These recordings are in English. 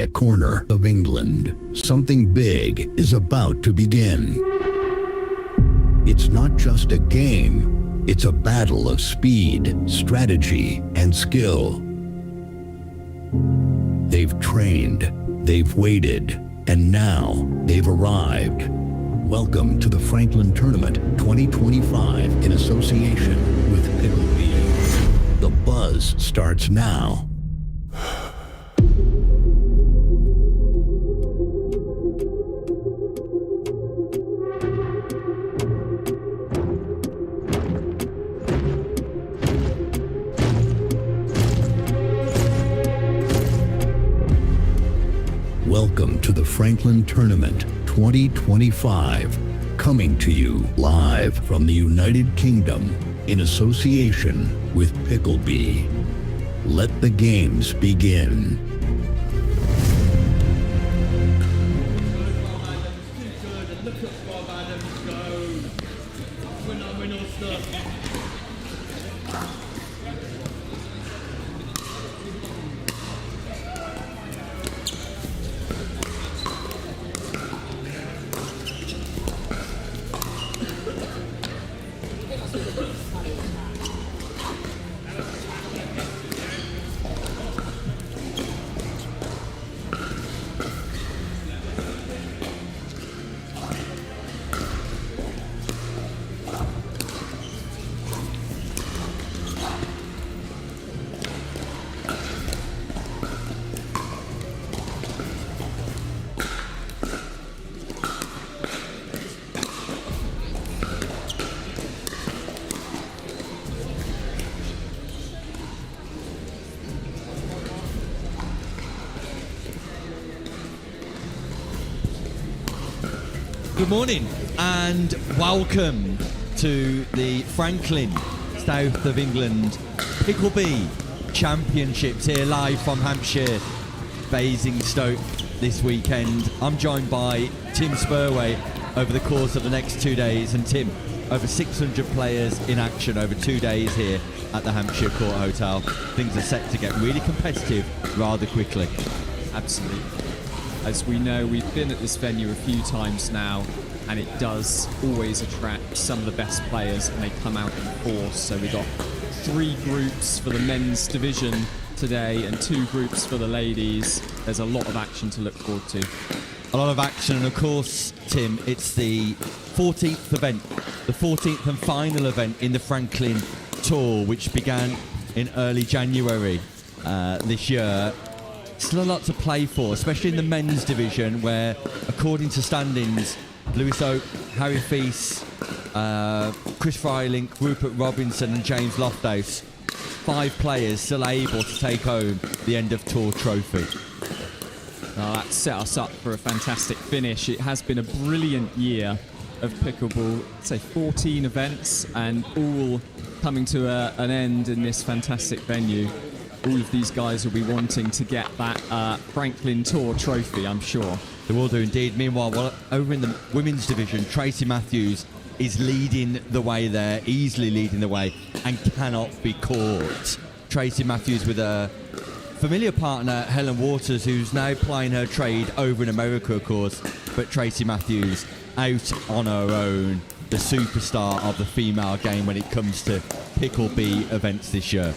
quiet corner of England, something big is about to begin. It's not just a game, it's a battle of speed, strategy, and skill. They've trained, they've waited, and now they've arrived. Welcome to the Franklin Tournament 2025 in association with Pickleball. The buzz starts now. Welcome to the Franklin Tournament 2025, coming to you live from the United Kingdom in association with Pickleball. Let the games begin. Good morning and welcome to the Franklin, South of England Pickleball Championships here live from Hampshire, Basingstoke this weekend. I'm joined by Tim Spurway over the course of the next 2 days, and Tim, over 600 players in action over 2 days here at the Hampshire Court Hotel. Things are set to get really competitive rather quickly. Absolutely. As we know, we've been at this venue a few times now, and it does always attract some of the best players, and they come out in force. So we've got 3 groups for the men's division today and 2 groups for the ladies. There's a lot of action to look forward to. A lot of action, and of course, Tim, it's the 14th event, the 14th and final event in the Franklin Tour, which began in early January this year. Still a lot to play for, especially in the men's division, where, according to standings, Lewis Oak, Harry Feast, Chris Frylink, Rupert Robinson and James Loft House, 5 players still able to take home the end of tour trophy. That set us up for a fantastic finish. It has been a brilliant year of pickleball. I'd say 14 events, and all coming to an end in this fantastic venue. All of these guys will be wanting to get that Franklin Tour trophy, I'm sure. They will do indeed. Meanwhile, over in the women's division, Tracy Matthews is leading the way there, easily leading the way, and cannot be caught. Tracy Matthews with a familiar partner, Helen Waters, who's now plying her trade over in America, of course, but Tracy Matthews out on her own, the superstar of the female game when it comes to Pickleball events this year.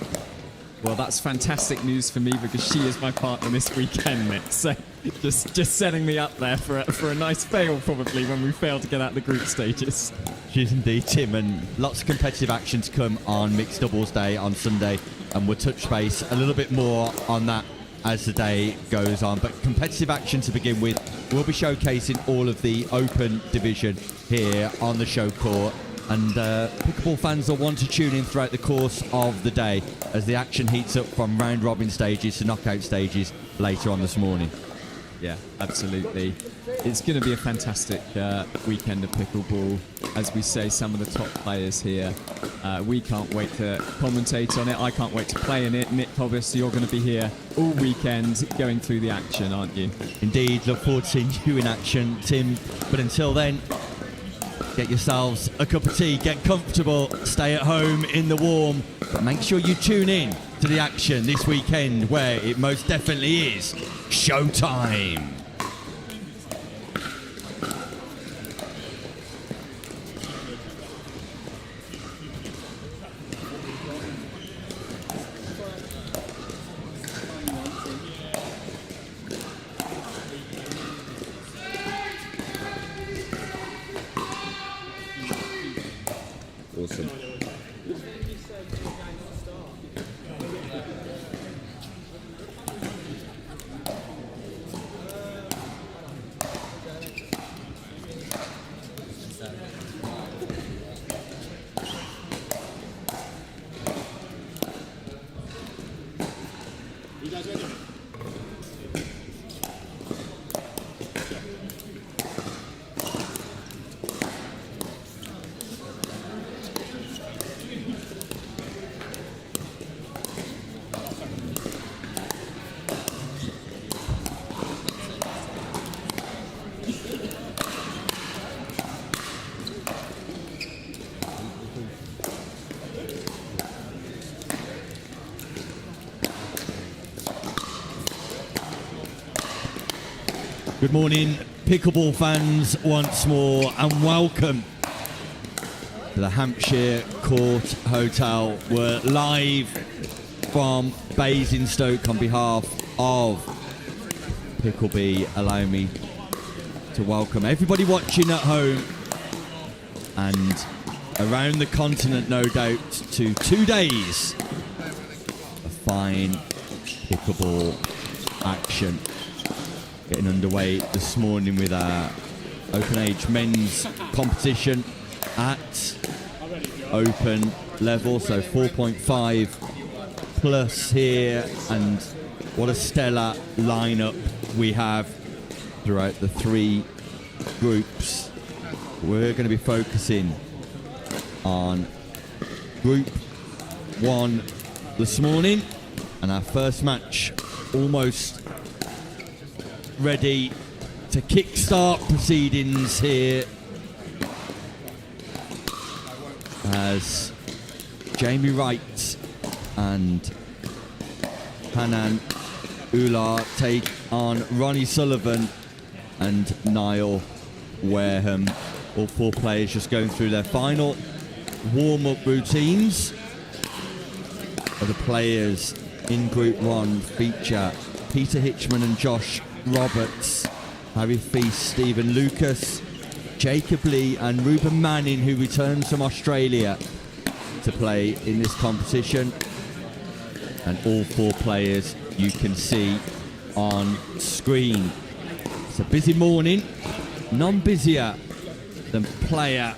Well, that's fantastic news for me, because she is my partner this weekend, Nick. So just setting me up there for a nice fail, probably, when we fail to get out the group stages. She is indeed, Tim, and lots of competitive action to come on Mixed Doubles Day on Sunday, and we'll touch base a little bit more on that as the day goes on. But competitive action to begin with, we'll be showcasing all of the open division here on the show court. And pickleball fans will want to tune in throughout the course of the day as the action heats up from round-robin stages to knockout stages later on this morning. Yeah, absolutely. It's going to be a fantastic weekend of pickleball. As we say, some of the top players here. We can't wait to commentate on it. I can't wait to play in it. Nick, obviously, you're going to be here all weekend going through the action, aren't you? Indeed. Look forward to seeing you in action, Tim. But until then, get yourselves a cup of tea, get comfortable, stay at home in the warm, but make sure you tune in to the action this weekend, where it most definitely is showtime. Awesome. Good morning, pickleball fans, once more, and welcome to the Hampshire Court Hotel. We're live from Basingstoke on behalf of Pickleball. Allow me to welcome everybody watching at home and around the continent, no doubt, to 2 days of fine pickleball action. Getting underway this morning with our open age men's competition at open level, so 4.5 plus here, and what a stellar lineup we have throughout the three groups. We're going to be focusing on group one this morning, and our first match almost ready to kickstart proceedings here as Jamie Wright and Hanan Ullah take on Ronnie Sullivan and Niall Wareham. All four players just going through their final warm-up routines. The players in Group 1 feature Peter Hitchman and Josh Roberts, Harry Feast, Stephen Lucas, Jacob Lee and Ruben Manning, who returns from Australia to play in this competition. And all four players you can see on screen. It's a busy morning, none busier than player,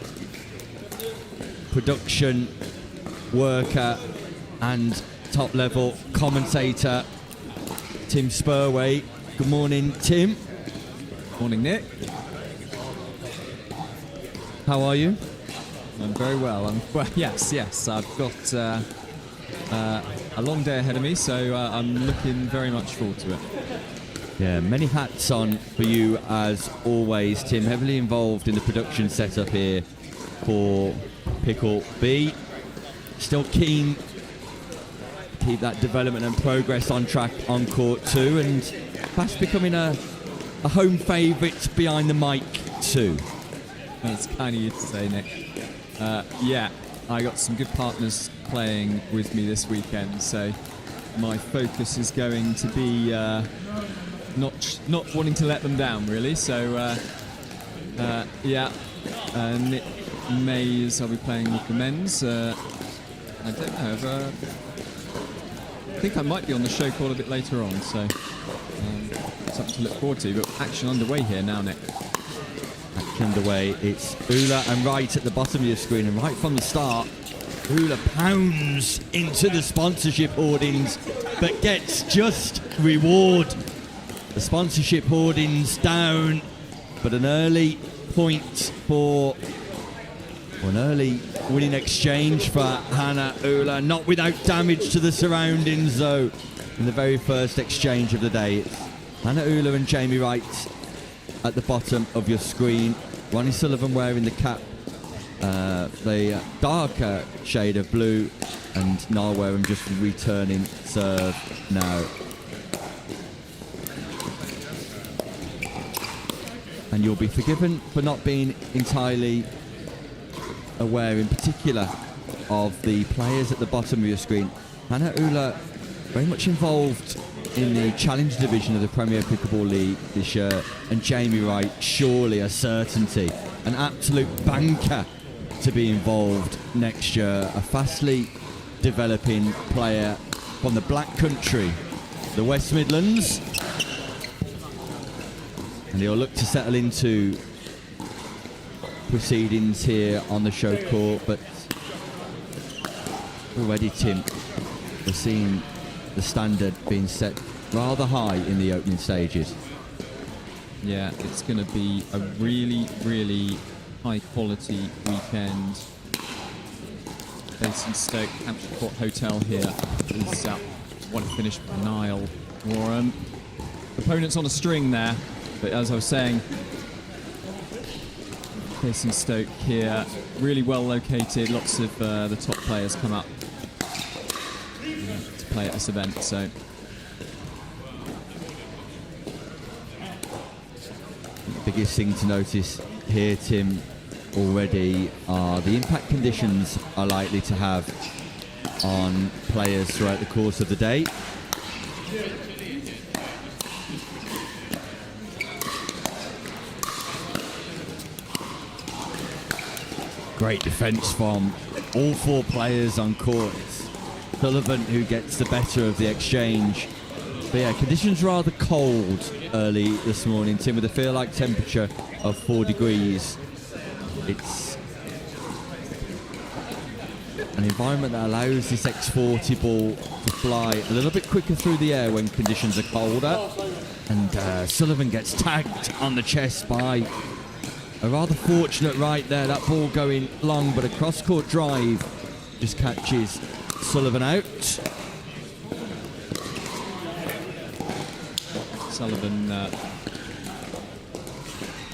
production, worker and top level commentator Tim Spurway. Good morning, Tim. Morning, Nick. How are you? I'm very well. Yes. I've got a long day ahead of me, so I'm looking very much forward to it. Yeah, many hats on for you as always, Tim. Heavily involved in the production setup here for Pickle B. Still keen to keep that development and progress on track on court too, and fast becoming a home favourite behind the mic too. That's kind of you to say, Nick. Yeah, I got some good partners playing with me this weekend, so my focus is going to be not wanting to let them down, really. So yeah, Nick Mays, I'll be playing with the men's. I don't know. I think I might be on the show call a bit later on, so something to look forward to. But action underway here now, Nick. Action underway. It's Ullah and Wright at the bottom of your screen, and right from the start, Ullah pounds into the sponsorship hoardings, but gets just reward. The sponsorship hoardings down, but an early point for an early winning exchange for Hannah Ullah, not without damage to the surroundings though. In the very first exchange of the day, it's Hannah Ullah and Jamie Wright at the bottom of your screen. Ronnie Sullivan wearing the cap the darker shade of blue, and Niall Wareham just returning serve now. And you'll be forgiven for not being entirely aware in particular of the players at the bottom of your screen. Hannah Ullah very much involved in the Challenge Division of the Premier Pickleball League this year, and Jamie Wright, surely a certainty, an absolute banker to be involved next year, a fastly developing player from the Black Country, the West Midlands, and he'll look to settle into proceedings here on the show court. But already, Tim, we're seeing the standard being set rather high in the opening stages. Yeah, it's going to be a really, really high-quality weekend. Basingstoke Hampshire Court Hotel here is one finish by Niall Wareham. Opponents on a string there, but as I was saying, Basingstoke here, really well located. Lots of the top players come up to play at this event. So the biggest thing to notice here, Tim, already are the impact conditions are likely to have on players throughout the course of the day. Great defence from all four players on court. It's Sullivan who gets the better of the exchange. But yeah, conditions rather cold early this morning, Tim, with a feel-like temperature of 4 degrees. It's an environment that allows this X40 ball to fly a little bit quicker through the air when conditions are colder. And Sullivan gets tagged on the chest by a rather fortunate right there. That ball going long, but a cross-court drive just catches Sullivan out. Sullivan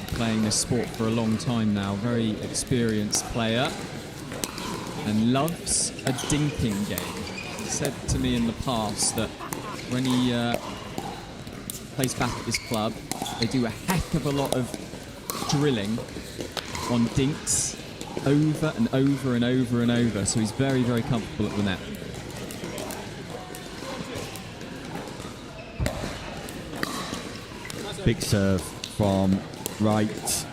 playing this sport for a long time now, very experienced player, and loves a dinking game. He said to me in the past that when he plays back at this club, they do a heck of a lot of drilling on dinks over and over and over and over, so he's very, very comfortable at the net. Big serve from Wright.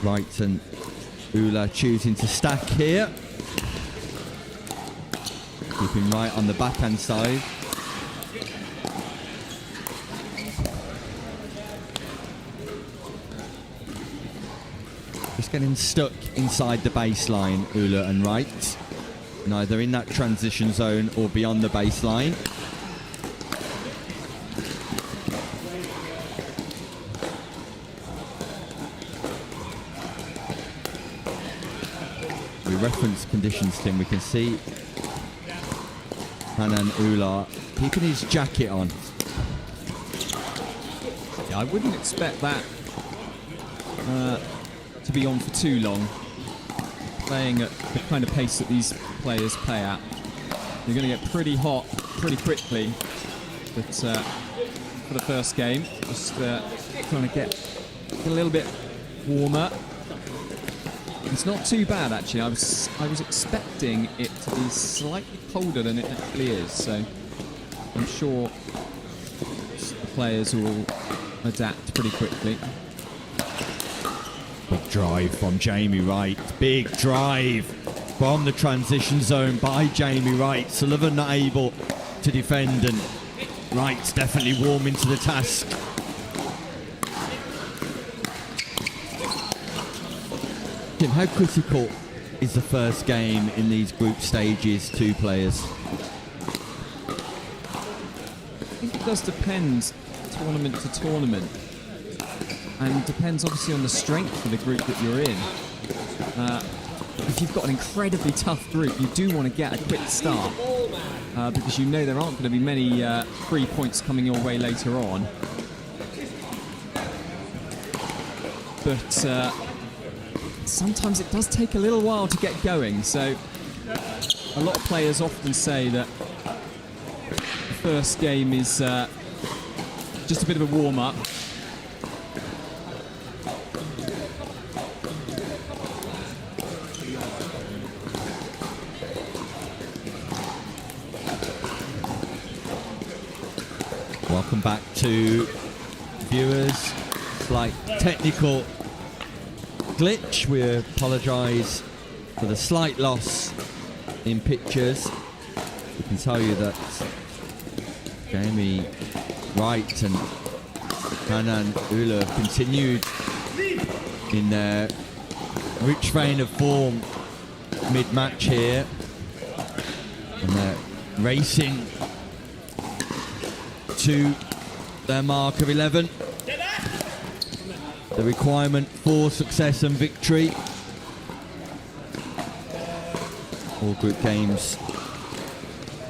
Wright and Ullah choosing to stack here. Keeping Wright on the backhand side. Just getting stuck inside the baseline, Ullah and Wright. Neither in that transition zone or beyond the baseline. Reference conditions, Tim, we can see Hanan Ullah keeping his jacket on. Yeah, I wouldn't expect that to be on for too long. Playing at the kind of pace that these players play at, you're going to get pretty hot pretty quickly. But for the first game, just trying to get a little bit warmer. It's not too bad, actually. I was expecting it to be slightly colder than it actually is, so I'm sure the players will adapt pretty quickly. Big drive from Jamie Wright. Big drive from the transition zone by Jamie Wright. Sullivan not able to defend, and Wright's definitely warming to the task. Tim, how critical is the first game in these group stages to players? I think it does depend tournament to tournament, and depends obviously on the strength of the group that you're in. If you've got an incredibly tough group, you do want to get a quick start because you know there aren't going to be many free points coming your way later on. but sometimes it does take a little while to get going. So a lot of players often say that the first game is just a bit of a warm-up. Welcome back to viewers. Slight technical glitch. We apologise for the slight loss in pictures. We can tell you that Jamie Wright and Hanan Ullah have continued in their rich vein of form mid-match here. And they're racing to their mark of 11. The requirement for success and victory. All group games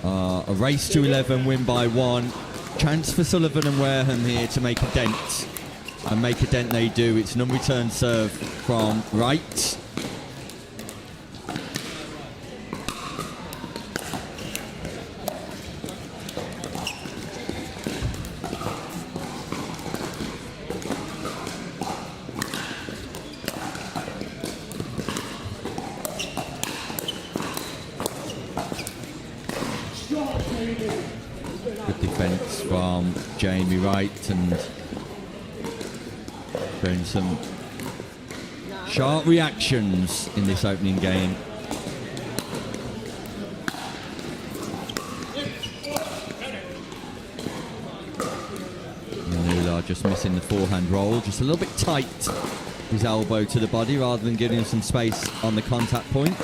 are a race to 11, win by 1. Chance for Sullivan and Wareham here to make a dent. And make a dent they do. It's an unreturned serve from Wright. Good defence from Jamie Wright and showing some sharp reactions in this opening game. Ullah just missing the forehand roll, just a little bit tight. His elbow to the body rather than giving him some space on the contact point.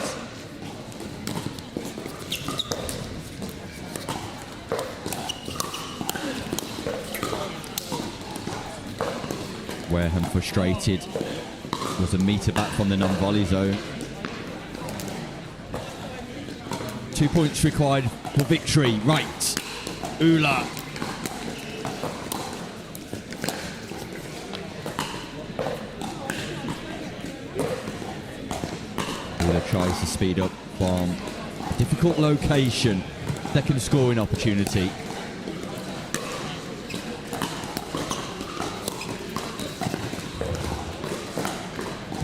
Wareham frustrated. Was a metre back from the non-volley zone. 2 points required for victory. Right. Ullah. Ullah tries to speed up from a difficult location. Second scoring opportunity.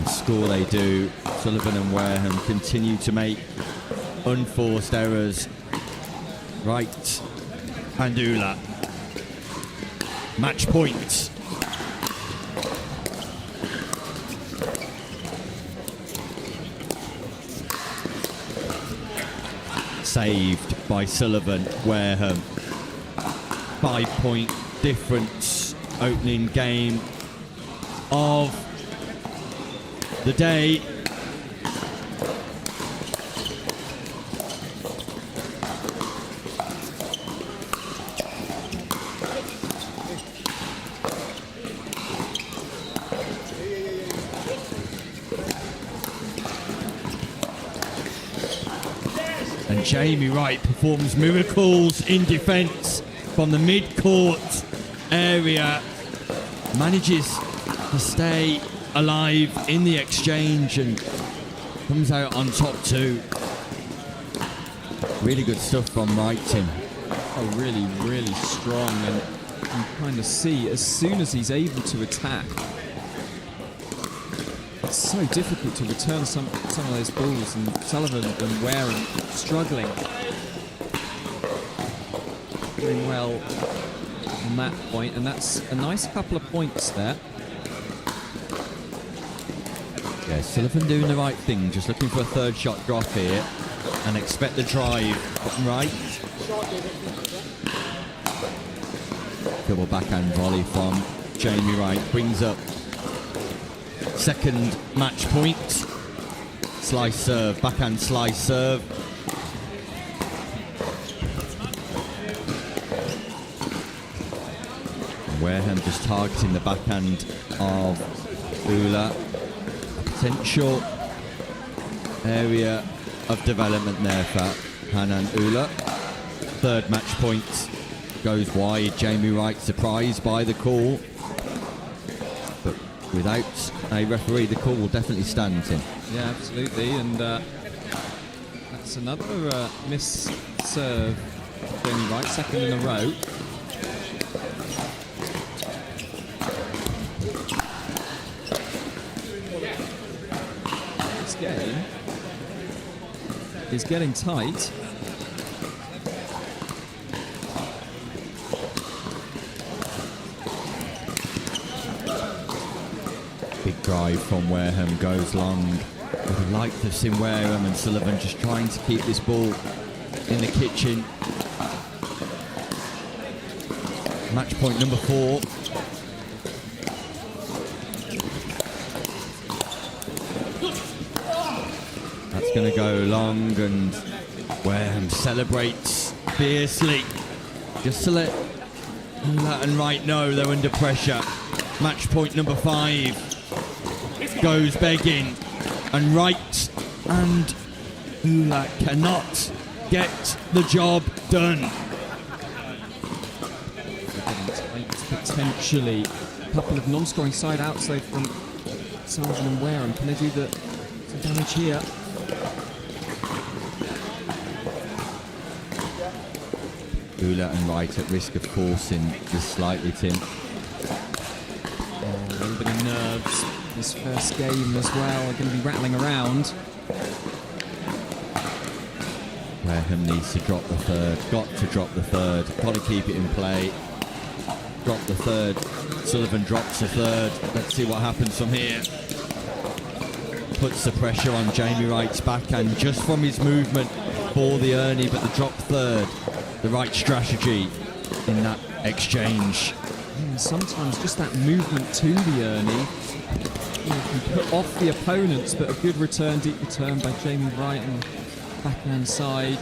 Score they do. Sullivan and Wareham continue to make unforced errors. Wright and Ullah. Match point. Saved by Sullivan. Wareham. 5-point difference. Opening game of the day. And Jamie Wright performs miracles in defence from the mid-court area. Manages to stay alive in the exchange and comes out on top too. Really good stuff from Wright, Tim. Oh, really, really strong, and you can kind of see as soon as he's able to attack, it's so difficult to return some of those balls, and Sullivan and Wareham struggling. Doing well on that point, and that's a nice couple of points there. Yeah, Sullivan doing the right thing, just looking for a third shot drop here and expect the drive from Wright. Double backhand volley from Jamie Wright brings up second match point. Slice serve, backhand slice serve. Wareham just targeting the backhand of Ullah. Potential area of development there for Hanan Ullah. Third match point goes wide. Jamie Wright surprised by the call, but without a referee, the call will definitely stand, Tim. Yeah, absolutely. And that's another miss serve. Jamie Wright, second in a row. This game is getting tight. Big drive from Wareham goes long. Would have liked to have seen Wareham and Sullivan just trying to keep this ball in the kitchen. Match point number 4. That's going to go long, and Wareham celebrates fiercely just to let Ullah and Wright know they're under pressure. Match point number 5 goes begging, and Wright and Ullah cannot get the job done. Potentially a couple of non-scoring side outs though from Sullivan and Wareham. Can they do some damage here? Ullah and Wright at risk of forcing just slightly, Tim. A little bit of nerves this first game as well. Are going to be rattling around. Wareham needs to drop the third. Got to drop the third. Got to keep it in play. Drop the third. Sullivan drops the third. Let's see what happens from here. Puts the pressure on Jamie Wright's backhand just from his movement for the Ernie, but the drop third, the right strategy in that exchange. And sometimes just that movement to the Ernie can put off the opponents, but a good return, deep return by Jamie Wright on the backhand side.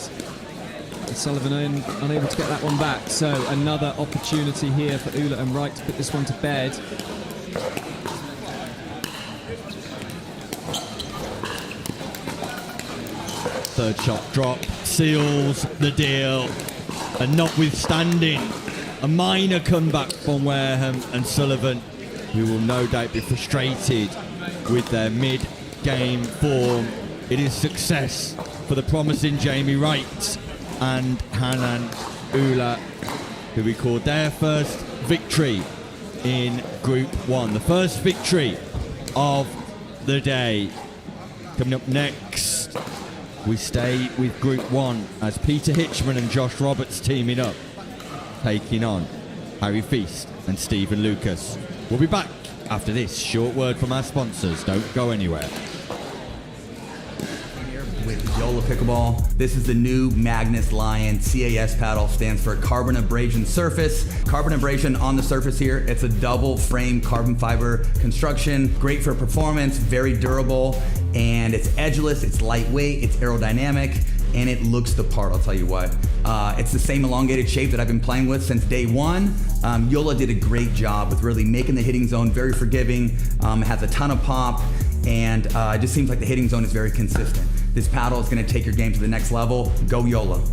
And Sullivan unable to get that one back. So another opportunity here for Ullah and Wright to put this one to bed. Third shot drop seals the deal, and notwithstanding a minor comeback from Wareham and Sullivan, who will no doubt be frustrated with their mid-game form, it is success for the promising Jamie Wright and Hanan Ullah, who record their first victory in Group 1. The first victory of the day. Coming up next, we stay with Group 1 as Peter Hitchman and Josh Roberts teaming up, taking on Harry Feast and Stephen Lucas. We'll be back after this short word from our sponsors. Don't go anywhere. With Yola Pickleball. This is the new Magnus Lion CAS paddle, stands for carbon abrasion surface. Carbon abrasion on the surface here. It's a double frame carbon fiber construction. Great for performance, very durable, and it's edgeless, it's lightweight, it's aerodynamic, and it looks the part, I'll tell you what. It's the same elongated shape that I've been playing with since day one. Yola did a great job with really making the hitting zone very forgiving, has a ton of pop, and it just seems like the hitting zone is very consistent. This paddle is going to take your game to the next level. Go Yola.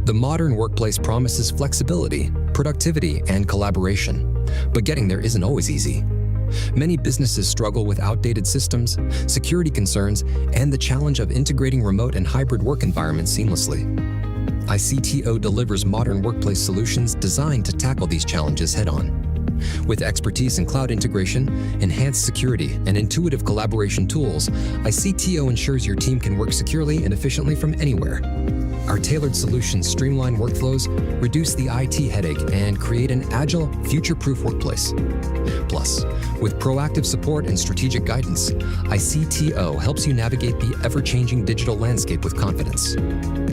The modern workplace promises flexibility, productivity, and collaboration, but getting there isn't always easy. Many businesses struggle with outdated systems, security concerns, and the challenge of integrating remote and hybrid work environments seamlessly. ICTO delivers modern workplace solutions designed to tackle these challenges head-on. With expertise in cloud integration, enhanced security, and intuitive collaboration tools, ICTO ensures your team can work securely and efficiently from anywhere. Our tailored solutions streamline workflows, reduce the IT headache, and create an agile, future-proof workplace. Plus, with proactive support and strategic guidance, ICTO helps you navigate the ever-changing digital landscape with confidence.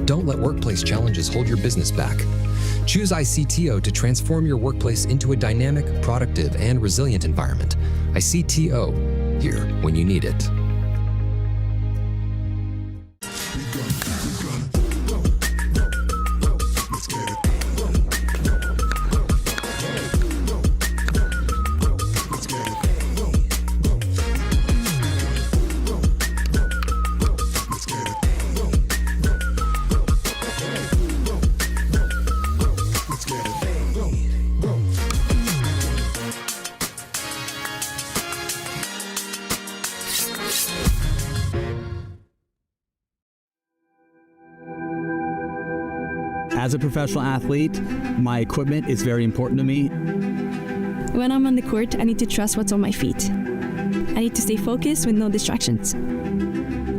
Don't let workplace challenges hold your business back. Choose ICTO to transform your workplace into a dynamic, productive, and resilient environment. ICTO, here when you need it. As a professional athlete, my equipment is very important to me. When I'm on the court, I need to trust what's on my feet. I need to stay focused with no distractions.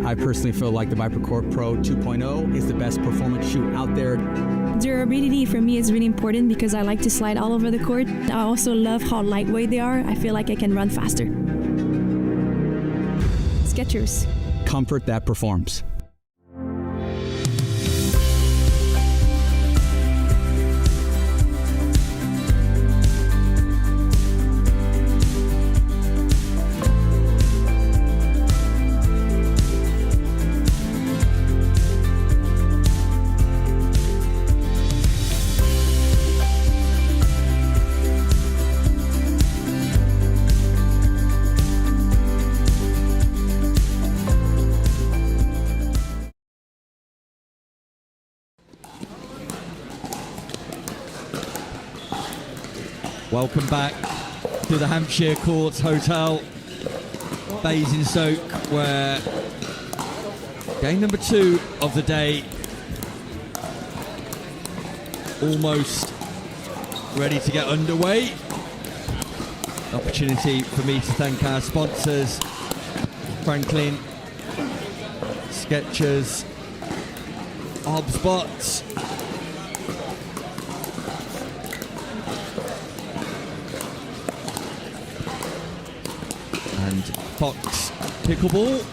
I personally feel like the ViperCore Pro 2.0 is the best performance shoe out there. Durability for me is really important because I like to slide all over the court. I also love how lightweight they are. I feel like I can run faster. Skechers. Comfort that performs. Welcome back to the Hampshire Courts Hotel, Basingstoke, where game number 2 of the day, almost ready to get underway. Opportunity for me to thank our sponsors, Franklin, Skechers, Hobsbot, and Fox Pickleball,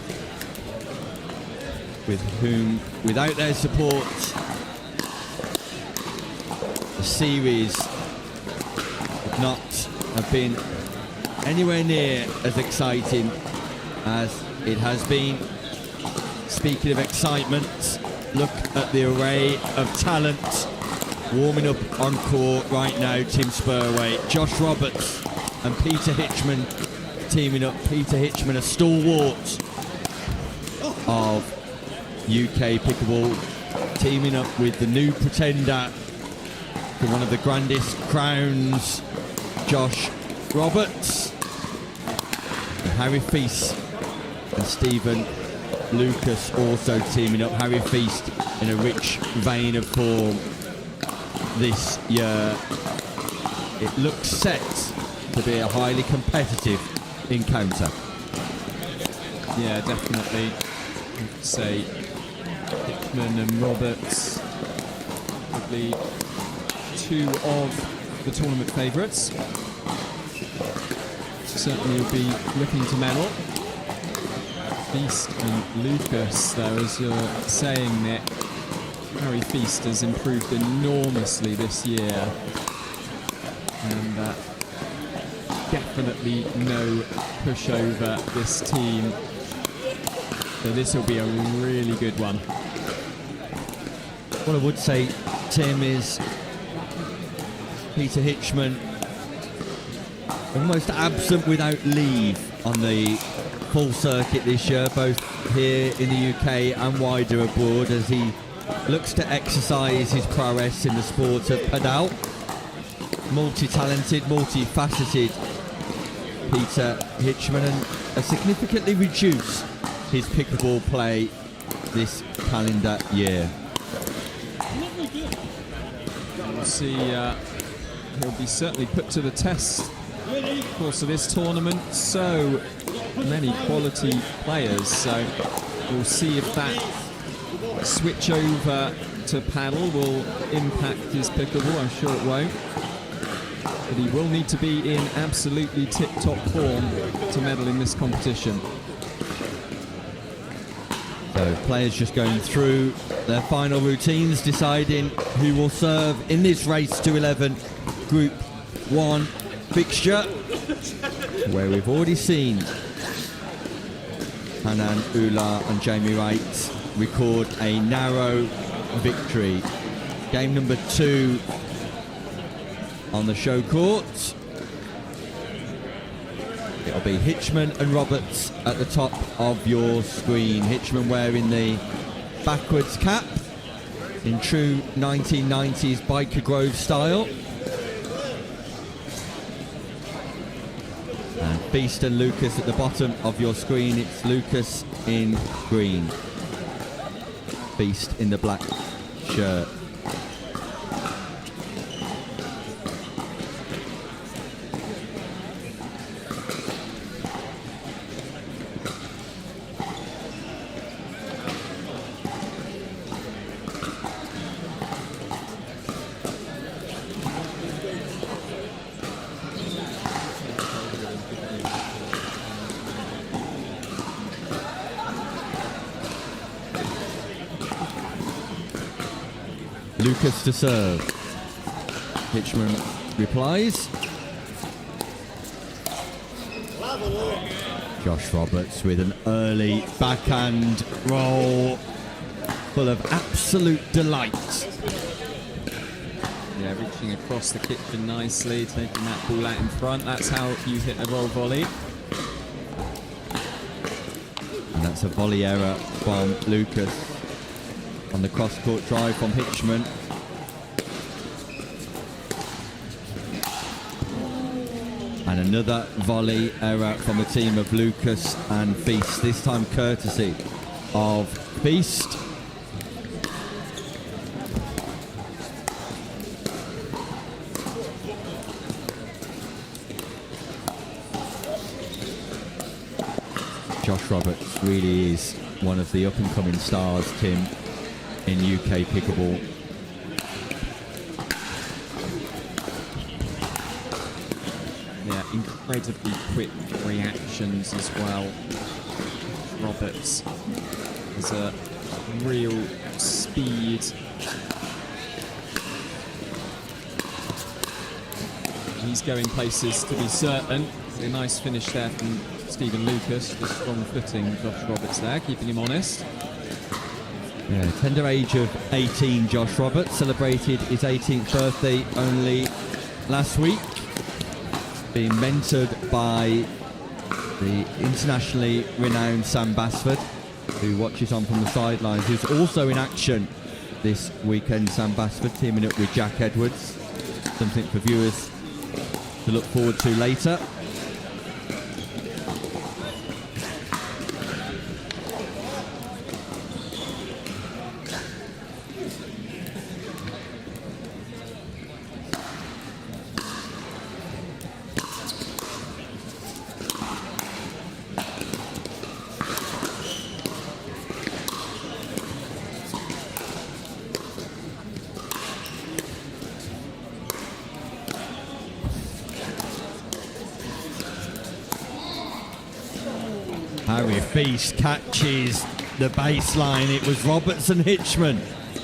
with whom, without their support, the series would not have been anywhere near as exciting as it has been. Speaking of excitement, look at the array of talent warming up on court right now. Tim Spurway, Josh Roberts and Peter Hitchman teaming up. Peter Hitchman, a stalwart of UK pickleball, teaming up with the new pretender for one of the grandest crowns, Josh Roberts. And Harry Feast and Stephen Lucas also teaming up. Harry Feast in a rich vein of form this year. It looks set to be a highly competitive encounter. Yeah, definitely. I'd say Hitchman and Roberts probably 2 of the tournament favourites. Certainly will be looking to medal. Feast and Lucas, though, as you're saying, Nick, Harry Feast has improved enormously this year, and definitely no pushover this team. So this will be a really good one. What I would say, Tim, is Peter Hitchman almost absent without leave on the full circuit this year, both here in the UK and wider abroad, as he looks to exercise his prowess in the sport of padel. Multi-talented, multi-faceted Peter Hitchman and has significantly reduced his pickleball play this calendar year. We'll see, he'll be certainly put to the test. Of course, of this tournament, so many quality players, so we'll see if that switch over to paddle will impact his pickleball. I'm sure it won't, but he will need to be in absolutely tip-top form to medal in this competition. So players just going through their final routines, deciding who will serve in this race to 11 Group 1 fixture, where we've already seen Hanan, Ullah and Jamie Wright record a narrow victory. Game number 2 on the show court. It'll be Hitchman and Roberts at the top of your screen. Hitchman wearing the backwards cap in true 1990s Biker Grove style. And Feast and Lucas at the bottom of your screen. It's Lucas in green, Feast in the black shirt. Lucas to serve. Hitchman replies. Josh Roberts with an early backhand roll full of absolute delight. Yeah, reaching across the kitchen nicely, taking that ball out in front. That's how you hit a roll volley. And that's a volley error from Lucas on the cross-court drive from Hitchman. And another volley error from the team of Lucas and Feast, this time courtesy of Feast. Josh Roberts really is one of the up-and-coming stars, Tim, in UK pickleball. Yeah, incredibly quick reactions as well. Roberts has a real speed. He's going places, to be certain. A nice finish there from Stephen Lucas. Just strong footing Josh Roberts there, keeping him honest. Yeah, tender age of 18, Josh Roberts celebrated his 18th birthday only last week, being mentored by the internationally renowned Sam Basford, who watches on from the sidelines, who's also in action this weekend. Sam Basford teaming up with Jack Edwards, something for viewers to look forward to later. Harry Feast catches the baseline. It was Roberts and Hitchman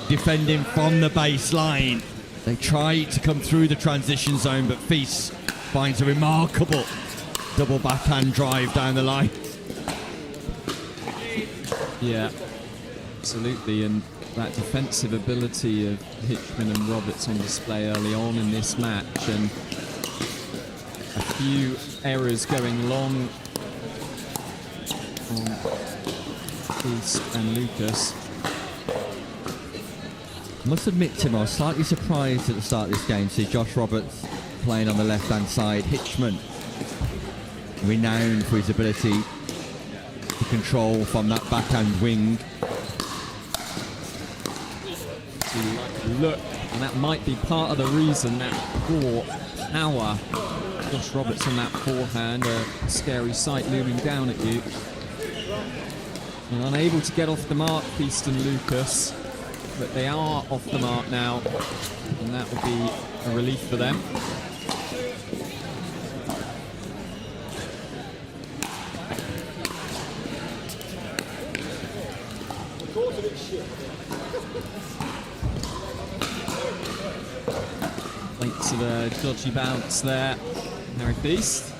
defending from the baseline. They tried to come through the transition zone, but Feast finds a remarkable double backhand drive down the line. Yeah, absolutely, and that defensive ability of Hitchman and Roberts on display early on in this match, and a few errors going long on Feast and Lucas. I must admit, Tim, I was slightly surprised at the start of this game to see Josh Roberts playing on the left-hand side, Hitchman renowned for his ability to control from that backhand wing. Look, and that might be part of the reason that poor power. Josh Roberts on that forehand, a scary sight looming down at you. And unable to get off the mark, Feast and Lucas, but they are off the mark now, and that will be a relief for them. Thanks to the dodgy bounce there, Harry Feast.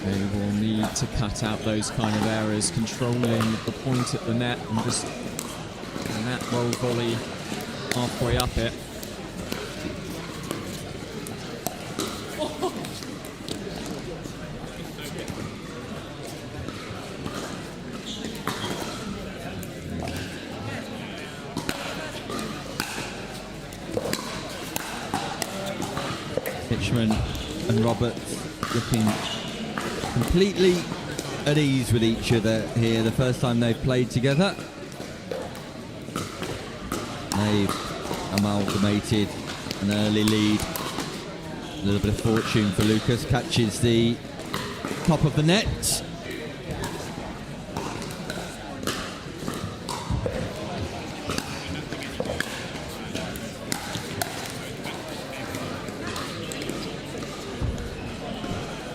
They will need to cut out those kind of errors, controlling the point at the net and just and that roll volley halfway up it. Hitchman and Roberts looking completely at ease with each other here, the first time they've played together. They've amalgamated an early lead. A little bit of fortune for Lucas, catches the top of the net.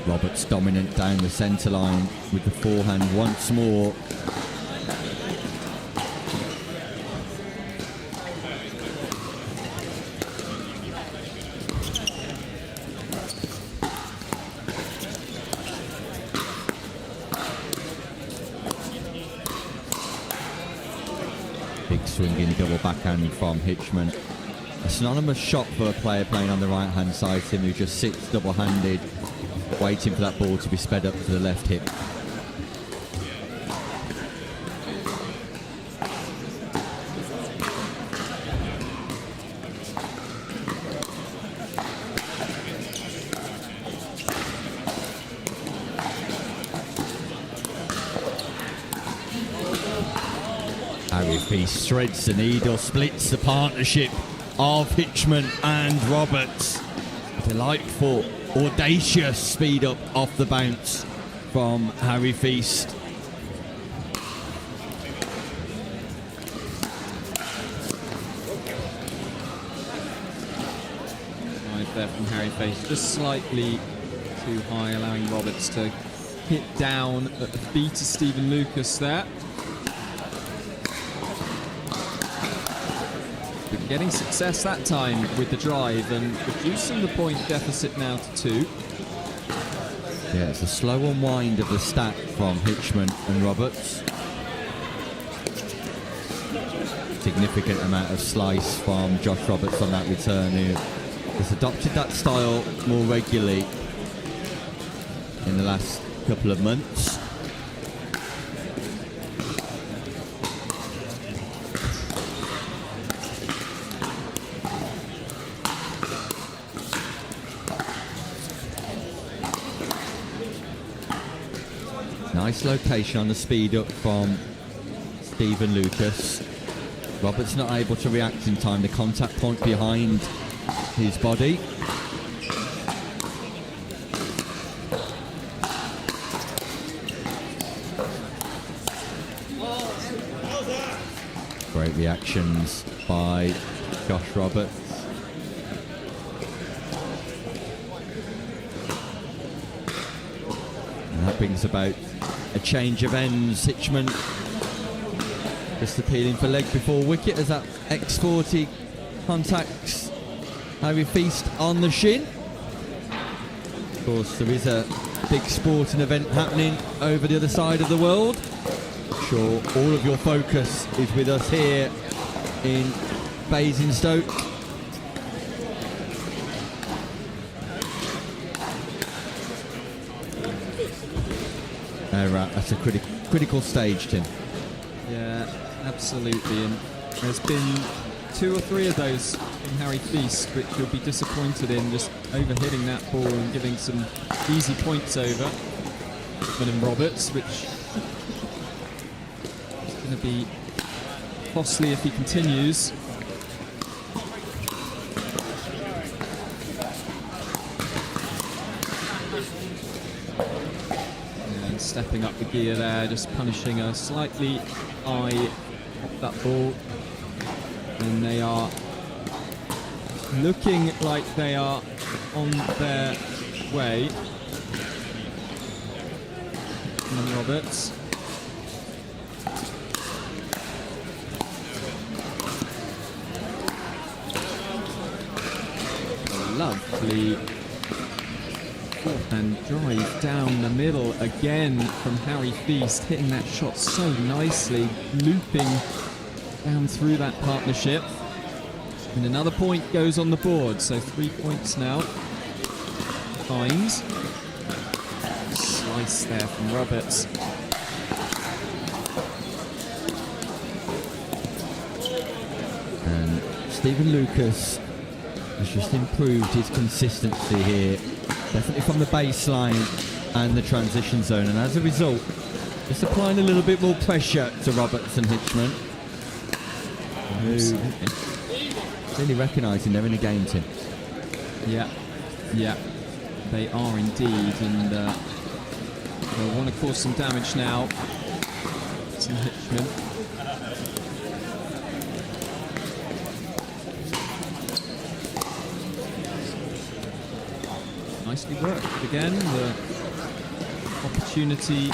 Roberts dominant down the centre line with the forehand once more. Big swinging double backhand from Hitchman. A synonymous shot for a player playing on the right hand side, Tim, who just sits double-handed, waiting for that ball to be sped up to the left hip. Harry Feast shreds the needle, splits the partnership of Hitchman and Roberts. Delightful, audacious speed up off the bounce from Harry Feast. Right there from Harry Feast, just slightly too high, allowing Roberts to hit down at the feet of Stephen Lucas there. But getting success that time with the drive and reducing the point deficit now to 2. Yeah, it's a slow unwind of the stack from Hitchman and Roberts. Significant amount of slice from Josh Roberts on that return, who has adopted that style more regularly in the last couple of months. Nice location on the speed up from Stephen Lucas. Roberts not able to react in time. The contact point behind his body. Great reactions by Josh Roberts. And that brings about a change of ends. Hitchman just appealing for leg before wicket as that X40 contacts Harry Feast on the shin. Of course, there is a big sporting event happening over the other side of the world. I'm sure all of your focus is with us here in Basingstoke. Right, that's a critical stage, Tim. Yeah, absolutely. And There's been 2 or 3 of those from Harry Feast, which you'll be disappointed in, just overhitting that ball and giving some easy points over. Hitchman and Roberts, which is going to be costly if he continues. And stepping up the gear there, just punishing a slightly high off that ball. And they are looking like they are on their way. And Roberts. Lovely forehand drive down the middle again from Harry Feast, hitting that shot so nicely, looping down through that partnership. And another point goes on the board, so 3 points now. Hines. Slice there from Roberts. And Stephen Lucas has just improved his consistency here, definitely from the baseline and the transition zone, and as a result, just applying a little bit more pressure to Roberts and Hitchman, who really recognising they're in a game, Tim. Yeah, they are indeed, and they'll want to cause some damage now to Hitchman. Nicely worked again. The opportunity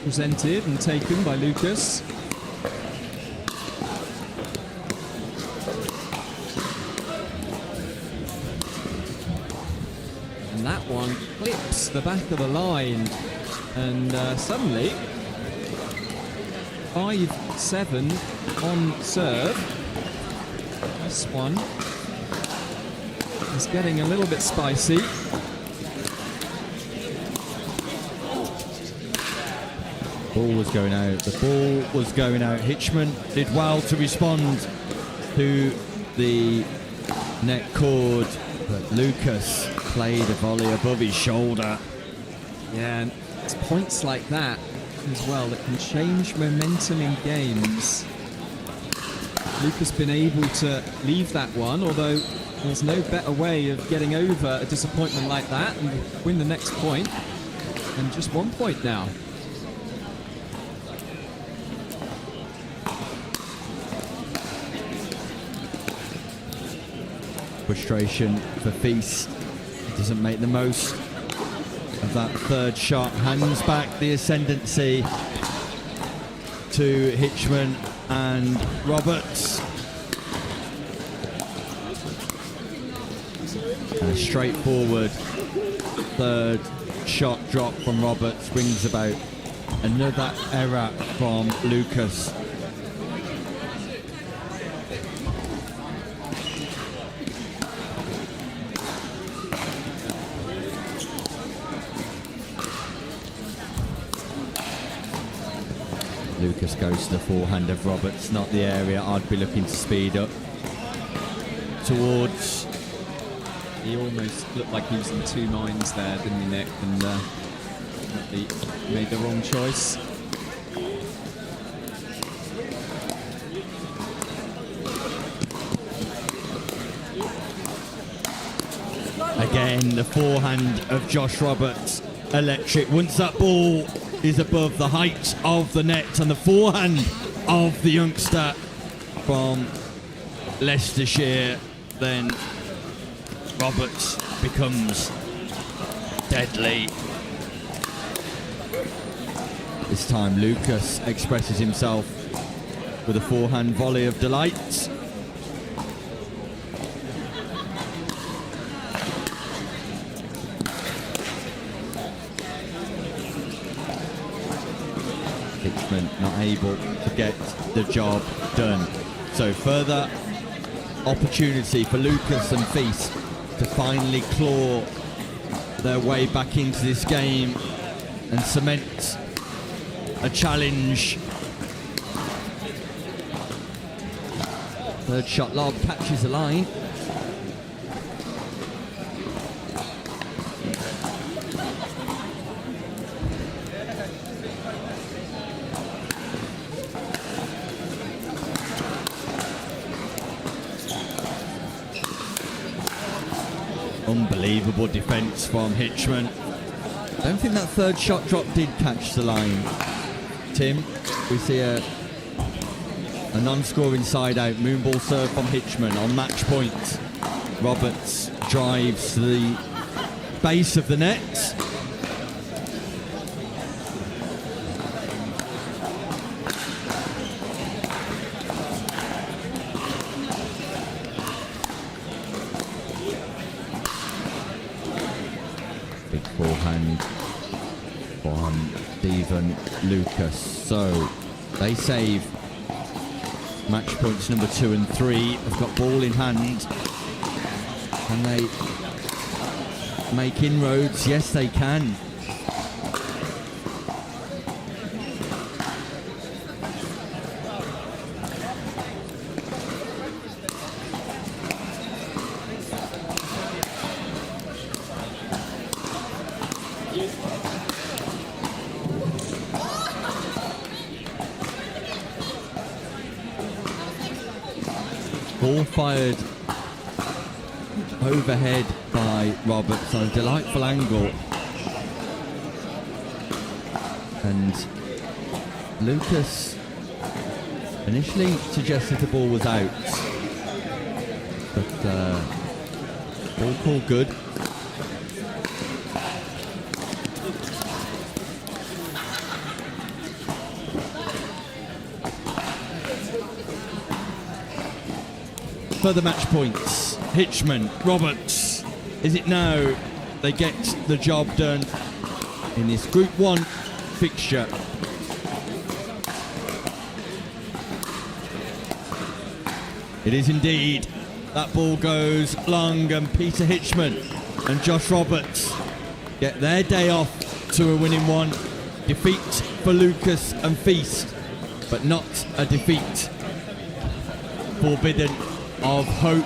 presented and taken by Lucas. And that one clips the back of the line. And suddenly, 5-7 on serve. This one is getting a little bit spicy. Ball was going out. The ball was going out. Hitchman did well to respond to the net cord, but Lucas played a volley above his shoulder. Yeah, and it's points like that as well that can change momentum in games. Lucas been able to leave that one, although there's no better way of getting over a disappointment like that and win the next point. And just 1 point now. Frustration for Feast. He doesn't make the most of that third shot. Hands back the ascendancy to Hitchman and Roberts. And a straightforward third shot drop from Roberts brings about another error from Lucas. Lucas goes to the forehand of Roberts, not the area I'd be looking to speed up towards. He almost looked like he was in 2 minds there, didn't he, Nick? And he made the wrong choice. Again, the forehand of Josh Roberts, electric. Once that ball is above the height of the net, and the forehand of the youngster from Leicestershire, then Roberts becomes deadly. This time Lucas expresses himself with a forehand volley of delight. Hitchman not able to get the job done. So further opportunity for Lucas and Feast to finally claw their way back into this game and cement a challenge. Third shot lob catches the line. Unbelievable defence from Hitchman. I don't think that third shot drop did catch the line. Tim, we see a non-scoring side-out moonball serve from Hitchman on match point. Roberts drives to the base of the net. Big forehand from Stephen Lucas. So they save match points number 2 and 3. They've got ball in hand. Can they make inroads? Yes, they can. Ball fired overhead by Roberts on a delightful angle. And Lucas initially suggested the ball was out. But ball call good. Further match points. Hitchman, Roberts. Is it now they get the job done in this Group 1 fixture? It is indeed. That ball goes long, and Peter Hitchman and Josh Roberts get their day off to a winning one. Defeat for Lucas and Feast, but not a defeat forbidden of hope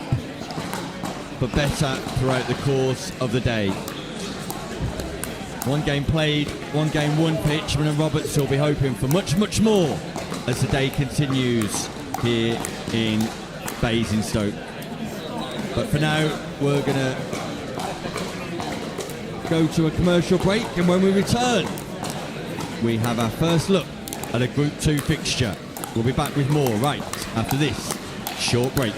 for better throughout the course of the day. One game played, one game won for Hitchman and Roberts. Who'll be hoping for much, much more as the day continues here in Basingstoke. But for now, we're going to go to a commercial break, and when we return, we have our first look at a Group 2 fixture. We'll be back with more right after this short break.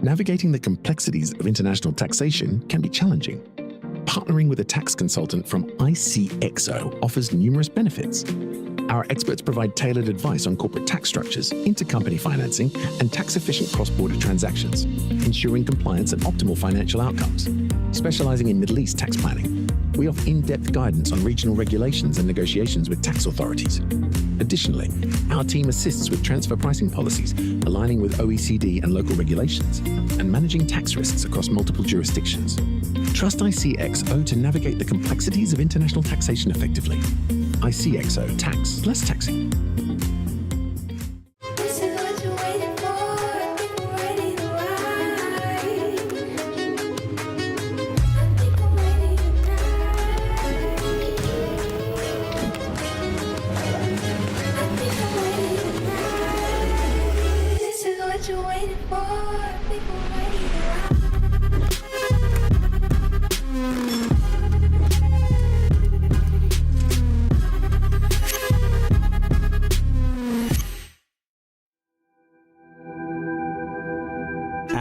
Navigating the complexities of international taxation can be challenging. Partnering with a tax consultant from ICXO offers numerous benefits. Our experts provide tailored advice on corporate tax structures, intercompany financing, and tax-efficient cross-border transactions, ensuring compliance and optimal financial outcomes. Specializing in Middle East tax planning, we offer in-depth guidance on regional regulations and negotiations with tax authorities. Additionally, our team assists with transfer pricing policies, aligning with OECD and local regulations, and managing tax risks across multiple jurisdictions. Trust ICXO to navigate the complexities of international taxation effectively. ICXO Tax Less Taxing. This is what you're waiting for. I think we're ready to ride.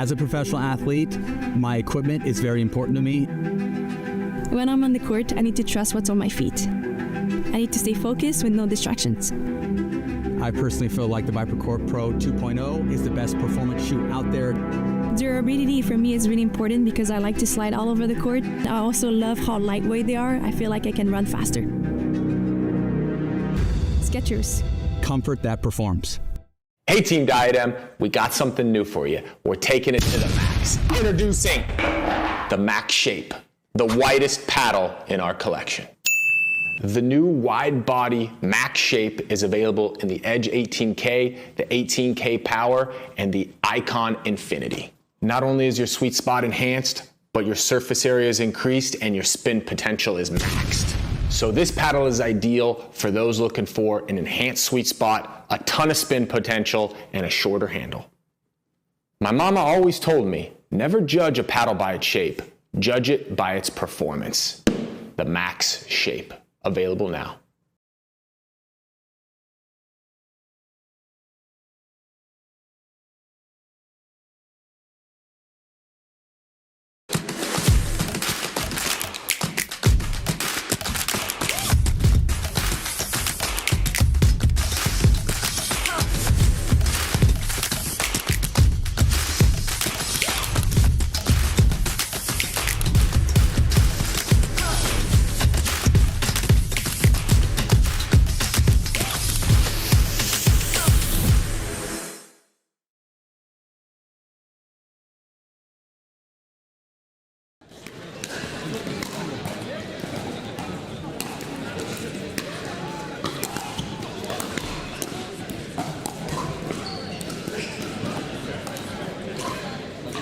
As a professional athlete, my equipment is very important to me. When I'm on the court, I need to trust what's on my feet. I need to stay focused with no distractions. I personally feel like the ViperCore Pro 2.0 is the best performance shoe out there. Durability for me is really important because I like to slide all over the court. I also love how lightweight they are. I feel like I can run faster. Skechers. Comfort that performs. Hey Team Diadem, we got something new for you. We're taking it to the max. Introducing the Max Shape, the widest paddle in our collection. The new wide body Max Shape is available in the Edge 18K, the 18K Power, and the Icon Infinity. Not only is your sweet spot enhanced, but your surface area is increased and your spin potential is maxed. So this paddle is ideal for those looking for an enhanced sweet spot, a ton of spin potential, and a shorter handle. My mama always told me, never judge a paddle by its shape, judge it by its performance. The Max Shape, available now.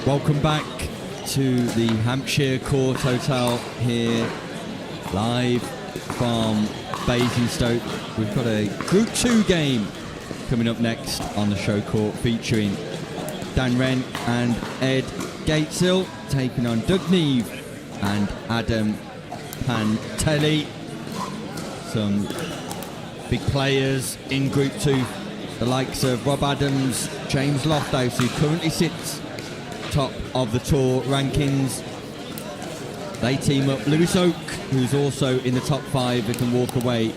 Welcome back to the Hampshire Court Hotel here, live from Basingstoke. We've got a Group 2 game coming up next on the show court, featuring Dan Ren and Ed Gatesil taking on Doug Neve and Adam Pantelli. Some big players in Group 2, the likes of Rob Adams, James Loft House, who currently sits top of the tour rankings. They team up Lewis Oak, who's also in the top 5, who can walk away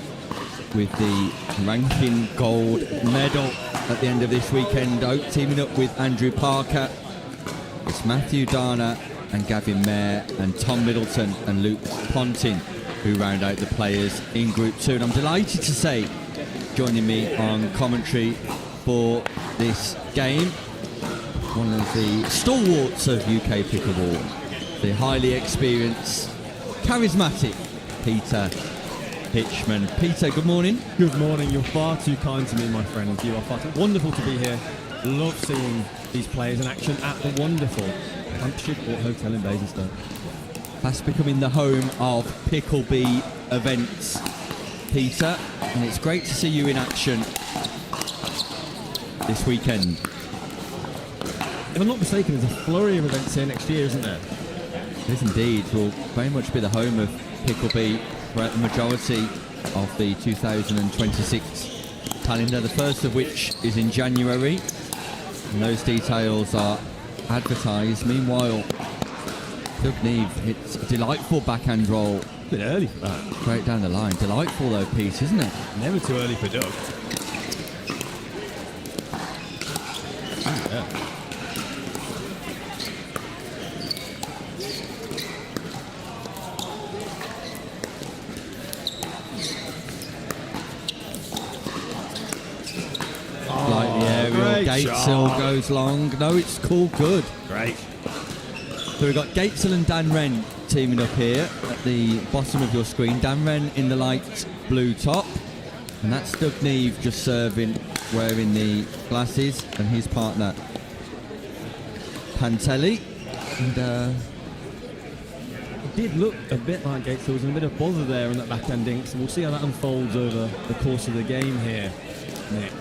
with the ranking gold medal at the end of this weekend. Oak teaming up with Andrew Parker. It's Matthew Dana and Gavin Mayer and Tom Middleton and Luke Pontin who round out the players in Group 2. And I'm delighted to say, joining me on commentary for this game, one of the stalwarts of UK pickleball, the highly experienced, charismatic Peter Hitchman. Peter, good morning. Good morning. You're far too kind to me, my friend. You are far too wonderful to be here. Love seeing these players in action at the wonderful Hampshire Court Hotel in Basingstoke. Fast becoming the home of Pickleball events, Peter, and it's great to see you in action this weekend. If I'm not mistaken, there's a flurry of events here next year, isn't there? It is indeed. Will very much be the home of Pickleball throughout the majority of the 2026 calendar, the first of which is in January, and those details are advertised. Meanwhile, Doug Neve hits a delightful backhand roll. A bit early for that. Straight down the line. Delightful though, Pete, isn't it? Never too early for Doug. Yeah. Gatesil goes long. No, it's called good. Great. So we've got Gatesil and Dan Ren teaming up here at the bottom of your screen. Dan Ren in the light blue top. And that's Doug Neve just serving, wearing the glasses, and his partner Pantelli. And it did look a bit like Gatesil was in a bit of bother there on that backhand dink, so we'll see how that unfolds over the course of the game here, Nick.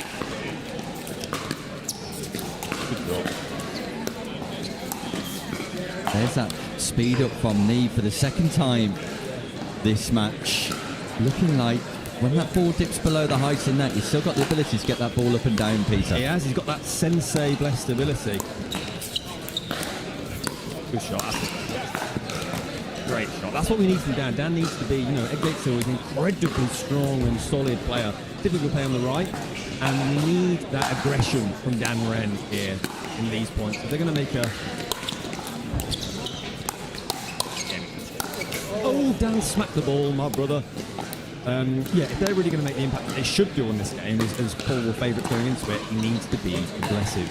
There's that speed up from Neve for the second time this match. Looking like when that ball dips below the height in that, he's still got the ability to get that ball up and down, Peter. He has, he's got that sensei blessed ability. good shot. Great shot. That's what we need from Dan. Dan needs to be, Ed Gatesil is an incredibly strong and solid player. Difficult play on the right. And we need that aggression from Dan Ren here in these points. If they're going to make a... Oh, Dan smacked the ball, my brother. If they're really going to make the impact that they should do on this game, as Paul will favourite going into it, it needs to be aggressive.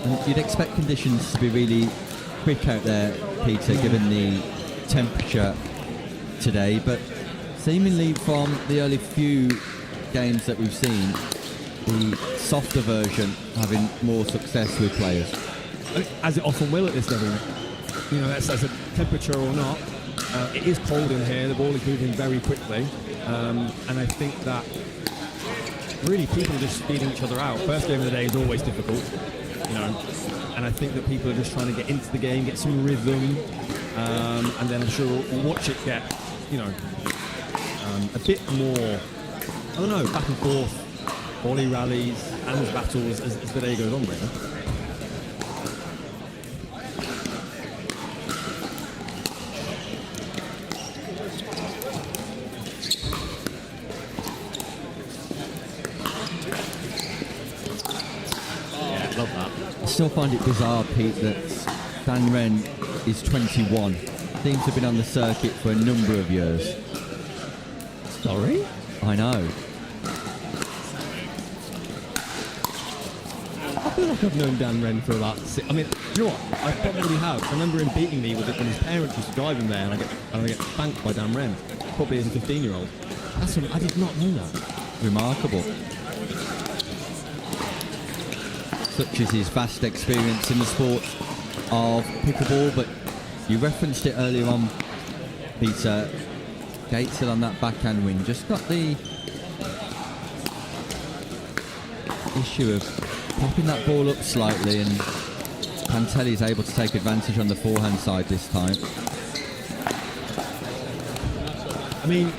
And you'd expect conditions to be really quick out there, Peter, given the temperature today, but seemingly from the early few games that we've seen, the softer version having more success with players. As it often will at this level. That's a temperature or not. It is cold in here. The ball is moving very quickly. And I think that really people are just speeding each other out. First game of the day is always difficult, and I think that people are just trying to get into the game, get some rhythm, and then I'm sure we'll watch it get, a bit more, I don't know, back and forth, volley rallies, and battles as the day goes on, really. I still find it bizarre, Pete, that Dan Ren is 21. Seems to have been on the circuit for a number of years. Sorry? I know. I feel like I've known Dan Ren for about you know what? I probably have. I remember him beating me with it when his parents used to drive him there, and I get spanked by Dan Ren, probably as a 15-year-old. I did not know that. Remarkable. Such is his vast experience in the sport of pickleball, but you referenced it earlier on, Peter. Gatesil on that backhand win just got the issue of popping that ball up slightly, and Pantelli's able to take advantage on the forehand side this time. I mean,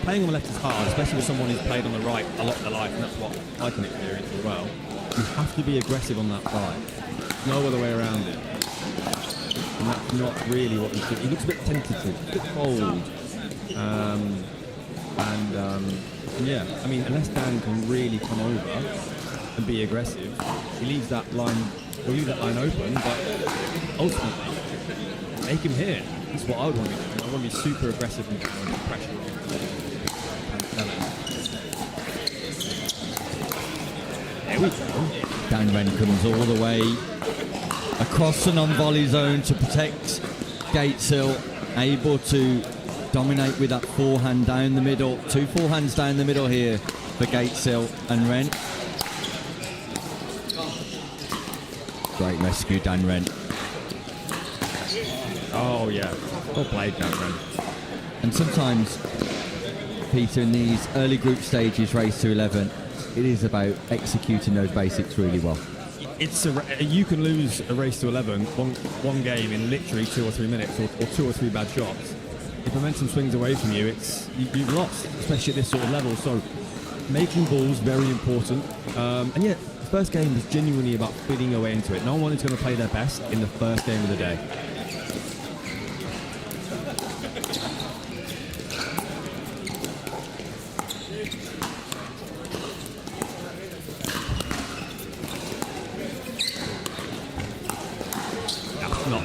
playing on the left is hard, especially with someone who's played on the right a lot of their life, and that's what I can experience as well. You have to be aggressive on that side. No other way around it. And that's not really what he's doing. He looks a bit tentative, a bit cold. I mean, unless Dan can really come over and be aggressive, he leaves that line open, but ultimately, make him hit. That's what I would want to do. I want to be super aggressive and put pressure on. There we go. Dan Ren comes all the way across the non-volley zone to protect Gatesil, able to dominate with that forehand down the middle. Two forehands down the middle here for Gatesil and Ren. Great rescue, Dan Ren. Oh yeah, well played, Dan Ren. And sometimes, Peter, in these early group stages, race to 11, it is about executing those basics really well. You can lose a race to 11, one game in literally 2 or 3 minutes, or 2 or 3 bad shots. If momentum swings away from you, you've lost, especially at this sort of level. So making balls very important. And yeah, the first game was genuinely about fitting your way into it. No one is going to play their best in the first game of the day.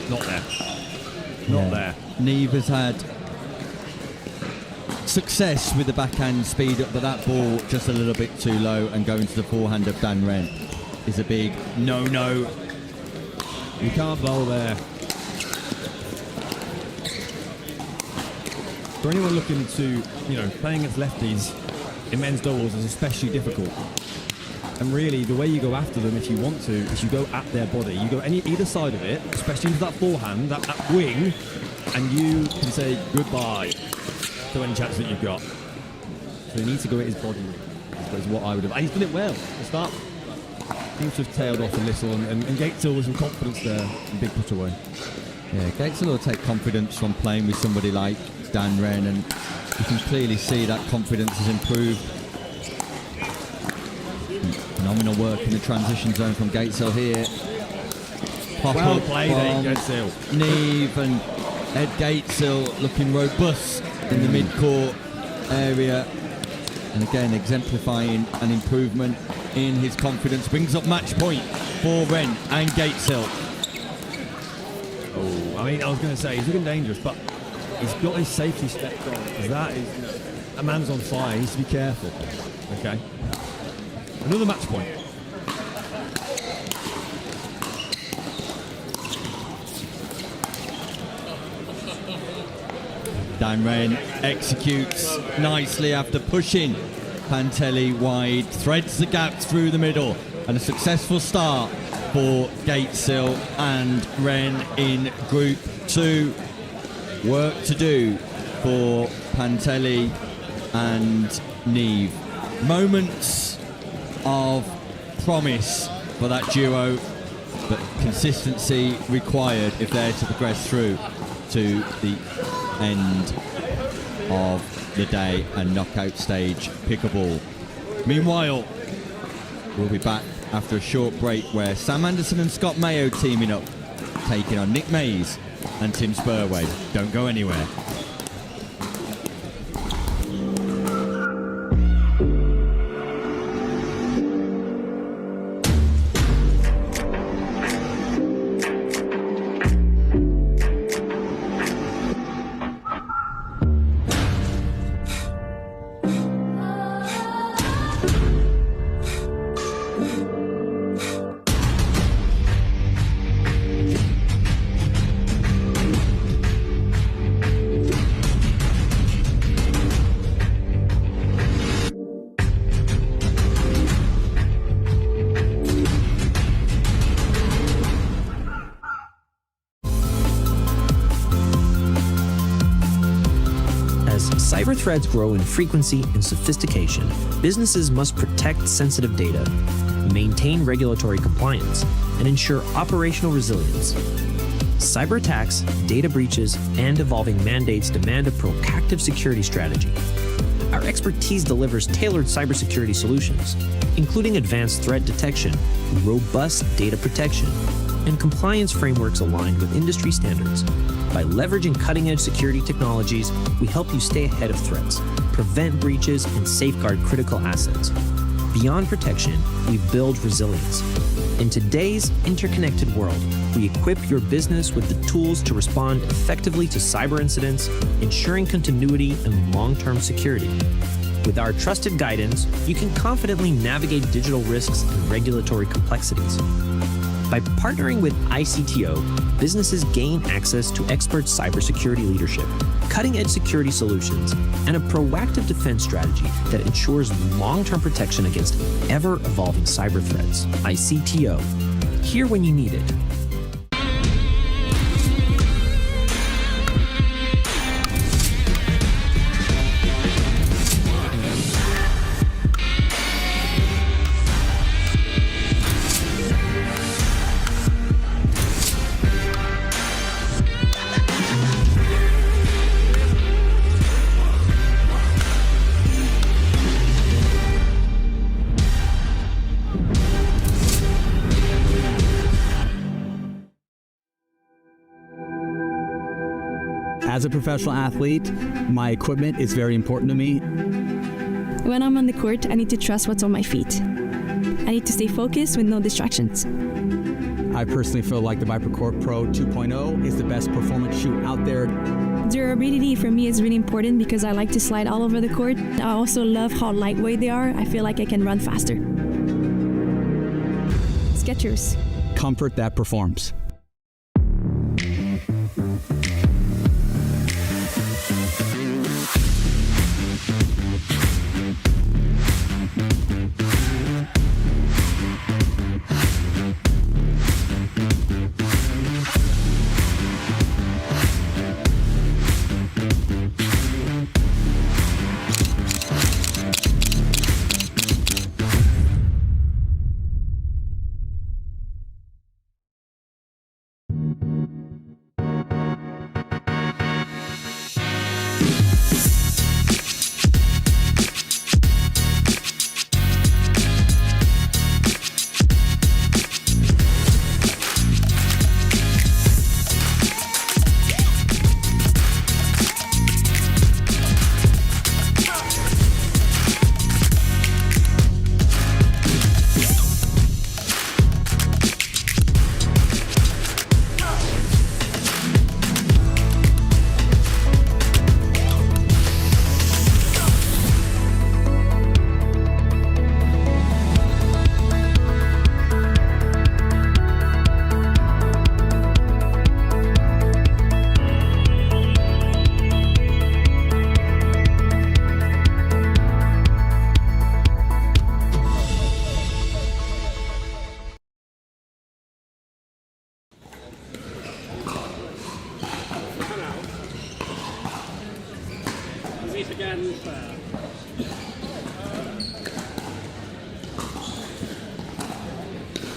Not there. Not there. Neve has had success with the backhand speed up, but that ball just a little bit too low, and going to the forehand of Dan Ren is a big no-no. You can't bowl there. For anyone looking to, playing against lefties in men's doubles is especially difficult. And really, the way you go after them, if you want to, is you go at their body. You go either side of it, especially into that forehand, that wing, and you can say goodbye to any chance that you've got. So you need to go at his body, is what I would have. And he's done it well to start. Seems to have tailed off a little, and Gatesil was some confidence there, and big put away. Yeah, Gatesil will take confidence from playing with somebody like Dan Ren, and you can clearly see that confidence has improved. Phenomenal work in the transition zone from Gatesil here. Pop Well up played, from Gatesil. Neve and Ed Gatesil looking robust in the mid-court area. And again, exemplifying an improvement in his confidence. Brings up match point for Ren and Gatesil. Oh, I mean, I was going to say, he's looking dangerous, but he's got his safety stepped on. Because that is, you know, a man's on fire. He needs to be careful. Okay. Another match point. Dan Ren executes nicely after pushing Pantelli wide, threads the gap through the middle, and a successful start for Gatesil and Ren in Group 2. Work to do for Pantelli and Neve. Moments of promise for that duo, but consistency required if they're to progress through to the end of the day and knockout stage pickleball. Meanwhile, we'll be back after a short break where Sam Anderson and Scott Mayo teaming up, taking on Nick Mays and Tim Spurway. Don't go anywhere. Cyber threats grow in frequency and sophistication. Businesses must protect sensitive data, maintain regulatory compliance, and ensure operational resilience. Cyber attacks, data breaches, and evolving mandates demand a proactive security strategy. Our expertise delivers tailored cybersecurity solutions, including advanced threat detection, robust data protection, and compliance frameworks aligned with industry standards. By leveraging cutting-edge security technologies, we help you stay ahead of threats, prevent breaches, and safeguard critical assets. Beyond protection, we build resilience. In today's interconnected world, we equip your business with the tools to respond effectively to cyber incidents, ensuring continuity and long-term security. With our trusted guidance, you can confidently navigate digital risks and regulatory complexities. By partnering with ICTO, businesses gain access to expert cybersecurity leadership, cutting-edge security solutions, and a proactive defense strategy that ensures long-term protection against ever-evolving cyber threats. ICTO, here when you need it. As a professional athlete, my equipment is very important to me. When I'm on the court, I need to trust what's on my feet. I need to stay focused with no distractions. I personally feel like the ViperCore Pro 2.0 is the best performance shoe out there. Durability for me is really important because I like to slide all over the court. I also love how lightweight they are. I feel like I can run faster. Skechers. Comfort that performs.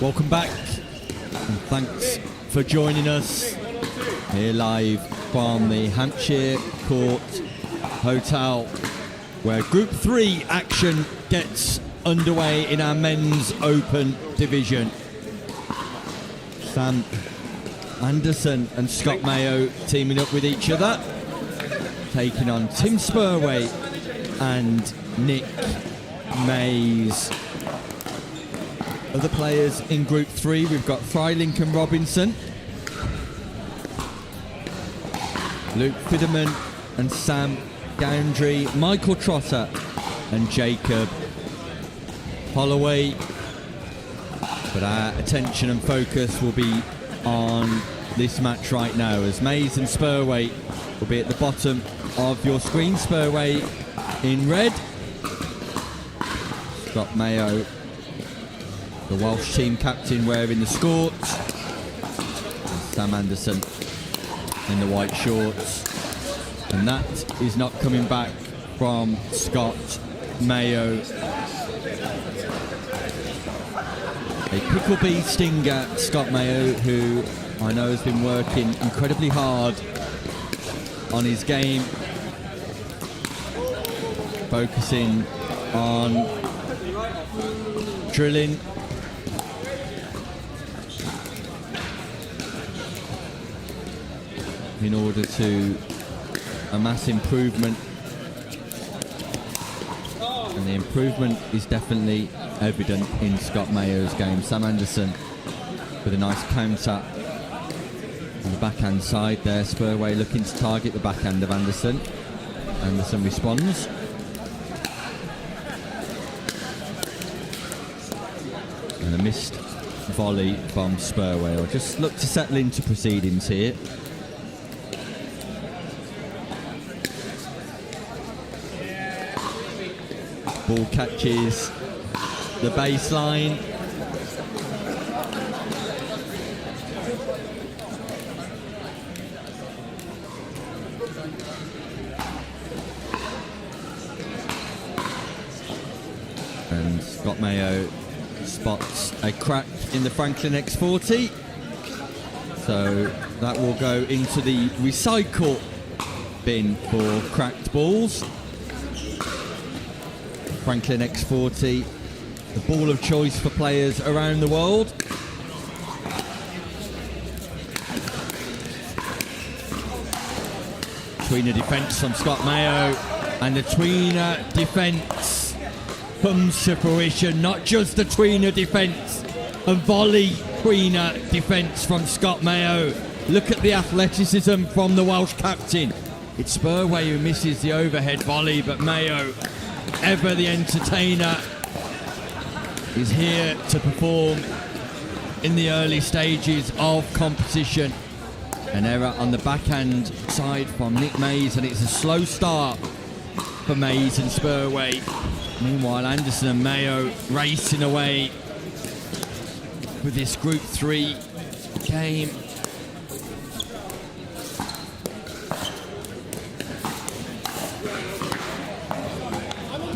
Welcome back, and thanks for joining us here live from the Hampshire Court Hotel, where Group 3 action gets underway in our men's open division. Sam Anderson and Scott Mayo teaming up with each other, taking on Tim Spurway and Nick Mays. Other players in Group 3, we've got Fry Lincoln Robinson, Luke Fidderman and Sam Goundry, Michael Trotter and Jacob Holloway. But our attention and focus will be on this match right now, as Mays and Spurway will be at the bottom of your screen. Spurway in red, Scott Mayo, the Welsh team captain, wearing the scorch, Sam Anderson in the white shorts. And that is not coming back from Scott Mayo. A Pickleball stinger, Scott Mayo, who I know has been working incredibly hard on his game, focusing on drilling, in order to amass improvement, and the improvement is definitely evident in Scott Mayo's game. Sam Anderson with a nice counter on the backhand side there. Spurway looking to target the backhand of Anderson. Anderson responds. And a missed volley from Spurway. I'll just look to settle into proceedings here. Ball catches the baseline. And Scott Mayo spots a crack in the Franklin X40. So that will go into the recycle bin for cracked balls. Franklin X40, the ball of choice for players around the world. Tweener defence from Scott Mayo, and the tweener defence comes to fruition. Not just the tweener defence, a volley tweener defence from Scott Mayo. Look at the athleticism from the Welsh captain. It's Spurway who misses the overhead volley, but Mayo, ever the entertainer, is here to perform in the early stages of competition. An error on the backhand side from Nick Mays, and it's a slow start for Mays and Spurway. Meanwhile, Anderson and Mayo racing away with this Group 3 game.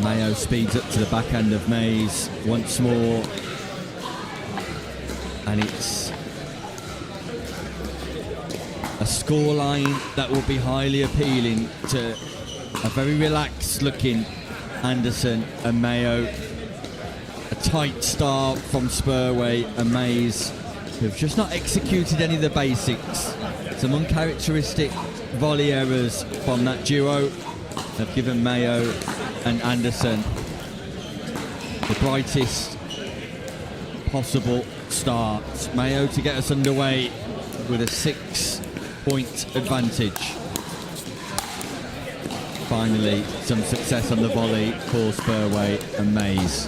Mayo speeds up to the backhand of Mays once more, and it's a scoreline that will be highly appealing to a very relaxed looking Anderson and Mayo. A tight start from Spurway and Mays, who've just not executed any of the basics. Some uncharacteristic volley errors from that duo have given Mayo and Anderson the brightest possible start. Mayo to get us underway with a 6-point advantage. Finally, some success on the volley for Spurway and Mays.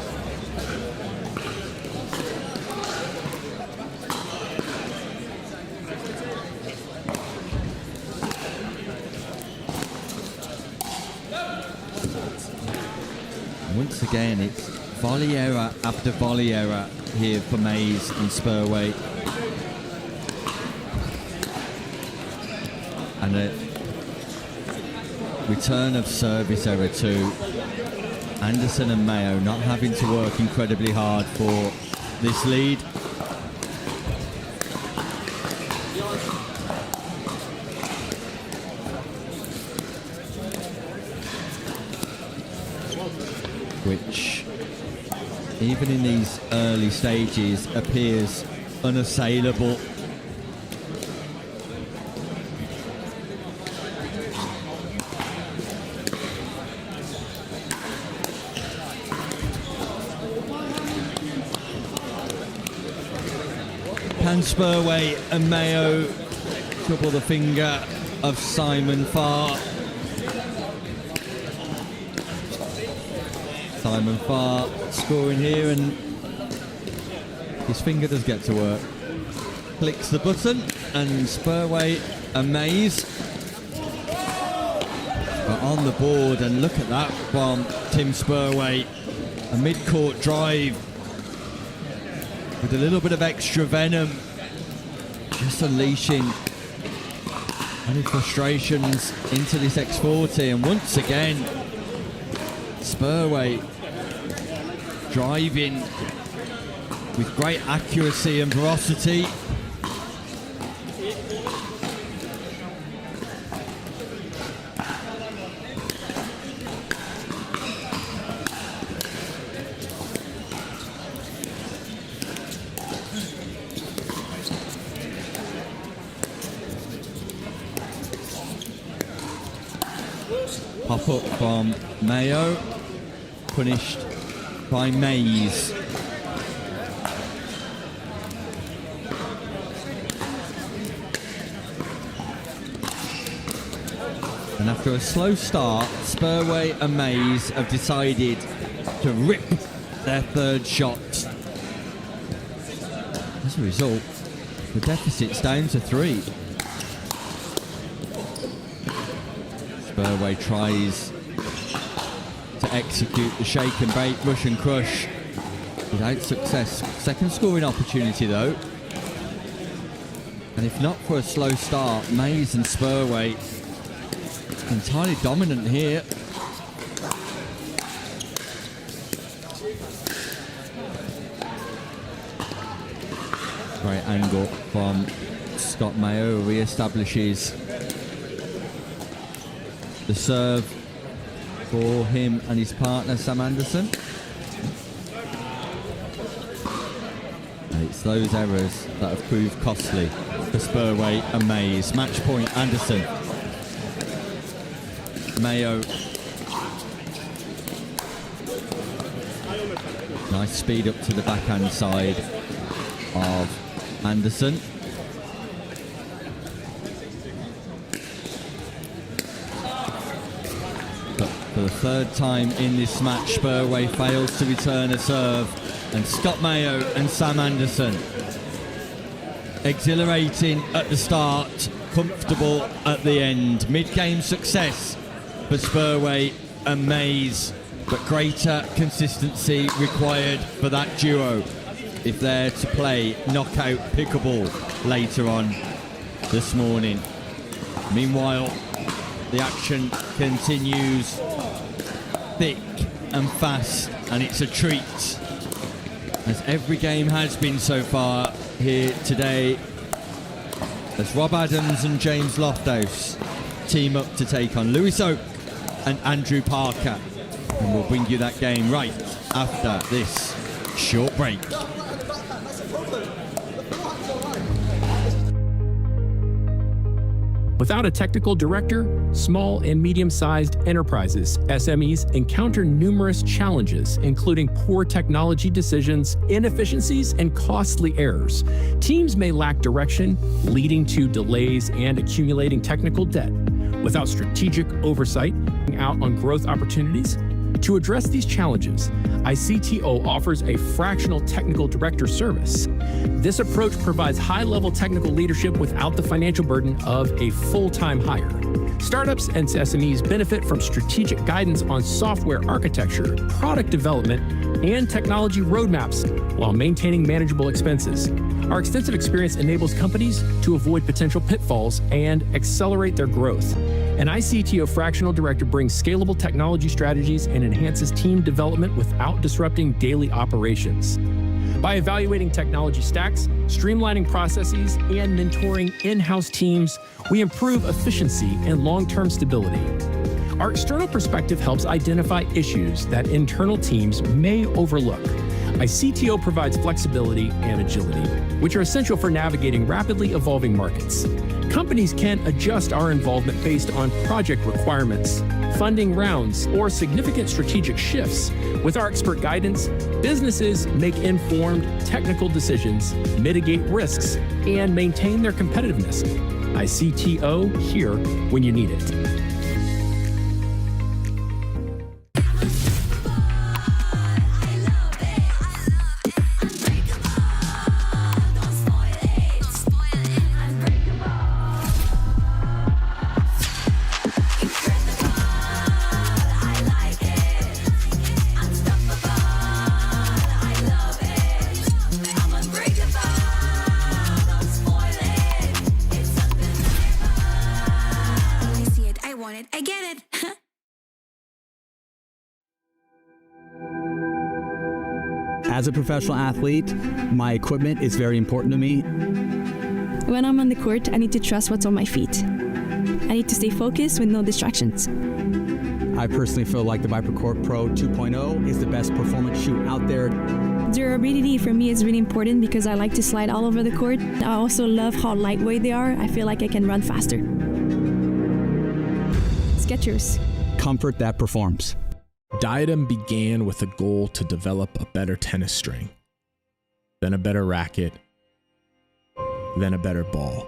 Once again, it's volley error after volley error here for Mays and Spurway. And return of service error to Anderson and Mayo not having to work incredibly hard for this lead. Which, even in these early stages, appears unassailable. Can Spurway and Mayo trouble the finger of Simon Farr? Simon Farr scoring here, and his finger does get to work. Clicks the button, and Spurway and Mays are on the board. And look at that from Tim Spurway, a mid-court drive with a little bit of extra venom, just unleashing any frustrations into this X40. And once again, Spurway driving with great accuracy and velocity. Pop up from Mayo, punished by Mays. And after a slow start, Spurway and Mays have decided to rip their third shot. As a result, the deficit's down to 3. Spurway tries to execute the shake and bake, rush and crush without success. Second scoring opportunity though. And if not for a slow start, Mays and Spurway entirely dominant here. Great angle from Scott Mayo, re-establishes the serve for him and his partner Sam Anderson. And it's those errors that have proved costly for Spurway and Mays. Match point Anderson. Mayo. Nice speed up to the backhand side of Anderson. For the third time in this match, Spurway fails to return a serve, and Scott Mayo and Sam Anderson, exhilarating at the start, comfortable at the end. Mid-game success for Spurway and Mays, but greater consistency required for that duo if they're to play knockout pickleball later on this morning. Meanwhile, the action continues thick and fast, and it's a treat, as every game has been so far here today, as Rob Adams and James Loft House team up to take on Lewis Oak and Andrew Parker. And we'll bring you that game right after this short break. Without a technical director, small and medium-sized enterprises, SMEs, encounter numerous challenges, including poor technology decisions, inefficiencies, and costly errors. Teams may lack direction, leading to delays and accumulating technical debt. Without strategic oversight, out on growth opportunities. To address these challenges, ICTO offers a fractional technical director service. This approach provides high-level technical leadership without the financial burden of a full-time hire. Startups and SMEs benefit from strategic guidance on software architecture, product development, and technology roadmaps while maintaining manageable expenses. Our extensive experience enables companies to avoid potential pitfalls and accelerate their growth. An ICTO fractional director brings scalable technology strategies and enhances team development without disrupting daily operations. By evaluating technology stacks, streamlining processes, and mentoring in-house teams, we improve efficiency and long-term stability. Our external perspective helps identify issues that internal teams may overlook. ICTO provides flexibility and agility, which are essential for navigating rapidly evolving markets. Companies can adjust our involvement based on project requirements, funding rounds, or significant strategic shifts. With our expert guidance, businesses make informed technical decisions, mitigate risks, and maintain their competitiveness. ICTO, here when you need it. As a professional athlete, my equipment is very important to me. When I'm on the court, I need to trust what's on my feet. I need to stay focused with no distractions. I personally feel like the ViperCore Pro 2.0 is the best performance shoe out there. Durability for me is really important because I like to slide all over the court. I also love how lightweight they are. I feel like I can run faster. Skechers. Comfort that performs. Diadem began with a goal to develop a better tennis string, then a better racket, then a better ball.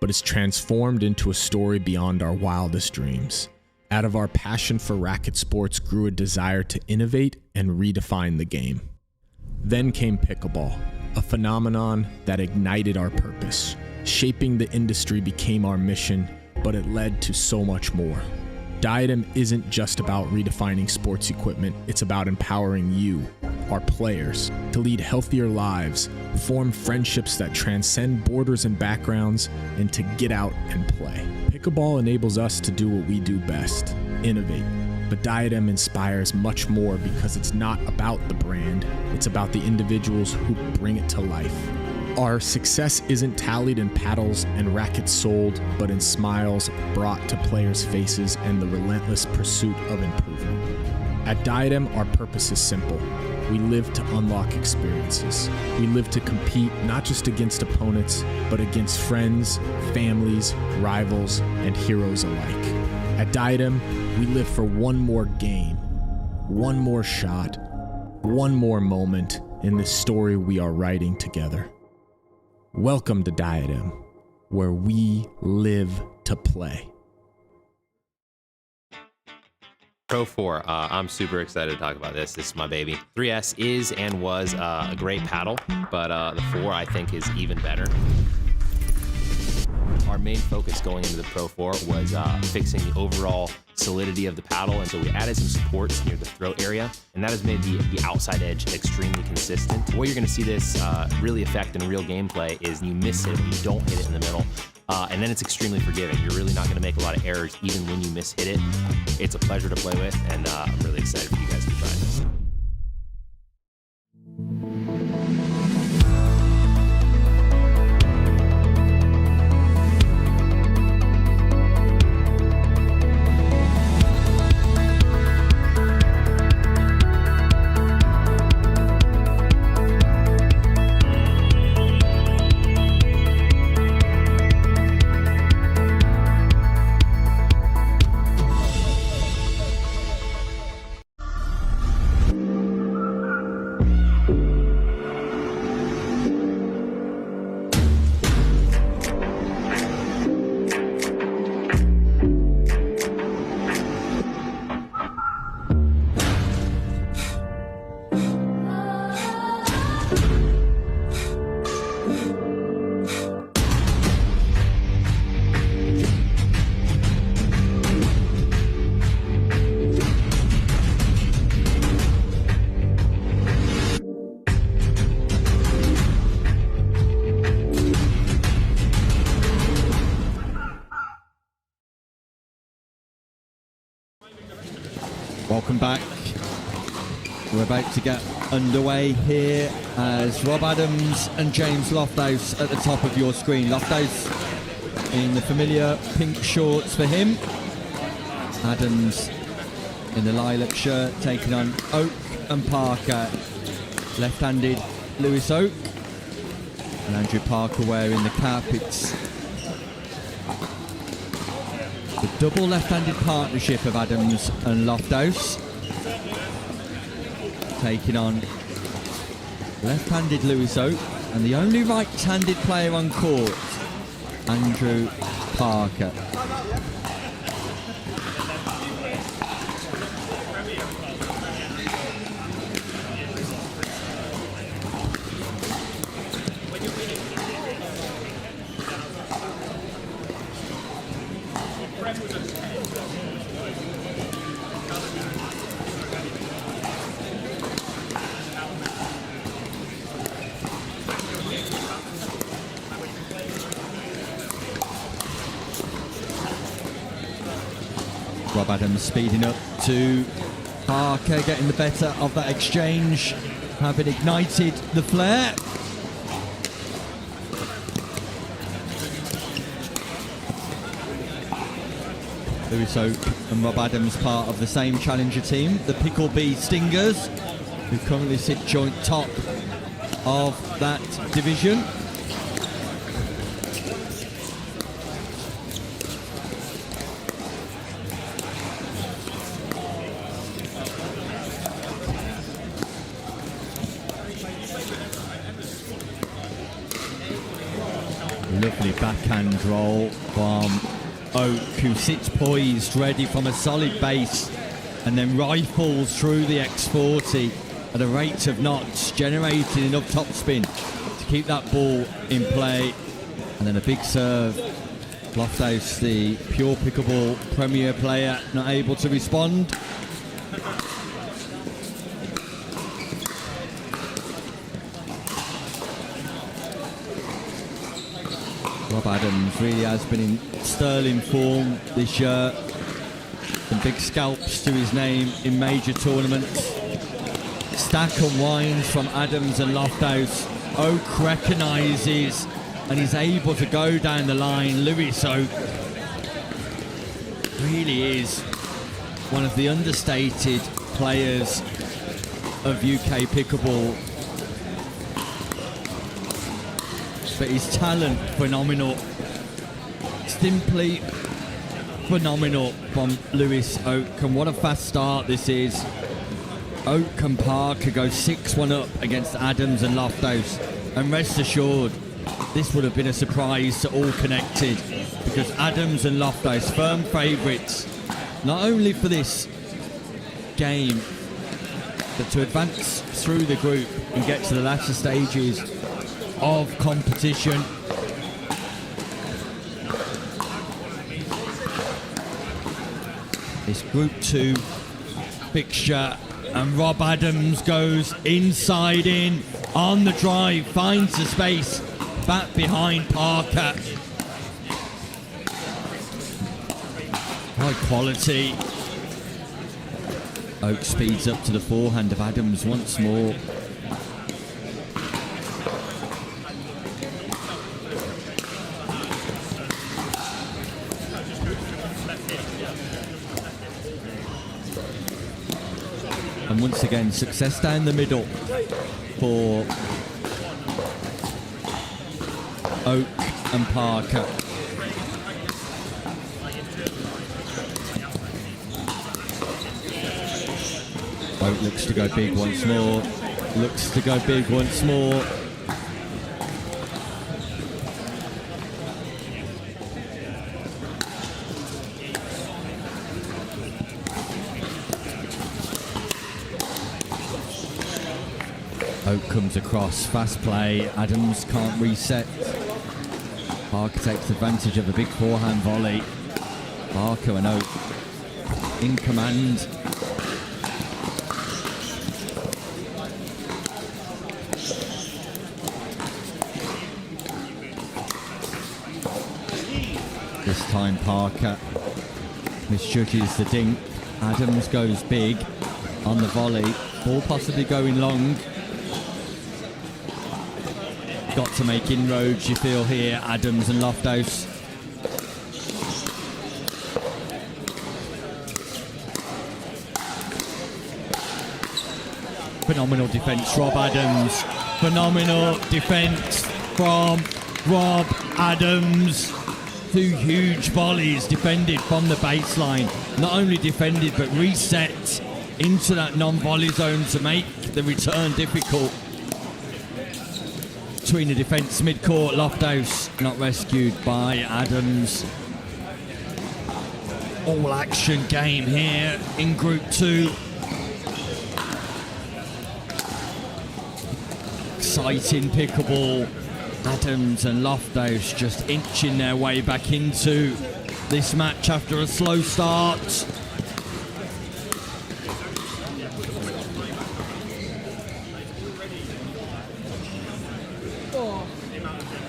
But it's transformed into a story beyond our wildest dreams. Out of our passion for racket sports grew a desire to innovate and redefine the game. Then came pickleball, a phenomenon that ignited our purpose. Shaping the industry became our mission, but it led to so much more. Diadem isn't just about redefining sports equipment, it's about empowering you, our players, to lead healthier lives, form friendships that transcend borders and backgrounds, and to get out and play. Pickleball enables us to do what we do best, innovate. But Diadem inspires much more because it's not about the brand, it's about the individuals who bring it to life. Our success isn't tallied in paddles and rackets sold, but in smiles brought to players' faces and the relentless pursuit of improvement. At Diadem, our purpose is simple. We live to unlock experiences. We live to compete not just against opponents, but against friends, families, rivals, and heroes alike. At Diadem, we live for one more game, one more shot, one more moment in the story we are writing together. Welcome to Diadem, where we live to play. Pro 4, I'm super excited to talk about this. This is my baby. 3S is and was a great paddle, but the 4 I think is even better. Our main focus going into the Pro 4 was fixing the overall solidity of the paddle, and so we added some supports near the throat area, and that has made the outside edge extremely consistent. Where you're going to see this really affect in real gameplay is you miss it when you don't hit it in the middle, and then it's extremely forgiving. You're really not going to make a lot of errors even when you miss-hit it. It's a pleasure to play with, and I'm really excited for you guys to try this. Welcome back. We're about to get underway here as Rob Adams and James Lofthouse at the top of your screen. Lofthouse in the familiar pink shorts for him. Adams in the lilac shirt taking on Oak and Parker. Left-handed Lewis Oak and Andrew Parker wearing the cap. It's the double left-handed partnership of Adams and Lofthouse taking on left-handed Lewis Oak and the only right-handed player on court, Andrew Parker. Rob Adams speeding up to Parker, getting the better of that exchange, having ignited the flare. Lewis Oak and Rob Adams part of the same challenger team, the Pickleball Stingers, who currently sit joint top of that division. Lovely backhand roll from Oak, who sits poised, ready from a solid base, and then rifles through the X40 at a rate of knots, generating enough topspin to keep that ball in play. And then a big serve. Lofthouse, the pure pickleball premier player, not able to respond. Rob Adams really has been in sterling form this year. Some big scalps to his name in major tournaments. Stack and winds from Adams and Lofthouse. Oak recognises and is able to go down the line. Lewis Oak really is one of the understated players of UK pickleball. But his talent, phenomenal. Simply phenomenal from Lewis Oak. And what a fast start this is. Oak and Parker go 6-1 up against Adams and Lofthouse. And rest assured, this would have been a surprise to all connected, because Adams and Lofthouse, firm favourites, not only for this game, but to advance through the group and get to the latter stages of competition. This Group 2 fixture, and Rob Adams goes inside in on the drive, finds the space back behind Parker. High quality. Oak speeds up to the forehand of Adams once more. And once again, success down the middle for Oak and Parker. Oak looks to go big once more. Looks to go big once more. Oak comes across, fast play. Adams can't reset. Parker takes advantage of a big forehand volley. Parker and Oak in command. This time Parker misjudges the dink Adams goes big on the volley. Ball possibly going long. Got to make inroads, you feel here, Adams and Loft House. Phenomenal defence, Rob Adams. Phenomenal defence from Rob Adams. 2 huge volleys defended from the baseline. Not only defended, but reset into that non-volley zone to make the return difficult. Between the defence, mid-court, Loft House not rescued by Adams. All-action game here in Group 2. Exciting pickleball. Adams and Loft House just inching their way back into this match after a slow start.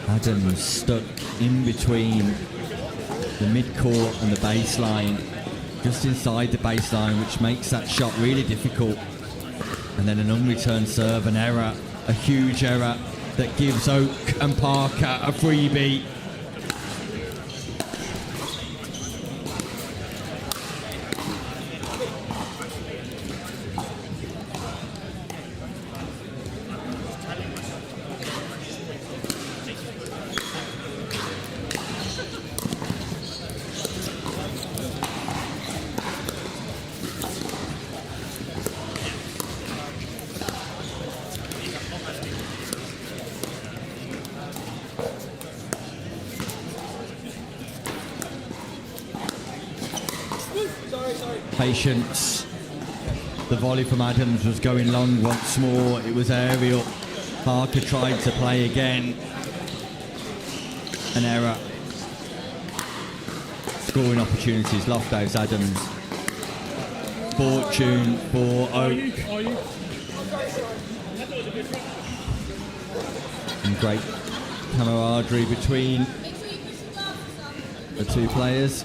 Adams stuck in between the mid-court and the baseline, just inside the baseline, which makes that shot really difficult. And then an unreturned serve, an error, a huge error that gives Oak and Parker a freebie. Patience. The volley from Adams was going long once more. It was aerial. Parker tried to play again. An error. Scoring opportunities. Loft House, Adams. Fortune for Oak. And great camaraderie between the two players.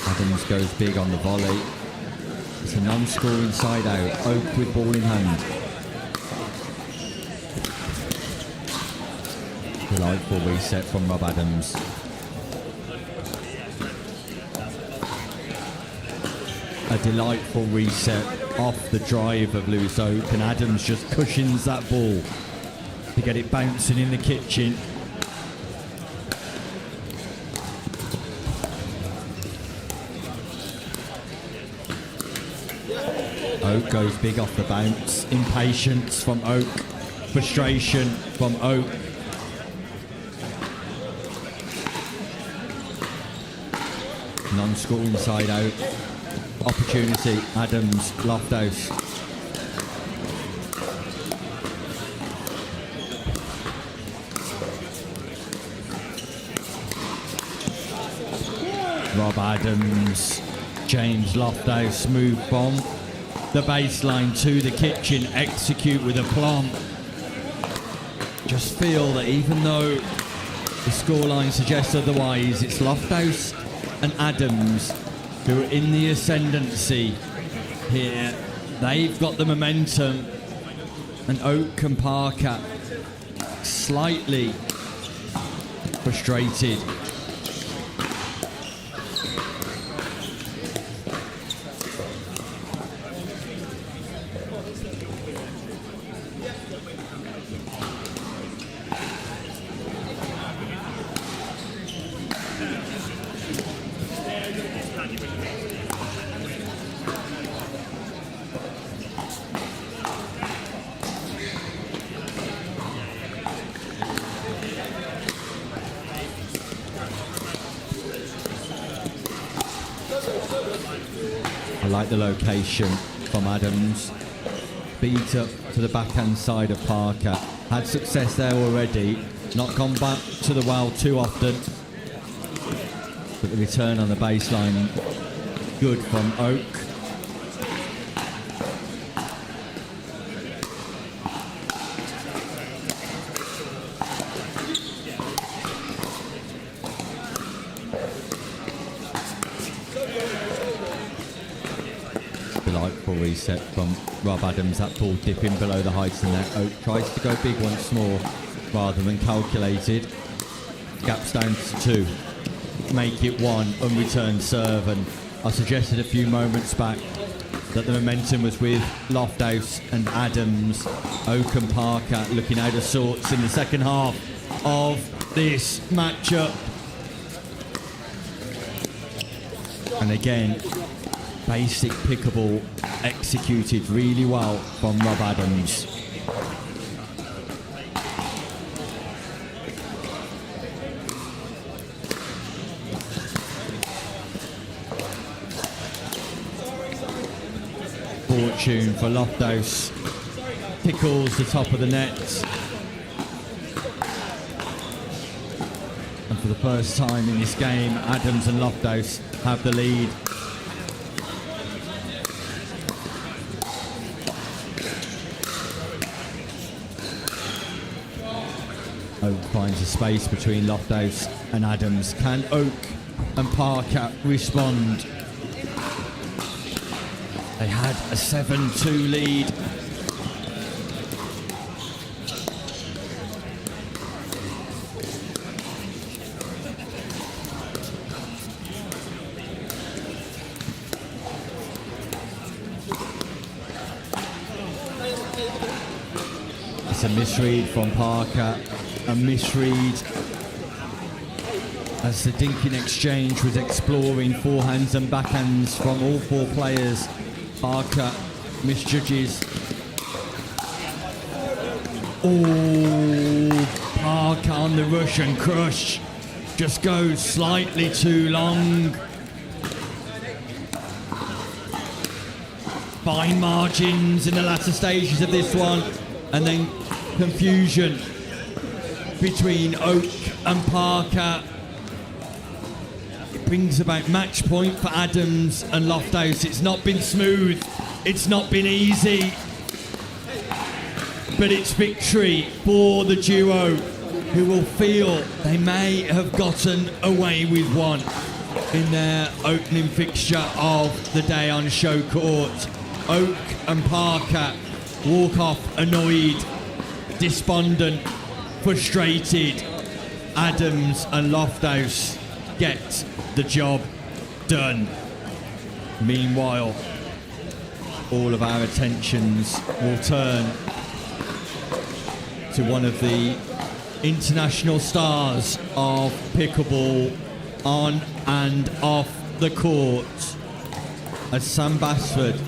Adams goes big on the volley. It's a non-scoring side out. Oak with ball in hand. Delightful reset from Rob Adams. A delightful reset off the drive of Lewis Oak, and Adams just cushions that ball to get it bouncing in the kitchen. Oak goes big off the bounce. Impatience from Oak. Frustration from Oak. Non-scoring side out. Opportunity. Adams, Loft House. Rob Adams. James Loft House move from the baseline to the kitchen, execute with aplomb. Just feel that even though the scoreline suggests otherwise, it's Loft House and Adams who are in the ascendancy here. They've got the momentum, and Oak and Parker slightly frustrated. I like the location from Adams. Beat up to the backhand side of Parker. Had success there already. Not gone back to the well too often. But the return on the baseline, good from Oak. Delightful reset from Rob Adams. That ball dipping below the heights and net. Oak tries to go big once more rather than calculated. Gaps down to 2. Make it 1. Unreturned serve. And I suggested a few moments back that the momentum was with Loft House and Adams. Oak and Parker looking out of sorts in the second half of this matchup. And again, basic pickleball executed really well from Rob Adams. Fortune for Loft House. Tickles the top of the net. And for the first time in this game, Adams and Loft House have the lead. Oak finds a space between Loft House and Adams. Can Oak and Parker respond? They had a 7-2 lead. It's a misread from Parker. A misread as the dinking exchange was exploring forehands and backhands from all 4 players. Parker misjudges. Oh, Parker on the Russian crush. Just goes slightly too long. Fine margins in the latter stages of this one. And then confusion between Oak and Parker. It brings about match point for Adams and Loft House. It's not been smooth, it's not been easy, but it's victory for the duo, who will feel they may have gotten away with one in their opening fixture of the day on show court. Oak and Parker walk off annoyed, despondent, frustrated. Adams and Loft House get the job done. Meanwhile, all of our attentions will turn to one of the international stars of pickleball on and off the court, as Sam Basford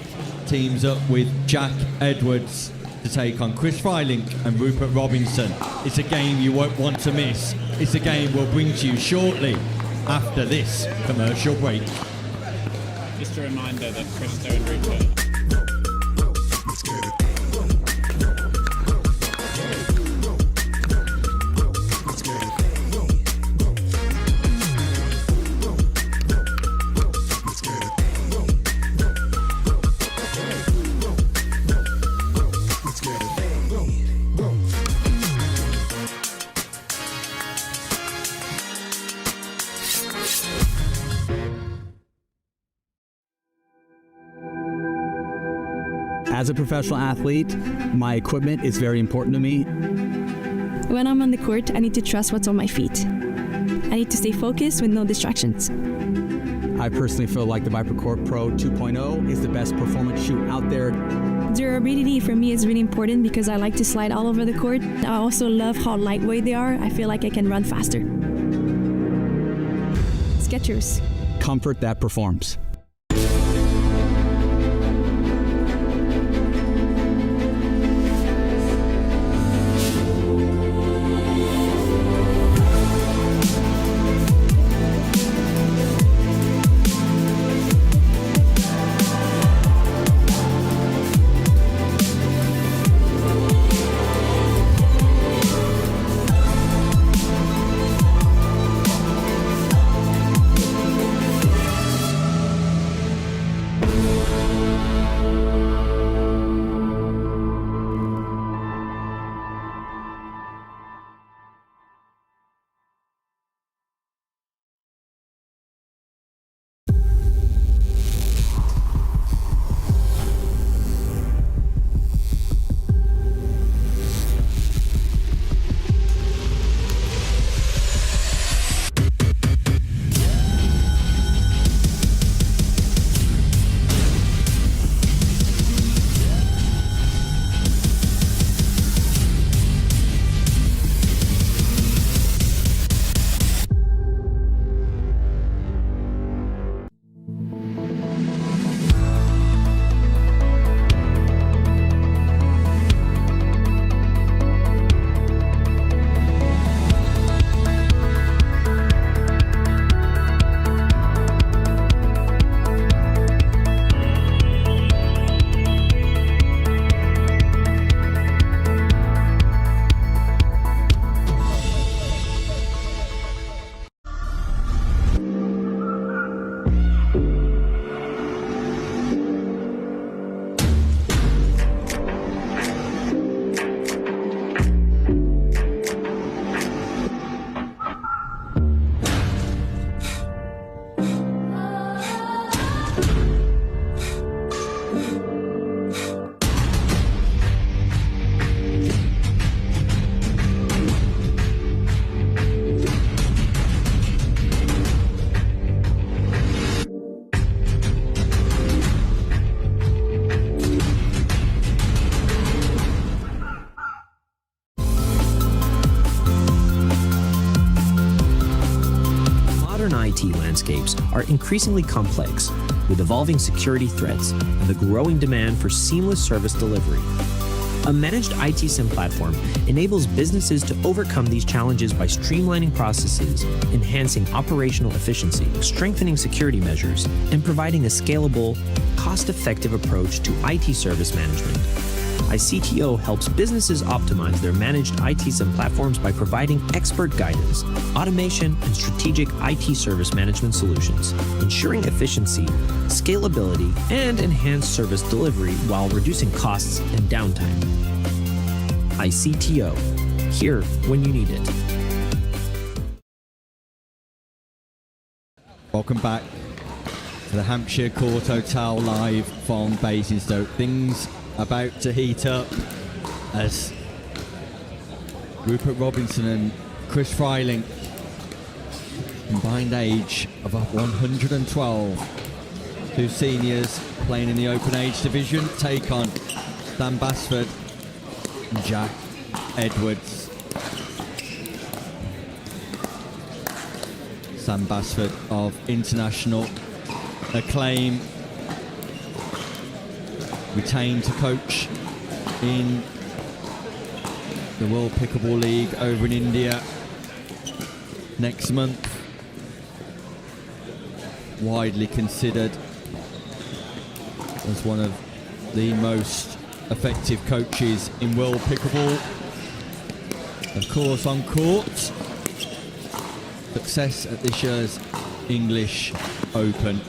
teams up with Jack Edwards to take on Chris Freilink and Rupert Robinson. It's a game you won't want to miss. It's a game we'll bring to you shortly after this commercial break. Just a reminder that Christo and Rupert. Let's get it. As a professional athlete, my equipment is very important to me. When I'm on the court, I need to trust what's on my feet. I need to stay focused with no distractions. I personally feel like the ViperCore Pro 2.0 is the best performance shoe out there. Durability for me is really important because I like to slide all over the court. I also love how lightweight they are. I feel like I can run faster. Skechers. Comfort that performs. Modern IT landscapes are increasingly complex, with evolving security threats and the growing demand for seamless service delivery. A managed IT SIM platform enables businesses to overcome these challenges by streamlining processes, enhancing operational efficiency, strengthening security measures, and providing a scalable, cost-effective approach to IT service management. iCTO helps businesses optimize their managed IT SIM platforms by providing expert guidance, automation, and strategic IT service management solutions, ensuring efficiency, scalability, and enhanced service delivery while reducing costs and downtime. iCTO, here when you need it. Welcome back to the Hampshire Court Hotel live from Basingstoke. Things about to heat up as Rupert Robinson and Chris Freiling, combined age of 112, two seniors playing in the open age division, take on Dan Basford and Jack Edwards. Sam Basford of international acclaim, retained to coach in the World Pickleball League over in India next month. Widely considered as one of the most effective coaches in World Pickleball. Of course, on court, success at this year's English Open.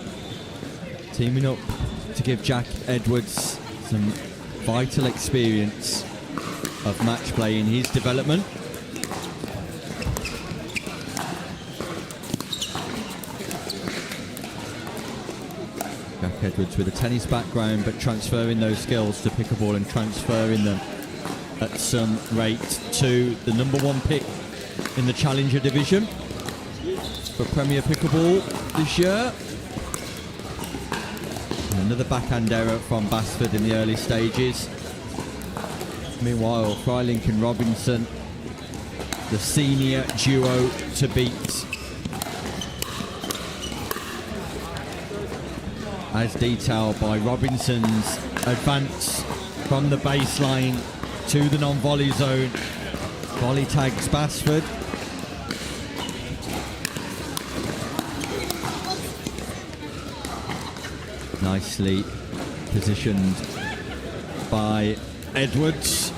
Teaming up to give Jack Edwards some vital experience of match play in his development. Jack Edwards with a tennis background, but transferring those skills to pickleball and transferring them at some rate to the number one pick in the Challenger division for Premier Pickleball this year. Another backhand error from Basford in the early stages. Meanwhile, Freiling and Robinson, the senior duo to beat. As detailed by Robinson's advance from the baseline to the non-volley zone. Volley tags Basford. Nicely positioned by Edwards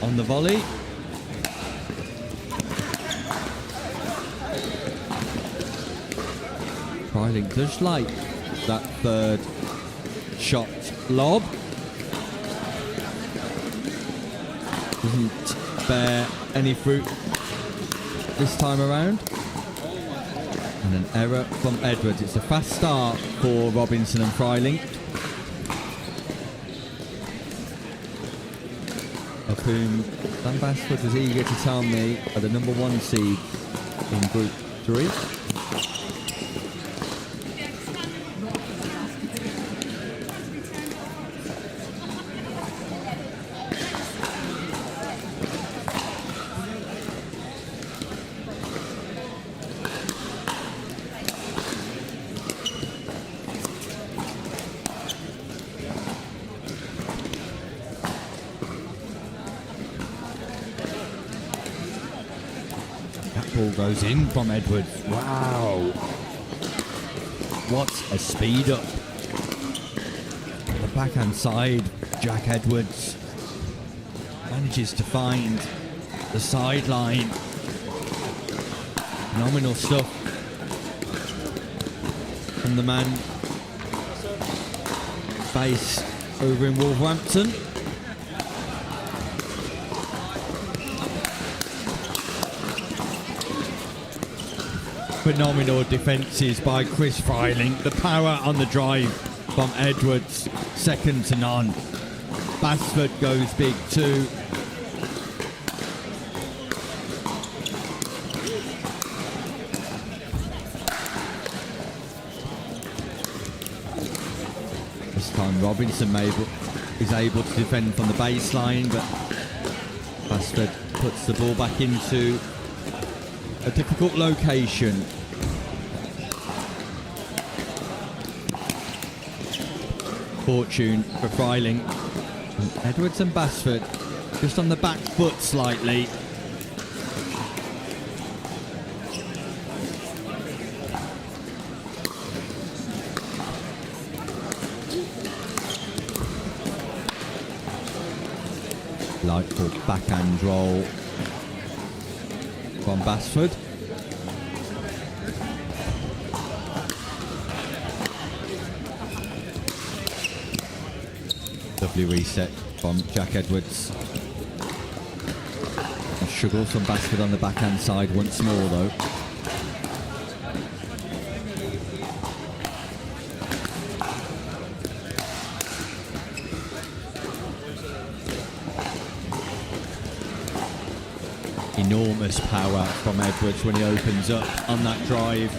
on the volley. Freiling just like that third shot lob. Doesn't bear any fruit this time around. And an error from Edwards. It's a fast start for Robinson and Freiling, of whom Dan Basford was eager to tell me are the number one seed in Group 3. Ball goes in from Edwards. Wow. What a speed up. The backhand side, Jack Edwards manages to find the sideline. Phenomenal stuff from the man based over in Wolverhampton. Phenomenal defences by Chris Freiling. The power on the drive from Edwards, second to none. Basford goes big too. This time Robinson is able to defend from the baseline, but Basford puts the ball back into a difficult location. Fortune for Freiling. Edwards and Basford just on the back foot slightly. Delightful backhand roll from Basford. Lovely reset from Jack Edwards. And struggles from Basford on the backhand side once more though. Enormous power from Edwards when he opens up on that drive.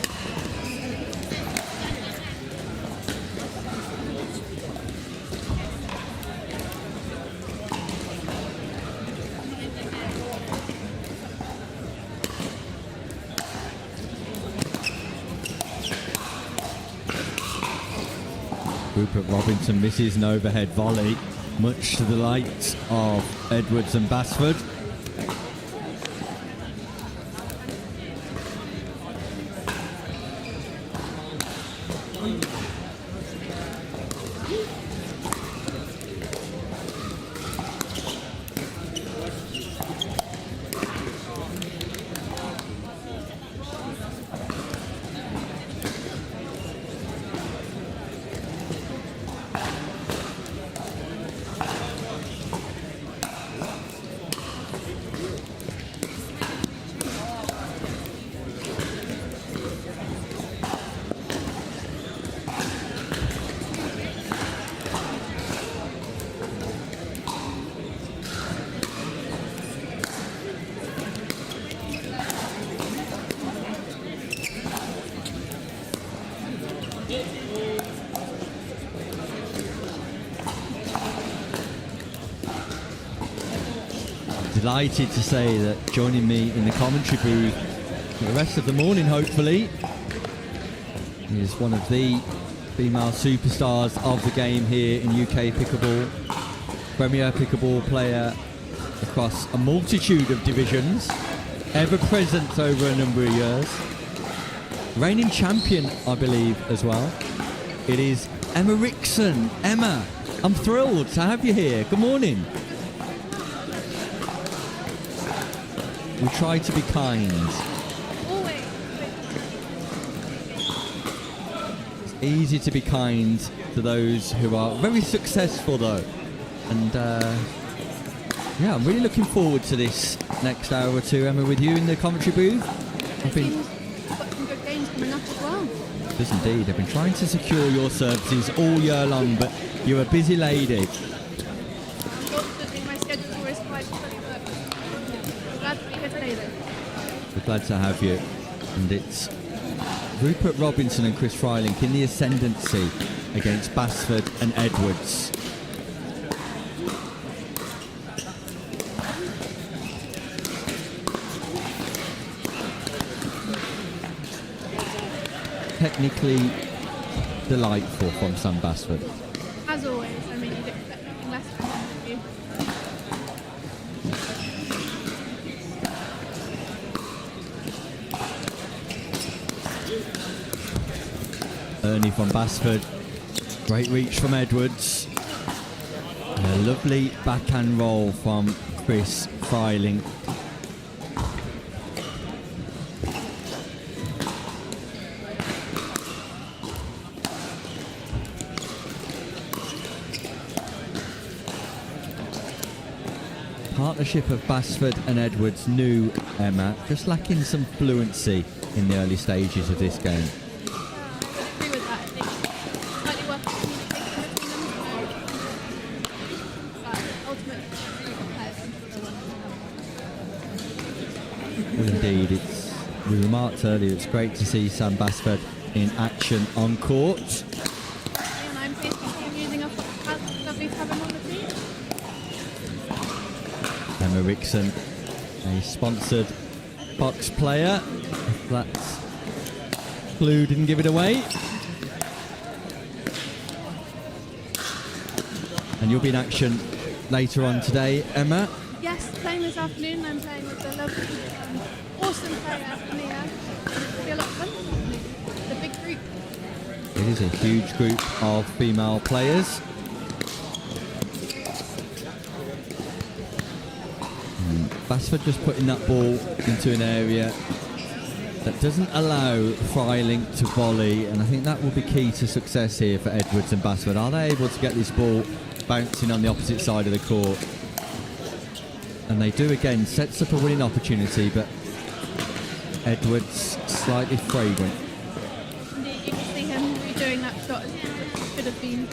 Rupert Robinson misses an overhead volley, much to the delight of Edwards and Basford. Delighted to say that joining me in the commentary booth for the rest of the morning, hopefully, is one of the female superstars of the game here in UK Pickleball. Premier Pickleball player across a multitude of divisions, ever present over a number of years. Reigning champion, I believe, as well. It is Emma Rickson. Emma, I'm thrilled to have you here. Good morning. We try to be kind. Always. It's easy to be kind to those who are very successful, though. And yeah, I'm really looking forward to this next hour or two, Emma, with you in the commentary booth. Got some good games coming up as well. Yes, indeed. I've been trying to secure your services all year long, but you're a busy lady. Unfortunately, my schedule is quite fully booked. I'm glad to be here today, though. We're glad to have you. And it's Rupert Robinson and Chris Freiling in the ascendancy against Basford and Edwards. Technically delightful from Sam Basford. As always, I mean, you'd expect nothing less from him, wouldn't you? Ernie from Basford. Great reach from Edwards. And a lovely backhand roll from Chris Freiling. Partnership of Basford and Edwards knew Emma, just lacking some fluency in the early stages of this game. I agree with that. I think slightly worth remarked earlier, it's great to see Sam Basford in action on court. And I'm basically using a lovely cabin on the team. Emma Rickson, a sponsored box player. If that's clue didn't give it away. And you'll be in action later on today, Emma. Yes, playing this afternoon. I'm playing with the lovely, awesome player, Mia. It'll be a lot of fun. The big group. It is a huge group of female players. Basford just putting that ball into an area that doesn't allow Freiling to volley, and I think that will be key to success here for Edwards and Basford. Are they able to get this ball bouncing on the opposite side of the court? And they do again, sets up a winning opportunity, but Edwards slightly fragrant. Indeed, you can see him redoing that shot as it should have been.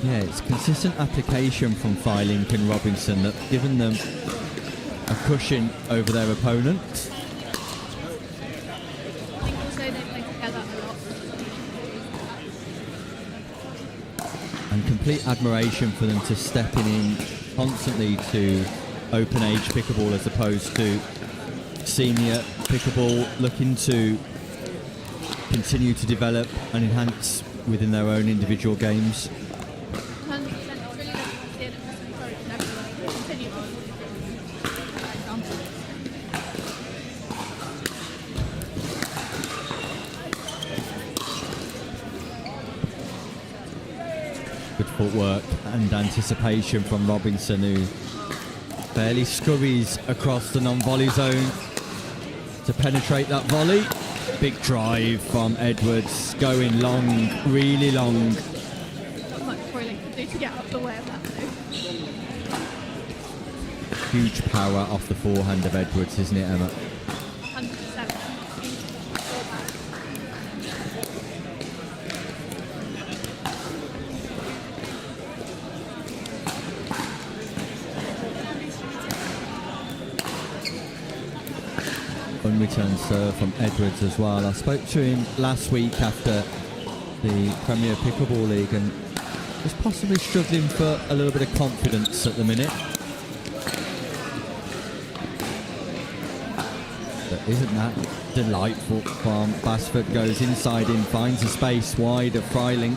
Yeah, it's consistent application from Freiling and Robinson that's given them a cushion over their opponent. I think also they play together a lot. And complete admiration for them to stepping in constantly to open age pickleball as opposed to senior pickleball, looking to continue to develop and enhance within their own individual games. 100%. It's really good to see it. It's encouraging everyone to continue on. Good footwork and anticipation from Robinson, who barely scurries across the non-volley zone to penetrate that volley. Big drive from Edwards, going long, really long. Not much Freiling can do to get out of the way of that though. Huge power off the forehand of Edwards, isn't it, Emma? 100%. Unreturned serve from Edwards as well. I spoke to him last week after the Premier Pickleball League and was possibly struggling for a little bit of confidence at the minute. But isn't that delightful from Basford? Goes inside in, finds a space wide of Freiling.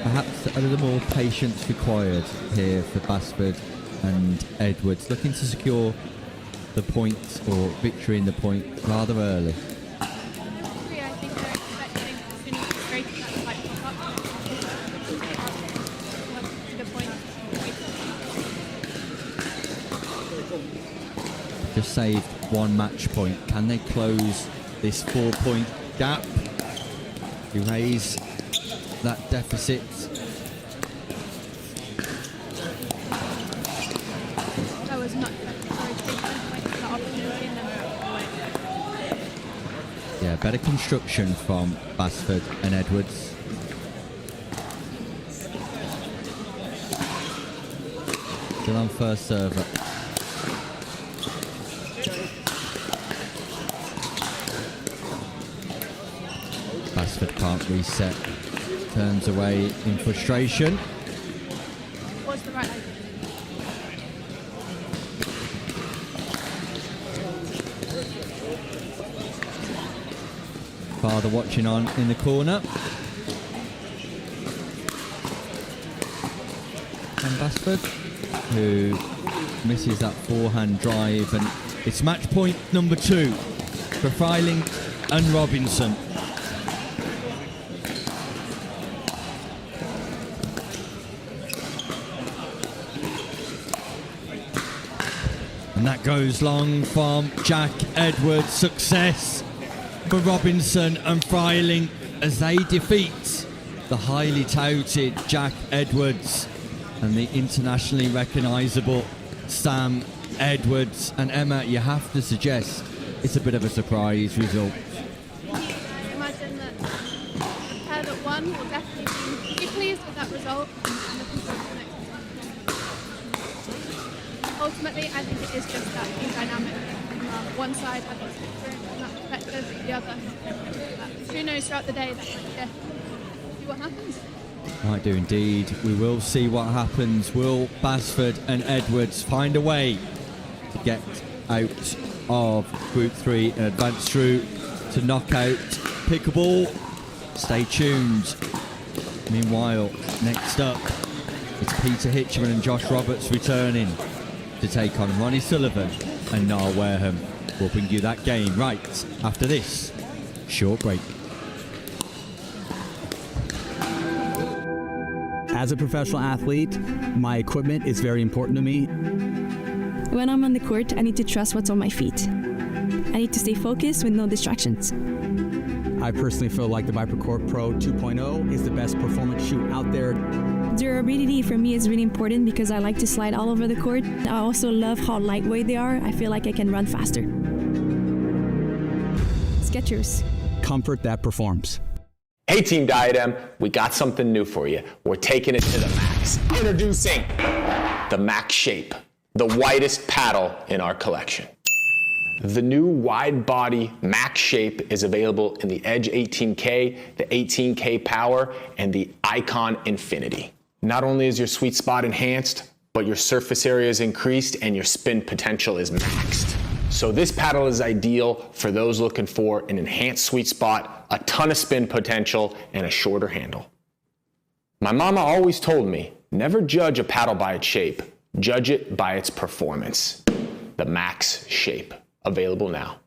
Perhaps a little more patience required here for Basford and Edwards, looking to secure the point or victory in the point rather early. I think they're expecting as soon as it's great that might pop up. Good point. Just saved one match point. Can they close this 4-point gap? Erase that deficit. That was much better. Sorry, take 10 points for that opportunity and then away. Yeah, better construction from Basford and Edwards. Still on first server. Basford can't reset. Turns away in frustration. What's the right idea? Father watching on in the corner. And Basford, who misses that forehand drive, and it's match point number 2 for Freiling and Robinson. And that goes long from Jack Edwards. Success for Robinson and Freiling as they defeat the highly touted Jack Edwards and the internationally recognisable Sam Edwards. And Emma, you have to suggest it's a bit of a surprise result. I imagine that the pair that won will definitely be pleased with that result and looking forward to the next one. Ultimately, I think it is just that team dynamic. One side had lots of experience from that perspective, the other. Who knows throughout the day that might see what happens. Might do indeed. We will see what happens. Will Basford and Edwards find a way to get out of Group 3 and advance through to knockout Pickleball? Stay tuned. Meanwhile, next up, it's Peter Hitchman and Josh Roberts returning to take on Ronnie Sullivan and Niall Wareham. We'll bring you that game right after this short break. As a professional athlete, my equipment is very important to me. When I'm on the court, I need to trust what's on my feet. I need to stay focused with no distractions. I personally feel like the ViperCore Pro 2.0 is the best performance shoe out there. Durability for me is really important because I like to slide all over the court. I also love how lightweight they are. I feel like I can run faster. Skechers. Comfort that performs. Hey Team Diadem, we got something new for you. We're taking it to the max. Introducing the Max Shape, the widest paddle in our collection. The new wide body Max Shape is available in the Edge 18K, the 18K Power, and the Icon Infinity. Not only is your sweet spot enhanced, but your surface area is increased and your spin potential is maxed. So this paddle is ideal for those looking for an enhanced sweet spot, a ton of spin potential, and a shorter handle. My mama always told me, never judge a paddle by its shape, judge it by its performance. The Max Shape, available now.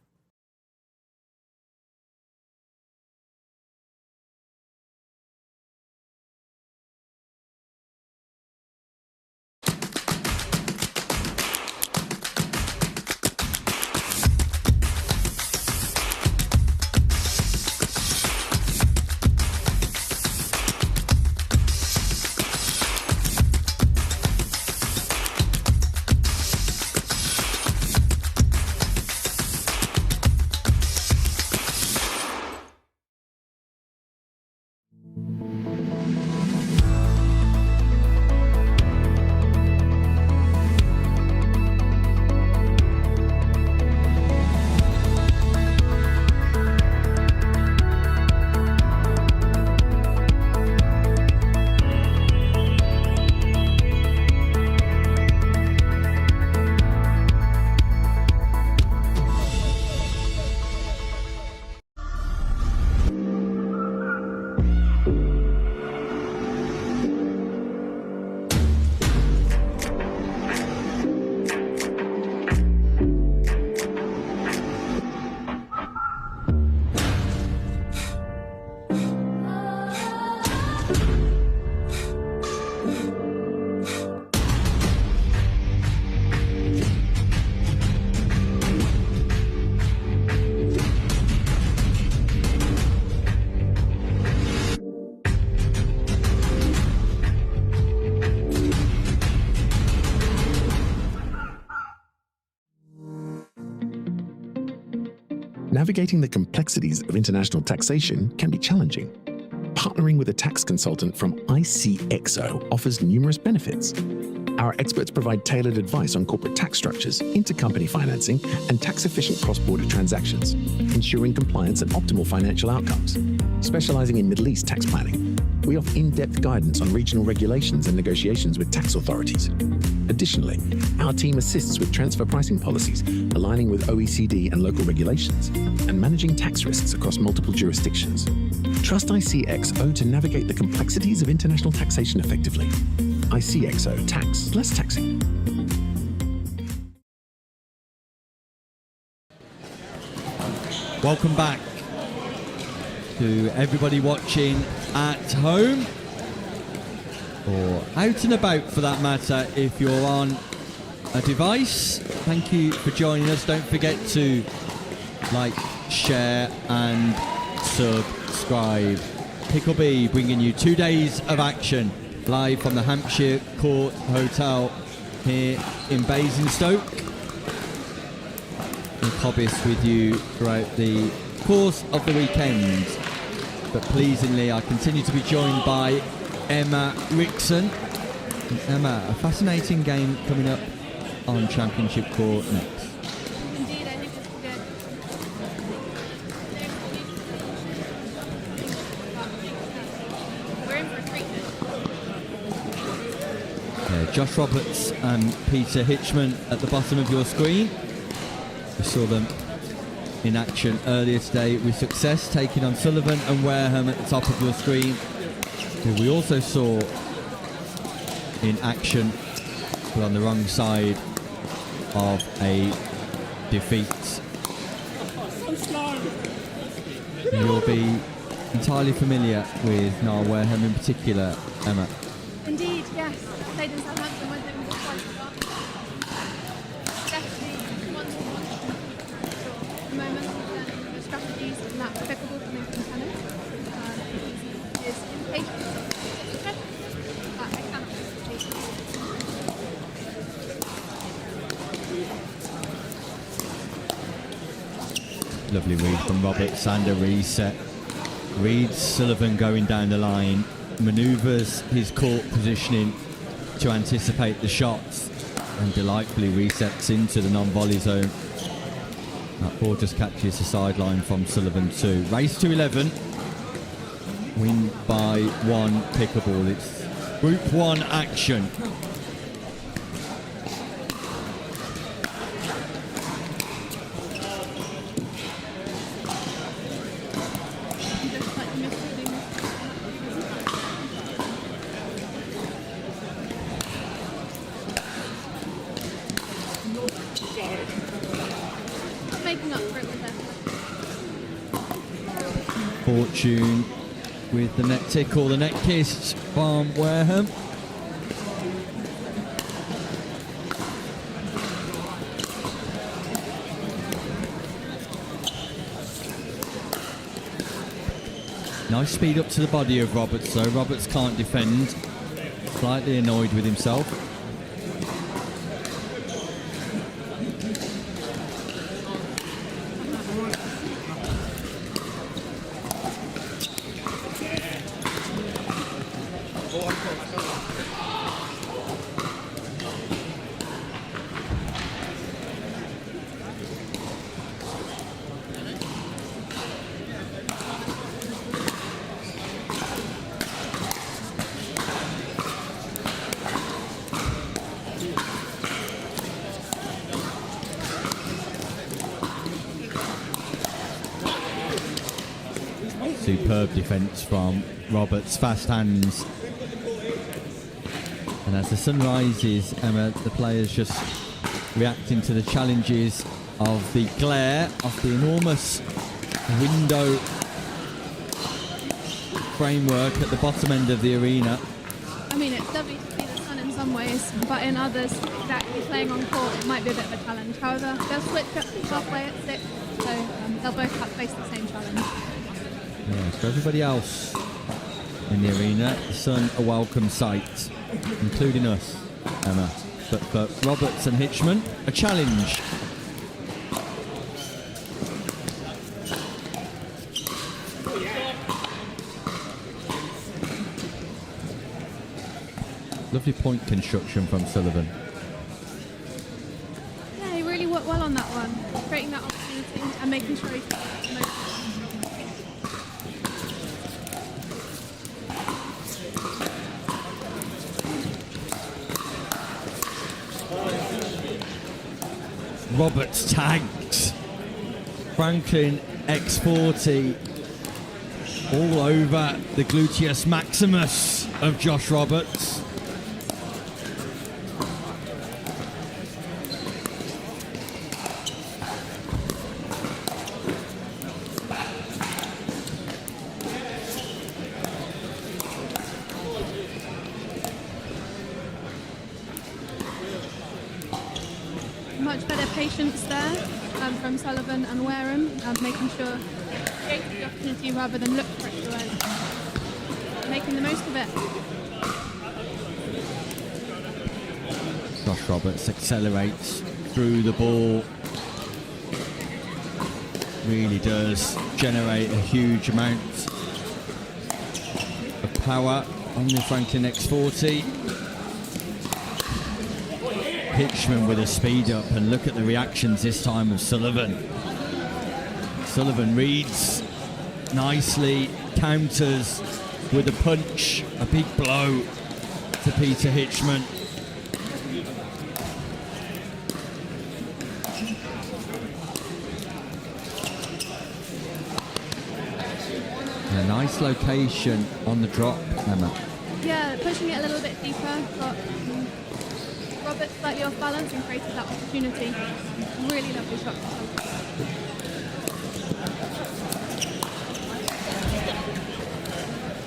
Navigating the complexities of international taxation can be challenging. Partnering with a tax consultant from ICXO offers numerous benefits. Our experts provide tailored advice on corporate tax structures, intercompany financing, and tax-efficient cross-border transactions, ensuring compliance and optimal financial outcomes. Specializing in Middle East tax planning, we offer in-depth guidance on regional regulations and negotiations with tax authorities. Additionally, our team assists with transfer pricing policies, aligning with OECD and local regulations, and managing tax risks across multiple jurisdictions. Trust ICXO to navigate the complexities of international taxation effectively. ICXO, tax less taxing. Welcome back to everybody watching at home or out and about for that matter if you're on a device. Thank you for joining us. Don't forget to like, share and subscribe Pickleball bringing you 2 days of action live from the Hampshire Court Hotel here in Basingstoke. And Cobbis with you throughout the course of the weekend. But pleasingly, I continue to be joined by Emma Rickson. And Emma, a fascinating game coming up on Championship Court next. Indeed, I think it's good. We're in for a treat now. Josh Roberts and Peter Hitchman at the bottom of your screen. We saw them in action earlier today with success, taking on Sullivan and Wareham at the top of your screen, who we also saw in action but on the wrong side of a defeat. You'll be entirely familiar with Niall Wareham in particular, Emma. Indeed, yes. I played in Southampton with him quite a lot. Definitely one to watch at the moment. The strategies and that pickleball coming from tennis. His impatience that I cannot take. Lovely read from Roberts and a reset. Reads Sullivan going down the line, manoeuvres his court positioning to anticipate the shots, and delightfully resets into the non-volley zone. That ball just catches the sideline from Sullivan too. Race to 11. Win by 1 Pickleball. It's Group 1 action. Making up for it with that. Fortune with the net tickle, the net kiss from Wareham. Nice speed up to the body of Roberts, though. Roberts can't defend. Slightly annoyed with himself. Superb defence from Roberts, fast hands. And as the sun rises, Emma, the players just reacting to the challenges of the glare of the enormous window framework at the bottom end of the arena. I mean, it's lovely to see the sun in some ways, but in others, exactly playing on court it might be a bit of a challenge. However, they'll switch up halfway at 6, so they'll both have to face the same challenge. Yeah, for everybody else in the arena, the sun a welcome sight, including us, Emma. But for Roberts and Hitchman, a challenge. Lovely point construction from Sullivan. Yeah, he really worked well on that one, creating that opportunity and making sure he could most. Roberts tagged. Franklin X40 all over the gluteus maximus of Josh Roberts. Much better patience there from Sullivan and Wareham, making sure creating the opportunity rather than look for it to end. making the most of it. Josh Roberts accelerates through the ball. Really does generate a huge amount of power on the Franklin X40. Hitchman with a speed up, and look at the reactions this time of Sullivan. Sullivan reads nicely, counters with a punch, a big blow to Peter Hitchman. A nice location on the drop, Emma. Yeah, pushing it a little bit deeper, got Roberts slightly off balance and created that opportunity. Really lovely shot.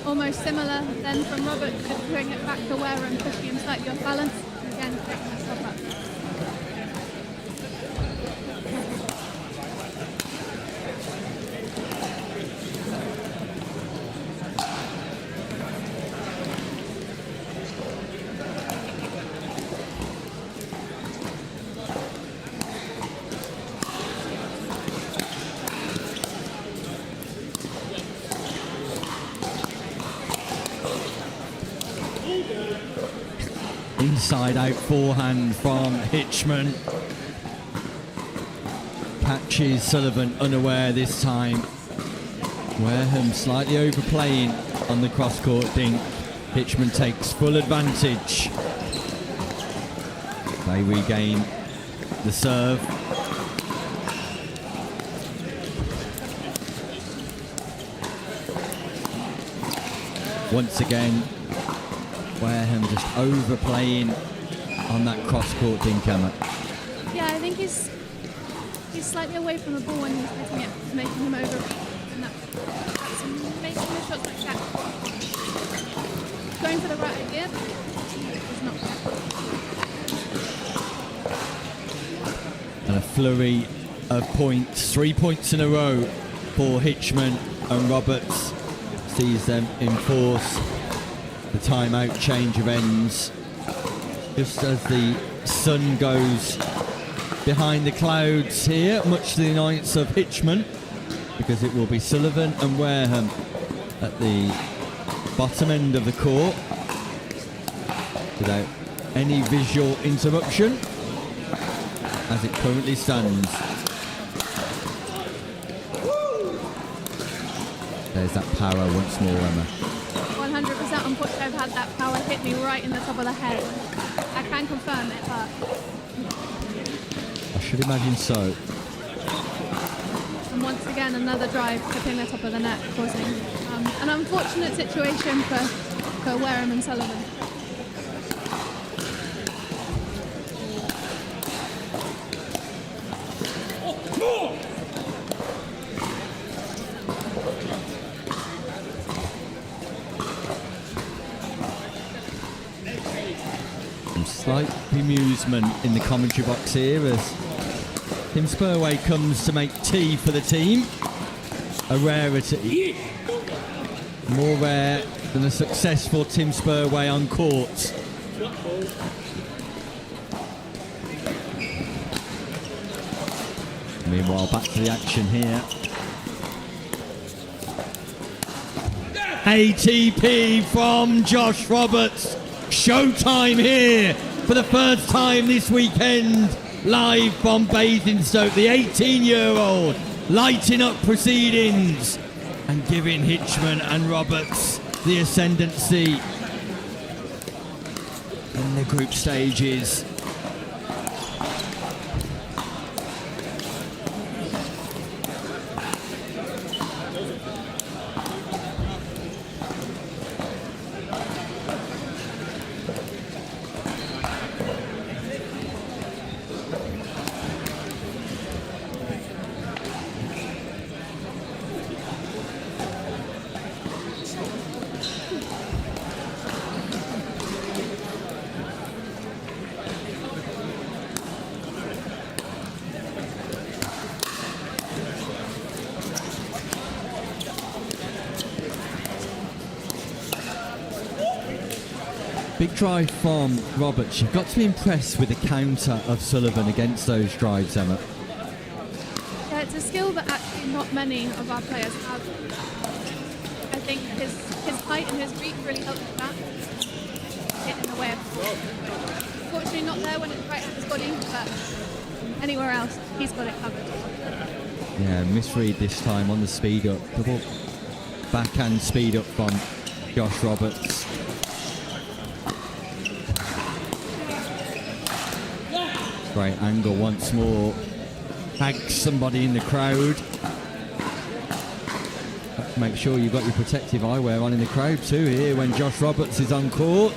Almost similar then from Roberts, just putting it back to where and pushing him slightly off balance. Again, taking the stop up. Inside out forehand from Hitchman. Catches Sullivan unaware this time. Wareham slightly overplaying on the cross-court dink. Hitchman takes full advantage. They regain the serve. Once again, Wareham just overplaying on that cross-court dink, Emma. Yeah, I think he's slightly away from the ball when he's hitting it, it's making him over. And that's making the shots like that. Going for the right idea, it's not there. And a flurry of points, 3 points in a row for Hitchman and Roberts. Sees them enforce the timeout change of ends just as the sun goes behind the clouds here, much to the annoyance of Hitchman, because it will be Sullivan and Wareham at the bottom end of the court without any visual interruption as it currently stands. There's that power once more, Emma. 100%. Unfortunately, I've had that power hit me right in the top of the head. I can confirm it, but I should imagine so. and once again another drive tipping the top of the net, causing an unfortunate situation for Wareham and Sullivan. Slight bemusement in the commentary box here as Tim Spurway comes to make tea for the team. A rarity. More rare than a successful Tim Spurway on court. Meanwhile, back to the action here. ATP from Josh Roberts. Showtime here for the first time this weekend, live from Basingstoke. The 18-year-old lighting up proceedings and giving Hitchman and Roberts the ascendancy in the group stages. Big drive from Roberts. You've got to be impressed with the counter of Sullivan against those drives, Emma. Yeah, it's a skill that actually not many of our players have. I think his height and his reach really helps with that. Get in the way of the ball. Fortunately not there when it's right at his body, but anywhere else, he's got it covered. Yeah, misread this time on the speed up. Double backhand speed up from Josh Roberts. Great angle once more. Tags somebody in the crowd. Make sure you've got your protective eyewear on in the crowd too here when Josh Roberts is on court.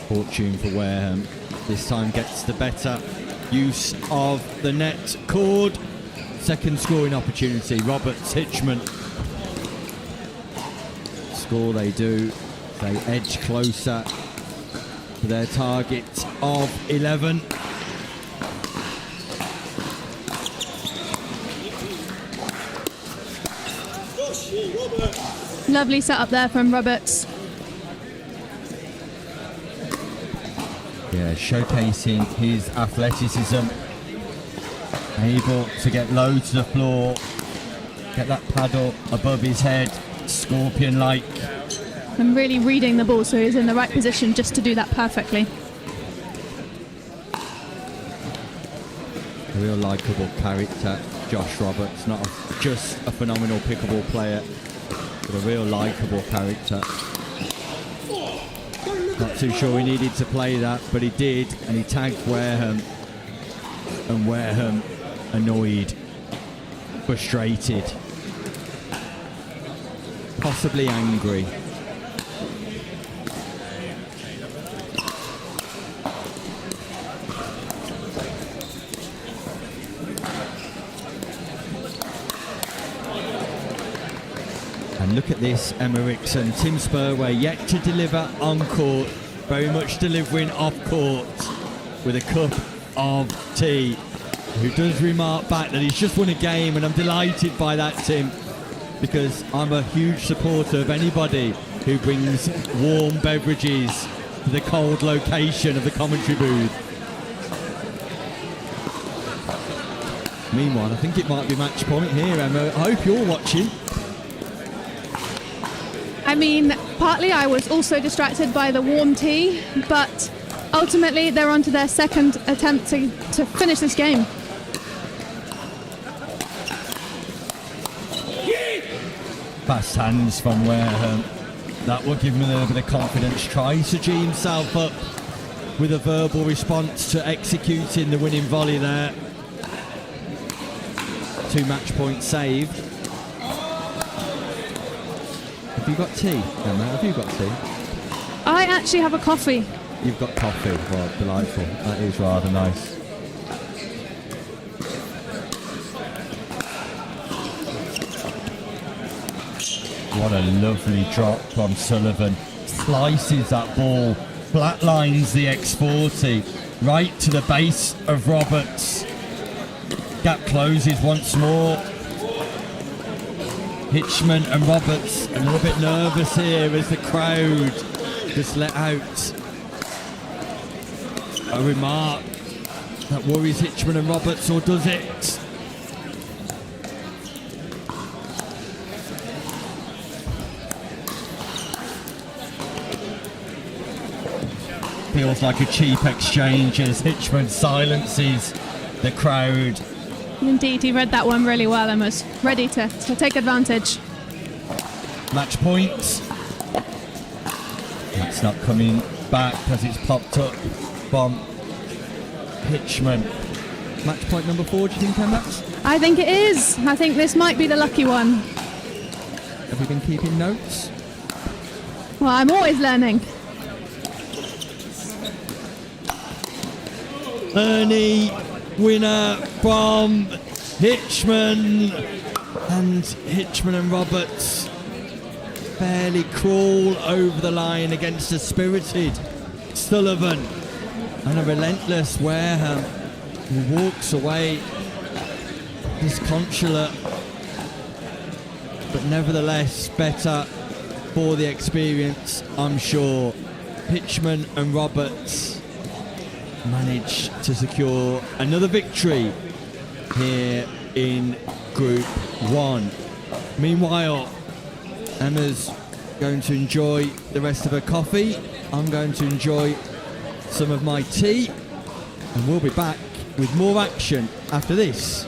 Fortune for Wareham. This time gets the better use of the net cord. Second scoring opportunity. Roberts, Hitchman. Score they do. They edge closer to their target of 11. Lovely setup there from Roberts. Yeah, showcasing his athleticism. Able to get low to the floor, get that paddle above his head, scorpion-like. And really reading the ball, so he's in the right position just to do that perfectly. A real likeable character, Josh Roberts. Not just a phenomenal pickleball player, but a real likeable character. Not too sure he needed to play that, but he did, and he tagged Wareham. And Wareham annoyed, frustrated, possibly angry. And look at this, Emma Rickson. Tim Spurway yet to deliver on court, very much delivering off court with a cup of tea. Who does remark back that he's just won a game, and I'm delighted by that, Tim, because I'm a huge supporter of anybody who brings warm beverages to the cold location of the commentary booth. Meanwhile, I think it might be match point here, Emma. I hope you're watching. I mean, partly I was also distracted by the warm tea, but ultimately they're on to their second attempt to finish this game. Fast hands from Wareham. That will give him a little bit of confidence. Tries to G himself up with a verbal response to executing the winning volley there. 2 match points saved. Have you got tea, Emma? Have you got tea? I actually have a coffee. You've got coffee. Well, delightful. That is rather nice. What a lovely drop from Sullivan. Slices that ball, flatlines the X40 right to the base of Roberts. Gap closes once more. Hitchman and Roberts a little bit nervous here as the crowd just let out a remark that worries Hitchman and Roberts, or does it? Feels like a cheap exchange as Hitchman silences the crowd. Indeed, he read that one really well and was ready to take advantage. Match point. That's not coming back as it's popped up from Hitchman. Match point number 4, do you think, Emma? I think it is. I think this might be the lucky one. Have you been keeping notes? Well, I'm always learning. Ernie, winner from Hitchman, and Hitchman and Roberts barely crawl over the line against a spirited Sullivan and a relentless Wareham, who walks away disconsolate, but nevertheless better for the experience, I'm sure. Hitchman and Roberts managed to secure another victory here in Group 1. Meanwhile, Emma's going to enjoy the rest of her coffee. I'm going to enjoy some of my tea, and we'll be back with more action after this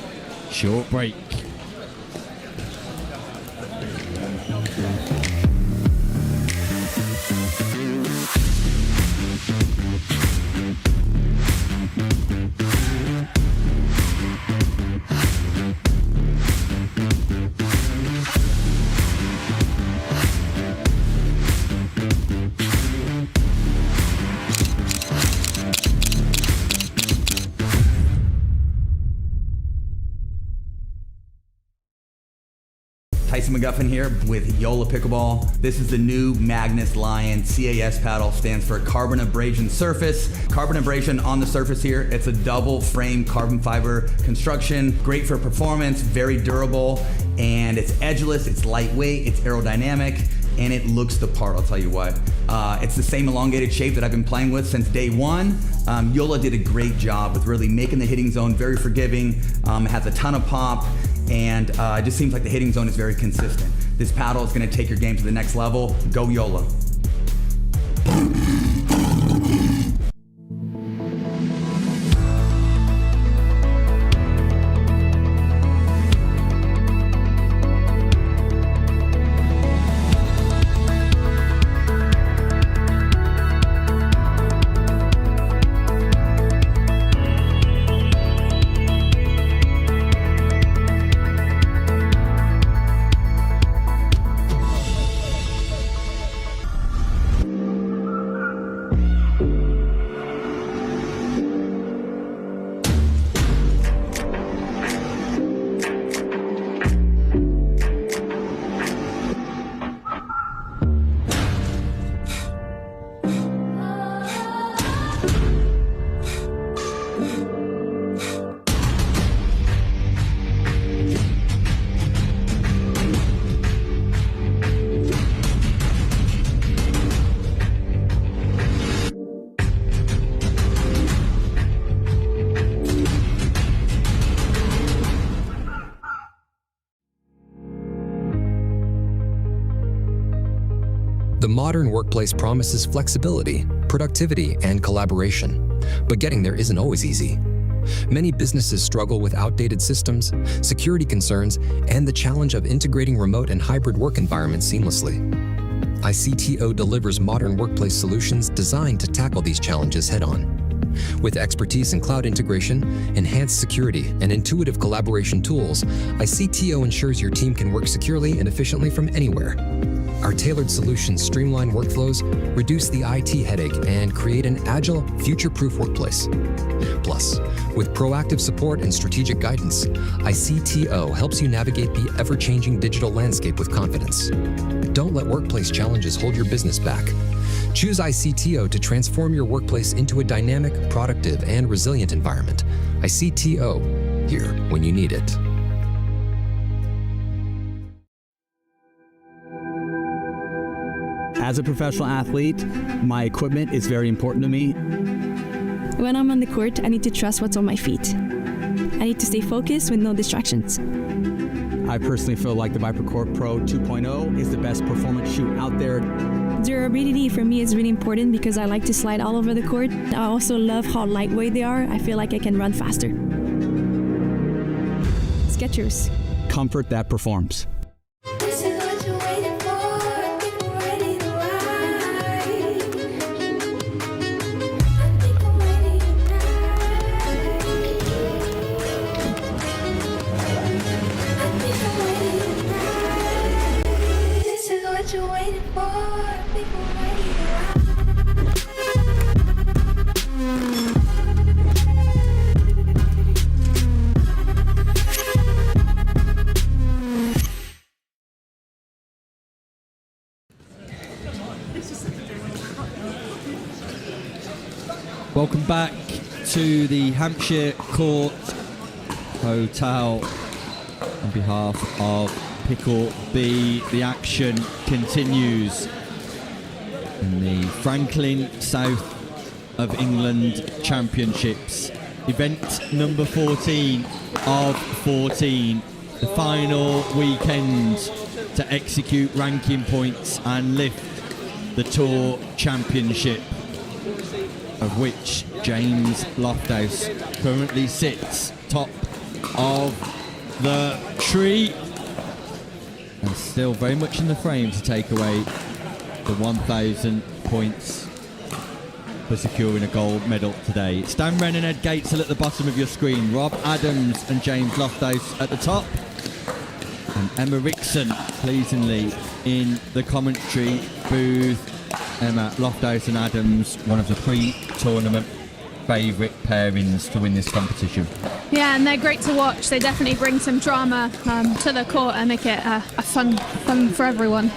short break. McGuffin here with Ullah Pickleball. This is the new Magnus Lion CAS paddle, stands for carbon abrasion surface. Carbon abrasion on the surface here. It's a double frame carbon fiber construction, great for performance, very durable, and it's edgeless, it's lightweight, it's aerodynamic, and it looks the part, I'll tell you what. It's the same elongated shape that I've been playing with since day one. Ullah did a great job with really making the hitting zone very forgiving. It has a ton of pop, and it just seems like the hitting zone is very consistent. This paddle is going to take your game to the next level. Go Ullah. The modern workplace promises flexibility, productivity, and collaboration, but getting there isn't always easy. Many businesses struggle with outdated systems, security concerns, and the challenge of integrating remote and hybrid work environments seamlessly. ICTO delivers modern workplace solutions designed to tackle these challenges head-on. With expertise in cloud integration, enhanced security, and intuitive collaboration tools, ICTO ensures your team can work securely and efficiently from anywhere. Our tailored solutions streamline workflows, reduce the IT headache, and create an agile, future-proof workplace. Plus, with proactive support and strategic guidance, ICTO helps you navigate the ever-changing digital landscape with confidence. Don't let workplace challenges hold your business back. Choose ICTO to transform your workplace into a dynamic, productive, and resilient environment. ICTO, here when you need it. As a professional athlete, my equipment is very important to me. When I'm on the court, I need to trust what's on my feet. I need to stay focused with no distractions. I personally feel like the ViperCore Pro 2.0 is the best performance shoe out there. Durability for me is really important because I like to slide all over the court. I also love how lightweight they are. I feel like I can run faster. Skechers. Comfort that performs. Welcome back to the Hampshire Court Hotel On behalf of Pickle B, the action continues in the Franklin South of England Championships. Event number 14 of 14. The final weekend to execute ranking points and lift the Tour Championship, of which James Loft House currently sits top of the tree and still very much in the frame to take away the 1,000 points for securing a gold medal today. It's Dan Ren and Ed Gatesil at the bottom of your screen, Rob Adams and James Loft House at the top, and Emma Rickson pleasingly in the commentary booth. Emma, Loft House and Adams, one of the pre-tournament favourite pairings to win this competition. Yeah, and they're great to watch. They definitely bring some drama to the court and make it a fun for everyone.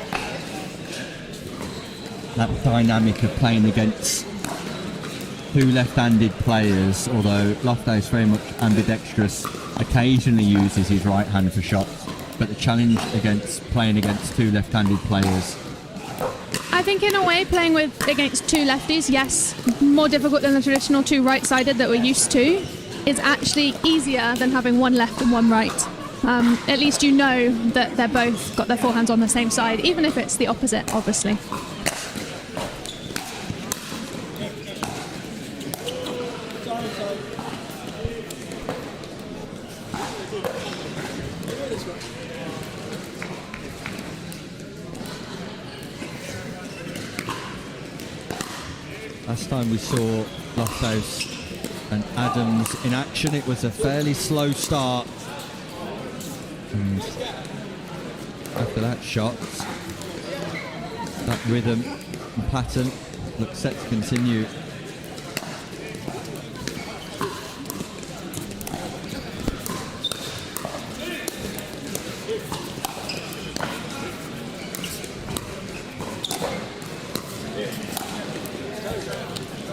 That dynamic of playing against two left-handed players, although Loft House very much ambidextrous, occasionally uses his right hand for shots, but the challenge against playing against two left-handed players. I think in a way playing against two lefties, yes, more difficult than the traditional two right-sided that we're used to, is actually easier than having one left and one right. At least you know that they're both got their forehands on the same side, even if it's the opposite, obviously. Last time we saw Loft House and Adams in action, it was a fairly slow start. And after that shot, that rhythm and pattern looks set to continue.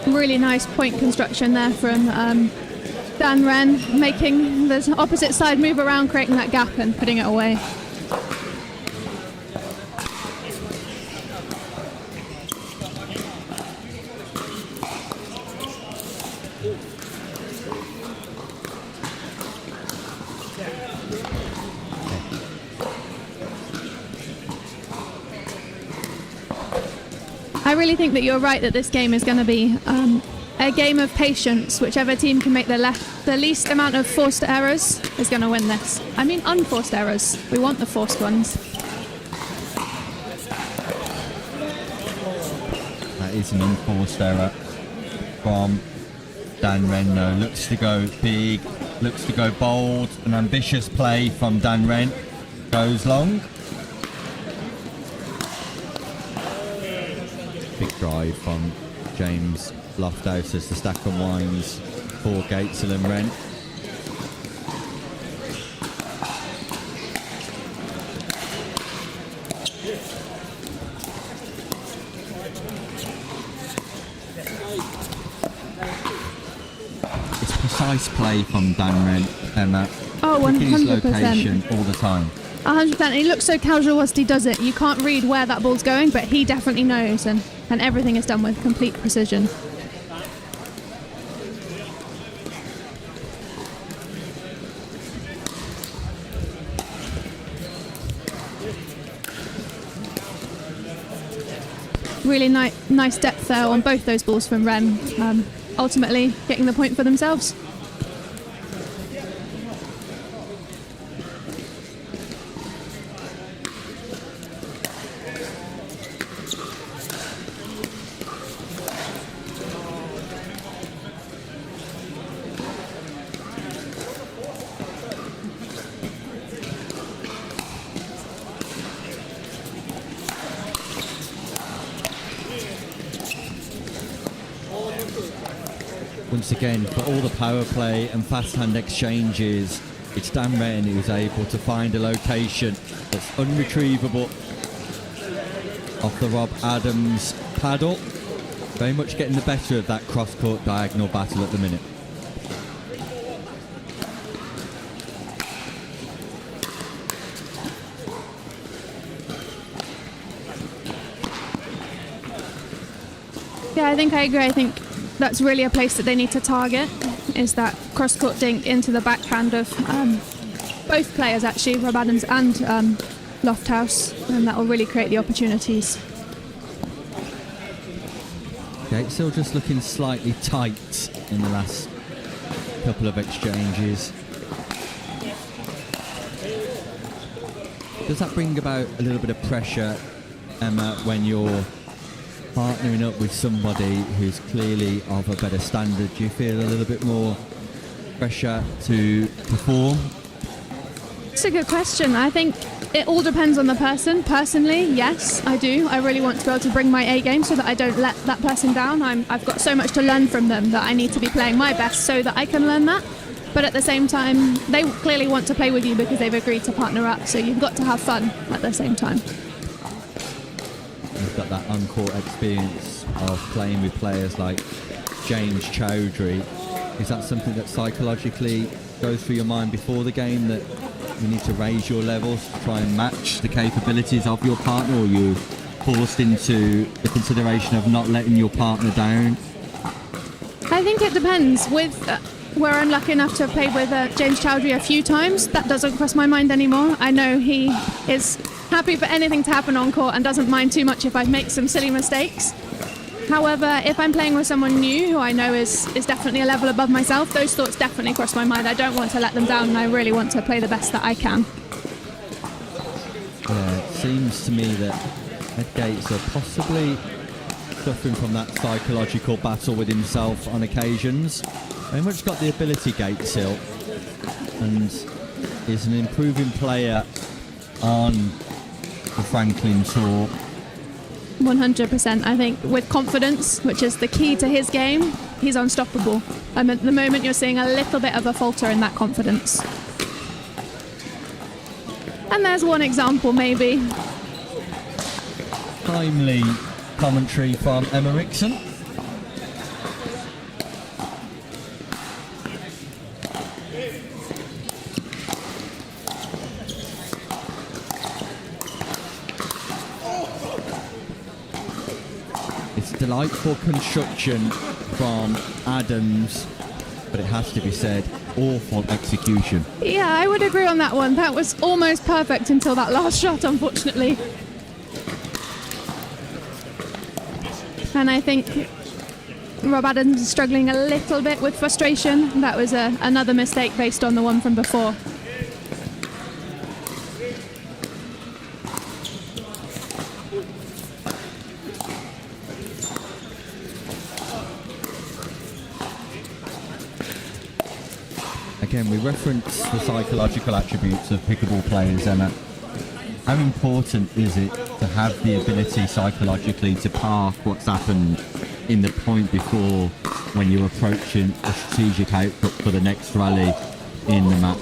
Really nice point construction there from Dan Ren, making the opposite side move around, creating that gap and putting it away. I really think that you're right that this game is going to be a game of patience. Whichever team can make the least amount of forced errors is going to win this. I mean unforced errors. We want the forced ones. That is an unforced error from Dan Ren though. Looks to go big, looks to go bold. An ambitious play from Dan Ren. Goes long. Big drive from James Loft House as the stack unwinds for Gatesil and Ren. It's precise play from Dan Ren, Emma. Oh, 100%. Picking his location all the time. 100%. He looks so casual whilst he does it. You can't read where that ball's going, but he definitely knows, and everything is done with complete precision. Really nice depth there on both those balls from Ren, ultimately getting the point for themselves. Once again, for all the power play and fast hand exchanges, it's Dan Ren who's able to find a location that's unretrievable off the Rob Adams paddle. Very much getting the better of that cross-court diagonal battle at the minute. Yeah, I think I agree. I think that's really a place that they need to target, is that cross-court dink into the backhand of both players, actually, Rob Adams and Loft House, and that will really create the opportunities. Gatesil just looking slightly tight in the last couple of exchanges. Does that bring about a little bit of pressure, Emma, when you're partnering up with somebody who's clearly of a better standard? Do you feel a little bit more pressure to perform? It's a good question. I think it all depends on the person. Personally, yes, I do. I really want to be able to bring my A game so that I don't let that person down. I've got so much to learn from them that I need to be playing my best so that I can learn that. But at the same time, they clearly want to play with you because they've agreed to partner up. So you've got to have fun at the same time. You've got that on-court experience of playing with players like James Chowdhury. Is that something that psychologically goes through your mind before the game, that you need to raise your levels to try and match the capabilities of your partner, or are you forced into the consideration of not letting your partner down? I think it depends. With where I'm lucky enough to have played with James Chowdhury a few times, that doesn't cross my mind anymore. I know he is happy for anything to happen on court and doesn't mind too much if I make some silly mistakes. However, if I'm playing with someone new who I know is definitely a level above myself, those thoughts definitely cross my mind. I don't want to let them down, and I really want to play the best that I can. Yeah, it seems to me that Ed Gates are possibly suffering from that psychological battle with himself on occasions. Very much got the ability, Gatesil, and is an improving player on the Franklin Tour. 100%. I think with confidence, which is the key to his game, he's unstoppable. At the moment, you're seeing a little bit of a falter in that confidence. And there's one example, maybe. Timely commentary from Emma Rickson. Delightful construction from Adams, but it has to be said, awful execution. Yeah, I would agree on that one. That was almost perfect until that last shot, unfortunately. And I think Rob Adams is struggling a little bit with frustration. That was another mistake based on the one from before. Again, we reference the psychological attributes of pickleball players, Emma. How important is it to have the ability psychologically to park what's happened in the point before when you're approaching a strategic output for the next rally in the match?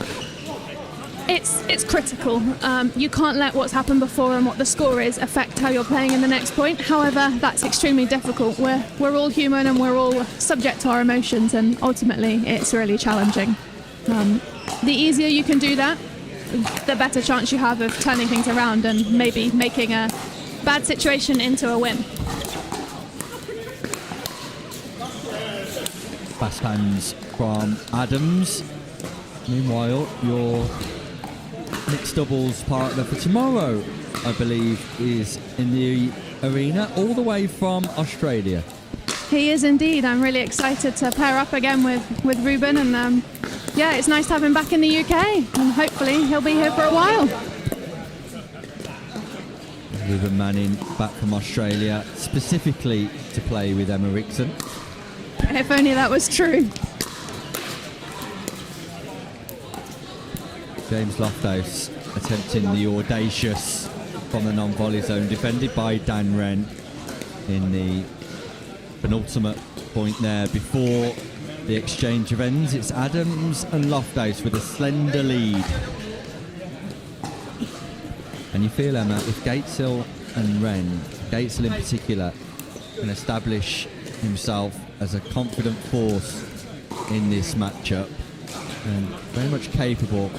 It's critical. You can't let what's happened before and what the score is affect how you're playing in the next point. However, that's extremely difficult. We're all human and we're all subject to our emotions, and ultimately it's really challenging. The easier you can do that, the better chance you have of turning things around and maybe making a bad situation into a win. Fast hands from Adams. Meanwhile, your mixed doubles partner for tomorrow, I believe, is in the arena all the way from Australia. He is indeed. I'm really excited to pair up again with Ruben, and yeah, it's nice to have him back in the UK, and hopefully he'll be here for a while. Ruben Manning back from Australia specifically to play with Emma Rickson. If only that was true. James Loft House attempting the audacious from the non-volley zone, defended by Dan Ren in the penultimate point there before the exchange of ends. It's Adams and Loft House with a slender lead. And you feel, Emma, if Gatesil and Ren, Gatesil in particular, can establish himself as a confident force in this matchup and very much capable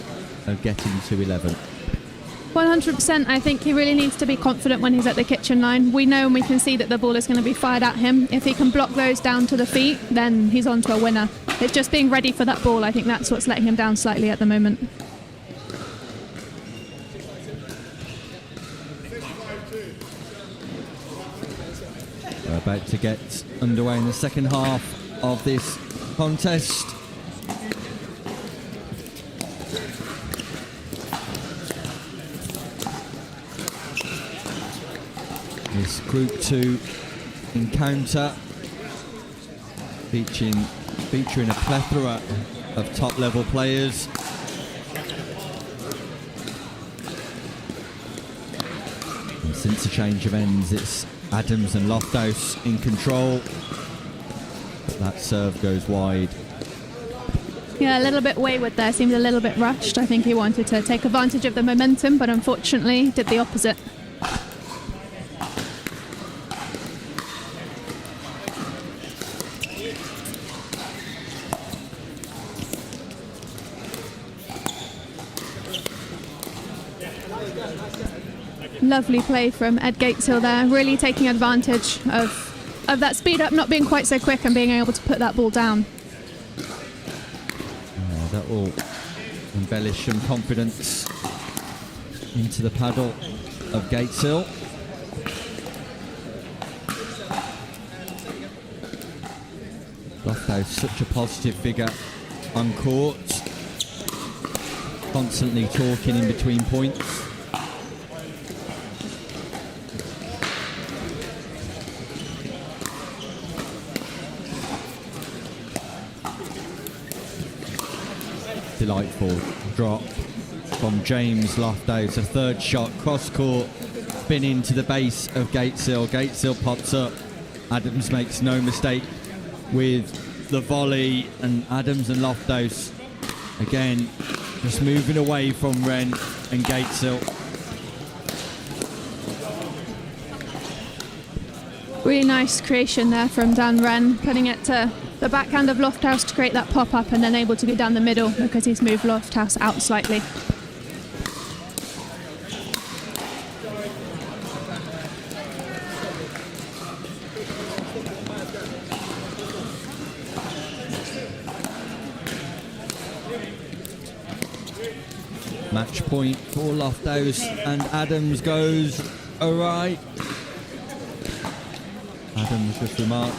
of getting to 11. 100%. I think he really needs to be confident when he's at the kitchen line. We know and we can see that the ball is going to be fired at him. If he can block those down to the feet, then he's on to a winner. It's just being ready for that ball. I think that's what's letting him down slightly at the moment. We're about to get underway in the second half of this contest. This Group 2 encounter featuring a plethora of top-level players. And since the change of ends, it's Adams and Loft House in control. But that serve goes wide. Yeah, a little bit wayward there. Seemed a little bit rushed. I think he wanted to take advantage of the momentum, but unfortunately did the opposite. Lovely play from Ed Gatesil there, really taking advantage of that speed up not being quite so quick and being able to put that ball down. That will embellish some confidence into the paddle of Gatesil. Loft House, such a positive figure on court, constantly talking in between points. Delightful drop from James Loft House. A third shot, cross court, spin into the base of Gatesil. Gatesil pops up. Adams makes no mistake with the volley, and Adams and Loft House again just moving away from Ren and Gatesil. Really nice creation there from Dan Ren, putting it to the backhand of Loft House to create that pop-up and then able to go down the middle because he's moved Loft House out slightly. Match point for Loft House, and Adams goes alright. Adams just remarked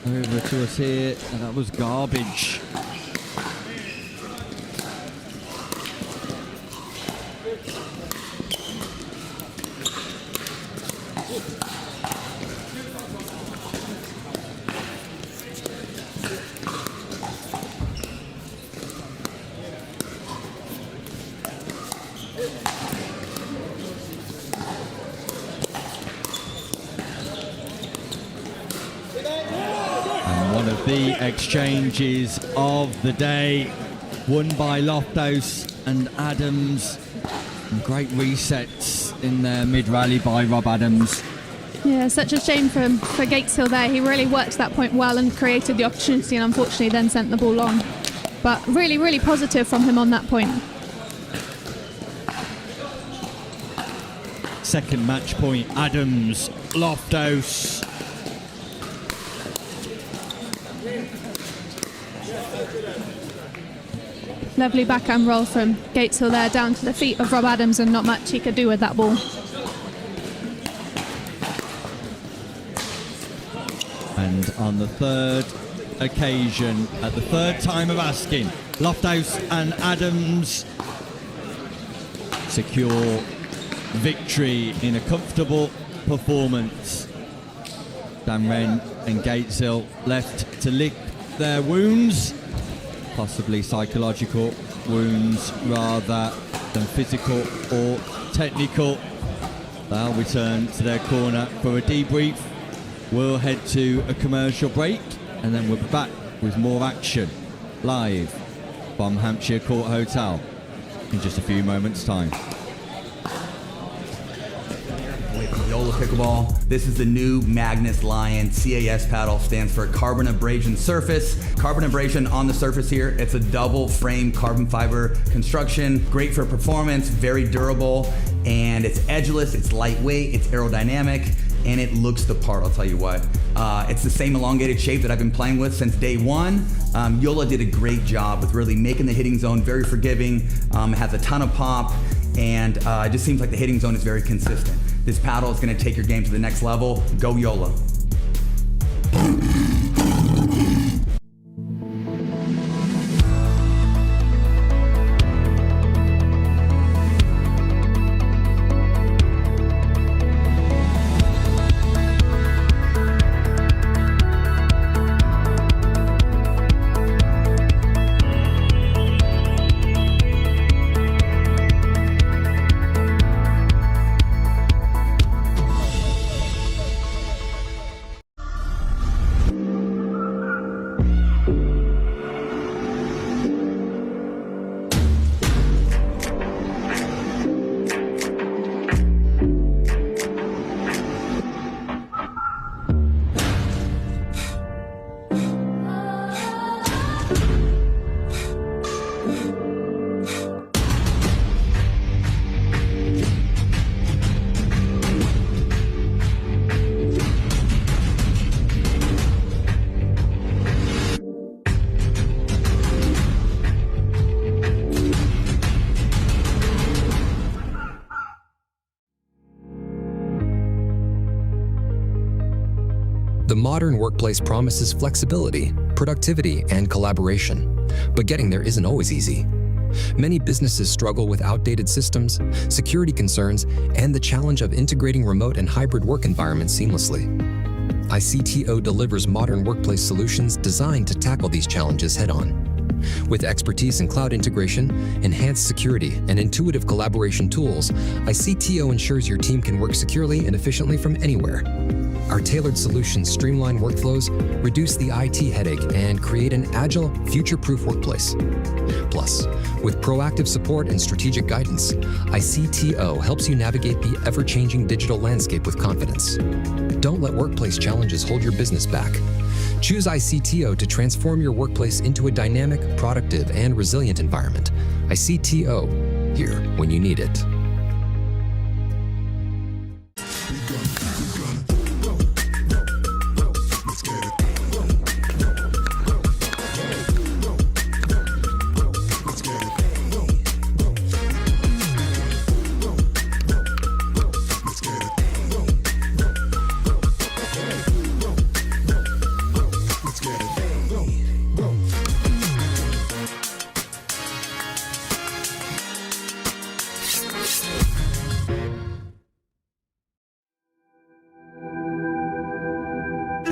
over to us here, and that was garbage. The exchanges of the day, won by Loft House and Adams. And great resets in their mid-rally by Rob Adams. Yeah, such a shame for Gatesil there. He really worked that point well and created the opportunity, and unfortunately then sent the ball long. But really, really positive from him on that point. Second match point, Adams, Loft House. Lovely backhand roll from Gatesil there, down to the feet of Rob Adams, and not much he could do with that ball. And on the third occasion, at the third time of asking, Loft House and Adams secure victory in a comfortable performance. Dan Ren and Gatesil left to lick their wounds. Possibly psychological wounds rather than physical or technical. They'll return to their corner for a debrief. We'll head to a commercial break, and then we'll be back with more action live from Hampshire Court Hotel in just a few moments' time. Ullah Pickleball. This is the new Magnus Lion. CAS paddle stands for carbon abrasion surface. Carbon abrasion on the surface here. It's a double frame carbon fiber construction. Great for performance, very durable. and it's edgeless, it's lightweight, it's aerodynamic, and it looks the part, I'll tell you what. It's the same elongated shape that I've been playing with since day one. Ullah did a great job with really making the hitting zone very forgiving, has a ton of pop, and it just seems like the hitting zone is very consistent. This paddle is gonna take your game to the next level. Go Ullah. The modern workplace promises flexibility, productivity, and collaboration, but getting there isn't always easy. Many businesses struggle with outdated systems, security concerns, and the challenge of integrating remote and hybrid work environments seamlessly. ICTO delivers modern workplace solutions designed to tackle these challenges head-on. With expertise in cloud integration, enhanced security, and intuitive collaboration tools, ICTO ensures your team can work securely and efficiently from anywhere. Our tailored solutions streamline workflows, reduce the IT headache, and create an agile, future-proof workplace. Plus, with proactive support and strategic guidance, ICTO helps you navigate the ever-changing digital landscape with confidence. Don't let workplace challenges hold your business back. Choose ICTO to transform your workplace into a dynamic, productive, and resilient environment. ICTO, here when you need it.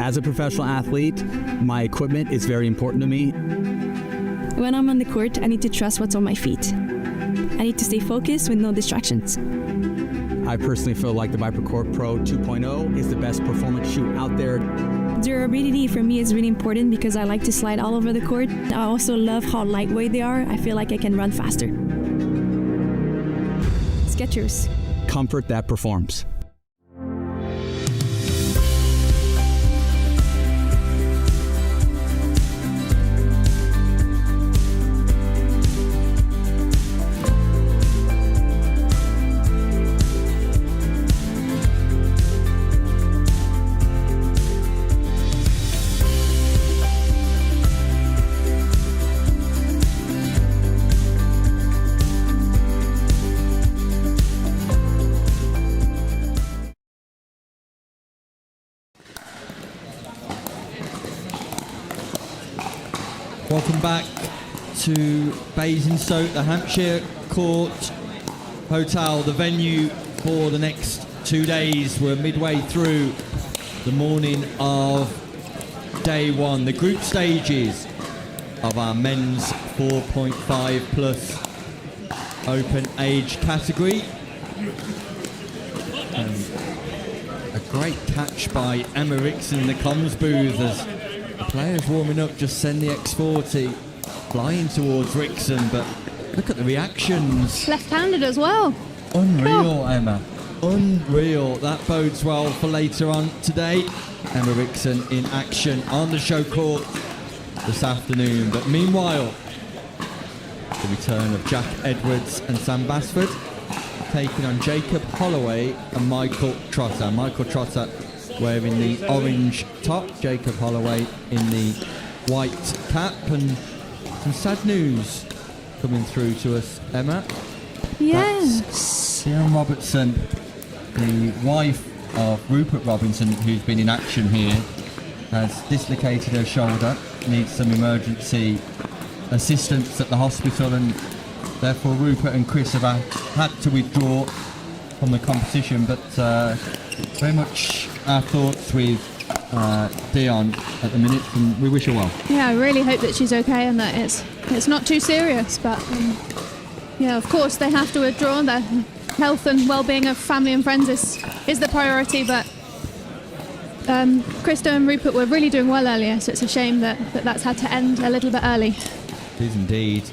As a professional athlete, my equipment is very important to me. When I'm on the court, I need to trust what's on my feet. I need to stay focused with no distractions. I personally feel like the ViperCore Pro 2.0 is the best performance shoe out there. Durability for me is really important because I like to slide all over the court. I also love how lightweight they are. I feel like I can run faster. Skechers. Comfort that performs. Welcome back to Basingstoke, the Hampshire Court Hotel, the venue for the next 2 days. We're midway through the morning of day one, the group stages of our men's 4.5 plus open age category. A great catch by Emma Rickson in the comms booth as the players warming up just send the X40 flying towards Rickson, but look at the reactions. Left-handed as well. Unreal, Emma. Unreal. That bodes well for later on today. Emma Rickson in action on the show court this afternoon. But meanwhile, the return of Jack Edwards and Sam Basford. taking on Jacob Holloway and Michael Trotter. Michael Trotter wearing the orange top, Jacob Holloway in the white cap. And some sad news coming through to us, Emma. Yes. Ren Robertson, the wife of Rupert Robinson, who's been in action here, has dislocated her shoulder, needs some emergency assistance at the hospital, and therefore Rupert and Chris have had to withdraw from the competition. But very much our thoughts with Dion at the minute, and we wish her well. Yeah, I really hope that she's okay and that it's not too serious. But yeah, of course they have to withdraw. Their health and well-being of family and friends is the priority. But Krista and Rupert were really doing well earlier, so it's a shame that's had to end a little bit early. It is indeed.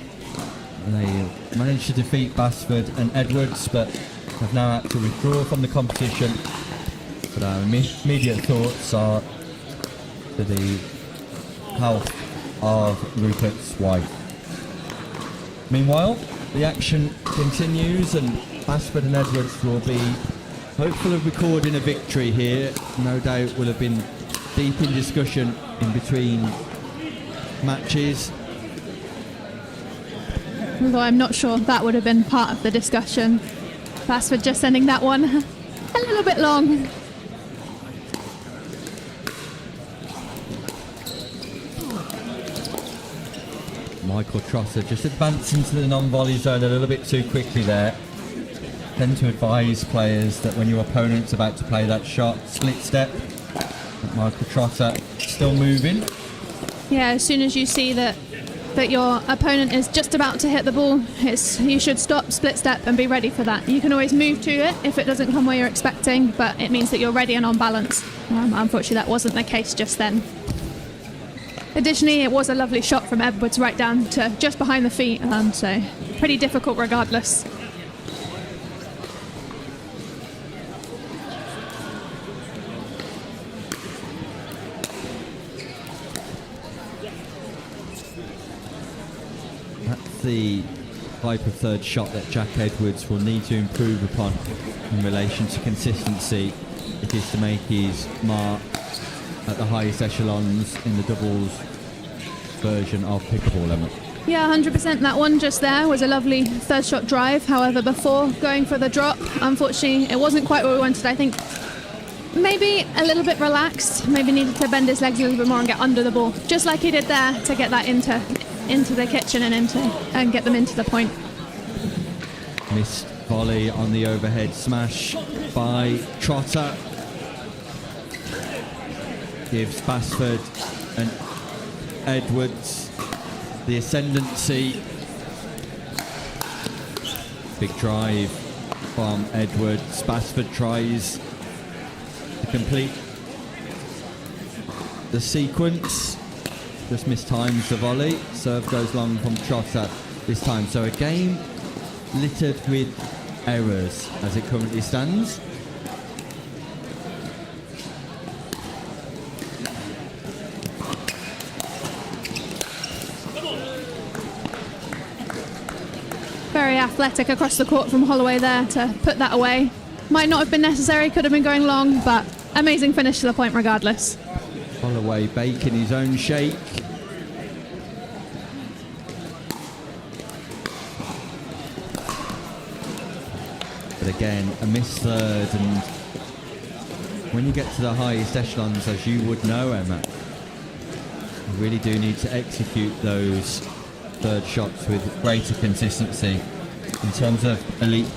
They managed to defeat Basford and Edwards, but have now had to withdraw from the competition. But our immediate thoughts are to the health of Rupert's wife. Meanwhile, the action continues, and Basford and Edwards will be hopeful of recording a victory here. No doubt will have been deep in discussion in between matches. Although I'm not sure that would have been part of the discussion. Basford just sending that one a little bit long. Michael Trotter just advancing to the non-volley zone a little bit too quickly there. Tend to advise players that when your opponent's about to play that shot, split step. But Michael Trotter still moving. Yeah, as soon as you see that your opponent is just about to hit the ball, you should stop, split step, and be ready for that. You can always move to it if it doesn't come where you're expecting, but it means that you're ready and on balance. Unfortunately, that wasn't the case just then. Additionally, it was a lovely shot from Edwards right down to just behind the feet, so pretty difficult regardless. That's the type of third shot that Jack Edwards will need to improve upon in relation to consistency if he's to make his mark at the highest echelons in the doubles version of pickleball, Emma. Yeah, 100%. That one just there was a lovely third shot drive. However, before going for the drop, unfortunately, it wasn't quite what we wanted. I think maybe a little bit relaxed, maybe needed to bend his legs a little bit more and get under the ball, just like he did there to get that into the kitchen and get them into the point. Missed volley on the overhead smash by Trotter. Gives Basford and Edwards the ascendancy. Big drive from Edwards. Basford tries to complete the sequence. Just mistimes the volley. Serve goes long from Trotter this time. So a game littered with errors as it currently stands. Very athletic across the court from Holloway there to put that away. Might not have been necessary, could have been going long, but amazing finish to the point regardless. Holloway baking his own shake. But again, a missed third, and when you get to the highest echelons, as you would know, Emma, you really do need to execute those third shots with greater consistency. In terms of elite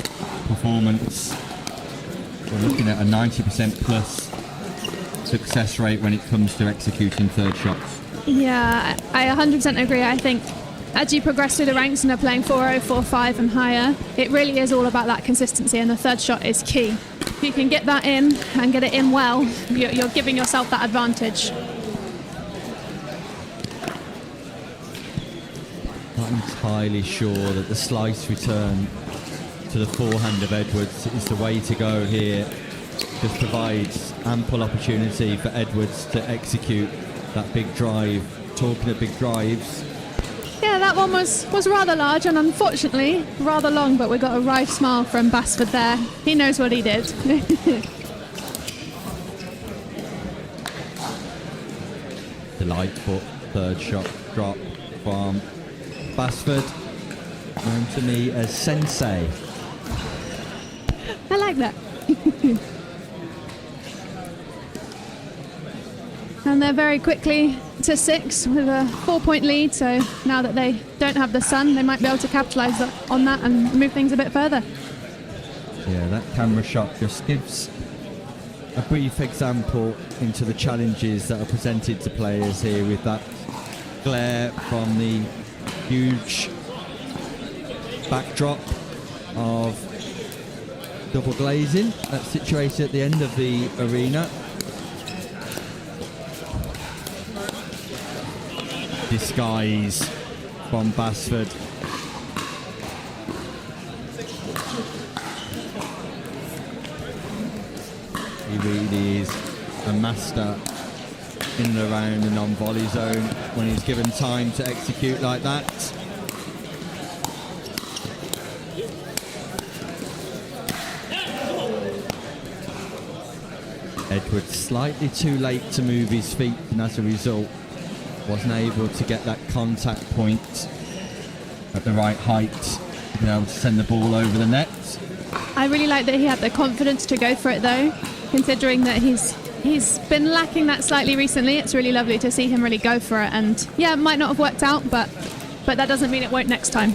performance, we're looking at a 90% plus success rate when it comes to executing third shots. Yeah, I 100% agree. I think as you progress through the ranks and are playing 4-0, 4-5 and higher, it really is all about that consistency, and the third shot is key. If you can get that in and get it in well, you're giving yourself that advantage. Not entirely sure that the slice return to the forehand of Edwards is the way to go here. Just provides ample opportunity for Edwards to execute that big drive. Talking of big drives, Yeah, that one was rather large and unfortunately rather long, but we got a wry smile from Basford there. He knows what he did. Delightful third shot drop from Basford, known to me as Sensei. I like that. And they're very quickly to 6 with a 4-point lead, so now that they don't have the sun, they might be able to capitalise on that and move things a bit further. Yeah, that camera shot just gives a brief example into the challenges that are presented to players here with that glare from the huge backdrop of double glazing that's situated at the end of the arena. Disguise from Basford. He really is a master in and around the non-volley zone when he's given time to execute like that. Edwards slightly too late to move his feet, and as a result wasn't able to get that contact point at the right height to be able to send the ball over the net. I really like that he had the confidence to go for it though, considering that he's been lacking that slightly recently. It's really lovely to see him really go for it, and yeah, it might not have worked out, but that doesn't mean it won't next time.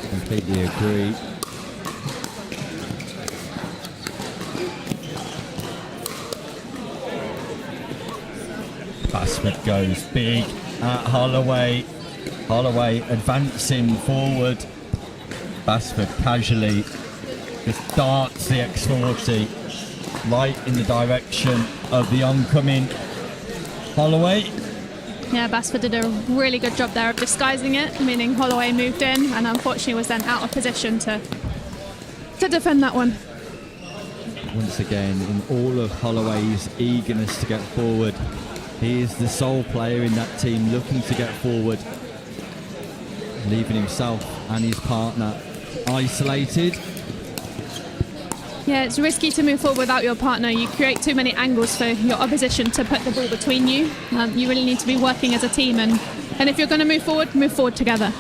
Completely agree. Basford goes big at Holloway. Holloway advancing forward. Basford casually just darts the X40 right in the direction of the oncoming Holloway. Yeah, Basford did a really good job there of disguising it, meaning Holloway moved in and unfortunately was then out of position to defend that one. Once again, in all of Holloway's eagerness to get forward, he is the sole player in that team looking to get forward, leaving himself and his partner isolated. Yeah, it's risky to move forward without your partner. You create too many angles for your opposition to put the ball between you. You really need to be working as a team, and if you're going to move forward together.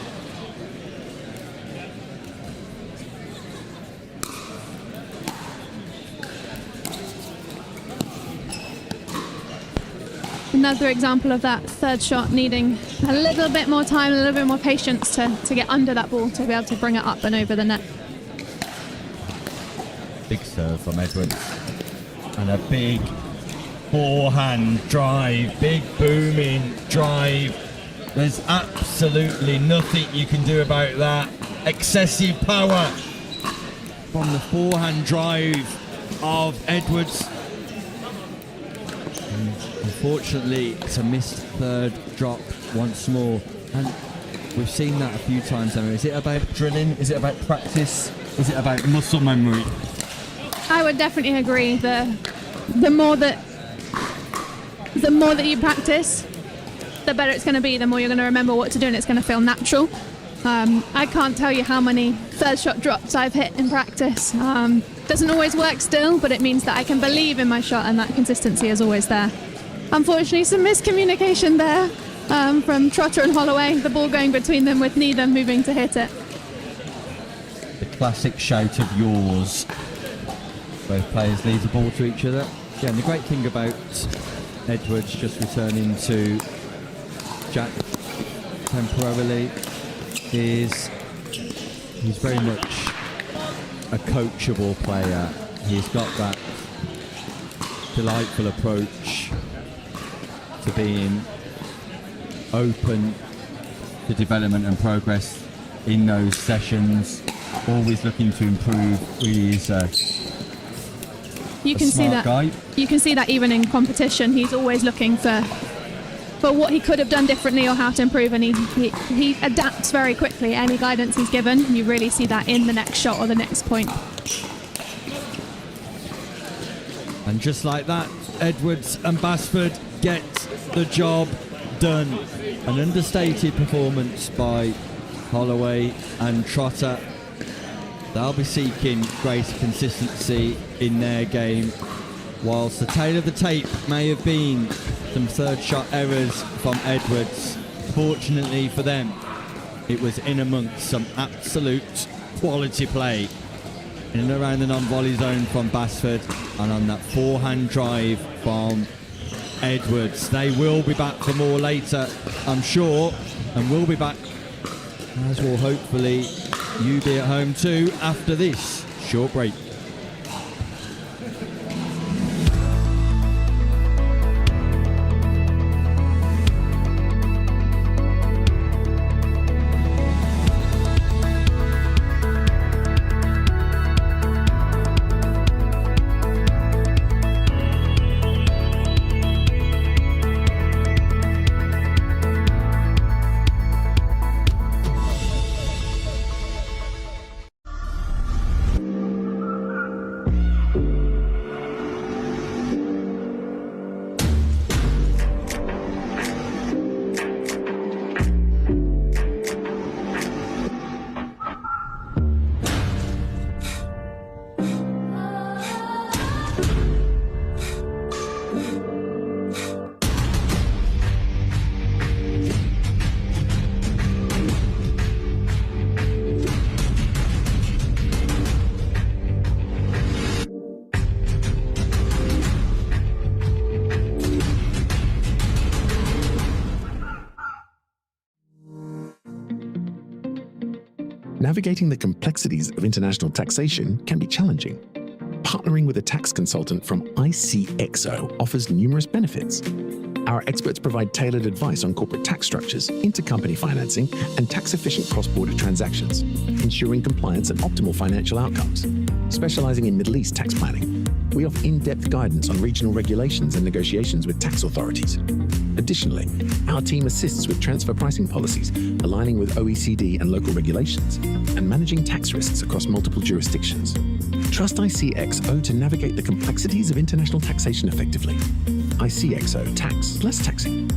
Another example of that third shot needing a little bit more time, a little bit more patience to get under that ball to be able to bring it up and over the net. Big serve from Edwards. And a big forehand drive, big booming drive. There's absolutely nothing you can do about that. Excessive power from the forehand drive of Edwards. Unfortunately, it's a missed third drop once more, and we've seen that a few times. Emma, is it about drilling? Is it about practice? Is it about muscle memory? I would definitely agree. The more that you practice, the better it's going to be. The more you're going to remember what to do, and it's going to feel natural. I can't tell you how many third shot drops I've hit in practice. Doesn't always work still, but it means that I can believe in my shot, and that consistency is always there. Unfortunately, some miscommunication there from Trotter and Holloway, the ball going between them with neither moving to hit it. The classic shout of yours. Both players leave the ball to each other. Yeah, and the great thing about Edwards just returning to Jack temporarily is he's very much a coachable player. He's got that delightful approach to being open to development and progress in those sessions, always looking to improve. Really is you can see that guy. You can see that even in competition. He's always looking for what he could have done differently or how to improve, and he adapts very quickly. Any guidance he's given, you really see that in the next shot or the next point. And just like that, Edwards and Basford get the job done. An understated performance by Holloway and Trotter. They'll be seeking greater consistency in their game, whilst the tail of the tape may have been some third shot errors from Edwards. Fortunately for them, it was in amongst some absolute quality play in and around the non-volley zone from Basford, and on that forehand drive from Edwards. They will be back for more later, I'm sure, and we'll be back, as will hopefully you be at home too, after this short break. Navigating the complexities of international taxation can be challenging. Partnering with a tax consultant from ICXO offers numerous benefits. Our experts provide tailored advice on corporate tax structures, intercompany financing, and tax-efficient cross-border transactions, ensuring compliance and optimal financial outcomes. Specializing in Middle East tax planning, we offer in-depth guidance on regional regulations and negotiations with tax authorities. Additionally, our team assists with transfer pricing policies, aligning with OECD and local regulations, and managing tax risks across multiple jurisdictions. Trust ICXO to navigate the complexities of international taxation effectively. ICXO Tax, less taxing.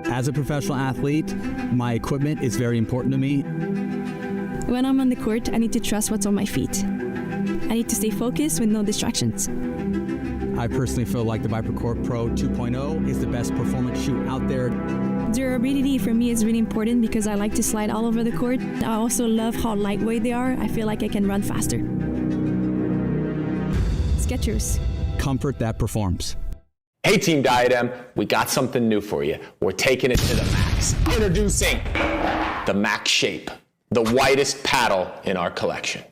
As a professional athlete, my equipment is very important to me. When I'm on the court, I need to trust what's on my feet. I need to stay focused with no distractions. I personally feel like the ViperCore Pro 2.0 is the best performance shoe out there. Durability for me is really important because I like to slide all over the court. I also love how lightweight they are. I feel like I can run faster. Skechers. Comfort that performs. Hey Team Diadem, we got something new for you. We're taking it to the max. Introducing the Max Shape, the widest paddle in our collection.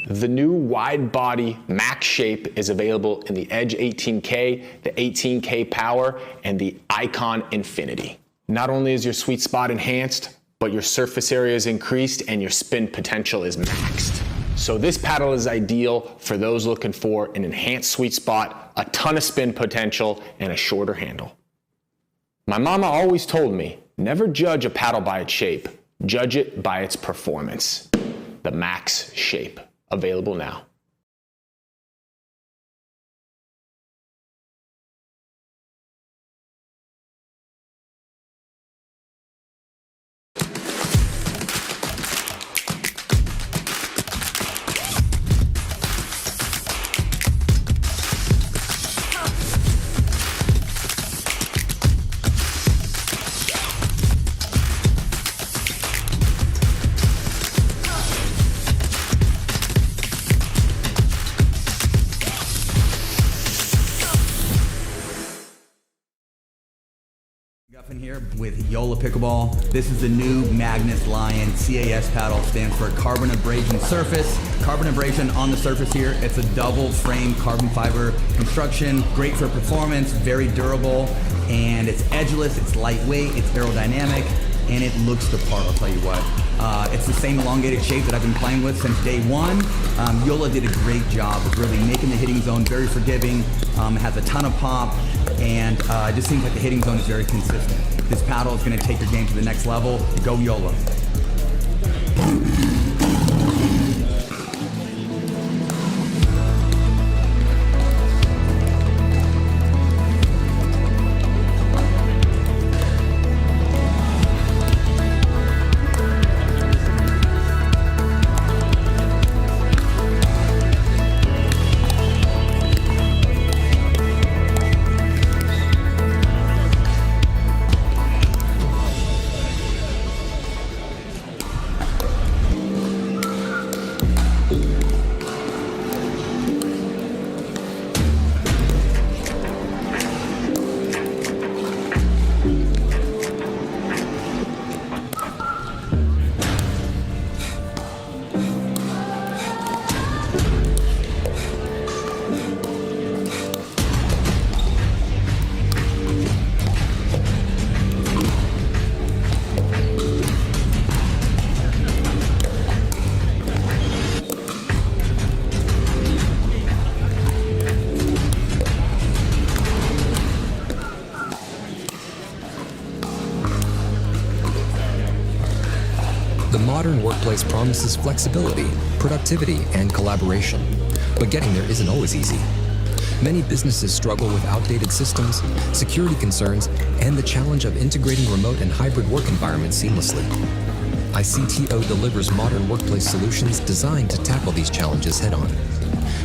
The new wide body Max Shape is available in the Edge 18K, the 18K Power, and the Icon Infinity. Not only is your sweet spot enhanced, but your surface area is increased and your spin potential is maxed. So this paddle is ideal for those looking for an enhanced sweet spot, a ton of spin potential, and a shorter handle. My mama always told me, never judge a paddle by its shape, judge it by its performance. The Max Shape, available now. with Ullah Pickleball. This is the new Magnus Lion CAS paddle. Stands for carbon abrasion surface. Carbon abrasion on the surface here. It's a double frame carbon fiber construction. Great for performance, very durable, and it's edgeless, it's lightweight, it's aerodynamic, and it looks the part, I'll tell you what. It's the same elongated shape that I've been playing with since day one. Ullah did a great job of really making the hitting zone very forgiving. It has a ton of pop, and it just seems like the hitting zone is very consistent. This paddle is going to take your game to the next level. Go Ullah. The modern workplace promises flexibility, productivity, and collaboration, but getting there isn't always easy. Many businesses struggle with outdated systems, security concerns, and the challenge of integrating remote and hybrid work environments seamlessly. ICTO delivers modern workplace solutions designed to tackle these challenges head-on.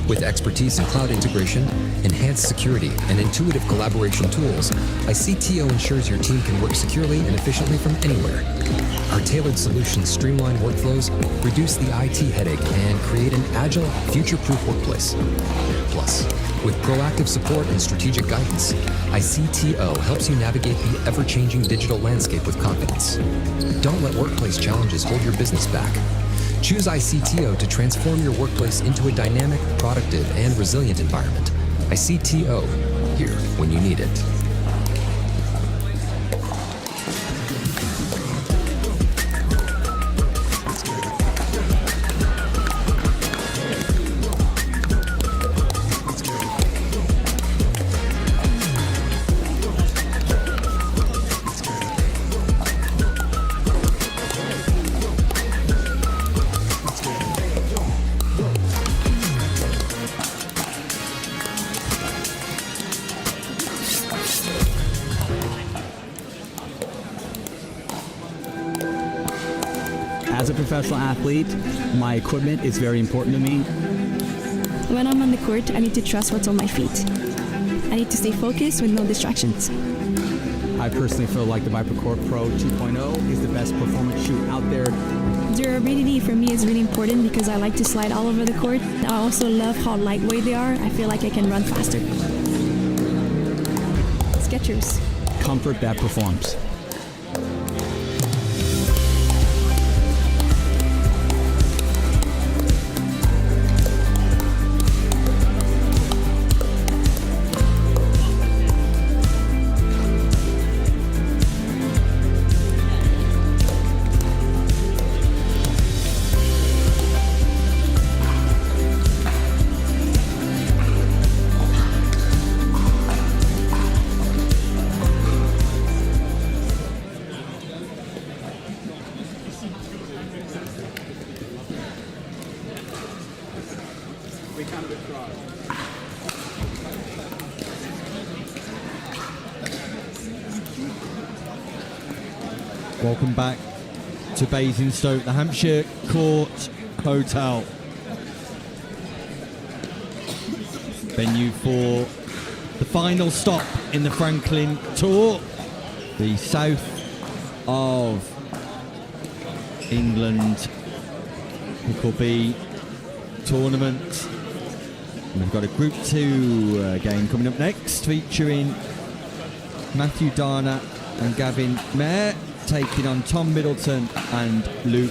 With expertise in cloud integration, enhanced security, and intuitive collaboration tools, ICTO ensures your team can work securely and efficiently from anywhere. Our tailored solutions streamline workflows, reduce the IT headache, and create an agile, future-proof workplace. Plus, with proactive support and strategic guidance, ICTO helps you navigate the ever-changing digital landscape with confidence. Don't let workplace challenges hold your business back. Choose ICTO to transform your workplace into a dynamic, productive, and resilient environment. ICTO, here when you need it. As a professional athlete, my equipment is very important to me. When I'm on the court, I need to trust what's on my feet. I need to stay focused with no distractions. I personally feel like the ViperCore Pro 2.0 is the best performance shoe out there. Durability for me is really important because I like to slide all over the court. I also love how lightweight they are. I feel like I can run faster. Skechers. Comfort that performs. Welcome back to Basingstoke, the Hampshire Court Hotel. Venue for the final stop in the Franklin Tour, the south of England Pickleball tournament. We've got a Group 2 game coming up next, featuring Matthew Dana and Gavin Mayer taking on Tom Middleton and Luke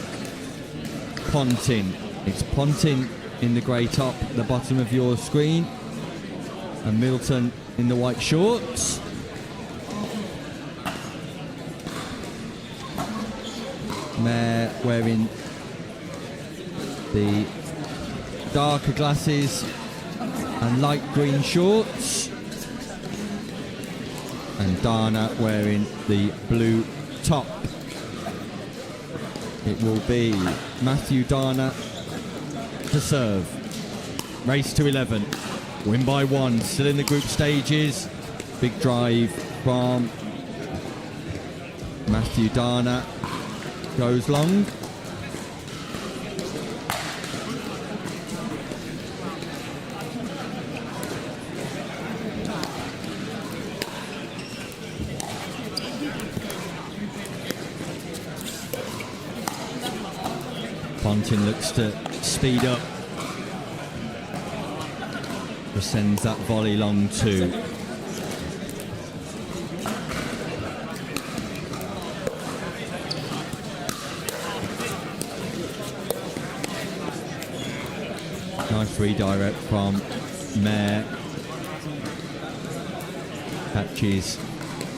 Pontin. It's Pontin in the grey top at the bottom of your screen, and Middleton in the white shorts. Mayer wearing the darker glasses and light green shorts, and Dana wearing the blue top. It will be Matthew Dana to serve. Race to 11. Win by 1. Still in the group stages. Big drive from Matthew Dana. Goes long. Pontin looks to speed up. Just sends that volley long too. Nice redirect from Mayer. Catches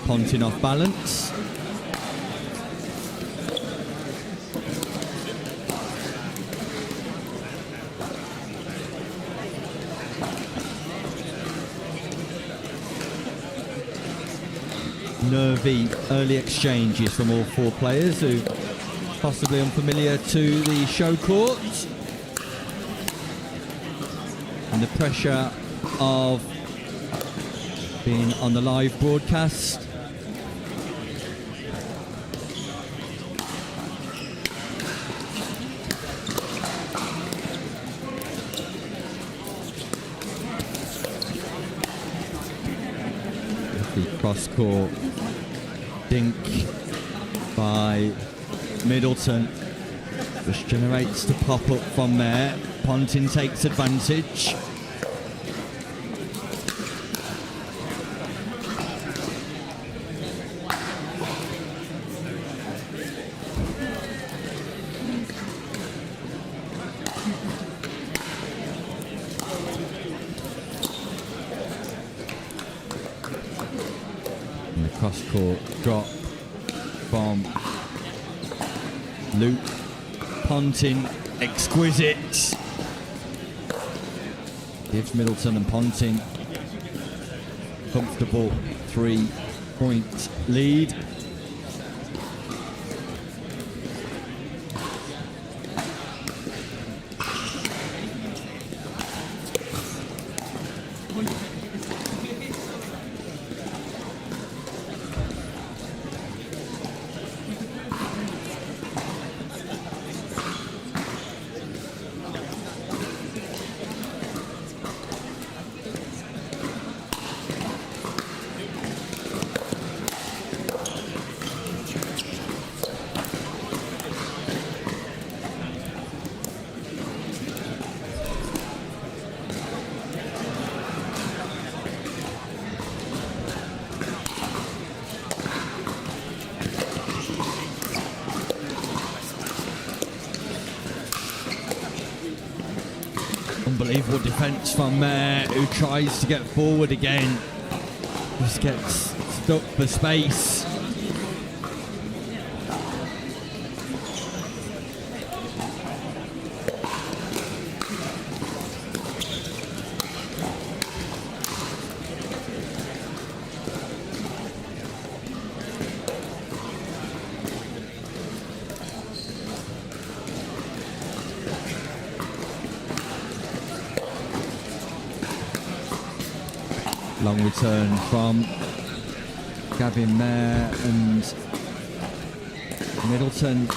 Pontin off balance. Nervy early exchanges from all four players who possibly unfamiliar to the show court, and the pressure of being on the live broadcast. The cross court dink by Middleton, which generates the pop up from there. Pontin takes advantage. And the cross court drop from Luke Pontin, exquisite. Gives Middleton and Pontin comfortable 3-point lead. Unbelievable defence from Mayer, who tries to get forward again. Just gets stuck for space. Long return from Gavin Mayer, and Middleton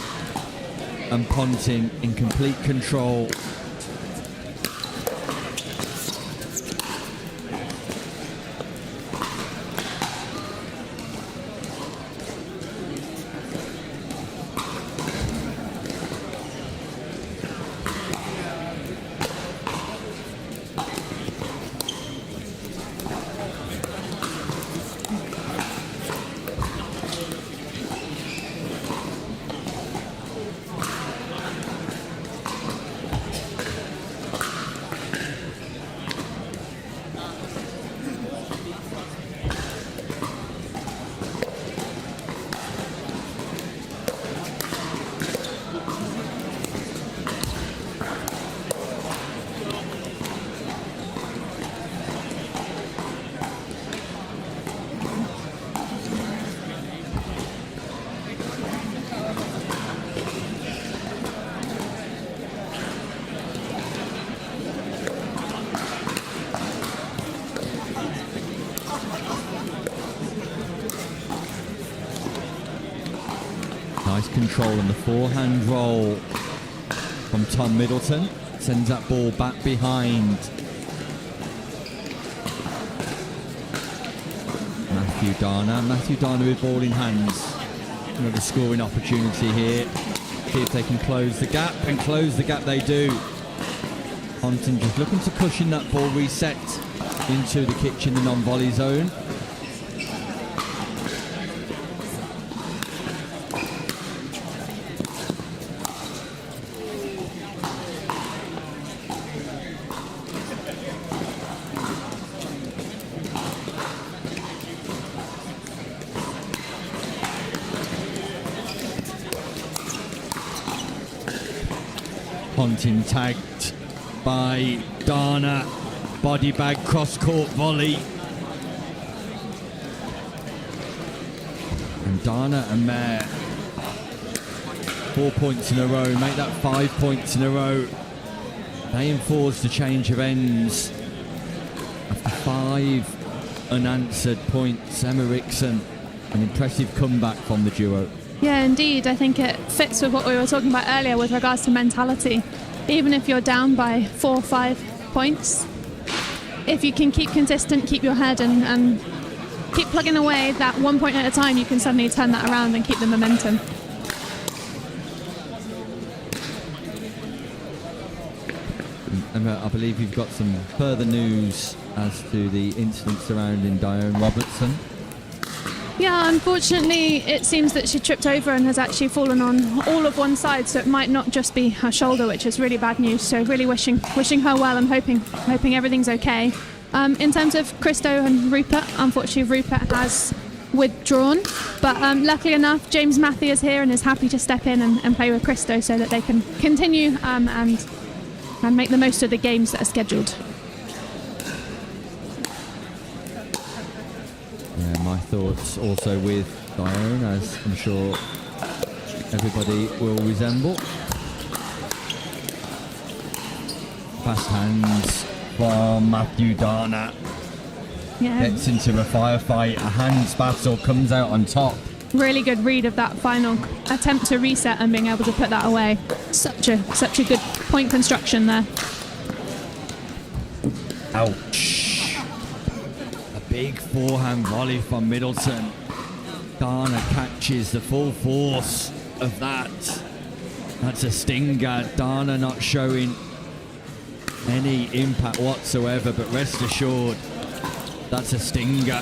and Pontin in complete control. control and the forehand roll from Tom Middleton. Sends that ball back behind. Matthew Dana with ball in hands. Another scoring opportunity here. See if they can close the gap, and close the gap they do. Ponting just looking to cushion that ball, reset into the kitchen, the non-volley zone. Ponting tagged by Dana. Body bag, cross-court volley. And Dana and Mayo, 4 points in a row, make that 5 points in a row. They enforce the change of ends. After 5 unanswered points, Emma Rickson, an impressive comeback from the duo. Yeah, indeed. I think it fits with what we were talking about earlier with regards to mentality. Even if you're down by 4 or 5 points, if you can keep consistent, keep your head and keep plugging away that 1 point at a time, you can suddenly turn that around and keep the momentum. Emma, I believe you've got some further news as to the incident surrounding Diane Robertson. Yeah, unfortunately, it seems that she tripped over and has actually fallen on all of one side, so it might not just be her shoulder, which is really bad news. So really wishing her well and hoping everything's okay. In terms of Christo and Rupert, unfortunately, Rupert has withdrawn, but luckily enough, James Matthew is here and is happy to step in and play with Christo so that they can continue and make the most of the games that are scheduled. Yeah, my thoughts also with Dione, as I'm sure everybody will resemble. Fast hands from Matthew Dana. Yeah. Gets into a firefight, a hands battle, comes out on top. Really good read of that final attempt to reset and being able to put that away. Such a good point construction there. Ouch. Big forehand volley from Middleton. Dana catches the full force of that. That's a stinger. Dana not showing any impact whatsoever, but rest assured, that's a stinger.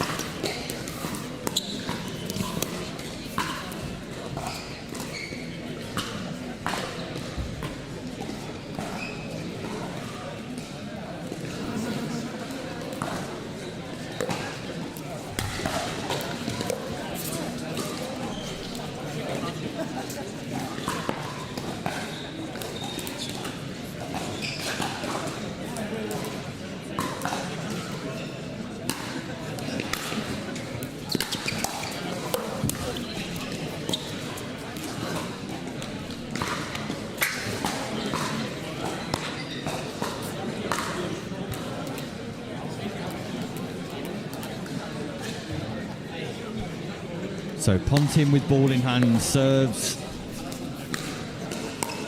So Ponting with ball in hand serves.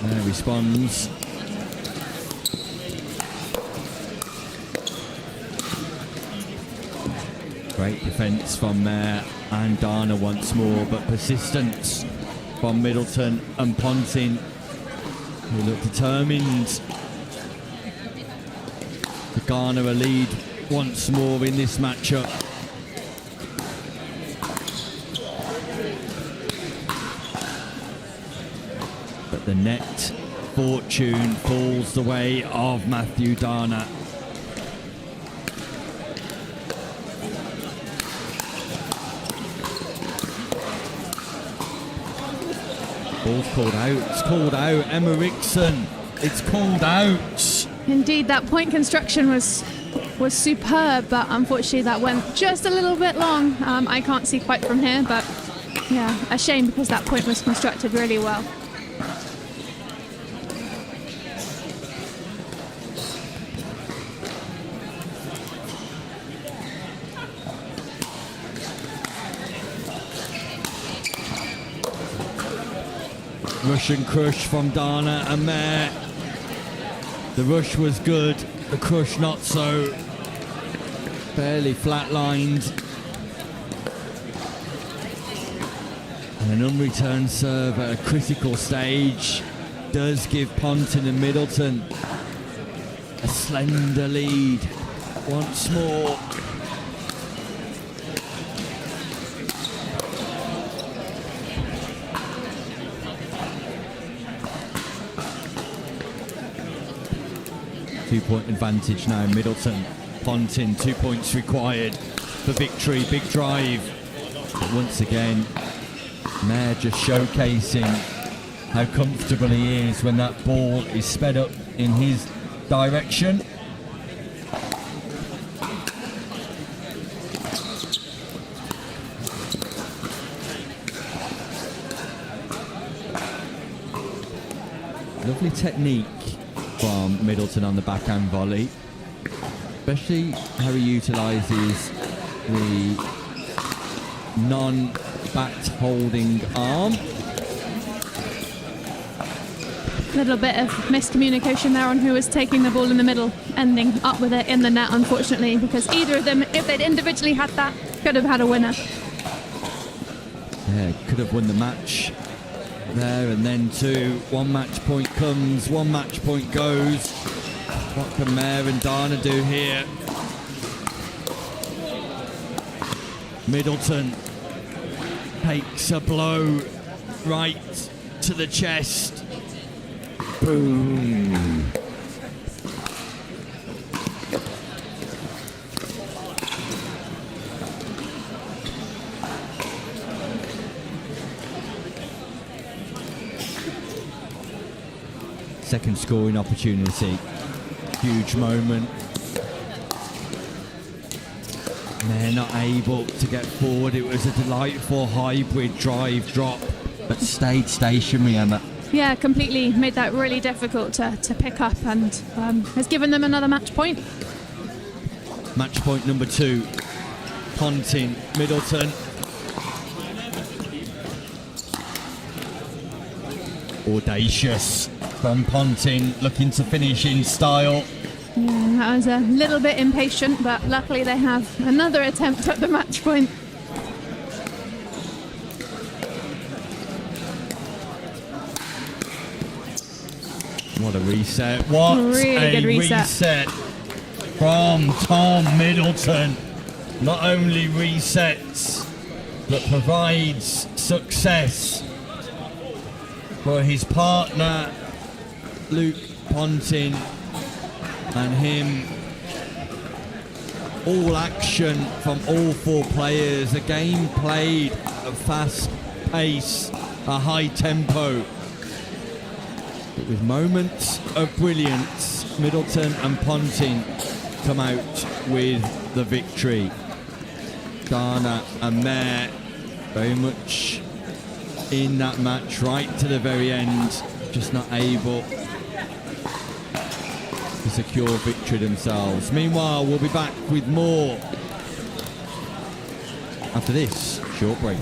And responds. Great defence from Mayo and Dana once more, but persistence from Middleton and Ponting, who look determined to garner a lead once more in this matchup. The net fortune falls the way of Matthew Dana. Ball's called out. It's called out. Emma Rickson. It's called out. Indeed, that point construction was superb, but unfortunately that went just a little bit long. I can't see quite from here, but yeah, a shame because that point was constructed really well. Russian crush from Dana and Mare. The rush was good, the crush not so. Fairly flatlined. And an unreturned serve at a critical stage does give Pontin and Middleton a slender lead once more. Two-point advantage now, Middleton. Pontin, 2 points required for victory. Big drive. But once again, Mayer just showcasing how comfortable he is when that ball is sped up in his direction. Lovely technique from Middleton on the backhand volley, especially how he utilises the non-backed holding arm. Little bit of miscommunication there on who was taking the ball in the middle, ending up with it in the net, unfortunately, because either of them, if they'd individually had that, could have had a winner. Yeah, could have won the match there, and then two. One match point comes, one match point goes. What can Mayer and Dana do here? Middleton takes a blow right to the chest. Boom. Second scoring opportunity. Huge moment. And they're not able to get forward. It was a delightful hybrid drive drop, but stayed stationary, Emma. Yeah, completely made that really difficult to pick up, and has given them another match point. Match point number 2. Pontin, Middleton. Audacious from Pontin, looking to finish in style. Yeah, that was a little bit impatient, but luckily they have another attempt at the match point. What a reset. What really a good reset from Tom Middleton. Not only resets, but provides success for his partner, Luke Pontin, and him. All action from all 4 players. A game played at a fast pace, a high tempo. But with moments of brilliance, Middleton and Pontin come out with the victory. Dana and Mayer very much in that match right to the very end, just not able to secure victory themselves. Meanwhile, we'll be back with more after this short break.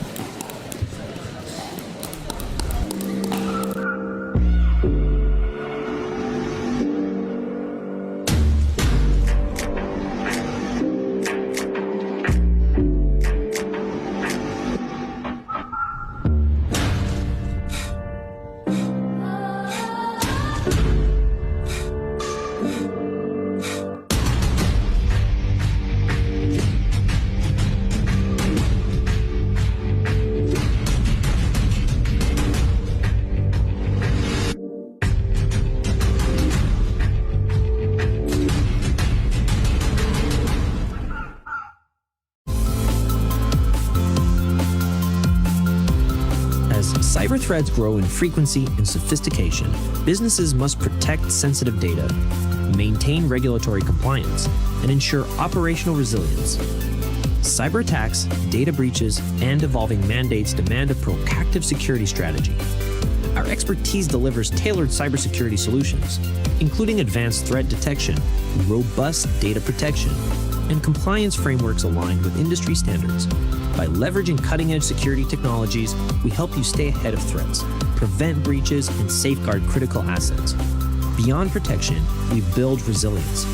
Cyber threats grow in frequency and sophistication. Businesses must protect sensitive data, maintain regulatory compliance, and ensure operational resilience. Cyber attacks, data breaches, and evolving mandates demand a proactive security strategy. Our expertise delivers tailored cybersecurity solutions, including advanced threat detection, robust data protection, and compliance frameworks aligned with industry standards. By leveraging cutting-edge security technologies, we help you stay ahead of threats, prevent breaches, and safeguard critical assets. Beyond protection, we build resilience.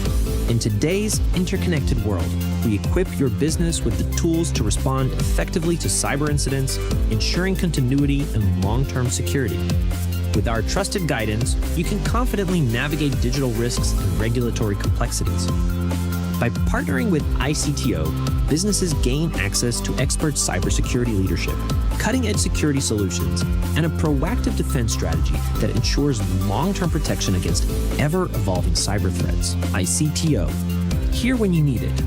In today's interconnected world, we equip your business with the tools to respond effectively to cyber incidents, ensuring continuity and long-term security. With our trusted guidance, you can confidently navigate digital risks and regulatory complexities. By partnering with ICTO, businesses gain access to expert cybersecurity leadership, cutting-edge security solutions, and a proactive defense strategy that ensures long-term protection against ever-evolving cyber threats. ICTO, here when you need it.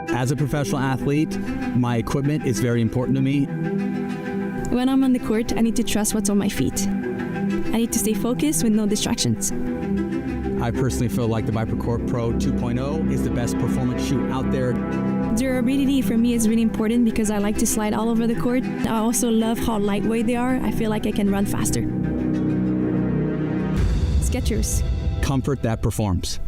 As a professional athlete, my equipment is very important to me. When I'm on the court, I need to trust what's on my feet. I need to stay focused with no distractions. I personally feel like the ViperCore Pro 2.0 is the best performance shoe out there. Durability for me is really important because I like to slide all over the court. I also love how lightweight they are. I feel like I can run faster. Skechers. Comfort that performs.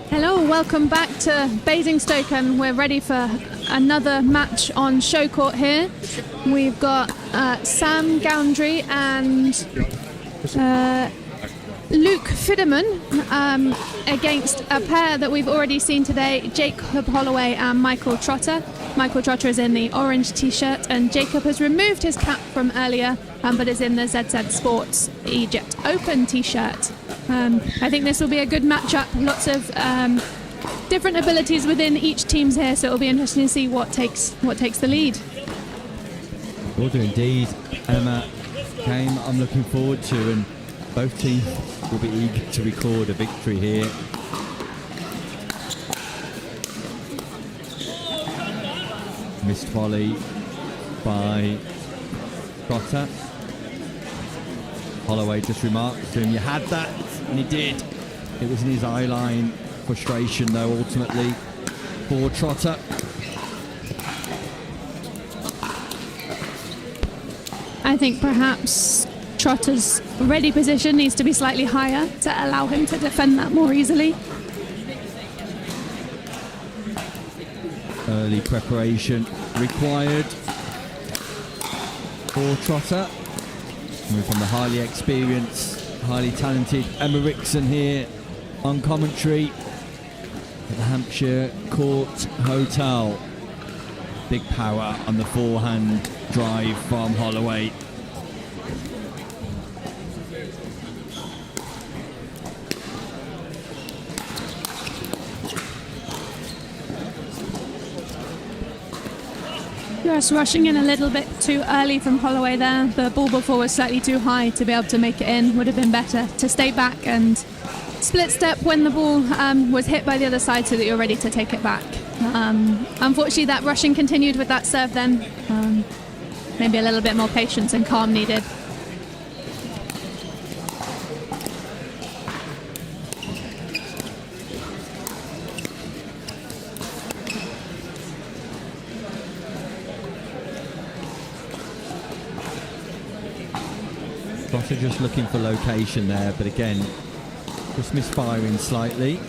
Hello, welcome back to Basingstoke, and we're ready for another match on show court here. We've got Sam Goundry and Luke Fidderman against a pair that we've already seen today, Jacob Holloway and Michael Trotter. Michael Trotter is in the orange t-shirt, and Jacob has removed his cap from earlier, but is in the ZZ Sports Egypt Open t-shirt. I think this will be a good matchup. Lots of different abilities within each team's here, so it'll be interesting to see what takes the lead. Will do indeed. Emma, game I'm looking forward to, and both teams will be eager to record a victory here. Missed volley by Trotter. Holloway just remarked to him, "You had that," and he did. It was in his eye line. Frustration, though, ultimately for Trotter. I think perhaps Trotter's ready position needs to be slightly higher to allow him to defend that more easily. Early preparation required for Trotter. Coming from the highly experienced, highly talented Emma Rickson here on commentary at the Hampshire Court Hotel. Big power on the forehand drive from Holloway. Just rushing in a little bit too early from Holloway there. The ball before was slightly too high to be able to make it in. Would have been better to stay back and split step when the ball was hit by the other side so that you're ready to take it back. Unfortunately, that rushing continued with that serve then. Maybe a little bit more patience and calm needed. Trotter just looking for location there, but again, just misfiring slightly.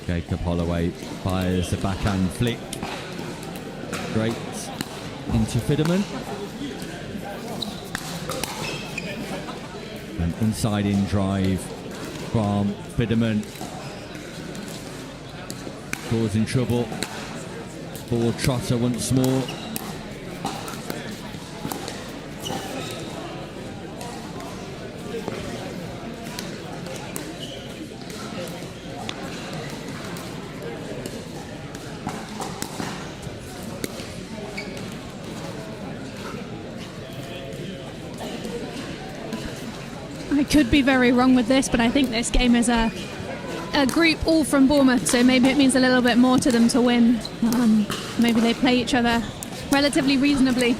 Jacob Holloway fires the backhand flick. Great into Fidderman. An inside in drive from Fidderman. Causing trouble for Trotter once more. I could be very wrong with this, but I think this game is a group all from Bournemouth, so maybe it means a little bit more to them to win. Maybe they play each other relatively reasonably.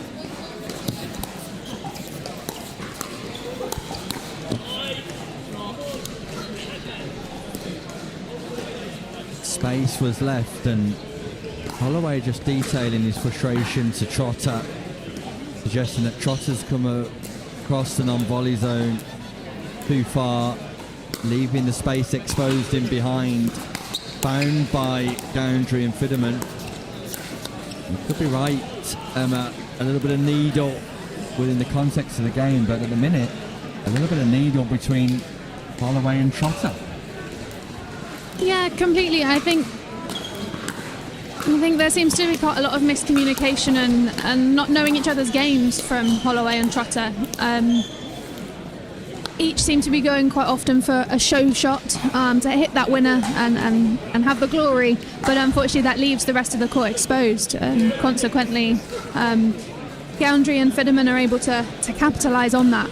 Space was left and Holloway just detailing his frustration to Trotter, suggesting that Trotter's come across the non-volley zone too far, leaving the space exposed in behind, found by Gowndry and Fidderman. You could be right, Emma, a little bit of needle within the context of the game, but at the minute, a little bit of needle between Holloway and Trotter. Yeah, completely. I think there seems to be quite a lot of miscommunication and not knowing each other's games from Holloway and Trotter. Each seem to be going quite often for a show shot to hit that winner and have the glory, but unfortunately that leaves the rest of the court exposed, and consequently Gowndry and Fidderman are able to capitalise on that.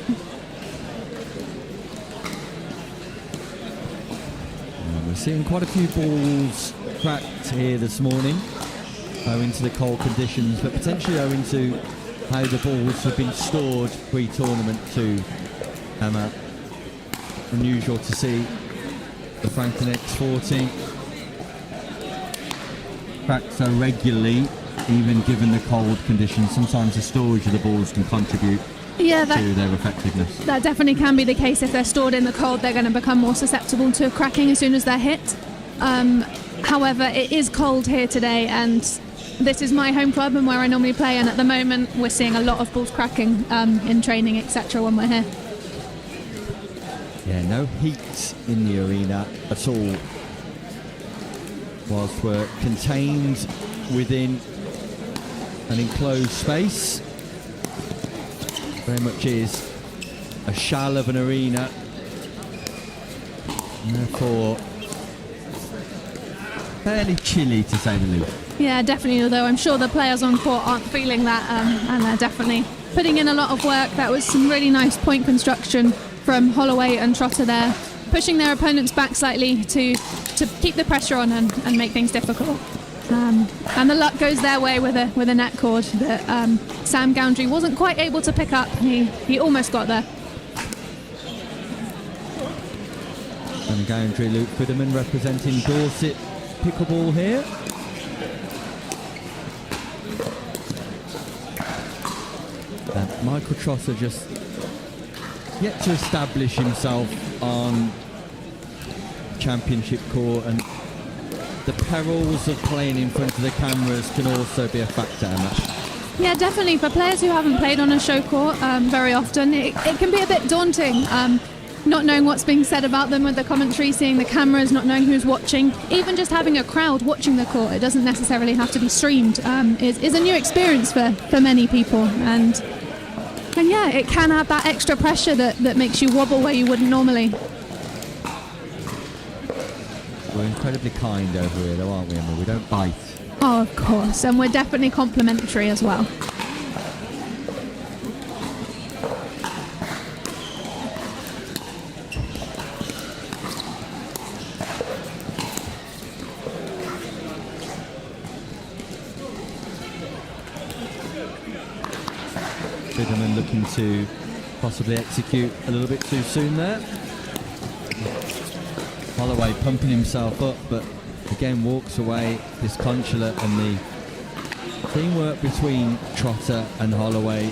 We're seeing quite a few balls cracked here this morning, owing to the cold conditions, but potentially owing to how the balls have been stored pre-tournament too. Unusual to see the Franklin X40 cracked so regularly, even given the cold conditions. Sometimes the storage of the balls can contribute to their effectiveness. That definitely can be the case. If they're stored in the cold, they're going to become more susceptible to cracking as soon as they're hit. However, it is cold here today, and this is my home club and where I normally play, and at the moment we're seeing a lot of balls cracking in training, etc. when we're here. Yeah, no heat in the arena at all, whilst we're contained within an enclosed space. Very much is a shell of an arena, and therefore fairly chilly to say the least. Yeah, definitely, although I'm sure the players on court aren't feeling that, and they're definitely putting in a lot of work. That was some really nice point construction from Holloway and Trotter there, pushing their opponents back slightly to keep the pressure on and make things difficult. And the luck goes their way with a net cord that Sam Gowndry wasn't quite able to pick up. He almost got there. And Gowndry, Luke Fidderman representing Dorset Pickleball here. And Michael Trotter just yet to establish himself on championship court, and the perils of playing in front of the cameras can also be a factor, Emma. Yeah, definitely. For players who haven't played on a show court very often, it can be a bit daunting. Not knowing what's being said about them with the commentary, seeing the cameras, not knowing who's watching, even just having a crowd watching the court, it doesn't necessarily have to be streamed, is a new experience for many people. And And yeah, it can add that extra pressure that makes you wobble where you wouldn't normally. We're incredibly kind over here, though, aren't we, Emma? We don't bite. Oh, of course. And we're definitely complimentary as well. Fidderman looking to possibly execute a little bit too soon there. Holloway pumping himself up, but again walks away disconsolate, and the teamwork between Trotter and Holloway,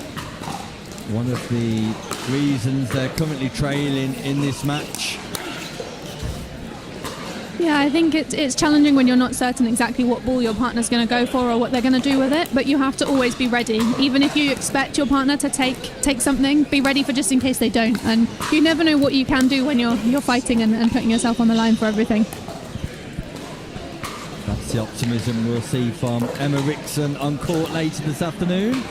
one of the reasons they're currently trailing in this match. Yeah, I think it's challenging when you're not certain exactly what ball your partner's going to go for or what they're going to do with it, but you have to always be ready. Even if you expect your partner to take something, be ready for just in case they don't. And you never know what you can do when you're fighting and putting yourself on the line for everything. That's the optimism we'll see from Emma Rickson on court later this afternoon.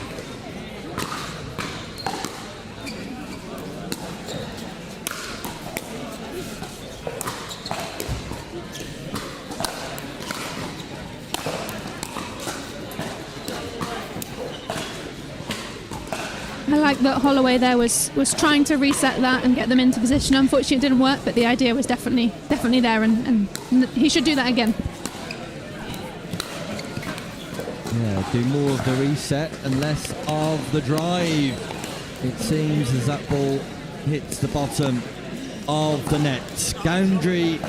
I like that Holloway there was trying to reset that and get them into position. Unfortunately, it didn't work, but the idea was definitely there, and he should do that again. Yeah, do more of the reset and less of the drive. It seems as that ball hits the bottom of the net. Gowndry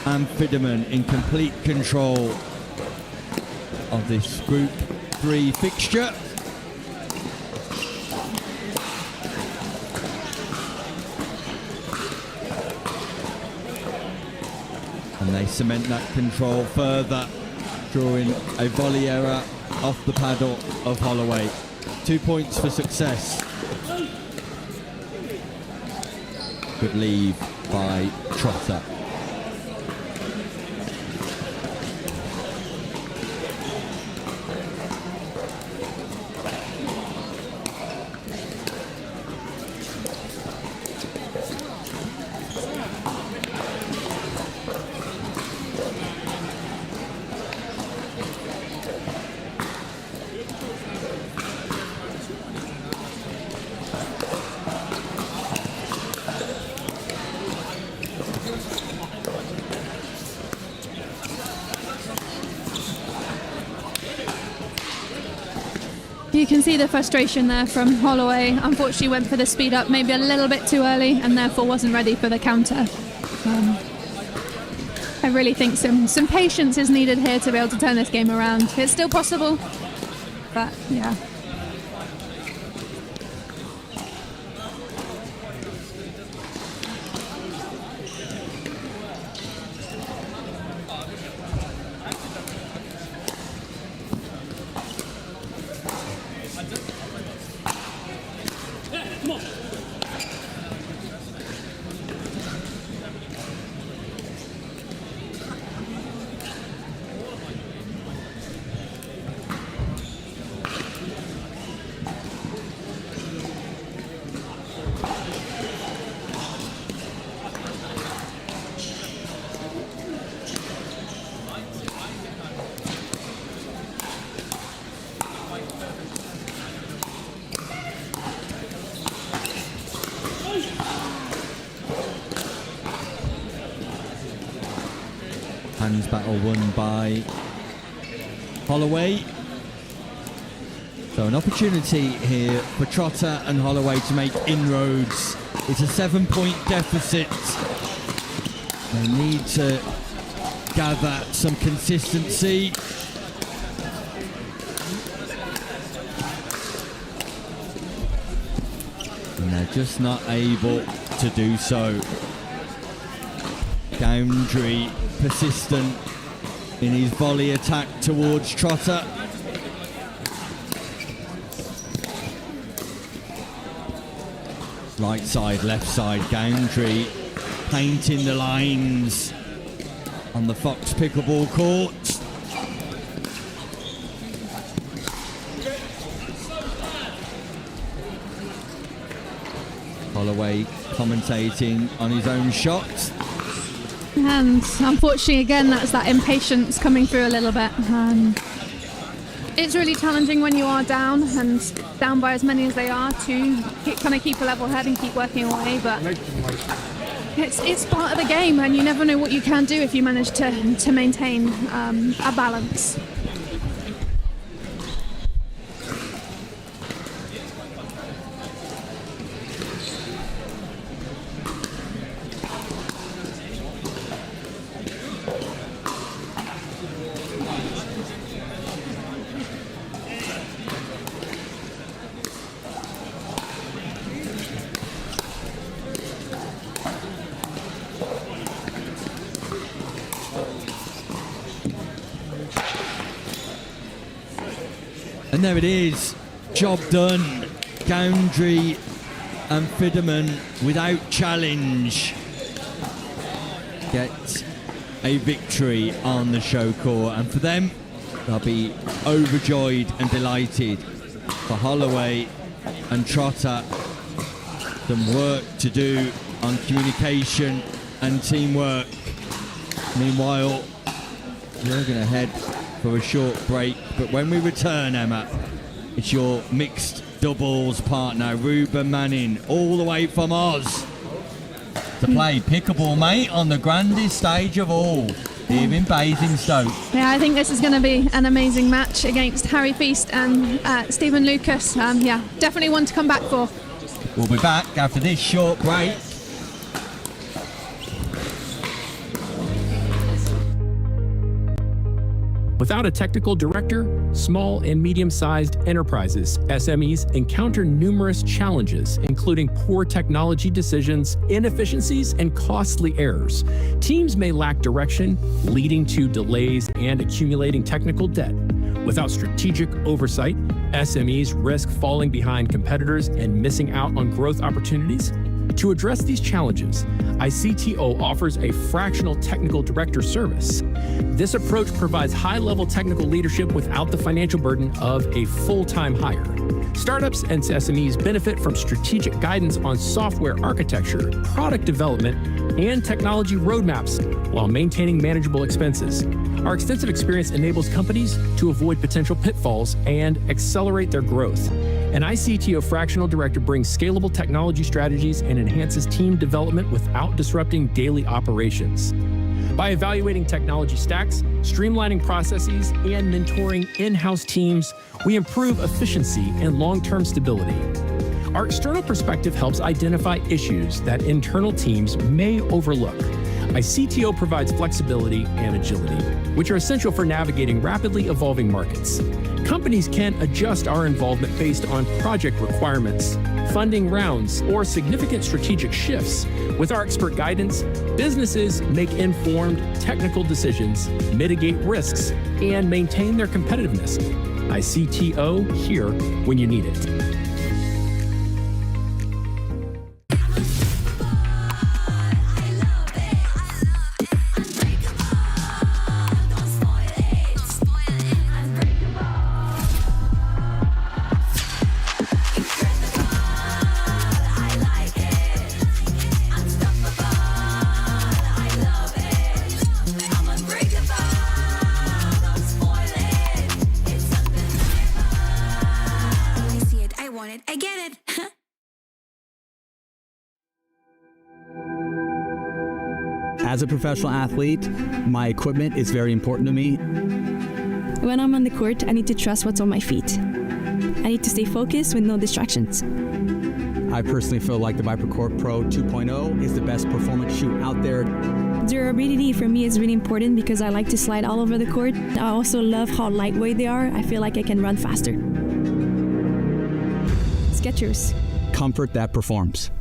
and Fidderman in complete control of this Group 3 fixture. And they cement that control further, drawing a volley error off the paddle of Holloway. 2 points for success. Good leave by Trotter. You can see the frustration there from Holloway. Unfortunately went for the speed up maybe a little bit too early and therefore wasn't ready for the counter. I really think some patience is needed here to be able to turn this game around. It's still possible, but yeah. Hands battle won by Holloway. So an opportunity here for Trotter and Holloway to make inroads. It's a 7-point deficit. They need to gather some consistency. And they're just not able to do so. Gowndry persistent in his volley attack towards Trotter. Right side, left side, Gowndry painting the lines on the Fox Pickleball court. Holloway commentating on his own shots. And unfortunately, again, that's that impatience coming through a little bit. It's really challenging when you are down and down by as many as they are to keep a level head and keep working away. But it's part of the game, and you never know what you can do if you manage to maintain a balance. And there it is, job done. Goundry and Fidderman without challenge get a victory on the show court, and for them they'll be overjoyed and delighted. For Holloway and Trotter, some work to do on communication and teamwork. Meanwhile, we're going to head for a short break, but when we return, Emma, it's your mixed doubles partner Ruben Manning, all the way from Oz, to play pickleball, mate, on the grandest stage of all here in Basingstoke. Yeah, I think this is going to be an amazing match against Harry Feast and Stephen Lucas. Yeah, definitely one to come back for. We'll be back after this short break. Without a technical director, small and medium-sized enterprises, SMEs, encounter numerous challenges, including poor technology decisions, inefficiencies, and costly errors. Teams may lack direction, leading to delays and accumulating technical debt. Without strategic oversight, SMEs risk falling behind competitors and missing out on growth opportunities. To address these challenges, ICTO offers a fractional technical director service. This approach provides high-level technical leadership without the financial burden of a full-time hire. Startups and SMEs benefit from strategic guidance on software architecture, product development, and technology roadmaps while maintaining manageable expenses. Our extensive experience enables companies to avoid potential pitfalls and accelerate their growth. An ICTO fractional director brings scalable technology strategies and enhances team development without disrupting daily operations. By evaluating technology stacks, streamlining processes, and mentoring in-house teams, we improve efficiency and long-term stability. Our external perspective helps identify issues that internal teams may overlook. ICTO provides flexibility and agility, which are essential for navigating rapidly evolving markets. Companies can adjust our involvement based on project requirements, funding rounds, or significant strategic shifts. With our expert guidance, businesses make informed technical decisions, mitigate risks, and maintain their competitiveness. ICTO, here when you need it. As a professional athlete, my equipment is very important to me. When I'm on the court, I need to trust what's on my feet. I need to stay focused with no distractions. I personally feel like the ViperCore Pro 2.0 is the best performance shoe out there. Durability for me is really important because I like to slide all over the court. I also love how lightweight they are. I feel like I can run faster. Skechers. Comfort that performs.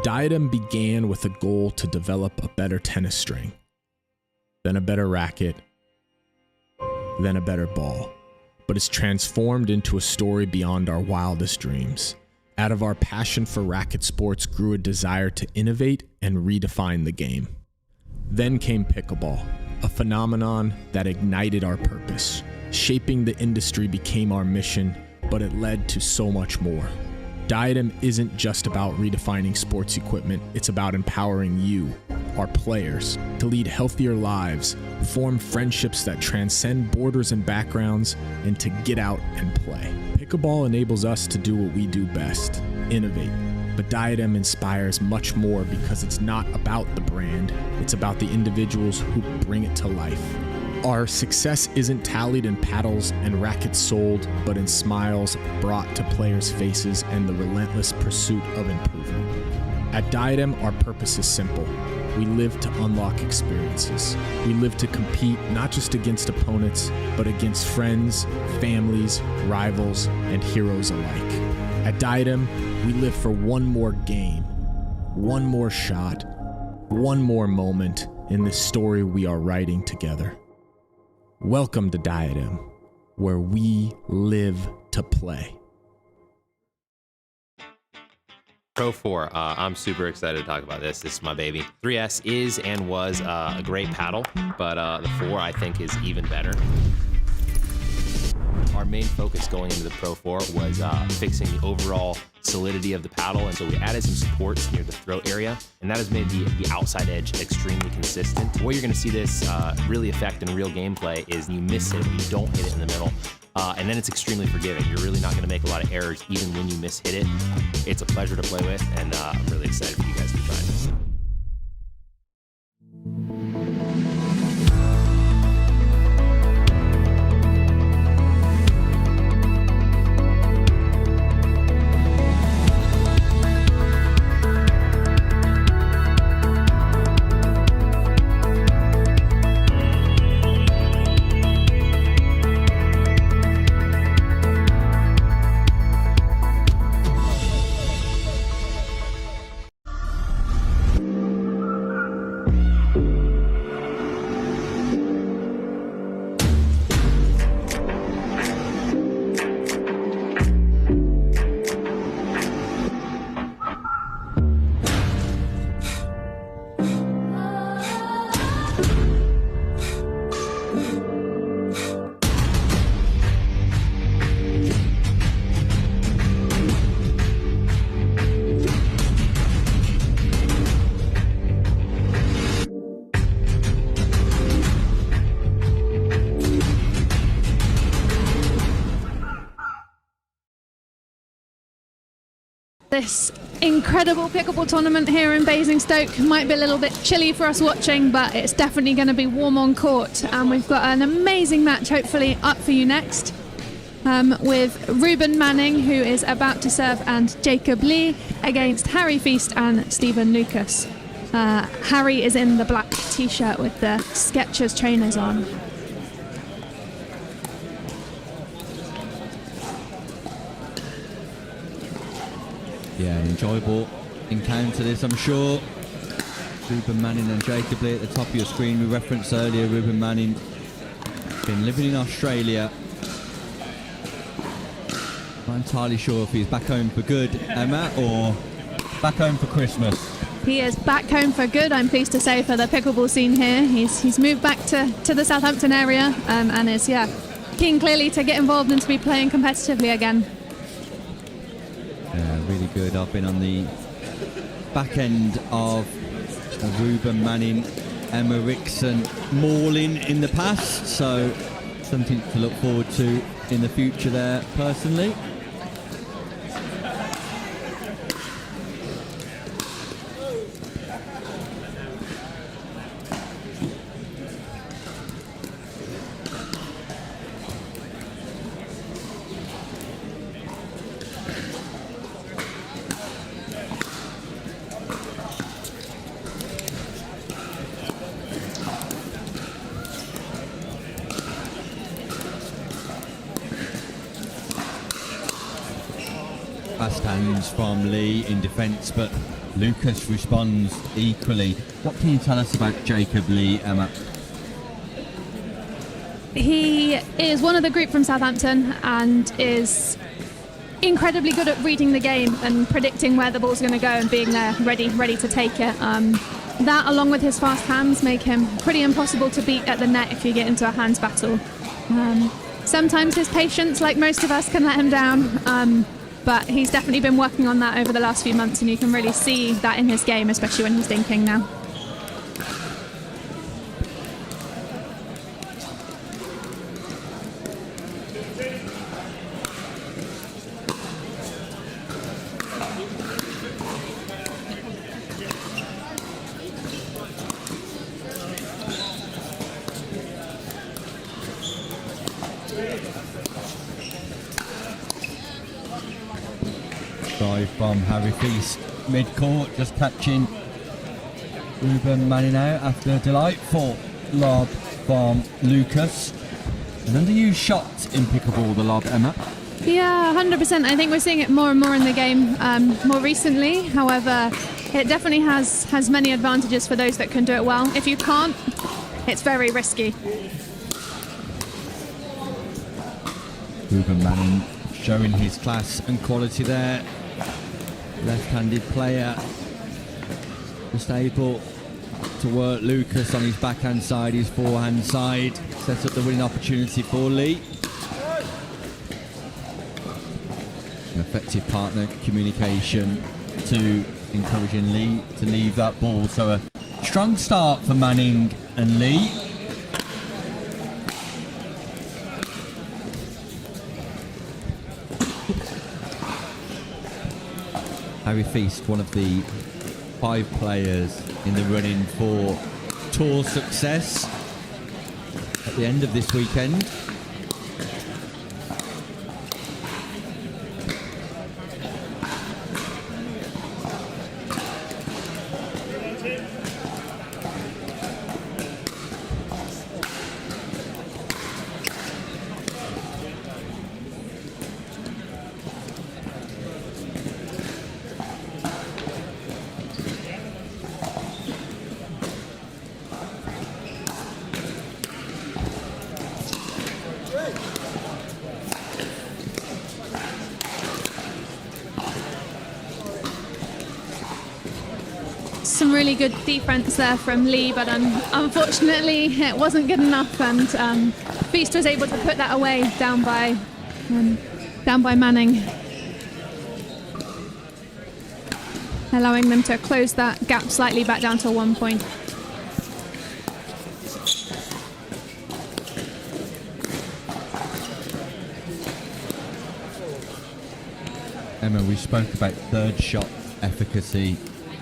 Diadem began with a goal to develop a better tennis string, then a better racket, then a better ball. But it's transformed into a story beyond our wildest dreams. Out of our passion for racket sports grew a desire to innovate and redefine the game. Then came pickleball, a phenomenon that ignited our purpose. Shaping the industry became our mission, but it led to so much more. Diadem isn't just about redefining sports equipment, it's about empowering you, our players, to lead healthier lives, form friendships that transcend borders and backgrounds, and to get out and play. Pickleball enables us to do what we do best, innovate. But Diadem inspires much more because it's not about the brand, it's about the individuals who bring it to life. Our success isn't tallied in paddles and rackets sold, but in smiles brought to players' faces and the relentless pursuit of improvement. At Diadem, our purpose is simple. We live to unlock experiences. We live to compete not just against opponents, but against friends, families, rivals, and heroes alike. At Diadem, we live for one more game, one more shot, one more moment in the story we are writing together. Welcome to Diadem, where we live to play. Pro 4, I'm super excited to talk about this. This is my baby. 3S is and was a great paddle, but the 4 I think is even better. Our main focus going into the Pro 4 was fixing the overall solidity of the paddle, and so we added some supports near the throat area, and that has made the outside edge extremely consistent. The way you're going to see this really affect in real gameplay is you miss it, you don't hit it in the middle, and then it's extremely forgiving. You're really not going to make a lot of errors even when you miss hit it. It's a pleasure to play with, and I'm really excited for you guys to try this. This incredible pickleball tournament here in Basingstoke might be a little bit chilly for us watching, but it's definitely going to be warm on court, and we've got an amazing match hopefully up for you next with Ruben Manning, who is about to serve, and Jacob Lee against Harry Feast and Stephen Lucas. Harry is in the black t-shirt with the Skechers trainers on. Yeah, an enjoyable encounter this, I'm sure. Ruben Manning and Jacob Lee at the top of your screen. We referenced earlier Ruben Manning, been living in Australia. Not entirely sure if he's back home for good, Emma, or back home for Christmas. He is back home for good, I'm pleased to say, for the pickleball scene here. He's moved back to the Southampton area and is, keen clearly to get involved and to be playing competitively again. Yeah, really good. I've been on the back end of Ruben Manning, Emma Rickson mauling in the past, so something to look forward to in the future there personally. Fast hands from Lee in defence, but Lucas responds equally. What can you tell us about Jacob Lee, Emma? He is one of the group from Southampton and is incredibly good at reading the game and predicting where the ball's going to go and being there ready to take it. That, along with his fast hands, make him pretty impossible to beat at the net if you get into a hands battle. Sometimes his patience, like most of us, can let him down. but he's definitely been working on that over the last few months, and you can really see that in his game, especially when he's dinking now. Drive from Harry Feast mid-court, just catching Ruben Manning out after a delightful lob from Lucas. An underused shot in pickleball, the lob, Emma. Yeah, 100%. I think we're seeing it more and more in the game more recently. However, it definitely has many advantages for those that can do it well. If you can't, it's very risky. Ruben Manning showing his class and quality there. Left-handed player, just able to work Lucas on his backhand side, his forehand side, set up the winning opportunity for Lee. An effective partner communication to encouraging Lee to leave that ball. So a strong start for Manning and Lee. Harry Feast, one of the 5 players in the running for tour success at the end of this weekend. Some really good defense there from Lee, but unfortunately it wasn't good enough, and Feast was able to put that away down by Manning, allowing them to close that gap slightly back down to 1 point. Emma, we spoke about third shot efficacy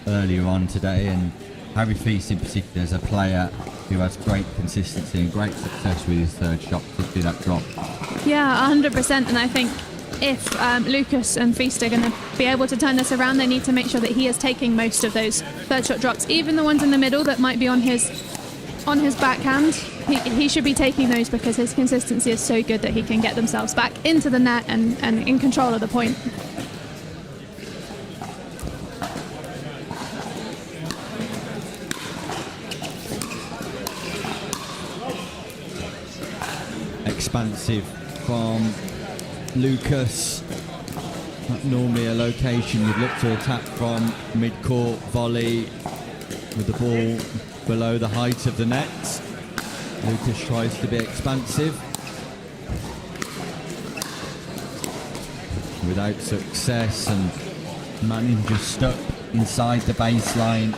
earlier on today, and Harry Feast in particular is a player who has great consistency and great success with his third shot, particularly that drop. Yeah, 100%, and I think if Lucas and Feast are going to be able to turn this around, they need to make sure that he is taking most of those third shot drops, even the ones in the middle that might be on his backhand. He should be taking those because his consistency is so good that he can get themselves back into the net and in control of the point. Expansive from Lucas. Not normally a location you'd look to attack from. Mid-court volley with the ball below the height of the net. Lucas tries to be expansive. Without success, and Manning just stuck inside the baseline.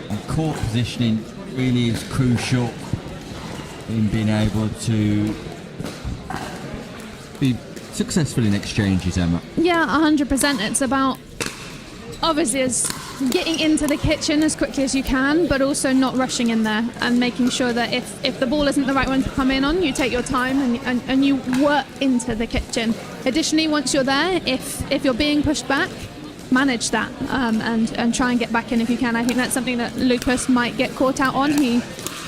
And court positioning really is crucial in being able to be successful in exchanges, Emma. Yeah, 100%. It's about obviously getting into the kitchen as quickly as you can, but also not rushing in there and making sure that if the ball isn't the right one to come in on, you take your time and you work into the kitchen. Additionally, once you're there, if you're being pushed back, manage that and try and get back in if you can. I think that's something that Lucas might get caught out on.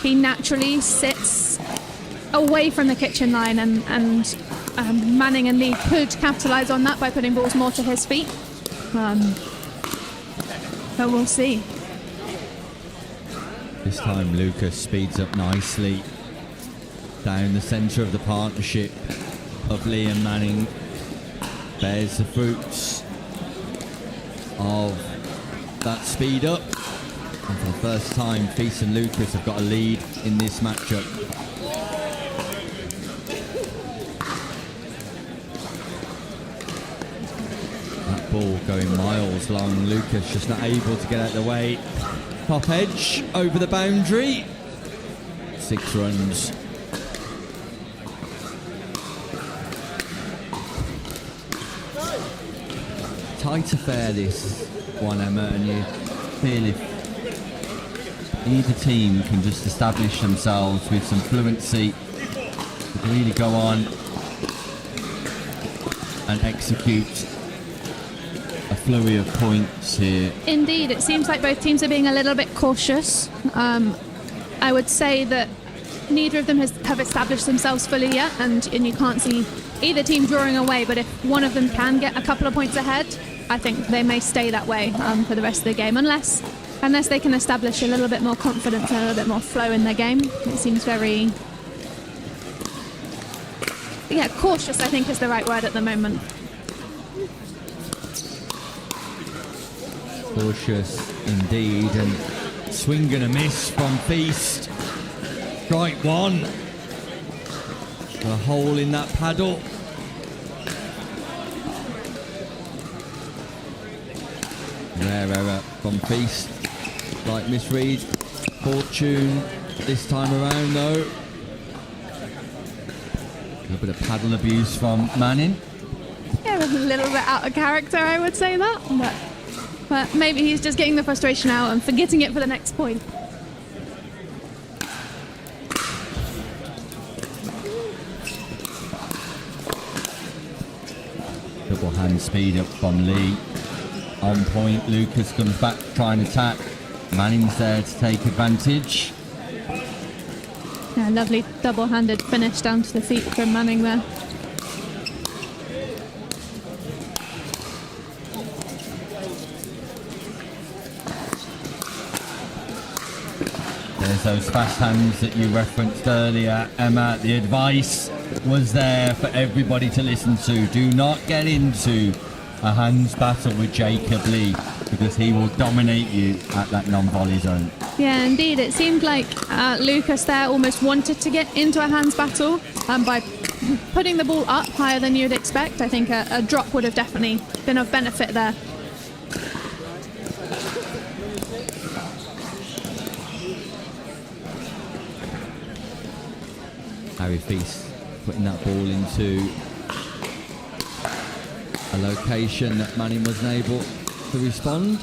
He naturally sits away from the kitchen line, and Manning and Lee could capitalise on that by putting balls more to his feet. But we'll see. This time Lucas speeds up nicely down the centre of the partnership of Lee and Manning. Bears the fruits of that speed up. And for the first time, Feast and Lucas have got a lead in this matchup. ball going miles long. Lucas just not able to get out of the way. Top edge over the boundary. 6 runs. Tight affair this one, Emma, and you feel if either team can just establish themselves with some fluency, really go on and execute a flurry of points here. Indeed, it seems like both teams are being a little bit cautious. I would say that neither of them have established themselves fully yet, and you can't see either team drawing away, but if one of them can get a couple of points ahead, I think they may stay that way for the rest of the game, unless they can establish a little bit more confidence and a little bit more flow in their game. It seems very... yeah, cautious, I think, is the right word at the moment. Cautious indeed, and swing and a miss from Feast. Strike one. A hole in that paddle. Rare error from Feast. Like misread. Fortune this time around though. A little bit of paddle abuse from Manning. Yeah, a little bit out of character, I would say that. But maybe he's just getting the frustration out and forgetting it for the next point. Double hand speed up from Lee. On point, Lucas comes back to try and attack. Manning's there to take advantage. Yeah, lovely double-handed finish down to the feet from Manning there. There's those fast hands that you referenced earlier, Emma. The advice was there for everybody to listen to. Do not get into a hands battle with Jacob Lee, because he will dominate you at that non-volley zone. Yeah, indeed. It seemed like Lucas there almost wanted to get into a hands battle by putting the ball up higher than you'd expect. I think a drop would have definitely been of benefit there. Harry Feast putting that ball into a location that Manning wasn't able to respond.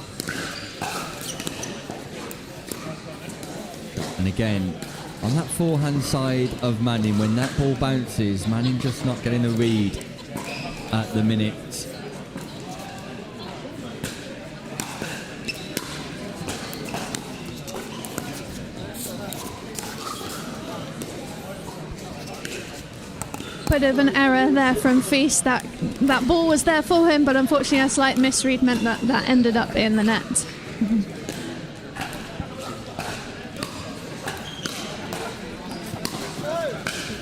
And again, on that forehand side of Manning, when that ball bounces, Manning just not getting the read at the minute. Bit of an error there from Feast. That ball was there for him, but unfortunately a slight misread meant that ended up in the net.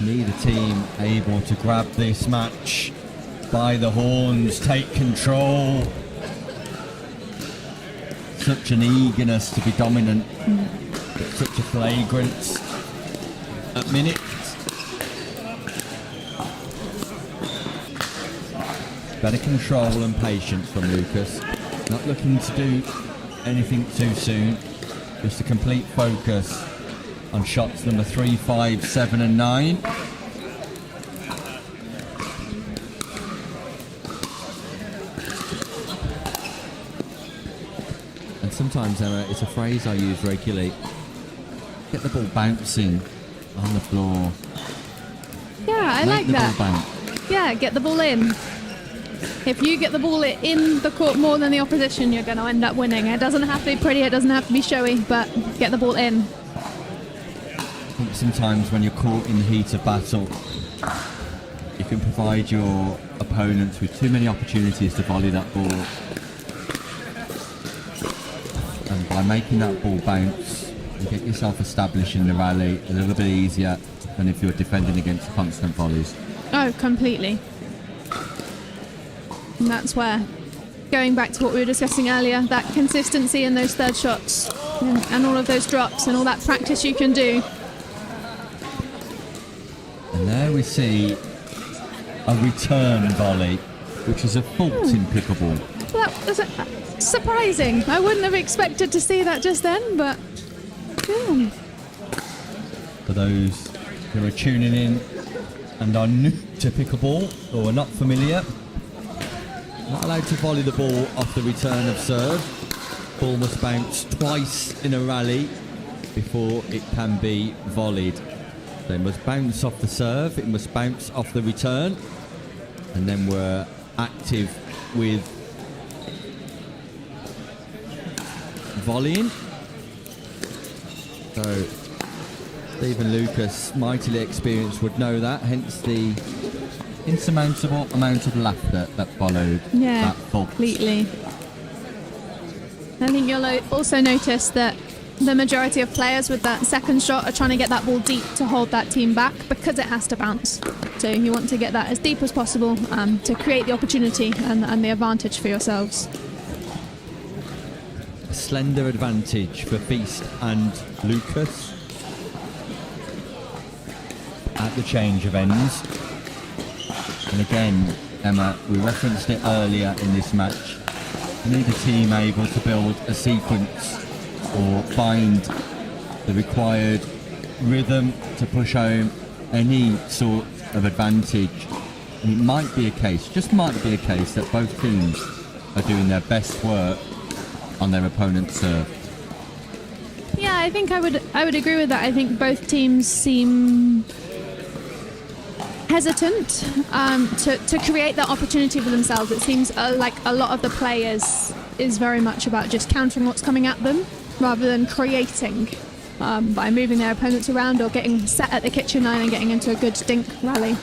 Neither team able to grab this match by the horns, take control. Such an eagerness to be dominant, such a flagrance at minute. Better control and patience from Lucas. Not looking to do anything too soon. Just a complete focus on shots number 3, 5, 7 and 9. And sometimes, Emma, it's a phrase I use regularly. Get the ball bouncing on the floor. Yeah, I like that. Ball bounce. Yeah, get the ball in. If you get the ball in the court more than the opposition, you're going to end up winning. It doesn't have to be pretty, it doesn't have to be showy, but get the ball in. I think sometimes when you're caught in the heat of battle, you can provide your opponents with too many opportunities to volley that ball. And by making that ball bounce, you get yourself established in the rally a little bit easier than if you're defending against constant volleys. Oh, completely. And that's where, going back to what we were discussing earlier, that consistency in those third shots and all of those drops and all that practice you can do. And there we see a return volley which is a fault in pickleball. That was surprising. I wouldn't have expected to see that just then, but yeah. For those who are tuning in and are new to pickleball or are not familiar, not allowed to volley the ball off the return of serve. Ball must bounce twice in a rally before it can be volleyed. They must bounce off the serve, it must bounce off the return, and then we're active with volleying. So Stephen Lucas, mightily experienced, would know that, hence the insurmountable amount of laughter that followed that fault. Completely. I think you'll also notice that the majority of players with that second shot are trying to get that ball deep to hold that team back because it has to bounce. So you want to get that as deep as possible to create the opportunity and the advantage for yourselves. A slender advantage for Feast and Lucas at the change of ends. And again, Emma, we referenced it earlier in this match. You need a team able to build a sequence or find the required rhythm to push home any sort of advantage. And it might be a case, just might be a case, that both teams are doing their best work on their opponent's serve. Yeah, I think I would agree with that. I think both teams seem hesitant to create that opportunity for themselves. It seems like a lot of the players is very much about just countering what's coming at them rather than creating by moving their opponents around or getting set at the kitchen line and getting into a good dink rally.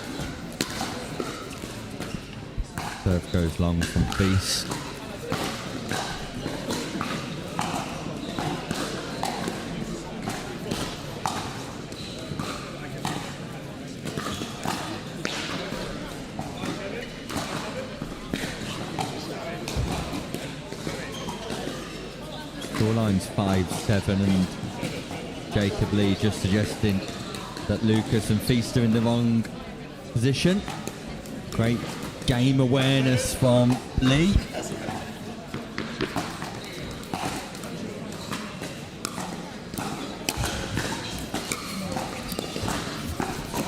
Serve goes long from Feast. Scoreline's 5-7, and Jacob Lee just suggesting that Lucas and Feast are in the wrong position. Great game awareness from Lee.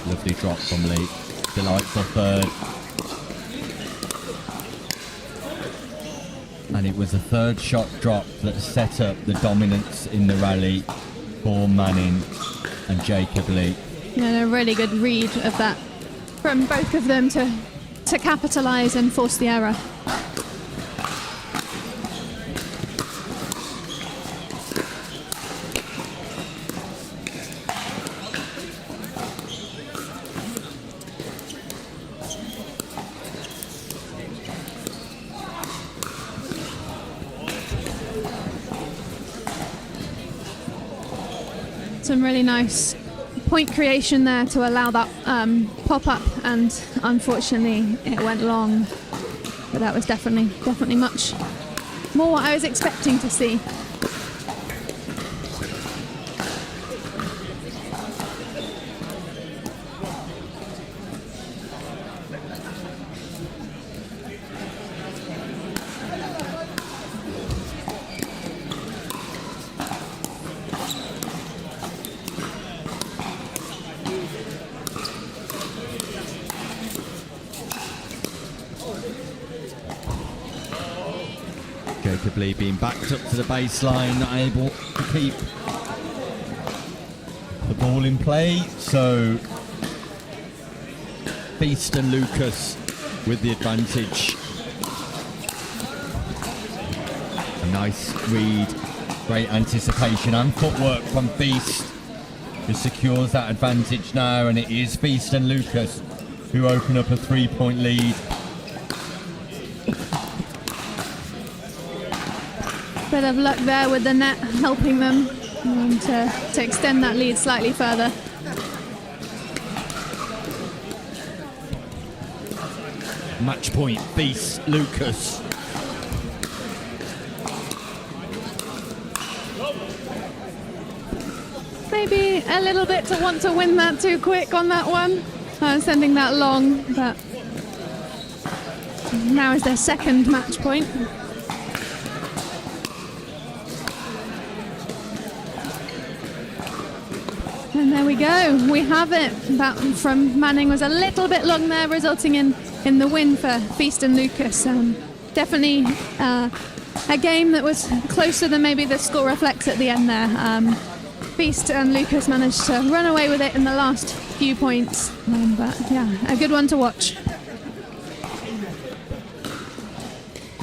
Lovely drop from Lee. Delightful third. And it was a third shot drop that set up the dominance in the rally for Manning and Jacob Lee. Yeah, a really good read of that from both of them to capitalise and force the error. Some really nice point creation there to allow that pop-up, and unfortunately it went long. But that was definitely much more what I was expecting to see. Jacob Lee being backed up to the baseline, not able to keep the ball in play. So Feast and Lucas with the advantage. A nice read, great anticipation and footwork from Feast, who secures that advantage now, and it is Feast and Lucas who open up a 3-point lead. Bit of luck there with the net helping them to extend that lead slightly further. Match point, Feast, Lucas. Maybe a little bit to want to win that too quick on that one. Sending that long, but now is their second match point. And there we go. We have it. That from Manning was a little bit long there, resulting in the win for Feast and Lucas. Definitely a game that was closer than maybe the score reflects at the end there. Feast and Lucas managed to run away with it in the last few points. But yeah, a good one to watch.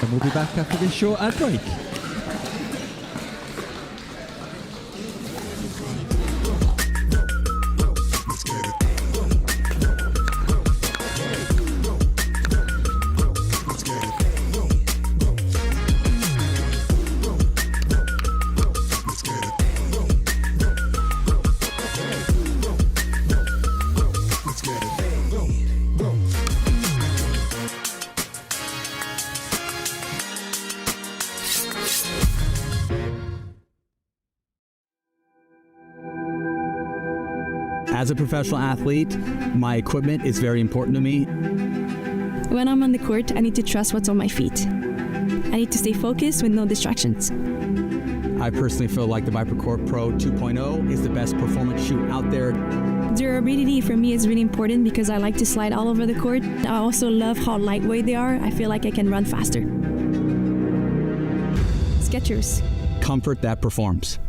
And we'll be back after this short ad break. As a professional athlete, my equipment is very important to me. When I'm on the court, I need to trust what's on my feet. I need to stay focused with no distractions. I personally feel like the ViperCore Pro 2.0 is the best performance shoe out there. Durability for me is really important because I like to slide all over the court. I also love how lightweight they are. I feel like I can run faster. Skechers. Comfort that performs.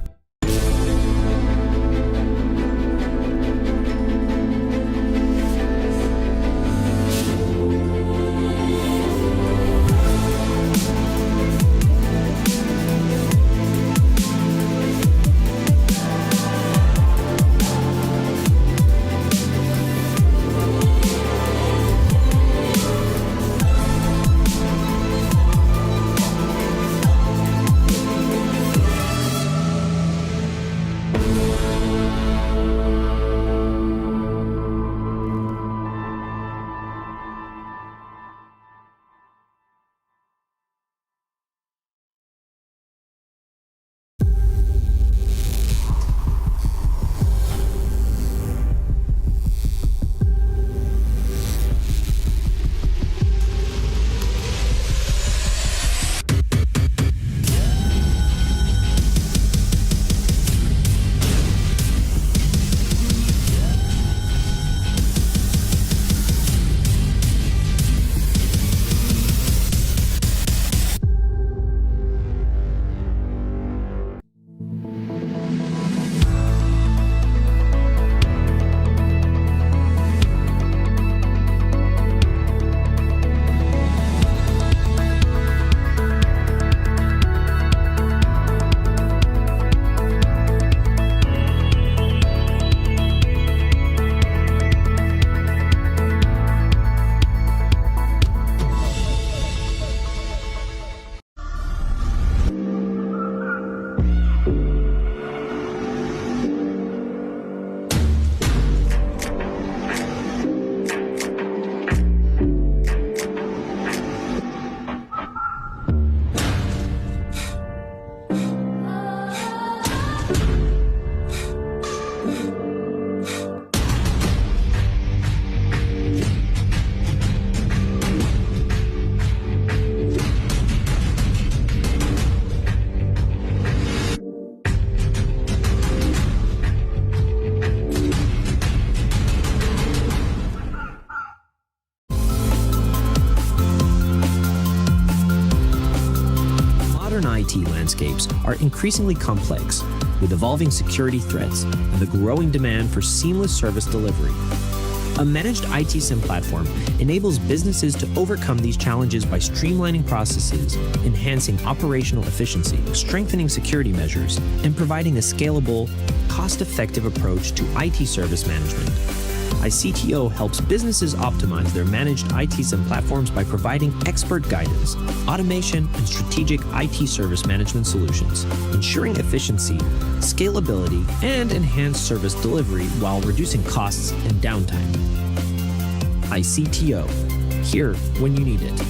IT landscapes are increasingly complex, with evolving security threats and the growing demand for seamless service delivery. A managed IT SIM platform enables businesses to overcome these challenges by streamlining processes, enhancing operational efficiency, strengthening security measures, and providing a scalable, cost-effective approach to IT service management. iCTO helps businesses optimize their managed IT SIM platforms by providing expert guidance, automation, and strategic IT service management solutions, ensuring efficiency, scalability, and enhanced service delivery while reducing costs and downtime. iCTO, here when you need it.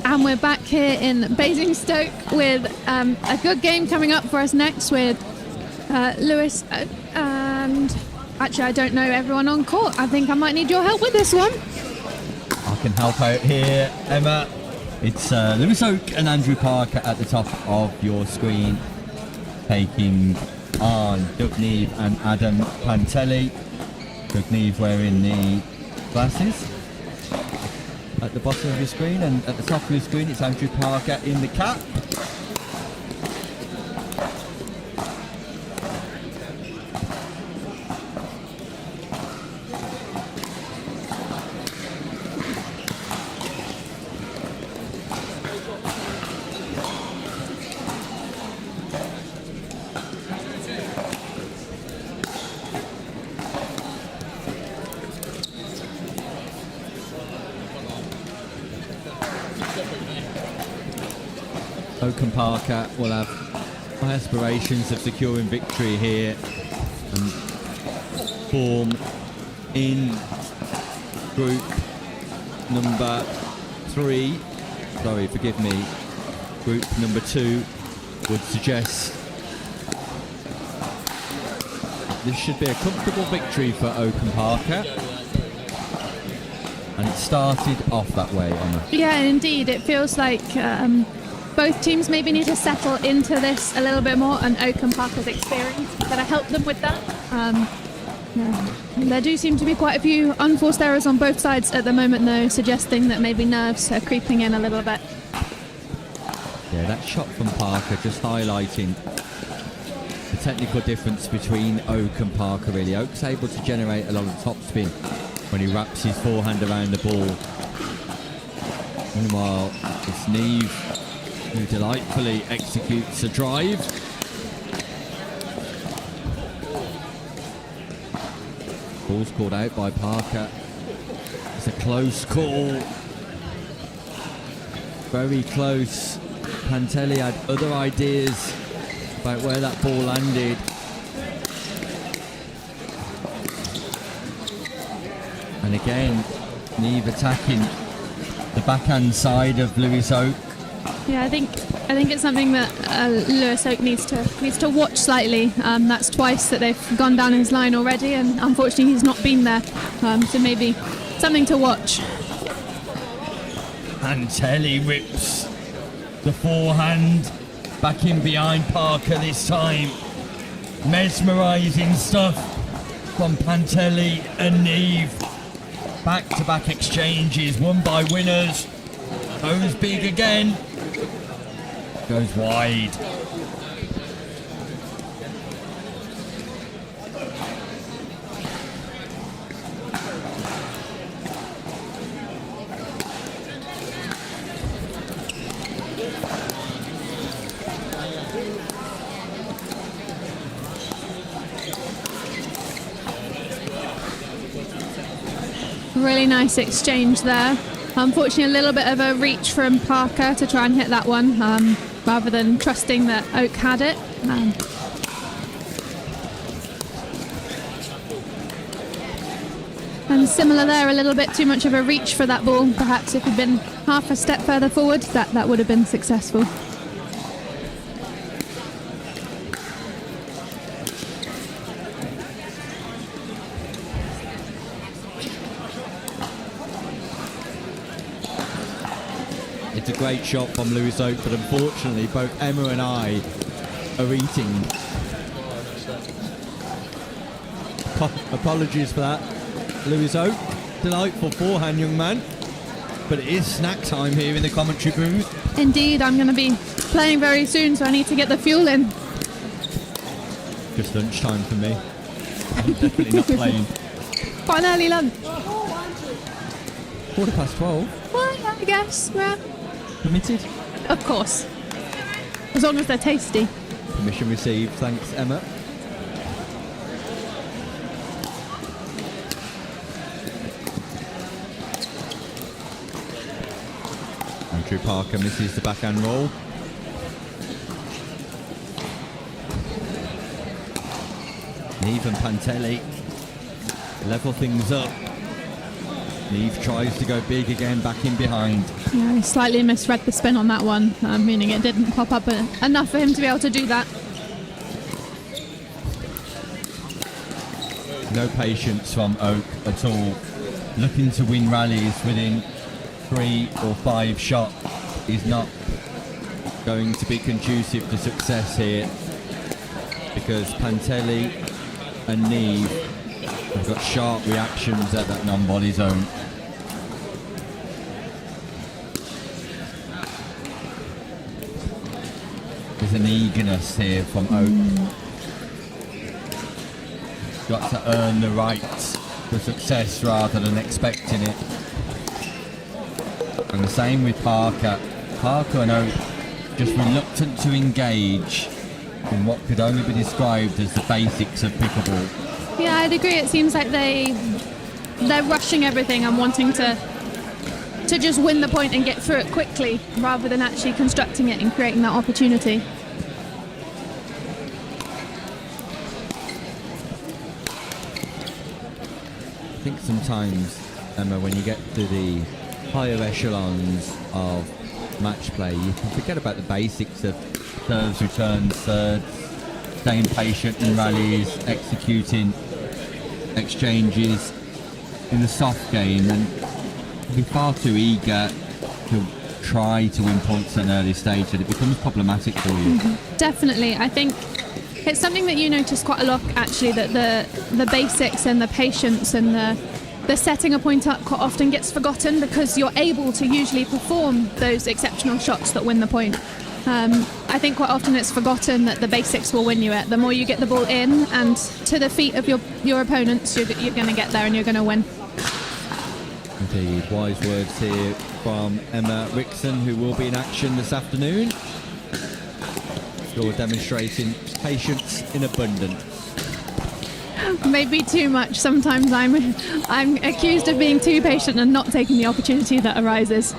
And we're back here in Basingstoke with a good game coming up for us next with Lewis and Actually, I don't know everyone on court. I think I might need your help with this one. I can help out here, Emma. It's Lewis Oak and Andrew Parker at the top of your screen, taking on Doug Neve and Adam Pantelli. Doug Neve wearing the glasses at the bottom of your screen, and at the top of your screen it's Andrew Parker in the cap. Oak and Parker will have high aspirations of securing victory here and form in group number 3. Sorry, forgive me. Group number 2 would suggest this should be a comfortable victory for Oak and Parker. And it started off that way, Emma. Yeah, indeed. It feels like both teams maybe need to settle into this a little bit more, and Oak and Parker's experience is going to help them with that. There do seem to be quite a few unforced errors on both sides at the moment, though, suggesting that maybe nerves are creeping in a little bit. Yeah, that shot from Parker just highlighting the technical difference between Oak and Parker, really. Oak's able to generate a lot of topspin when he wraps his forehand around the ball. Meanwhile, it's Neve who delightfully executes a drive. Ball's called out by Parker. It's a close call. Very close. Pantelli had other ideas about where that ball landed. And again, Neve attacking the backhand side of Lewis Oak. Yeah, I think it's something that Lewis Oak needs to watch slightly. That's twice that they've gone down his line already, and unfortunately he's not been there. So maybe something to watch. Pantelli rips the forehand back in behind Parker this time. Mesmerising stuff from Pantelli and Neve. Back-to-back exchanges, won by winners. Goes big again. Goes wide. Really nice exchange there. Unfortunately, a little bit of a reach from Parker to try and hit that one, rather than trusting that Oak had it. And similar there, a little bit too much of a reach for that ball. Perhaps if he'd been half a step further forward, that would have been successful. It's a great shot from Lewis Oak, but unfortunately both Emma and I are eating. Apologies for that, Lewis Oak. Delightful forehand, young man. But it is snack time here in the commentary booth. Indeed, I'm going to be playing very soon, so I need to get the fuel in. Just lunchtime for me. I'm definitely not playing. Quite an early lunch. 12:15. Well, yeah, I guess. Yeah. Permitted? Of course. As long as they're tasty. Permission received. Thanks, Emma. Andrew Parker misses the backhand roll. Neve and Pantelli level things up. Neve tries to go big again, back in behind. Yeah, I slightly misread the spin on that one, meaning it didn't pop up enough for him to be able to do that. No patience from Oak at all. Looking to win rallies within 3 or 5 shots is not going to be conducive to success here, because Pantelli and Neve have got sharp reactions at that non-volley zone. There's an eagerness here from Oak. Got to earn the right for success rather than expecting it. And the same with Parker. Parker and Oak just reluctant to engage in what could only be described as the basics of pickleball. Yeah, I'd agree. It seems like they're rushing everything and wanting to just win the point and get through it quickly, rather than actually constructing it and creating that opportunity. I think sometimes, Emma, when you get to the higher echelons of match play, you can forget about the basics of serves, returns, thirds, staying patient in rallies, executing exchanges in the soft game, and be far too eager to try to win points at an early stage that it becomes problematic for you. Definitely. I think it's something that you notice quite a lot, actually, that the basics and the patience and the setting a point up quite often gets forgotten, because you're able to usually perform those exceptional shots that win the point. I think quite often it's forgotten that the basics will win you it. The more you get the ball in and to the feet of your opponents, you're going to get there and you're going to win. Indeed, wise words here from Emma Rickson, who will be in action this afternoon. You're demonstrating patience in abundance. Maybe too much. Sometimes I'm accused of being too patient and not taking the opportunity that arises.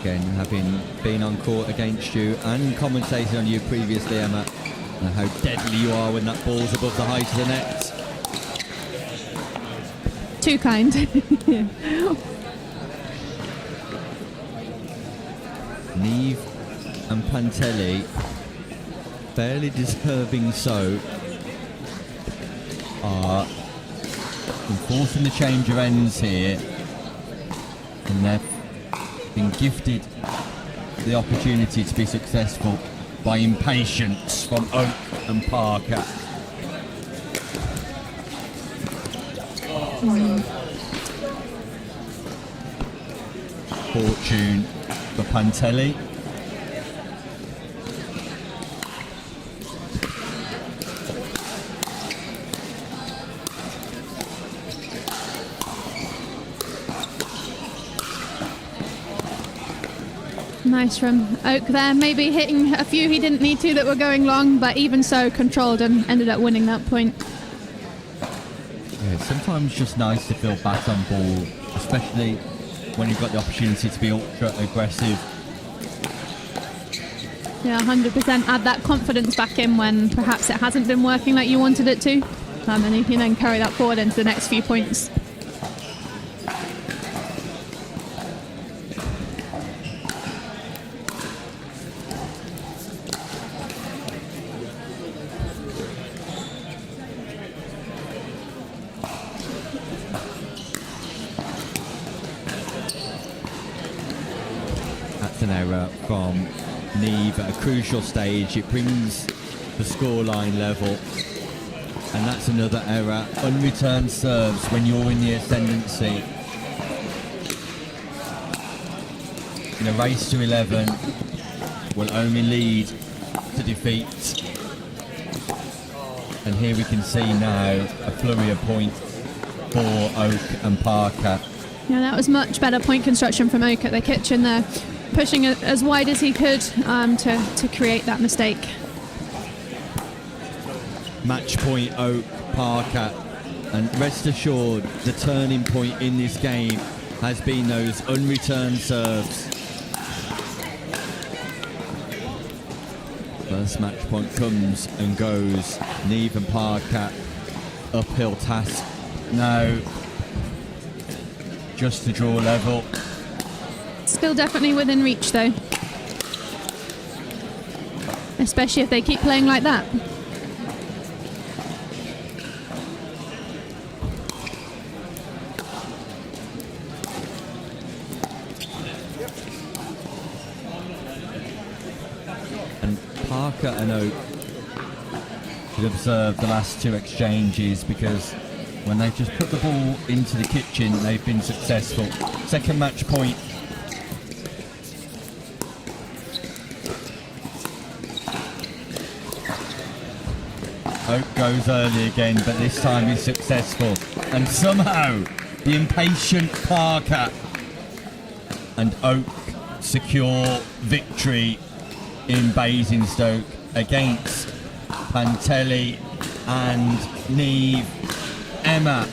Again, having been on court against you and commentated on you previously, Emma, and how deadly you are when that ball's above the height of the net. Too kind. Neve and Pantelli, fairly deserving so, are enforcing the change of ends here, and they've been gifted the opportunity to be successful by impatience from Oak and Parker. Fortune for Pantelli. Nice from Oak there, maybe hitting a few he didn't need to that were going long, but even so controlled and ended up winning that point. Yeah, it's sometimes just nice to feel back on ball, especially when you've got the opportunity to be ultra aggressive. Yeah, 100%. Add that confidence back in when perhaps it hasn't been working like you wanted it to, and you can then carry that forward into the next few points. That's an error from Neve at a crucial stage. It brings the scoreline level, and that's another error. Unreturned serves when you're in the ascendancy. In a race to 11 will only lead to defeat. And here we can see now a flurry of points for Oak and Parker. Yeah, that was much better point construction from Oak at the kitchen there, pushing it as wide as he could to create that mistake. Match point Oak, Parker, and rest assured the turning point in this game has been those unreturned serves. First match point comes and goes. Neve and Parker, uphill task now, just to draw level. Still definitely within reach though, especially if they keep playing like that. Oak should observe the last two exchanges, because when they've just put the ball into the kitchen, they've been successful. Second match point. Oak goes early again, but this time he's successful. And somehow, the impatient Parker and Oak secure victory in Basingstoke against Pantelli and Neve. Emma,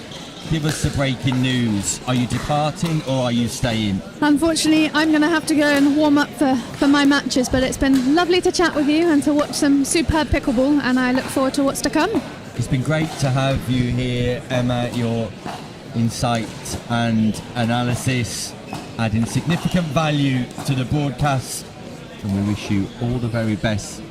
give us the breaking news. Are you departing or are you staying? Unfortunately, I'm going to have to go and warm up for my matches, but it's been lovely to chat with you and to watch some superb pickleball, and I look forward to what's to come. It's been great to have you here, Emma. Your insight and analysis adding significant value to the broadcast, and we wish you all the very best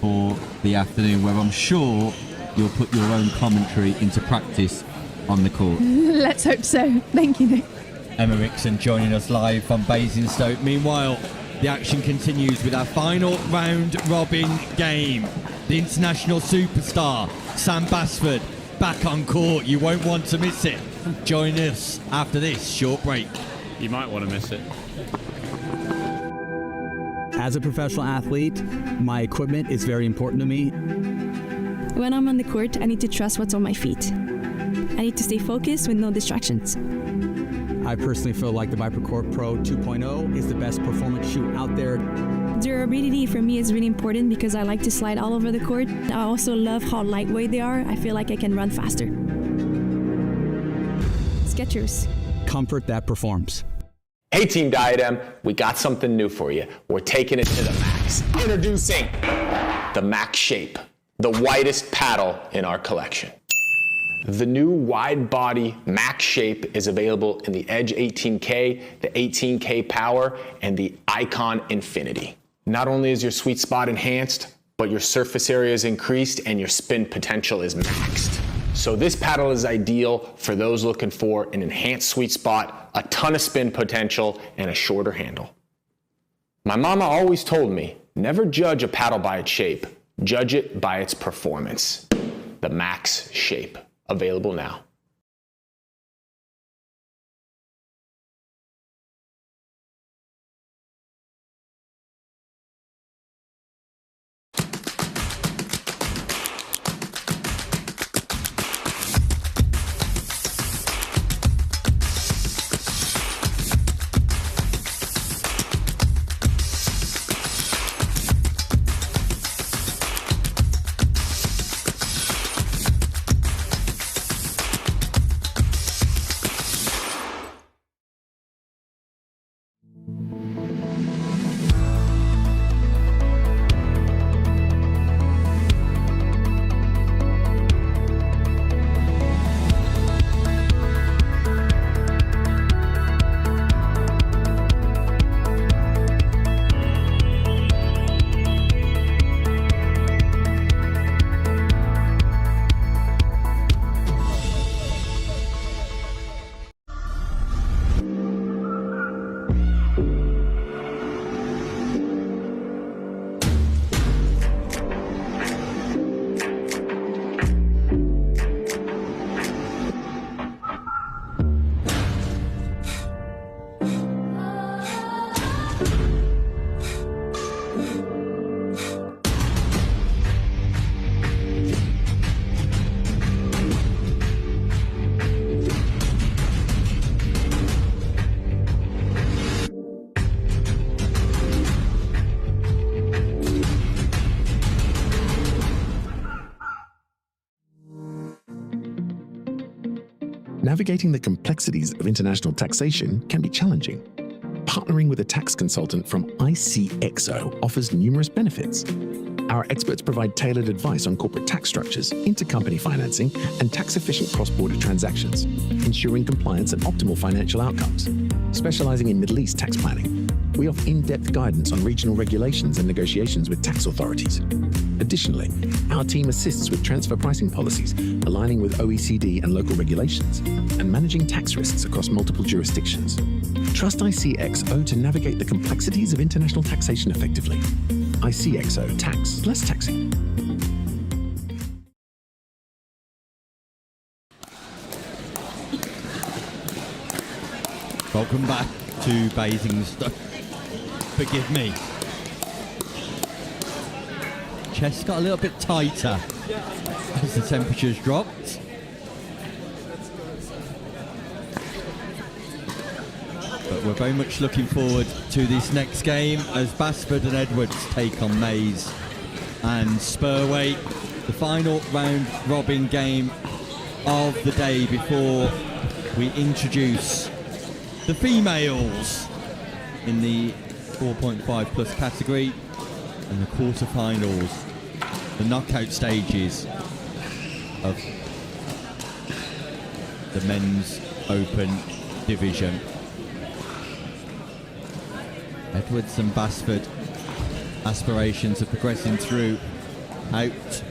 for the afternoon, where I'm sure you'll put your own commentary into practice on the court. Let's hope so. Thank you, Nick. Emma Rickson joining us live from Basingstoke. Meanwhile, the action continues with our final round robin game. The international superstar, Sam Basford, back on court. You won't want to miss it. Join us after this short break. You might want to miss it. As a professional athlete, my equipment is very important to me. When I'm on the court, I need to trust what's on my feet. I need to stay focused with no distractions. I personally feel like the ViperCore Pro 2.0 is the best performance shoe out there. Durability for me is really important because I like to slide all over the court. I also love how lightweight they are. I feel like I can run faster. Skechers. Comfort that performs. Hey Team Diadem, we got something new for you. We're taking it to the max. Introducing the Max Shape, the widest paddle in our collection. The new wide body Max Shape is available in the Edge 18K, the 18K Power, and the Icon Infinity. Not only is your sweet spot enhanced, but your surface area is increased and your spin potential is maxed. So this paddle is ideal for those looking for an enhanced sweet spot, a ton of spin potential, and a shorter handle. My mama always told me, never judge a paddle by its shape, judge it by its performance. The Max Shape, available now. Navigating the complexities of international taxation can be challenging. Partnering with a tax consultant from ICXO offers numerous benefits. Our experts provide tailored advice on corporate tax structures, intercompany financing, and tax-efficient cross-border transactions, ensuring compliance and optimal financial outcomes. Specializing in Middle East tax planning, we offer in-depth guidance on regional regulations and negotiations with tax authorities. Additionally, our team assists with transfer pricing policies, aligning with OECD and local regulations, and managing tax risks across multiple jurisdictions. Trust ICXO to navigate the complexities of international taxation effectively. ICXO Tax, less taxing. Welcome back to Basingstoke. Forgive me. Chest got a little bit tighter as the temperatures dropped. But we're very much looking forward to this next game as Basford and Edwards take on Mays and Spurway. The final round robin game of the day before we introduce the females in the 4.5 plus category and the quarterfinals, the knockout stages of the men's open division. Edwards and Basford aspirations of progressing through out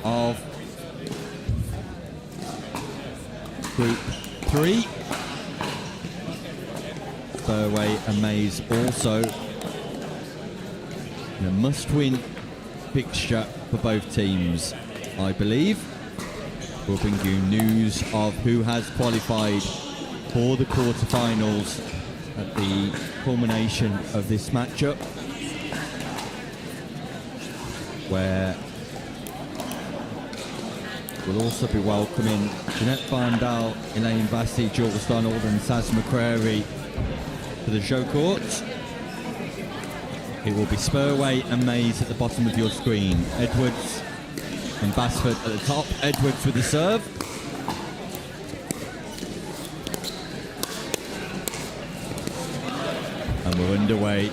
of Group 3. Spurway and Mays also in a must-win fixture for both teams, I believe. We'll bring you news of who has qualified for the quarterfinals at the culmination of this matchup, where we'll also be welcoming Jeanette Van Dahl, Elaine Vassey, Jules Donald and Saz McCrary to the show court. It will be Spurway and Mays at the bottom of your screen. Edwards and Basford at the top. Edwards with the serve. And we're underway.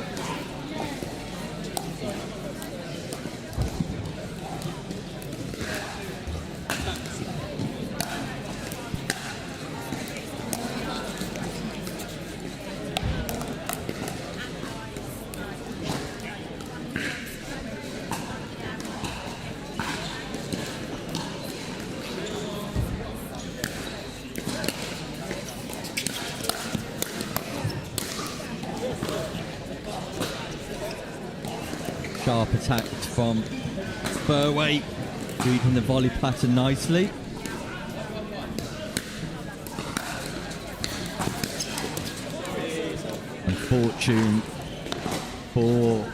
Sharp attack from Spurway, reading the volley pattern nicely. And fortune for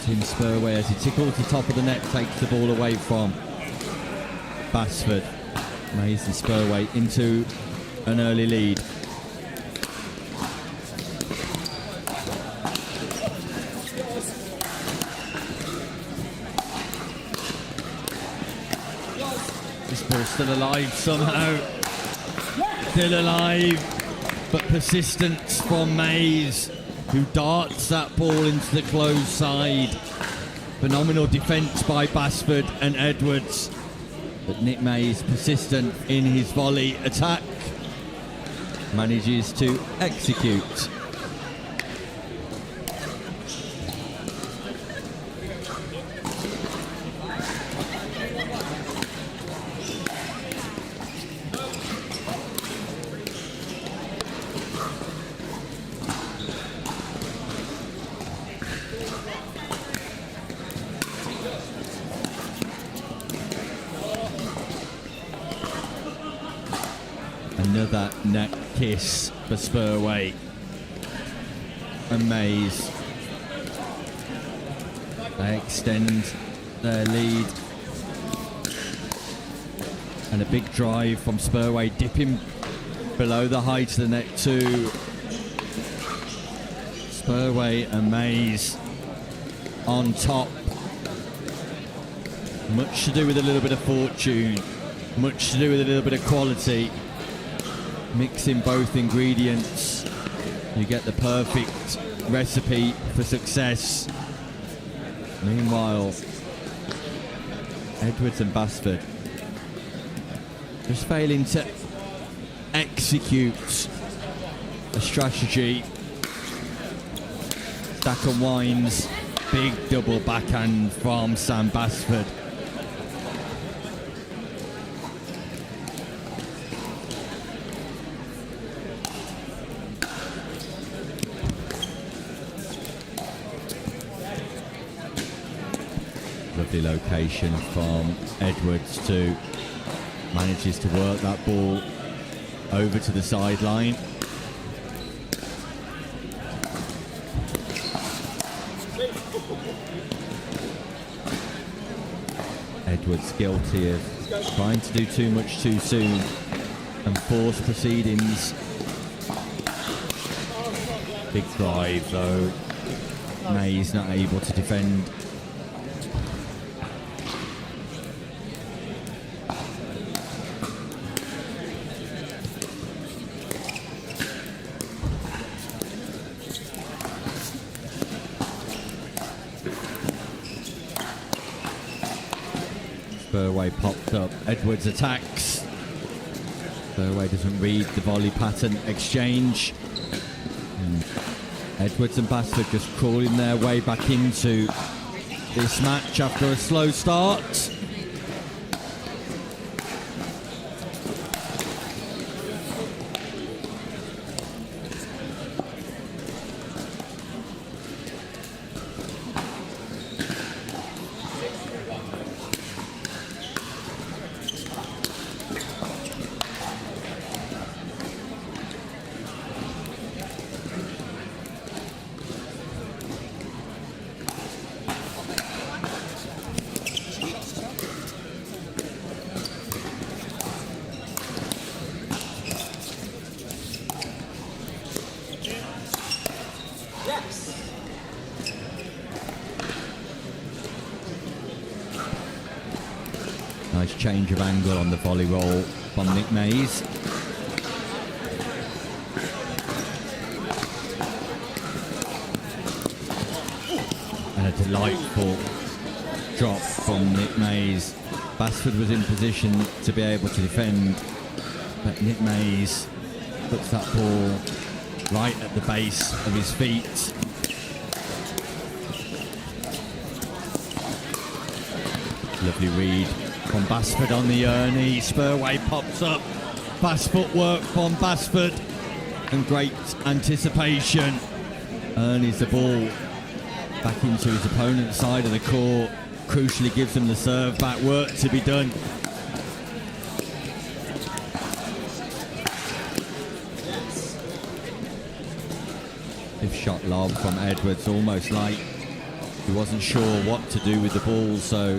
Tim Spurway as he tickles the top of the net, takes the ball away from Basford. Mays and Spurway into an early lead. Still alive somehow. Still alive, but persistence from Mays, who darts that ball into the closed side. Phenomenal defence by Basford and Edwards, but Nick Mays, persistent in his volley attack, manages to execute. Another net kiss for Spurway and Mays. They extend their lead. And a big drive from Spurway, dipping below the height of the net too. Spurway and Mays on top. Much to do with a little bit of fortune. Much to do with a little bit of quality. Mixing both ingredients, you get the perfect recipe for success. Meanwhile, Edwards and Basford just failing to execute a strategy. Stack and winds, big double backhand from Sam Basford. Lovely location from Edwards too. Manages to work that ball over to the sideline. Edwards guilty of trying to do too much too soon and force proceedings. Big drive though. May's not able to defend. Spurway popped up. Edwards attacks. Spurway doesn't read the volley pattern exchange. And Edwards and Basford just crawling their way back into this match after a slow start. Nice change of angle on the volley roll from Nick Mays. And a delightful drop from Nick Mays. Basford was in position to be able to defend, but Nick Mays puts that ball right at the base of his feet. Lovely read from Basford on the Ernie. Spurway pops up. Fast footwork from Basford. And great anticipation. Ernie's the ball back into his opponent's side of the court. Crucially gives him the serve back. Work to be done. If shot lob from Edwards, almost like he wasn't sure what to do with the ball, so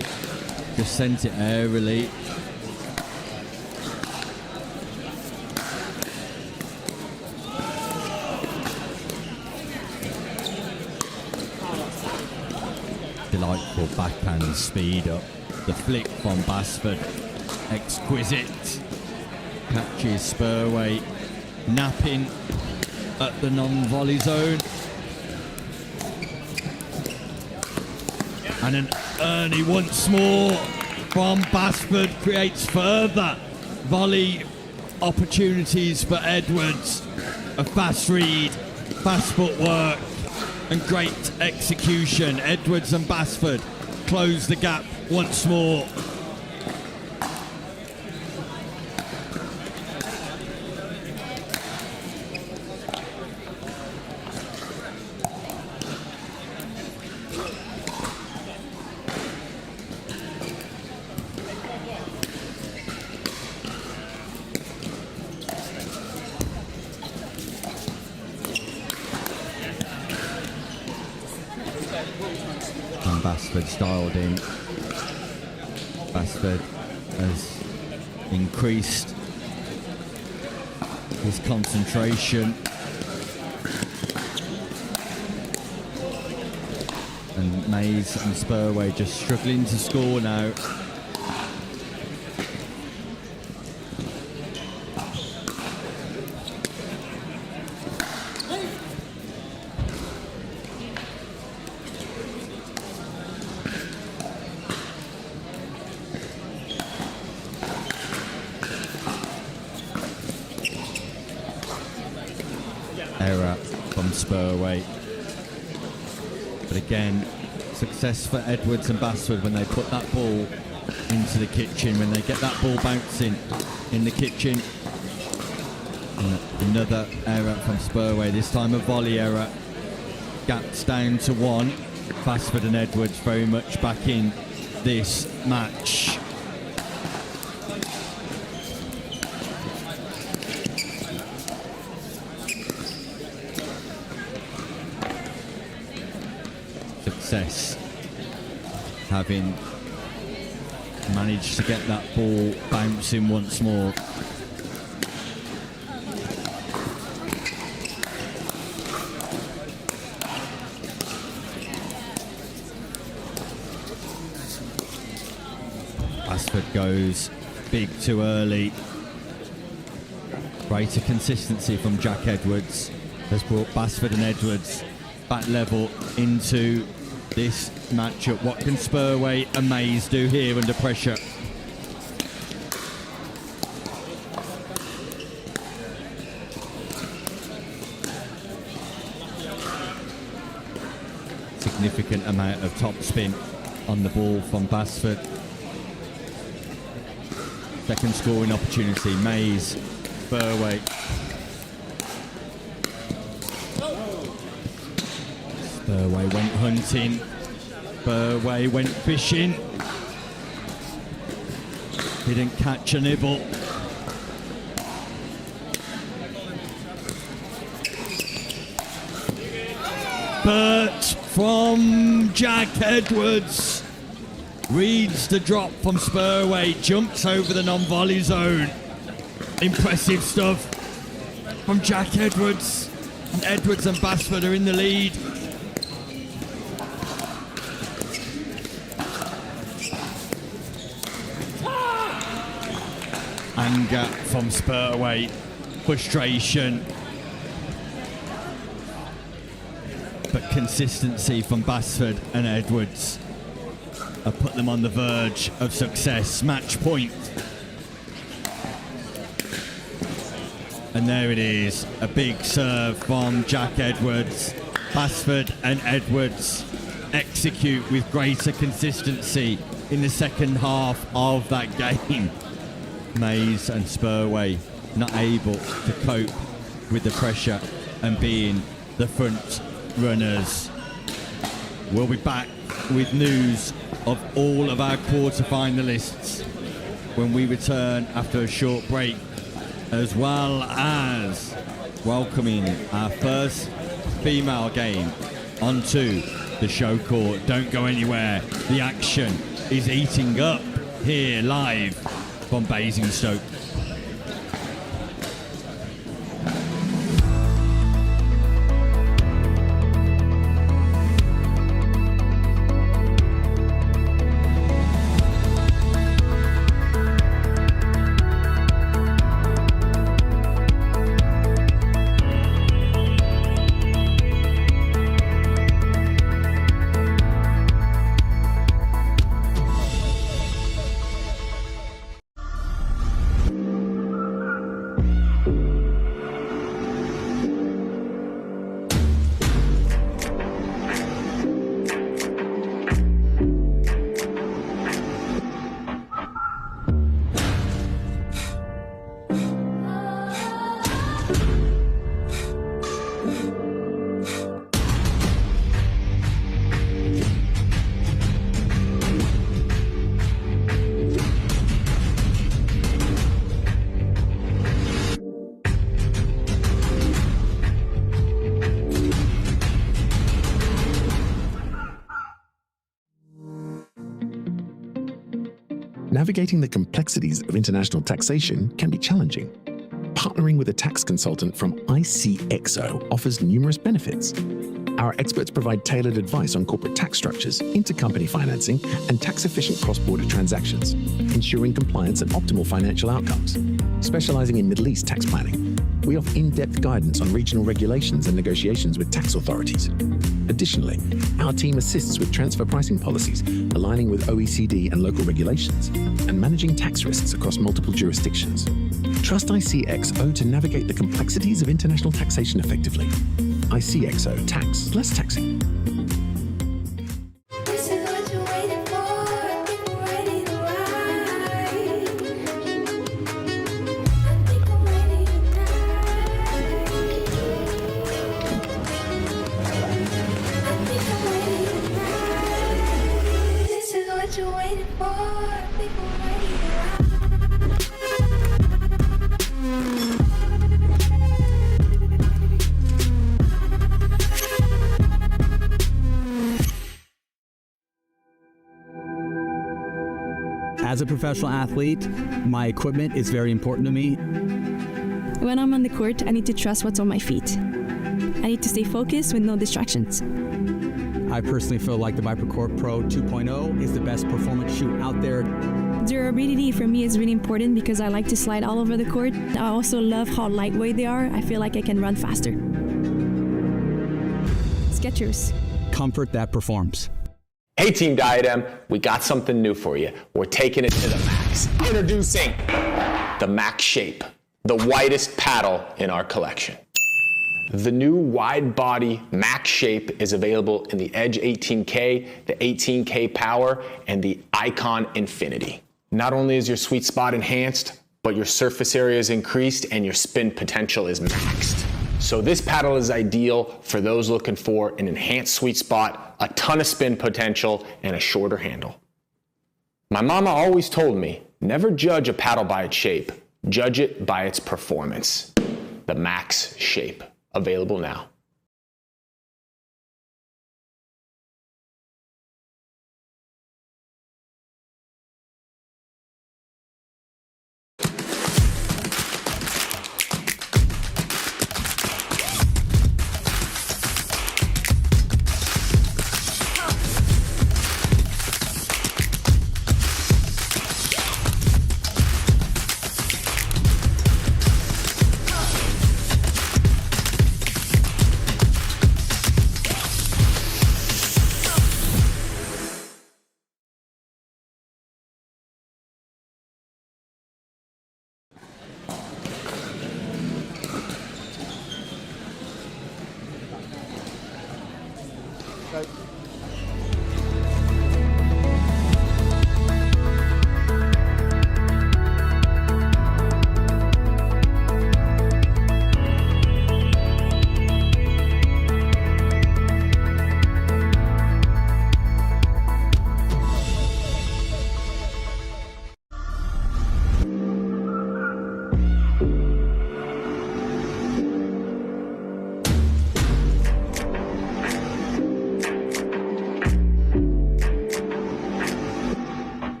just sent it airily. Delightful backhand speed up. The flick from Basford, exquisite. Catches Spurway, napping at the non-volley zone. And an Ernie once more from Basford creates further volley opportunities for Edwards. A fast read, fast footwork, and great execution. Edwards and Basford close the gap once more. And Basford styled in. Basford has increased his concentration. And Mays and Spurway just struggling to score now. Error from Spurway. But again, success for Edwards and Basford when they put that ball into the kitchen, when they get that ball bouncing in the kitchen. And another error from Spurway, this time a volley error. Gaps down to 1. Basford and Edwards very much back in this match. Success having managed to get that ball bouncing once more. Basford goes big too early. Greater consistency from Jack Edwards has brought Basford and Edwards back level into this matchup. What can Spurway and Mays do here under pressure? Significant amount of top spin on the ball from Basford. Second scoring opportunity, Mays, Spurway. Spurway went hunting. Spurway went fishing. Didn't catch a nibble. Burt from Jack Edwards. Reads the drop from Spurway, jumps over the non-volley zone. Impressive stuff from Jack Edwards. And Edwards and Basford are in the lead. Anger from Spurway, frustration. But consistency from Basford and Edwards have put them on the verge of success. Match point. And there it is, a big serve from Jack Edwards. Basford and Edwards execute with greater consistency in the second half of that game. Mays and Spurway not able to cope with the pressure and being the front runners. We'll be back with news of all of our quarter-finalists when we return after a short break, as well as welcoming our first female game onto the show court. Don't go anywhere. The action is eating up here live from Basingstoke. Navigating the complexities of international taxation can be challenging. Partnering with a tax consultant from ICXO offers numerous benefits. Our experts provide tailored advice on corporate tax structures, intercompany financing, and tax-efficient cross-border transactions, ensuring compliance and optimal financial outcomes. Specializing in Middle East tax planning, we offer in-depth guidance on regional regulations and negotiations with tax authorities. Additionally, our team assists with transfer pricing policies, aligning with OECD and local regulations, and managing tax risks across multiple jurisdictions. Trust ICXO to navigate the complexities of international taxation effectively. ICXO Tax Less Taxing. As a professional athlete, my equipment is very important to me. When I'm on the court, I need to trust what's on my feet. I need to stay focused with no distractions. I personally feel like the ViperCore Pro 2.0 is the best performance shoe out there. Durability for me is really important because I like to slide all over the court. I also love how lightweight they are. I feel like I can run faster. Skechers. Comfort that performs. Hey Team Diadem, we got something new for you. We're taking it to the max. Introducing the Max Shape, the widest paddle in our collection. The new wide body Max Shape is available in the Edge 18K, the 18K Power, and the Icon Infinity. Not only is your sweet spot enhanced, but your surface area is increased and your spin potential is maxed. So this paddle is ideal for those looking for an enhanced sweet spot, a ton of spin potential, and a shorter handle. My mama always told me, never judge a paddle by its shape, judge it by its performance. The Max Shape, available now.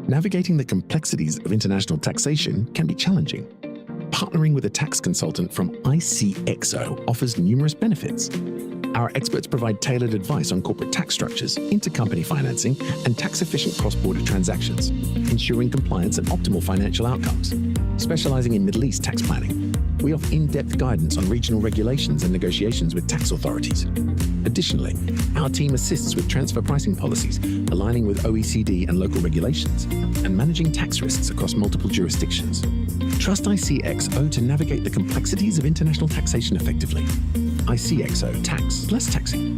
Navigating the complexities of international taxation can be challenging. Partnering with a tax consultant from ICXO offers numerous benefits. Our experts provide tailored advice on corporate tax structures, intercompany financing, and tax-efficient cross-border transactions, ensuring compliance and optimal financial outcomes. Specializing in Middle East tax planning, we offer in-depth guidance on regional regulations and negotiations with tax authorities. Additionally, our team assists with transfer pricing policies, aligning with OECD and local regulations, and managing tax risks across multiple jurisdictions. Trust ICXO to navigate the complexities of international taxation effectively. ICXO Tax, less taxing.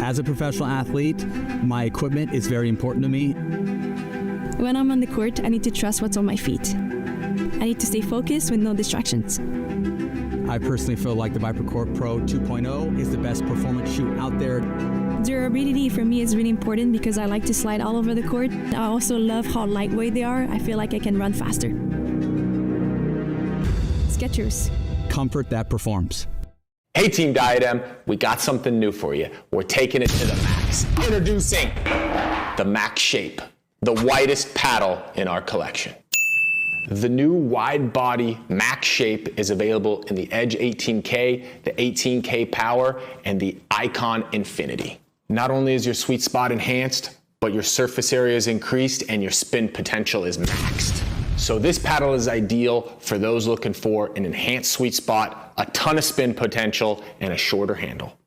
As a professional athlete, my equipment is very important to me. When I'm on the court, I need to trust what's on my feet. I need to stay focused with no distractions. I personally feel like the ViperCore Pro 2.0 is the best performance shoe out there. Durability for me is really important because I like to slide all over the court. I also love how lightweight they are. I feel like I can run faster. Skechers. Comfort that performs. Hey Team Diadem, we got something new for you. We're taking it to the max. Introducing the Max Shape, the widest paddle in our collection. The new wide body Max Shape is available in the Edge 18K, the 18K Power, and the Icon Infinity. Not only is your sweet spot enhanced, but your surface area is increased and your spin potential is maxed. So this paddle is ideal for those looking for an enhanced sweet spot, a ton of spin potential, and a shorter handle.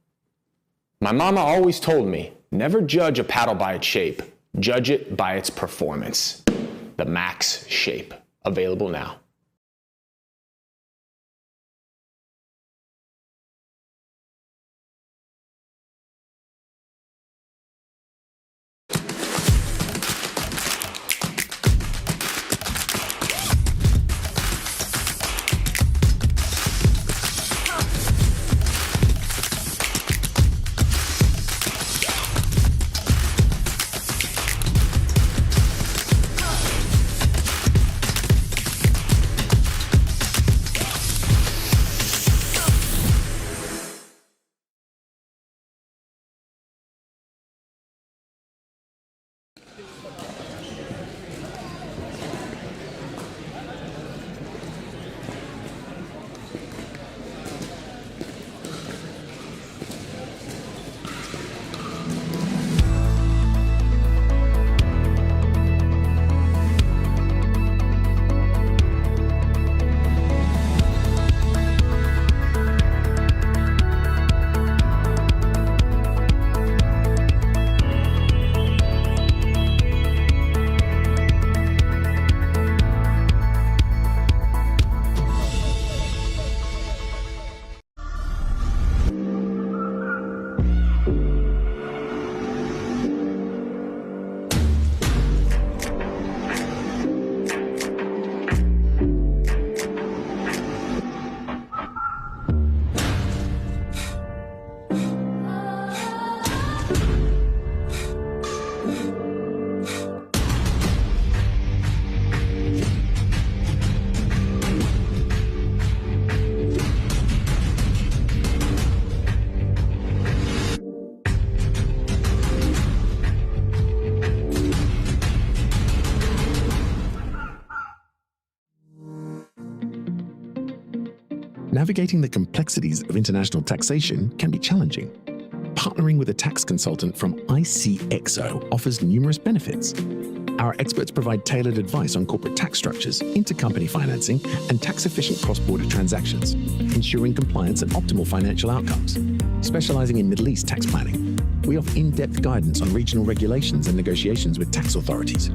My mama always told me, never judge a paddle by its shape, judge it by its performance. The Max Shape, available now. Navigating the complexities of international taxation can be challenging. Partnering with a tax consultant from ICXO offers numerous benefits. Our experts provide tailored advice on corporate tax structures, intercompany financing, and tax-efficient cross-border transactions, ensuring compliance and optimal financial outcomes. Specializing in Middle East tax planning, we offer in-depth guidance on regional regulations and negotiations with tax authorities.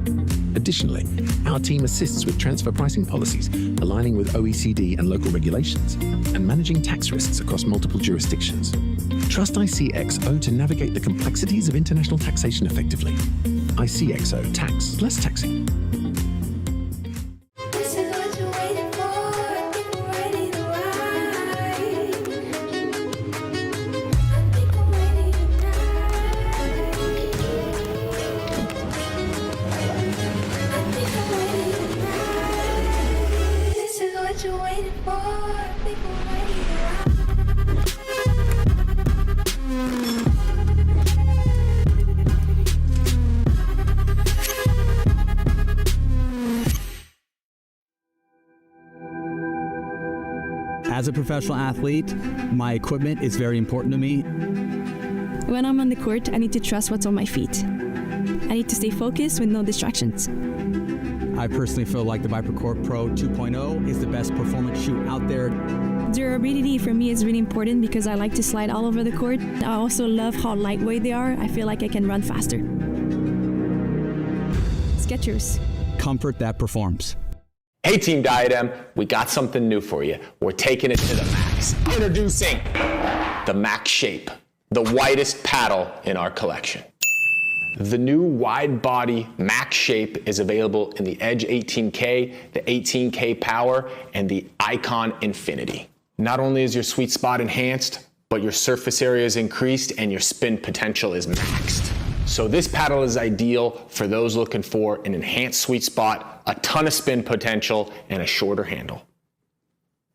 Additionally, our team assists with transfer pricing policies, aligning with OECD and local regulations, and managing tax risks across multiple jurisdictions. Trust ICXO to navigate the complexities of international taxation effectively. ICXO Tax, less taxing. As a professional athlete, my equipment is very important to me. When I'm on the court, I need to trust what's on my feet. I need to stay focused with no distractions. I personally feel like the ViperCore Pro 2.0 is the best performance shoe out there. Durability for me is really important because I like to slide all over the court. I also love how lightweight they are. I feel like I can run faster. Skechers. Comfort that performs. Hey Team Diadem, we got something new for you. We're taking it to the max. Introducing the Max Shape, the widest paddle in our collection. The new wide body Max Shape is available in the Edge 18K, the 18K Power, and the Icon Infinity. Not only is your sweet spot enhanced, but your surface area is increased and your spin potential is maxed. So this paddle is ideal for those looking for an enhanced sweet spot, a ton of spin potential, and a shorter handle.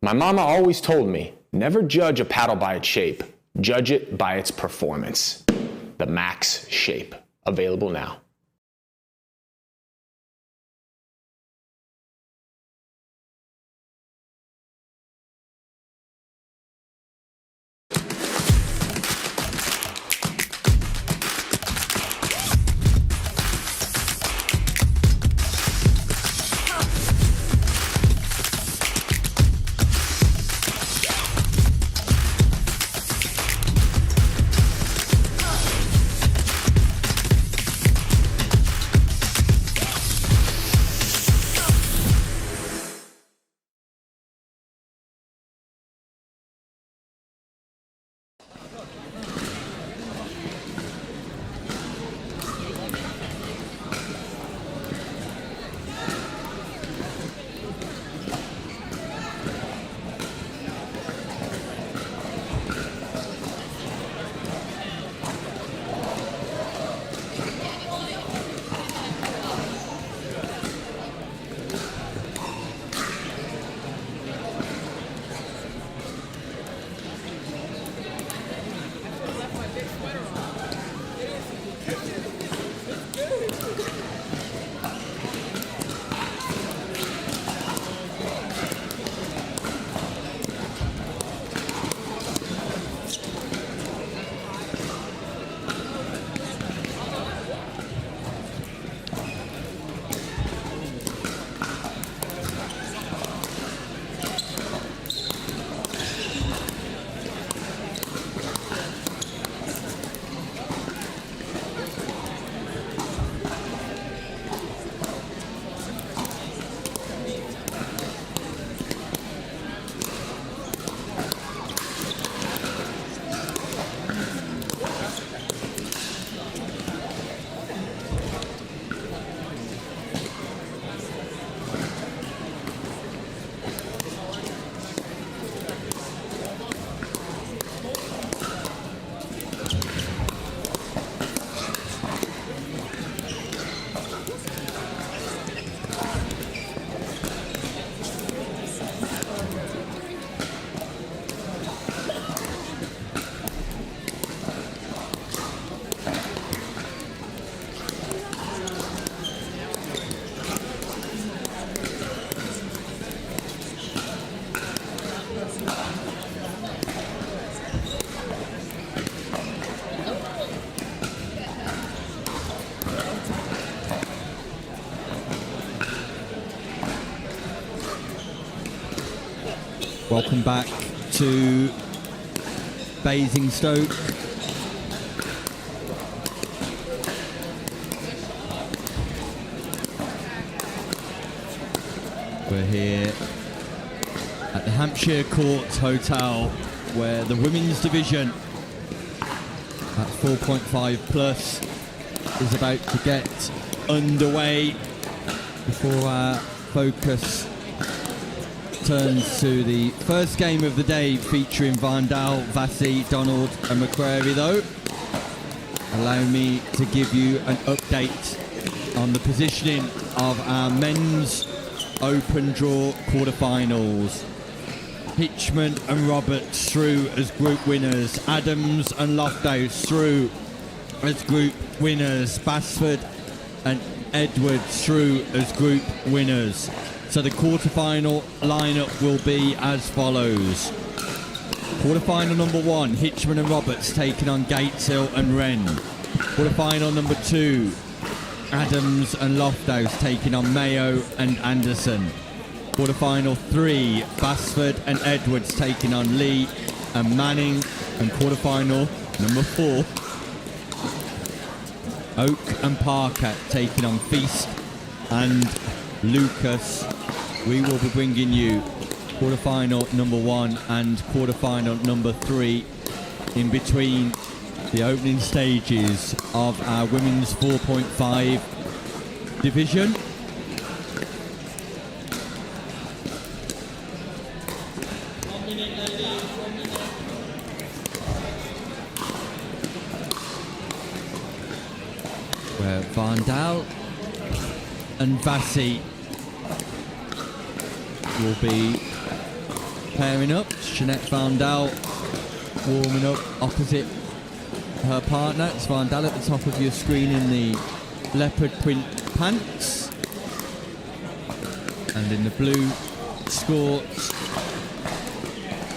My mama always told me, never judge a paddle by its shape, judge it by its performance. The Max Shape, available now. Welcome back to Basingstoke. We're here at the Hampshire Court Hotel, where the women's division at 4.5 plus is about to get underway before our focus turns to the first game of the day, featuring Vandal, Vassie, Donald and McCrary. Though, allow me to give you an update on the positioning of our men's open draw quarterfinals. Hitchman and Roberts through as group winners. Adams and Loft House through as group winners. Basford and Edwards through as group winners. So the quarterfinal lineup will be as follows. Quarterfinal number 1, Hitchman and Roberts taking on Gatesil and Ren. Quarterfinal number 2, Adams and Loft House taking on Mayo and Anderson. Quarterfinal 3, Basford and Edwards taking on Lee and Manning. And quarterfinal number 4, Oak and Parker taking on Feast and Lucas. We will be bringing you quarterfinal number 1 and quarterfinal number 3 in between the opening stages of our women's 4.5 division. Where Vandal and Vassie will be pairing up. Jeanette Vandal warming up opposite her partner. It's Vandal at the top of your screen in the leopard print pants, and in the blue skirts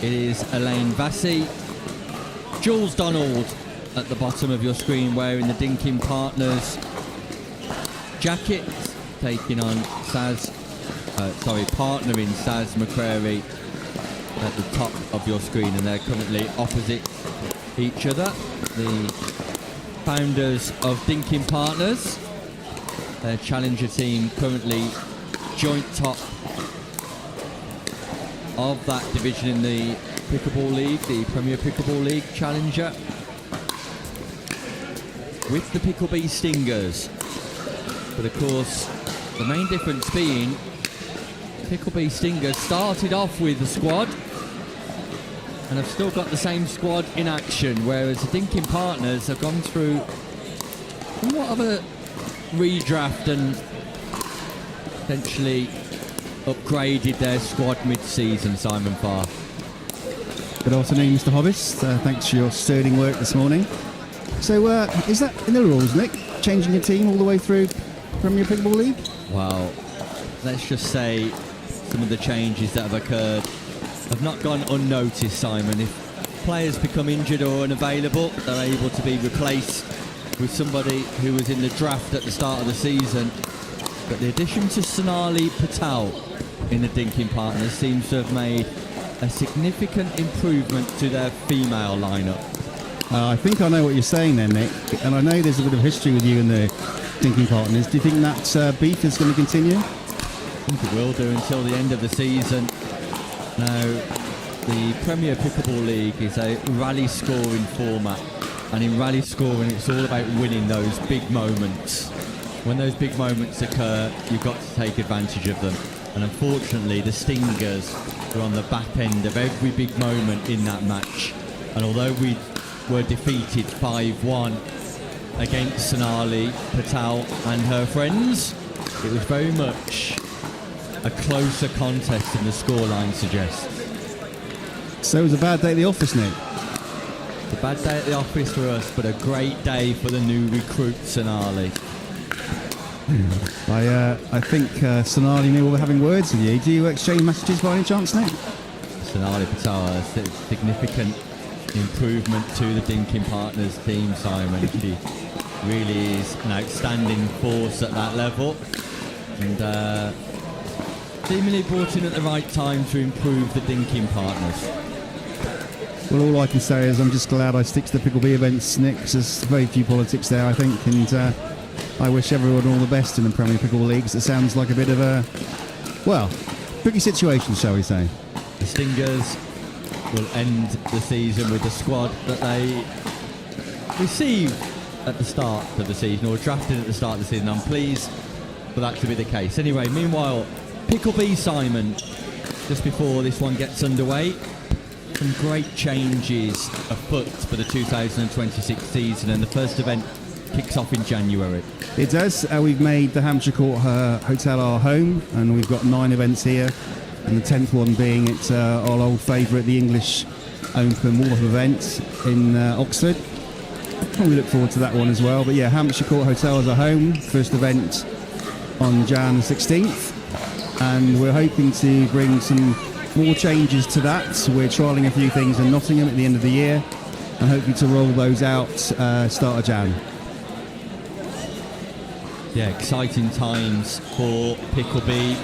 it is Elaine Vassie. Jules Donald at the bottom of your screen wearing the Dinkin Partners jacket, taking on partnering Saz McCrary at the top of your screen, and they're currently opposite each other. The founders of Dinkin Partners, their challenger team, currently joint top of that division in the Pickleball League, the Premier Pickleball League Challenger, with the Picklebee Stingers. But of course, the main difference being Picklebee Stingers started off with a squad and have still got the same squad in action, whereas the Dinkin Partners have gone through somewhat of a redraft and potentially upgraded their squad mid-season. Simon Farr. Good afternoon, Mr. Hobbs. Thanks for your sterling work this morning. So, is that in the rules, Nick? Changing your team all the way through Premier Pickleball League? Well, let's just say some of the changes that have occurred have not gone unnoticed, Simon. If players become injured or unavailable, they're able to be replaced with somebody who was in the draft at the start of the season. But the addition to Sonali Patel in the Dinkin Partners seems to have made a significant improvement to their female lineup. I think I know what you're saying there, Nick, and I know there's a bit of history with you and the Dinkin Partners. Do you think that beef is going to continue? I think it will do until the end of the season. Now, the Premier Pickleball League is a rally scoring format, and in rally scoring it's all about winning those big moments. When those big moments occur, you've got to take advantage of them, and unfortunately the Stingers were on the back end of every big moment in that match, and although we were defeated 5-1 against Sonali Patel and her friends, it was very much a closer contest than the scoreline suggests. So it was a bad day at the office, Nick? It's a bad day at the office for us, but a great day for the new recruit Sonali. I think Sonali and me were having words with you. Do you exchange messages by any chance, Nick? Sonali Patel, a significant improvement to the Dinkin Partners team, Simon. She really is an outstanding force at that level, and seemingly brought in at the right time to improve the dinking partners. Well, all I can say is I'm just glad I stick to the Pickleball events, Nick, 'cause there's very few politics there, I think, and I wish everyone all the best in the Premier Pickleball Leagues. It sounds like a bit of a, well, tricky situation, shall we say. The Stingers will end the season with the squad that they received at the start of the season, or drafted at the start of the season. I'm pleased for that to be the case. Anyway, meanwhile, Pickleball Simon, just before this one gets underway, some great changes afoot for the 2026 season, and the first event kicks off in January. It does. We've made the Hampshire Court Hotel our home, and we've got 9 events here, and the 10th one being at our old favourite, the English Open Wharf event in Oxford. And we look forward to that one as well. But yeah, Hampshire Court Hotel is our home. First event on Jan 16th, and we're hoping to bring some more changes to that. We're trialling a few things in Nottingham at the end of the year, and hoping to roll those out start of Jan. Yeah, exciting times for Pickleball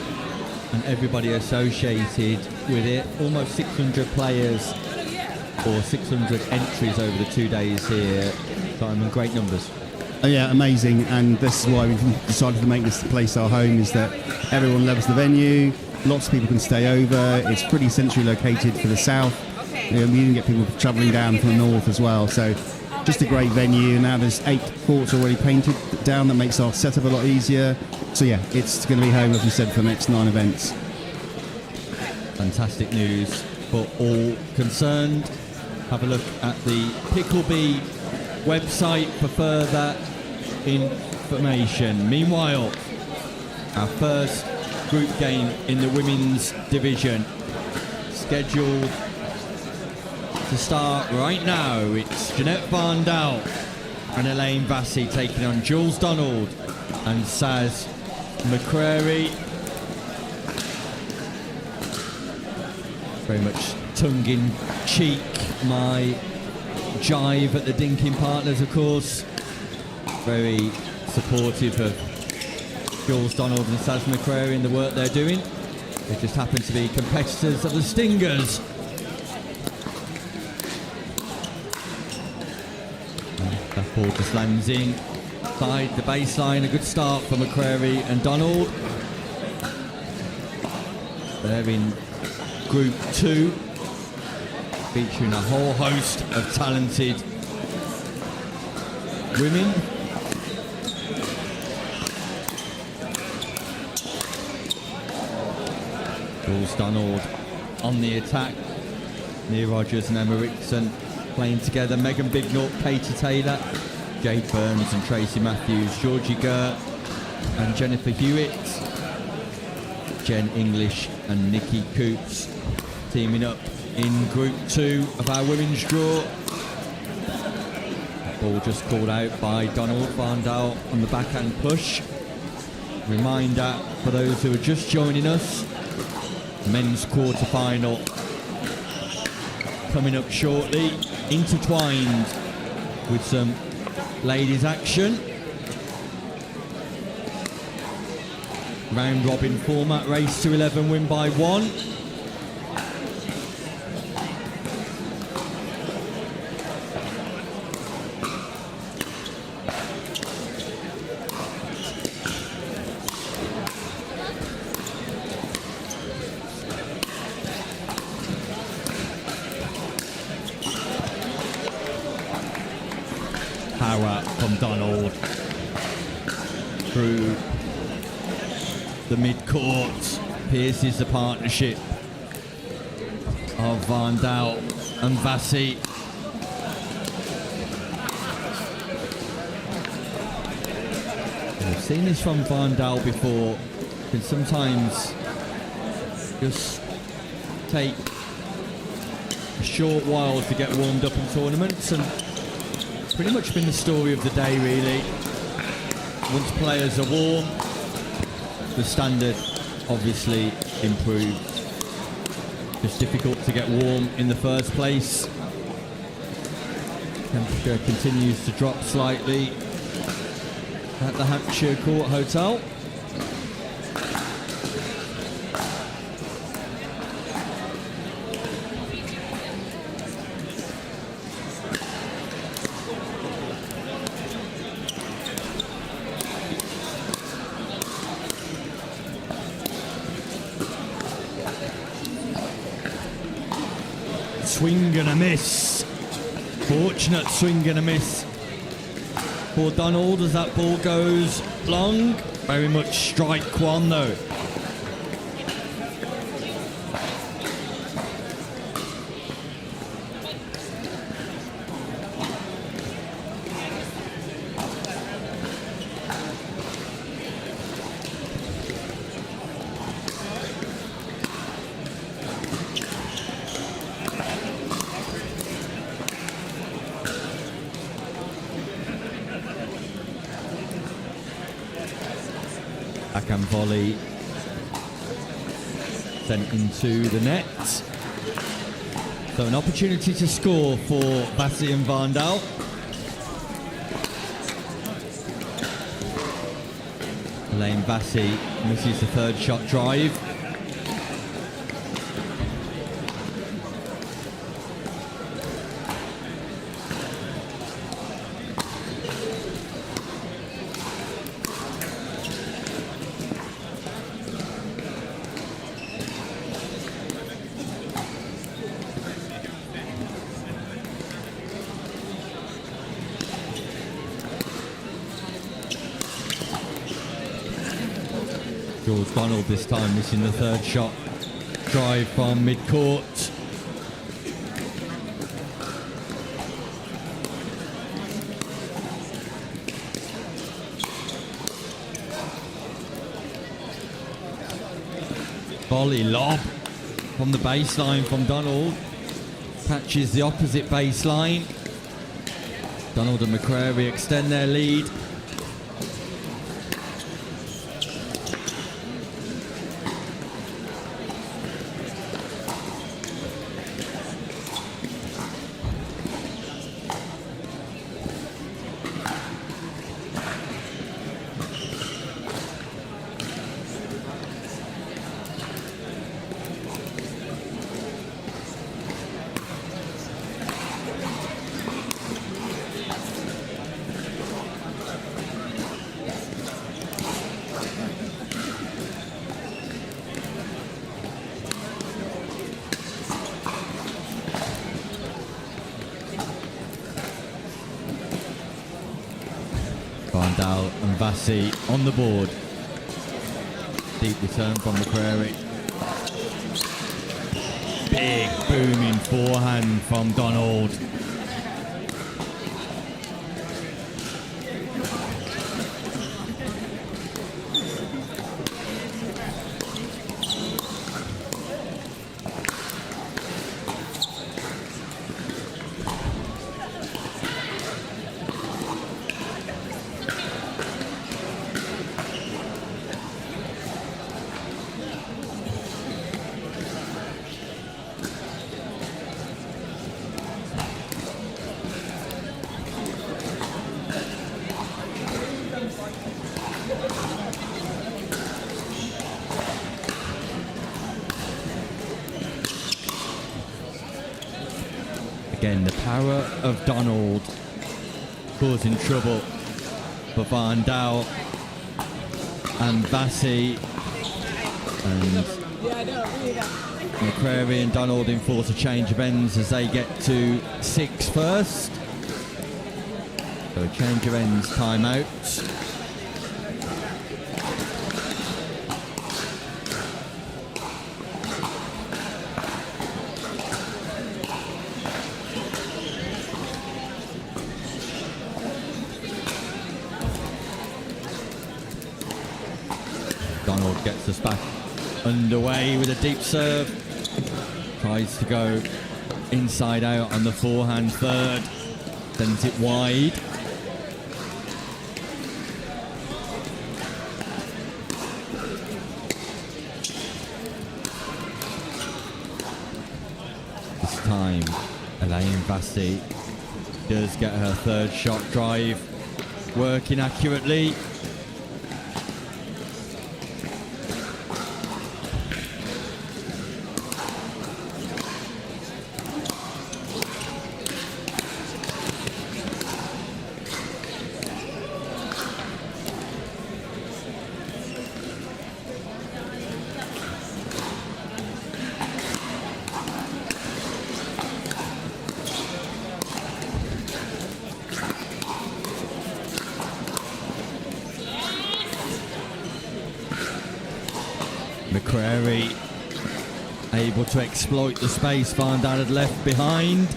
and everybody associated with it. Almost 600 players, or 600 entries over the 2 days here. Simon, great numbers. Oh yeah, amazing, and this is why we've decided to make this place our home, is that everyone loves the venue, lots of people can stay over, it's pretty centrally located for the south, we even get people travelling down from the north as well, so just a great venue. Now there's 8 courts already painted down, that makes our setup a lot easier, so yeah, it's going to be home, as we said, for the next 9 events. Fantastic news for all concerned. Have a look at the Pickleball website for further information. Meanwhile, our first group game in the women's division scheduled to start right now. It's Jeanette Van Dal and Elaine Vassey taking on Jules Donald and Saz McCrary. Very much tongue-in-cheek, my jive at the dinking partners, of course. Very supportive of Jules Donald and Saz McCrary in the work they're doing. They just happen to be competitors of the Stingers. That ball just lands inside the baseline. A good start for McCrary and Donald. They're in Group 2, featuring a whole host of talented women. Jules Donald on the attack. Nia Rogers and Emma Rickson playing together. Megan Bignall, Katie Taylor, Jade Burns and Tracy Matthews, Georgie Gert and Jennifer Hewitt, Jen English and Nikki Coops teaming up in Group 2 of our women's draw. Ball just called out by Donald Van Dal on the backhand push. Reminder for those who are just joining us, men's quarterfinal coming up shortly, intertwined with some ladies action. Round robin format, race to 11, win by 1. Power from Donald through the mid-court, pierces the partnership of Van Dal and Vassey. We've seen this from Van Dal before. Can sometimes just take a short while to get warmed up in tournaments, and pretty much been the story of the day, really. Once players are warm, the standard obviously improved. Just difficult to get warm in the first place. Temperature continues to drop slightly at the Hampshire Court Hotel. swing and a miss. Fortunate swing and a miss for Donald as that ball goes long. Very much strike one though. Backhand volley sent into the net. So an opportunity to score for Bassi and Van Dal. Elaine Bassi misses the third shot drive. George Donald this time missing the third shot drive from mid-court. Volley lob from the baseline from Donald. Catches the opposite baseline. Donald and McCrary extend their lead. Van Dal and Vassi on the board. Deep return from McCrary. Big booming forehand from Donald. Again, the power of Donald causing trouble for Van Dal and Vassi, and McCrary and Donald enforce a change of ends as they get to 6 first. So a change of ends timeout. Donald gets us back underway with a deep serve. Tries to go inside out on the forehand third. Sends it wide. This time, Elaine Vassi does get her third shot drive working accurately. McCrary able to exploit the space Van Dal had left behind.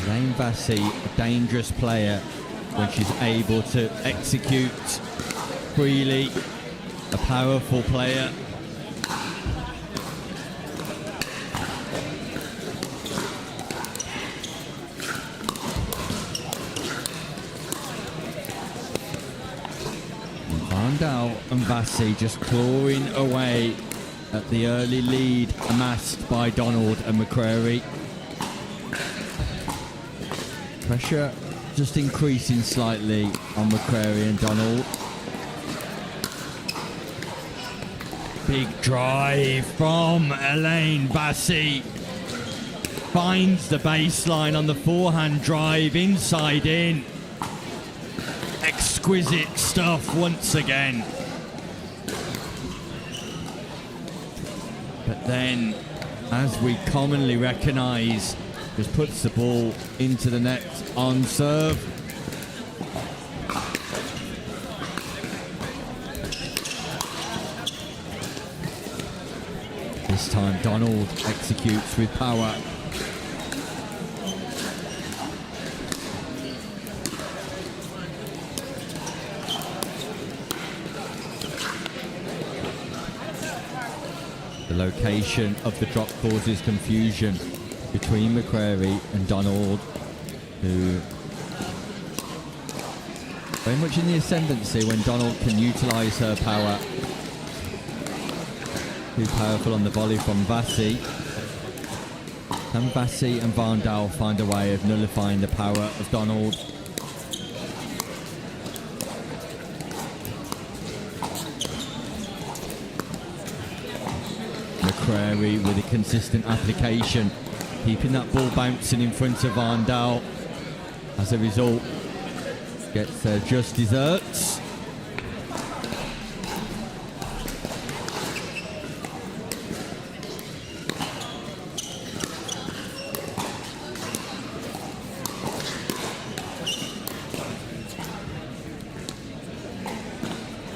Elaine Vassy, a dangerous player when she's able to execute freely, a powerful player. Van Dal and Vassy just clawing away at the early lead amassed by Donald and McCrary. Pressure just increasing slightly on McCrary and Donald. Big drive from Elaine Vassy. Finds the baseline on the forehand drive, inside in. Exquisite stuff once again. But then, as we commonly recognise, just puts the ball into the net on serve. This time Donald executes with power. The location of the drop causes confusion between McCrary and Donald, who very much in the ascendancy when Donald can utilise her power. Too powerful on the volley from Vassy. Can Vassy and Van Dal find a way of nullifying the power of Donald? McCrary with a consistent application, keeping that ball bouncing in front of Van Dal. As a result, gets just desserts.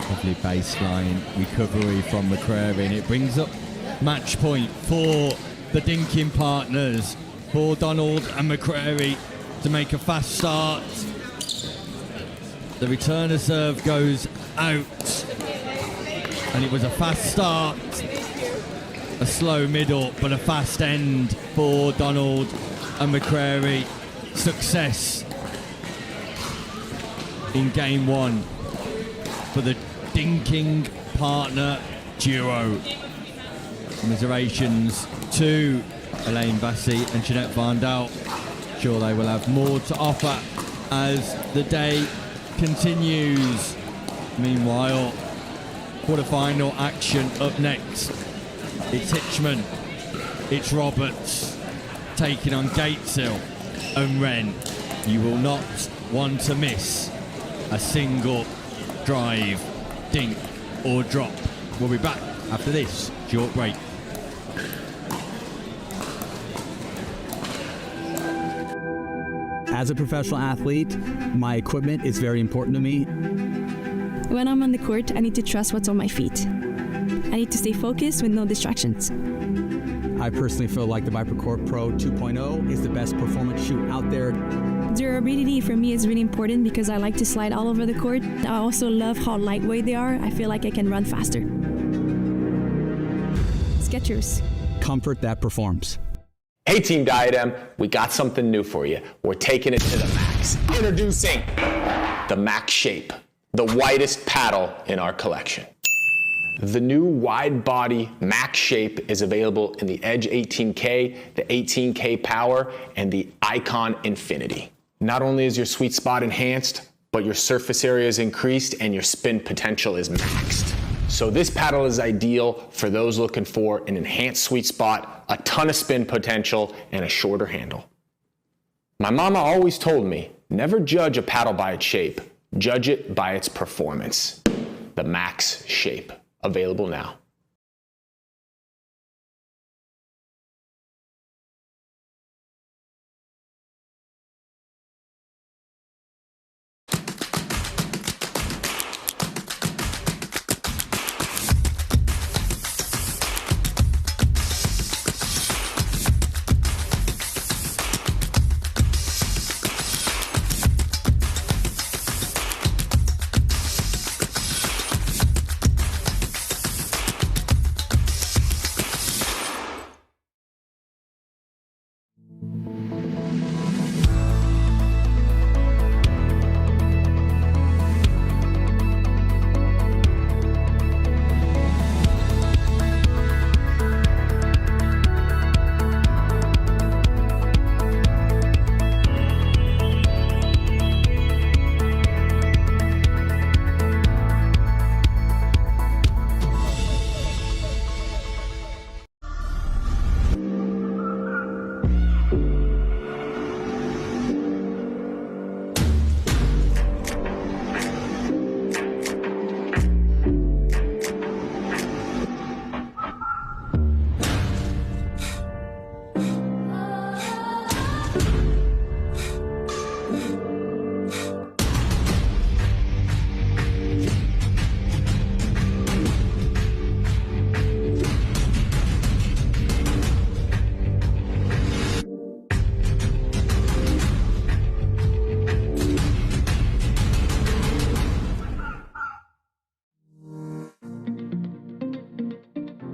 Lovely baseline recovery from McCrary, and it brings up match point for the dinking partners, for Donald and McCrary to make a fast start. The returner serve goes out, and it was a fast start, a slow middle, but a fast end for Donald and McCrary. Success in game one for the dinking partner duo. Commiserations to Elaine Vassy and Jeanette Van Dal. Sure they will have more to offer as the day continues. Meanwhile, quarterfinal action up next. It's Hitchman, it's Roberts taking on Gatesil and Ren. You will not want to miss a single drive, dink or drop. We'll be back after this short break. As a professional athlete, my equipment is very important to me. When I'm on the court, I need to trust what's on my feet. I need to stay focused with no distractions. I personally feel like the ViperCore Pro 2.0 is the best performance shoe out there. Durability for me is really important because I like to slide all over the court. I also love how lightweight they are. I feel like I can run faster. Skechers. Comfort that performs. Hey Team Diadem, we got something new for you. We're taking it to the max. Introducing the Max Shape, the widest paddle in our collection. The new wide body Max Shape is available in the Edge 18K, the 18K Power, and the Icon Infinity. Not only is your sweet spot enhanced, but your surface area is increased and your spin potential is maxed. So this paddle is ideal for those looking for an enhanced sweet spot, a ton of spin potential, and a shorter handle. My mama always told me Never judge a paddle by its shape. Judge it by its performance. The Max Shape. Available now.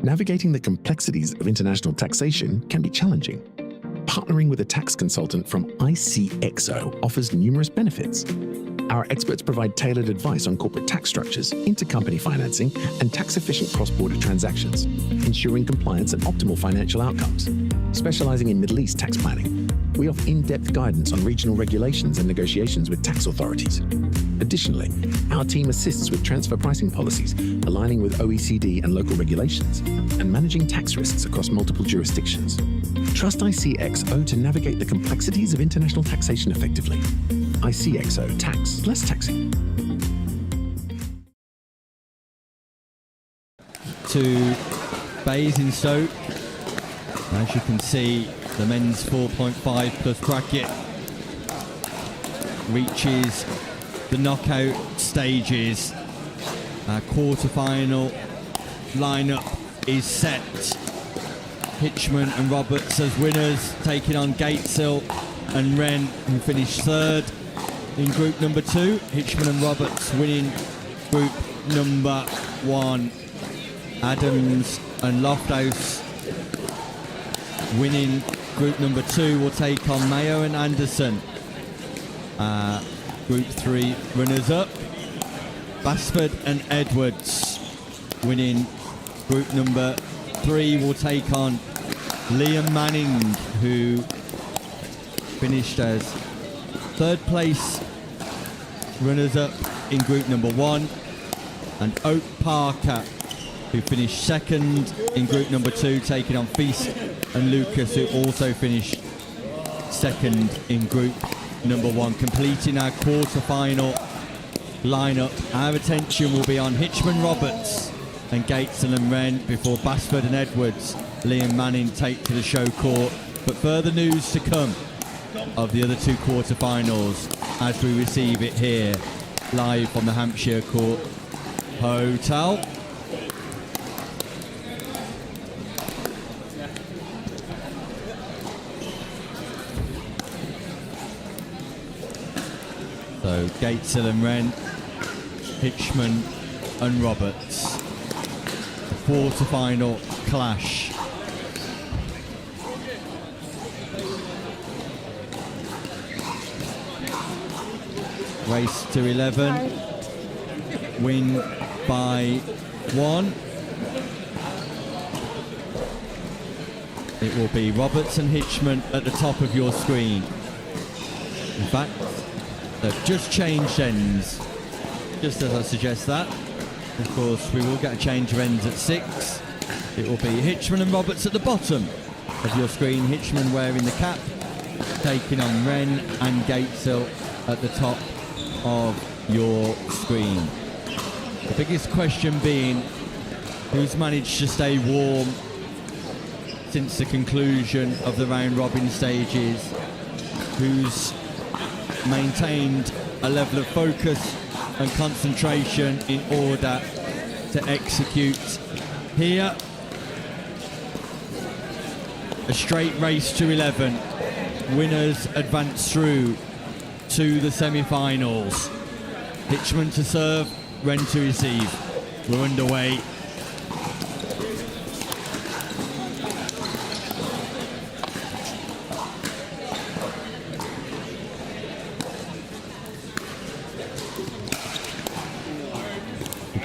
Navigating the complexities of international taxation can be challenging. Partnering with a tax consultant from ICXO offers numerous benefits. Our experts provide tailored advice on corporate tax structures, intercompany financing, and tax-efficient cross-border transactions, ensuring compliance and optimal financial outcomes. Specializing in Middle East tax planning, we offer in-depth guidance on regional regulations and negotiations with tax authorities. Additionally, our team assists with transfer pricing policies, aligning with OECD and local regulations, and managing tax risks across multiple jurisdictions. Trust ICXO to navigate the complexities of international taxation effectively. ICXO Tax Less Taxing. To Basingstoke, as you can see, the men's 4.5 plus bracket reaches the knockout stages. Our quarterfinal lineup is set. Hitchman and Roberts as winners, taking on Gatesil and Ren, who finished third in group number 2. Hitchman and Roberts winning group number 1. Adams and Loft House winning group number 2 will take on Mayo and Anderson. Group 3 runners-up. Basford and Edwards winning group number 3 will take on Liam Manning, who finished as third place runners-up in group number 1, and Oak Parker, who finished second in group number 2, taking on Feast and Lucas, who also finished second in group number 1. Completing our quarter-final lineup, our attention will be on Hitchman Roberts and Gatesil and Ren before Basford and Edwards, Liam Manning take to the show court. But further news to come of the other 2 quarter-finals as we receive it here live from the Hampshire Court Hotel. So Gatesil and Ren, Hitchman and Roberts. The quarter-final clash. Race to 11. Win by 1. It will be Roberts and Hitchman at the top of your screen. In fact, they've just changed ends, just as I suggest that. Of course, we will get a change of ends at 6. It will be Hitchman and Roberts at the bottom of your screen. Hitchman wearing the cap, taking on Ren and Gatesil at the top of your screen. The biggest question being, who's managed to stay warm since the conclusion of the round robin stages? Who's maintained a level of focus and concentration in order to execute here? A straight race to 11. Winners advance through to the semi-finals. Hitchman to serve, Ren to receive. We're underway.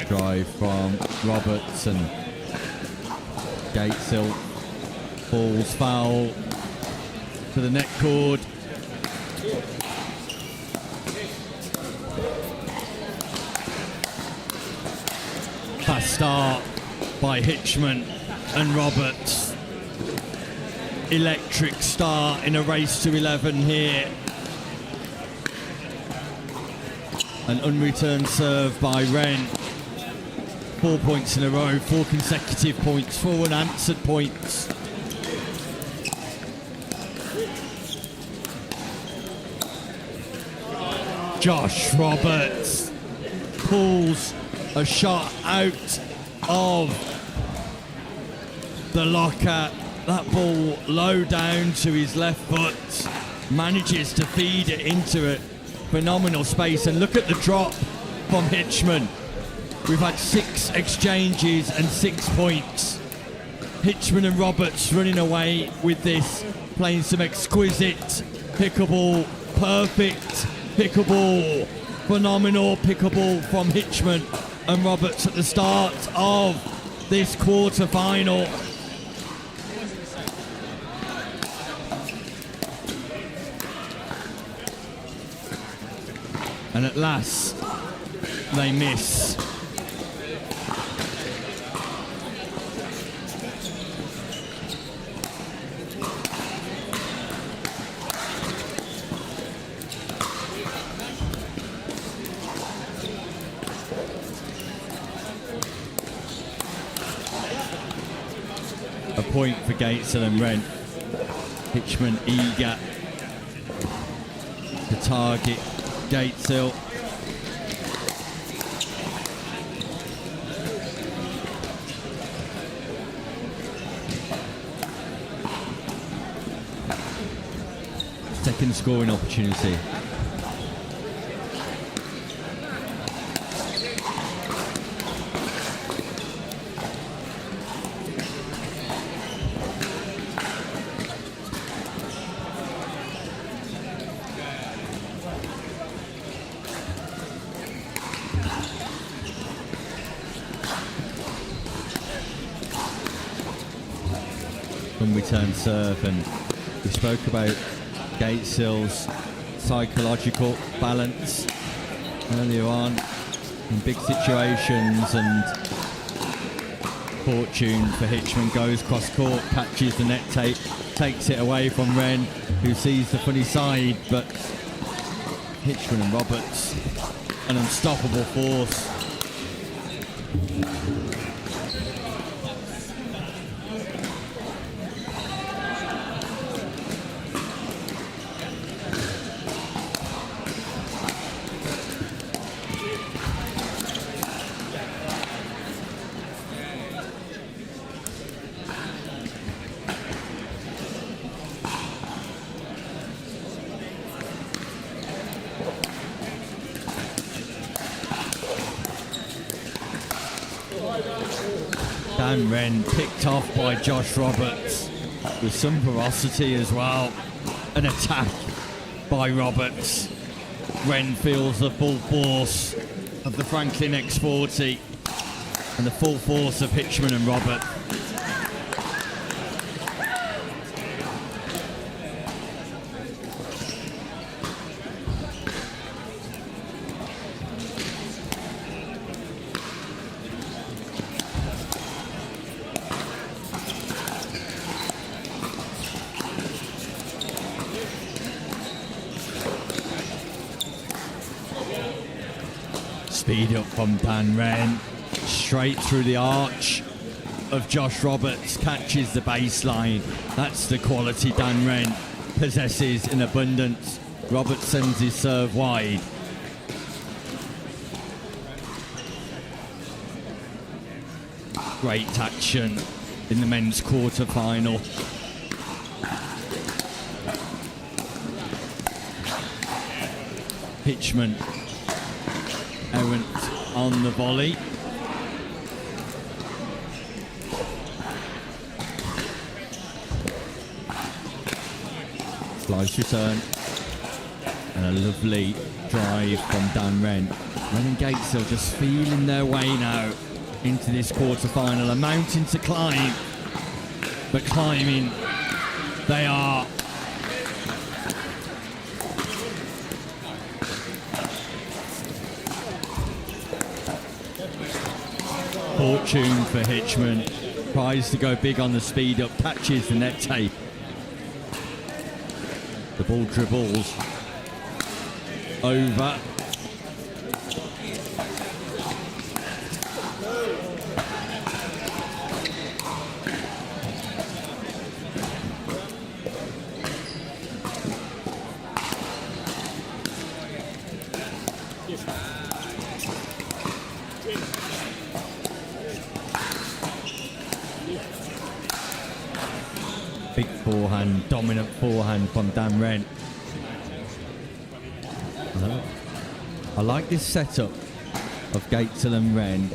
Drive from Roberts, and Gatesil falls foul to the net cord. Fast start by Hitchman and Roberts. Electric start in a race to 11 here. An unreturned serve by Ren. 4 points in a row, 4 consecutive points, 4 unanswered points. Josh Roberts pulls a shot out of the locker. That ball low down to his left foot, manages to feed it into a phenomenal space. And look at the drop from Hitchman. We've had 6 exchanges and 6 points. Hitchman and Roberts running away with this, playing some exquisite pickleball, perfect pickleball, phenomenal pickleball from Hitchman and Roberts at the start of this quarter-final. And at last, they miss. A point for Gatesil and Ren. Hitchman eager to target Gatesil. Second scoring opportunity. Return serve, and we spoke about Gatesil's psychological balance earlier on in big situations, and fortune for Hitchman goes cross court, catches the net tape, takes it away from Ren, who sees the funny side, but Hitchman and Roberts, an unstoppable force. Dan Ren picked off by Josh Roberts with some ferocity as well. An attack by Roberts. Ren feels the full force of the Franklin X40 and the full force of Hitchman and Roberts. Speed up from Dan Ren. Straight through the arch of Josh Roberts. Catches the baseline. That's the quality Dan Ren possesses in abundance. Roberts sends his serve wide. Great action in the men's quarter-final. Hitchman errant on the volley. Slice return. And a lovely drive from Dan Ren. Ren and Gatesil just feeling their way now into this quarter-final. A mountain to climb, but climbing they are. Fortune for Hitchman. Tries to go big on the speed up, catches the net tape. The ball dribbles over. Big forehand, dominant forehand from Dan Ren. I like this setup of Gatesil and Ren,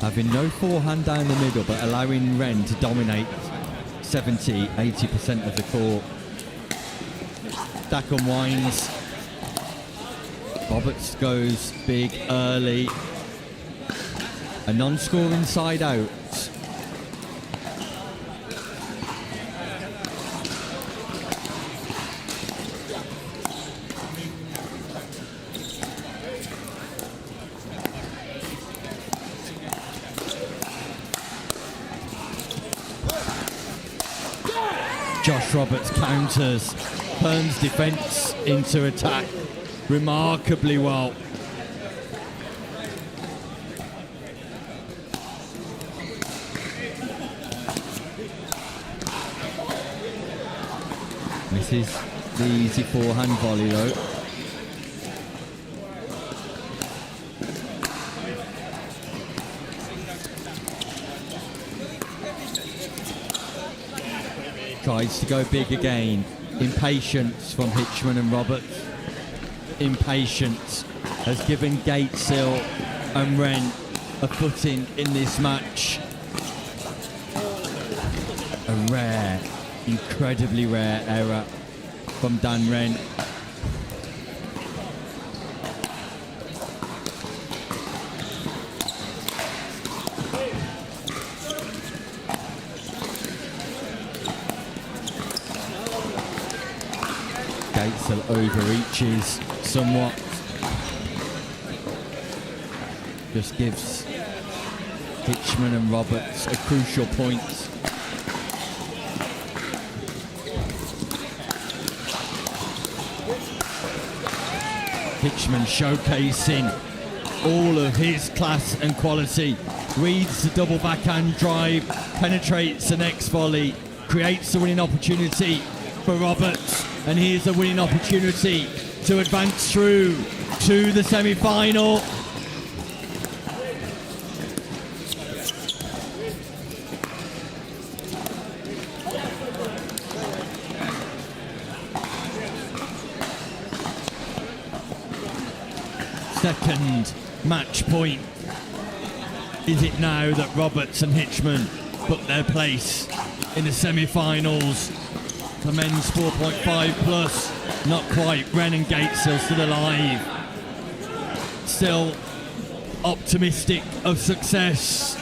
having no forehand down the middle, but allowing Ren to dominate 70-80% of the court. Stack unwinds. Roberts goes big early. A non-scoring side out. Josh Roberts counters, turns defence into attack remarkably well. Misses the easy forehand volley though. Tries to go big again. Impatience from Hitchman and Roberts. Impatience has given Gatesil and Ren a footing in this match. A rare, incredibly rare error from Dan Ren. Gatesil overreaches somewhat. Just gives Hitchman and Roberts a crucial point. Hitchman showcasing all of his class and quality. Reads the double backhand drive, penetrates the next volley, creates the winning opportunity for Roberts. And here's a winning opportunity to advance through to the semi-final. Second match point. Is it now that Roberts and Hitchman book their place in the semi-finals? The men's 4.5 plus, not quite. Ren and Gatesil still alive. Still optimistic of success.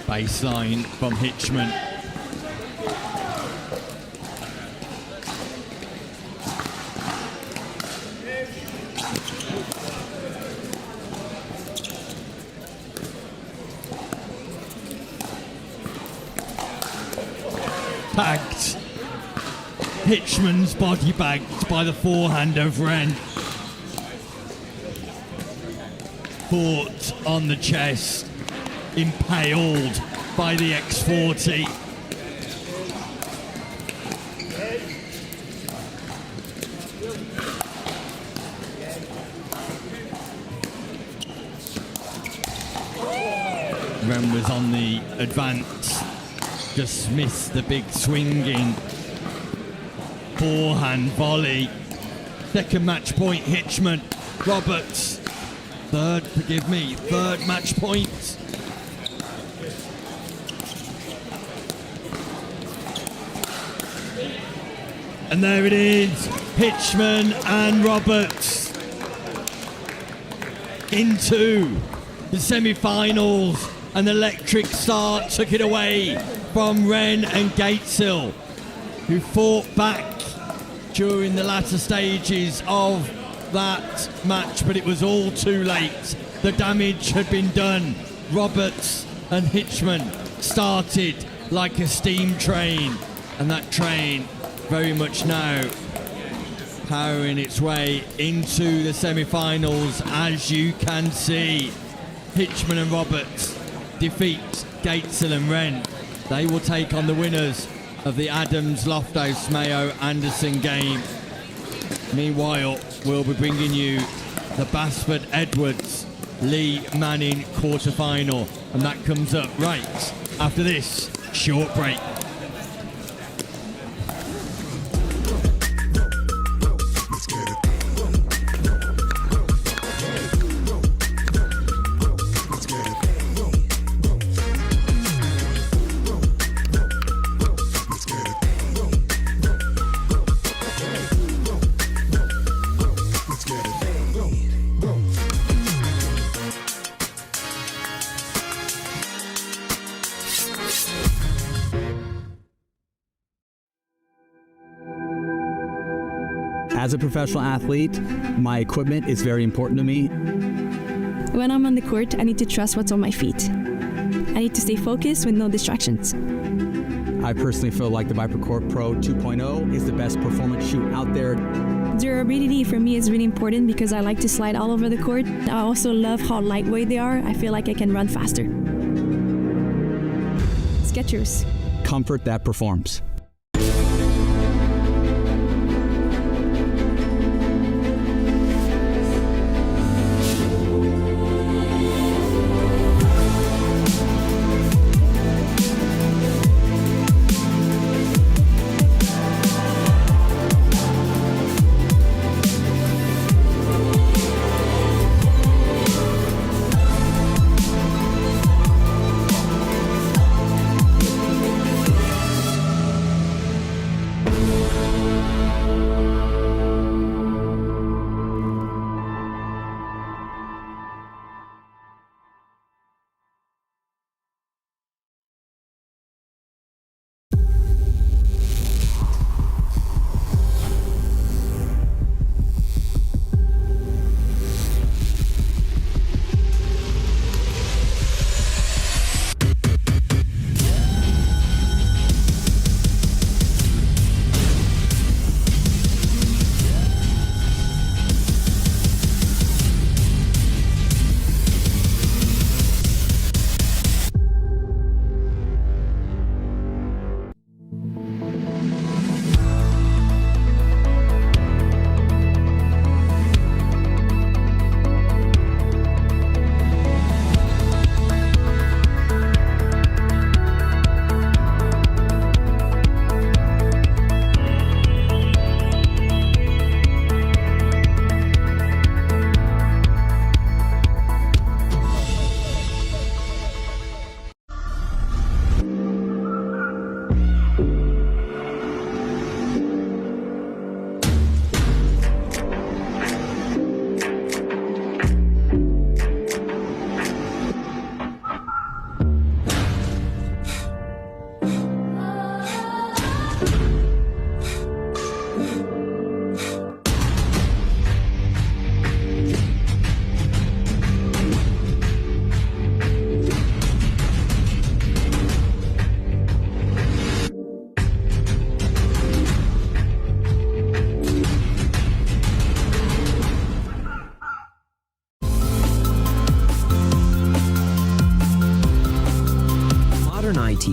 Baseline from Hitchman. Tagged Hitchman's body bagged by the forehand of Ren. Fought on the chest, impaled by the X40. Ren was on the advance, just missed the big swinging forehand volley. Second match point, Hitchman. Roberts, third match point. And there it is, Hitchman and Roberts into the semi-finals. An electric start took it away from Ren and Gatesil, who fought back during the latter stages of that match, but it was all too late. The damage had been done. Roberts and Hitchman started like a steam train, and that train very much now powering its way into the semi-finals. As you can see, Hitchman and Roberts defeat Gatesil and Ren. They will take on the winners of the Adams, Loft House, Mayo, Anderson game. Meanwhile, we'll be bringing you the Basford Edwards Lee Manning quarterfinal, and that comes up right after this short break. As a professional athlete, my equipment is very important to me. When I'm on the court, I need to trust what's on my feet. I need to stay focused with no distractions. I personally feel like the ViperCore Pro 2.0 is the best performance shoe out there. Durability for me is really important because I like to slide all over the court. I also love how lightweight they are. I feel like I can run faster. Skechers. Comfort that performs.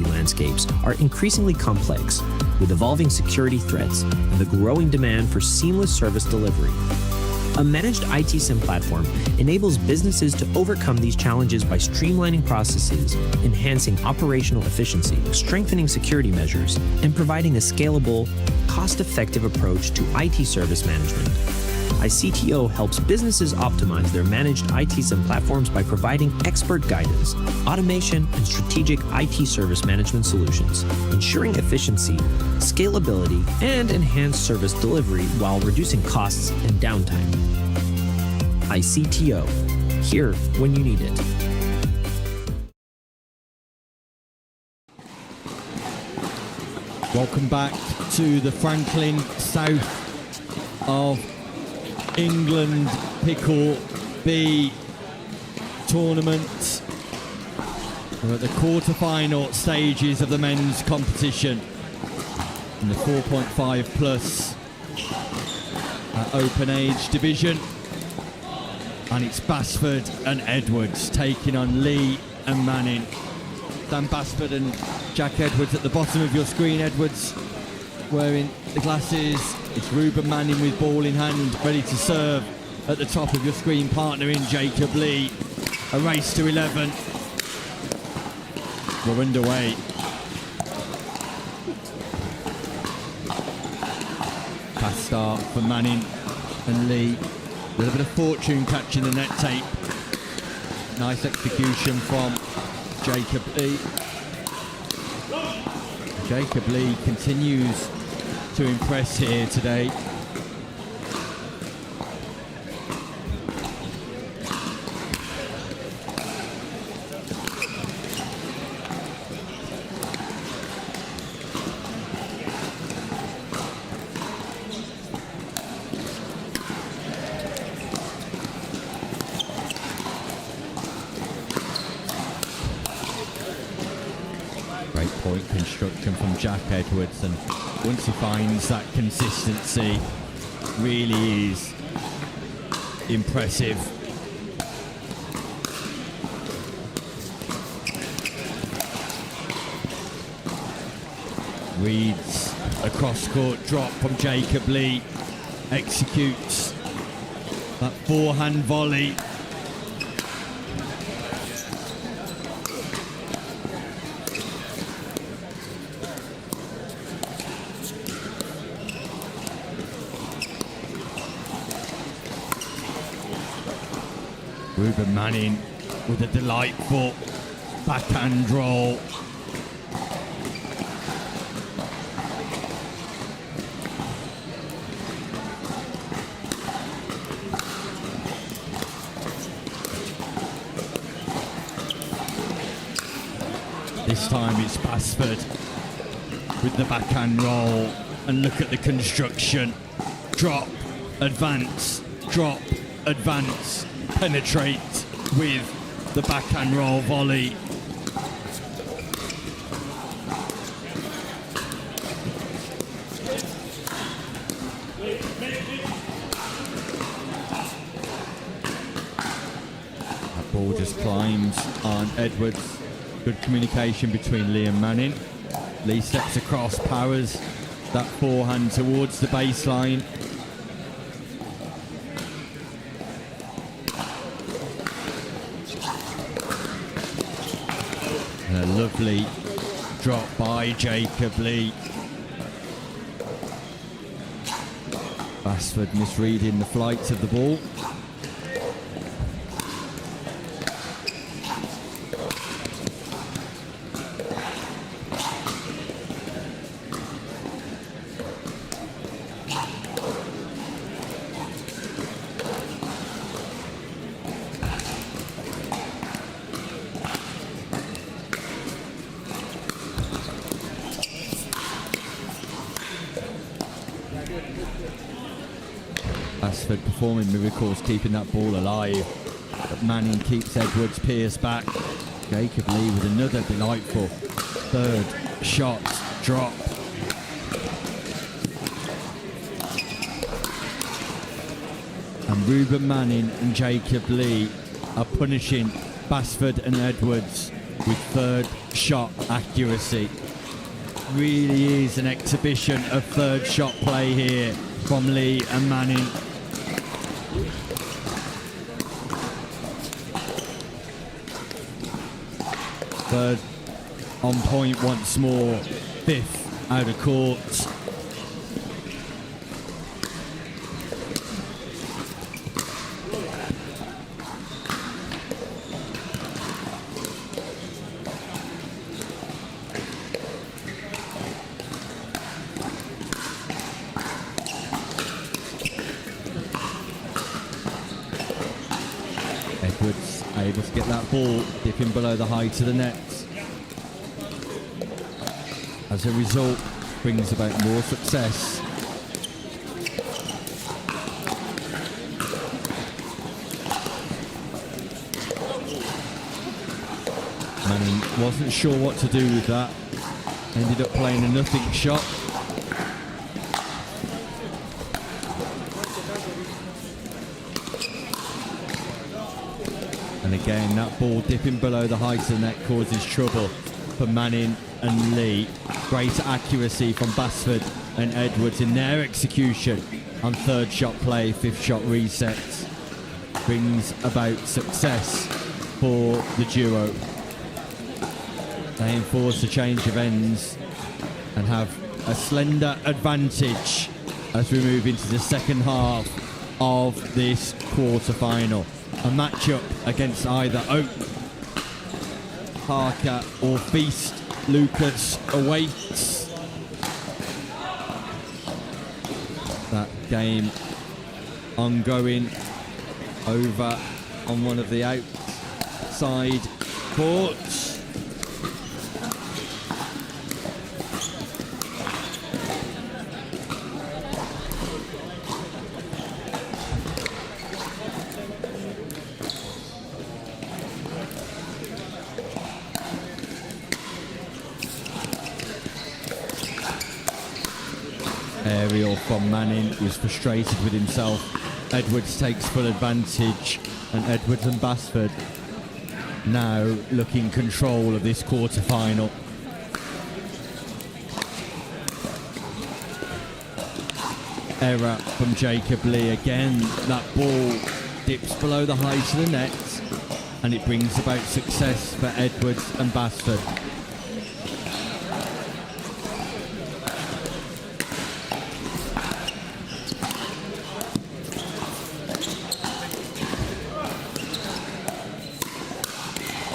landscapes are increasingly complex, with evolving security threats and the growing demand for seamless service delivery. A managed IT SIM platform enables businesses to overcome these challenges by streamlining processes, enhancing operational efficiency, strengthening security measures, and providing a scalable, cost-effective approach to IT service management. iCTO helps businesses optimize their managed IT SIM platforms by providing expert guidance, automation, and strategic IT service management solutions, ensuring efficiency, scalability, and enhanced service delivery while reducing costs and downtime. iCTO, here when you need it. Welcome back to the Franklin South of England Pickle B tournament. We're at the quarterfinal stages of the men's competition in the 4.5 plus open age division, and it's Basford and Edwards taking on Lee and Manning. Dan Basford and Jack Edwards at the bottom of your screen. Edwards wearing the glasses. It's Ruben Manning with ball in hand, ready to serve at the top of your screen, partner in Jacob Lee. A race to 11. We're underway. Fast start for Manning and Lee. A little bit of fortune catching the net tape. Nice execution from Jacob Lee. Jacob Lee continues to impress here today. Great point construction from Jack Edwards, and once he finds that consistency, really is impressive. Reads a cross-court drop from Jacob Lee, executes that forehand volley. Ruben Manning with a delightful backhand roll. This time it's Basford with the backhand roll, and look at the construction. Drop, advance, drop, advance, penetrate with the backhand roll volley. That ball just climbs on Edwards. Good communication between Lee and Manning. Lee steps across, powers that forehand towards the baseline. And a lovely drop by Jacob Lee. Basford misreading the flight of the ball. Basford performing miracles, keeping that ball alive. But Manning keeps Edwards Pierce back. Jacob Lee with another delightful third shot drop. And Ruben Manning and Jacob Lee are punishing Basford and Edwards with third shot accuracy. Really is an exhibition of third shot play here from Lee and Manning. Third on point once more, fifth out of court. Edwards able to get that ball dipping below the height of the net. As a result, brings about more success. Manning wasn't sure what to do with that. Ended up playing a nothing shot. And again, that ball dipping below the height of the net causes trouble for Manning and Lee. Greater accuracy from Basford and Edwards in their execution on third shot play, fifth shot resets. Brings about success for the duo. They enforce a change of ends and have a slender advantage as we move into the second half of this quarter-final. A matchup against either Oak, Parker or Feast. Lucas awaits. That game ongoing over on one of the outside courts. Aerial from Manning, who's frustrated with himself. Edwards takes full advantage, and Edwards and Basford now looking control of this quarter-final. Error from Jacob Lee again. That ball dips below the height of the net, and it brings about success for Edwards and Basford.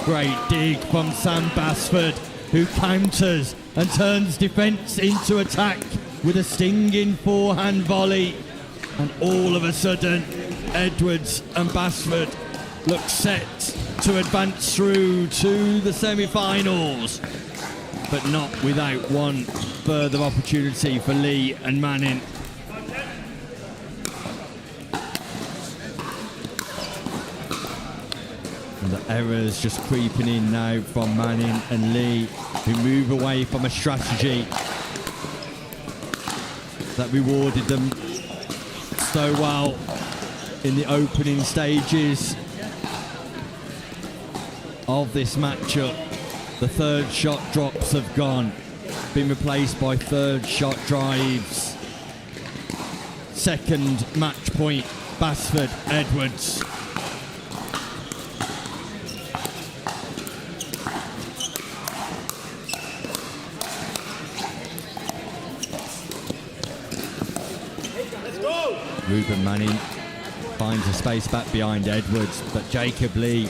Great dig from Sam Basford, who counters and turns defence into attack with a stinging forehand volley. And all of a sudden, Edwards and Basford look set to advance through to the semi-finals, but not without one further opportunity for Lee and Manning. The errors just creeping in now from Manning and Lee, who move away from a strategy that rewarded them so well in the opening stages of this matchup. The third shot drops have gone, been replaced by third shot drives. Second match point, Basford, Edwards. Ruben Manning finds a space back behind Edwards, but Jacob Lee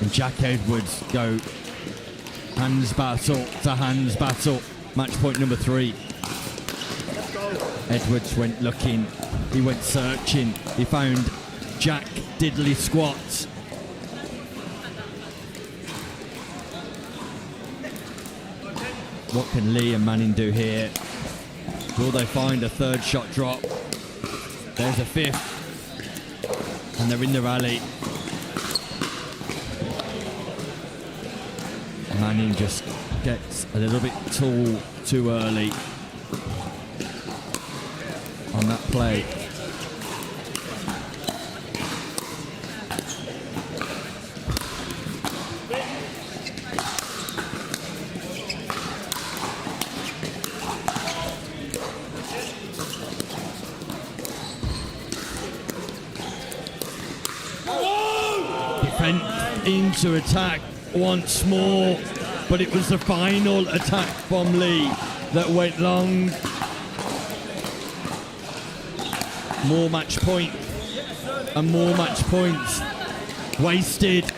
and Jack Edwards go hands battle to hands battle. Match point number 3. Edwards went looking, he went searching, he found Jack diddly squats. What can Lee and Manning do here? Will they find a third shot drop? There's a fifth, and they're in the rally. Manning just gets a little bit tall too early on that play. went into attack once more, but it was the final attack from Lee that went long. More match point and more match points wasted.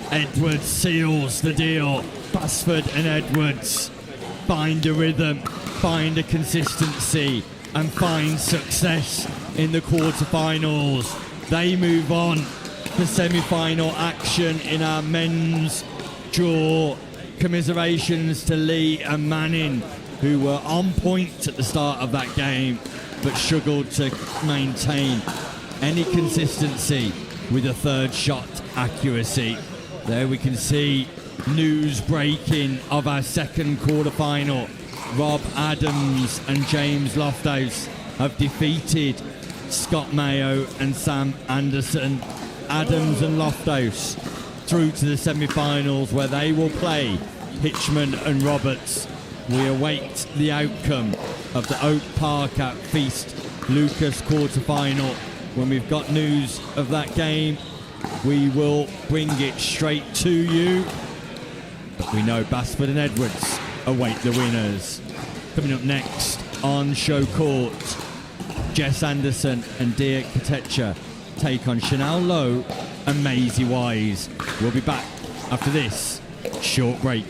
Edwards seals the deal. Basford and Edwards find a rhythm, find a consistency, and find success in the quarterfinals. They move on to semi-final action in our men's draw. Commiserations to Lee and Manning, who were on point at the start of that game, but struggled to maintain any consistency with a third shot accuracy. There we can see news breaking of our second quarterfinal. Rob Adams and James Loft House have defeated Scott Mayo and Sam Anderson. Adams and Loft House through to the semi-finals, where they will play Hitchman and Roberts. We await the outcome of the Oak Park at Feast Lucas quarterfinal. When we've got news of that game, we will bring it straight to you. But we know Basford and Edwards await the winners. Coming up next on Show Court, Jess Anderson and Dia Katecha take on Chanel Lowe and Maisie Wise. We'll be back after this short break.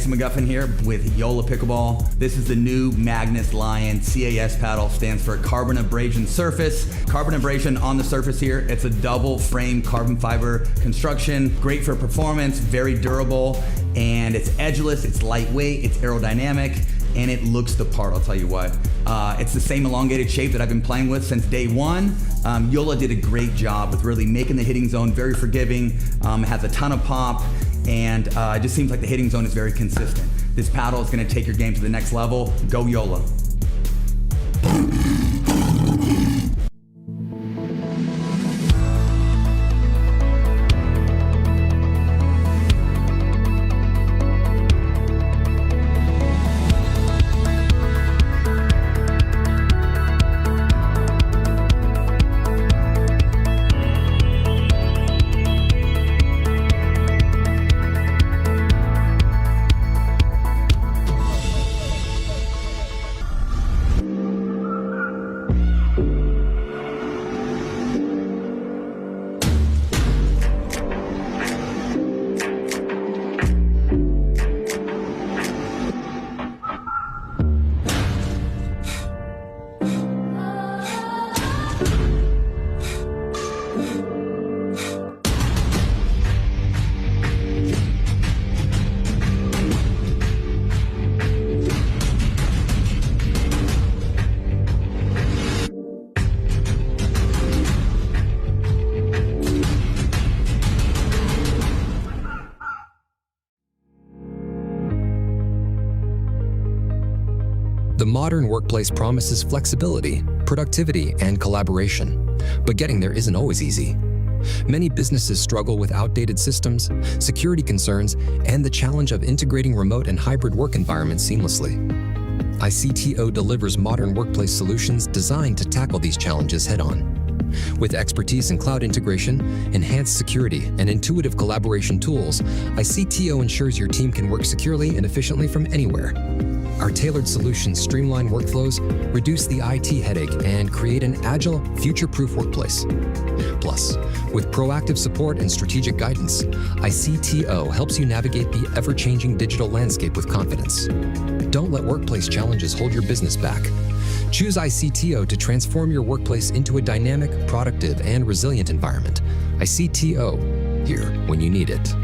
McGuffin here with Yola Pickleball. This is the new Magnus Lion. CAS paddle stands for carbon abrasion surface. Carbon abrasion on the surface here. It's a double frame carbon fiber construction. Great for performance, very durable, and it's edgeless, it's lightweight, it's aerodynamic, and it looks the part, I'll tell you what. It's the same elongated shape that I've been playing with since day one. Yola did a great job with really making the hitting zone very forgiving. It has a ton of pop, and it just seems like the hitting zone is very consistent. This paddle is going to take your game to the next level. Go Yola. The modern workplace promises flexibility, productivity, and collaboration, but getting there isn't always easy. Many businesses struggle with outdated systems, security concerns, and the challenge of integrating remote and hybrid work environments seamlessly. ICTO delivers modern workplace solutions designed to tackle these challenges head-on. With expertise in cloud integration, enhanced security, and intuitive collaboration tools, ICTO ensures your team can work securely and efficiently from anywhere. Our tailored solutions streamline workflows, reduce the IT headache, and create an agile, future-proof workplace. Plus, with proactive support and strategic guidance, ICTO helps you navigate the ever-changing digital landscape with confidence. Don't let workplace challenges hold your business back. Choose ICTO to transform your workplace into a dynamic, productive, and resilient environment. ICTO, here when you need it.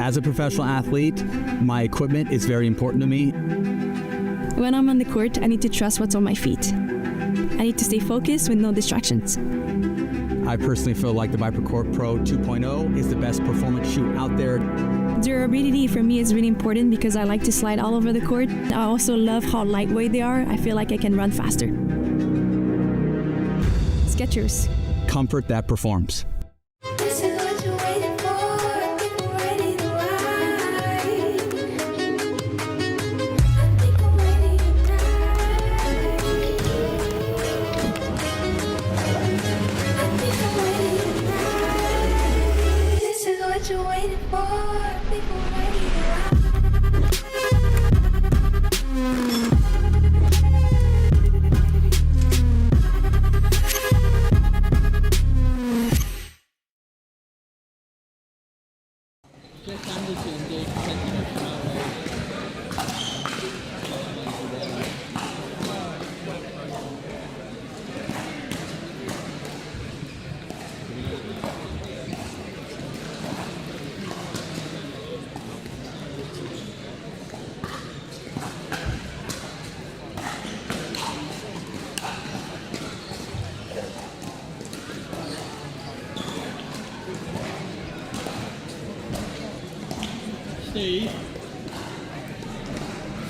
As a professional athlete, my equipment is very important to me. When I'm on the court, I need to trust what's on my feet. I need to stay focused with no distractions. I personally feel like the ViperCourt Pro 2.0 is the best performance shoe out there. Durability for me is really important because I like to slide all over the court. I also love how lightweight they are. I feel like I can run faster. Skechers. Comfort that performs.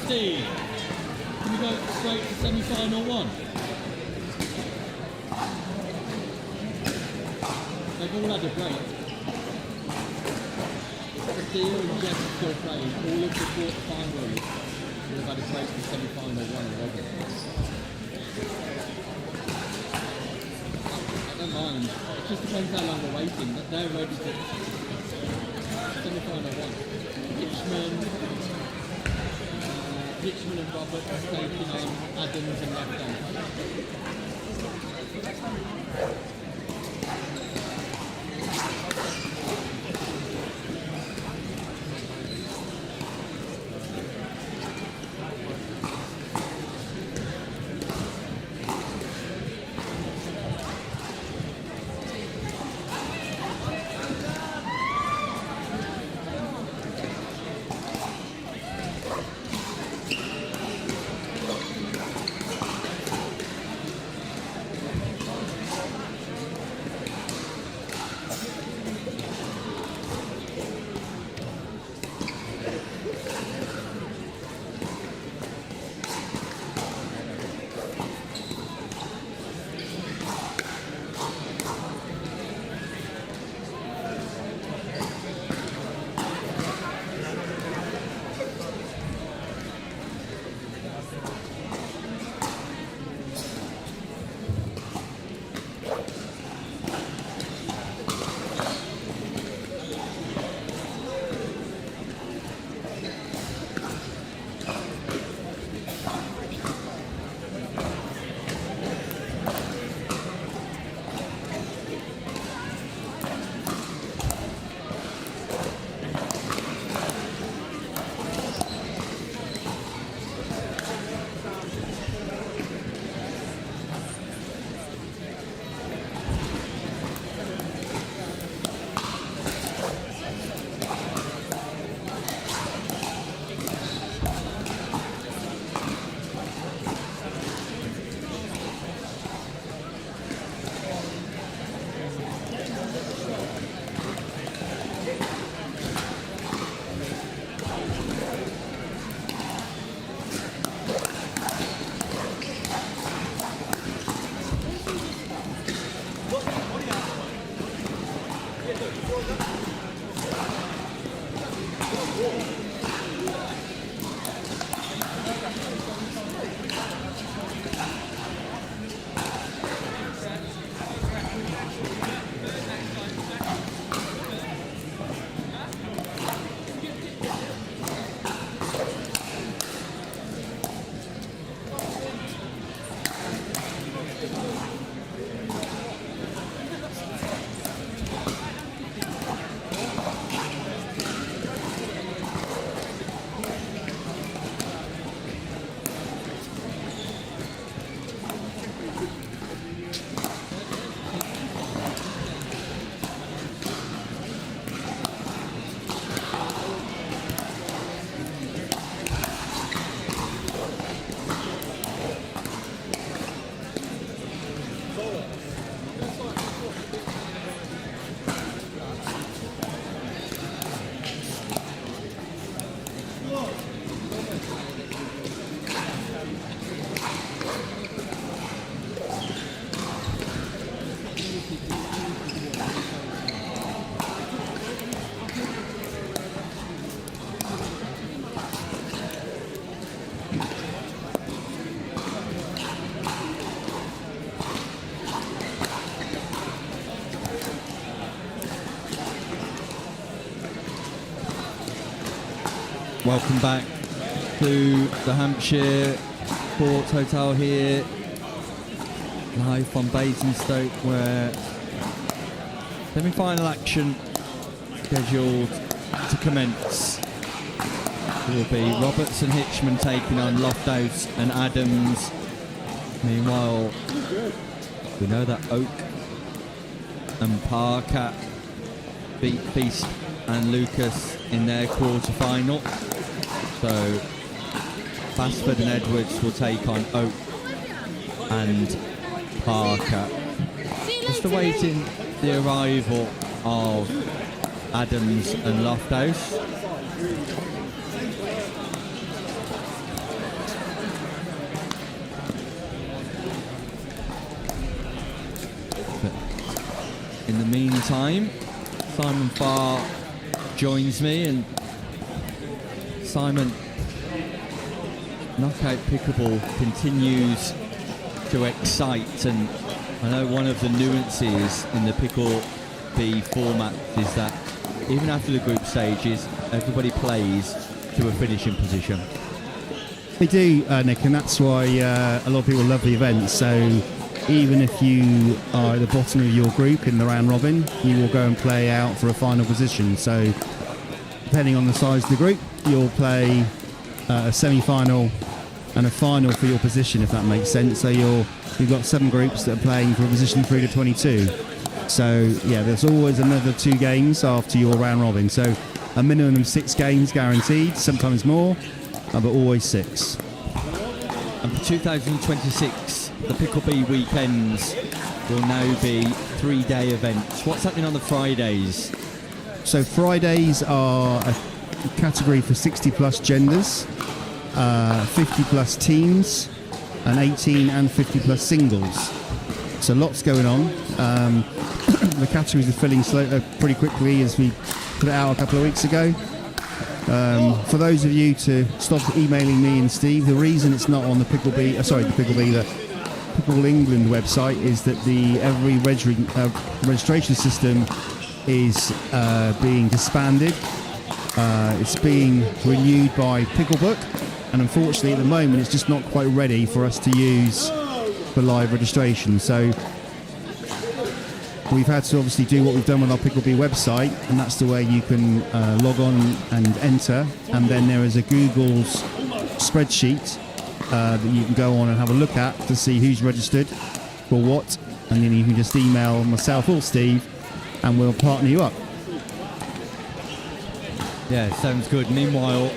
Steve, can we go straight to semi-final one? They've all had a break. Steve and Jeff are still playing all of the quarterfinals. They've had a break to semi-final one already. I don't mind. It just depends how long we're waiting, but they're ready to semi-final one. Hitchman and Roberts taking on Adams and Left on. Welcome back to the Hampshire Sports Hotel here, live from Basingstoke, where semi-final action scheduled to commence. It will be Roberts and Hitchman taking on Loft House and Adams. Meanwhile, we know that Oak and Parker beat Feast and Lucas in their quarter-final. So Basford and Edwards will take on Oak and Parker. Just awaiting the arrival of Adams and Loft House. But in the meantime, Simon Farr joins me, and Simon, Knockout Pickleball continues to excite, and I know one of the nuances in the Pickle B format is that even after the group stages, everybody plays to a finishing position. They do, Nick, and that's why a lot of people love the event. So even if you are at the bottom of your group in the round robin, you will go and play out for a final position. So depending on the size of the group, you'll play a semi-final and a final for your position, if that makes sense. So you've got 7 groups that are playing for a position through to 22. So yeah, there's always another 2 games after your round robin. So a minimum of 6 games guaranteed, sometimes more, but always 6. And for 2026, the Pickle B weekends will now be 3-day events. What's happening on the Fridays? So Fridays are a category for 60 plus genders, 50 plus teams, and 18 and 50 plus singles. So lots going on. The categories are filling pretty quickly as we put it out a couple of weeks ago. For those of you to stop emailing me and Steve, the reason it's not on the Pickle England website is that every registration system is being disbanded. It's being renewed by Picklebook, and unfortunately at the moment it's just not quite ready for us to use for live registration. So we've had to obviously do what we've done with our Picklebee website, and that's the way you can log on and enter. And then there is a Google's spreadsheet that you can go on and have a look at to see who's registered for what, and then you can just email myself or Steve and we'll partner you up. Yeah, sounds good. Meanwhile,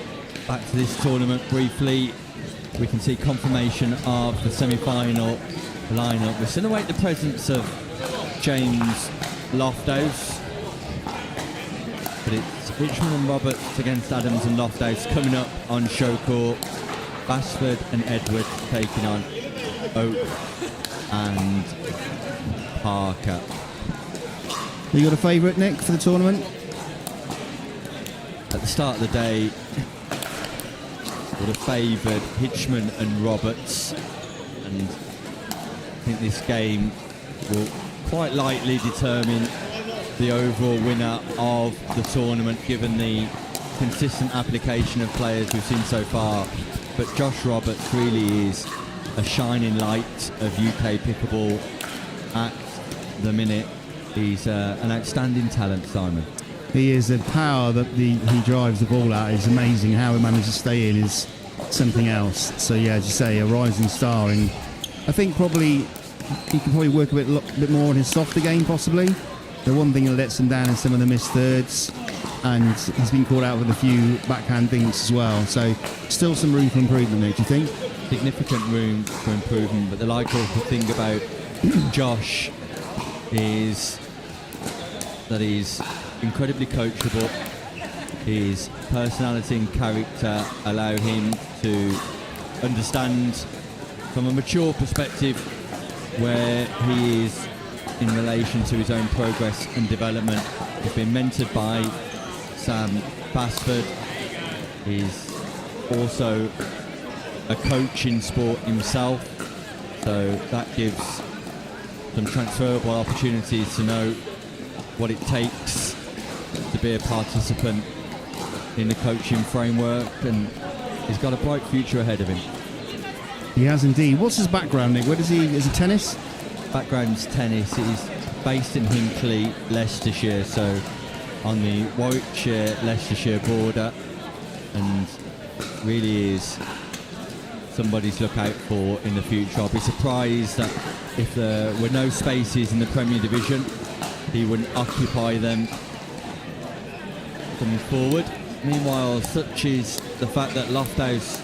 back to this tournament briefly, we can see confirmation of the semi-final lineup. We still await the presence of James Loft House, but it's Hitchman and Roberts against Adams and Loft House coming up on show court. Basford and Edwards taking on Oak and Parker. You got a favourite, Nick, for the tournament? At the start of the day, would have favoured Hitchman and Roberts, and I think this game will quite likely determine the overall winner of the tournament, given the consistent application of players we've seen so far. But Josh Roberts really is a shining light of UK pickleball at the minute. He's an outstanding talent, Simon. He is a power that he drives the ball at is amazing. How he manages to stay in is something else. So yeah, as you say, a rising star, and I think probably he can probably work a bit more on his softer game possibly. The one thing that lets him down is some of the missed thirds, and he's been caught out with a few backhand things as well. So still some room for improvement there, do you think? Significant room for improvement, but the likable thing about Josh is that he's incredibly coachable. His personality and character allow him to understand from a mature perspective where he is in relation to his own progress and development. He's been mentored by Sam Basford. He's also a coach in sport himself, so that gives some transferable opportunities to know what it takes to be a participant in the coaching framework, and he's got a bright future ahead of him. He has indeed. What's his background, Nick? Where does he? Is it tennis? Background's tennis. He's based in Hinckley, Leicestershire, so on the Warwickshire-Leicestershire border, and really is somebody to look out for in the future. I'll be surprised that if there were no spaces in the Premier Division, he wouldn't occupy them coming forward. Meanwhile, such is the fact that Loft House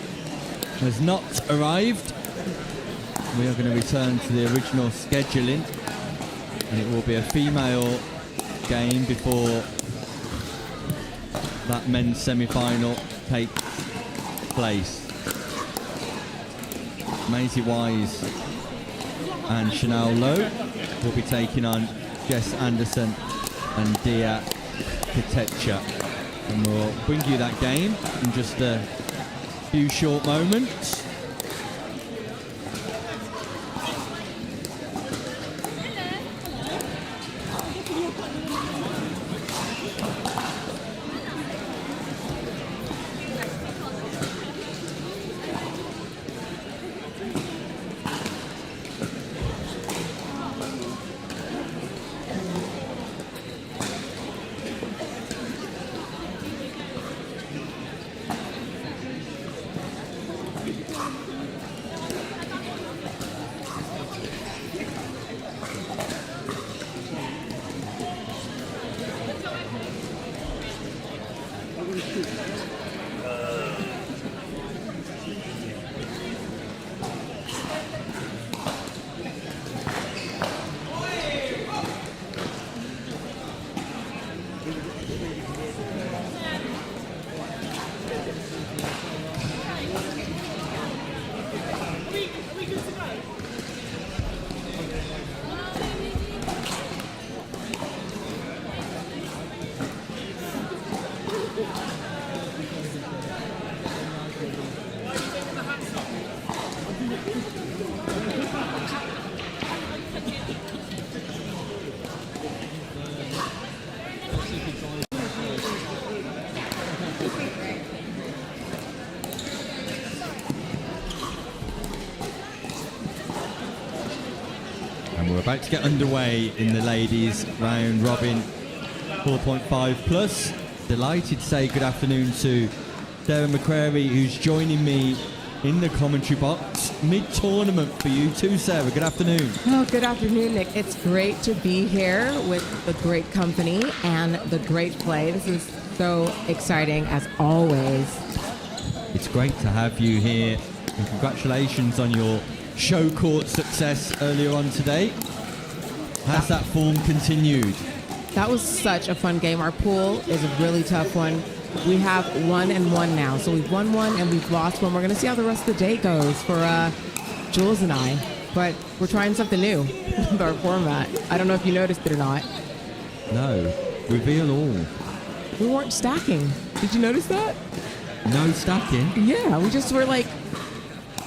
has not arrived. We are going to return to the original scheduling, and it will be a female game before that men's semi-final takes place. Maisie Wise and Chanel Lowe will be taking on Jess Anderson and Dia Katecha, and we'll bring you that game in just a few short moments. About to get underway in the ladies round robin 4.5 plus. Delighted to say good afternoon to Sarah McCrary, who's joining me in the commentary box mid-tournament for you too, Sarah. Good afternoon. Oh, good afternoon, Nick. It's great to be here with the great company and the great play. This is so exciting as always. It's great to have you here, and congratulations on your show court success earlier on today. Has that form continued? That was such a fun game. Our pool is a really tough one. We have 1-1 now. So we've won one and we've lost one. We're going to see how the rest of the day goes for Jules and I. But we're trying something new with our format. I don't know if you noticed it or not. No. Reveal all. We weren't stacking. Did you notice that? No stacking? Yeah, we just were like,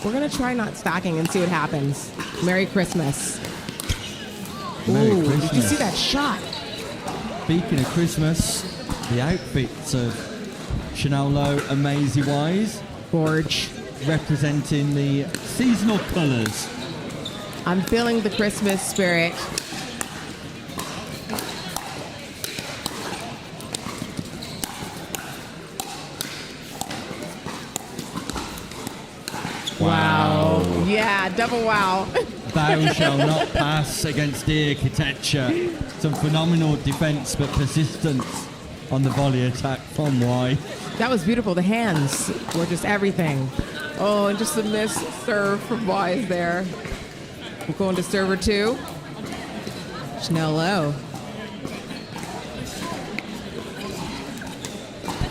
we're going to try not stacking and see what happens. Merry Christmas. Merry Christmas. Did you see that shot? Speaking of Christmas, the outfits of Chanel Lowe and Maisie Wise. Gorge. Representing the seasonal colours. I'm feeling the Christmas spirit. Wow. Yeah, double wow. Thou shall not pass against Dia Katecha. Some phenomenal defence but persistence on the volley attack from Y. That was beautiful. The hands were just everything. Oh, and just a missed serve from Wise there. We're going to server 2. Chanel Lowe.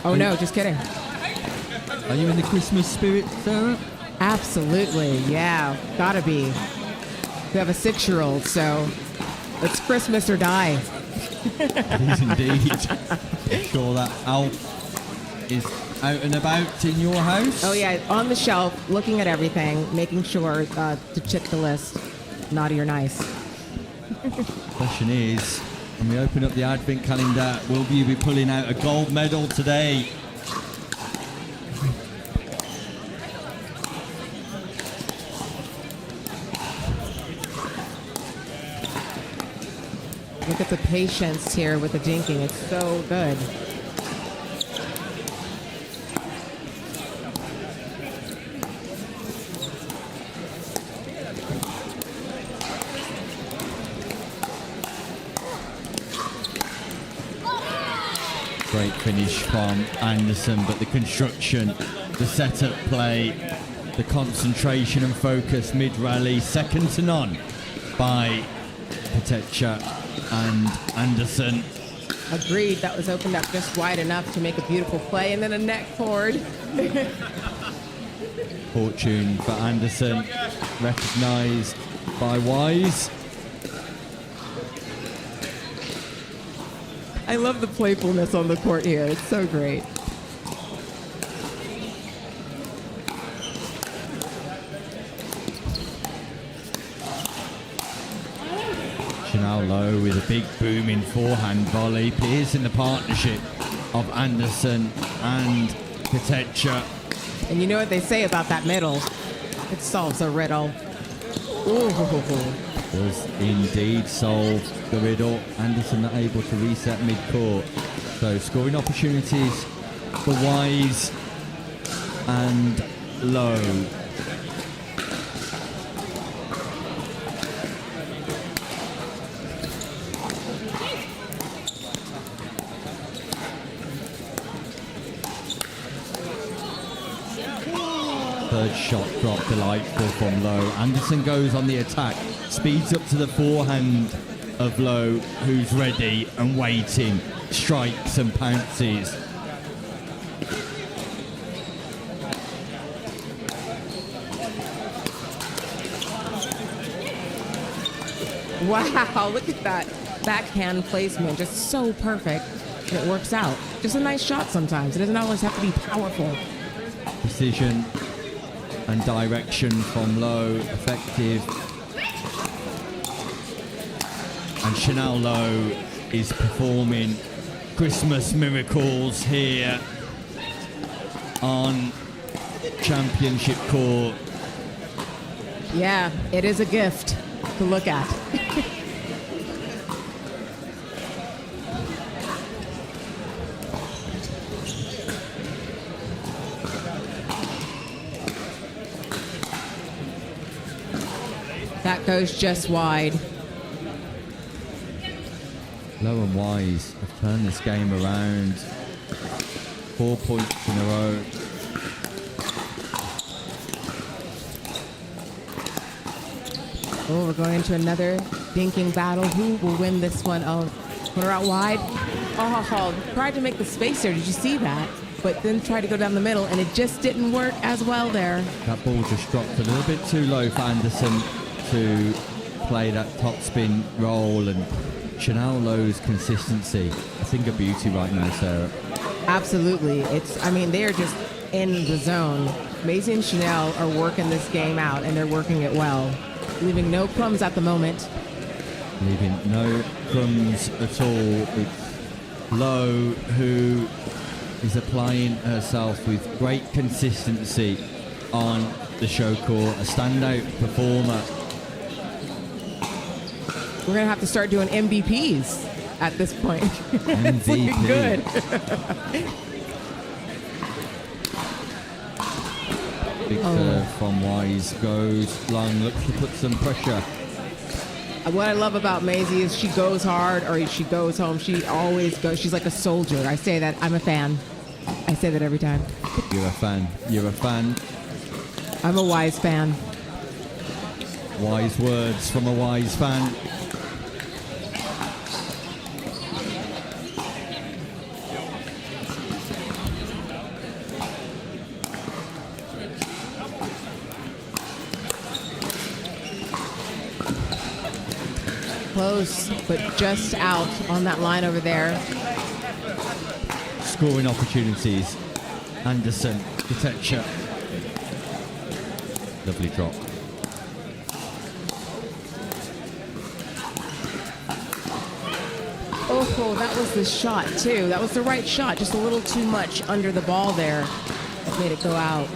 Oh no, just kidding. Are you in the Christmas spirit, Sarah? Absolutely, yeah. Gotta be. We have a 6-year-old, so it's Christmas or die. It is indeed. I'm sure that Alf is out and about in your house. Oh yeah, on the shelf, looking at everything, making sure to check the list. Naughty or nice. Question is, when we open up the advent calendar, will you be pulling out a gold medal today? Look at the patience here with the dinking. It's so good. Great finish from Anderson, but the construction, the setup play, the concentration and focus mid-rally, second to none by Patecha and Anderson. Agreed. That was opened up just wide enough to make a beautiful play, and then a neck cord. Fortune for Anderson, recognised by Wise. I love the playfulness on the court here. It's so great. Chanel Lowe with a big booming forehand volley, piercing the partnership of Anderson and Patecha. And you know what they say about that middle? It solves a riddle. Ooh. Does indeed solve the riddle. Anderson not able to reset mid-court. So scoring opportunities for Wise and Lowe. Third shot drop delightful from Lowe. Anderson goes on the attack, speeds up to the forehand of Lowe, who's ready and waiting, strikes and pounces. Wow, look at that backhand placement. Just so perfect. It works out. Just a nice shot sometimes. It doesn't always have to be powerful. Precision and direction from Lowe, effective. And Chanel Lowe is performing Christmas miracles here on Championship Court. Yeah, it is a gift to look at. That goes just wide. Lowe and Wise have turned this game around. 4 points in a row. Oh, we're going into another dinking battle. Who will win this one? Oh, put her out wide. Oh, tried to make the space there. Did you see that? But then tried to go down the middle, and it just didn't work as well there. That ball just dropped a little bit too low for Anderson to play that topspin roll, and Chanel Lowe's consistency, I think, a beauty right now, Sarah. Absolutely. They're just in the zone. Maisie and Chanel are working this game out, and they're working it well. Leaving no crumbs at the moment. Leaving no crumbs at all. It's Lowe who is applying herself with great consistency on the show court. A standout performer. We're going to have to start doing MVPs at this point. It's looking good. Big serve from Wise, goes long, looks to put some pressure. What I love about Maisie is she goes hard or she goes home. She always goes. She's like a soldier. I say that. I'm a fan. I say that every time. You're a fan. You're a fan. I'm a Wise fan. Wise words from a Wise fan. Close, but just out on that line over there. Scoring opportunities. Anderson, Patecha. Lovely drop. Oh, that was the shot too. That was the right shot. Just a little too much under the ball there. That made it go out.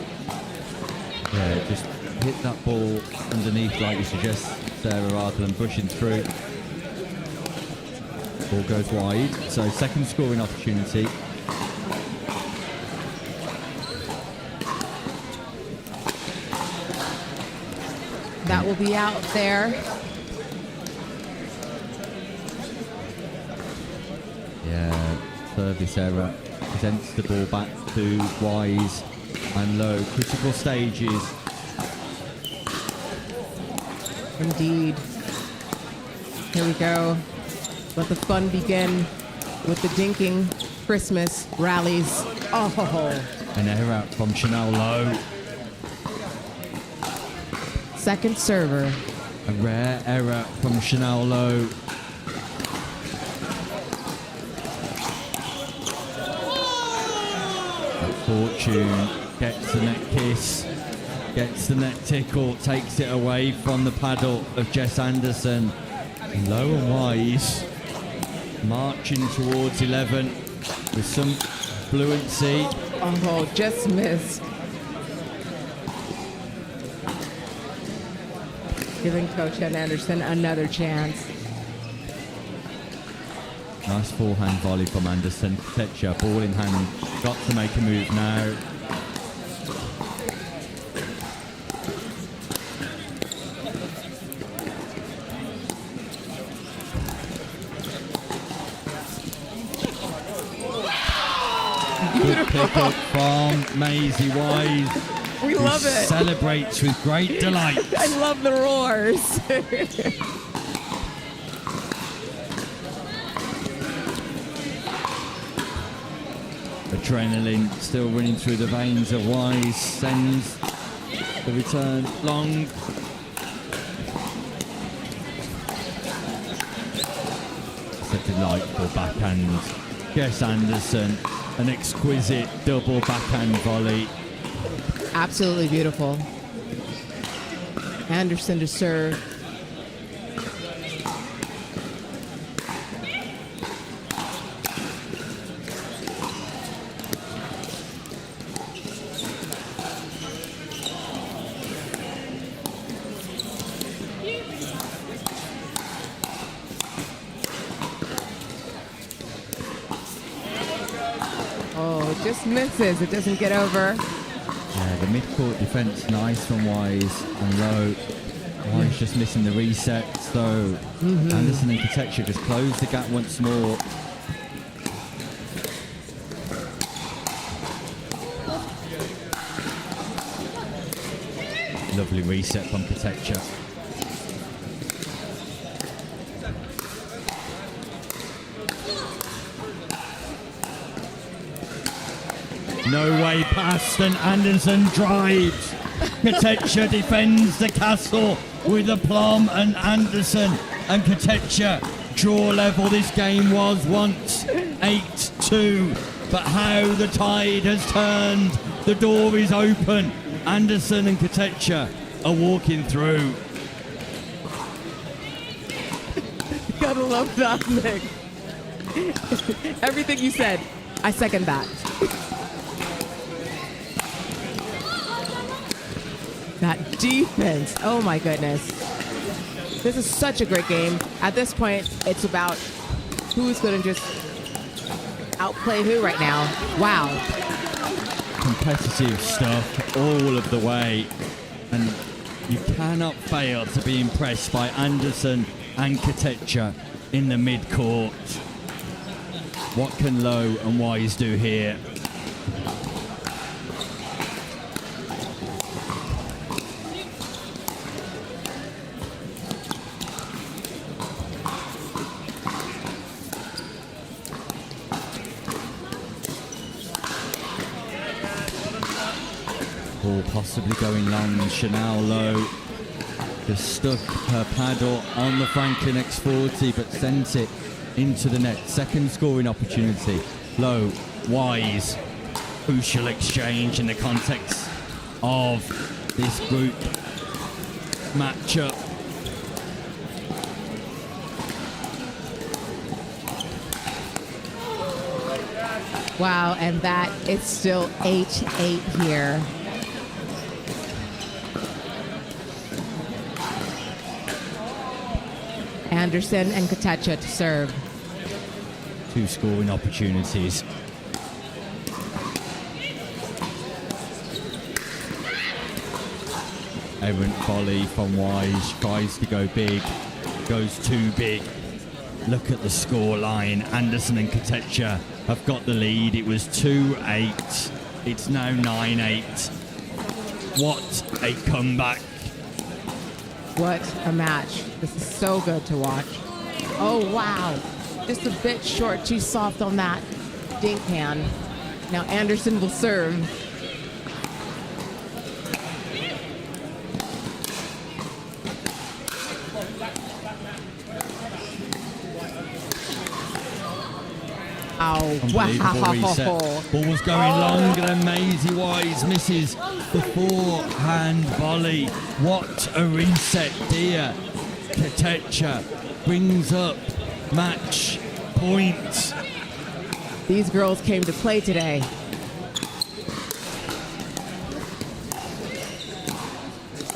Yeah, just hit that ball underneath like you suggest, Sarah, rather than pushing through. Ball goes wide. So second scoring opportunity. That will be out there. Yeah, service error. Presents the ball back to Wise and Low. Critical stages. Indeed. Here we go. Let the fun begin with the dinking Christmas rallies. Oh. An error from Chanel Low. Second server. A rare error from Chanel Low. Fortune gets the net kiss, gets the net tickle, takes it away from the paddle of Jess Anderson. Low and Wise marching towards 11 with some fluency. Oh, just missed. Giving Coach Anderson another chance. Nice forehand volley from Anderson. Fletcher, ball in hand. Got to make a move now. Good pick up from Maisie Wise. We love it. Celebrates with great delight. I love the roars. Adrenaline still running through the veins of Wise. Sends the return long. It's a delightful backhand. Jess Anderson, an exquisite double backhand volley. Absolutely beautiful. Anderson to serve. Oh, it just misses. It doesn't get over. Yeah, the mid-court defence nice from Wise and Low. Wise just missing the reset, so Anderson and Katecha just close the gap once more. Lovely reset from Katecha. No way past, and Anderson drives. Katecha defends the castle with aplomb, and Anderson and Katecha draw level. This game was once 8-2, but how the tide has turned. The door is open. Anderson and Katecha are walking through. Gotta love that, Nick. Everything you said, I second that. That defense, oh my goodness. This is such a great game. At this point, it's about who's going to just outplay who right now. Wow. Competitive stuff all of the way. And you cannot fail to be impressed by Anderson and Katecha in the mid-court. What can Low and Wise do here? Ball possibly going long, and Chanel Low just stuck her paddle on the Franklin X40 but sent it into the net. Second scoring opportunity. Low, Wise. Crucial exchange in the context of this group matchup. Wow, and that it's still 8-8 here. Anderson and Katecha to serve. 2 scoring opportunities. Errant volley from Wise, tries to go big, goes too big. Look at the score line. Anderson and Katecha have got the lead. It was 2-8. It's now 9-8. What a comeback. What a match. This is so good to watch. Oh, wow. Just a bit short, too soft on that dink hand. Now Anderson will serve. Unbelievable reset. Ball was going longer than Maisie Wise misses the forehand volley. What a reset, dear. Katecha brings up match point. These girls came to play today.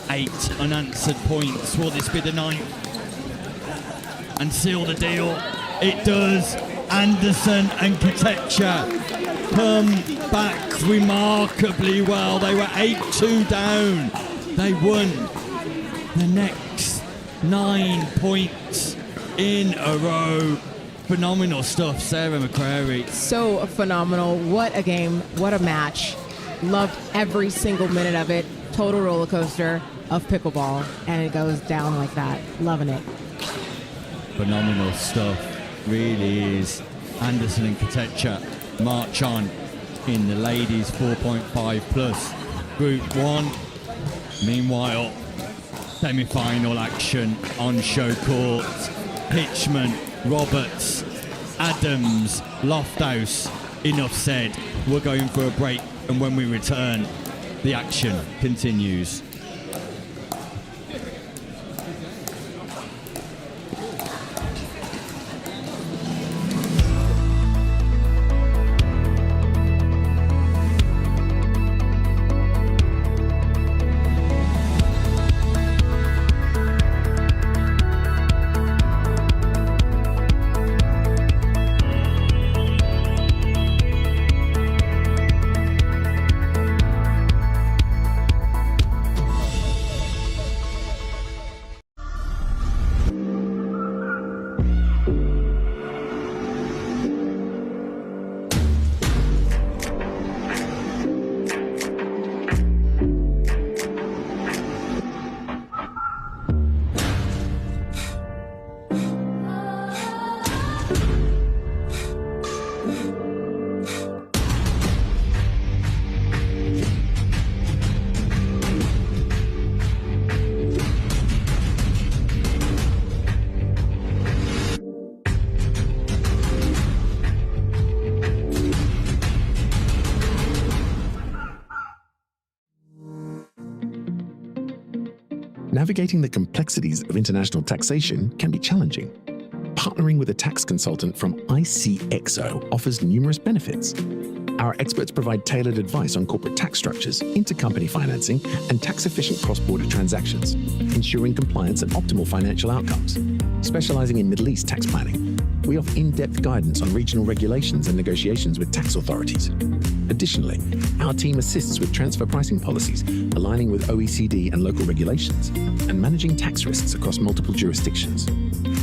Eight unanswered points. Will this be the 9th? And seal the deal? It does. Anderson and Katecha come back remarkably well. They were 8-2 down. They won the next 9 points in a row. Phenomenal stuff, Sarah McCrary. So phenomenal. What a game. What a match. Loved every single minute of it. Total roller coaster of pickleball. And it goes down like that. Loving it. Phenomenal stuff. Really is. Anderson and Katecha march on in the ladies 4.5 plus Group 1. Meanwhile, semi-final action on show court. Hitchman, Roberts, Adams, Loft House. Enough said. We're going for a break, and when we return, the action continues. Navigating the complexities of international taxation can be challenging. Partnering with a tax consultant from ICXO offers numerous benefits. Our experts provide tailored advice on corporate tax structures, intercompany financing, and tax-efficient cross-border transactions, ensuring compliance and optimal financial outcomes. Specializing in Middle East tax planning, we offer in-depth guidance on regional regulations and negotiations with tax authorities. Additionally, our team assists with transfer pricing policies, aligning with OECD and local regulations, and managing tax risks across multiple jurisdictions.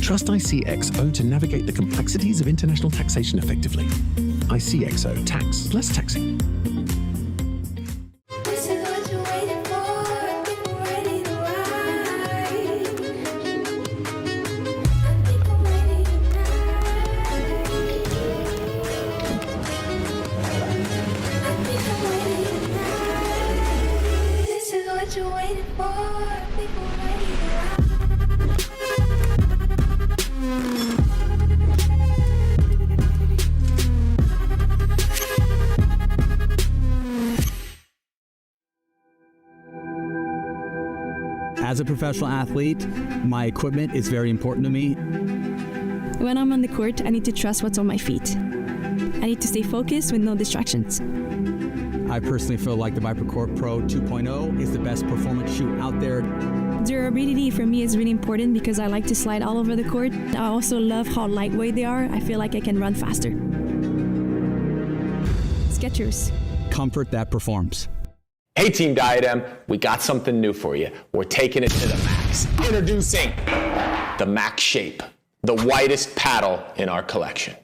Trust ICXO to navigate the complexities of international taxation effectively. ICXO Tax, less taxing. As a professional athlete, my equipment is very important to me. When I'm on the court, I need to trust what's on my feet. I need to stay focused with no distractions. I personally feel like the ViperCourt Pro 2.0 is the best performance shoe out there. Durability for me is really important because I like to slide all over the court. I also love how lightweight they are. I feel like I can run faster. Skechers. Comfort that performs. Hey Team Diadem, we got something new for you. We're taking it to the max. Introducing the Max Shape, the widest paddle in our collection.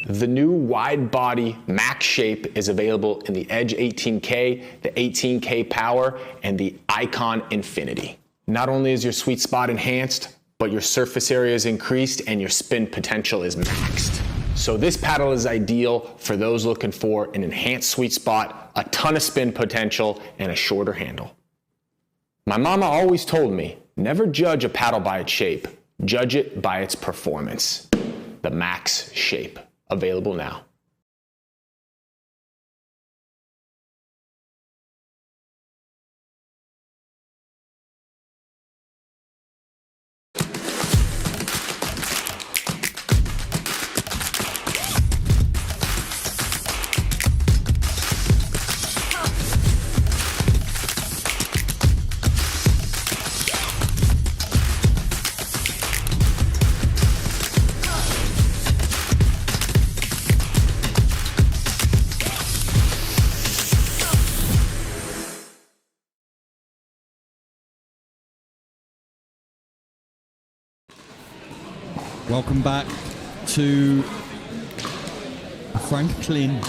The new wide body Max Shape is available in the Edge 18K, the 18K Power, and the Icon Infinity. Not only is your sweet spot enhanced, but your surface area is increased and your spin potential is maxed. So this paddle is ideal for those looking for an enhanced sweet spot, a ton of spin potential, and a shorter handle. My mama always told me, never judge a paddle by its shape, judge it by its performance. The Max Shape, available now. Welcome back to Franklin.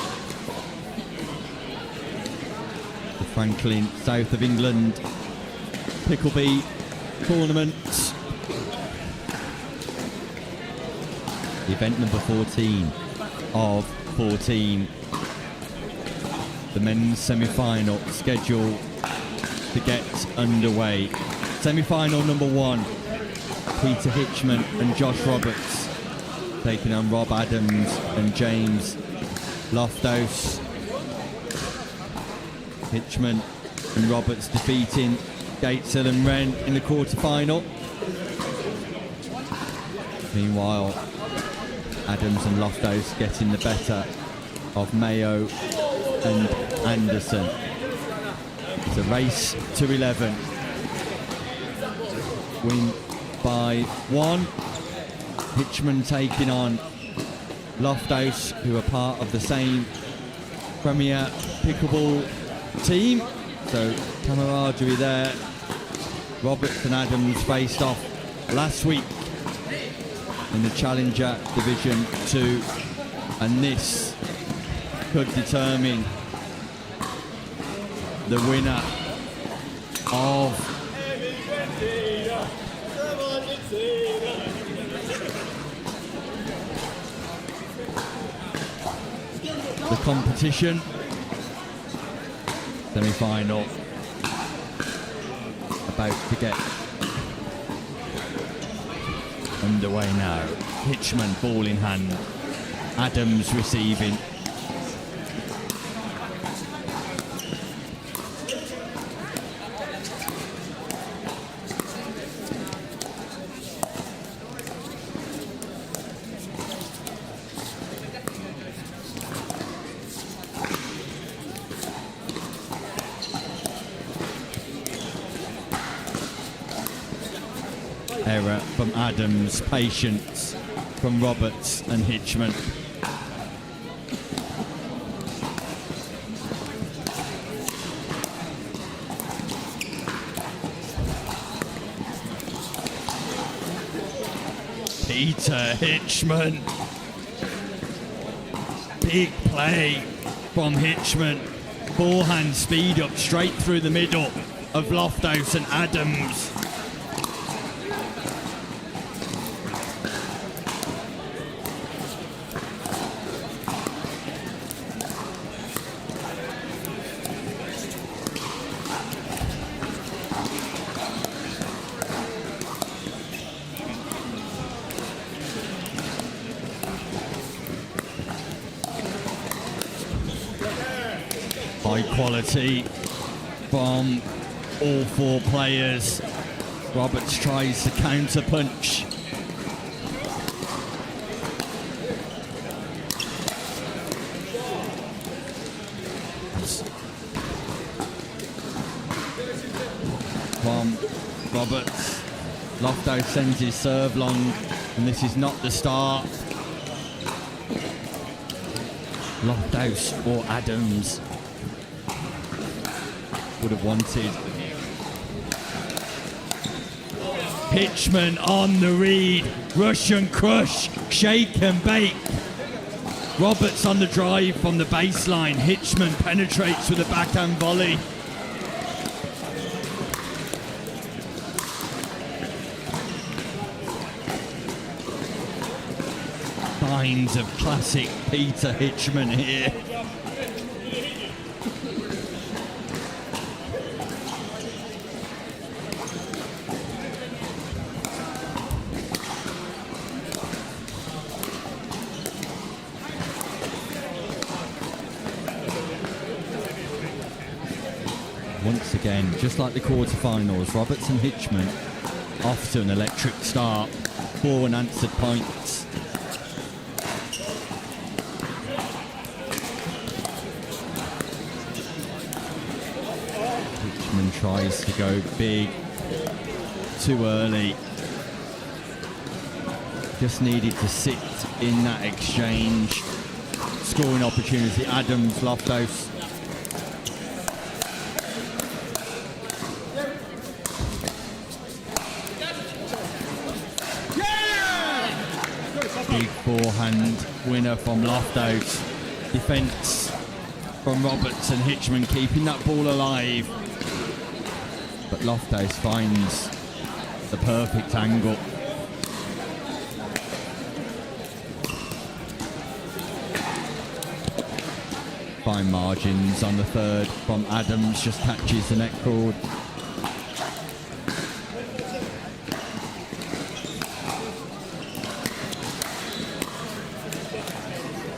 The Franklin, south of England, Pickleball tournament. Event number 14 of 14. The men's semi-final scheduled to get underway. Semi-final number 1. Peter Hitchman and Josh Roberts taking on Rob Adams and James Loft House. Hitchman and Roberts defeating Gatesil and Ren in the quarterfinal. Meanwhile, Adams and Loft House getting the better of Mayo and Anderson. It's a race to 11. Win by 1. Hitchman taking on Loft House, who are part of the same Premier Pickleball team. So camaraderie there. Roberts and Adams faced off last week in the Challenger Division 2, and this could determine the winner of the competition. Semi-final about to get underway now. Hitchman ball in hand, Adams receiving. Error from Adams, patience from Roberts and Hitchman. Peter Hitchman. Big play from Hitchman. Forehand speed up straight through the middle of Loft House and Adams. High quality from all 4 players. Roberts tries to counter punch. From Roberts. Loft House sends his serve long, and this is not the start. Loft House or Adams would have wanted. Hitchman on the read. Russian crush. Shake and bake. Roberts on the drive from the baseline. Hitchman penetrates with a backhand volley. Signs of classic Peter Hitchman here. Once again, just like the quarterfinals, Roberts and Hitchman off to an electric start. 4 unanswered points. Hitchman tries to go big too early. Just needed to sit in that exchange. Scoring opportunity. Adams, Loft House. Big forehand winner from Loft House. Defence from Roberts and Hitchman keeping that ball alive. But Loft House finds the perfect angle. Fine margins on the third from Adams, just catches the net cord.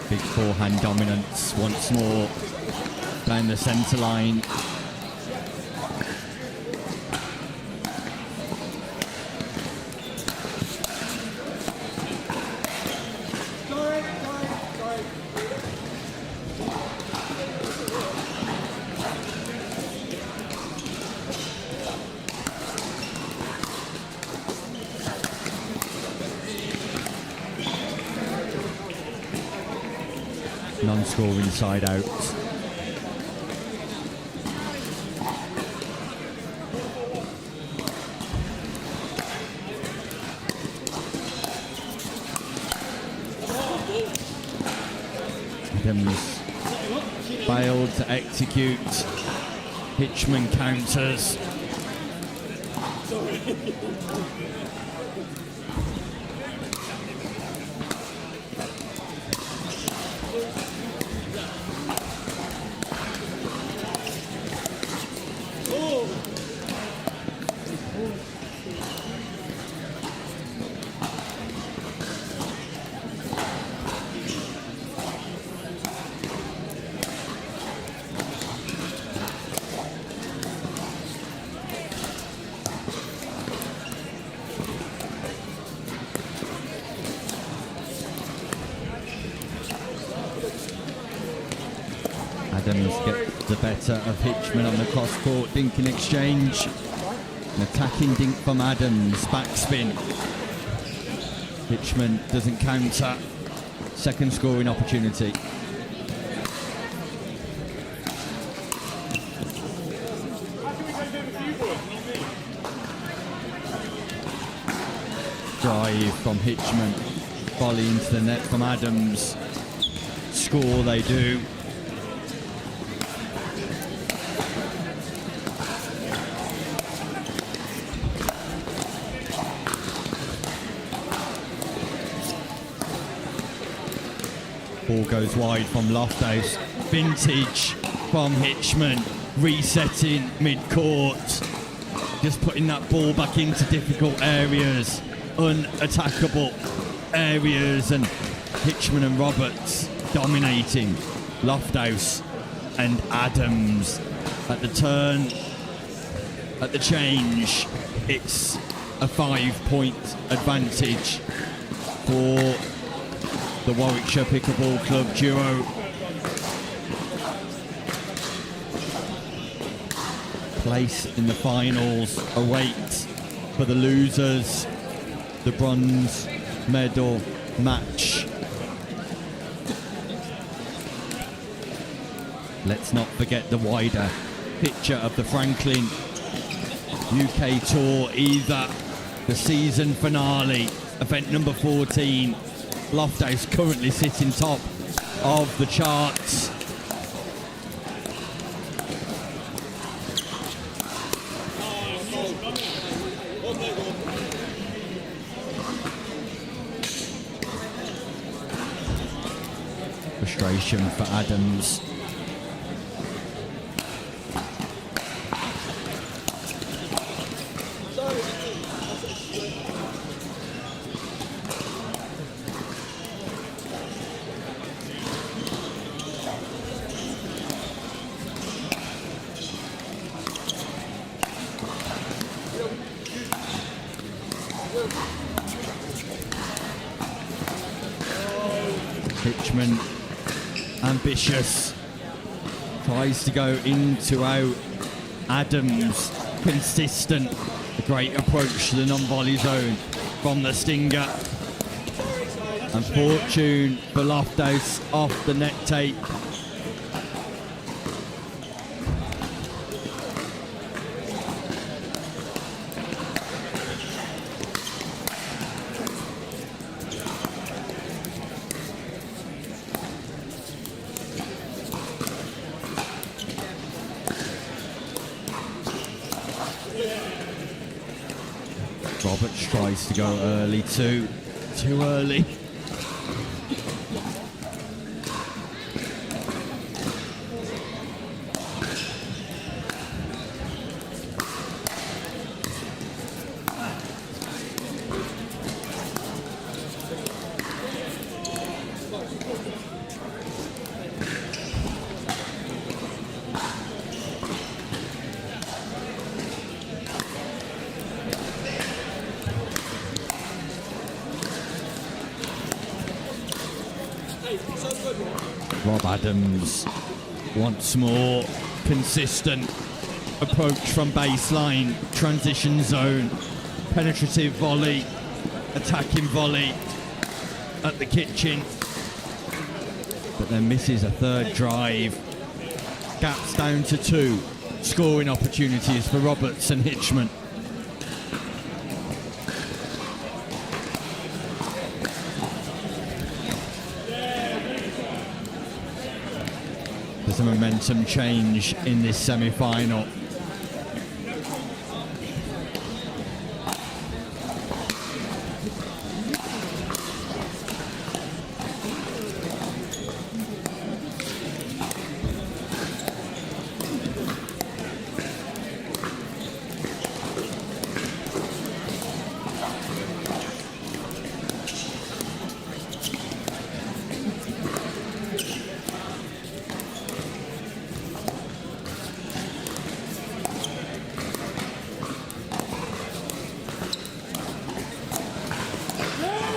Big forehand dominance once more down the centre line. Non-score inside out. Adams failed to execute. Hitchman counters. Adams gets the better of Hitchman on the cross-court dinking exchange. An attacking dink from Adams, backspin. Hitchman doesn't counter. Second scoring opportunity. Drive from Hitchman. Volley into the net from Adams. Score they do. Ball goes wide from Loft House. Vintage from Hitchman. Resetting mid-court. Just putting that ball back into difficult areas. Unattackable areas. And Hitchman and Roberts dominating. Loft House and Adams at the turn. At the change. It's a 5-point advantage for the Warwickshire Pickleball Club duo. Place in the finals awaits for the losers, the bronze medal match. Let's not forget the wider picture of the Franklin UK Tour, either the season finale, event number 14. Loft House currently sitting top of the charts. Frustration for Adams. Hitchman, ambitious, tries to go into out. Adams, consistent, a great approach to the non-volley zone from the stinger. And fortune for Loft House off the net tape. Roberts tries to go early too early. Rob Adams once more, consistent approach from baseline, transition zone, penetrative volley, attacking volley at the kitchen, but then misses a third drive. Gaps down to 2, scoring opportunities for Roberts and Hitchman. There's a momentum change in this semi-final.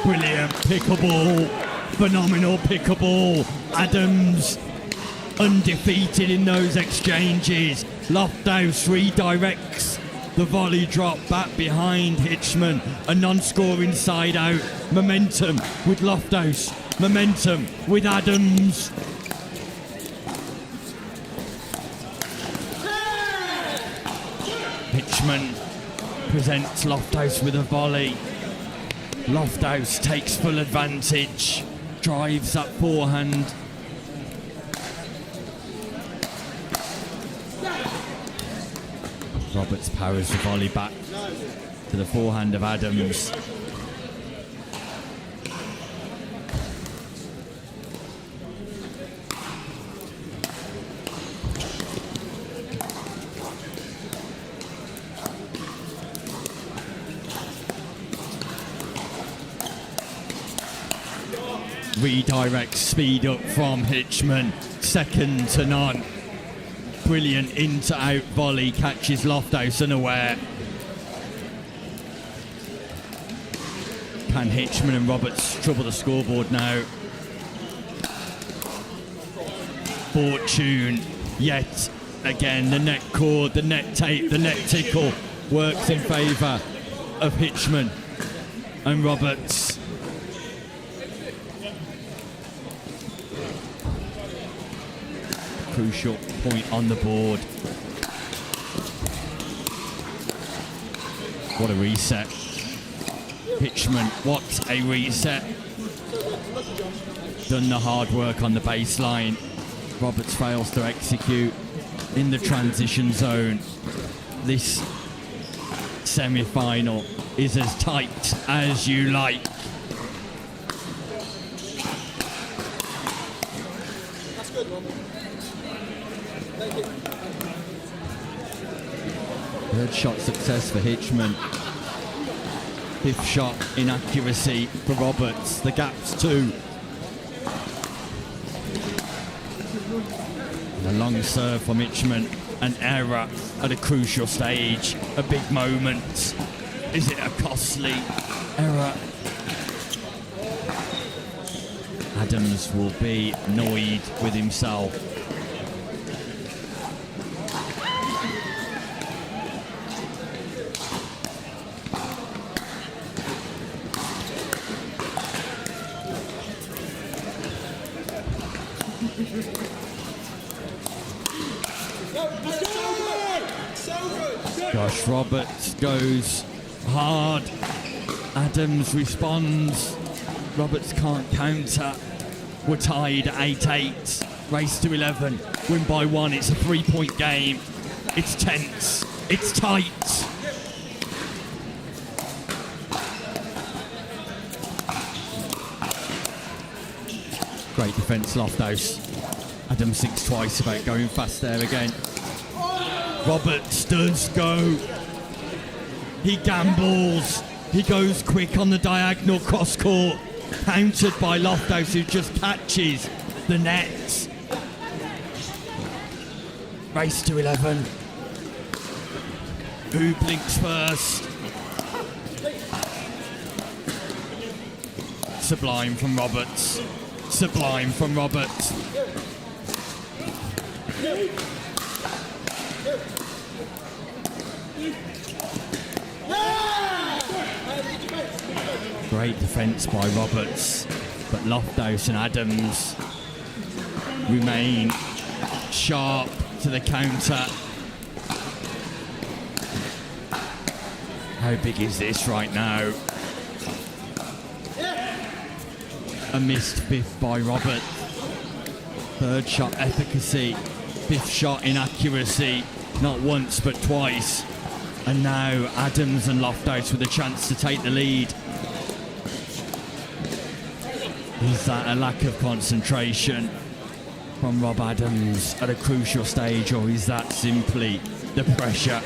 Brilliant pickleball, phenomenal pickleball. Adams undefeated in those exchanges. Loft House redirects the volley drop back behind Hitchman. A non-scoring side out. Momentum with Loft House. Momentum with Adams. Hitchman presents Loft House with a volley. Loft House takes full advantage, drives that forehand. Roberts powers the volley back to the forehand of Adams. Redirect speed up from Hitchman, second to none. Brilliant into out volley, catches Loft House unaware. Can Hitchman and Roberts trouble the scoreboard now? Fortune, yet again, the net cord, the net tape, the net tickle works in favour of Hitchman and Roberts. Crucial point on the board. What a reset. Hitchman, what a reset. Done the hard work on the baseline. Roberts fails to execute in the transition zone. This semi-final is as tight as you like. That's good, Rob. Thank you. Third shot success for Hitchman. Fifth shot inaccuracy for Roberts. The gap's 2. A long serve from Hitchman. An error at a crucial stage. A big moment. Is it a costly error? Adams will be annoyed with himself. Josh Roberts goes hard. Adams responds. Roberts can't counter. We're tied at 8-8. Race to 11. Win by 1. It's a 3-point game. It's tense. It's tight. Great defence, Loft House. Adams thinks twice about going fast there again. Roberts does go. He gambles. He goes quick on the diagonal cross court. Countered by Loft House, who just catches the net. Race to 11. Who blinks first? Sublime from Roberts. Sublime from Roberts. Great defence by Roberts, but Loft House and Adams remain sharp to the counter. How big is this right now? A missed fifth by Roberts. Third shot efficacy, fifth shot inaccuracy, not once but twice. And now Adams and Loft House with a chance to take the lead. Is that a lack of concentration from Rob Adams at a crucial stage, or is that simply the pressure?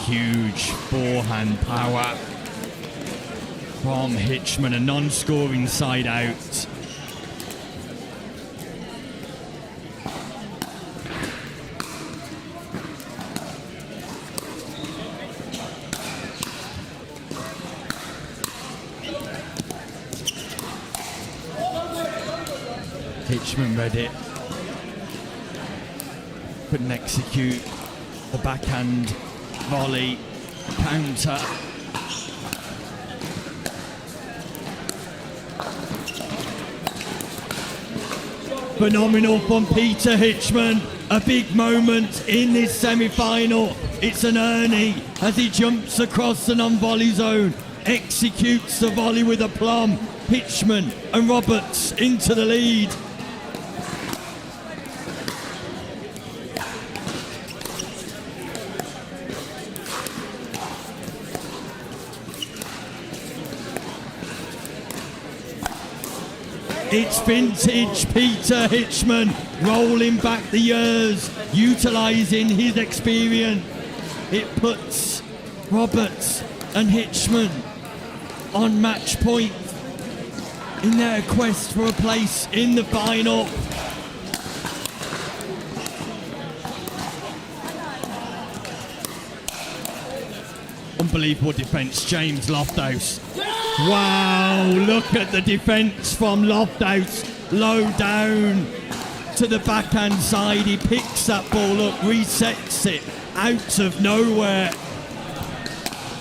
Huge forehand power from Hitchman, a non-scoring side out. Hitchman read it, couldn't execute the backhand volley counter. Phenomenal from Peter Hitchman, a big moment in this semi-final. It's an Ernie as he jumps across the non-volley zone, executes the volley with aplomb. Hitchman and Roberts into the lead. It's vintage Peter Hitchman, rolling back the years, utilising his experience. It puts Roberts and Hitchman on match point in their quest for a place in the final. Unbelievable defence, James Loft House. Wow, look at the defence from Loft House. Low down to the backhand side. He picks that ball up, resets it out of nowhere.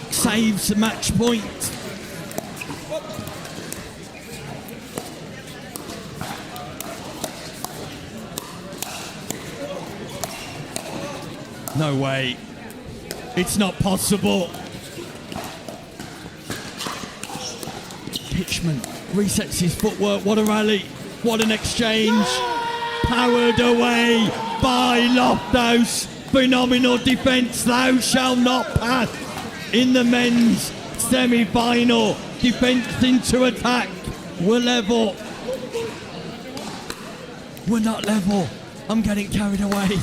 Saves match point. No way. It's not possible. Hitchman resets his footwork. What a rally. What an exchange. Powered away by Loft House. Phenomenal defence. Thou shalt not pass in the men's semi-final. Defence into attack. We're level. We're not level. I'm getting carried away.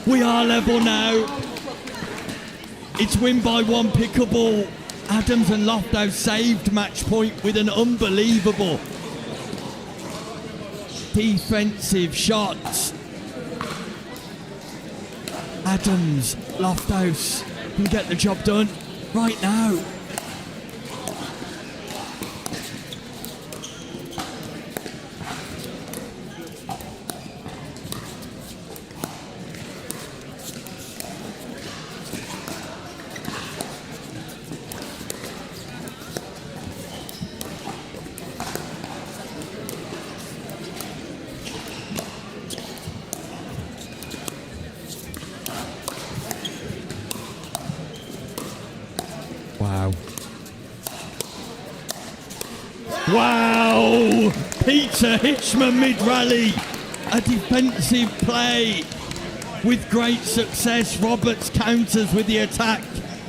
We are level now. It's win by one Pickleball. Adams and Loft House saved match point with an unbelievable defensive shot. Adams, Loft House can get the job done right now. Wow. Wow! Peter Hitchman mid-rally. A defensive play with great success. Roberts counters with the attack.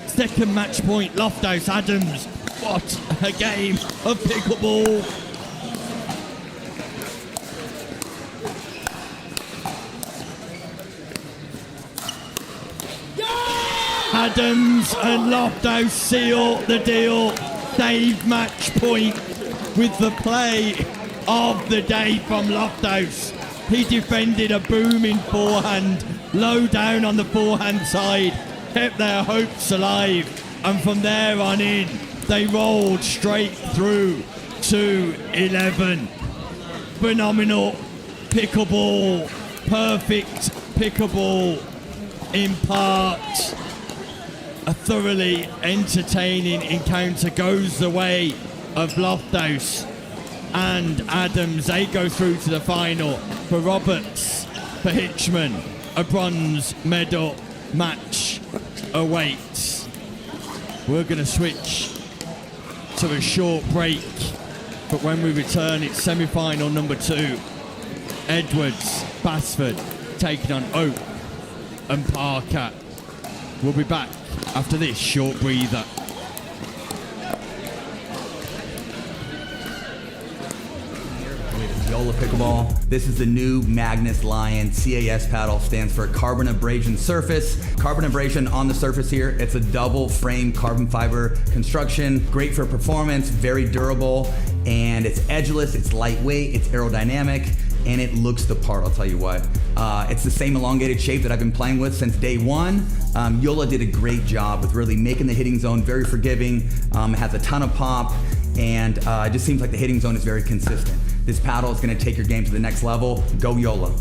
Second match point, Loft House Adams. What a game of pickleball. Adams and Loft House seal the deal. Save match point with the play of the day from Loft House. He defended a booming forehand, low down on the forehand side, kept their hopes alive, and from there on in, they rolled straight through to 11. Phenomenal pickleball, perfect pickleball imparts. A thoroughly entertaining encounter goes the way of Loft House and Adams. They go through to the final. For Roberts, for Hitchman, a bronze medal match awaits. We're going to switch to a short break, but when we return, it's semi-final number 2. Edwards, Basford taking on Oak and Parker. We'll be back after this short breather. Ullah Pickleball. This is the new Magnus Lion. CAS paddle stands for carbon abrasion surface. Carbon abrasion on the surface here. It's a double frame carbon fiber construction. Great for performance, very durable, and it's edgeless, it's lightweight, it's aerodynamic, and it looks the part, I'll tell you what. It's the same elongated shape that I've been playing with since day one. Ullah did a great job with really making the hitting zone very forgiving. It has a ton of pop, and it just seems like the hitting zone is very consistent. This paddle is going to take your game to the next level. Go Ullah.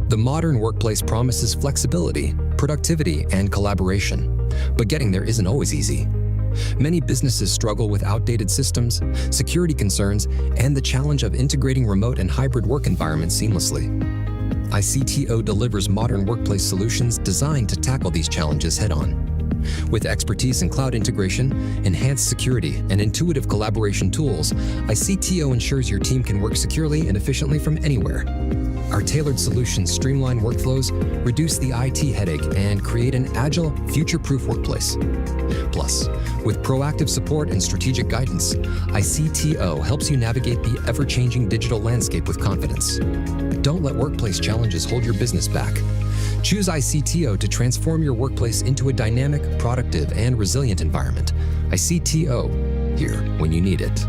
The modern workplace promises flexibility, productivity, and collaboration, but getting there isn't always easy. Many businesses struggle with outdated systems, security concerns, and the challenge of integrating remote and hybrid work environments seamlessly. ICTO delivers modern workplace solutions designed to tackle these challenges head-on. With expertise in cloud integration, enhanced security, and intuitive collaboration tools, ICTO ensures your team can work securely and efficiently from anywhere. Our tailored solutions streamline workflows, reduce the IT headache, and create an agile, future-proof workplace. Plus, with proactive support and strategic guidance, ICTO helps you navigate the ever-changing digital landscape with confidence. Don't let workplace challenges hold your business back. Choose ICTO to transform your workplace into a dynamic, productive, and resilient environment. ICTO, here when you need it.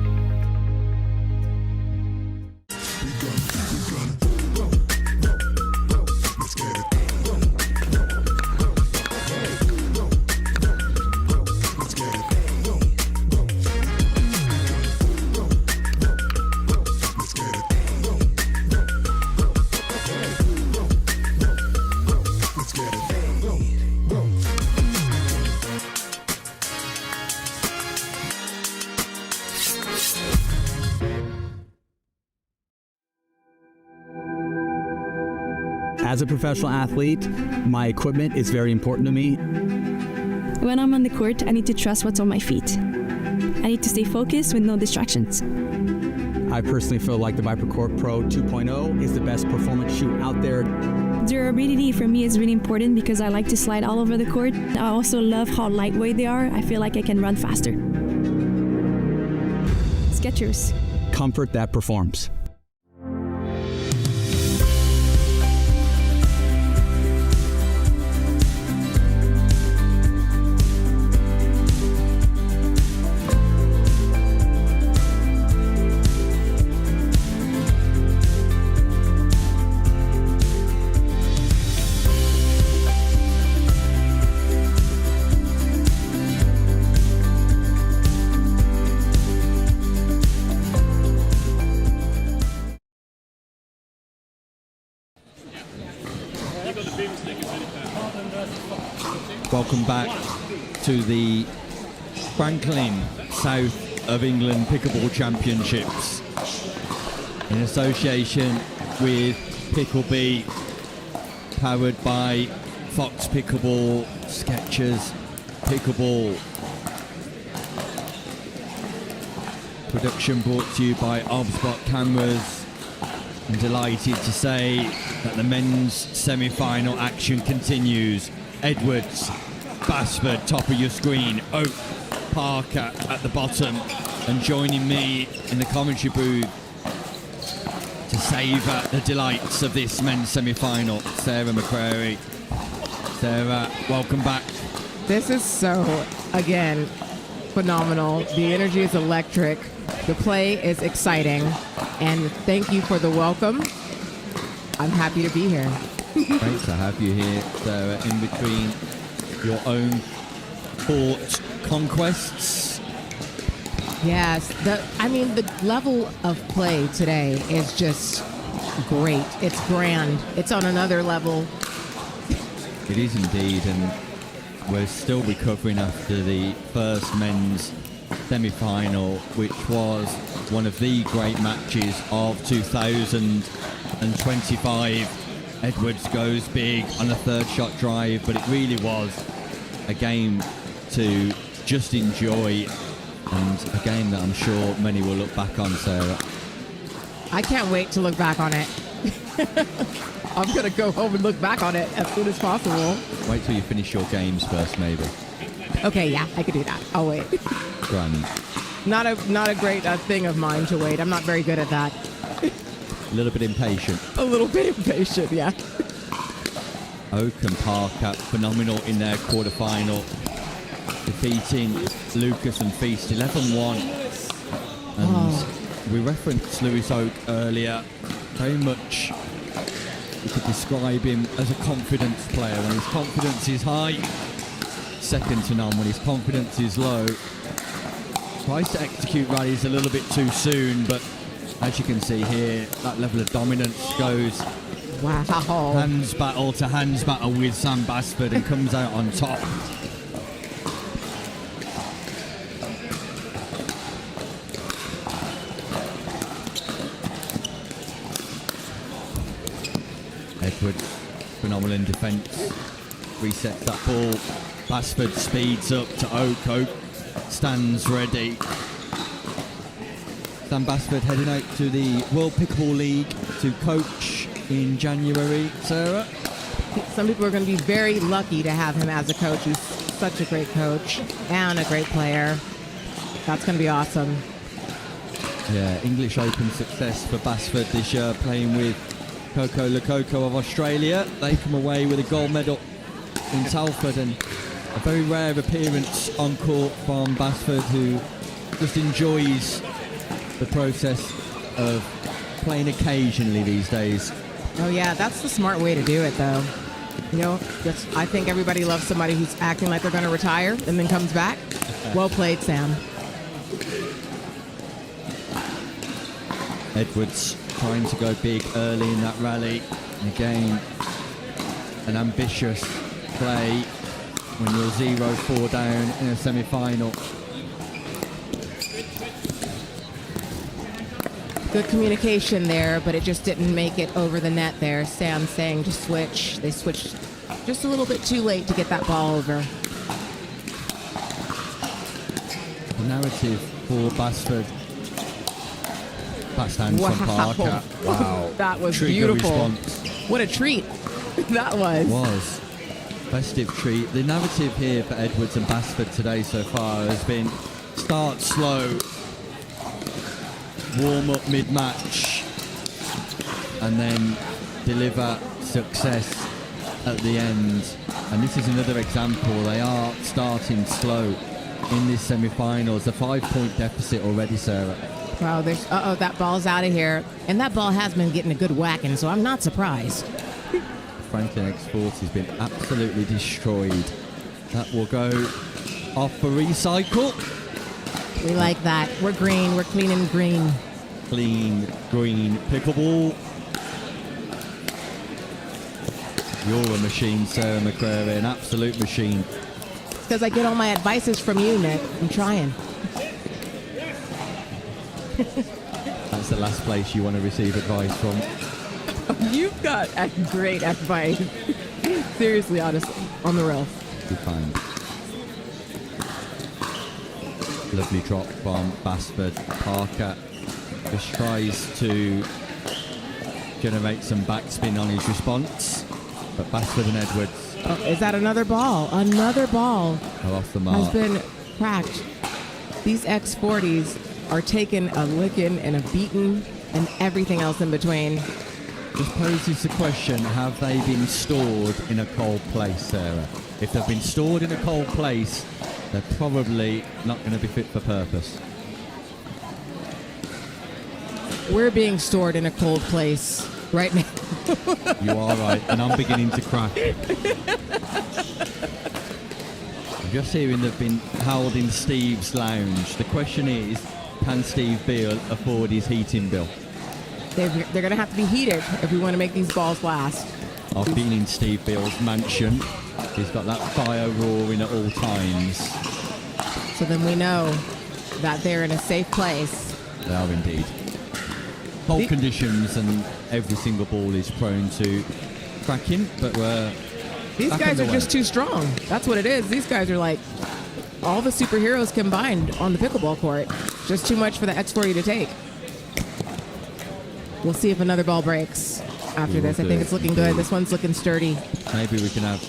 As a professional athlete, my equipment is very important to me. When I'm on the court, I need to trust what's on my feet. I need to stay focused with no distractions. I personally feel like the ViperCore Pro 2.0 is the best performance shoe out there. Durability for me is really important because I like to slide all over the court. I also love how lightweight they are. I feel like I can run faster. Skechers. Comfort that performs. Welcome back to the Franklin South of England Pickleball Championships in association with Picklebee, powered by Fox Pickleball, Skechers Pickleball. Production brought to you by Obspot Cameras. I'm delighted to say that the men's semi-final action continues. Edwards, Basford, top of your screen, Oak, Parker at the bottom, and joining me in the commentary booth to savour the delights of this men's semi-final, Sarah McCrary. Sarah, welcome back. This is so, again, phenomenal. The energy is electric. The play is exciting. And thank you for the welcome. I'm happy to be here. Great to have you here, Sarah, in between your own court conquests. Yes, the level of play today is just great. It's grand. It's on another level. It is indeed, and we're still recovering after the first men's semi-final, which was one of the great matches of 2025. Edwards goes big on the third shot drive, but it really was a game to just enjoy, and a game that I'm sure many will look back on, Sarah. I can't wait to look back on it. I'm going to go home and look back on it as soon as possible. Wait till you finish your games first, maybe. Okay, yeah, I could do that. I'll wait. Grand. Not a great thing of mine to wait. I'm not very good at that. A little bit impatient. A little bit impatient, yeah. Oak and Parker, phenomenal in their quarterfinal, defeating Lucas and Feast 11-1. And we referenced Lewis Oak earlier. Very much, we could describe him as a confidence player. When his confidence is high, second to none. When his confidence is low, tries to execute rallies a little bit too soon, but as you can see here, that level of dominance goes Wow. Hands battle to hands battle with Sam Basford and comes out on top. Edwards, phenomenal in defence. Resets that ball. Basford speeds up to Oak. Oak stands ready. Sam Basford heading out to the World Pickleball League to coach in January. Sarah? Some people are going to be very lucky to have him as a coach. He's such a great coach and a great player. That's going to be awesome. Yeah, English Open success for Basford this year, playing with Coco Lococo of Australia. They come away with a gold medal in Salford, and a very rare appearance on court from Basford, who just enjoys the process of playing occasionally these days. Oh yeah, that's the smart way to do it, though. You know, I think everybody loves somebody who's acting like they're going to retire and then comes back. Well played, Sam. Edwards trying to go big early in that rally. Again, an ambitious play when you're 0-4 down in a semi-final. Good communication there, but it just didn't make it over the net there. Sam saying to switch. They switched just a little bit too late to get that ball over. The narrative for Basford. Fast hands from Parker. Wow. That was Trigger beautiful. Response. What a treat that was. Was. Festive treat. The narrative here for Edwards and Basford today so far has been start slow, warm up mid-match, and then deliver success at the end. And this is another example. They are starting slow in this semi-finals. A 5-point deficit already, Sarah. Wow, there's that ball's out of here. And that ball has been getting a good whacking, so I'm not surprised. Franklin X40 has been absolutely destroyed. That will go off for recycle. We like that. We're green. We're clean and green. Clean, green pickleball. You're a machine, Sarah McCrary, an absolute machine. It's because I get all my advices from you, Nick. I'm trying. That's the last place you want to receive advice from. You've got a great advice. Seriously, honestly, on the real. Be kind. Lovely drop from Basford. Parker just tries to generate some backspin on his response, but Basford and Edwards Is that another ball? Another ball are off the mark. has been cracked. These X40s are taking a licking and a beating and everything else in between. Just poses the question, have they been stored in a cold place, Sarah? If they've been stored in a cold place, they're probably not going to be fit for purpose. We're being stored in a cold place right now. You are right, and I'm beginning to crack. I'm just hearing they've been held in Steve's lounge. The question is, can Steve Beale afford his heating bill? They're going to have to be heated if we want to make these balls last. I've been in Steve Beale's mansion. He's got that fire roaring at all times. So then we know that they're in a safe place. They are indeed. Cold conditions and every single ball is prone to cracking, but these guys are just too strong. That's what it is. These guys are like all the superheroes combined on the pickleball court. Just too much for the X40 to take. We'll see if another ball breaks after this. I think it's looking good. This one's looking sturdy. Maybe we can have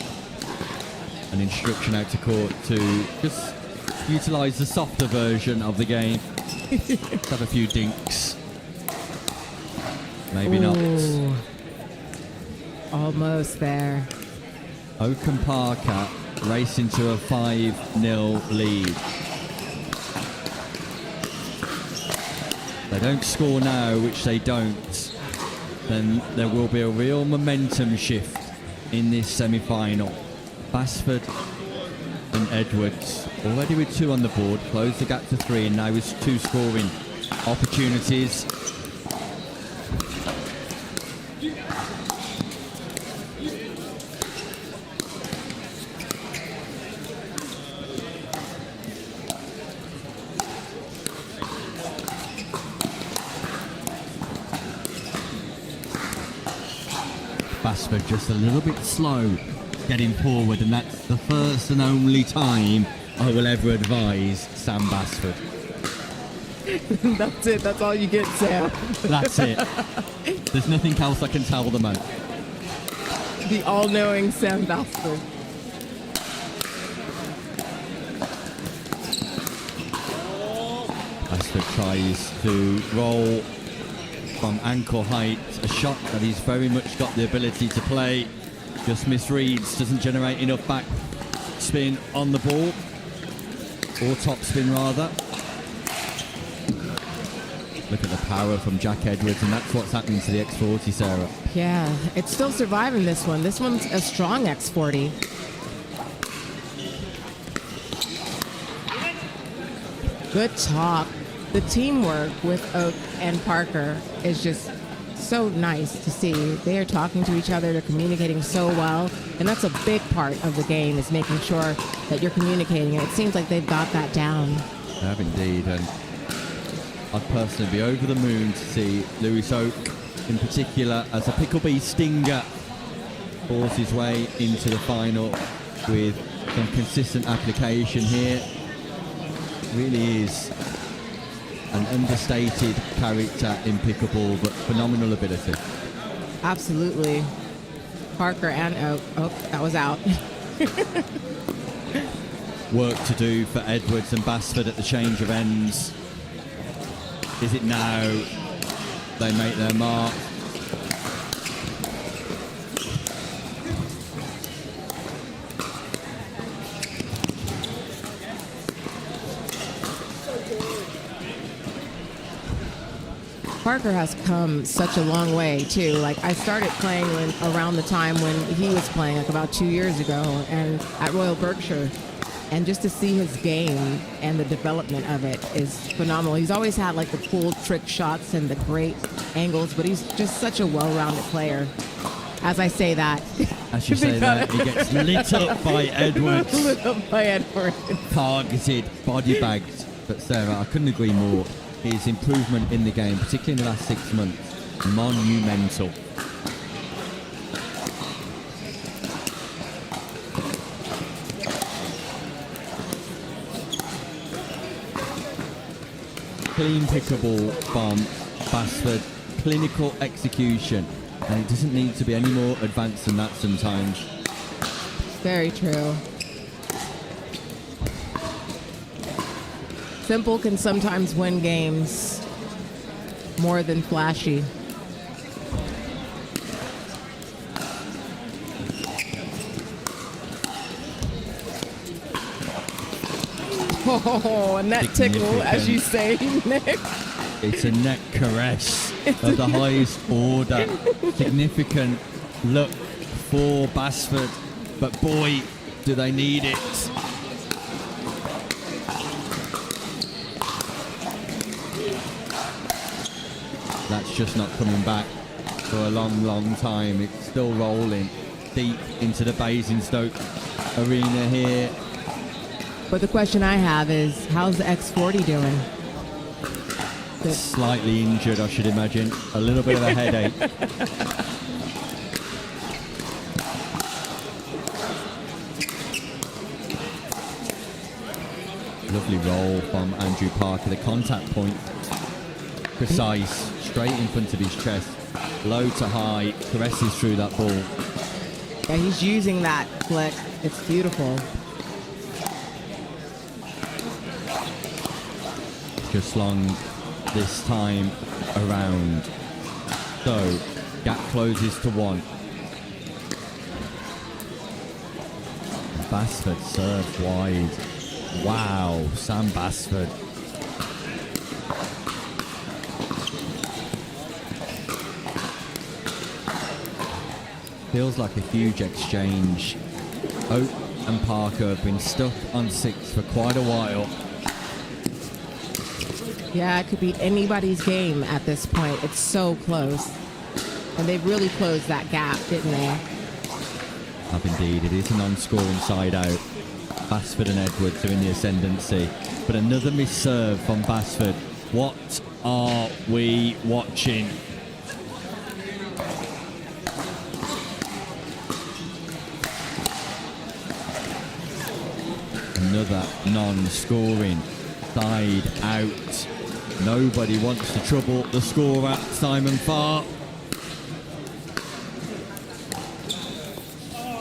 an instruction out to court to just utilise the softer version of the game. Let's have a few dinks. Maybe not. Almost there. Oak and Parker racing to a 5-0 lead. They don't score now, which they don't, then there will be a real momentum shift in this semi-final. Basford and Edwards already with 2 on the board, closed the gap to 3, and now with 2 scoring opportunities. Basford just a little bit slow getting forward, and that's the first and only time I will ever advise Sam Basford. That's it. That's all you get, Sam. That's it. There's nothing else I can tell the man. The all-knowing Sam Basford. Basford tries to roll from ankle height, a shot that he's very much got the ability to play. Just misreads, doesn't generate enough back spin on the ball, or top spin rather. Look at the power from Jack Edwards, and that's what's happening to the X40, Sarah. Yeah, it's still surviving this one. This one's a strong X40. Good talk. The teamwork with Oak and Parker is just so nice to see. They are talking to each other. They're communicating so well. And that's a big part of the game, is making sure that you're communicating. And it seems like they've got that down. They have indeed. And I'd personally be over the moon to see Lewis Oak, in particular, as a Pickleball stinger force his way into the final with some consistent application here. Really is an understated character in Pickleball, but phenomenal ability. Absolutely. Parker and Oak. Oh, that was out. Work to do for Edwards and Basford at the change of ends. Is it now they make their mark? Parker has come such a long way too. Like, I started playing around the time when he was playing, like about 2 years ago, and at Royal Berkshire. And just to see his game and the development of it is phenomenal. He's always had like the cool trick shots and the great angles, but he's just such a well-rounded player. As I say that. As you say that, he gets lit up by Edwards. Lit up by Edwards. Targeted, body bagged. But Sarah, I couldn't agree more. His improvement in the game, particularly in the last 6 months, monumental. Clean pickleball from Basford, clinical execution, and it doesn't need to be any more advanced than that sometimes. Very true. Simple can sometimes win games more than flashy. Oh, a net tickle, as you say, Nick. It's a neck caress of the highest order. Significant look for Basford, but boy, do they need it. That's just not coming back for a long, long time. It's still rolling deep into the Basingstoke arena here. But the question I have is, how's the X40 doing? Slightly injured, I should imagine. A little bit of a headache. Lovely roll from Andrew Parker. The contact point, precise, straight in front of his chest. Low to high, caresses through that ball. Yeah, he's using that flick. It's beautiful. Just long this time around. So, gap closes to 1. Basford serves wide. Wow, Sam Basford. Feels like a huge exchange. Oak and Parker have been stuck on 6 for quite a while. Yeah, it could be anybody's game at this point. It's so close. And they've really closed that gap, didn't they? Have indeed. It is a non-scoring side out. Basford and Edwards are in the ascendancy. But another miss-serve from Basford. What are we watching? Another non-scoring side out. Nobody wants to trouble the scorer, Simon Farr.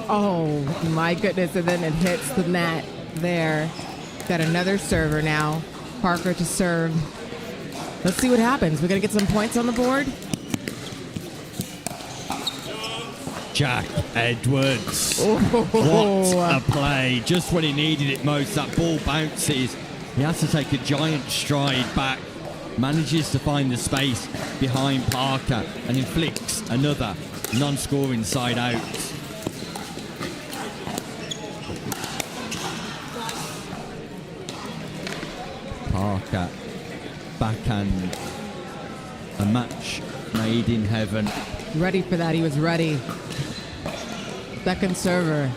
Oh my goodness, and then it hits the net there. Got another server now. Parker to serve. Let's see what happens. We're going to get some points on the board. Jack Edwards. Oh. What a play. Just when he needed it most, that ball bounces. He has to take a giant stride back. Manages to find the space behind Parker and inflicts another non-scoring side out. Parker backhand. A match made in heaven. Ready for that. He was ready. Second server.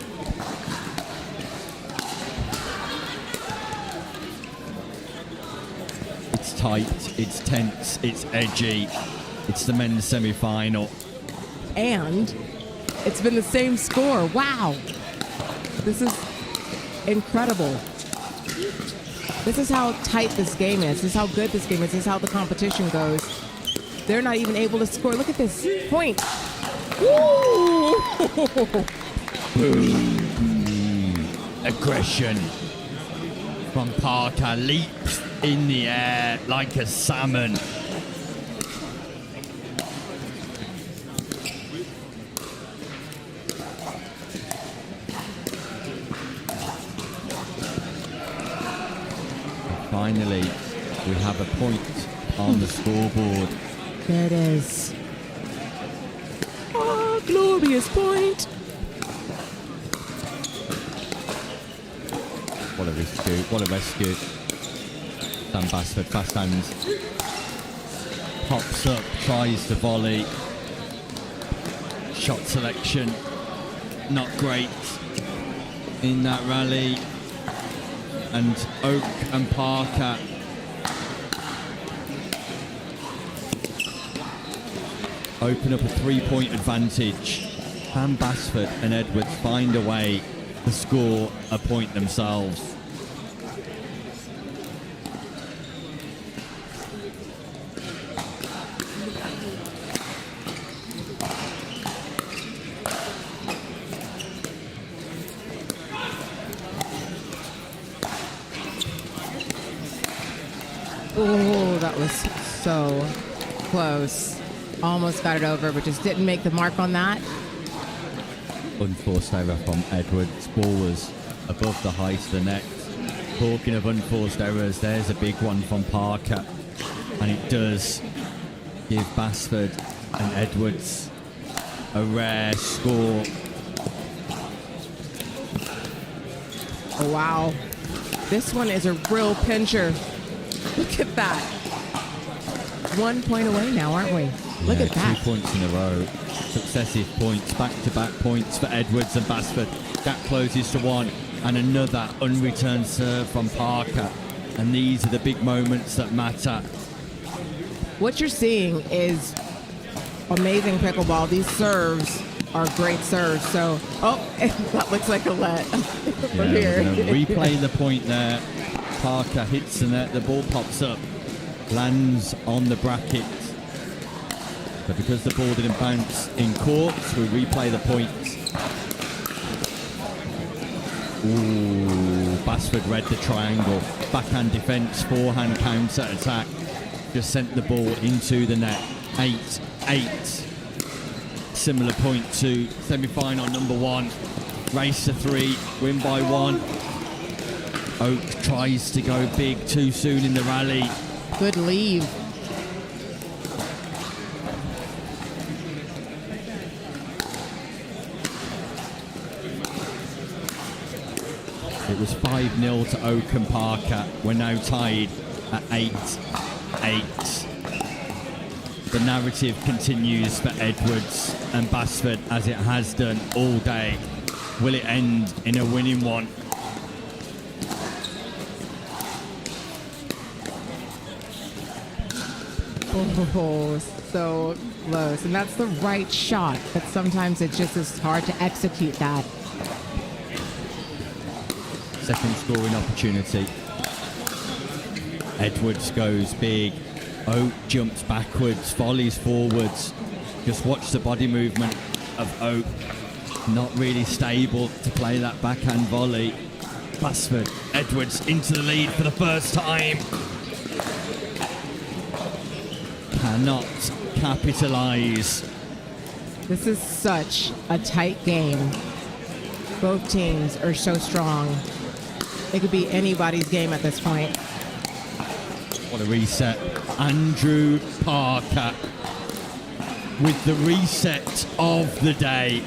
It's tight, it's tense, it's edgy. It's the men's semi-final. And it's been the same score. Wow. This is incredible. This is how tight this game is. This is how good this game is. This is how the competition goes. They're not even able to score. Look at this point. Woo! Boom. Aggression from Parker. Leaps in the air like a salmon. Finally, we have a point on the scoreboard. There it is. Oh, glorious point. What a rescue, what a rescue. Dan Basford, fast hands. Pops up, tries to volley. Shot selection, not great in that rally. And Oak and Parker open up a 3-point advantage. Can Basford and Edwards find a way to score a point themselves? Oh, that was so close. Almost got it over, but just didn't make the mark on that. Unforced error from Edwards. Ball was above the height of the net. Talking of unforced errors, there's a big one from Parker. And it does give Basford and Edwards a rare score. Oh, wow. This one is a real pincher. Look at that. 1 point away now, aren't we? Look at that. 2 points in a row. Successive points, back-to-back points for Edwards and Basford. That closes to 1. And another unreturned serve from Parker. And these are the big moments that matter. What you're seeing is amazing pickleball. These serves are great serves. So, that looks like a let from here. We're gonna replay the point there. Parker hits the net, the ball pops up, lands on the bracket. But because the ball didn't bounce in courts, we replay the point. Ooh, Basford read the triangle. Backhand defence, forehand counter attack. Just sent the ball into the net. 8-8. Similar point to semi-final number 1. Race to 3, win by 1. Oak tries to go big too soon in the rally. Good leave. It was 5-0 to Oak and Parker. We're now tied at 8-8. The narrative continues for Edwards and Basford as it has done all day. Will it end in a winning one? Oh, so close. And that's the right shot, but sometimes it just is hard to execute that. second scoring opportunity. Edwards goes big. Oak jumps backwards, volleys forwards. Just watch the body movement of Oak. Not really stable to play that backhand volley. Basford, Edwards into the lead for the first time. Cannot capitalise. This is such a tight game. Both teams are so strong. It could be anybody's game at this point. What a reset. Andrew Parker with the reset of the day.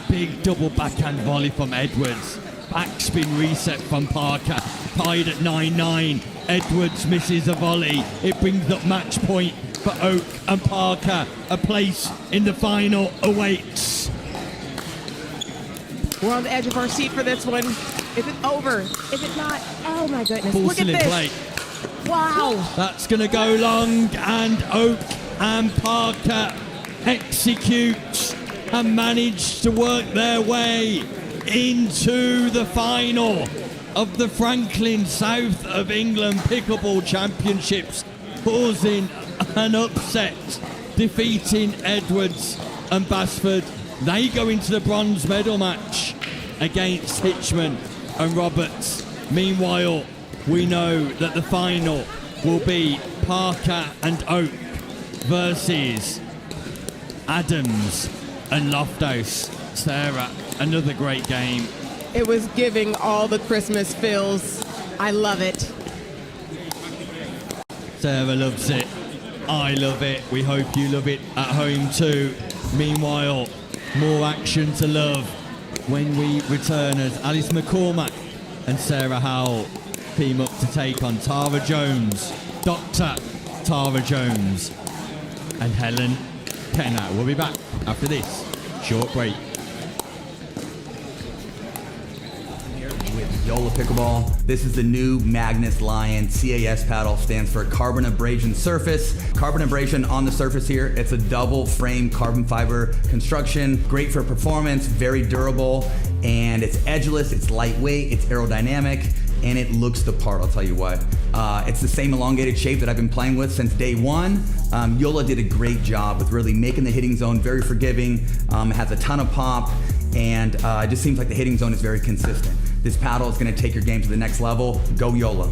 Big double backhand volley from Edwards. Backspin reset from Parker. Tied at 9-9. Edwards misses a volley. It brings up match point for Oak and Parker. A place in the final awaits. We're on the edge of our seat for this one. Is it over? Is it not? Oh my goodness. Porcelain Look at this. plate. Wow. That's going to go long, and Oak and Parker execute and manage to work their way into the final of the Franklin South of England Pickleball Championships, causing an upset, defeating Edwards and Basford. They go into the bronze medal match against Hitchman and Roberts. Meanwhile, we know that the final will be Parker and Oak versus Adams and Loft House. Sarah, another great game. It was giving all the Christmas feels. I love it. Sarah loves it. I love it. We hope you love it at home too. Meanwhile, more action to love when we return as Alice McCormack and Sarah Howell team up to take on Tara Jones, Dr. Tara Jones, and Helen Kenner. We'll be back after this short break. With Yola Pickleball. This is the new Magnus Lion CAS paddle. Stands for carbon abrasion surface. Carbon abrasion on the surface here. It's a double frame carbon fiber construction. Great for performance, very durable, and it's edgeless, it's lightweight, it's aerodynamic, and it looks the part, I'll tell you what. It's the same elongated shape that I've been playing with since day one. Yola did a great job with really making the hitting zone very forgiving. It has a ton of pop, and it just seems like the hitting zone is very consistent. This paddle is going to take your game to the next level. Go Yola.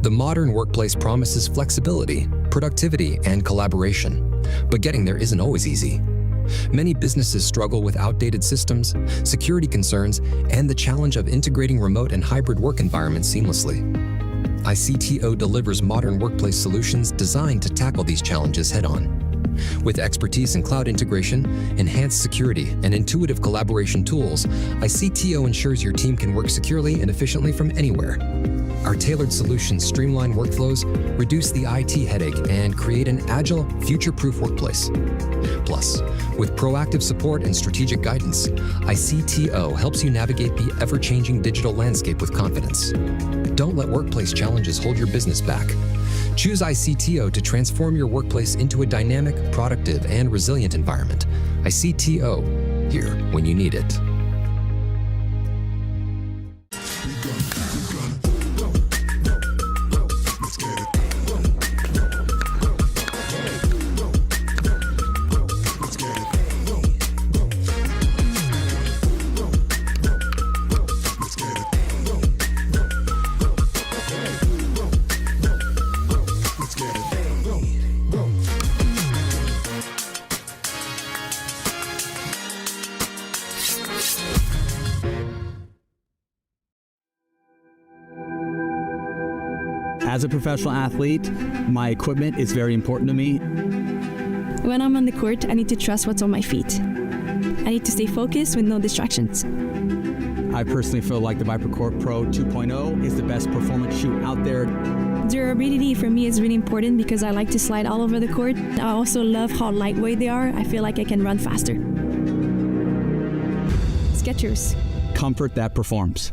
The modern workplace promises flexibility, productivity, and collaboration, but getting there isn't always easy. Many businesses struggle with outdated systems, security concerns, and the challenge of integrating remote and hybrid work environments seamlessly. ICTO delivers modern workplace solutions designed to tackle these challenges head-on. With expertise in cloud integration, enhanced security, and intuitive collaboration tools, ICTO ensures your team can work securely and efficiently from anywhere. Our tailored solutions streamline workflows, reduce the IT headache, and create an agile, future-proof workplace. Plus, with proactive support and strategic guidance, ICTO helps you navigate the ever-changing digital landscape with confidence. Don't let workplace challenges hold your business back. Choose ICTO to transform your workplace into a dynamic, productive, and resilient environment. ICTO, here when you need it. As a professional athlete, my equipment is very important to me. When I'm on the court, I need to trust what's on my feet. I need to stay focused with no distractions. I personally feel like the ViperCore Pro 2.0 is the best performance shoe out there. Durability for me is really important because I like to slide all over the court. I also love how lightweight they are. I feel like I can run faster. Skechers. Comfort that performs.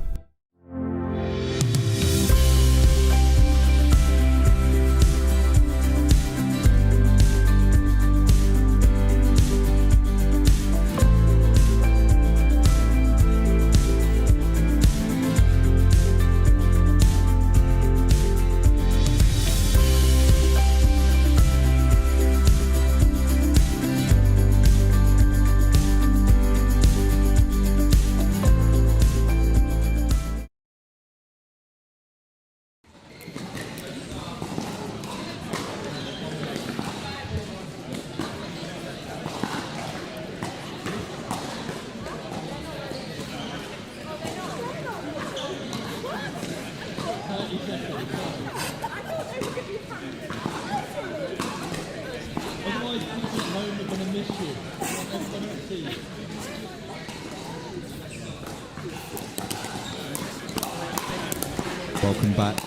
Welcome back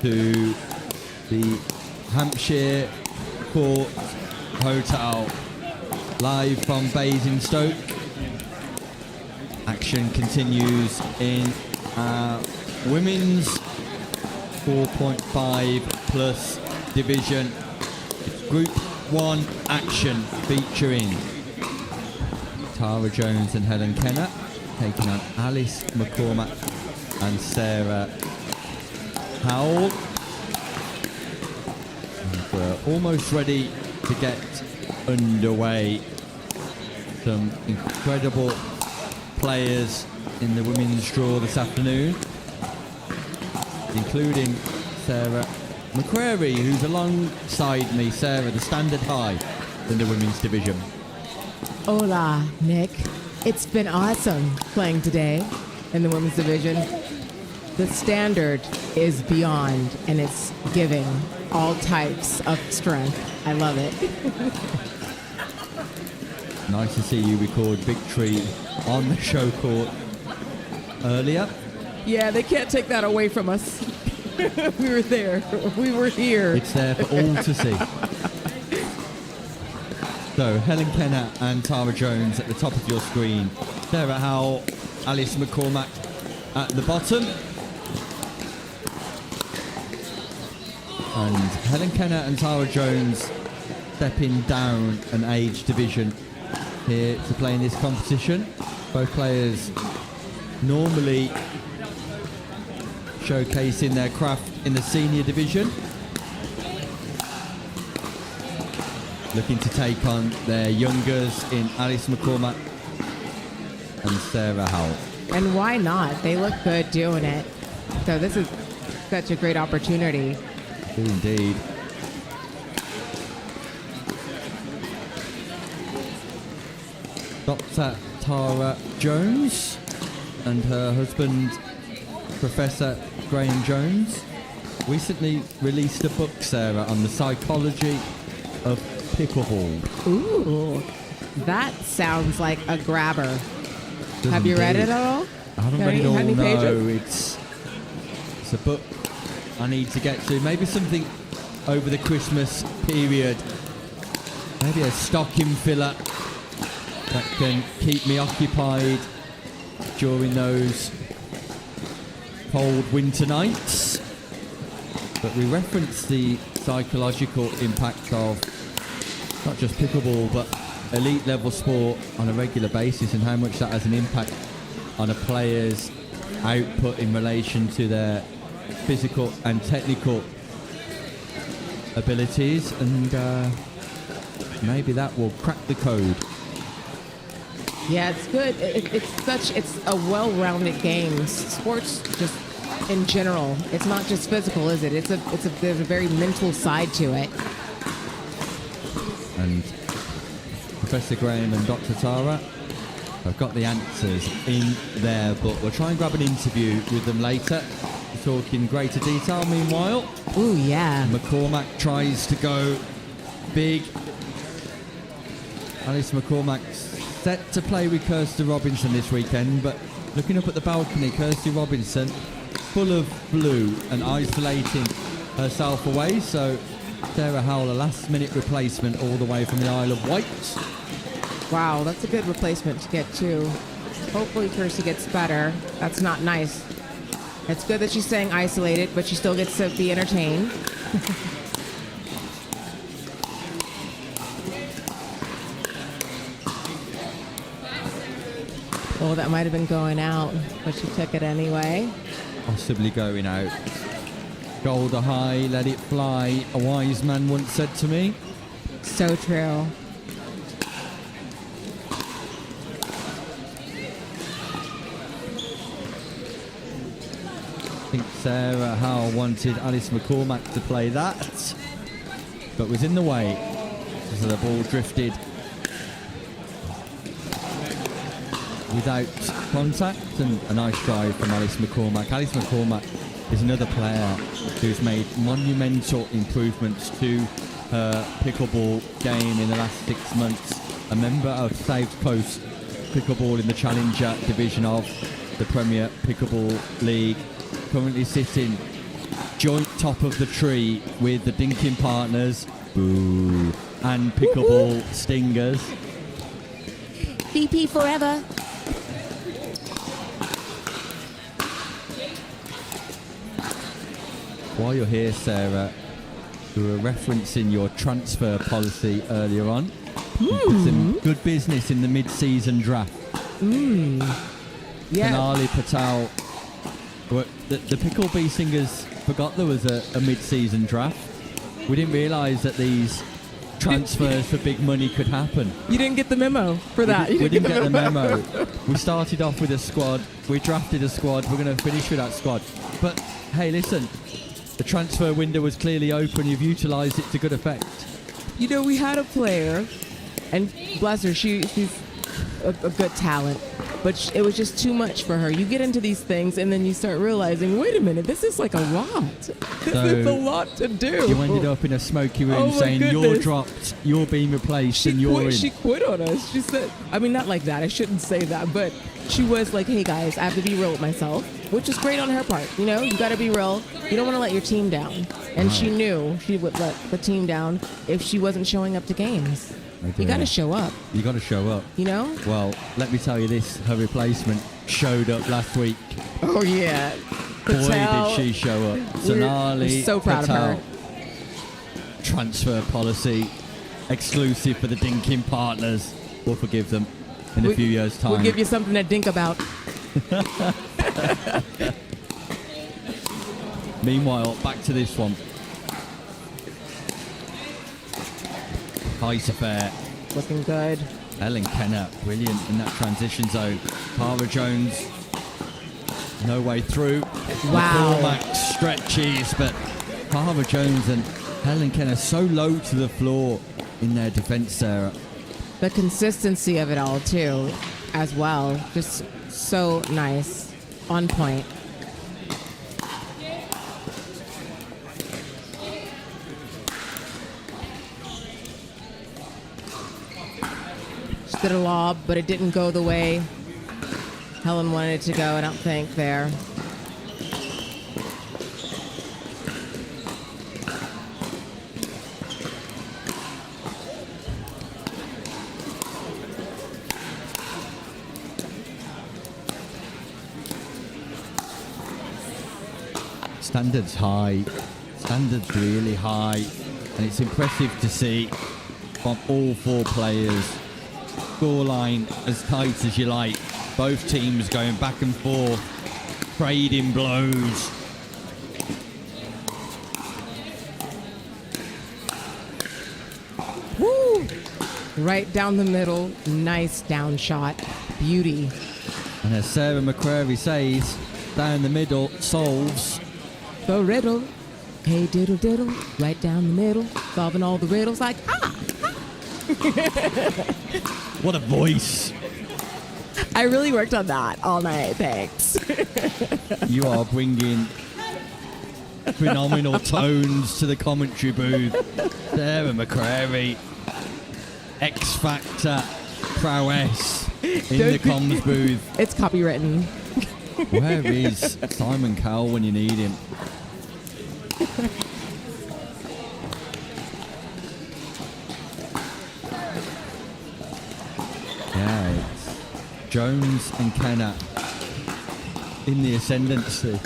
to the Hampshire Court Hotel, live from Basingstoke. Action continues in our women's 4.5 plus division. It's Group 1 action featuring Tara Jones and Helen Kenner taking on Alice McCormack and Sarah Howell. And we're almost ready to get underway. Some incredible players in the women's draw this afternoon, including Sarah McCrary, who's alongside me. Sarah, the standard high in the women's division. Hola, Nick. It's been awesome playing today in the women's division. The standard is beyond, and it's giving all types of strength. I love it. Nice to see you record victory on the show court earlier. Yeah, they can't take that away from us. We were there. We were here. It's there for all to see. So, Helen Kenner and Tara Jones at the top of your screen. Sarah Howell, Alice McCormack at the bottom. And Helen Kenner and Tara Jones stepping down an age division here to play in this competition. Both players normally showcasing their craft in the senior division, looking to take on their youngers in Alice McCormack and Sarah Howell. And why not? They look good doing it. So this is such a great opportunity. Indeed. Dr. Tara Jones and her husband, Professor Graham Jones, recently released a book, Sarah, on the psychology of pickleball. Ooh, that sounds like a grabber. Does Have you read indeed. it at all? I haven't read it all, no. It's a book I need to get to. Maybe something over the Christmas period. Maybe a stocking filler that can keep me occupied during those cold winter nights. But we reference the psychological impact of not just pickleball but elite level sport on a regular basis, and how much that has an impact on a player's output in relation to their physical and technical abilities, and maybe that will crack the code. Yeah, it's good. It's a well-rounded game. Sports just in general, it's not just physical, is it? There's a very mental side to it. And Professor Graham and Dr. Tara have got the answers in their book. We'll try and grab an interview with them later. talk in greater detail. Meanwhile, ooh yeah, McCormack tries to go big. Alice McCormack set to play with Kirsty Robinson this weekend, but looking up at the balcony, Kirsty Robinson full of blue and isolating herself away. So Sarah Howell, a last-minute replacement all the way from the Isle of Wight. Wow, that's a good replacement to get too. Hopefully Kirsty gets better. That's not nice. It's good that she's staying isolated, but she still gets to be entertained. Oh, that might have been going out, but she took it anyway. Possibly going out. Shoulder high, let it fly. A wise man once said to me. So true. I think Sarah Howell wanted Alice McCormack to play that, but was in the way. So the ball drifted without contact, and a nice drive from Alice McCormack. Alice McCormack is another player who's made monumental improvements to her pickleball game in the last 6 months. A member of South Coast Pickleball in the Challenger division of the Premier Pickleball League. Currently sitting joint top of the tree with the Dinking Partners, boo, and Pickleball Stingers. PP forever. While you're here, Sarah, we were referencing your transfer policy earlier on. You did some good business in the mid-season draft. Yeah. Sonali Patel. The Pickle Bee Singers forgot there was a mid-season draft. We didn't realise that these transfers for big money could happen. You didn't get the memo for that. We didn't get the memo. We started off with a squad. We drafted a squad. We're going to finish with that squad. But hey, listen, the transfer window was clearly open. You've utilised it to good effect. You know, we had a player, and bless her, she's a good talent, but it was just too much for her. You get into these things, and then you start realizing, wait a minute, this is like a lot. This is a lot to do. You ended up in a smoky room saying, you're dropped, you're being replaced, and you're in. She quit on us. She said, I mean, not like that. I shouldn't say that, but she was like, hey, guys, I have to be real with myself, which is great on her part. You know, you got to be real. You don't want to let your team down. And she knew she would let the team down if she wasn't showing up to games. You got to show up. You got to show up. You know? Well, let me tell you this, her replacement showed up last week. Oh, yeah. Boy, Patel, did she show up. Sonali we're so proud Patel. of her. Transfer policy exclusive for the Dinking Partners. We'll forgive them in a few years' time. We'll give you something to dink about. Meanwhile, back to this one. Height affair. Looking good. Ellen Kenner, brilliant in that transition zone. Tara Jones, no way through. Wow. McCormack stretches, but Tara Jones and Helen Kenner so low to the floor in their defense, Sarah. The consistency of it all, too, as well. Just so nice. On point. Just did a lob, but it didn't go the way Helen wanted it to go, I don't think, there. Standards high, standards really high, and it's impressive to see from all four players. Scoreline as tight as you like. Both teams going back and forth, trading blows. Woo! Right down the middle, nice down shot, beauty. And as Sarah McCrary says, down the middle solves the riddle. Hey diddle diddle, right down the middle, solving all the riddles like What a voice. I really worked on that all night, thanks. You are bringing Phenomenal tones to the commentary booth. Sarah McCrary, X Factor prowess in the comms booth. It's copywritten. Where is Simon Cowell when you need him? Yeah, it's Jones and Kenna in the ascendancy.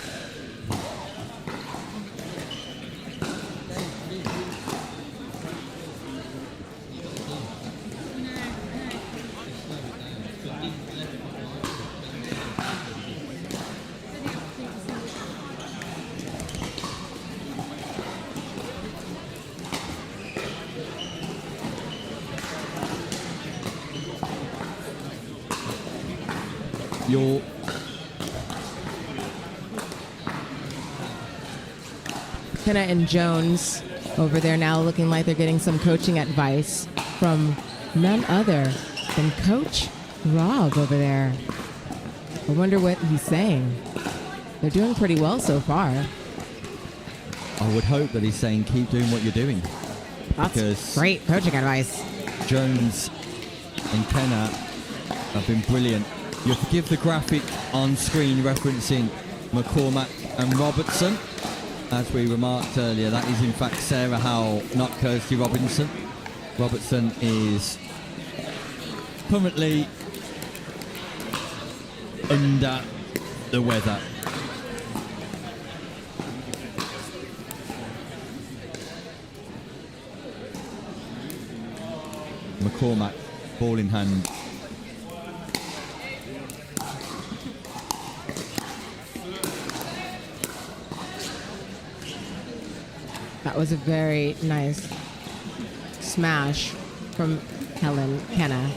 Your Kenna and Jones over there now looking like they're getting some coaching advice from none other than Coach Rob over there. I wonder what he's saying. They're doing pretty well so far. I would hope that he's saying keep doing what you're doing. That's because great coaching advice. Jones and Kenna have been brilliant. You'll forgive the graphic on screen referencing McCormack and Robertson. As we remarked earlier, that is in fact Sarah Howell, not Kirsty Robinson. Robertson is currently under the weather. McCormack, ball in hand. That was a very nice smash from Helen Kenna.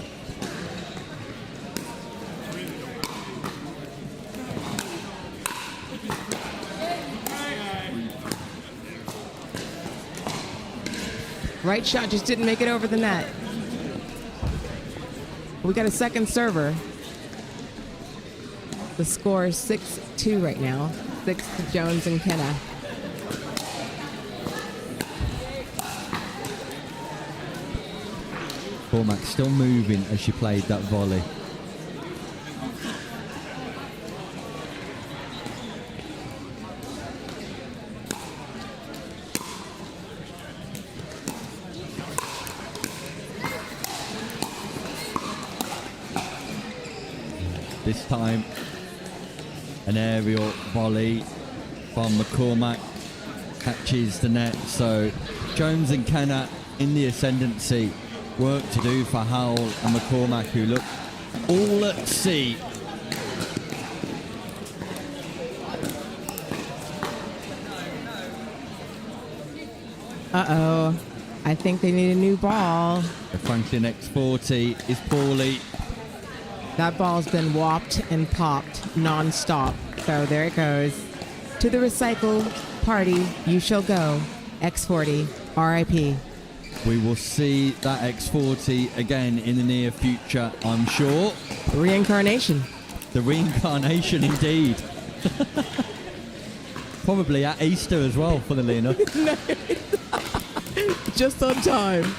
Right shot just didn't make it over the net. We got a second server. The score is 6-2 right now. 6 to Jones and Kenna. Cormac still moving as she played that volley. This time, an aerial volley from McCormack catches the net. So Jones and Kenna in the ascendancy. Work to do for Howell and McCormack, who look all at sea. Uh-oh. I think they need a new ball. The Franklin X40 is poorly. That ball's been whopped and popped non-stop. So there it goes. To the recycle party you shall go. X40, RIP. We will see that X40 again in the near future, I'm sure. Reincarnation. The reincarnation, indeed. Probably at Easter as well for the Lena. Just on time.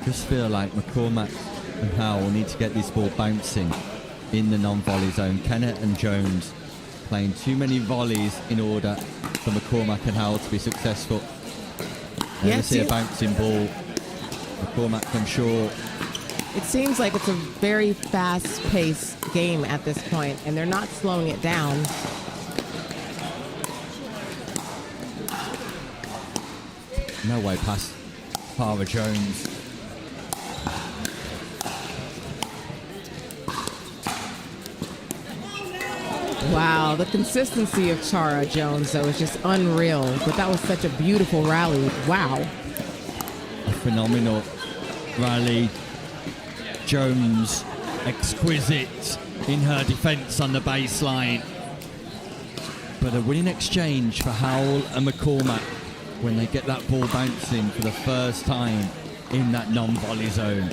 Just feel like McCormack and Howell need to get this ball bouncing in the non-volley zone. Kennett and Jones playing too many volleys in order for McCormack and Howell to be successful. Yeah, we see a bouncing ball. McCormack, I'm sure. It seems like it's a very fast-paced game at this point, and they're not slowing it down. No way past Tara Jones. Wow, the consistency of Tara Jones, though, is just unreal. But that was such a beautiful rally. Wow. A phenomenal rally. Jones, exquisite in her defence on the baseline. But a winning exchange for Howell and McCormack. when they get that ball bouncing for the first time in that non-volley zone.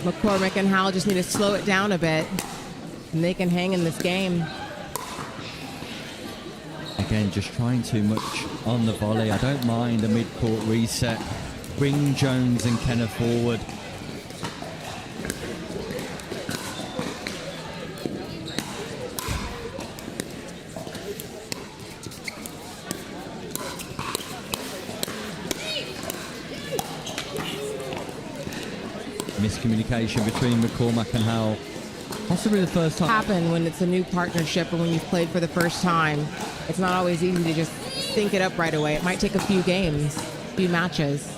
McCormick and Howell just need to slow it down a bit, and they can hang in this game. Again, just trying too much on the volley. I don't mind a mid-court reset. Bring Jones and Kenner forward. Miscommunication between McCormack and Howell. Possibly the first time. Happen when it's a new partnership or when you've played for the first time. It's not always easy to just sync it up right away. It might take a few games, a few matches.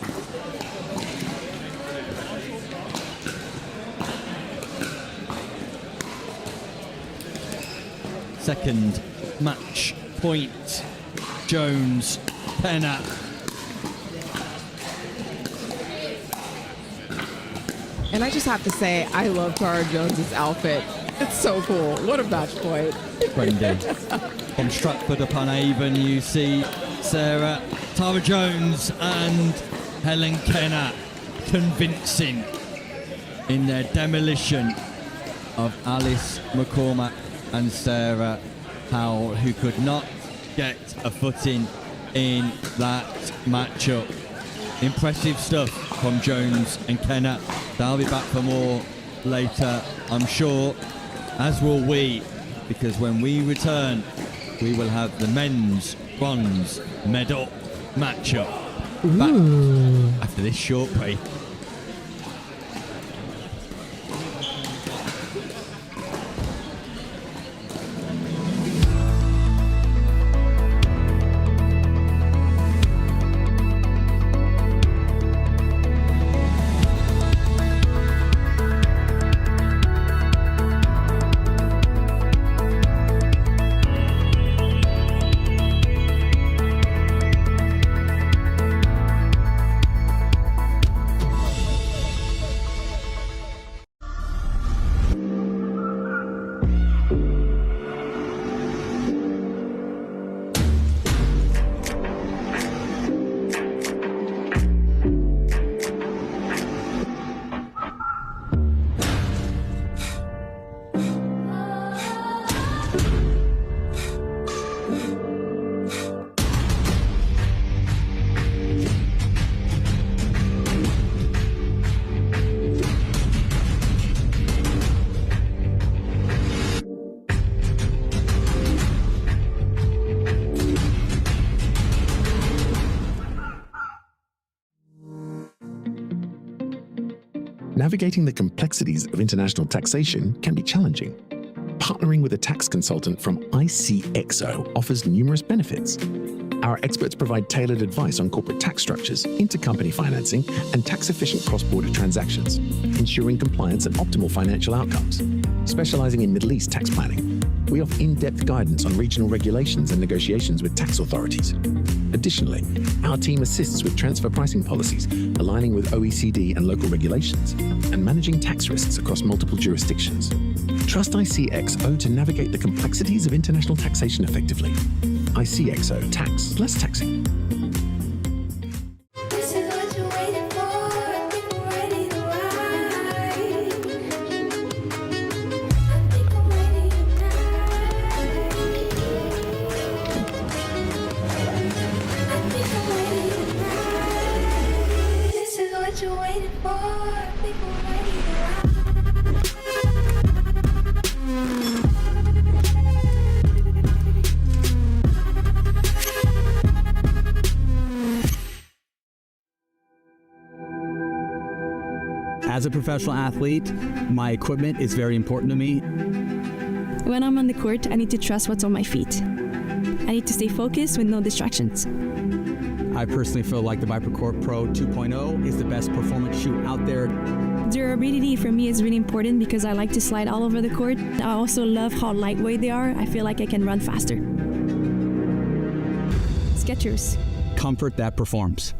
Second match point. Jones, Penner. And I just have to say, I love Tara Jones's outfit. It's so cool. What a match point. Trendy. From Stratford upon Avon, you see Sarah, Tara Jones and Helen Kenner convincing in their demolition of Alice McCormack and Sarah Howell, who could not get a footing in that matchup. Impressive stuff from Jones and Kenner. They'll be back for more later, I'm sure, as will we, because when we return, we will have the men's bronze medal matchup back after this short break. Navigating the complexities of international taxation can be challenging. Partnering with a tax consultant from ICXO offers numerous benefits. Our experts provide tailored advice on corporate tax structures, intercompany financing, and tax-efficient cross-border transactions, ensuring compliance and optimal financial outcomes. Specializing in Middle East tax planning, we offer in-depth guidance on regional regulations and negotiations with tax authorities. Additionally, our team assists with transfer pricing policies, aligning with OECD and local regulations, and managing tax risks across multiple jurisdictions. Trust ICXO to navigate the complexities of international taxation effectively. ICXO Tax Less Taxing. As a professional athlete, my equipment is very important to me. When I'm on the court, I need to trust what's on my feet. I need to stay focused with no distractions. I personally feel like the ViperCourt Pro 2.0 is the best performance shoe out there. Durability for me is really important because I like to slide all over the court. I also love how lightweight they are. I feel like I can run faster. Skechers. Comfort that performs.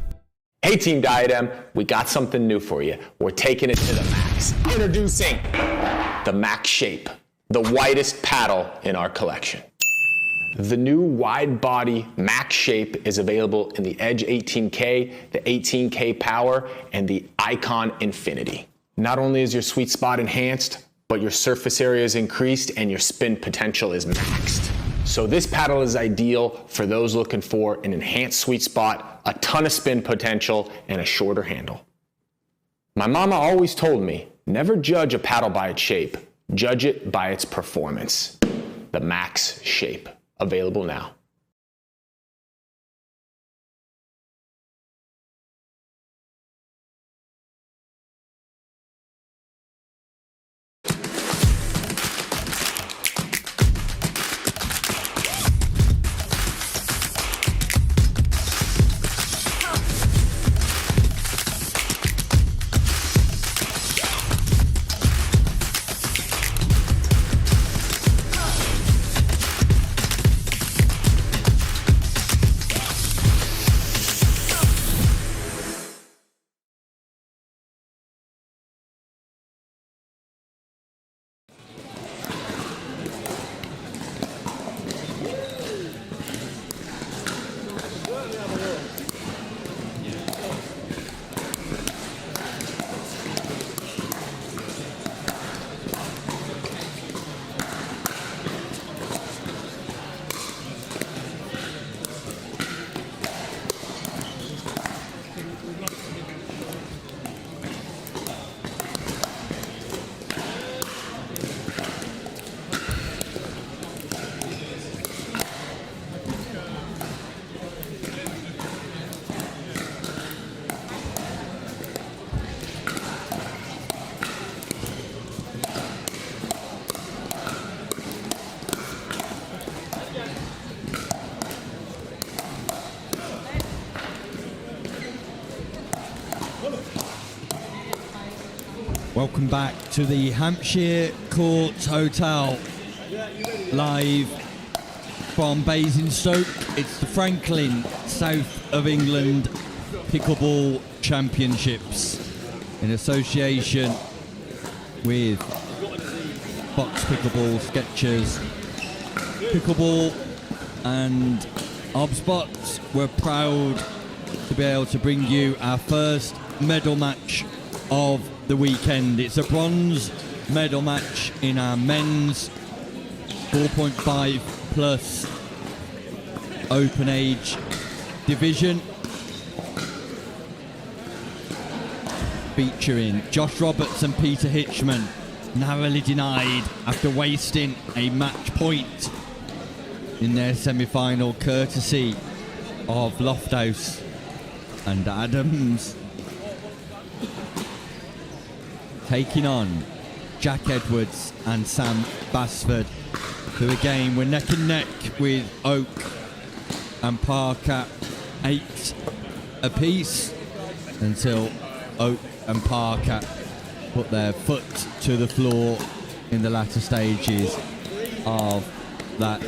Hey Team Diadem, we got something new for you. We're taking it to the max. Introducing the Max Shape, the whitest paddle in our collection. The new wide body max shape is available in the Edge 18K, the 18K Power, and the Icon Infinity. Not only is your sweet spot enhanced, but your surface area is increased and your spin potential is maxed. So this paddle is ideal for those looking for an enhanced sweet spot, a ton of spin potential, and a shorter handle. My mama always told me, never judge a paddle by its shape, judge it by its performance. The Max Shape, available now. Welcome back to the Hampshire Court Hotel, live from Basingstoke. It's the Franklin South of England Pickleball Championships in association with Box Pickleball, Sketchers, Pickleball and ObsBox. We're proud to be able to bring you our first medal match of the weekend. It's a bronze medal match in our men's 4.5 plus open age division, featuring Josh Roberts and Peter Hitchman, narrowly denied after wasting a match point in their semi-final, courtesy of Loft House and Adams. Taking on Jack Edwards and Sam Basford, who again were neck and neck with Oak and Parker, 8 apiece, until Oak and Parker put their foot to the floor in the latter stages of that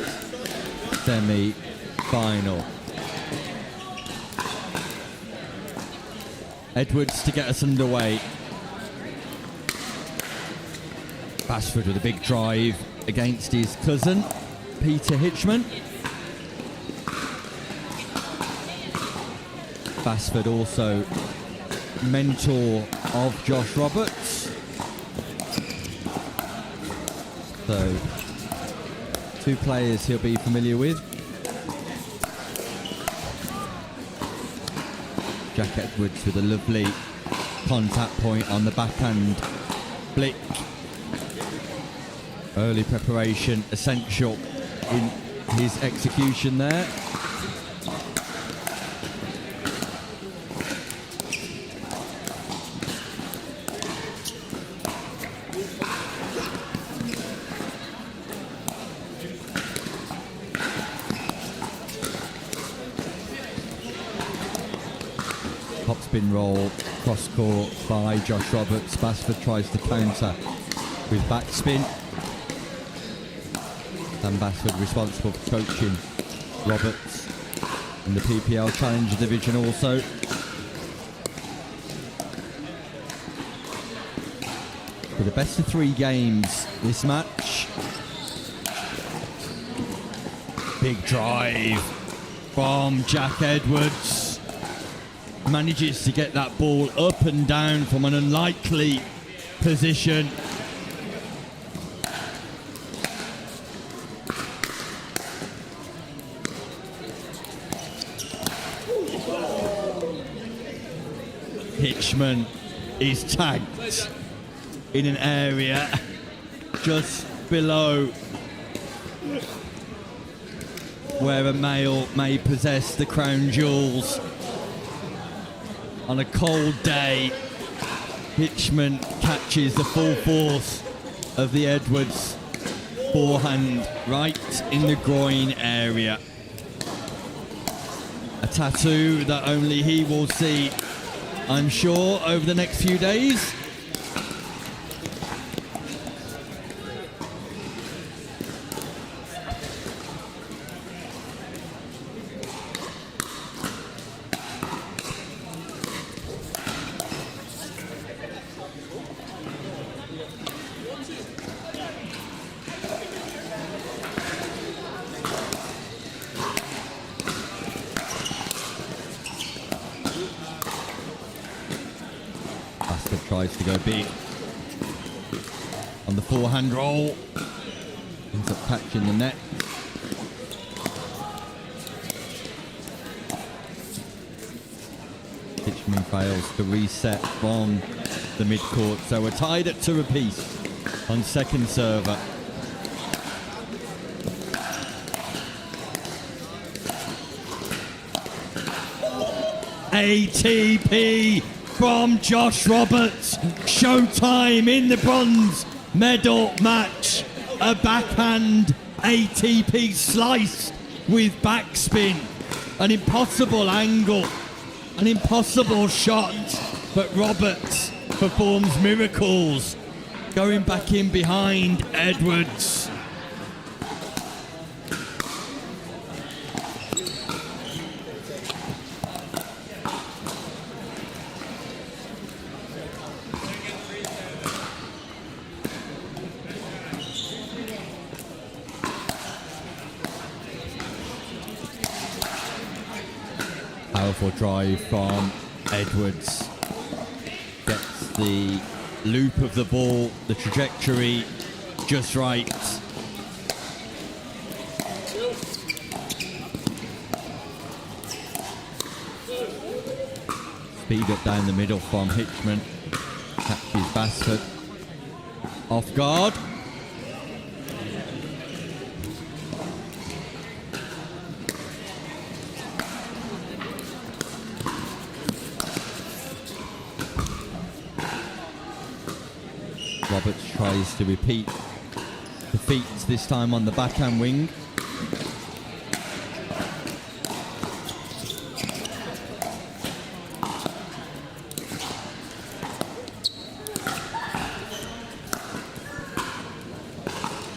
semi-final. Edwards to get us underway. Basford with a big drive against his cousin, Peter Hitchman. Basford also mentor of Josh Roberts. So, two players he'll be familiar with. Jack Edwards with a lovely contact point on the backhand flick. Early preparation essential in his execution there. Top spin roll cross court by Josh Roberts. Basford tries to counter with backspin. Dan Basford responsible for coaching Roberts in the PPL Challenger Division also. For the best of 3 games this match. Big drive from Jack Edwards. Manages to get that ball up and down from an unlikely position. Hitchman is tagged in an area just below where a male may possess the crown jewels. On a cold day, Hitchman catches the full force of the Edwards forehand right in the groin area. A tattoo that only he will see, I'm sure, over the next few days. Tries to go big on the forehand roll, ends up catching the net. Hitchman fails to reset from the mid-court, so we're tied at 2 apiece on second server. ATP from Josh Roberts. Showtime in the bronze medal match. A backhand ATP slice with backspin. An impossible angle. An impossible shot. But Roberts performs miracles. Going back in behind Edwards. Powerful drive from Edwards. Gets the loop of the ball, the trajectory just right. Speed up down the middle from Hitchman. Catches Basford off guard. Roberts tries to repeat the feats, this time on the backhand wing.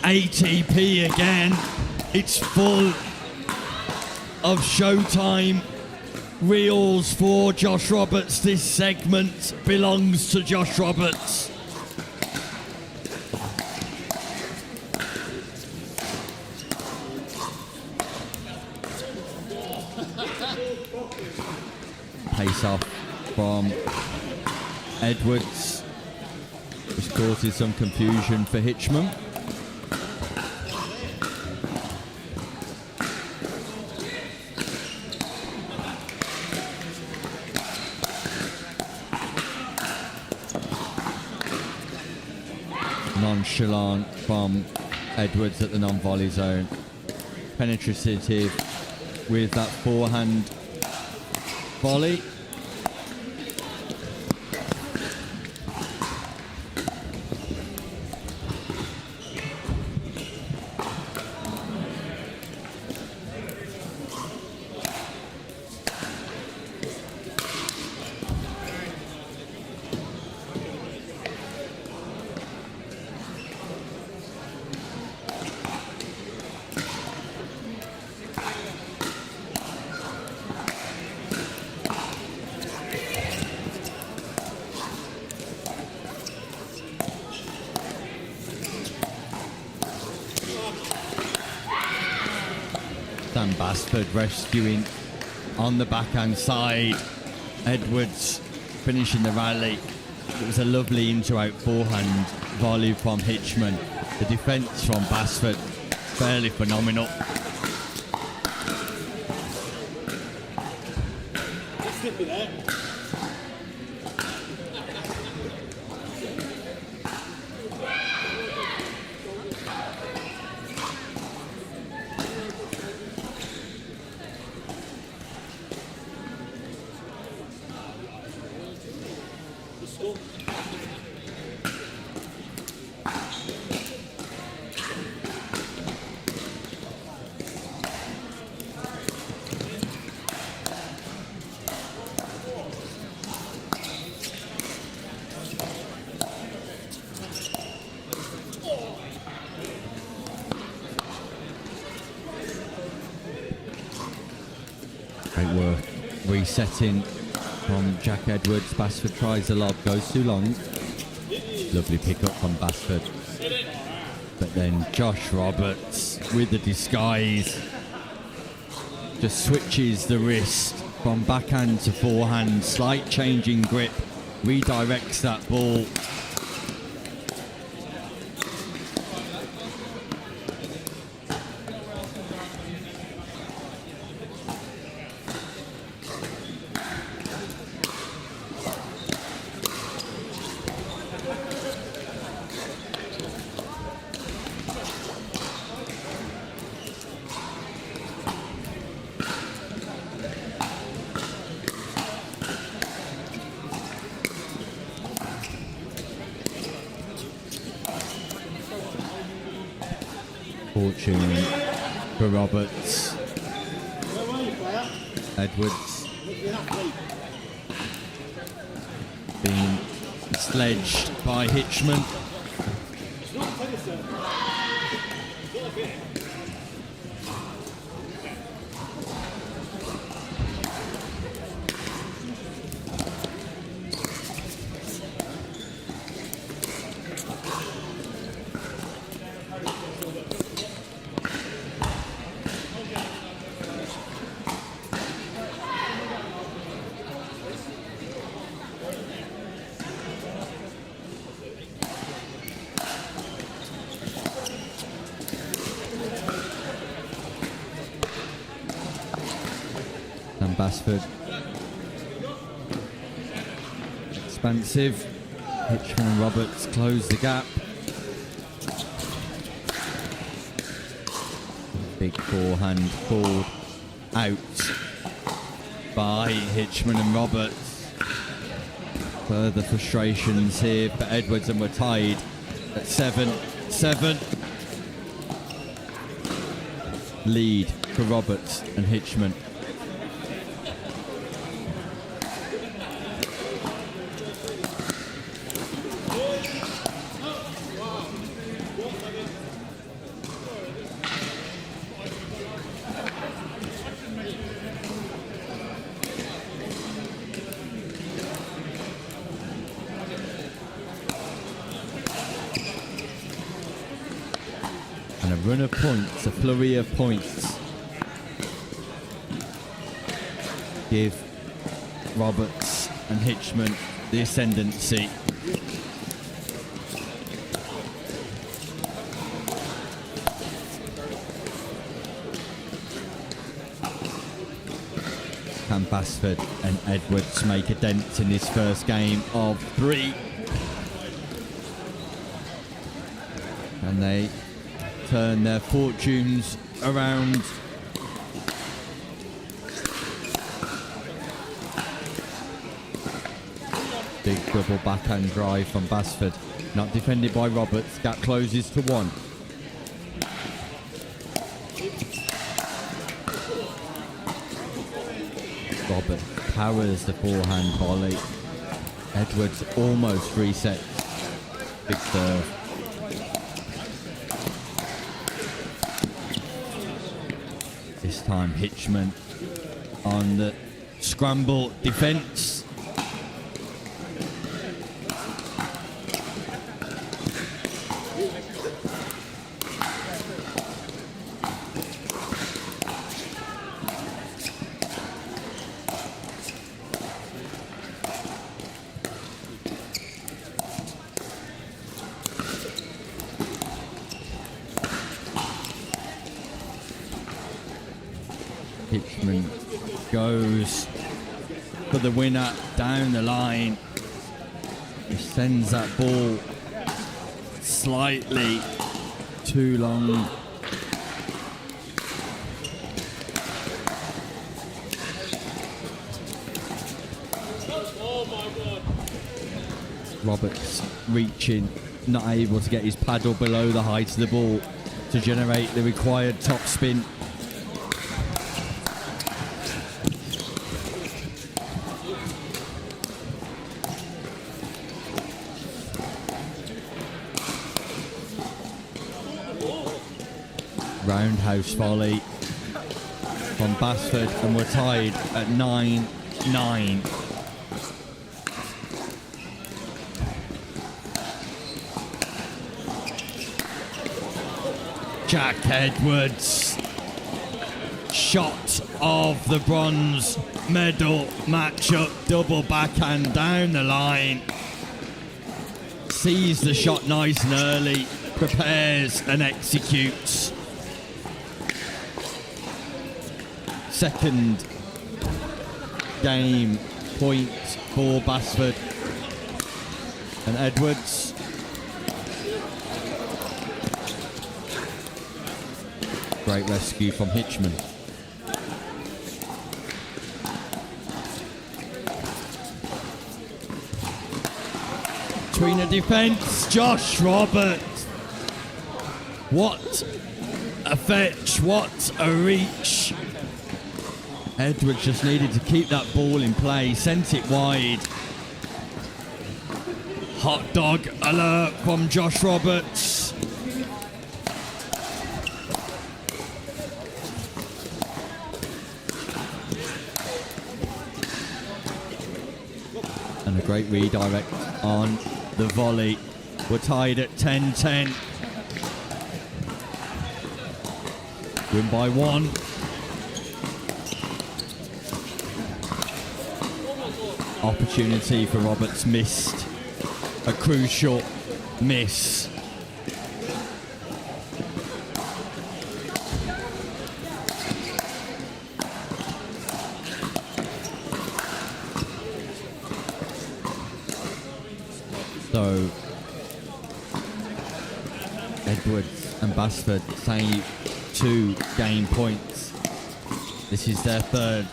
ATP again. It's full of showtime reels for Josh Roberts. This segment belongs to Josh Roberts. Pace off from Edwards, which causes some confusion for Hitchman. Nonchalant from Edwards at the non-volley zone. Penetrative with that forehand volley. Basford rescuing on the backhand side. Edwards finishing the rally. It was a lovely into-out forehand volley from Hitchman. The defence from Basford, fairly phenomenal. Great work. Resetting from Jack Edwards. Basford tries the lob, goes too long. Lovely pick up from Basford. But then Josh Roberts with the disguise just switches the wrist from backhand to forehand. Slight change in grip. Redirects that ball. Fortune for Roberts. Edwards being sledged by Hitchman. And Basford expansive. Hitchman and Roberts close the gap. Big forehand pulled out by Hitchman and Roberts. Further frustrations here for Edwards, and we're tied at 7-7. Lead for Roberts and Hitchman. And a run of points, a flurry of points, give Roberts and Hitchman the ascendancy. Can Basford and Edwards make a dent in this first game of 3? And they turn their fortunes around. Big double backhand drive from Basford, not defended by Roberts. Gap closes to 1. Robert powers the forehand volley. Edwards almost resets. Big serve. This time Hitchman on the scramble defence. Hitchman goes for the winner down the line. He sends that ball slightly too long. Roberts reaching, not able to get his paddle below the height of the ball to generate the required top spin. Roundhouse volley from Basford, and we're tied at 9-9. Jack Edwards, shot of the bronze medal matchup, double backhand down the line. Sees the shot nice and early, prepares and executes. Second game point for Basford and Edwards. Great rescue from Hitchman. Between the defence, Josh Roberts. What a fetch, what a reach. Edwards just needed to keep that ball in play, sent it wide. Hot dog alert from Josh Roberts. And a great redirect on the volley. We're tied at 10-10. Win by one. Opportunity for Roberts missed. A crucial miss. So Edwards and Basford save 2 game points. This is their third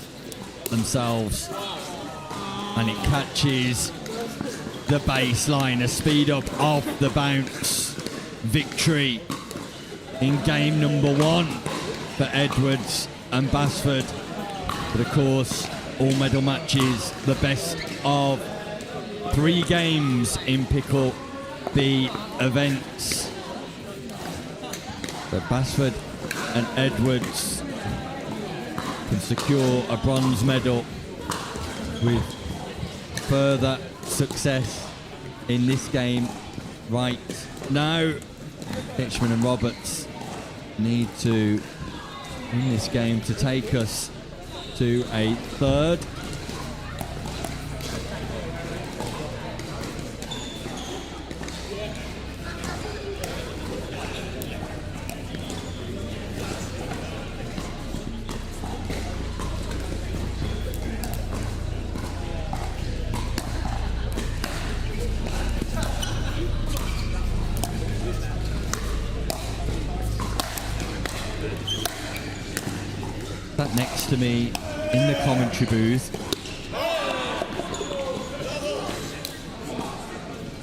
themselves. And it catches the baseline, a speed up off the bounce. Victory in game number 1 for Edwards and Basford. But of course, all medal matches, the best of 3 games in Pickle B events. But Basford and Edwards can secure a bronze medal with further success in this game right now. Hitchman and Roberts need to win this game to take us to a third. Next to me in the commentary booth,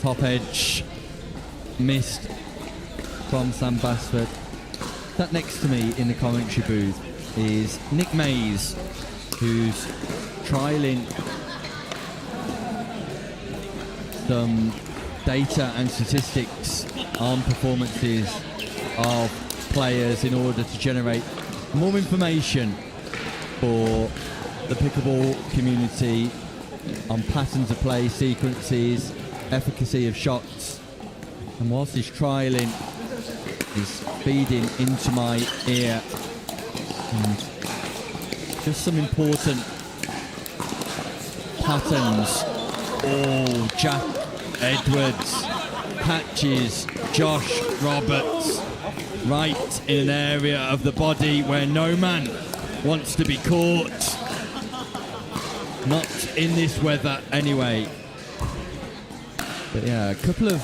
top edge missed from Sam Basford. That next to me in the commentary booth is Nick Mays, who's trialing some data and statistics on performances of players in order to generate more information for the pickleball community on patterns of play, sequences, efficacy of shots. And whilst he's trialing, he's feeding into my ear and just some important patterns. Oh, Jack Edwards catches Josh Roberts right in an area of the body where no man wants to be caught. Not in this weather anyway. But yeah, a couple of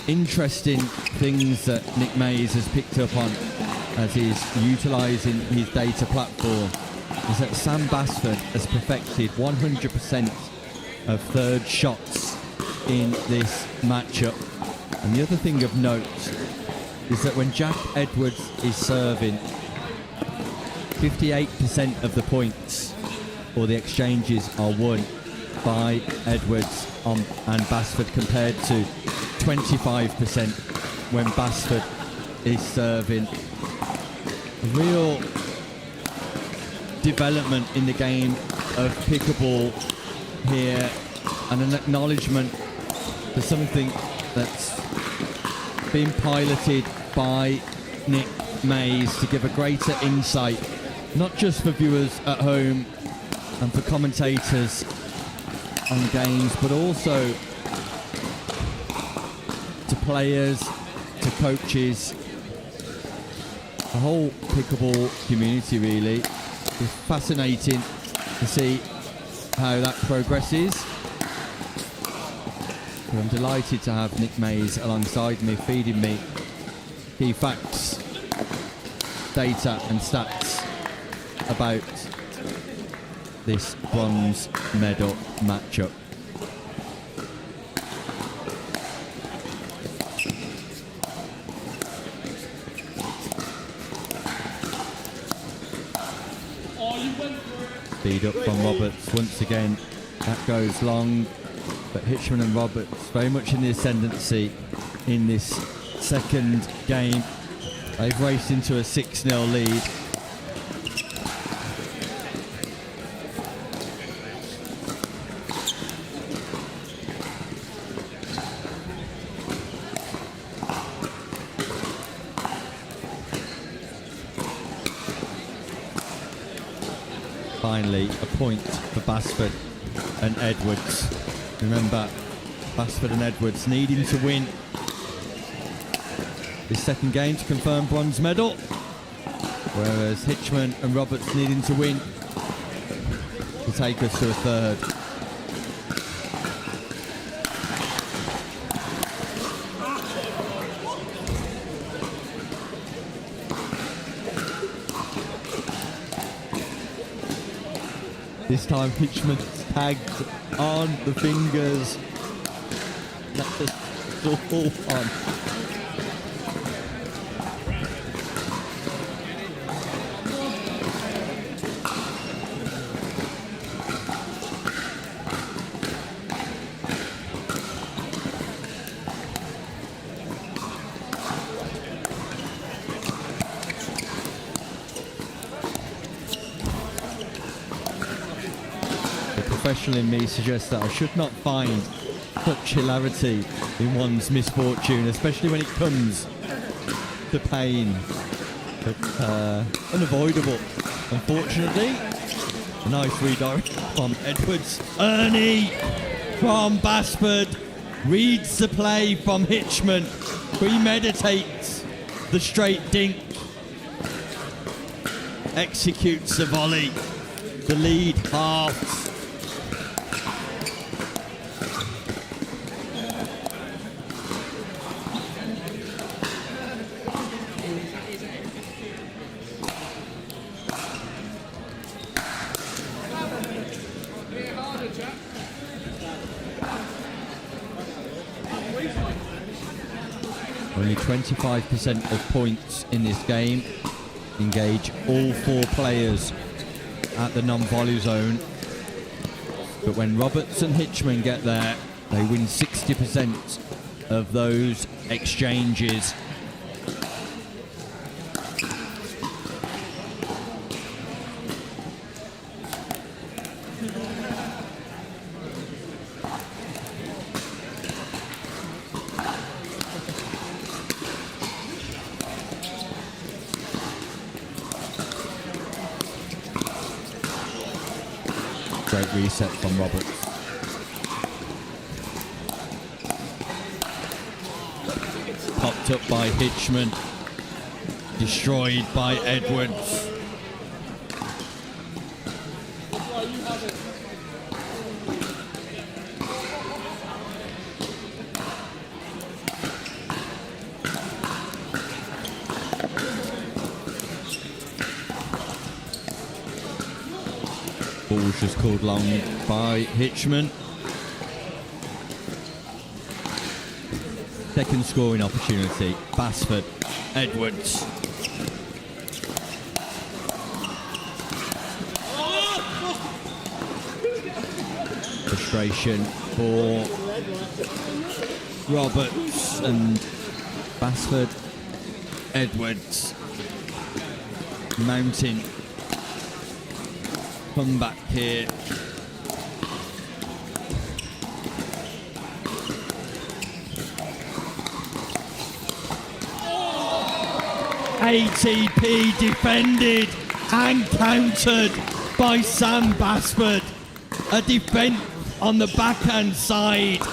interesting things that Nick Mays has picked up on as he's utilising his data platform is that Sam Basford has perfected 100% of third shots in this matchup. And the other thing of note is that when Jack Edwards is serving, 58% of the points or the exchanges are won by Edwards and Basford, compared to 25% when Basford is serving. A real development in the game of pickleball here, and an acknowledgement for something that's been piloted by Nick Mays to give a greater insight, not just for viewers at home and for commentators on games, but also to players, to coaches, the whole pickleball community really. It's fascinating to see how that progresses. But I'm delighted to have Nick Mays alongside me, feeding me key facts, data and stats about this bronze medal matchup. Speed up from Roberts once again. That goes long, but Hitchman and Roberts very much in the ascendancy in this second game. They've raced into a 6-0 lead. Finally, a point for Basford and Edwards. Remember, Basford and Edwards needing to win this second game to confirm bronze medal, whereas Hitchman and Roberts needing to win to take us to a third. This time Hitchman's tagged on the fingers. That's just all on. Professional in me suggests that I should not find such hilarity in one's misfortune, especially when it comes to pain. But unavoidable, unfortunately. A nice redirect from Edwards. Ernie from Basford reads the play from Hitchman. Premeditates the straight dink. Executes the volley. The lead halves. Only 25% of points in this game engage all 4 players at the non-volley zone. But when Roberts and Hitchman get there, they win 60% of those exchanges. Great reset from Roberts. Popped up by Hitchman. Destroyed by Edwards. called long by Hitchman. Second scoring opportunity. Basford, Edwards. Frustration for Roberts and Basford, Edwards. Mountain. Come back here. ATP defended and countered by Sam Basford. A defence on the backhand side.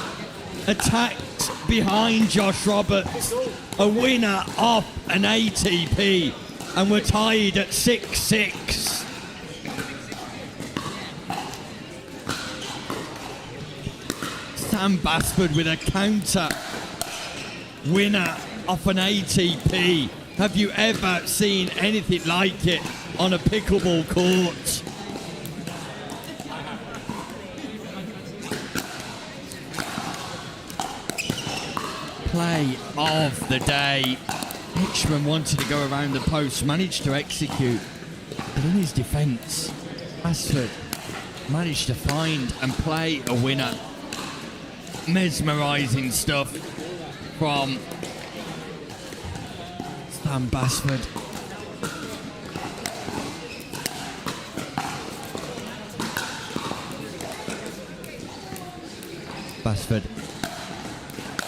Attacked behind Josh Roberts. A winner off an ATP. And we're tied at 6-6. Sam Basford with a counter. Winner off an ATP. Have you ever seen anything like it on a pickleball court? Play of the day. Hitchman wanted to go around the post, managed to execute, but in his defence, Basford managed to find and play a winner. Mesmerising stuff from Sam Basford. Basford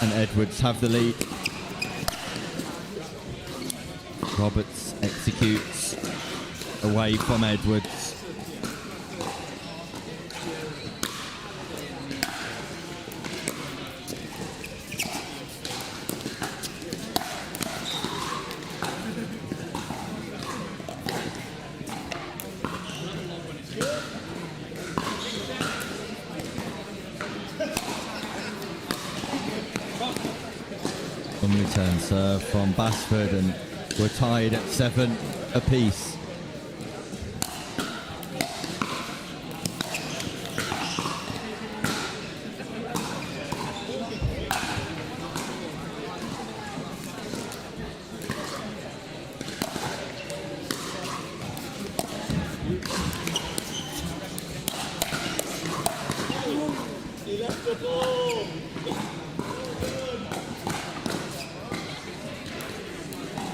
and Edwards have the lead. Roberts executes away from Edwards. Return serve from Basford, and we're tied at 7 apiece.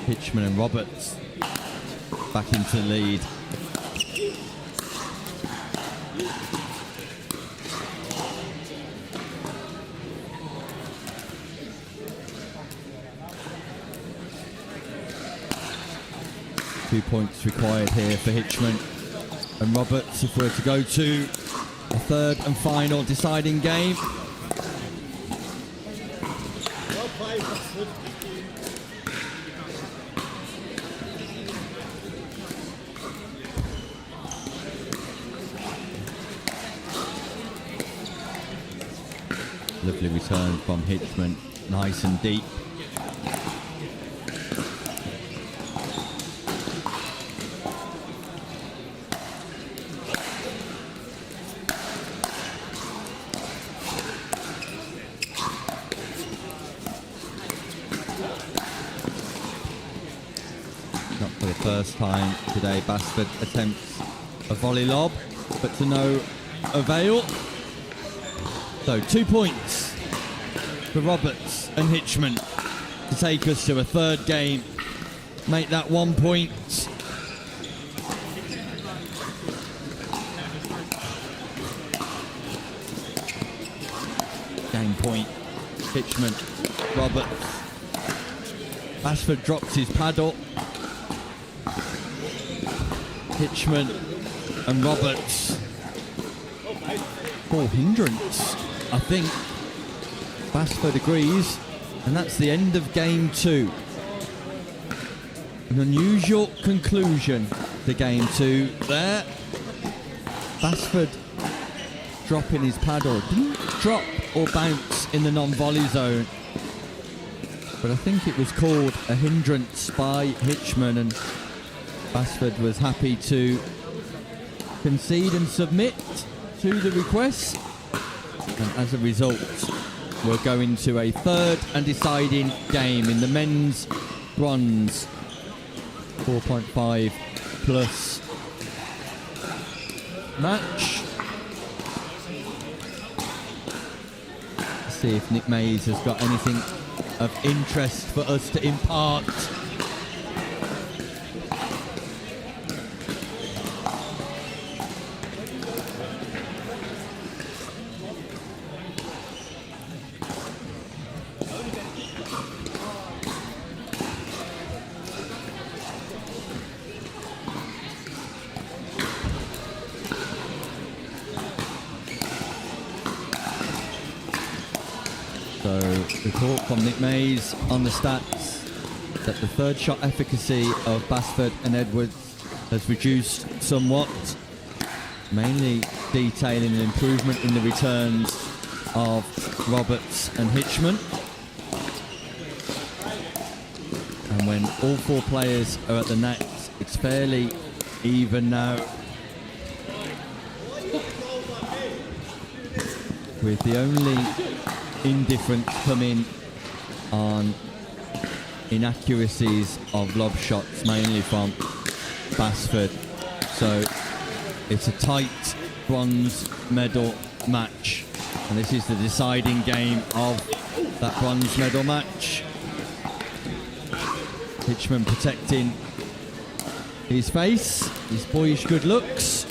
Hitchman and Roberts back into the lead. Two points required here for Hitchman and Roberts if we're to go to a third and final deciding game. Lovely return from Hitchman, nice and deep. Not for the first time today, Basford attempts a volley lob, but to no avail. So 2 points for Roberts and Hitchman to take us to a third game. Make that 1 point. Game point. Hitchman, Roberts. Basford drops his paddle. Hitchman and Roberts. Ball hindrance, I think. Basford agrees, and that's the end of game 2. An unusual conclusion to game 2 there. Basford dropping his paddle. Didn't drop or bounce in the non-volley zone, but I think it was called a hindrance by Hitchman, and Basford was happy to concede and submit. to the request. And as a result, we're going to a third and deciding game in the men's bronze 4.5 plus match. Let's see if Nick Mays has got anything of interest for us to impart. So, report from Nick Mays on the stats that the third shot efficacy of Basford and Edwards has reduced somewhat, mainly detailing an improvement in the returns of Roberts and Hitchman. And when all four players are at the net, it's fairly even now, with the only indifference coming on inaccuracies of lob shots, mainly from Basford. So it's a tight bronze medal match, and this is the deciding game of that bronze medal match. Hitchman protecting his face, his boyish good looks.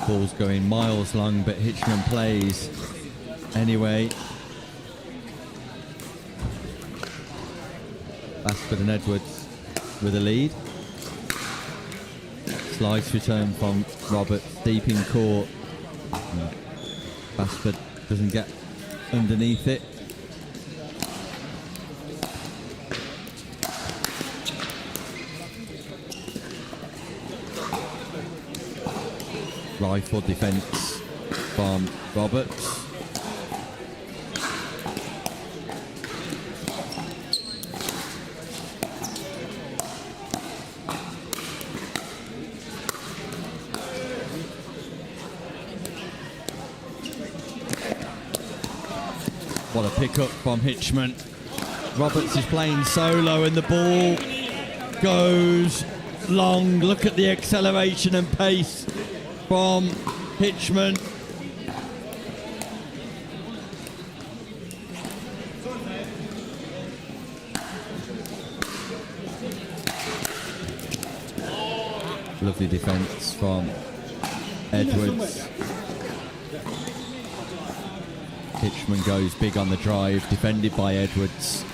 Ball's going miles long, but Hitchman plays anyway. Basford and Edwards with a lead. Slice return from Roberts, deep in court. Basford doesn't get underneath it. Rifle defence from Roberts. What a pickup from Hitchman. Roberts is playing solo and the ball goes long. Look at the acceleration and pace from Hitchman. Lovely defence from Edwards. Hitchman goes big on the drive, defended by Edwards.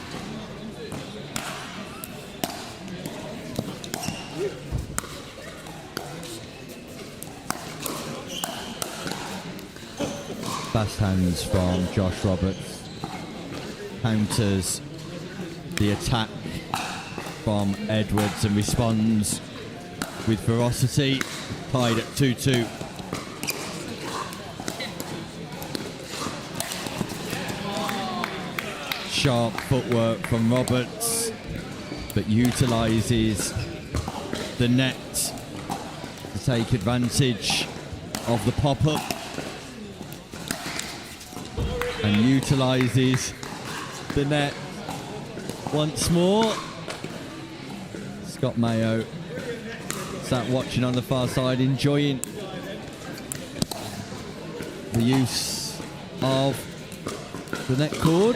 Fast hands from Josh Roberts. Counters the attack from Edwards and responds with ferocity. Tied at 2-2. Sharp footwork from Roberts, but utilises the net to take advantage of the pop-up and utilises the net once more. Scott Mayo sat watching on the far side, enjoying the use of the net cord.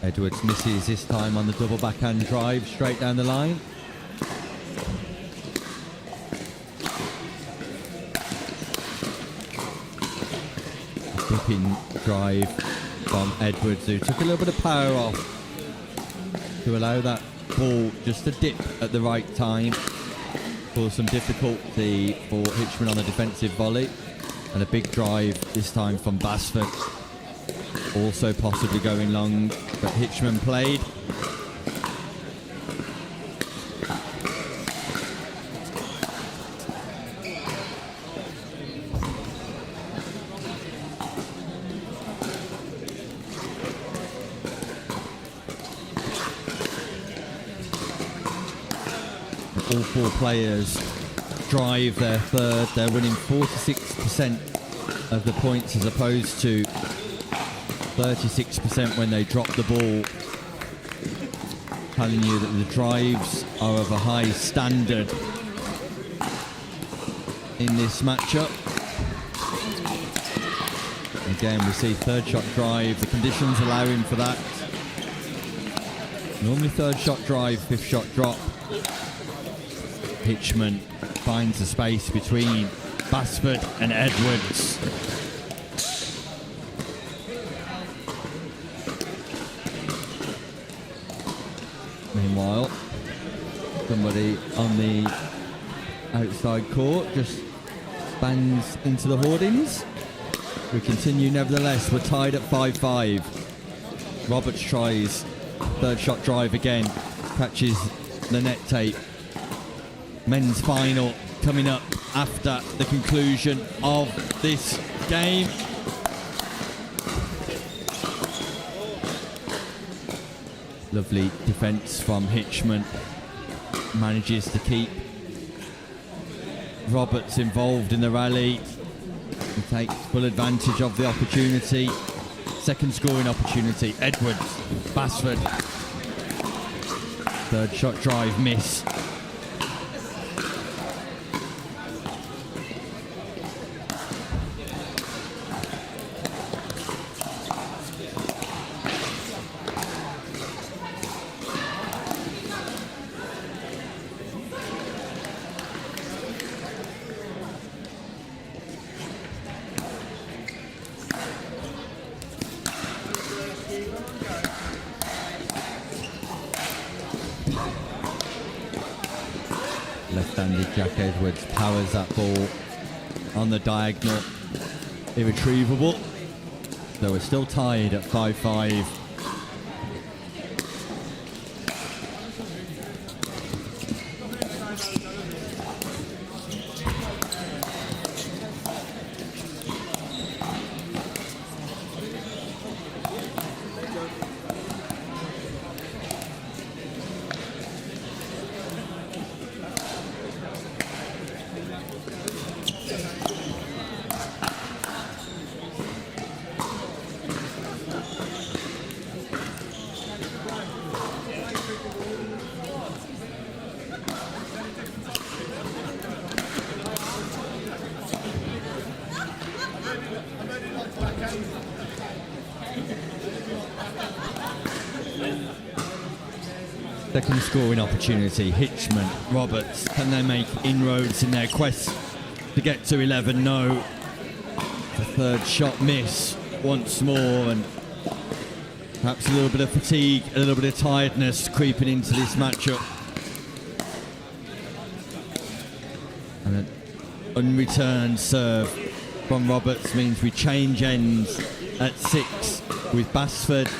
Edwards misses this time on the double backhand drive straight down the line. Dipping drive from Edwards, who took a little bit of power off to allow that ball just to dip at the right time. Caused some difficulty for Hitchman on the defensive volley. And a big drive this time from Basford. Also possibly going long, but Hitchman played. All four players drive their third. They're winning 46% of the points as opposed to 36% when they drop the ball. Telling you that the drives are of a high standard in this matchup. Again, we see third shot drive. The conditions allowing for that. Normally third shot drive, fifth shot drop. Hitchman finds the space between Basford and Edwards. Meanwhile, somebody on the outside court just bangs into the hoardings. We continue nevertheless. We're tied at 5-5. Roberts tries third shot drive again. Catches the net tape. Men's final coming up after the conclusion of this game. Lovely defence from Hitchman. Manages to keep Roberts involved in the rally. He takes full advantage of the opportunity. Second scoring opportunity. Edwards, Basford. Third shot drive miss. Left-handed Jack Edwards powers that ball on the diagonal. Irretrievable. So we're still tied at 5-5. Second scoring opportunity. Hitchman, Roberts, can they make inroads in their quest to get to 11? No. The third shot miss once more, and perhaps a little bit of fatigue, a little bit of tiredness creeping into this matchup. And an unreturned serve from Roberts means we change ends at 6 with Basford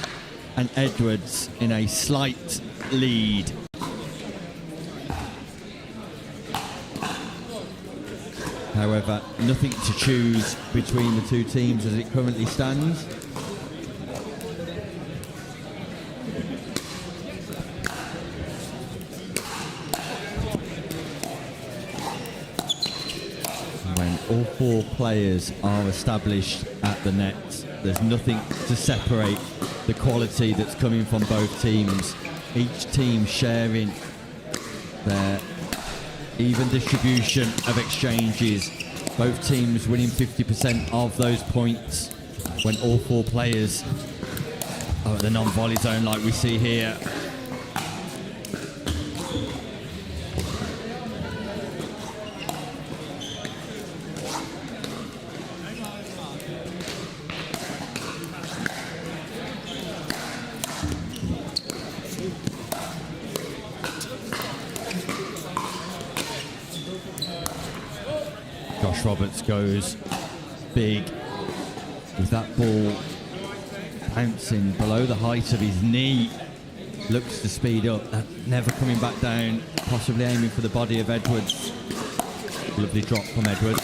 and Edwards in a slight lead. However, nothing to choose between the two teams as it currently stands. When all 4 players are established at the net, there's nothing to separate the quality that's coming from both teams. Each team sharing their even distribution of exchanges. Both teams winning 50% of those points when all 4 players are at the non-volley zone like we see here. Roberts goes big with that ball bouncing below the height of his knee. Looks to speed up, never coming back down, possibly aiming for the body of Edwards. Lovely drop from Edwards.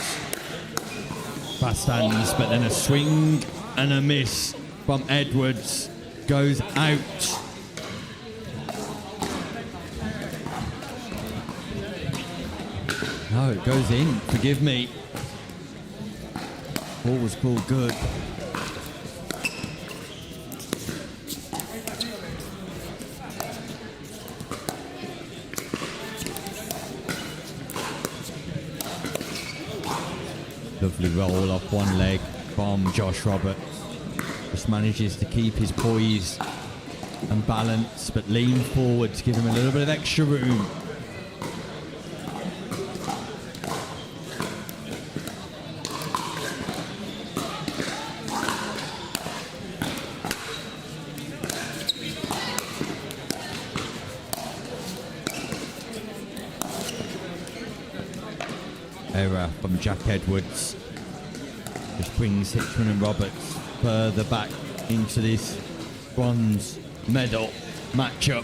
Fast hands, but then a swing and a miss from Edwards. Goes out. No, it goes in. Forgive me. Ball was pulled good. Lovely roll off one leg from Josh Roberts. Just manages to keep his poise and balance, but lean forward to give him a little bit of extra room. Error from Jack Edwards. Just brings Hitchman and Roberts further back into this bronze medal matchup.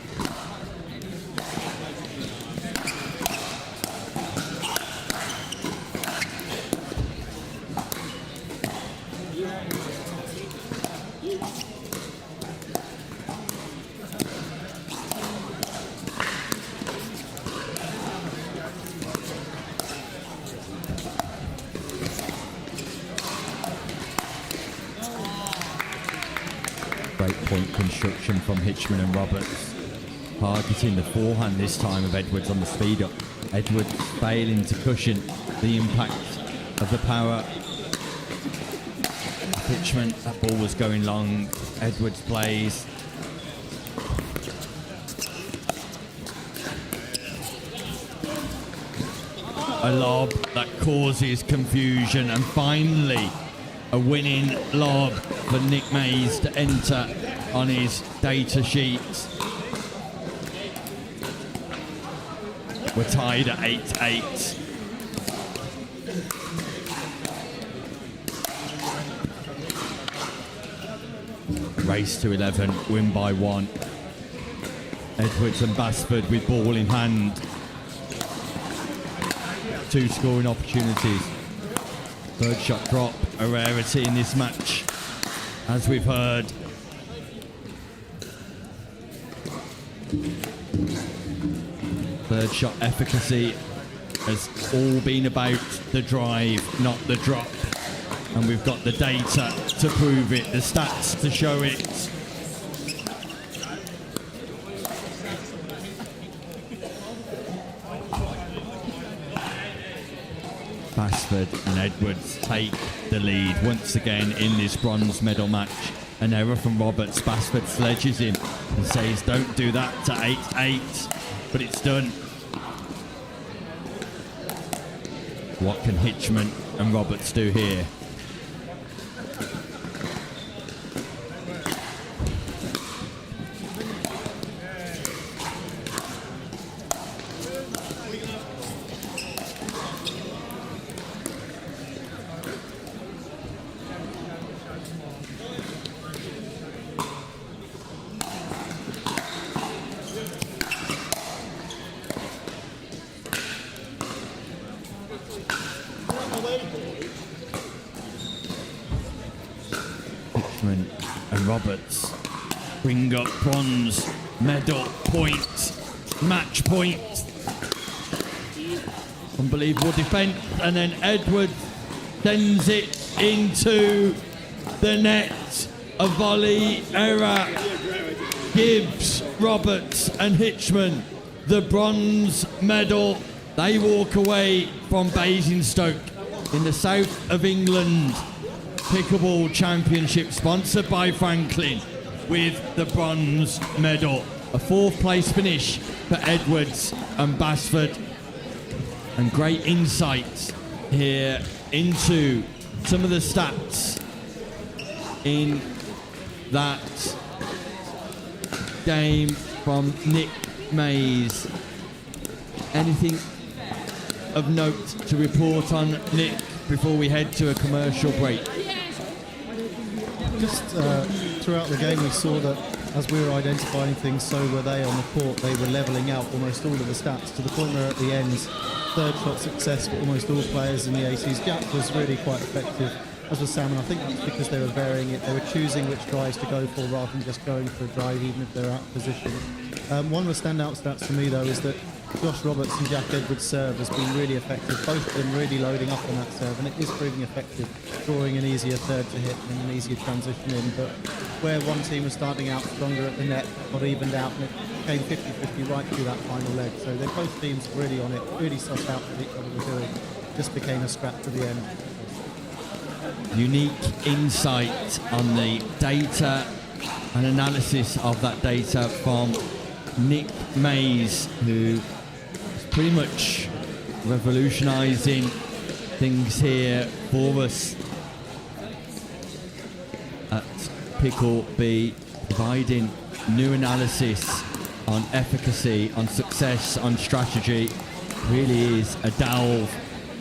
Great point construction from Hitchman and Roberts. Targeting the forehand this time of Edwards on the speed up. Edwards failing to cushion the impact of the power. Hitchman, that ball was going long. Edwards plays. A lob that causes confusion, and finally a winning lob for Nick Mays to enter on his data sheet. We're tied at 8-8. Race to 11, win by 1. Edwards and Basford with ball in hand. 2 scoring opportunities. Third shot drop, a rarity in this match, as we've heard. Third shot efficacy has all been about the drive, not the drop. And we've got the data to prove it, the stats to show it. Basford and Edwards take the lead once again in this bronze medal match. An error from Roberts. Basford sledges him and says, don't do that to 8-8. But it's done. What can Hitchman and Roberts do here? Hitchman and Roberts bring up bronze medal point, match point. Unbelievable defence, and then Edwards sends it into the net. A volley error gives Roberts and Hitchman the bronze medal. They walk away from Basingstoke in the south of England Pickleball Championship, sponsored by Franklin, with the bronze medal. A fourth place finish for Edwards and Basford, and great insights here into some of the stats in that game from Nick Mays. Anything of note to report on, Nick, before we head to a commercial break? Just throughout the game we saw that as we were identifying things, so were they on the court. They were levelling out almost all of the stats to the point where at the end, third shot success for almost all players in the ACs. Jack was really quite effective, as was Sam, and I think that's because they were varying it. They were choosing which drives to go for rather than just going for a drive even if they're out of position. One of the standout stats for me though is that Josh Roberts and Jack Edwards' serve has been really effective. Both of them really loading up on that serve, and it is proving effective, drawing an easier third to hit and an easier transition in. But where one team was starting out stronger at the net, got evened out, and it came 50-50 right through that final leg. So they're both teams really on it, really sussed out what each other were doing. Just became a scrap to the end. Unique insight on the data and analysis of that data from Nick Mays, who is pretty much revolutionising things here for us at Pickle B, providing new analysis on efficacy, on success, on strategy. Really is a delve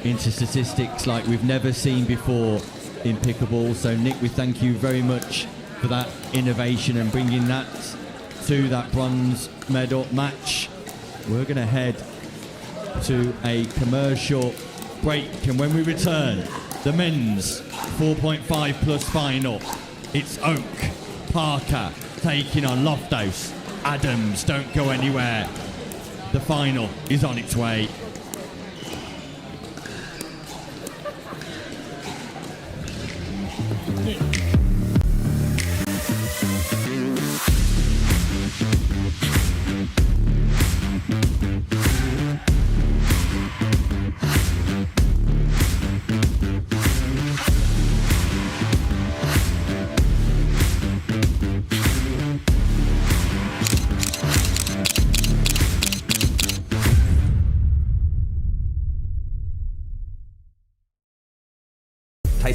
into statistics like we've never seen before in pickleball. So Nick, we thank you very much for that innovation and bringing that to that bronze medal match. We're going to head to a commercial break, and when we return, the men's 4.5 plus final. It's Oak, Parker taking on Loft House, Adams. Don't go anywhere. The final is on its way.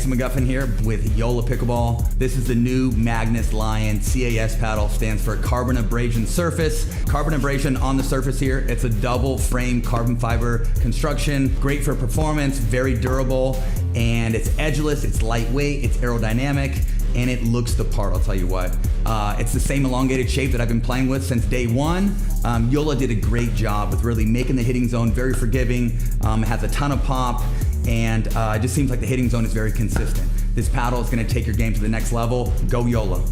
McGuffin here with Ullah Pickleball. This is the new Magnus Lion CAS paddle. Stands for carbon abrasion surface. Carbon abrasion on the surface here. It's a double frame carbon fiber construction. Great for performance, very durable, and it's edgeless, it's lightweight, it's aerodynamic, and it looks the part, I'll tell you what. It's the same elongated shape that I've been playing with since day one. Ullah did a great job with really making the hitting zone very forgiving. It has a ton of pop, and it just seems like the hitting zone is very consistent. This paddle is going to take your game to the next level. Go Ullah.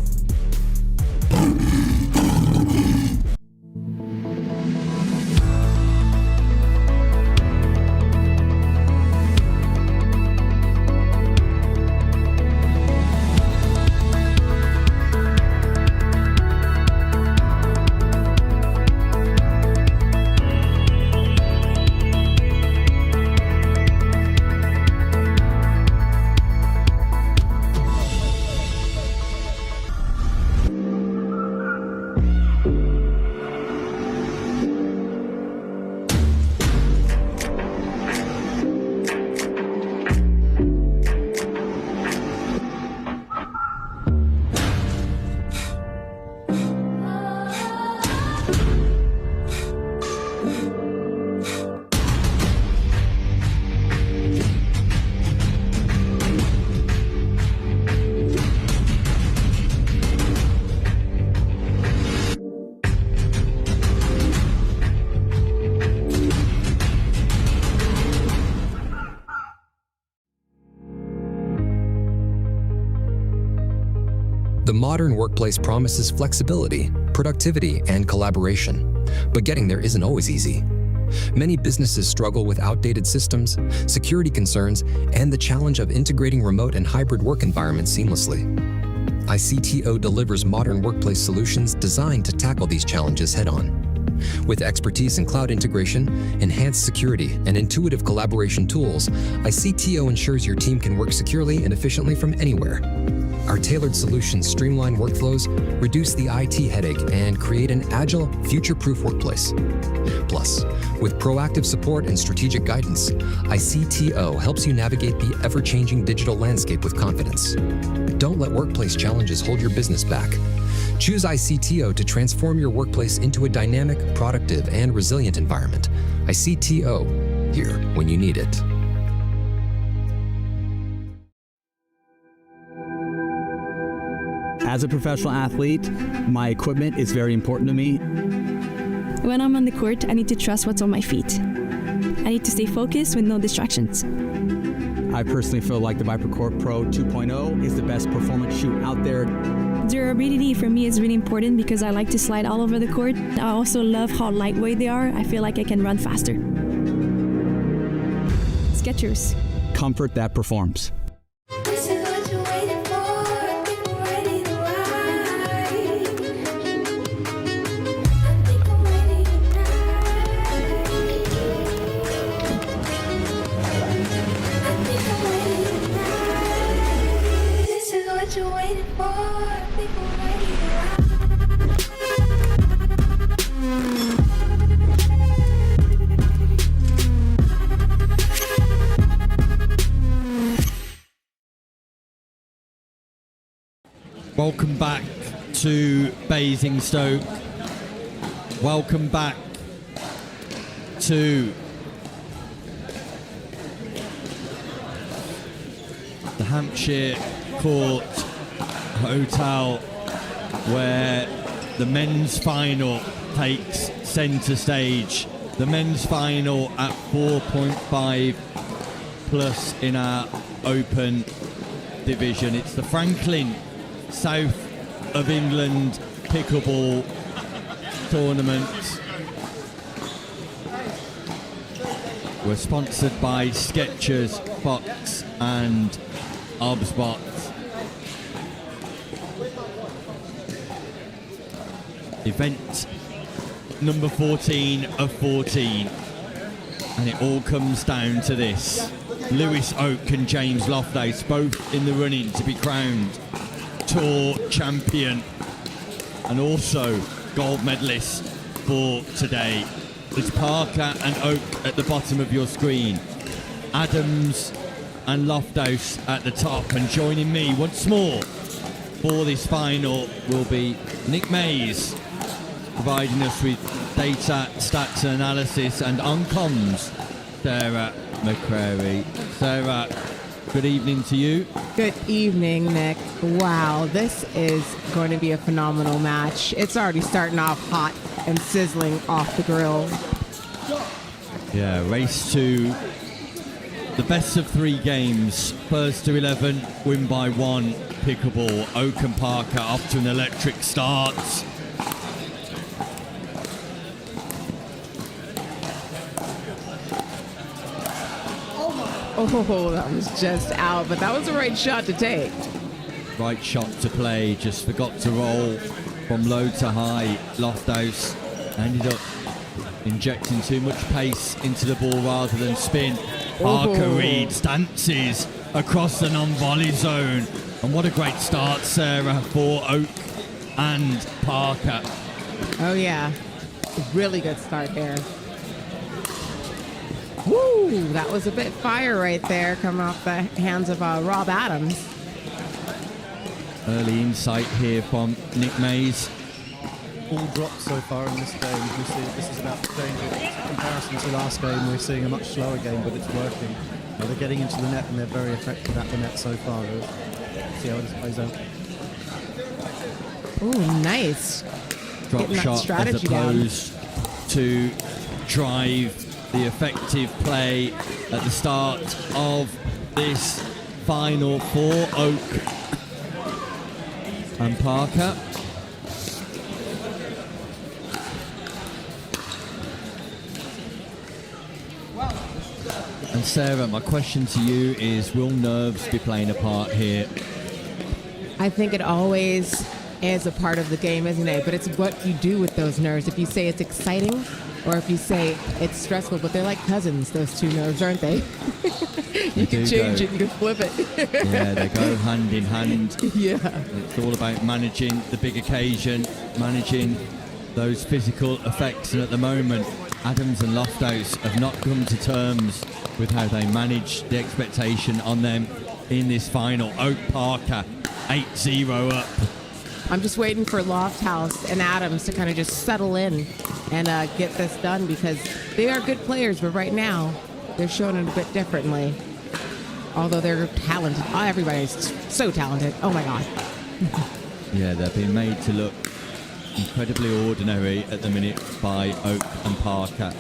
The modern workplace promises flexibility, productivity, and collaboration, but getting there isn't always easy. Many businesses struggle with outdated systems, security concerns, and the challenge of integrating remote and hybrid work environments seamlessly. ICTO delivers modern workplace solutions designed to tackle these challenges head-on. With expertise in cloud integration, enhanced security, and intuitive collaboration tools, ICTO ensures your team can work securely and efficiently from anywhere. Our tailored solutions streamline workflows, reduce the IT headache, and create an agile, future-proof workplace. Plus, with proactive support and strategic guidance, ICTO helps you navigate the ever-changing digital landscape with confidence. Don't let workplace challenges hold your business back. Choose ICTO to transform your workplace into a dynamic, productive, and resilient environment. ICTO, here when you need it. As a professional athlete, my equipment is very important to me. When I'm on the court, I need to trust what's on my feet. I need to stay focused with no distractions. I personally feel like the ViperCore Pro 2.0 is the best performance shoe out there. Durability for me is really important because I like to slide all over the court. I also love how lightweight they are. I feel like I can run faster. Skechers. Comfort that performs. Welcome back to Basingstoke. Welcome back to the Hampshire Court Hotel, where the men's final takes centre stage. The men's final at 4.5 plus in our open division. It's the Franklin South of England Pickleball Tournament. We're sponsored by Skechers, Fox and Obsbot. Event number 14 of 14. And it all comes down to this. Lewis Oak and James Loft House both in the running to be crowned Tour champion and also gold medalist for today. It's Parker and Oak at the bottom of your screen, Adams and Loft House at the top, and joining me once more for this final will be Nick Mays, providing us with data, stats and analysis, and on comms Sarah McCrary. Sarah, good evening to you. Good evening, Nick. Wow, this is going to be a phenomenal match. It's already starting off hot and sizzling off the grill. Yeah, race to the best of 3 games. First to 11, win by 1. Pickleball. Oak and Parker off to an electric start. Oh, that was just out, but that was the right shot to take. Right shot to play, just forgot to roll from low to high. Loft House ended up injecting too much pace into the ball rather than spin. Parker reads, dances across the non-volley zone. And what a great start, Sarah, for Oak and Parker. Oh, yeah. Really good start there. Woo! That was a bit fire right there coming off the hands of Rob Adams. Early insight here from Nick Mays. All drops so far in this game. We see this is about to change it. In comparison to last game, we're seeing a much slower game, but it's working. They're getting into the net and they're very effective at the net so far. See how this plays out. Oh, nice. Drop shot as opposed to drive. The effective play at the start of this final for Oak. and Parker. And Sarah, my question to you is, will nerves be playing a part here? I think it always is a part of the game, isn't it? But it's what you do with those nerves. If you say it's exciting or if you say it's stressful, but they're like cousins, those two nerves, aren't they? You can change it, you can flip it. Yeah, they go hand in hand. Yeah. It's all about managing the big occasion, managing those physical effects. And at the moment, Adams and Loft House have not come to terms with how they manage the expectation on them in this final. Oak Parker, 8-0 up. I'm just waiting for Loft House and Adams to kind of just settle in and get this done, because they are good players, but right now they're showing it a bit differently. Although they're talented. Oh, everybody's so talented. Oh my God. Yeah, they're being made to look incredibly ordinary at the minute by Oak and Parker.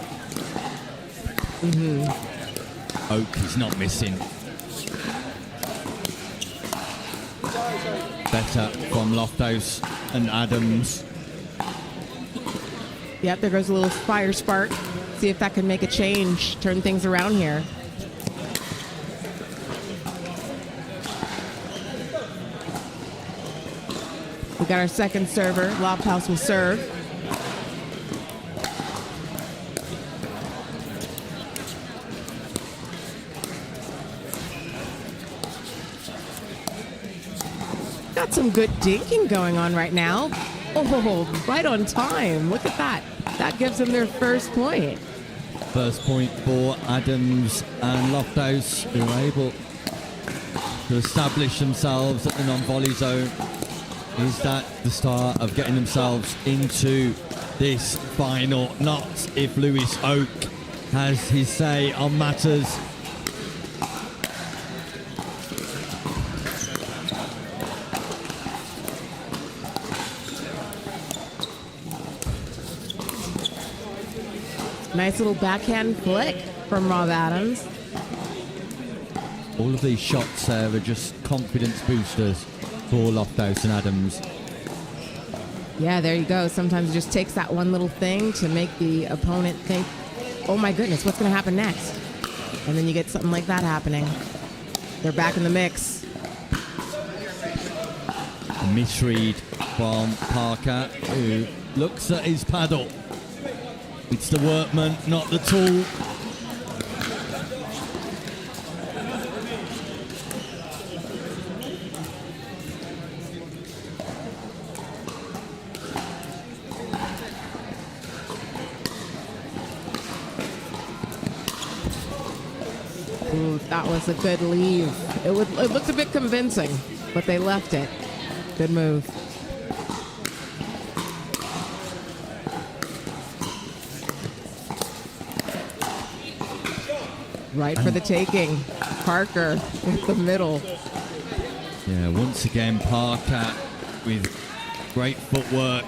Oak is not missing. Better from Loft House and Adams. Yep, there goes a little fire spark. See if that can make a change, turn things around here. We got our second server. Loft House will serve. Got some good dinking going on right now. Oh, right on time. Look at that. That gives them their first point. First point for Adams and Loft House, who are able to establish themselves at the non-volley zone. Is that the start of getting themselves into this final? Not if Lewis Oak has his say on matters. Nice little backhand flick from Rob Adams. All of these shots there are just confidence boosters for Loft House and Adams. Yeah, there you go. Sometimes it just takes that one little thing to make the opponent think, oh my goodness, what's going to happen next? And then you get something like that happening. They're back in the mix. A misread from Parker, who looks at his paddle. It's the workman, not the tool. Ooh, that was a good leave. It looked a bit convincing, but they left it. Good move. Right for the taking. Parker with the middle. Yeah, once again, Parker with great footwork,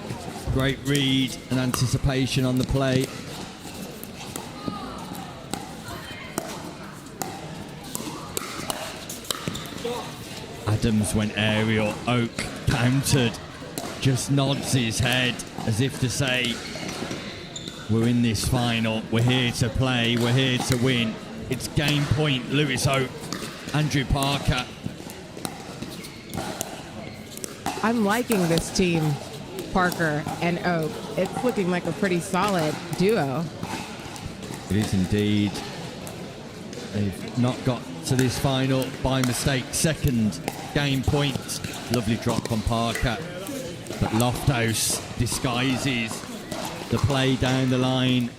great read and anticipation on the play. Adams went aerial. Oak countered. Just nods his head as if to say, we're in this final. We're here to play. We're here to win. It's game point. Lewis Oak, Andrew Parker. I'm liking this team, Parker and Oak. It's looking like a pretty solid duo. It is indeed. They've not got to this final by mistake. Second game point. Lovely drop from Parker. But Loft House disguises the play down the line.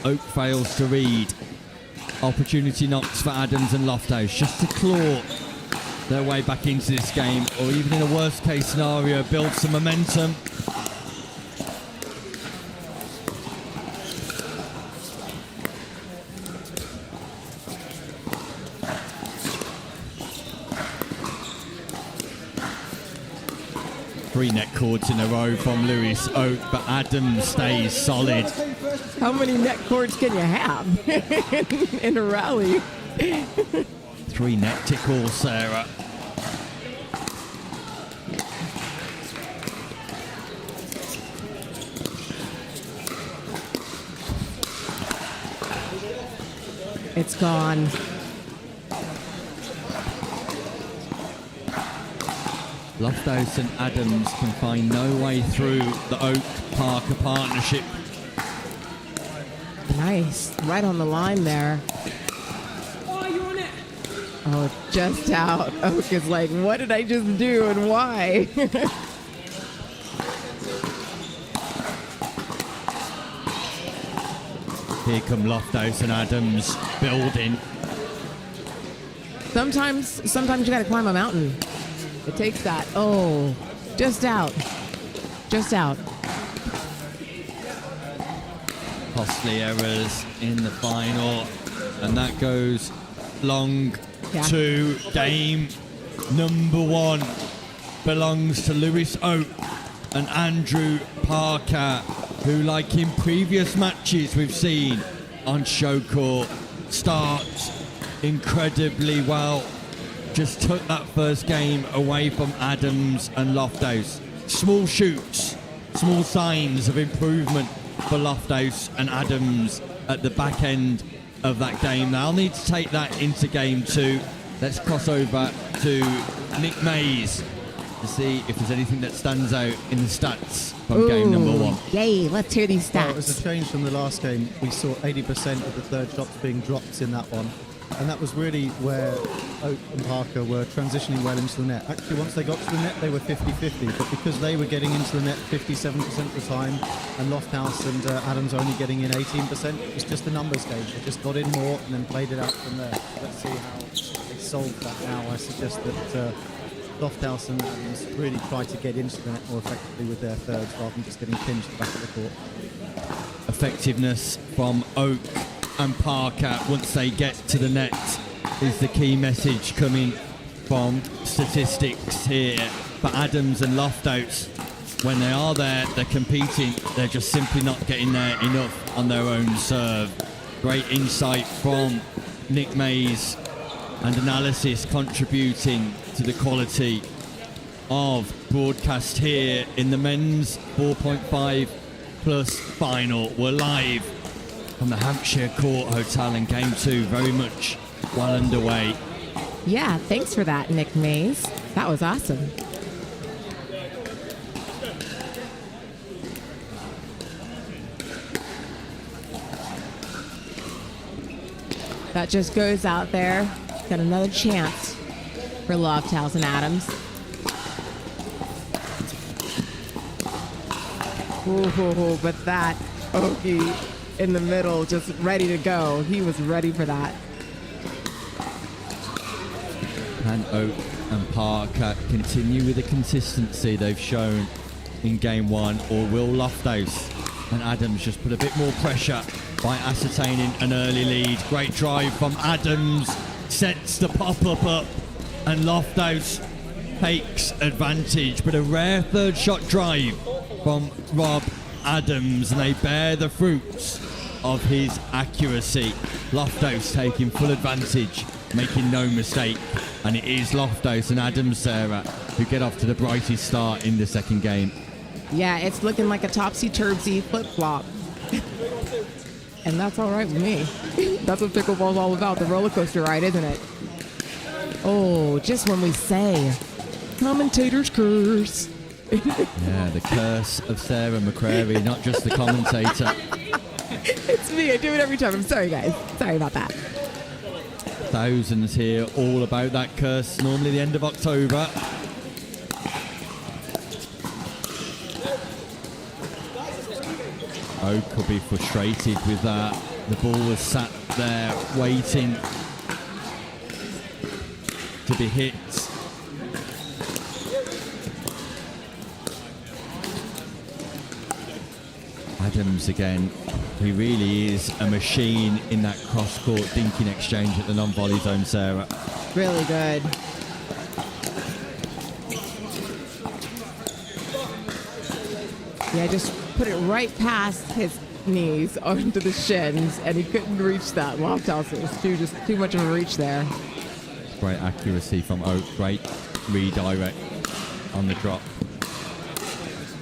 Oak fails to read. Opportunity knocks for Adams and Loft House just to claw their way back into this game, or even in a worst case scenario, build some momentum. Three net cords in a row from Lewis Oak, but Adams stays solid. How many net cords can you have in a rally? Three net tickles, Sarah. It's gone. Loft House and Adams can find no way through the Oak-Parker partnership. Nice. Right on the line there. Oh, just out. Oak is like, what did I just do and why? Here come Loft House and Adams building. Sometimes you gotta climb a mountain. It takes that. Oh, just out. Just out. Costly errors in the final, and that goes long to game number 1. Belongs to Lewis Oak and Andrew Parker, who, like in previous matches we've seen on show court, starts incredibly well. Just took that first game away from Adams and Loft House. Small shoots, small signs of improvement for Loft House and Adams at the back end of that game. They'll need to take that into game 2. Let's cross over to Nick Mays to see if there's anything that stands out in the stats from game number 1. Yay, let's hear these stats. Well, it was a change from the last game. We saw 80% of the third shots being dropped in that one. And that was really where Oak and Parker were transitioning well into the net. Actually, once they got to the net, they were 50-50. But because they were getting into the net 57% of the time, and Loft House and Adams only getting in 18%, it was just a numbers game. They just got in more and then played it out from there. Let's see how they solve that now. I suggest that Loft House and Adams really try to get into the net more effectively with their thirds rather than just getting pinched back at the court. Effectiveness from Oak and Parker once they get to the net is the key message coming from statistics here. For Adams and Loft House, when they are there, they're competing, they're just simply not getting there enough on their own serve. Great insight from Nick Mays and analysis contributing to the quality of broadcast here in the men's 4.5 plus final. We're live from the Hampshire Court Hotel in game 2, very much well underway. Yeah, thanks for that, Nick Mays. That was awesome. That just goes out there. Got another chance for Loft House and Adams. Ooh, but that Okie in the middle, just ready to go. He was ready for that. Can Oak and Parker continue with the consistency they've shown in game 1, or will Loft House and Adams just put a bit more pressure by ascertaining an early lead? Great drive from Adams, sets the pop-up up, and Loft House takes advantage. But a rare third shot drive from Rob Adams, and they bear the fruits of his accuracy. Loft House taking full advantage, making no mistake, and it is Loft House and Adams, Sarah, who get off to the brightest start in the second game. Yeah, it's looking like a topsy-turvy flip-flop. And that's all right with me. That's what pickleball's all about, the roller coaster ride, isn't it? Oh, just when we say, commentator's curse. Yeah, the curse of Sarah McCrary, not just the commentator. It's me, I do it every time. I'm sorry, guys. Sorry about that. Thousands here, all about that curse, normally the end of October. Oak could be frustrated with that. The ball was sat there waiting to be hit. Adams again, he really is a machine in that cross-court dinking exchange at the non-volley zone, Sarah. Really good. Yeah, just put it right past his knees onto the shins, and he couldn't reach that. Loft House, it was too much of a reach there. Great accuracy from Oak, great redirect on the drop.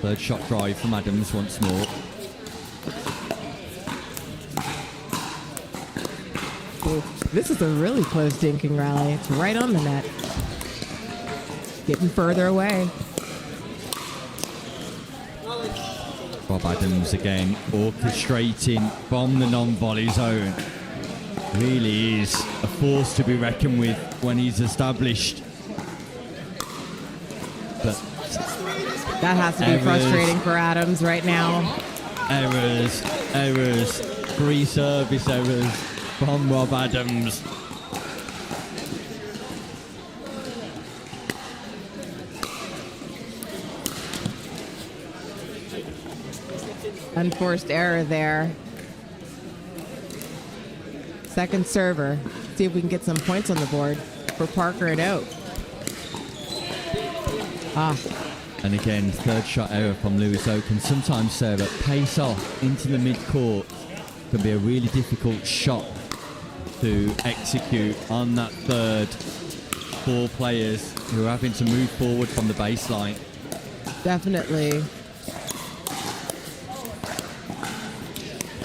Third shot drive from Adams once more. Ooh. This is a really close dinking rally. It's right on the net. Getting further away. Rob Adams again orchestrating from the non-volley zone. Really is a force to be reckoned with when he's established. But that has to be frustrating for Adams right now. Errors, free service errors from Rob Adams. Unforced error there. Second server. See if we can get some points on the board for Parker and Oak. And again, third shot error from Lewis Oak. And sometimes, Sarah, pace off into the mid-court can be a really difficult shot to execute on that third. 4 players who are having to move forward from the baseline. Definitely.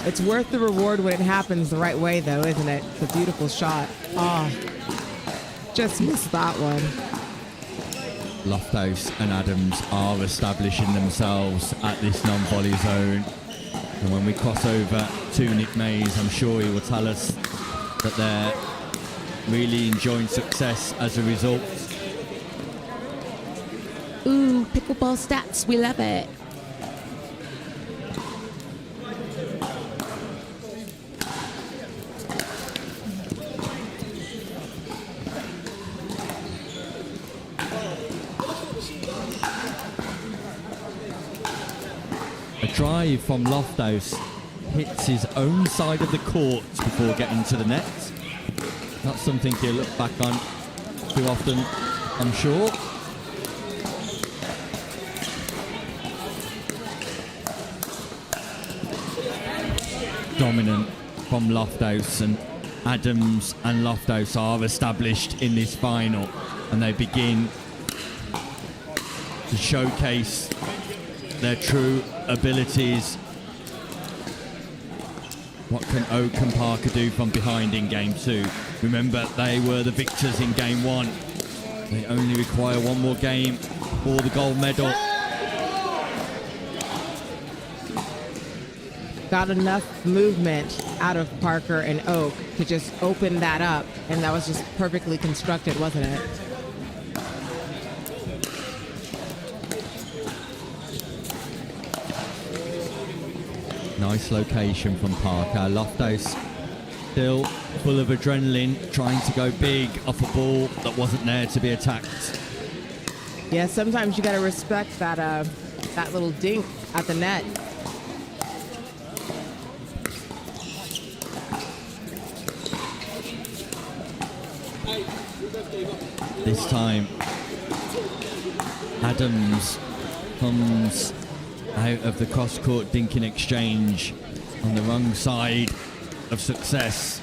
It's worth the reward when it happens the right way, though, isn't it? It's a beautiful shot. Just missed that one. Loft House and Adams are establishing themselves at this non-volley zone. And when we cross over to Nick Mays, I'm sure he will tell us that they're really enjoying success as a result. Ooh, pickleball stats. We love it. Drive from Loft House hits his own side of the court before getting to the net. Not something he'll look back on too often, I'm sure. Dominant from Loft House, and Adams and Loft House are established in this final, and they begin to showcase their true abilities. What can Oak and Parker do from behind in game 2? Remember, they were the victors in game 1. They only require one more game for the gold medal. Got enough movement out of Parker and Oak to just open that up, and that was just perfectly constructed, wasn't it? Nice location from Parker. Loft House still full of adrenaline, trying to go big off a ball that wasn't there to be attacked. Yeah, sometimes you got to respect that that little dink at the net. This time, Adams comes out of the cross-court dinking exchange on the wrong side of success.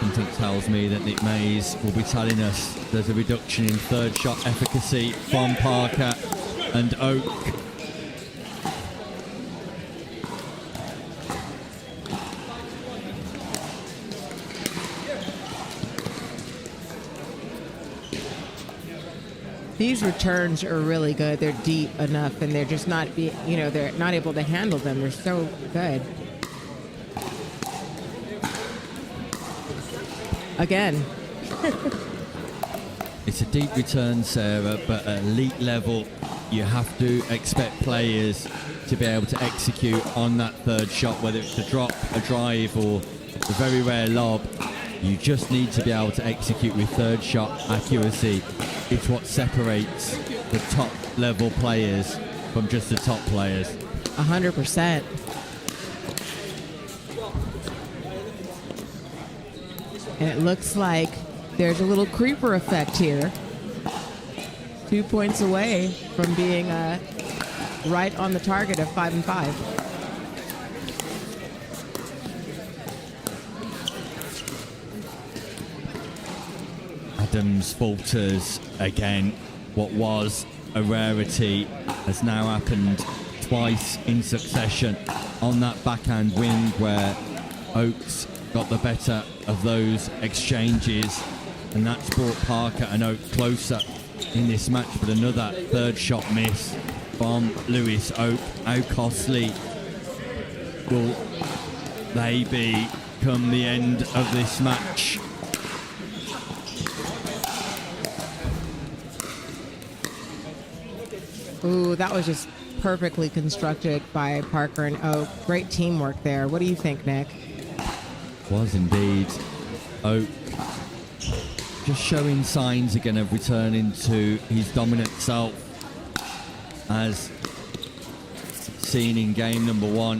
Something tells me that Nick Mays will be telling us there's a reduction in third shot efficacy from Parker and Oak. These returns are really good. They're deep enough, and they're just not they're not able to handle them. They're so good. Again. It's a deep return, Sarah, but at elite level, you have to expect players to be able to execute on that third shot, whether it's a drop, a drive, or a very rare lob. You just need to be able to execute with third shot accuracy. It's what separates the top level players from just the top players. 100%. And it looks like there's a little creeper effect here. 2 points away from being right on the target of 5-5. Adams falters again. What was a rarity has now happened twice in succession on that backhand wing, where Oakes got the better of those exchanges, and that's brought Parker and Oak closer in this match. But another third shot miss from Lewis Oak. How costly will they be come the end of this match? Ooh, that was just perfectly constructed by Parker and Oak. Great teamwork there. What do you think, Nick? Was indeed. Oak just showing signs again of returning to his dominant self, as seen in game number 1.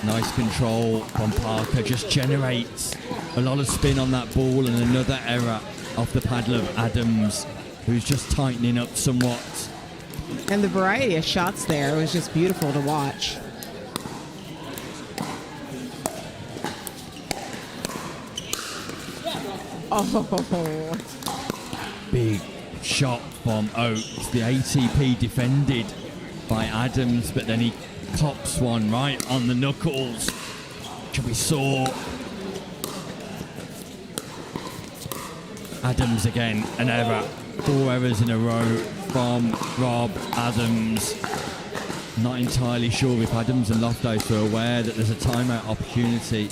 Nice control from Parker, just generates a lot of spin on that ball, and another error off the paddle of Adams, who's just tightening up somewhat. And the variety of shots there was just beautiful to watch. Oh, big shot from Oakes. The ATP defended by Adams, but then he cops one right on the knuckles, which we saw. Adams again, an error. 4 errors in a row from Rob Adams. Not entirely sure if Adams and Loft House are aware that there's a timeout opportunity.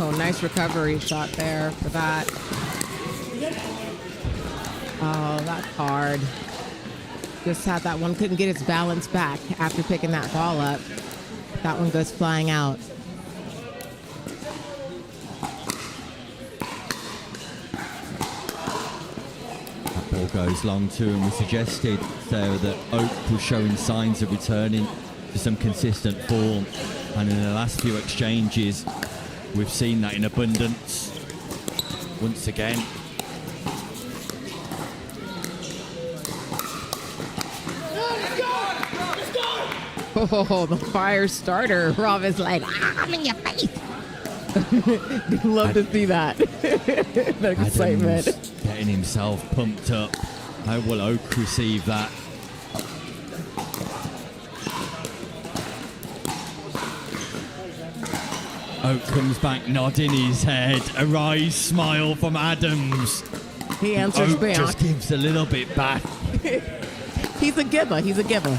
Oh, nice recovery shot there for that. Oh, that's hard. Just had that one, couldn't get its balance back after picking that ball up. That one goes flying out. That ball goes long too, and we suggested, Sarah, that Oak was showing signs of returning to some consistent form. And in the last few exchanges, we've seen that in abundance once again. Oh, the fire starter. Rob is like, I'm in your face. Love to see that. The excitement. Adams getting himself pumped up. How will Oak receive that? Oak comes back nodding his head. A wry smile from Adams. He answers Oak back. just gives a little bit back. He's a giver. He's a giver.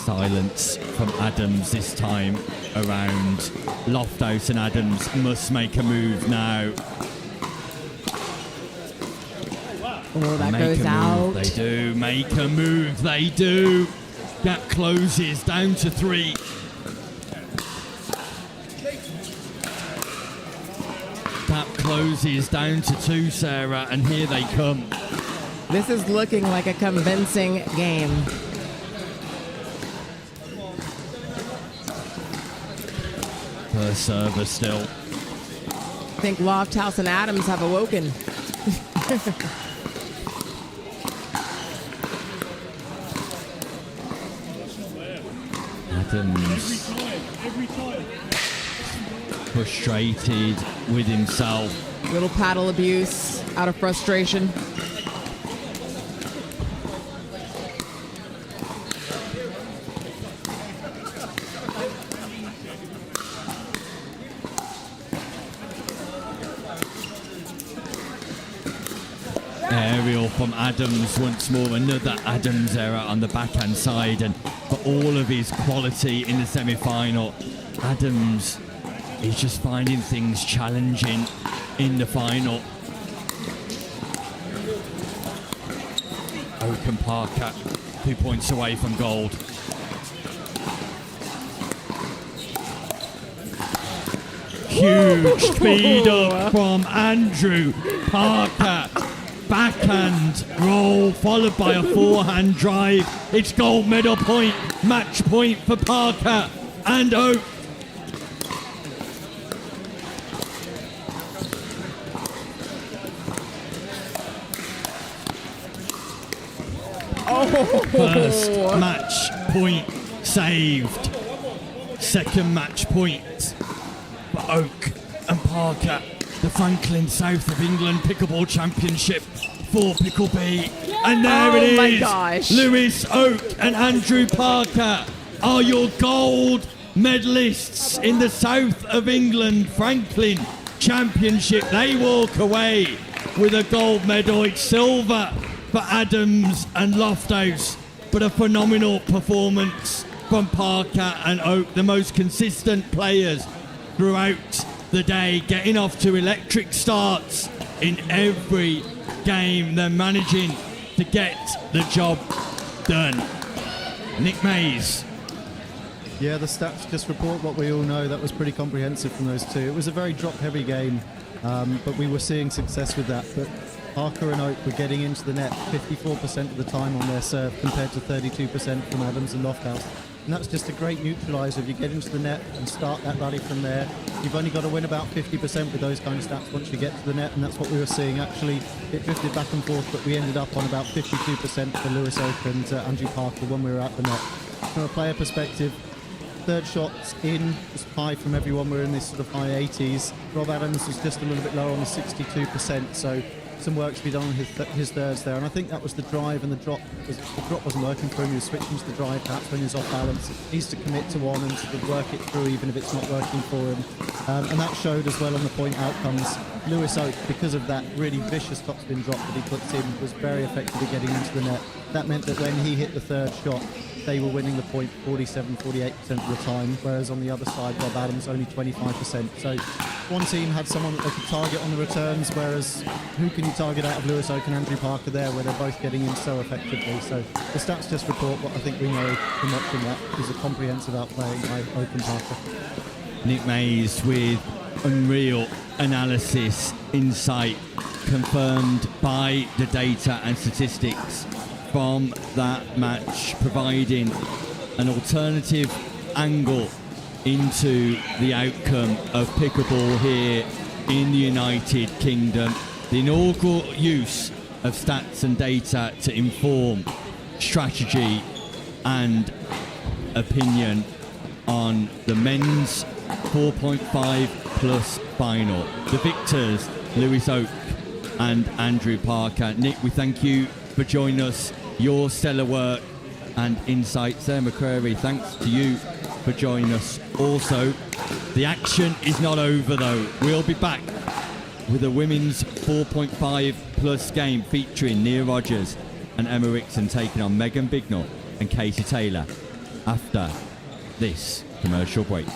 Silence from Adams this time around. Loft House and Adams must make a move now. Oh, that Make goes a out. move, they do. Make a move, they do. Gap closes down to 3. Gap closes down to 2, Sarah, and here they come. This is looking like a convincing game. First server still. I think Loft House and Adams have awoken. Adams frustrated with himself. Little paddle abuse out of frustration. Aerial from Adams once more. Another Adams error on the backhand side, and for all of his quality in the semi-final, Adams is just finding things challenging in the final. Oak and Parker 2 points away from gold. Huge speed up from Andrew Parker. Backhand roll followed by a forehand drive. It's gold medal point, match point for Parker and Oak. First match point saved. Second match point for Oak and Parker. The Franklin South of England Pickleball Championship for Pickleball. And there it is. Oh my gosh. Lewis Oak and Andrew Parker are your gold medalists in the South of England Franklin Championship. They walk away with a gold medal. It's silver for Adams and Loft House, but a phenomenal performance from Parker and Oak, the most consistent players throughout the day, getting off to electric starts in every game. They're managing to get the job done. Nick Mays. Yeah, the stats just report what we all know. That was pretty comprehensive from those two. It was a very drop-heavy game, but we were seeing success with that. But Parker and Oak were getting into the net 54% of the time on their serve compared to 32% from Adams and Loft House. And that's just a great neutraliser. If you get into the net and start that rally from there, you've only got to win about 50% with those kind of stats once you get to the net, and that's what we were seeing. Actually, it drifted back and forth, but we ended up on about 52% for Lewis Oak and Andrew Parker when we were at the net. From a player perspective, third shots in was high from everyone. We're in this sort of high 80s. Rob Adams was just a little bit lower on the 62%, so some work to be done on his thirds there. And I think that was the drive, and the drop wasn't working for him. He was switching to the drive perhaps when he's off balance. He needs to commit to one and sort of work it through even if it's not working for him. And that showed as well on the point outcomes. Lewis Oak, because of that really vicious topspin drop that he puts in, was very effective at getting into the net. That meant that when he hit the third shot, they were winning the point 47-48% of the time, whereas on the other side, Rob Adams only 25%. So one team had someone that they could target on the returns, whereas who can you target out of Lewis Oak and Andrew Parker there, where they're both getting in so effectively? So the stats just report what I think we know from watching that is a comprehensive outplaying by Oak and Parker. Nick Mays with unreal analysis, insight, confirmed by the data and statistics from that match, providing an alternative angle into the outcome of pickleball here in the United Kingdom. The inaugural use of stats and data to inform strategy and opinion on the men's 4.5 plus final. The victors, Lewis Oak and Andrew Parker. Nick, we thank you for joining us. Your stellar work and insights there. McCrary, thanks to you for joining us. Also, the action is not over though. We'll be back with a women's 4.5 plus game featuring Nia Rogers and Emma Rickson taking on Megan Bignell and Katie Taylor after this commercial break.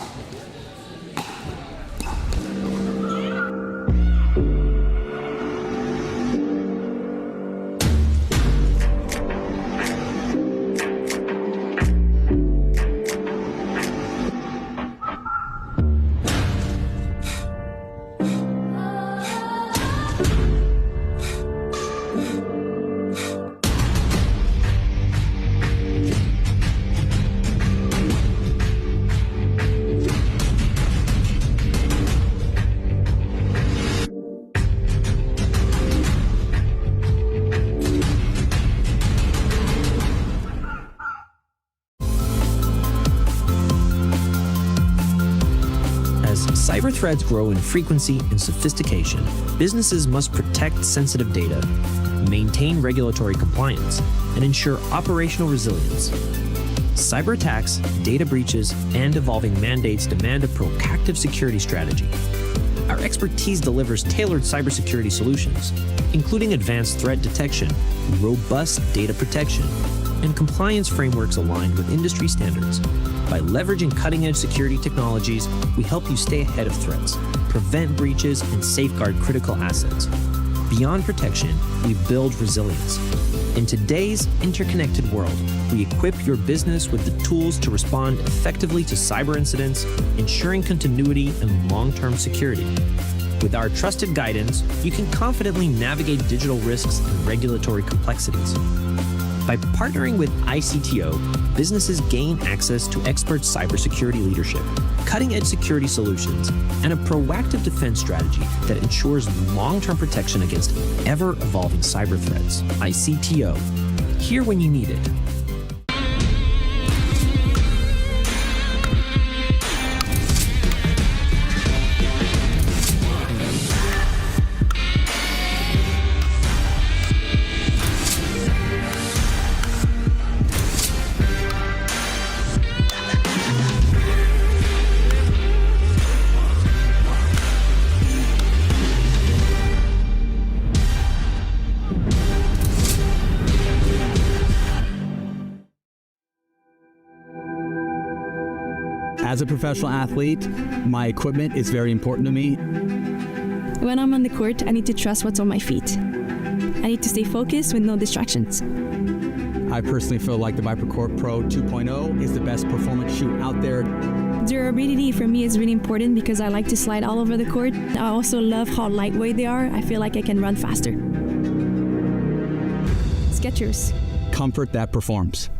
Cyber threats grow in frequency and sophistication. Businesses must protect sensitive data, maintain regulatory compliance, and ensure operational resilience. Cyber attacks, data breaches, and evolving mandates demand a proactive security strategy. Our expertise delivers tailored cybersecurity solutions, including advanced threat detection, robust data protection, and compliance frameworks aligned with industry standards. By leveraging cutting-edge security technologies, we help you stay ahead of threats, prevent breaches, and safeguard critical assets. Beyond protection, we build resilience. In today's interconnected world, we equip your business with the tools to respond effectively to cyber incidents, ensuring continuity and long-term security. With our trusted guidance, you can confidently navigate digital risks and regulatory complexities. By partnering with ICTO, businesses gain access to expert cybersecurity leadership, cutting-edge security solutions, and a proactive defense strategy that ensures long-term protection against ever-evolving cyber threats. ICTO. here when you need it. As a professional athlete, my equipment is very important to me. When I'm on the court, I need to trust what's on my feet. I need to stay focused with no distractions. I personally feel like the ViperCore Pro 2.0 is the best performance shoe out there. Durability for me is really important because I like to slide all over the court. I also love how lightweight they are. I feel like I can run faster. Skechers. Comfort that performs.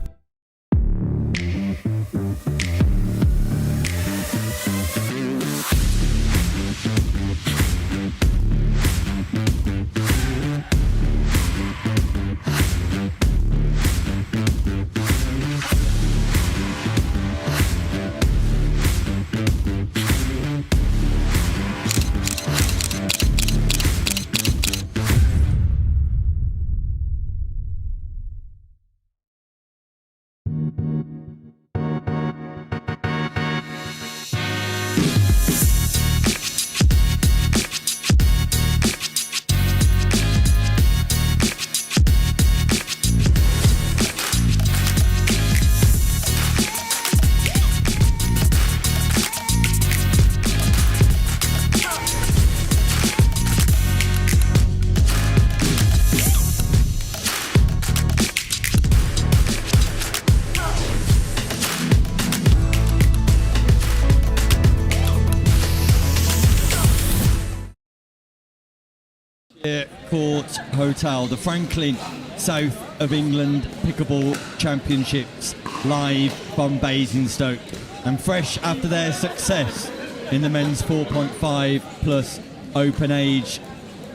Court Hotel, the Franklin South of England Pickleball Championships, live from Basingstoke, and fresh after their success in the men's 4.5 plus open age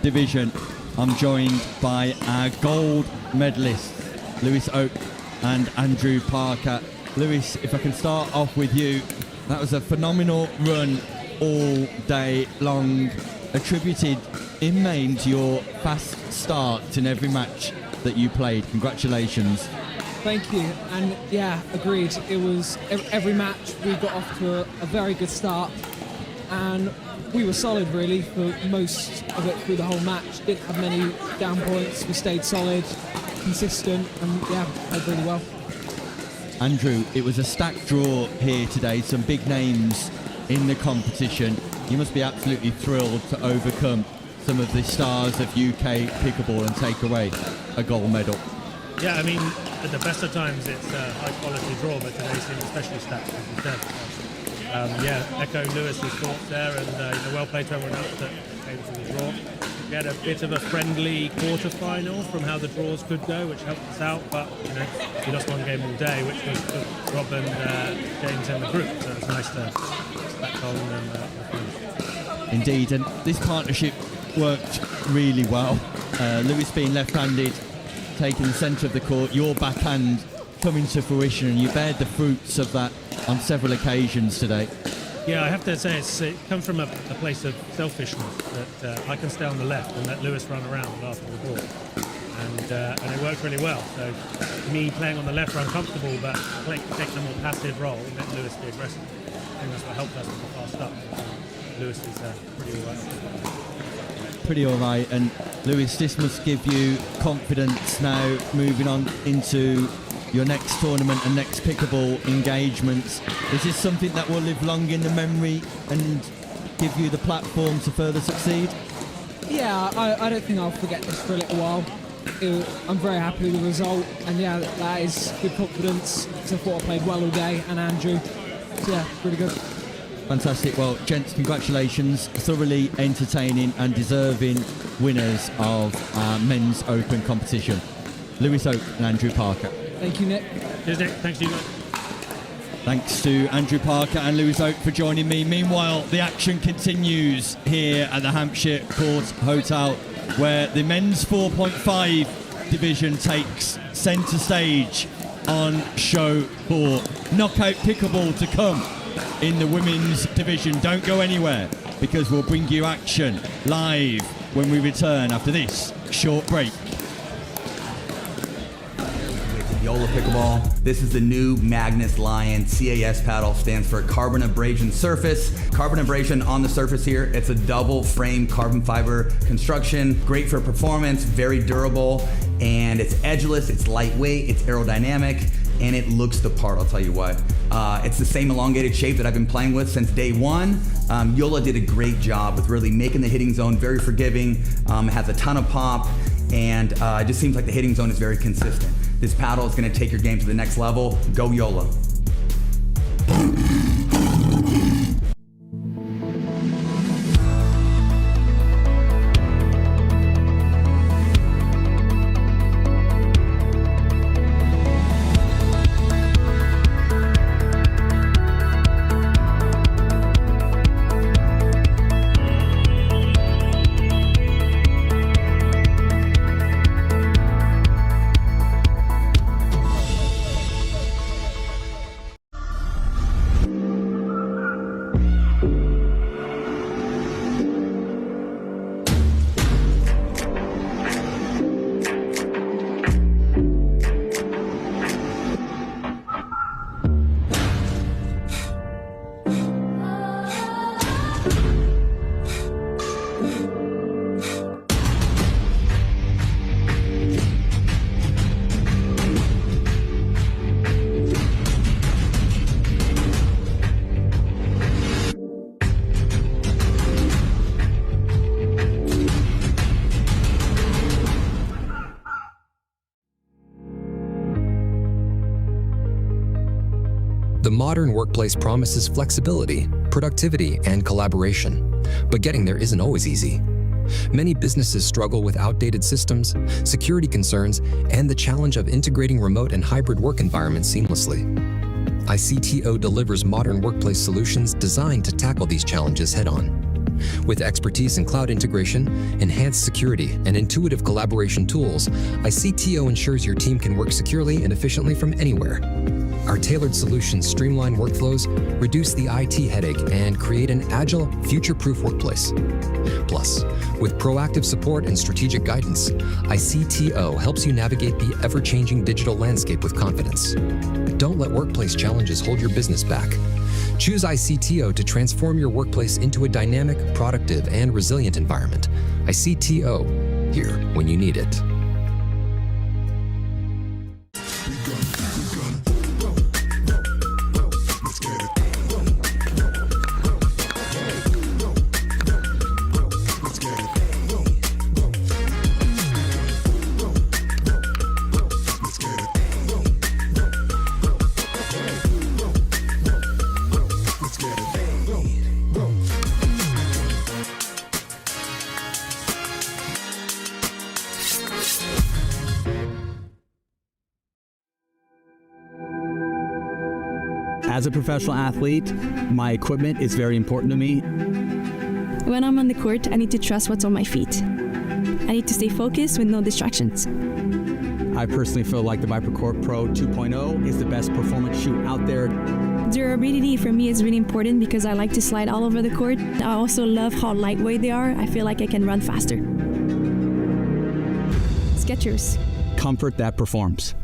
division, I'm joined by our gold medalists, Lewis Oak and Andrew Parker. Lewis, if I can start off with you, that was a phenomenal run all day long, attributed in main to your fast start in every match that you played. Congratulations. Thank you. And yeah, agreed. It was every match we got off to a very good start, and we were solid really for most of it through the whole match. Didn't have many down points. We stayed solid, consistent, and yeah, played really well. Andrew, it was a stacked draw here today, some big names in the competition. You must be absolutely thrilled to overcome some of the stars of UK pickleball and take away a gold medal. Yeah, I mean, at the best of times it's a high quality draw, but today seemed especially stacked, as you said. Yeah, echo Lewis's thoughts there, and well played to everyone else that came to the draw. We had a bit of a friendly quarterfinal from how the draws could go, which helped us out, but we lost one game all day, which was Rob and James in the group, so it's nice to back on and Indeed, and this partnership worked really well. Lewis being left-handed, taking the centre of the court, your backhand coming to fruition, and you bared the fruits of that on several occasions today. Yeah, I have to say it comes from a place of selfishness that I can stay on the left and let Lewis run around after the ball, and it worked really well. So me playing on the left were uncomfortable, but taking a more passive role and let Lewis be aggressive. I think that's what helped us with the fast up. Lewis is pretty all right. Pretty all right, and Lewis, this must give you confidence now moving on into your next tournament and next pickleball engagements. Is this something that will live long in the memory and give you the platform to further succeed? Yeah, I don't think I'll forget this for a little while. I'm very happy with the result, and yeah, that is good confidence because I thought I played well all day, and Andrew. So yeah, really good. Fantastic. Well, gents, congratulations. Thoroughly entertaining and deserving winners of our men's open competition. Lewis Oak and Andrew Parker. Thank you, Nick. Cheers, Nick. Thanks to you guys. Thanks to Andrew Parker and Lewis Oak for joining me. Meanwhile, the action continues here at the Hampshire Court Hotel, where the men's 4.5 division takes centre stage on show 4. Knockout pickleball to come in the women's division. Don't go anywhere, because we'll bring you action live when we return after this short break. Ullah Pickleball. This is the new Magnus Lion. CAS paddle stands for carbon abrasion surface. Carbon abrasion on the surface here. It's a double frame carbon fiber construction. Great for performance, very durable, and it's edgeless, it's lightweight, it's aerodynamic, and it looks the part, I'll tell you what. It's the same elongated shape that I've been playing with since day one. Ullah did a great job with really making the hitting zone very forgiving. It has a ton of pop, and it just seems like the hitting zone is very consistent. This paddle is going to take your game to the next level. Go Ullah. The modern workplace promises flexibility, productivity, and collaboration, but getting there isn't always easy. Many businesses struggle with outdated systems, security concerns, and the challenge of integrating remote and hybrid work environments seamlessly. ICTO delivers modern workplace solutions designed to tackle these challenges head-on. With expertise in cloud integration, enhanced security, and intuitive collaboration tools, ICTO ensures your team can work securely and efficiently from anywhere. Our tailored solutions streamline workflows, reduce the IT headache, and create an agile, future-proof workplace. Plus, with proactive support and strategic guidance, ICTO helps you navigate the ever-changing digital landscape with confidence. Don't let workplace challenges hold your business back. Choose ICTO to transform your workplace into a dynamic, productive, and resilient environment. ICTO, here when you need it. As a professional athlete, my equipment is very important to me. When I'm on the court, I need to trust what's on my feet. I need to stay focused with no distractions. I personally feel like the ViperCore Pro 2.0 is the best performance shoe out there. Durability for me is really important because I like to slide all over the court. I also love how lightweight they are. I feel like I can run faster. Skechers. Comfort that performs.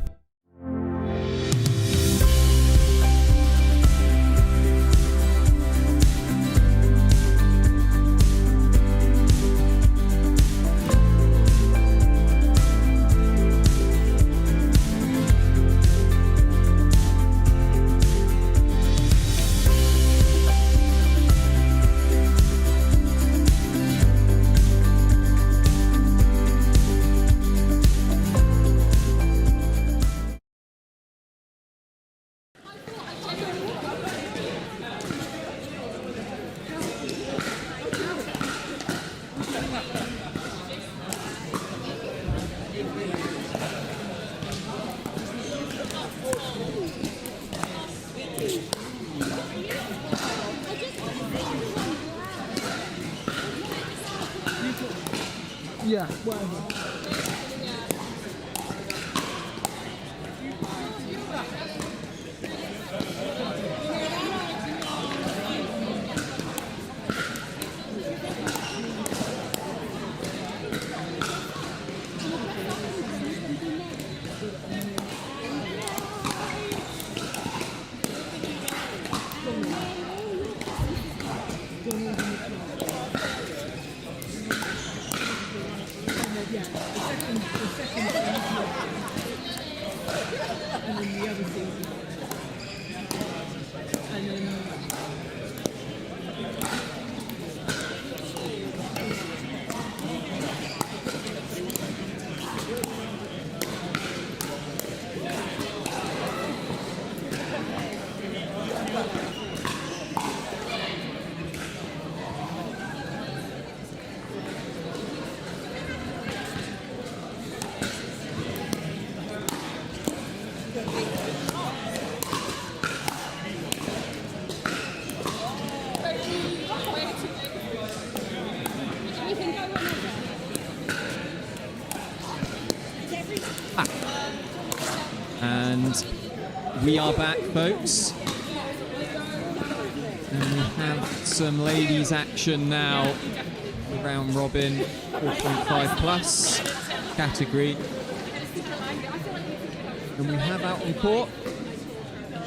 Yeah, whatever. We are back, folks. And we have some ladies action now. The round robin 4.5 plus category. And we have out on court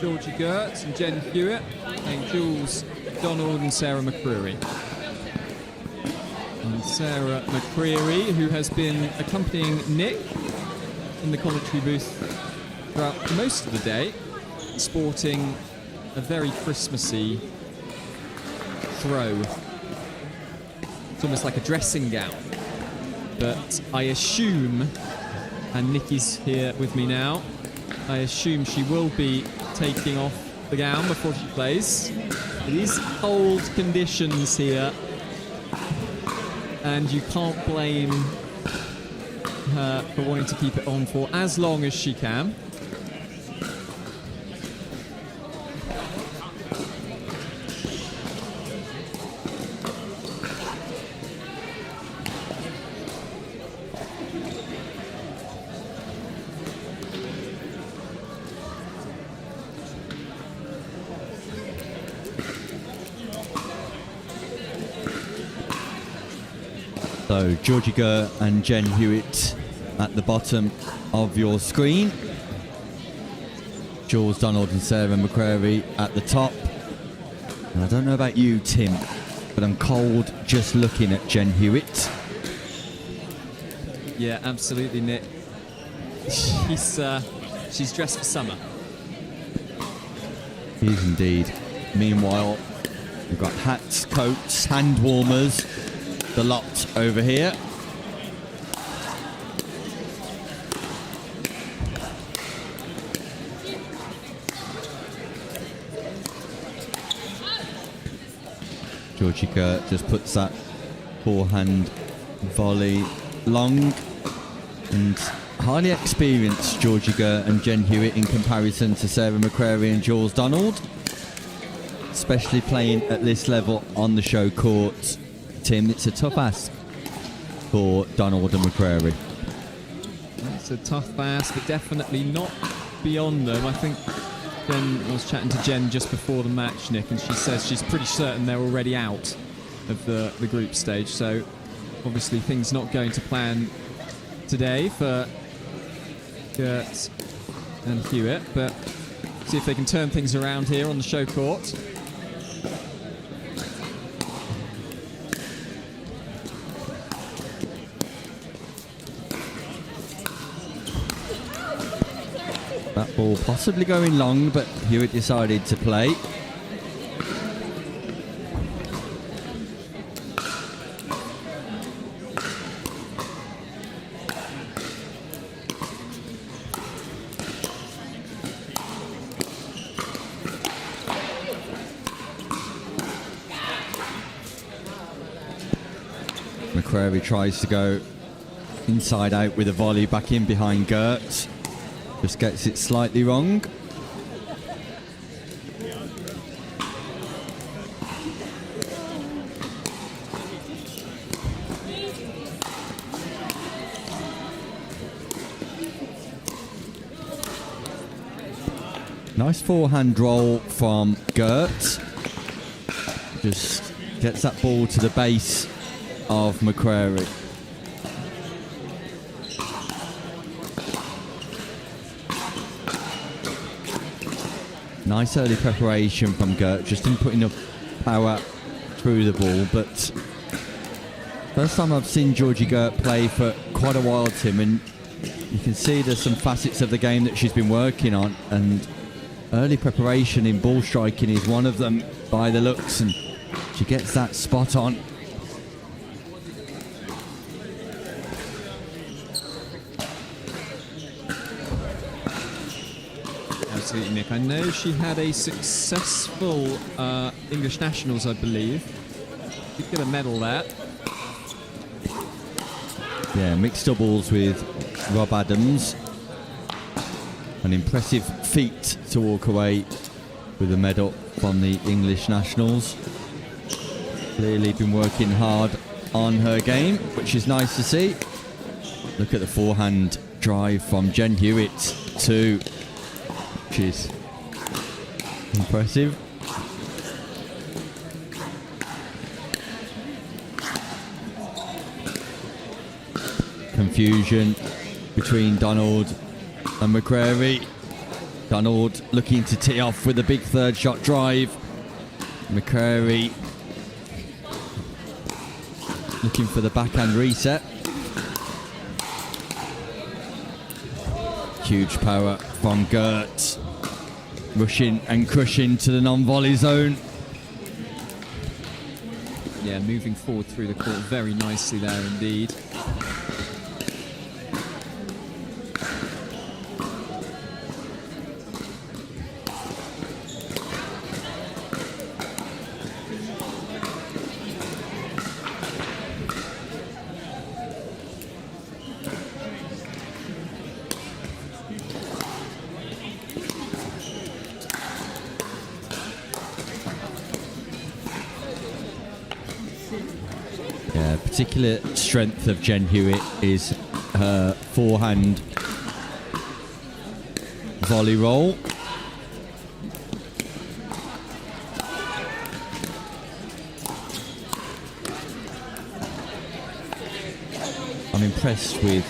Georgie Gertz and Jen Hewitt playing Jules Donald and Sarah McCreary. And Sarah McCreary, who has been accompanying Nick in the commentary booth throughout most of the day, sporting a very Christmassy throw. It's almost like a dressing gown. But I assume, and Nikki's here with me now, I assume she will be taking off the gown before she plays. These cold conditions here, and you can't blame her for wanting to keep it on for as long as she can. So Georgie Gurr and Jen Hewitt at the bottom of your screen. Jules Donald and Sarah McCreary at the top. And I don't know about you, Tim, but I'm cold just looking at Jen Hewitt. Yeah, absolutely, Nick. She's dressed for summer. Is indeed. Meanwhile, we've got hats, coats, hand warmers, the lot over here. Georgie Gert just puts that forehand volley long, and highly experienced Georgie Gert and Jen Hewitt in comparison to Sarah McCreary and Jules Donald, especially playing at this level on the show court. Tim, it's a tough ask for Donald and McCreary. It's a tough ask, but definitely not beyond them. I think I was chatting to Jen just before the match, Nick, and she says she's pretty certain they're already out of the group stage. So obviously things not going to plan today for Gert and Hewitt, but see if they can turn things around here on the show court. That ball possibly going long, but Hewitt decided to play. McCreary tries to go inside out with a volley back in behind Gert. Just gets it slightly wrong. Nice forehand roll from Gert. Just gets that ball to the base of McCreary. Nice early preparation from Gert, just didn't put enough power through the ball, but first time I've seen Georgie Gert play for quite a while, Tim, and you can see there's some facets of the game that she's been working on, and early preparation in ball striking is one of them by the looks, and she gets that spot on. Absolutely, Nick. I know she had a successful English Nationals, I believe. Did get a medal there. Yeah, mixed doubles with Rob Adams. An impressive feat to walk away with a medal from the English Nationals. Clearly been working hard on her game, which is nice to see. Look at the forehand drive from Jen Hewitt too. She's Impressive. Confusion between Donald and McCrary. Donald looking to tee off with a big third shot drive. McCrary looking for the backhand reset. Huge power from Gert. Rushing and crushing to the non-volley zone. Yeah, moving forward through the court very nicely there indeed. Particular strength of Jen Hewitt is her forehand volley roll. I'm impressed with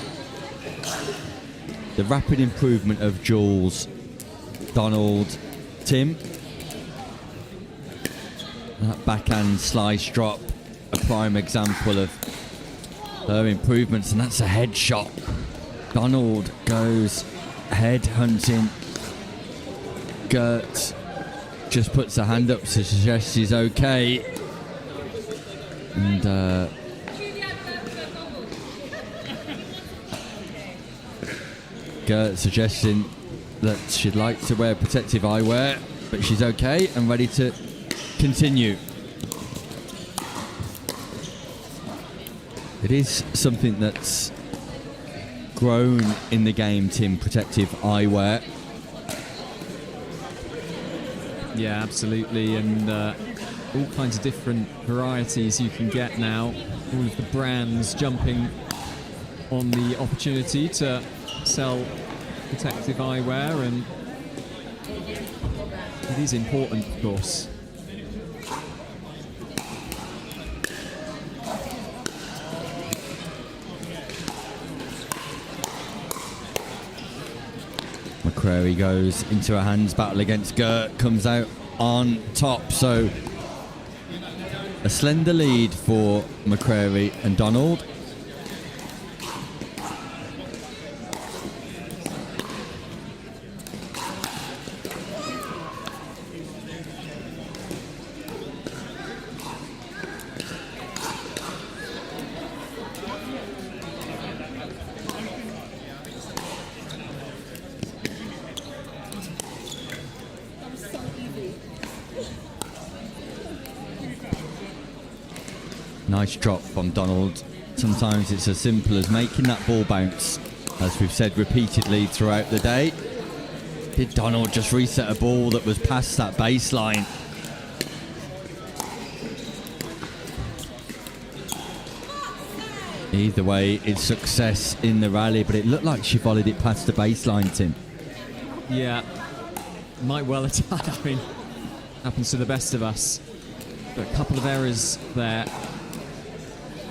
the rapid improvement of Jules, Donald, Tim. That backhand slice drop, a prime example of her improvements, and that's a headshot. Donald goes head hunting. Gert just puts a hand up to suggest he's okay. And Gert suggesting that she'd like to wear protective eyewear, but she's okay and ready to continue. It is something that's grown in the game, Tim, protective eyewear. Yeah, absolutely, and all kinds of different varieties you can get now. All of the brands jumping on the opportunity to sell protective eyewear, and it is important, of course. McCrary goes into a hands battle against Gert, comes out on top, so a slender lead for McCrary and Donald. Nice drop from Donald. Sometimes it's as simple as making that ball bounce, as we've said repeatedly throughout the day. Did Donald just reset a ball that was past that baseline? Either way, it's success in the rally, but it looked like she volleyed it past the baseline, Tim. Yeah, might well have done. I mean, happens to the best of us. But a couple of errors there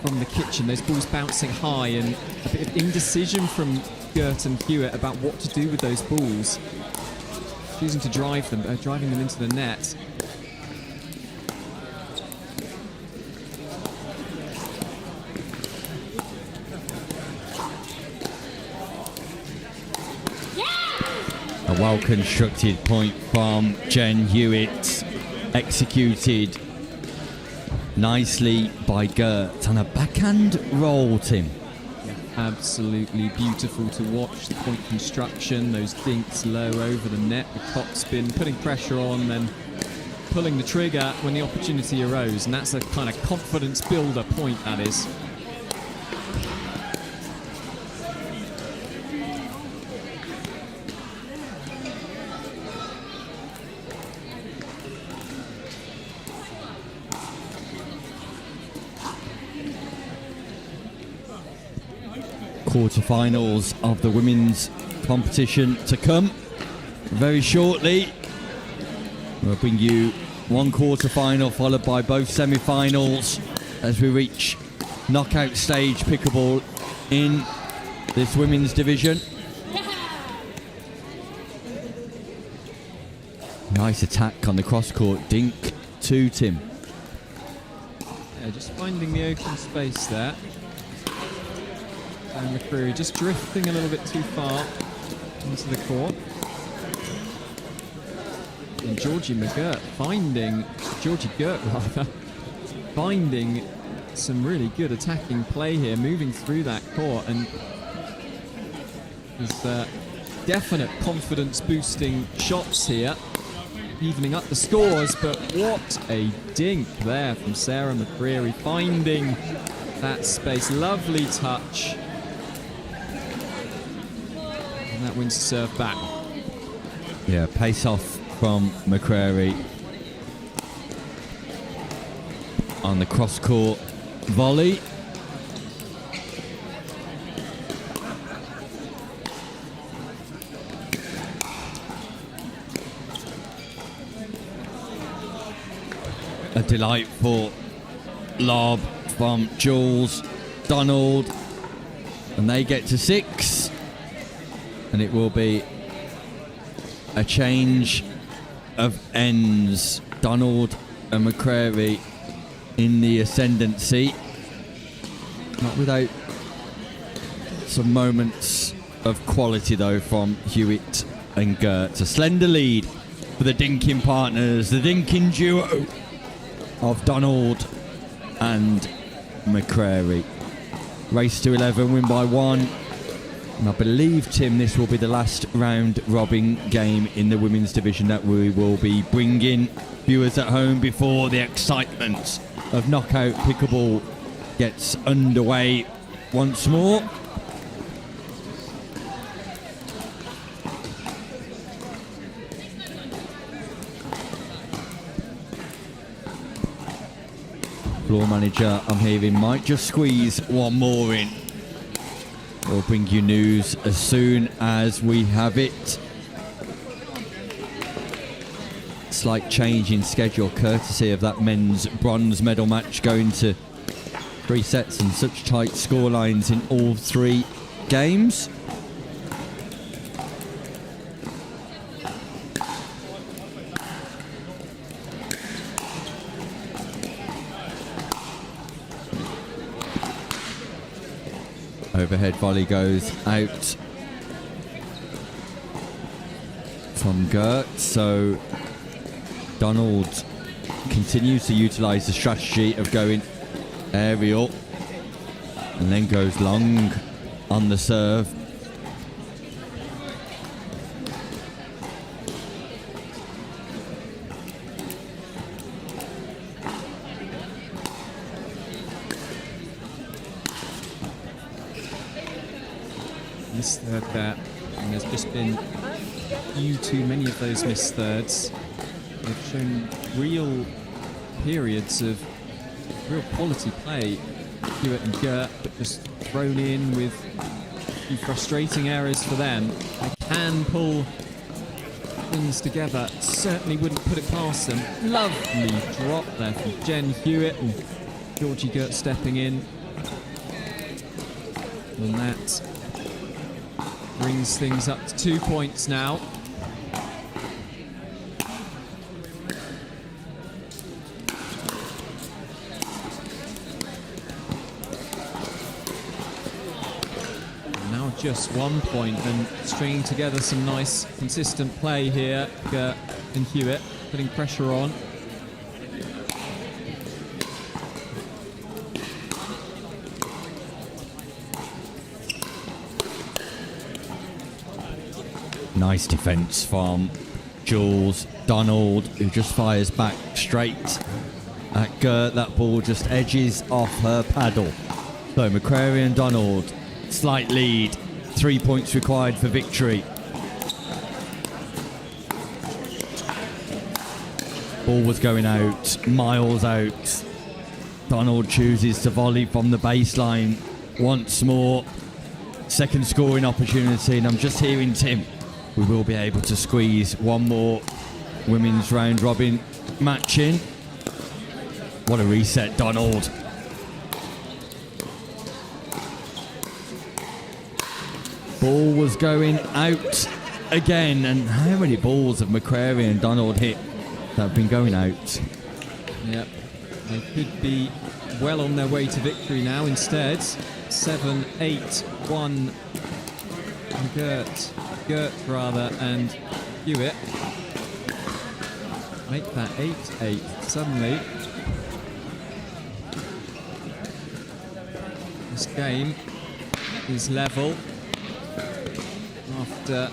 from the kitchen. Those balls bouncing high, and a bit of indecision from Gert and Hewitt about what to do with those balls. Choosing to drive them, driving them into the net. A well-constructed point from Jen Hewitt, executed nicely by Gert, and a backhand roll, Tim. Yeah, absolutely beautiful to watch. The point construction, those dinks low over the net, the topspin, putting pressure on, then pulling the trigger when the opportunity arose, and that's a kind of confidence builder point, that is. Quarterfinals of the women's competition to come very shortly. We'll bring you one quarter-final followed by both semi-finals as we reach knockout stage pickleball in this women's division. Nice attack on the cross-court dink to Tim. Yeah, just finding the open space there. And McCreary just drifting a little bit too far into the court. And Georgie Gert finding some really good attacking play here, moving through that court, and there's definite confidence boosting shots here, evening up the scores. But what a dink there from Sarah McCreary, finding that space. Lovely touch. And that wins the serve back. Yeah, pace off from McCreary on the cross-court volley. A delightful lob from Jules Donald, and they get to 6, and it will be a change of ends. Donald and McCreary in the ascendancy, not without some moments of quality though from Hewitt and Gert. A slender lead for the dinking partners, the dinking duo of Donald and McCreary. Race to 11, win by 1. And I believe, Tim, this will be the last round robin game in the women's division that we will be bringing viewers at home before the excitement of knockout pickleball gets underway once more. Floor manager, I'm hearing, might just squeeze one more in. We'll bring you news as soon as we have it. Slight change in schedule courtesy of that men's bronze medal match going to 3 sets and such tight scorelines in all 3 games. Overhead volley goes out from Gert, so Donald continues to utilise the strategy of going aerial and then goes long on the serve. Missed third there, and there's just been too many of those missed thirds. They've shown real periods of real quality play, Hewitt and Gert, but just thrown in with a few frustrating errors for them. They can pull things together, certainly wouldn't put it past them. Lovely drop there from Jen Hewitt, and Georgie Gert stepping in. And that brings things up to 2 points now. Now just 1 point, and stringing together some nice consistent play here. Gert and Hewitt putting pressure on. Nice defence from Jules Donald, who just fires back straight at Gert. That ball just edges off her paddle. So McCreary and Donald, slight lead, 3 points required for victory. Ball was going out, miles out. Donald chooses to volley from the baseline once more. Second scoring opportunity, and I'm just hearing Tim. We will be able to squeeze one more women's round robin matching. What a reset, Donald. Ball was going out again, and how many balls have McCrary and Donald hit that have been going out? Yep, they could be well on their way to victory now. Instead, 7-8-1. Gert rather, and Hewitt make that 8-8 suddenly. This game is level after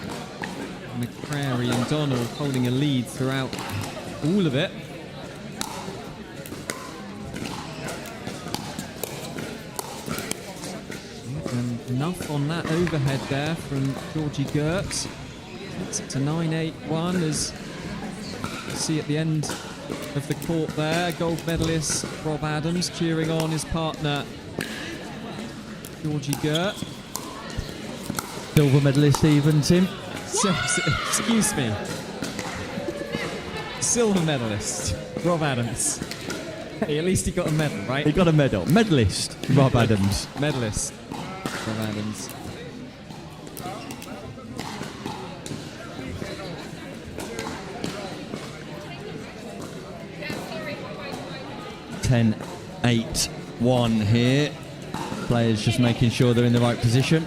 McCrary and Donald holding a lead throughout all of it. And enough on that overhead there from Georgie Gert. Takes it to 9-8-1 as you see at the end of the court there. Gold medalist Rob Adams cheering on his partner Georgie Gert. Silver medalist even, Tim. Excuse me. Silver medalist Rob Adams. Hey, at least he got a medal, right? He got a medal. Medalist Rob Adams. Medalist Rob Adams. Ten, 8-1 here. Players just making sure they're in the right position.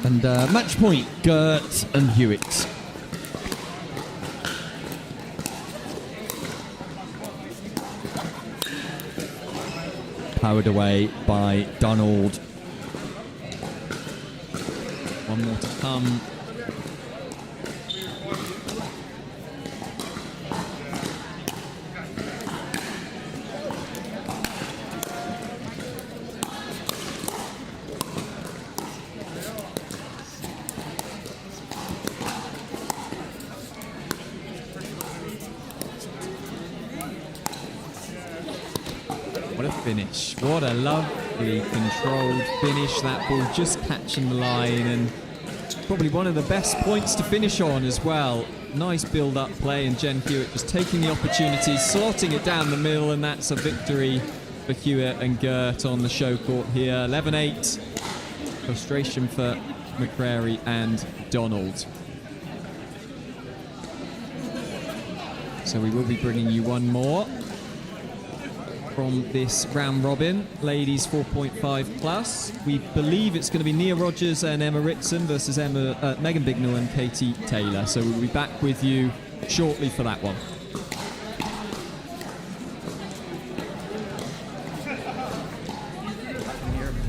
And match point, Gert and Hewitt. Powered away by Donald. One more to come. What a finish. What a lovely controlled finish. That ball just catching the line, and probably one of the best points to finish on as well. Nice build-up play, and Jen Hewitt just taking the opportunity, slotting it down the middle, and that's a victory for Hewitt and Gert on the show court here. 11-8. Frustration for McCrary and Donald. So we will be bringing you one more from this round robin, ladies 4.5 plus. We believe it's going to be Nia Rogers and Emma Ritson versus Megan Bignell and Katie Taylor. So we'll be back with you shortly for that one.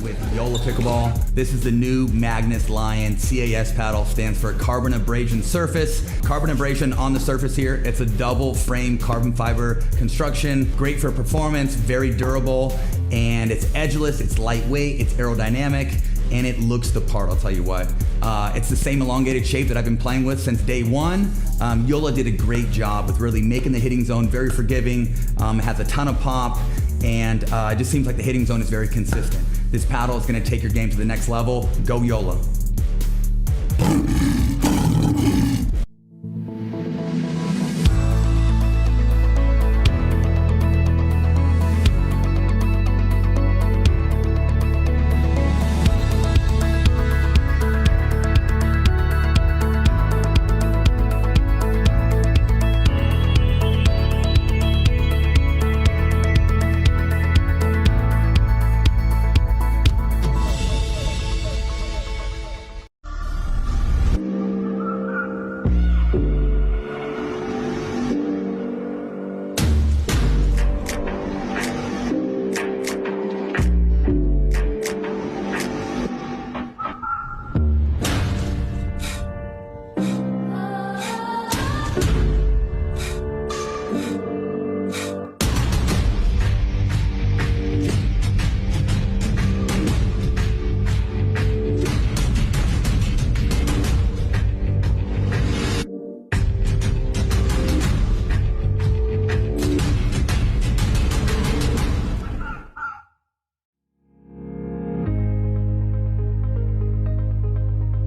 With Yola Pickleball. This is the new Magnus Lion. CAS paddle stands for carbon abrasion surface. Carbon abrasion on the surface here. It's a double frame carbon fiber construction. Great for performance, very durable, and it's edgeless, it's lightweight, it's aerodynamic, and it looks the part, I'll tell you what. It's the same elongated shape that I've been playing with since day one. Yola did a great job with really making the hitting zone very forgiving, has a ton of pop, and it just seems like the hitting zone is very consistent. This paddle is going to take your game to the next level. Go Yola.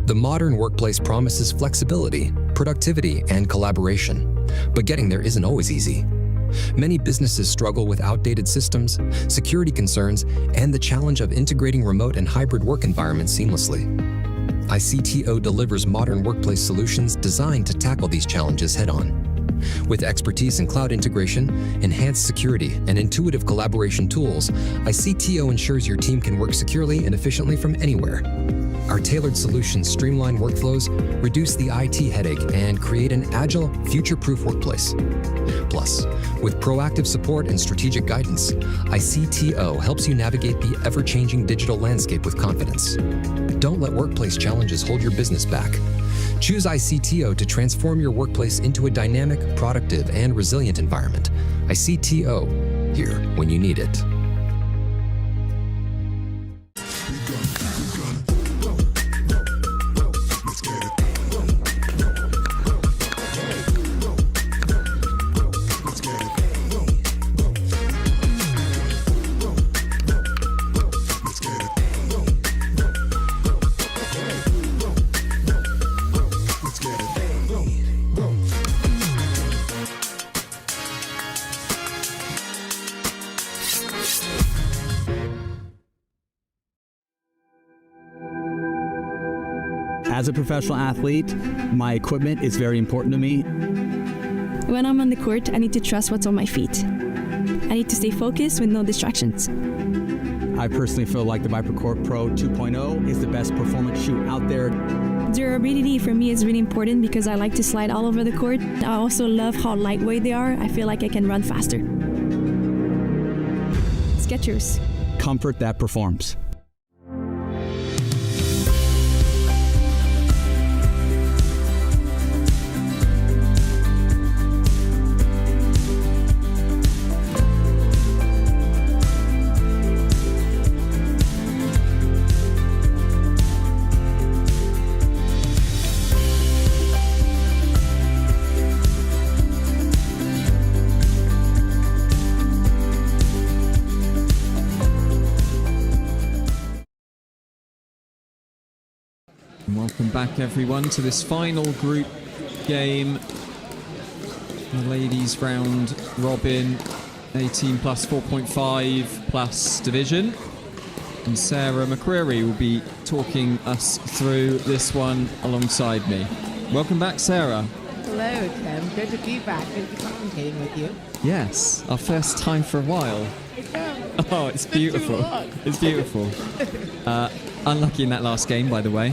The modern workplace promises flexibility, productivity, and collaboration, but getting there isn't always easy. Many businesses struggle with outdated systems, security concerns, and the challenge of integrating remote and hybrid work environments seamlessly. ICTO delivers modern workplace solutions designed to tackle these challenges head-on. With expertise in cloud integration, enhanced security, and intuitive collaboration tools, ICTO ensures your team can work securely and efficiently from anywhere. Our tailored solutions streamline workflows, reduce the IT headache, and create an agile, future-proof workplace. Plus, with proactive support and strategic guidance, ICTO helps you navigate the ever-changing digital landscape with confidence. Don't let workplace challenges hold your business back. Choose ICTO to transform your workplace into a dynamic, productive, and resilient environment. ICTO, here when you need it. As a professional athlete, my equipment is very important to me. When I'm on the court, I need to trust what's on my feet. I need to stay focused with no distractions. I personally feel like the ViperCore Pro 2.0 is the best performance shoe out there. Durability for me is really important because I like to slide all over the court. I also love how lightweight they are. I feel like I can run faster. Skechers. Comfort that performs. Welcome back, everyone, to this final group game. The ladies round robin, 18 plus 4.5 plus division. And Sarah McCreary will be talking us through this one alongside me. Welcome back, Sarah. Hello, Tim. Good to be back. Good to be commentating with you. Yes, our first time for a while. Oh, it's beautiful. It's beautiful. Unlucky in that last game, by the way.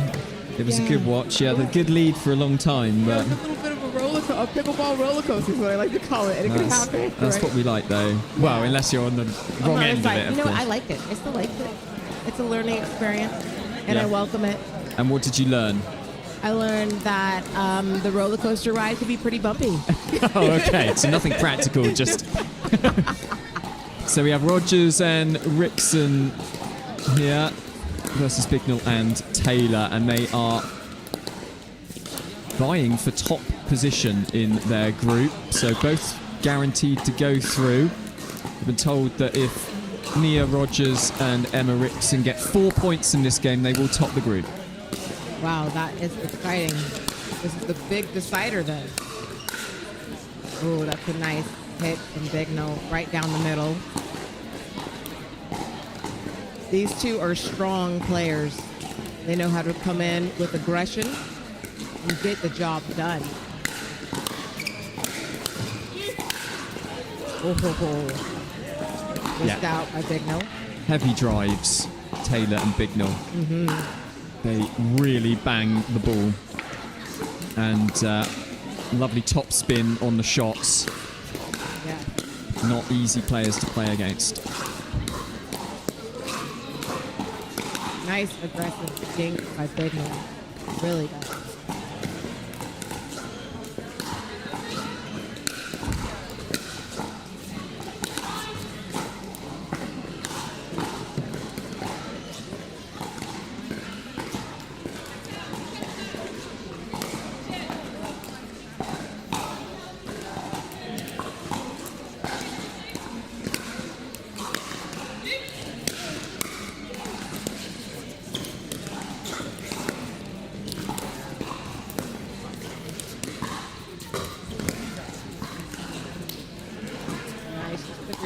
It was a good watch. You had a good lead for a long time, but It was a little bit of a pickleball roller coaster is what I like to call it, and it can happen. that's what we like, though. Well, unless you're on the wrong end of it, of You know, course. I liked it. I still liked it. It's a learning experience, and I welcome it. And what did you learn? I learned that the roller coaster ride could be pretty bumpy. Oh, okay. So nothing practical, just... So we have Rogers and Rickson here versus Bignell and Taylor, and they are vying for top position in their group. So both guaranteed to go through. We've been told that if Nia Rogers and Emma Rickson get 4 points in this game, they will top the group. Wow, that is exciting. This is the big decider then. Oh, that's a nice hit from Bignell right down the middle. These two are strong players. They know how to come in with aggression and get the job done. Missed out by Bignell. Heavy drives, Taylor and Bignell. They really bang the ball. And lovely top spin on the shots. Yeah. Not easy players to play against. Nice aggressive dink by Bignell. Really good.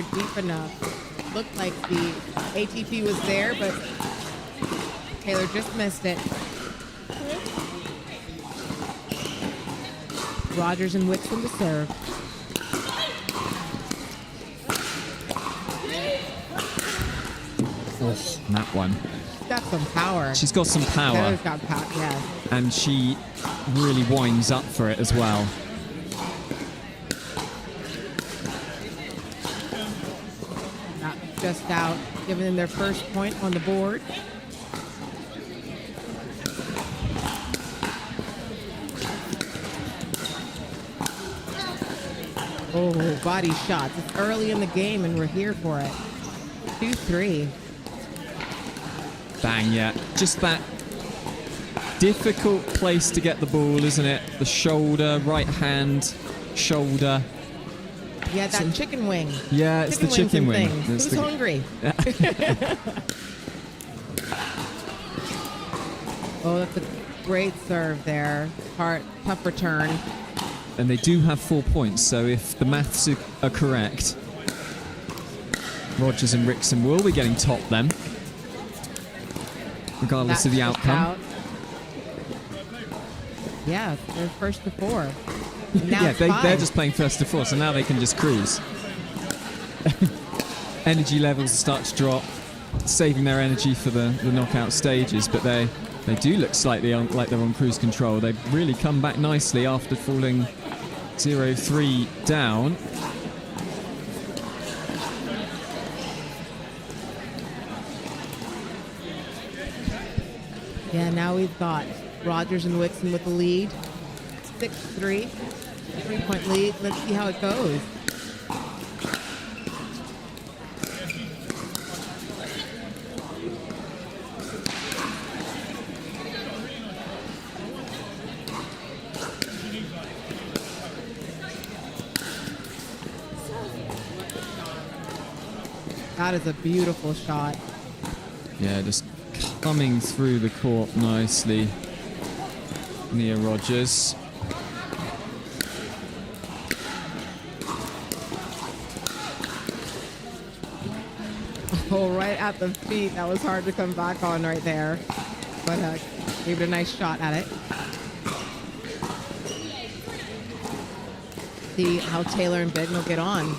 bunker deep enough. Looked like the ATP was there, but Taylor just missed it. Rogers and Whitson to serve. Oh, that one. She's got some power. She's got some power. Taylor's got power, yeah. And she really winds up for it as well. Not just out, giving them their first point on the board. Oh, body shots. It's early in the game and we're here for it. 2-3. Bang, yeah. Just that difficult place to get the ball, isn't it? The shoulder, right hand, shoulder. Yeah, that chicken wing. Yeah, it's the chicken wing. Who's hungry? Oh, that's a great serve there. Tough return. And they do have 4 points, so if the maths are correct, Rogers and Rickson will be getting top then, regardless of the outcome. Yeah, they're first to 4. Now Yeah, they're just playing first to 4, so now they can just cruise. Energy levels start to drop, saving their energy for the knockout stages, but they do look slightly like they're on cruise control. They've really come back nicely after falling 0-3 down. Yeah, now we've got Rogers and Whitson with the lead. 6-3. 3-point lead. Let's see how it goes. That is a beautiful shot. Yeah, just coming through the court nicely. Nia Rogers. Oh, right at the feet. That was hard to come back on right there. But gave it a nice shot at it. See how Taylor and Bignell get on.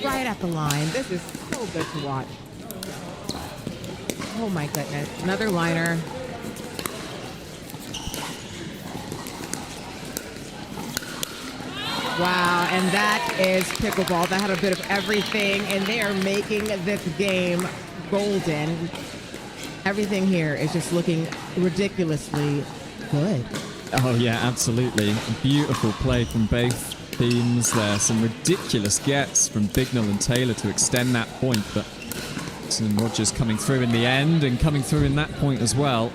Right at the line. This is so good to watch. Oh my goodness. Another liner. Wow, and that is pickleball. That had a bit of everything, and they are making this game golden. Everything here is just looking ridiculously good. Oh yeah, absolutely. Beautiful play from both teams there. Some ridiculous gets from Bignell and Taylor to extend that point, but Rogers coming through in the end and coming through in that point as well.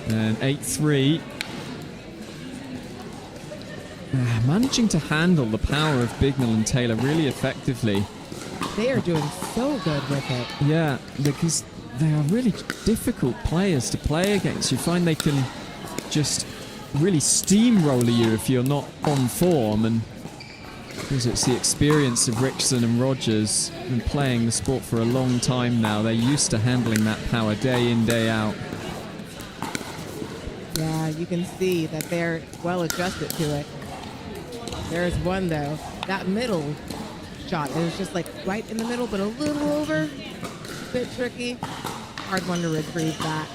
And 8-3. Managing to handle the power of Bignell and Taylor really effectively. They are doing so good with it. Yeah, because they are really difficult players to play against. You find they can just really steamroller you if you're not on form, and because it's the experience of Rickson and Rogers and playing the sport for a long time now. They're used to handling that power day in, day out. Yeah, you can see that they're well adjusted to it. There's one though, that middle shot. It was just like right in the middle, but a little over. A bit tricky. Hard one to retrieve that.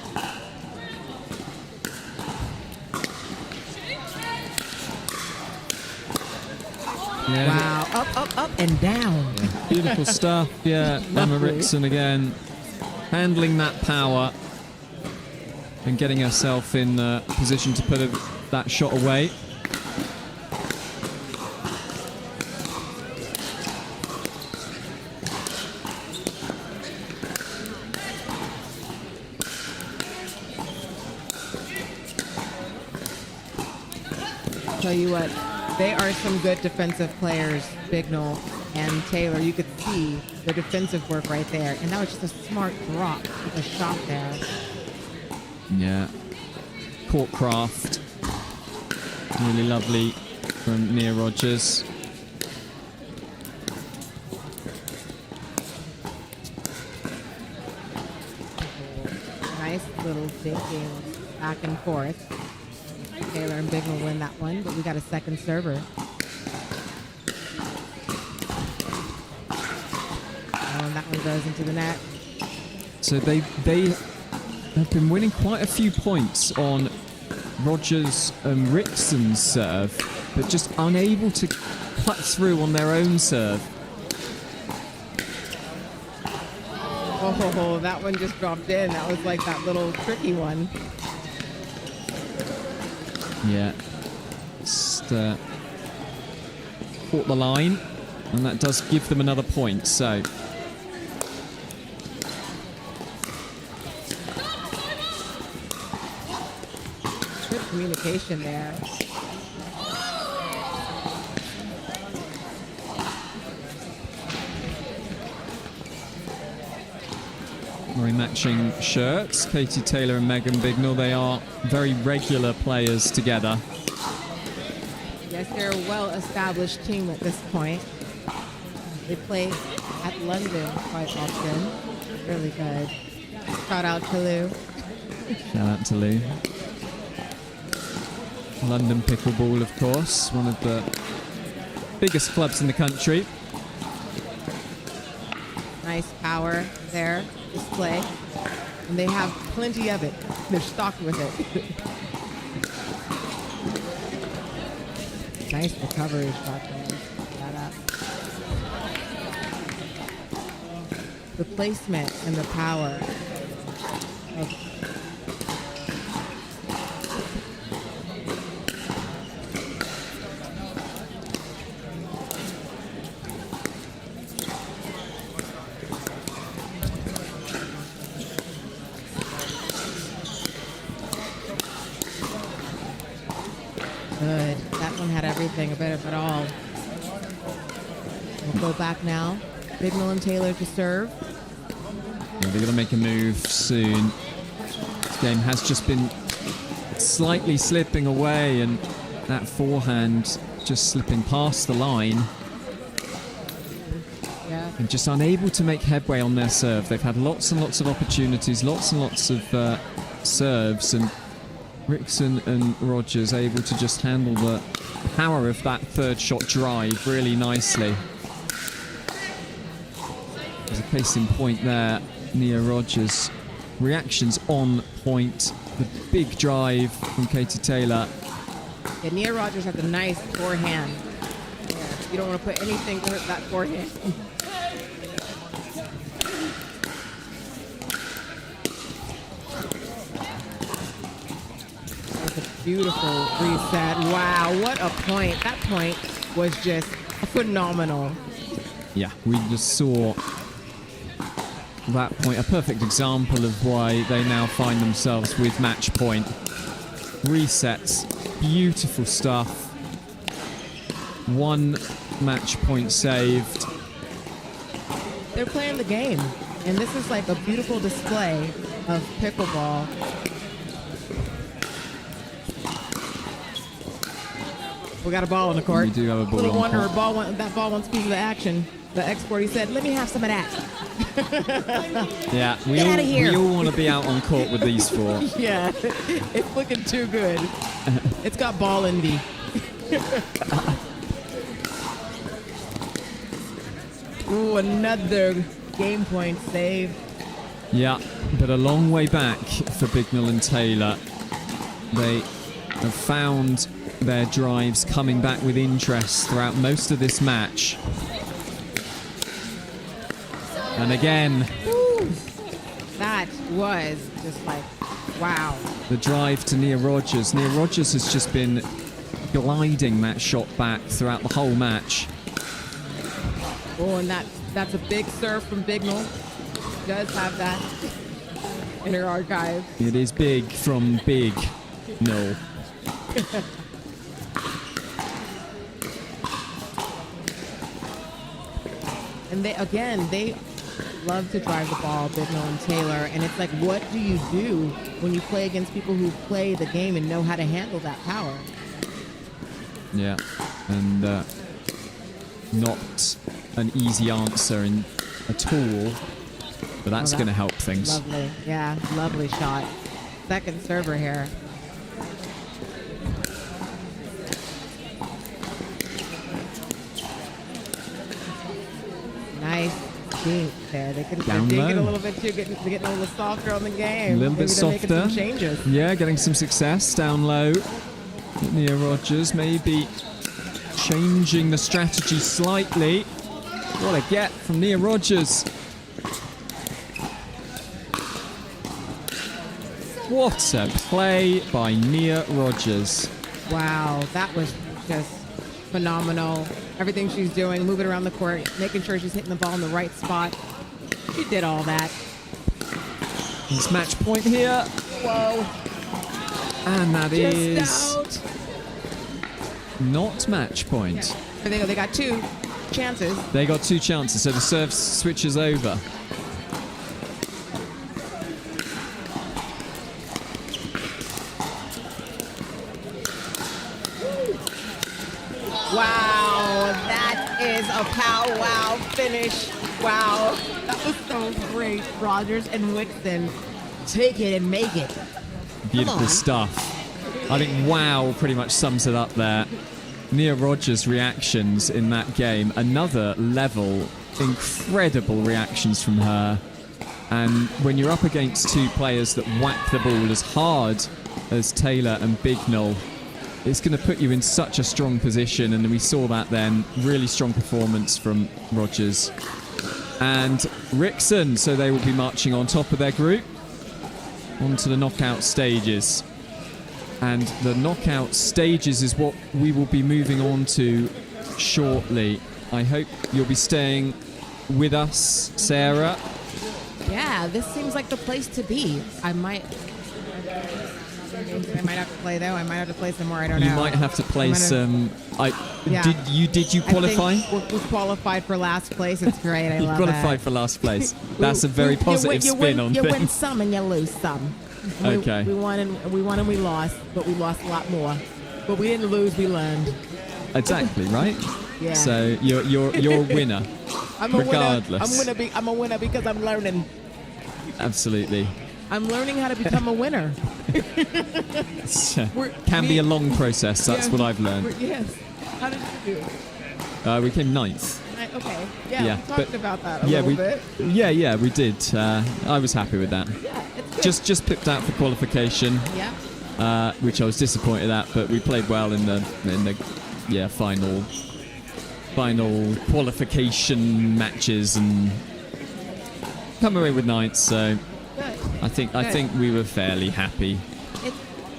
Yeah. Wow, up, and down. Yeah. Beautiful stuff, yeah. Emma Rickson again, handling that power and getting herself in position to put that shot away. Tell you what, They are some good defensive players, Bignell and Taylor. You could see the defensive work right there. And that was just a smart drop with a shot there. Yeah. Court craft. Really lovely from Nia Rogers. Nice little thinking back and forth. Taylor and Bignell win that one, but we got a second server. And that one goes into the net. So they have been winning quite a few points on Rogers and Rickson's serve, but just unable to cut through on their own serve. Oh, that one just dropped in. That was like that little tricky one. Yeah. Just caught the line, and that does give them another point. So good communication there. wearing matching shirts. Katie Taylor and Megan Bignell, they are very regular players together. Yes, they're a well-established team at this point. They play at London quite often. Really good. Shout out to Lou. Shout out to Lou. London Pickleball, of course, one of the biggest clubs in the country. Nice power there, display. And they have plenty of it. They're stocked with it. Nice recovery shot there. That up. The placement and the power of good. That one had everything, a bit of it all. We'll go back now. Bignell and Taylor to serve. Yeah, they're going to make a move soon. This game has just been slightly slipping away, and that forehand just slipping past the line. Yeah. And just unable to make headway on their serve. They've had lots and lots of opportunities, lots and lots of serves, and Rickson and Rogers able to just handle the power of that third shot drive really nicely. There's a case in point there. Nia Rogers' reactions on point. The big drive from Katie Taylor. Yeah, Nia Rogers has a nice forehand. Yeah, you don't want to put anything to hurt that forehand. That's a beautiful reset. Wow, what a point. That point was just phenomenal. Yeah, we just saw that point, a perfect example of why they now find themselves with match point. Resets, beautiful stuff. One match point saved. They're playing the game, and this is like a beautiful display of pickleball. We got a ball on the court. We do have a ball. Little on wonder court. that ball wants to be the action. The export, he said, "Let me have some of that." Yeah, we Get all, outta here. we all want to be out on court with these four. Yeah, it's looking too good. It's got ball envy. Ooh, another game point save. Yeah, but a long way back for Bignell and Taylor. They have found their drives coming back with interest throughout most of this match. And again, That was just like, wow. the drive to Nia Rogers. Nia Rogers has just been gliding that shot back throughout the whole match. Oh, and that's a big serve from Bignell. Does have that in her archive. It is big from Big. No. And they love to drive the ball, Bignell and Taylor. And it's like, what do you do when you play against people who play the game and know how to handle that power? Yeah, and not an easy answer at all, but that's going to help things. Lovely. Yeah, lovely shot. Second server here. Nice dink there. They could Down dink it a low. little bit too, getting a little softer on the game. A little Maybe bit they're making softer. some changes. Yeah, getting some success down low. Nia Rogers maybe changing the strategy slightly. What a get from Nia Rogers. What a play by Nia Rogers. Wow, that was just phenomenal. Everything she's doing, moving around the court, making sure she's hitting the ball in the right spot. She did all that. It's match point here. Whoa. And that is Just out. not match point. There they go. They got 2 chances. They got 2 chances, so the serve switches over. Wow, that is a powwow finish. Wow, that was so great. Rogers and Wixon, take it and make it. Beautiful stuff. I think wow pretty much sums it up there. Nia Rogers' reactions in that game, another level, incredible reactions from her. And when you're up against 2 players that whack the ball as hard as Taylor and Bignell, it's going to put you in such a strong position, and we saw that then. Really strong performance from Rogers and Rickson, so they will be marching on top of their group onto the knockout stages. And the knockout stages is what we will be moving on to shortly. I hope you'll be staying with us, Sarah. Yeah, this seems like the place to be. I might have to play though. I might have to play some more. I don't know. You might have to play some. Yeah. Did you qualify? I think we qualified for last place. It's great. I You love qualified it. for last place. That's a very positive spin on you things. win some and you lose some. Okay. We won and we lost, but we lost a lot more. But we didn't lose. We learned. Exactly right. Yeah. So you're a winner. I'm a regardless. winner. I'm a winner because I'm learning. Absolutely. I'm learning how to become a winner. Can be a long process. That's what I've learned. Yes. How did you do? We came 9th. Okay. Yeah, we talked about that a little bit. Yeah, we did. I was happy with that. Yeah, it's good. Just pipped out for qualification. Yeah. Which I was disappointed at, but we played well in the final qualification matches and come away with 9th. So I think we were fairly happy.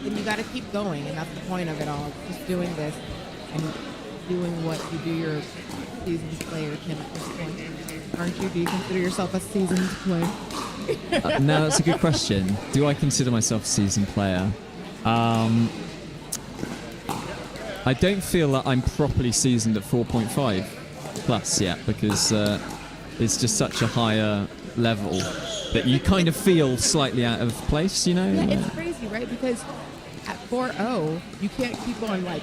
And you got to keep going, and that's the point of it all. Just doing this and doing what you do your seasoned player can at this point. Aren't you? Do you consider yourself a seasoned player? Now that's a good question. Do I consider myself a seasoned player? I don't feel that I'm properly seasoned at 4.5 plus yet, because it's just such a higher level that you kind of feel slightly out of place, you know? Yeah, it's crazy, right? Because at 4.0, you can't keep on like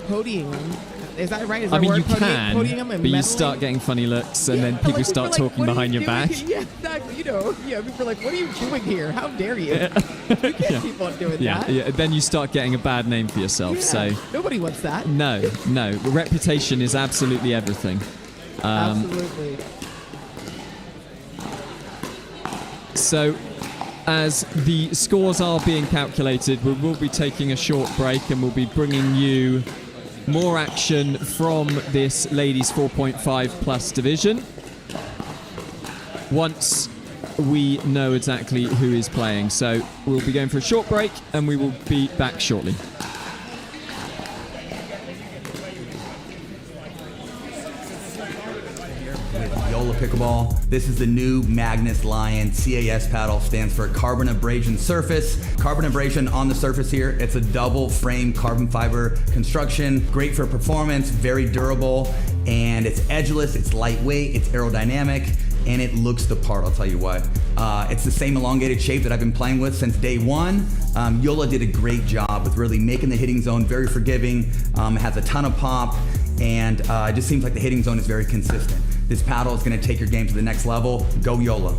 podiuming them. Is that right? Is I that mean, word? you can, Podium and but you meddling? start getting funny looks, and then Like, people start like, talking what are behind you your back. doing? Yeah, exactly. You know, yeah, people are like, what are you doing here? How dare you? You can't keep on doing that. Yeah, then you start getting a bad name for yourself. Yeah, So nobody wants that. no, reputation is absolutely everything. Absolutely. So, as the scores are being calculated, we will be taking a short break, and we'll be bringing you more action from this ladies 4.5 plus division once we know exactly who is playing. So we'll be going for a short break, and we will be back shortly. With Ullah Pickleball. This is the new Magnus Lion. CAS paddle stands for carbon abrasion surface. Carbon abrasion on the surface here. It's a double frame carbon fiber construction. Great for performance, very durable, and it's edgeless, it's lightweight, it's aerodynamic, and it looks the part, I'll tell you what. It's the same elongated shape that I've been playing with since day one. Ullah did a great job with really making the hitting zone very forgiving. It has a ton of pop, and it just seems like the hitting zone is very consistent. This paddle is going to take your game to the next level. Go Ullah.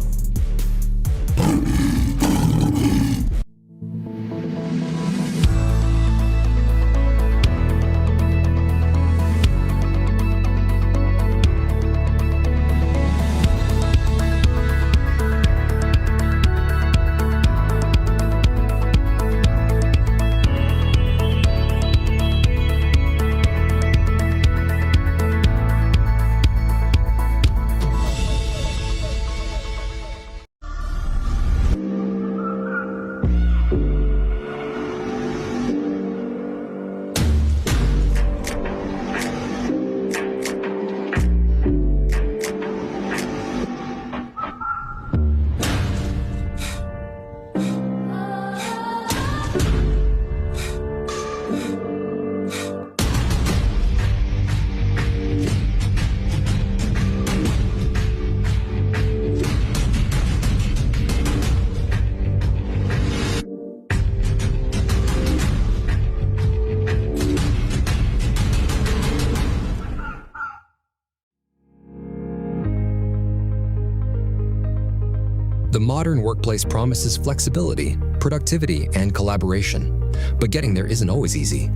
The modern workplace promises flexibility, productivity, and collaboration, but getting there isn't always easy.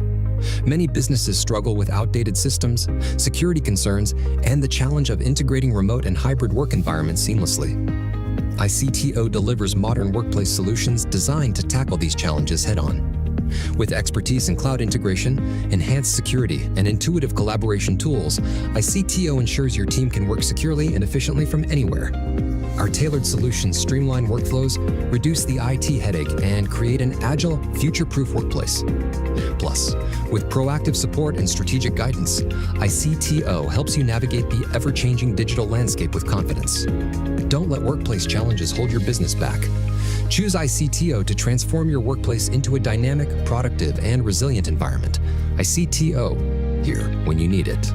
Many businesses struggle with outdated systems, security concerns, and the challenge of integrating remote and hybrid work environments seamlessly. ICTO delivers modern workplace solutions designed to tackle these challenges head-on. With expertise in cloud integration, enhanced security, and intuitive collaboration tools, ICTO ensures your team can work securely and efficiently from anywhere. Our tailored solutions streamline workflows, reduce the IT headache, and create an agile, future-proof workplace. Plus, with proactive support and strategic guidance, ICTO helps you navigate the ever-changing digital landscape with confidence. Don't let workplace challenges hold your business back. Choose ICTO to transform your workplace into a dynamic, productive, and resilient environment. ICTO, here when you need it.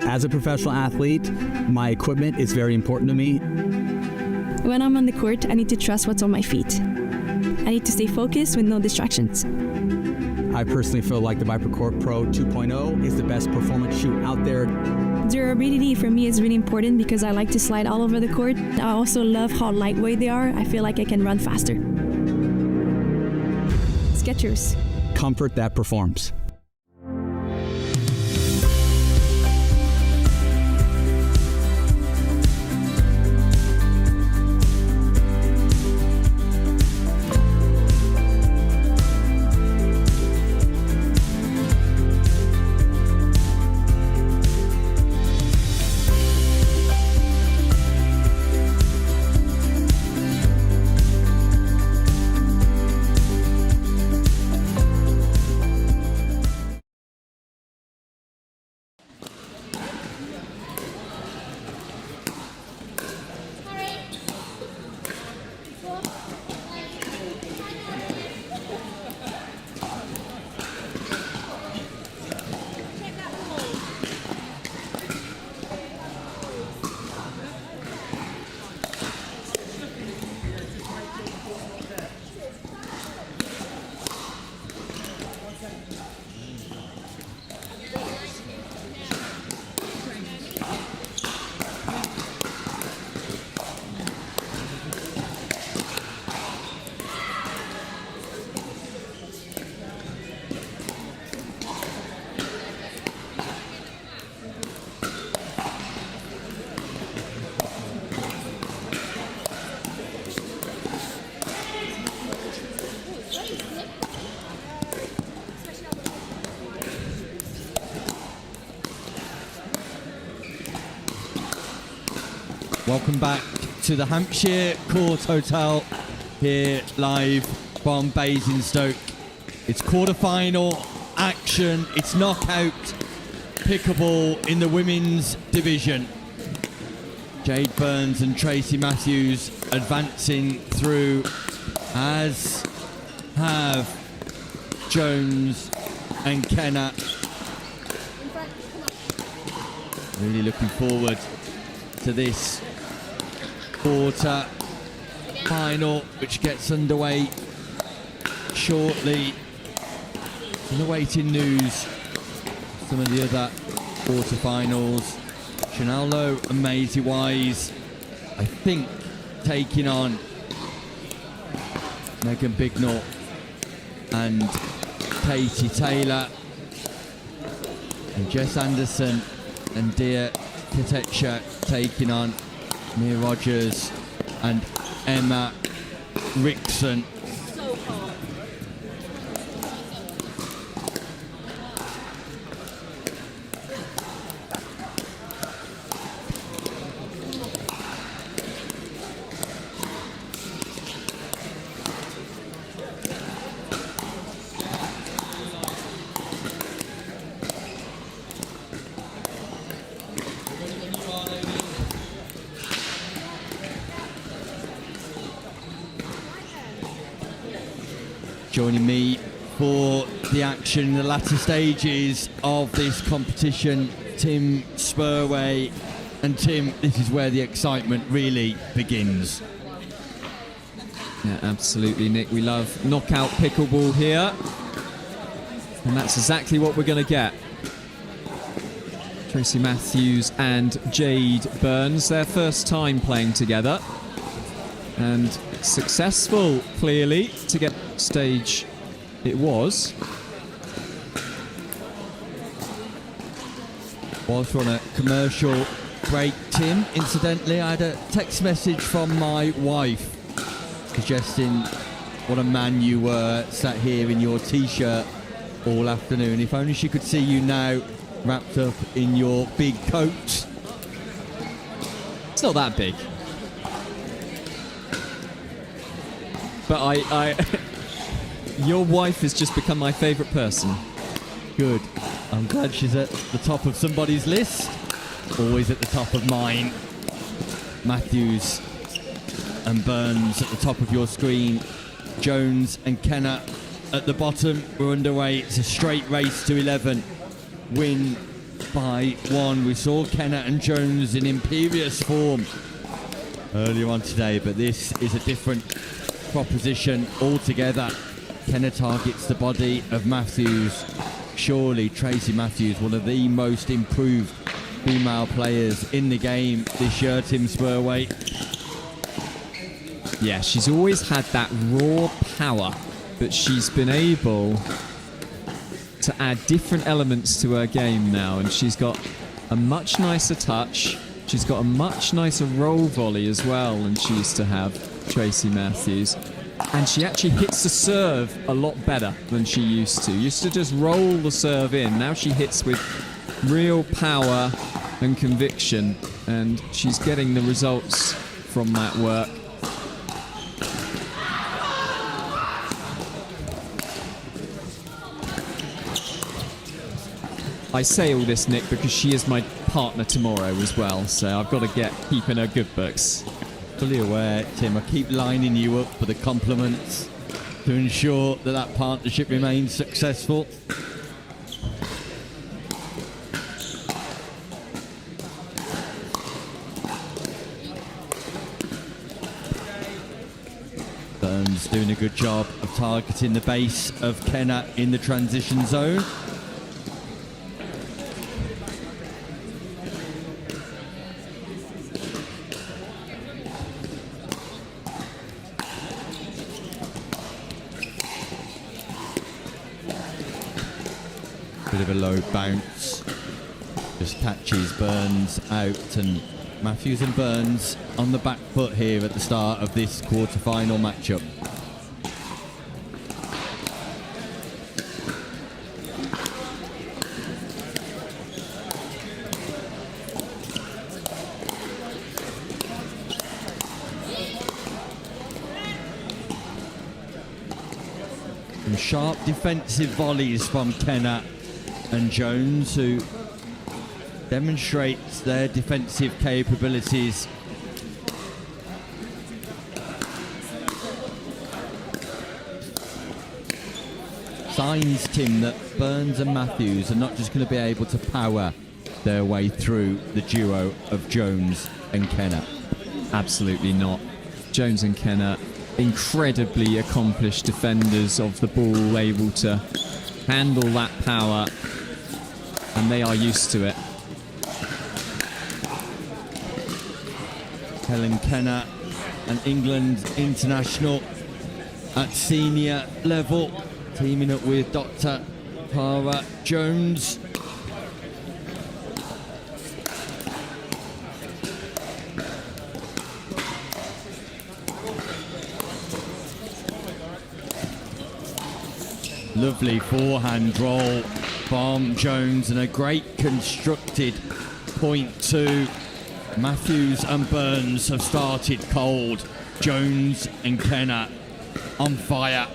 As a professional athlete, my equipment is very important to me. When I'm on the court, I need to trust what's on my feet. I need to stay focused with no distractions. I personally feel like the ViperCore Pro 2.0 is the best performance shoe out there. Durability for me is really important because I like to slide all over the court. I also love how lightweight they are. I feel like I can run faster. Skechers. Comfort that performs. Welcome back to the Hampshire Court Hotel here live from Basingstoke. It's quarter-final action. It's knockout pickleball in the women's division. Jade Burns and Tracy Matthews advancing through, as have Jones and Kenna. Really looking forward to this quarter final, which gets underway shortly. In the waiting news, some of the other quarterfinals. Chanel Lowe and Maisie Wise, I think, taking on Megan Bignall and Katie Taylor. And Jess Anderson and Dia Katecha taking on Mia Rogers and Emma Rickson. Joining me for the action in the latter stages of this competition, Tim Spurway. And Tim, this is where the excitement really begins. Yeah, absolutely, Nick. We love knockout pickleball here. And that's exactly what we're going to get. Tracy Matthews and Jade Burns, their first time playing together. And successful, clearly, to get stage it was. Whilst we're on a commercial break, Tim, incidentally, I had a text message from my wife suggesting what a man you were, sat here in your t-shirt all afternoon. If only she could see you now wrapped up in your big coat. It's not that big. But I your wife has just become my favourite person. Good. I'm glad she's at the top of somebody's list. Always at the top of mine. Matthews and Burns at the top of your screen. Jones and Kenna at the bottom. We're underway. It's a straight race to 11. Win by 1. We saw Kenna and Jones in imperious form earlier on today, but this is a different proposition altogether. Kenna targets the body of Matthews. Surely Tracy Matthews, one of the most improved female players in the game this year, Tim Spurway. Yeah, she's always had that raw power, but she's been able to add different elements to her game now, and she's got a much nicer touch. She's got a much nicer roll volley as well than she used to have, Tracy Matthews. And she actually hits the serve a lot better than she used to. Used to just roll the serve in. Now she hits with real power and conviction, and she's getting the results from that work. I say all this, Nick, because she is my partner tomorrow as well, so I've got to keep in her good books. Fully aware, Tim. I keep lining you up for the compliments to ensure that that partnership remains successful. Burns doing a good job of targeting the base of Kenna in the transition zone. Bit of a low bounce, just catches Burns out, and Matthews and Burns on the back foot here at the start of this quarter-final matchup. sharp defensive volleys from Kenner and Jones, who demonstrates their defensive capabilities. Signs, Tim, that Burns and Matthews are not just going to be able to power their way through the duo of Jones and Kenner. Absolutely not. Jones and Kenner, incredibly accomplished defenders of the ball, able to handle that power, and they are used to it. Helen Kenner, an England international at senior level, teaming up with Dr. Tara Jones. Lovely forehand roll from Jones and a great constructed point two. Matthews and Burns have started cold. Jones and Kenner on fire.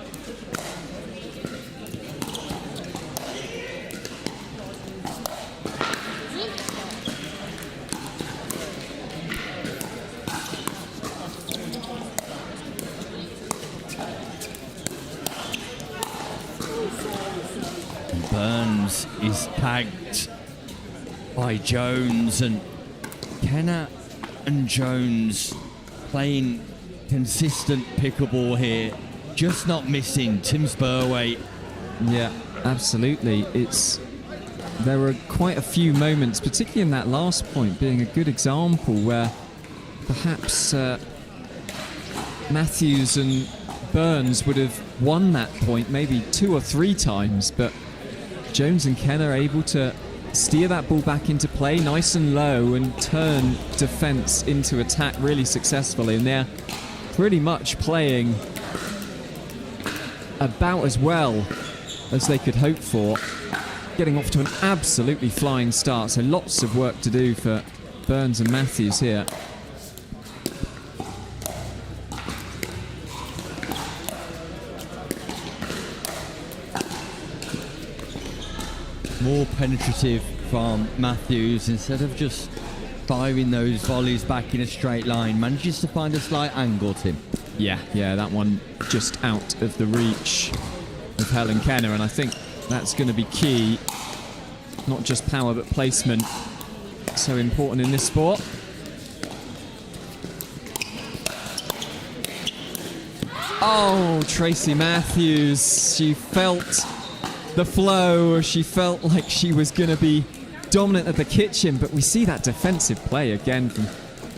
Burns is tagged by Jones, and Kenner and Jones playing consistent pickleball here, just not missing Tim Spurway. Yeah, absolutely. There were quite a few moments, particularly in that last point, being a good example where perhaps Matthews and Burns would have won that point maybe 2 or 3 times, but Jones and Kenner are able to steer that ball back into play nice and low and turn defense into attack really successfully, and they're pretty much playing about as well as they could hope for, getting off to an absolutely flying start. So lots of work to do for Burns and Matthews here. More penetrative from Matthews, instead of just firing those volleys back in a straight line, manages to find a slight angle, Tim. Yeah, that one just out of the reach of Helen Kenner, and I think that's going to be key. Not just power, but placement. So important in this sport. Oh, Tracy Matthews. She felt the flow. She felt like she was going to be dominant at the kitchen, but we see that defensive play again from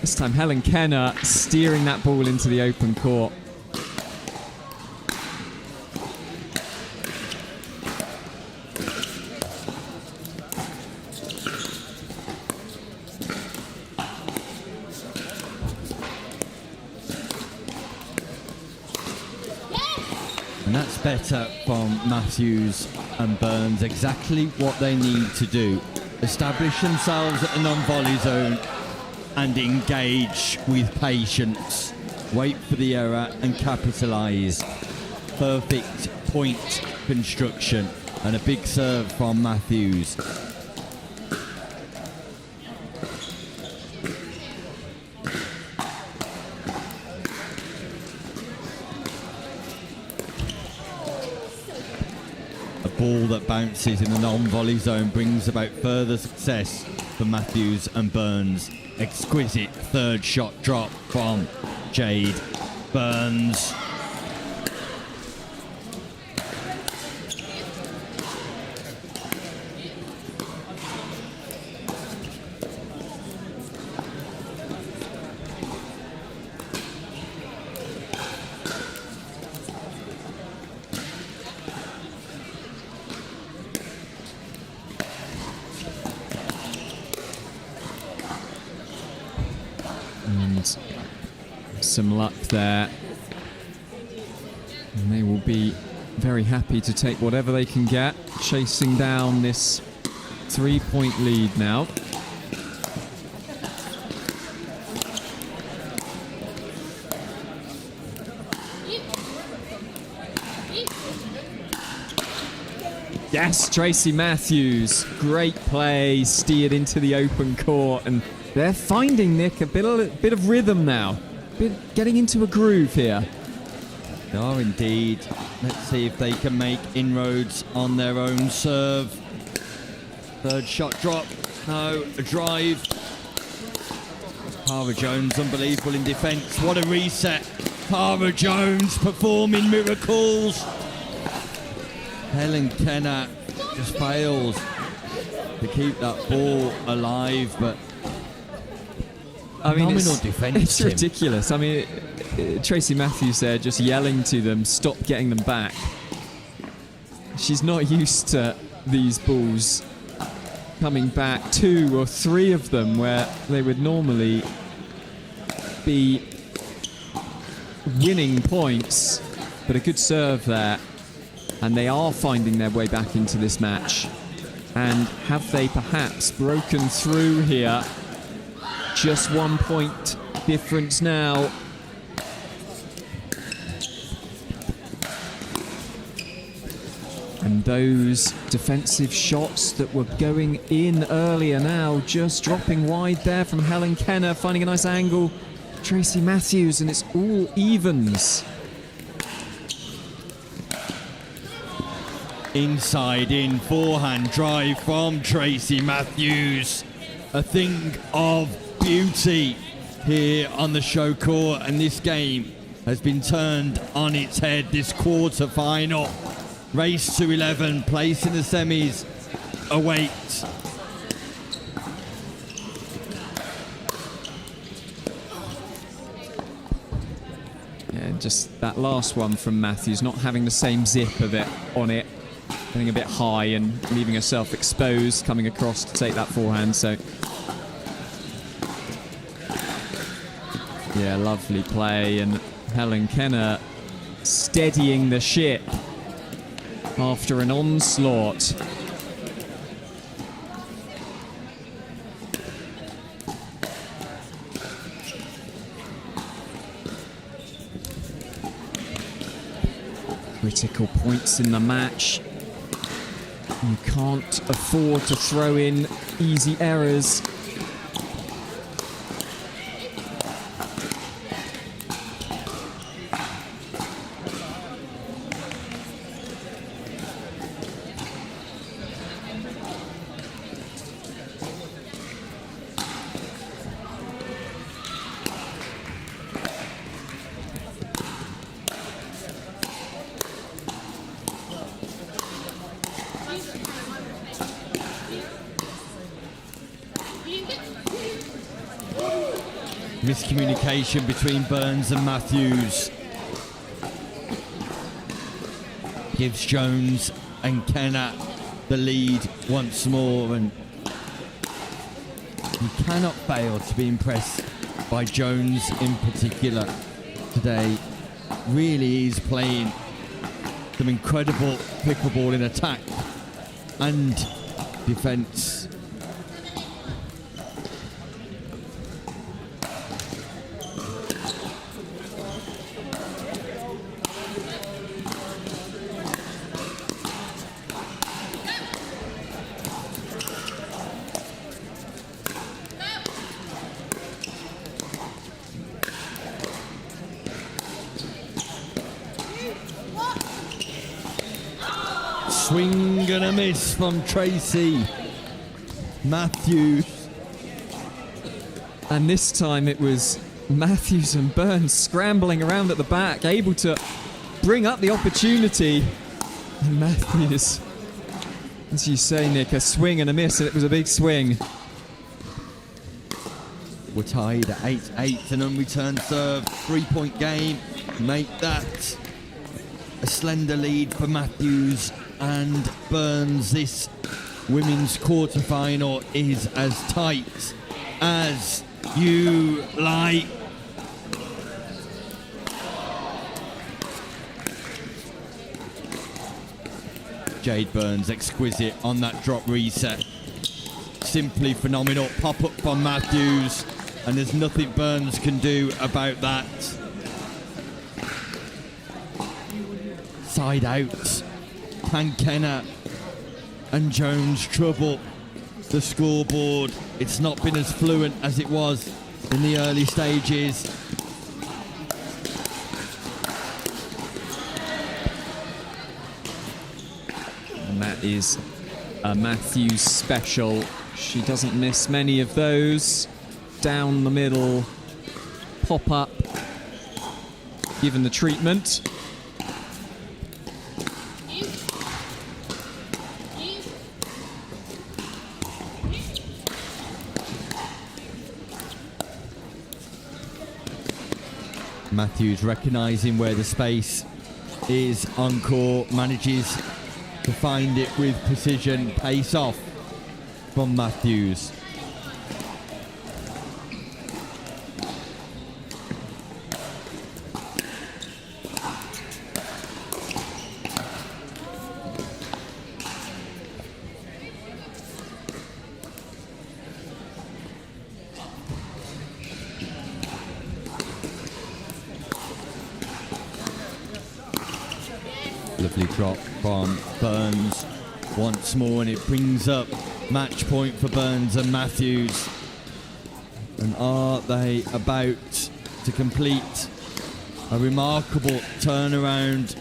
this time Helen Kenner steering that ball into the open court. And that's better from Matthews and Burns, exactly what they need to do. Establish themselves at the non-volley zone and engage with patience. Wait for the error and capitalise. Perfect point construction and a big serve from Matthews. Ball that bounces in the non-volley zone brings about further success for Matthews and Burns. Exquisite third shot drop from Jade Burns. Some luck there, and they will be very happy to take whatever they can get, chasing down this 3-point lead now. Yes, Tracy Matthews. Great play, steered into the open court, and they're finding, Nick, a bit of rhythm now. Getting into a groove here. They are indeed. Let's see if they can make inroads on their own serve. Third shot drop. No, a drive. Tara Jones, unbelievable in defence. What a reset. Tara Jones performing miracles. Helen Kenner just fails to keep that ball alive, but phenomenal defence. It's ridiculous. I mean, Tracy Matthews there just yelling to them, stop getting them back. She's not used to these balls coming back, 2 or 3 of them where they would normally be winning points, but a good serve there. And they are finding their way back into this match. And have they perhaps broken through here? Just 1 point difference now. And those defensive shots that were going in earlier now just dropping wide there from Helen Kenner, finding a nice angle. Tracy Matthews, and it's all evens. Inside in, forehand drive from Tracy Matthews. A thing of beauty here on the show court, and this game has been turned on its head. This quarter-final, race to 11, place in the semis awaits. Yeah, just that last one from Matthews, not having the same zip of it on it. Getting a bit high and leaving herself exposed, coming across to take that forehand. So, yeah, lovely play. And Helen Kenner steadying the ship after an onslaught. Critical points in the match. You can't afford to throw in easy errors. Miscommunication between Burns and Matthews gives Jones and Kenner the lead once more, and you cannot fail to be impressed by Jones in particular today. Really is playing some incredible pickleball in attack and defence. Swing and a miss from Tracy Matthews. And this time it was Matthews and Burns scrambling around at the back, able to bring up the opportunity. And Matthews, as you say, Nick, a swing and a miss, and it was a big swing. We're tied at 8-8, an unreturned serve, 3-point game. Make that a slender lead for Matthews and Burns. This women's quarter-final is as tight as you like. Jade Burns, exquisite on that drop reset. Simply phenomenal. Pop-up from Matthews, and there's nothing Burns can do about that. Side out. Can Kenner and Jones trouble the scoreboard. It's not been as fluent as it was in the early stages. And that is a Matthews special. She doesn't miss many of those. Down the middle, pop up, given the treatment. Matthews recognising where the space is on court, manages to find it with precision. Pace off from Matthews. Lovely drop from Burns once more, and it brings up match point for Burns and Matthews. And are they about to complete a remarkable turnaround?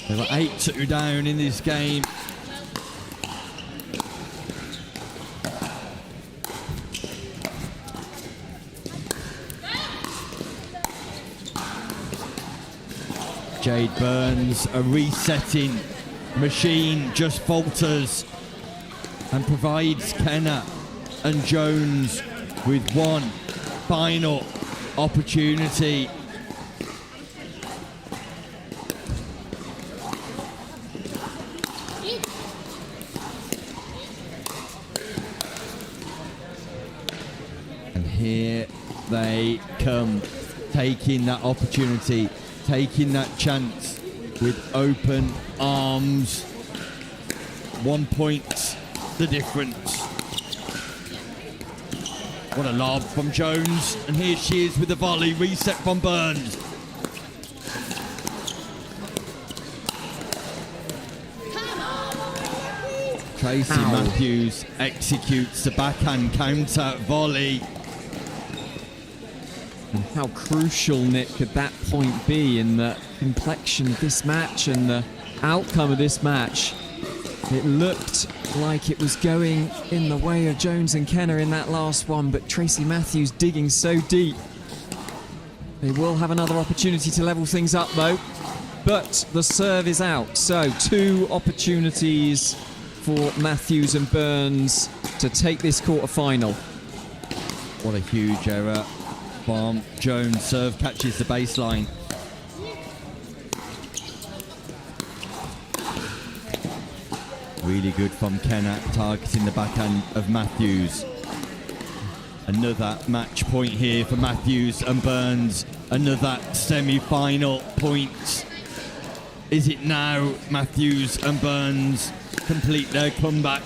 They were 8-2 down in this game. Jade Burns, a resetting machine, just falters and provides Kenna and Jones with one final opportunity. And here they come, taking that opportunity, taking that chance with open arms. 1 point the difference. What a lob from Jones, and here she is with the volley. Reset from Burns. Tracy Matthews executes the backhand counter volley. And how crucial, Nick, could that point be in the complexion of this match and the outcome of this match? It looked like it was going in the way of Jones and Kenna in that last one, but Tracy Matthews digging so deep. They will have another opportunity to level things up, though. But the serve is out, so 2 opportunities for Matthews and Burns to take this quarter-final. What a huge error from Jones. Serve catches the baseline. Really good from Kenna, targeting the backhand of Matthews. Another match point here for Matthews and Burns. Another semi-final point. Is it now Matthews and Burns complete their comeback?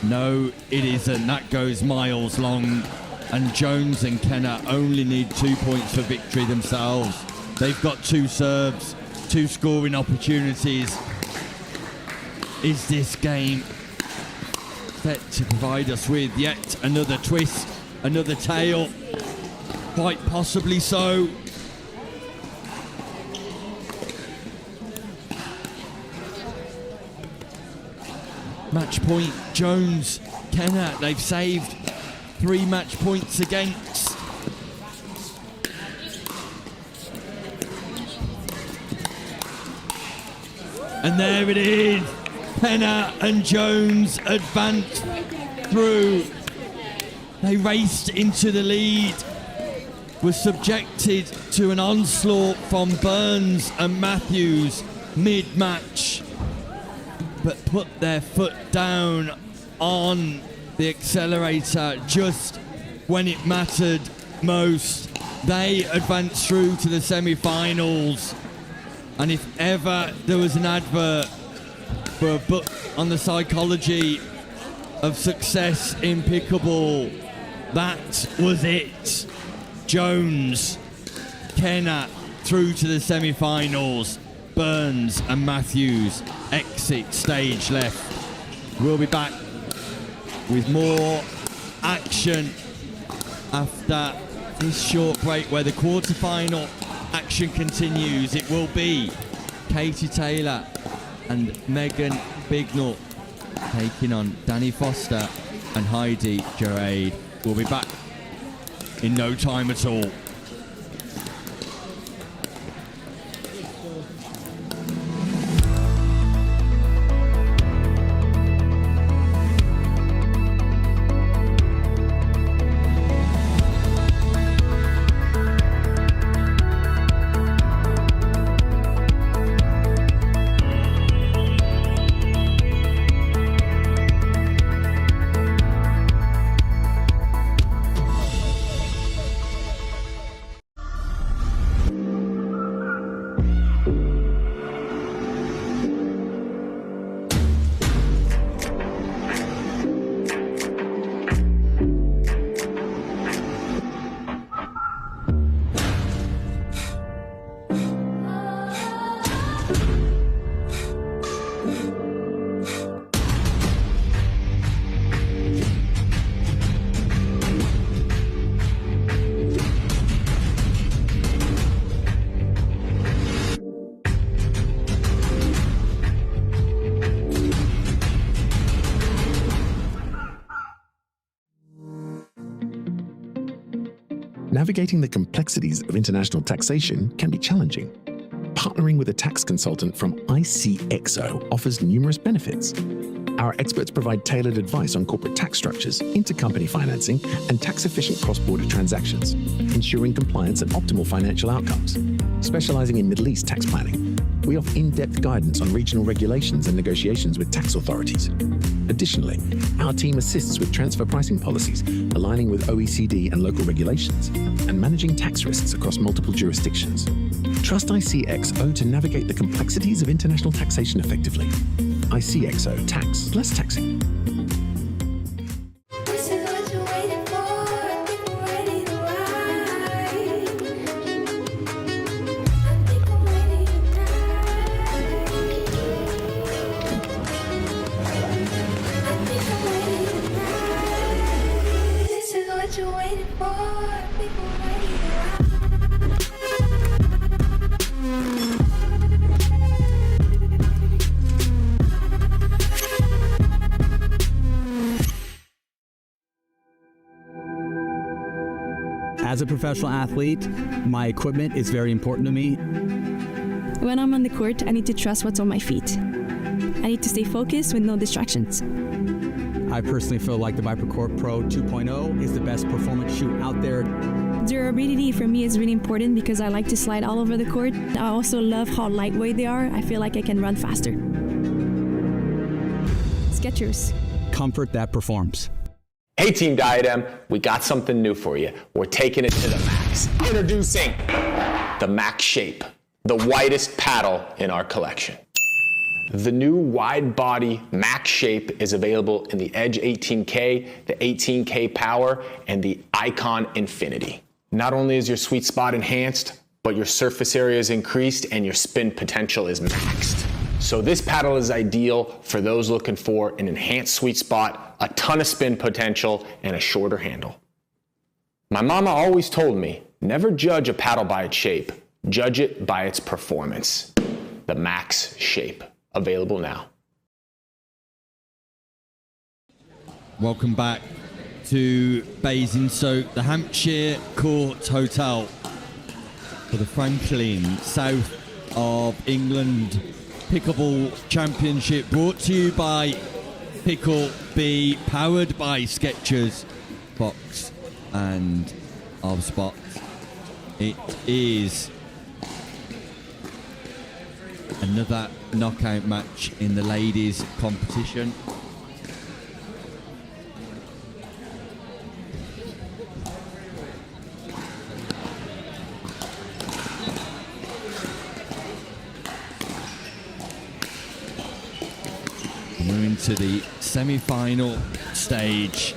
No, it isn't. That goes miles long. And Jones and Kenna only need 2 points for victory themselves. They've got 2 serves, 2 scoring opportunities. Is this game set to provide us with yet another twist, another tale? Quite possibly so. Match point, Jones, Kenna, they've saved 3 match points against. And there it is. Kenna and Jones advanced through. They raced into the lead, were subjected to an onslaught from Burns and Matthews mid-match, but put their foot down on the accelerator just when it mattered most. They advanced through to the semi-finals, and if ever there was an advert for a book on the psychology of success in pickleball, that was it. Jones, Kenna through to the semi-finals. Burns and Matthews exit stage left. We'll be back with more action after this short break where the quarterfinal action continues. It will be Katie Taylor and Megan Bignell taking on Danny Foster and Heidi Gerard. We'll be back in no time at all. Navigating the complexities of international taxation can be challenging. Partnering with a tax consultant from ICXO offers numerous benefits. Our experts provide tailored advice on corporate tax structures, intercompany financing, and tax-efficient cross-border transactions, ensuring compliance and optimal financial outcomes. Specializing in Middle East tax planning, we offer in-depth guidance on regional regulations and negotiations with tax authorities. Additionally, our team assists with transfer pricing policies, aligning with OECD and local regulations, and managing tax risks across multiple jurisdictions. Trust ICXO to navigate the complexities of international taxation effectively. ICXO Tax, less taxing. As a professional athlete, my equipment is very important to me. When I'm on the court, I need to trust what's on my feet. I need to stay focused with no distractions. I personally feel like the ViperCore Pro 2.0 is the best performance shoe out there. Durability for me is really important because I like to slide all over the court. I also love how lightweight they are. I feel like I can run faster. Skechers. Comfort that performs. Hey Team Diadem, we got something new for you. We're taking it to the max. Introducing the Max Shape, the widest paddle in our collection. The new wide body Max Shape is available in the Edge 18K, the 18K Power, and the Icon Infinity. Not only is your sweet spot enhanced, but your surface area is increased and your spin potential is maxed. So this paddle is ideal for those looking for an enhanced sweet spot, a ton of spin potential, and a shorter handle. My mama always told me, never judge a paddle by its shape, judge it by its performance. The Max Shape, available now. Welcome back to Basingstoke, the Hampshire Court Hotel for the Franklin South of England Pickleball Championship, brought to you by Pickle B, powered by Skechers, Fox and Spot. It is another knockout match in the ladies competition. We're into the semi-final stage.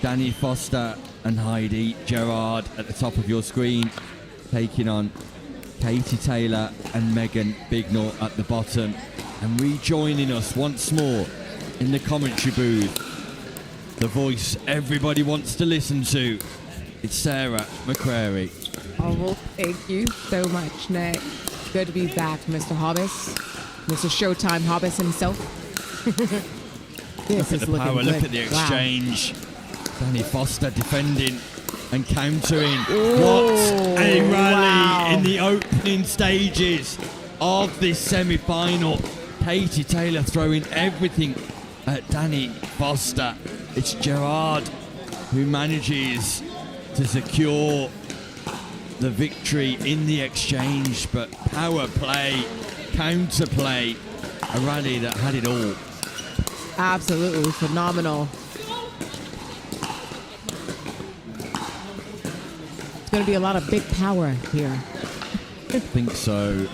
Danny Foster and Heidi Gerard at the top of your screen, taking on Katie Taylor and Megan Bignor at the bottom. And rejoining us once more in the commentary booth, the voice everybody wants to listen to, it's Sarah McCrary. Oh, well, thank you so much, Nick. Good to be back, Mr. Hobbs. Mr. Showtime Hobbs himself. This Look at is the looking power, good. look at the Wow. exchange. Danny Foster defending and countering. Ooh, What a rally wow. in the opening stages of this semi-final. Katie Taylor throwing everything at Danny Foster. It's Gerard who manages to secure the victory in the exchange, but power play, counter play, a rally that had it all. Absolutely phenomenal. It's going to be a lot of big power here. I think so.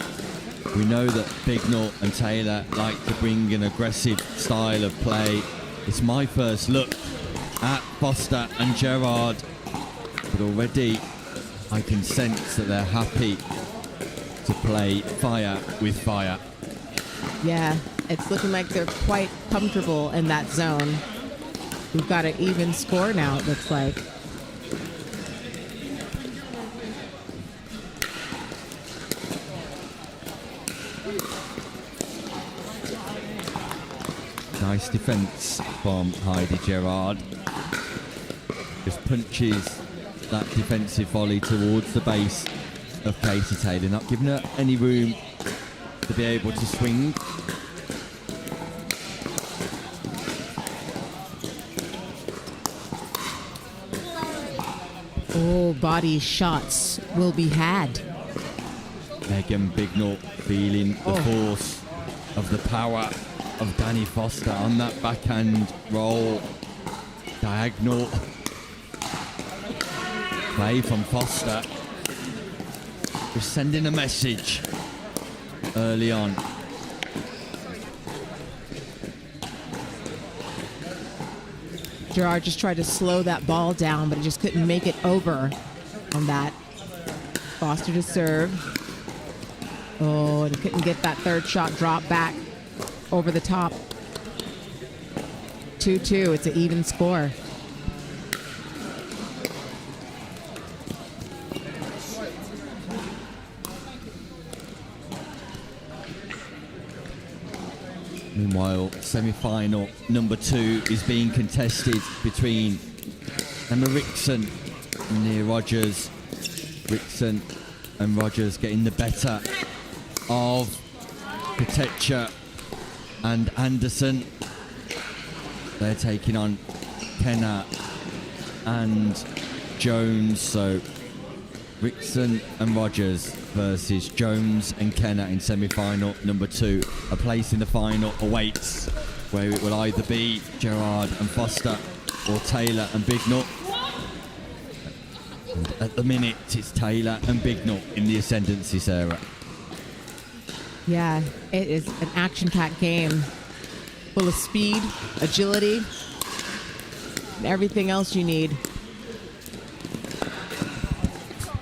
We know that Bignor and Taylor like to bring an aggressive style of play. It's my first look at Foster and Gerard, but already I can sense that they're happy to play fire with fire. Yeah, it's looking like they're quite comfortable in that zone. We've got an even score now, it looks like. Nice defence from Heidi Gerard. Just punches that defensive volley towards the base of Katie Taylor, not giving her any room to be able to swing. Oh, body shots will be had. Megan Bignor feeling the force of the power of Danny Foster on that backhand roll. Diagonal play from Foster. Just sending a message early on. Gerard just tried to slow that ball down, but it just couldn't make it over on that. Foster to serve. Oh, and couldn't get that third shot drop back over the top. 2-2, it's an even score. Meanwhile, semi-final number 2 is being contested between Emma Rickson and Nia Rogers. Rickson and Rogers getting the better of Katecha and Anderson. They're taking on Kenna and Jones. So Rickson and Rogers versus Jones and Kenna in semi-final number 2. A place in the final awaits, where it will either be Gerard and Foster or Taylor and Bignor. And at the minute, it's Taylor and Bignor in the ascendancy, Sarah. Yeah, it is an action-packed game. Full of speed, agility, and everything else you need.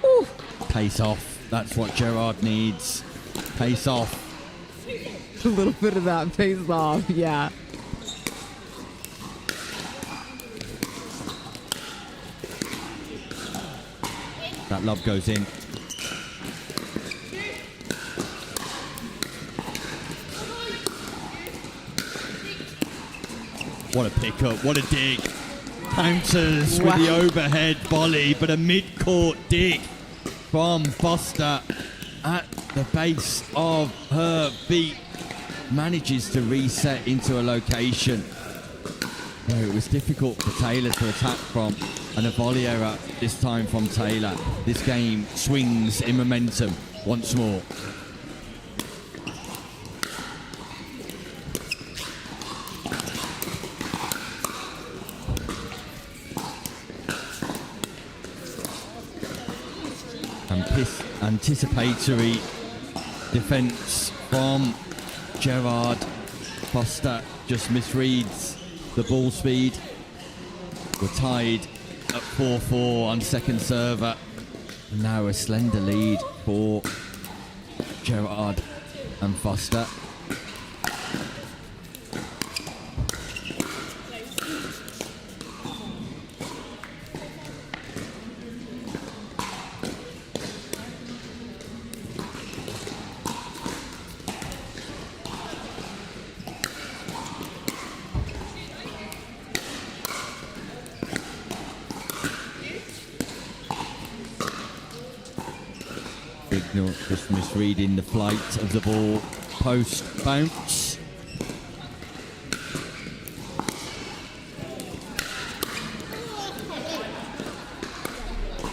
Ooh. Pace off. That's what Gerard needs. Pace off. A little bit of that pace off, yeah. That love goes in. What a pickup, what a dig. Counters with the overhead volley, but a mid-court dig from Foster at the base of her feet. Manages to reset into a location where it was difficult for Taylor to attack from, and a volley error this time from Taylor. This game swings in momentum once more. Anticipatory defence from Gerard. Foster just misreads the ball speed. We're tied at 4-4 on second server. Now a slender lead for Gerard and Foster. Bignor just misreading the flight of the ball post bounce.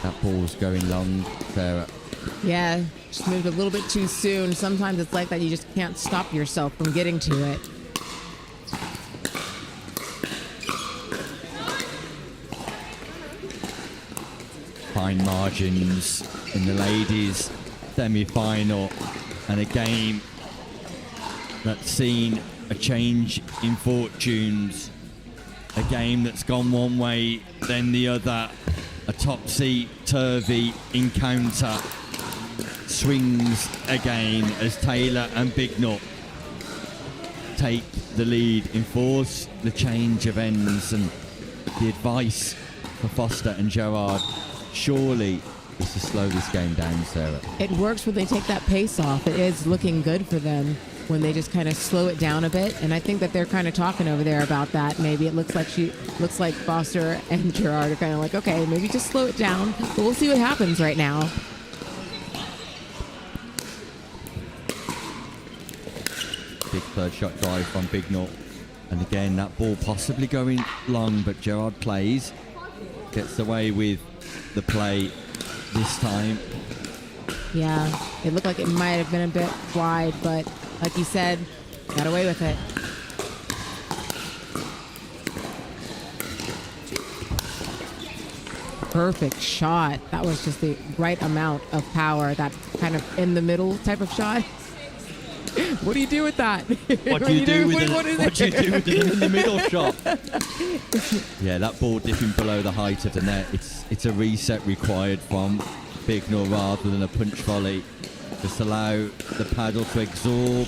That ball's going long, Sarah. Yeah, just moved a little bit too soon. Sometimes it's like that. You just can't stop yourself from getting to it. Fine margins in the ladies' semi-final, and a game that's seen a change in fortunes. A game that's gone one way, then the other. A topsy-turvy encounter swings again as Taylor and Bignor take the lead, enforce the change of ends, and the advice for Foster and Gerard surely is to slow this game down, Sarah. It works when they take that pace off. It is looking good for them when they just kind of slow it down a bit. And I think that they're kind of talking over there about that. Maybe it looks like Foster and Gerard are kind of like, okay, maybe just slow it down. But we'll see what happens right now. Big third shot drive from Bignor. And again, that ball possibly going long, but Gerard plays. Gets away with the play this time. Yeah, it looked like it might have been a bit wide, but like you said, got away with it. Perfect shot. That was just the right amount of power. That kind of in the middle type of shot. What do you do with that? What do you do with the in the middle shot? Yeah, that ball dipping below the height of the net. It's a reset required from Bignor rather than a punch volley. Just allow the paddle to absorb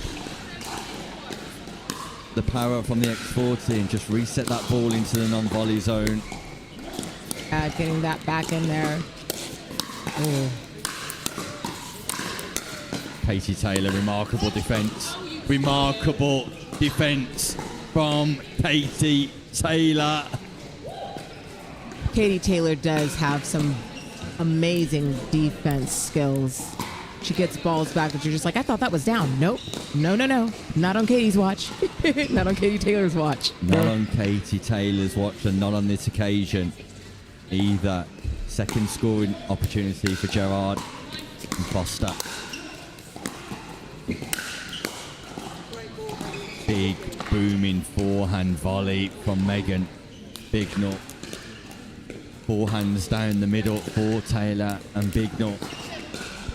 the power from the X40 and just reset that ball into the non-volley zone. Getting that back in there. Ooh. Katie Taylor, remarkable defence. Remarkable defence from Katie Taylor. Katie Taylor does have some amazing defense skills. She gets balls back, but you're just like, I thought that was down. Nope. No. Not on Katie's watch. Not on Katie Taylor's watch. Not on Katie Taylor's watch, and not on this occasion either. Second scoring opportunity for Gerard and Foster. Big booming forehand volley from Megan Bignor. Forehands down the middle for Taylor and Bignor.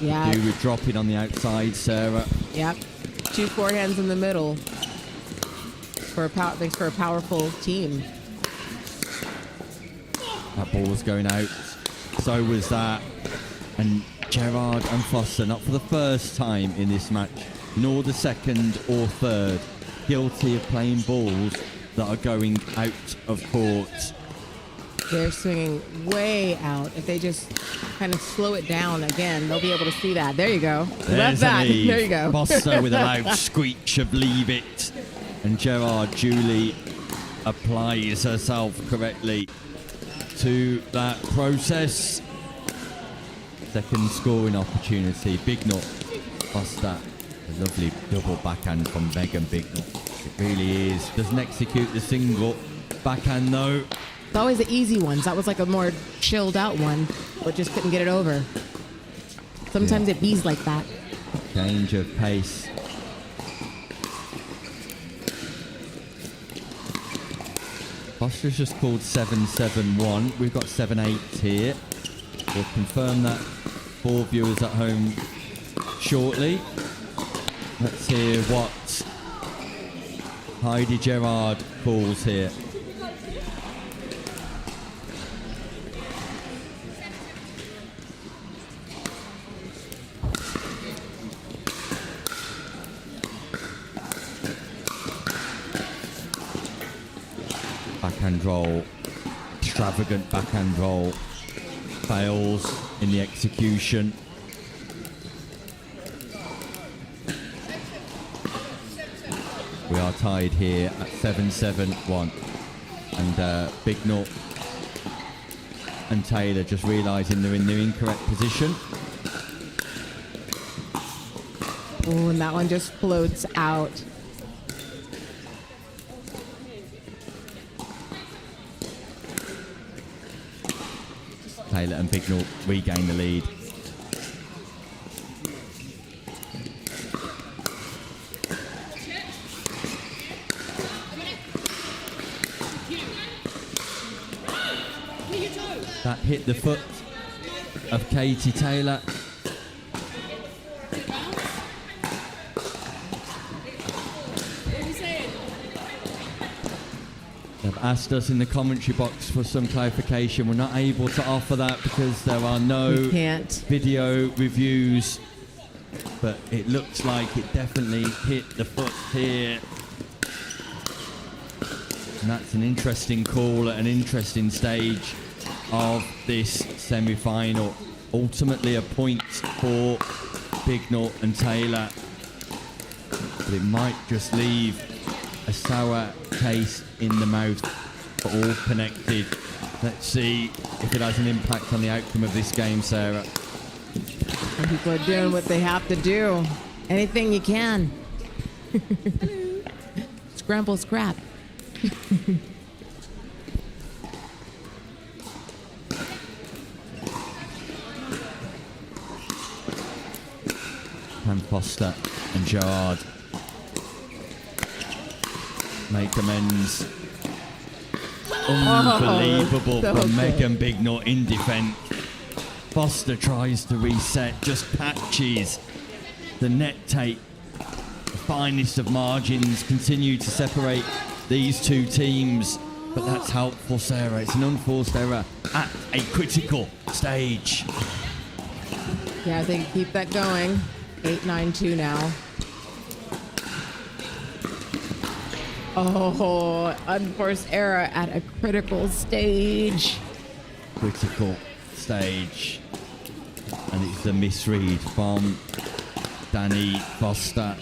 Yeah. Do with dropping on the outside, Sarah. Yep. 2 forehands in the middle. Thanks for a powerful team. That ball was going out. So was that. And Gerard and Foster, not for the first time in this match, nor the second or third, guilty of playing balls that are going out of court. They're swinging way out. If they just kind of slow it down again, they'll be able to see that. There you go. Love that. There you go. Foster with a loud screech of leave it. And Gerard duly applies herself correctly to that process. Second scoring opportunity. Bignor. Foster. A lovely double backhand from Megan Bignor. It really is. Doesn't execute the single backhand though. It's always the easy ones. That was like a more chilled out one, but just couldn't get it over. Sometimes it bees like that. Change of pace. Foster's just called 7-7-1. We've got 7-8 here. We'll confirm that for viewers at home shortly. Let's hear what Heidi Gerard calls here. backhand roll, extravagant backhand roll, fails in the execution. We are tied here at 7-7-1, and Bignor and Taylor just realising they're in their incorrect position. Oh, and that one just floats out. Taylor and Bignor regain the lead. That hit the foot of Katie Taylor. They've asked us in the commentary box for some clarification. We're not able to offer that because there are no video reviews, but it looks like it definitely hit the foot here. And that's an interesting call at an interesting stage of this semi-final. Ultimately a point for Bignor and Taylor, but it might just leave a sour taste in the mouth for all connected. Let's see if it has an impact on the outcome of this game, Sarah. And people are doing what they have to do. Anything you can. Scramble scrap. Pam Foster and Gerard make amends. Unbelievable from Megan Bignor in defence. Foster tries to reset, just patches the net take. The finest of margins continue to separate these two teams, but that's helpful, Sarah. It's an unforced error at a critical stage. Yeah, they can keep that going. 8-9-2 now. Oh, unforced error at a critical stage. Critical stage. And it's a misread from Danny Foster.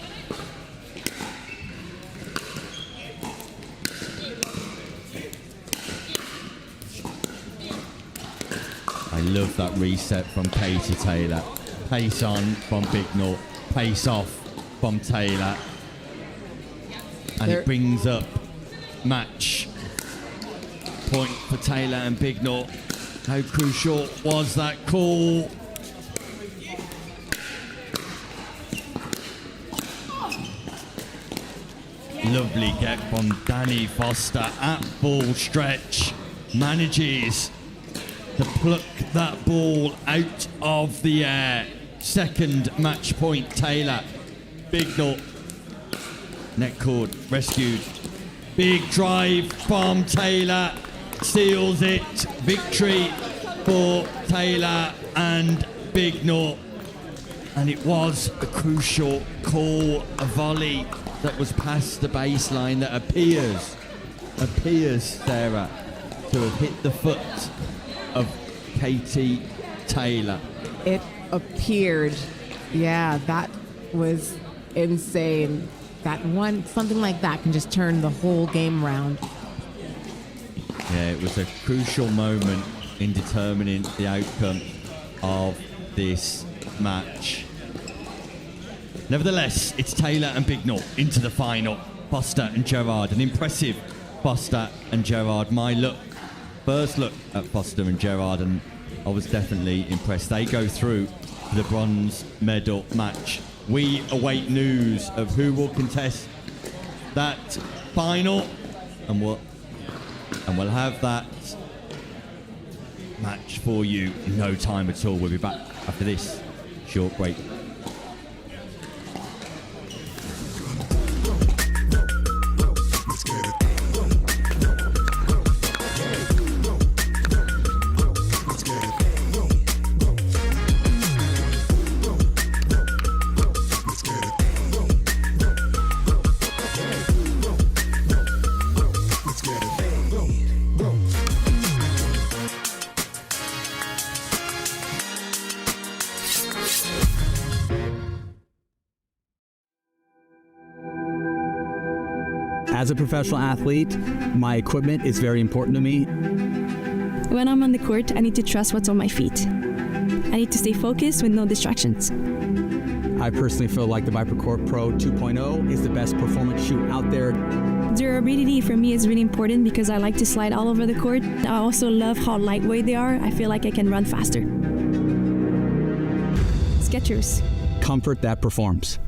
I love that reset from Katie Taylor. Pace on from Bignor. Pace off from Taylor. And it brings up match point for Taylor and Bignor. How crucial was that call? Lovely get from Danny Foster at full stretch. Manages to pluck that ball out of the air. Second match point, Taylor. Bignor. Net cord rescued. Big drive from Taylor. Seals it. Victory for Taylor and Bignor. And it was a crucial call, a volley that was past the baseline that appears, Sarah, to have hit the foot of Katie Taylor. It appeared. Yeah, that was insane. That one, something like that can just turn the whole game around. Yeah, it was a crucial moment in determining the outcome of this match. Nevertheless, it's Taylor and Bignor into the final. Foster and Gerard, an impressive Foster and Gerard. My first look at Foster and Gerard, and I was definitely impressed. They go through to the bronze medal match. We await news of who will contest that final, and we'll have that match for you in no time at all. We'll be back after this short break. As a professional athlete, my equipment is very important to me. When I'm on the court, I need to trust what's on my feet. I need to stay focused with no distractions. I personally feel like the ViperCore Pro 2.0 is the best performance shoe out there. Durability for me is really important because I like to slide all over the court. I also love how lightweight they are. I feel like I can run faster. Skechers. Comfort that performs.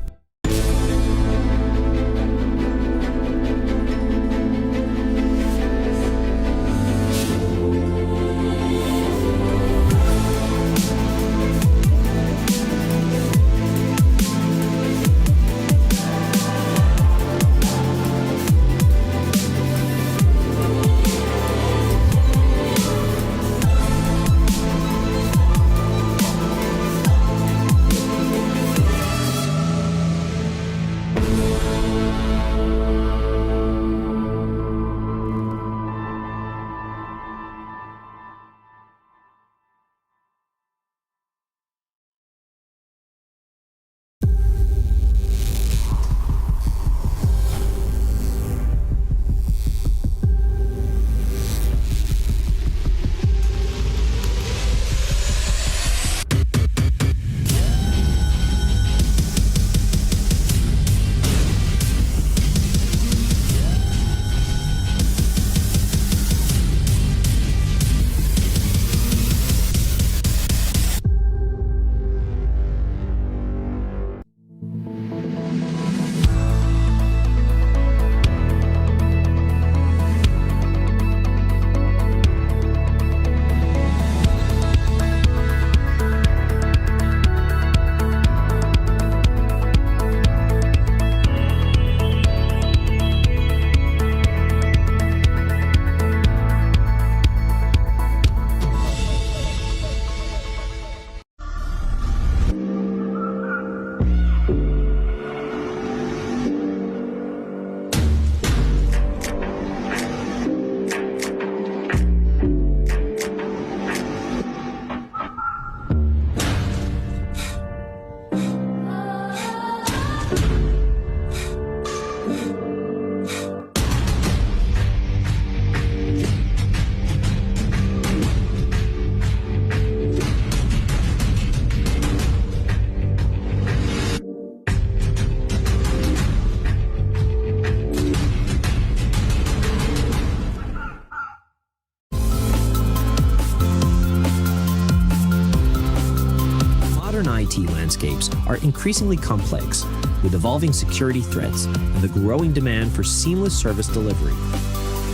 IT landscapes are increasingly complex, with evolving security threats and the growing demand for seamless service delivery.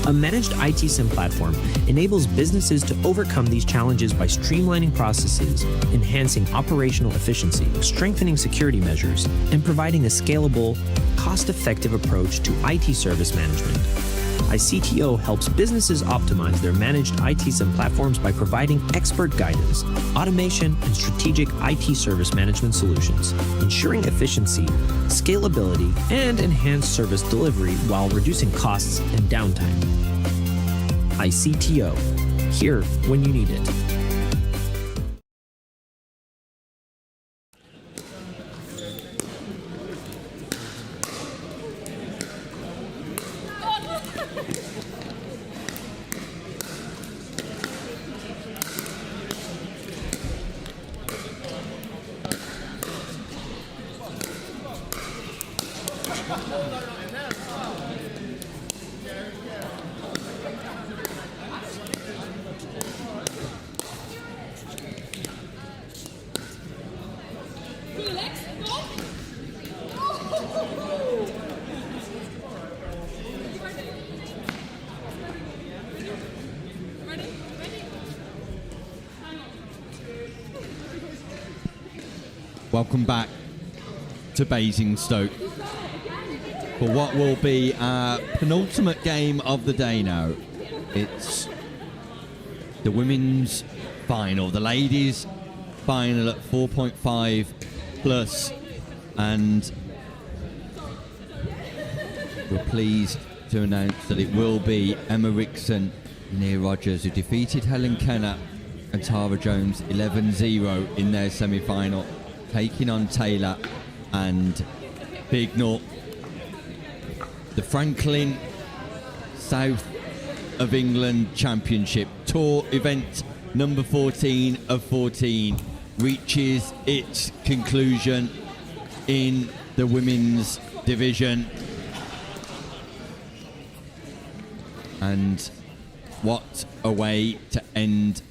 A managed IT SIM platform enables businesses to overcome these challenges by streamlining processes, enhancing operational efficiency, strengthening security measures, and providing a scalable, cost-effective approach to IT service management. iCTO helps businesses optimize their managed IT SIM platforms by providing expert guidance, automation, and strategic IT service management solutions, ensuring efficiency, scalability, and enhanced service delivery while reducing costs and downtime. iCTO, here when you need it. Welcome back to Basingstoke for what will be our penultimate game of the day now. It's the women's final, the ladies' final at 4.5 plus, and we're pleased to announce that it will be Emma Rickson, Nia Rogers, who defeated Helen Kenner and Tara Jones 11-0 in their semi-final, taking on Taylor and Bignell. The Franklin South of England Championship Tour event number 14 of 14 reaches its conclusion in the women's division. And what a way to end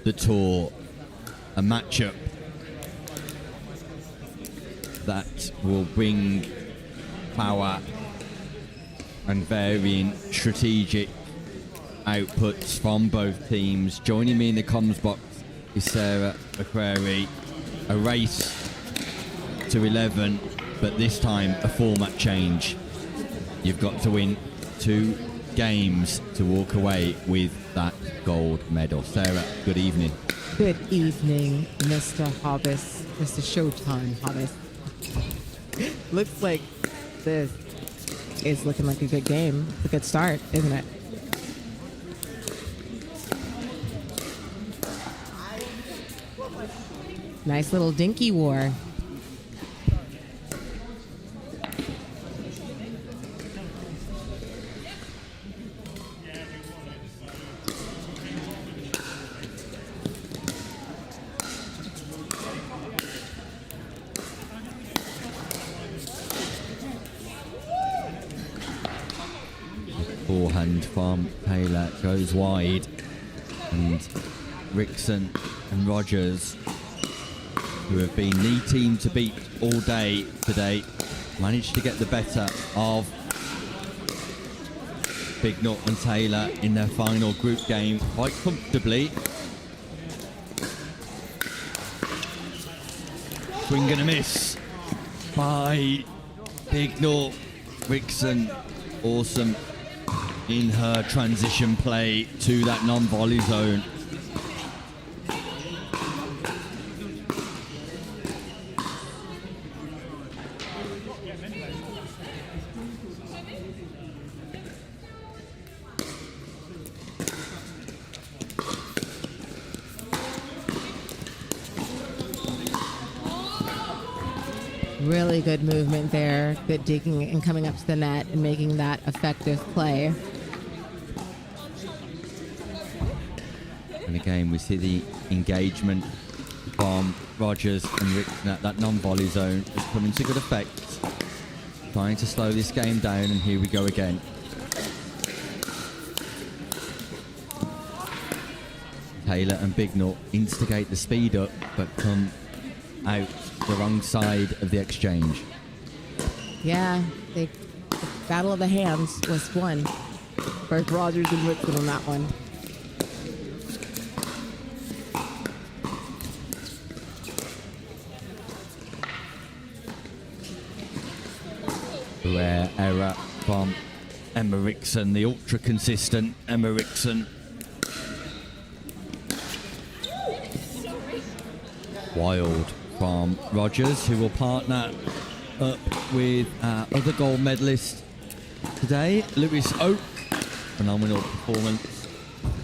the tour. A matchup that will bring power and varying strategic outputs from both teams. Joining me in the comms box is Sarah McCrary. A race to 11, but this time a format change. You've got to win 2 games to walk away with that gold medal. Sarah, good evening. Good evening, Mr. Hobbs, Mr. Showtime Hobbs. Looks like this is looking like a good game. It's a good start, isn't it? Nice little dinky war. Forehand from Taylor goes wide, and Rickson and Rogers, who have been the team to beat all day today, managed to get the better of Bignell and Taylor in their final group game quite comfortably. Swing and a miss by Bignell. Rickson, awesome in her transition play to that non-volley zone. Really good movement there. Good digging and coming up to the net and making that effective play. And again, we see the engagement from Rogers and Rickson at that non-volley zone has come into good effect. Trying to slow this game down, and here we go again. Taylor and Bignell instigate the speed up, but come out the wrong side of the exchange. Yeah, the battle of the hands was won. Both Rogers and Rickson on that one. Rare error from Emma Rickson, the ultra consistent Emma Rickson. Wild from Rogers, who will partner up with other gold medalist today, Lewis Oak. Phenomenal performance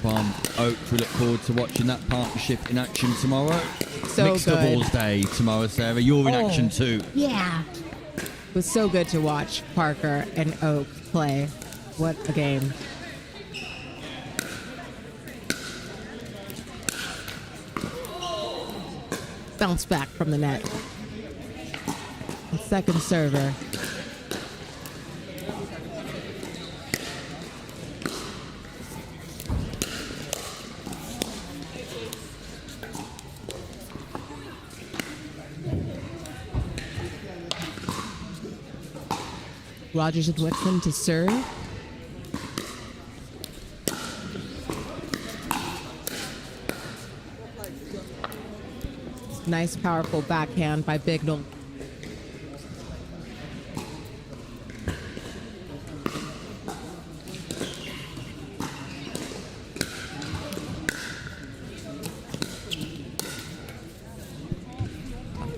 from Oak. We look forward to watching that partnership in action tomorrow. So Mixed good. doubles day tomorrow, Sarah. You're in action too. Yeah. It was so good to watch Parker and Oak play. What a game. Bounce back from the net. Second server. Rogers and Whitson to serve. Nice, powerful backhand by Bignell.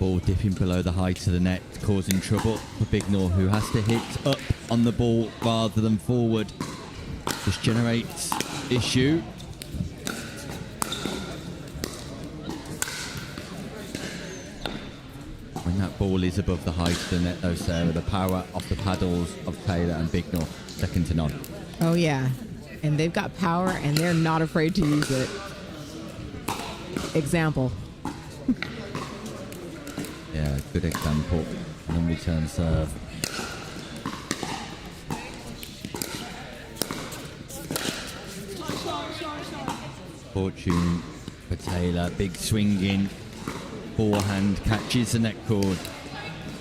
Ball dipping below the height of the net, causing trouble for Bignell, who has to hit up on the ball rather than forward. This generates issue. When that ball is above the height of the net, though, Sarah, the power of the paddles of Taylor and Bignell, second to none. Oh, yeah. And they've got power, and they're not afraid to use it. Example. Yeah, good example. And then return serve. Fortune for Taylor. Big swinging. Forehand catches the net cord.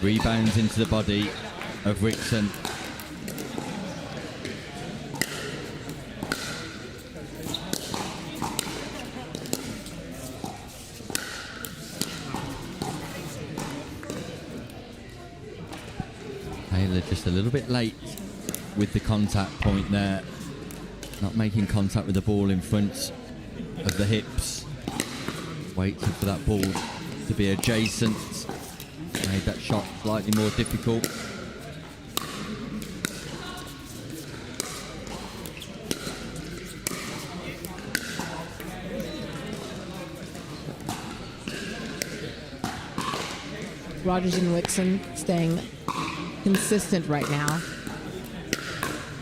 Rebounds into the body of Rickson. Taylor just a little bit late with the contact point there. Not making contact with the ball in front of the hips. Waiting for that ball to be adjacent. Made that shot slightly more difficult. Rogers and Wixon staying consistent right now.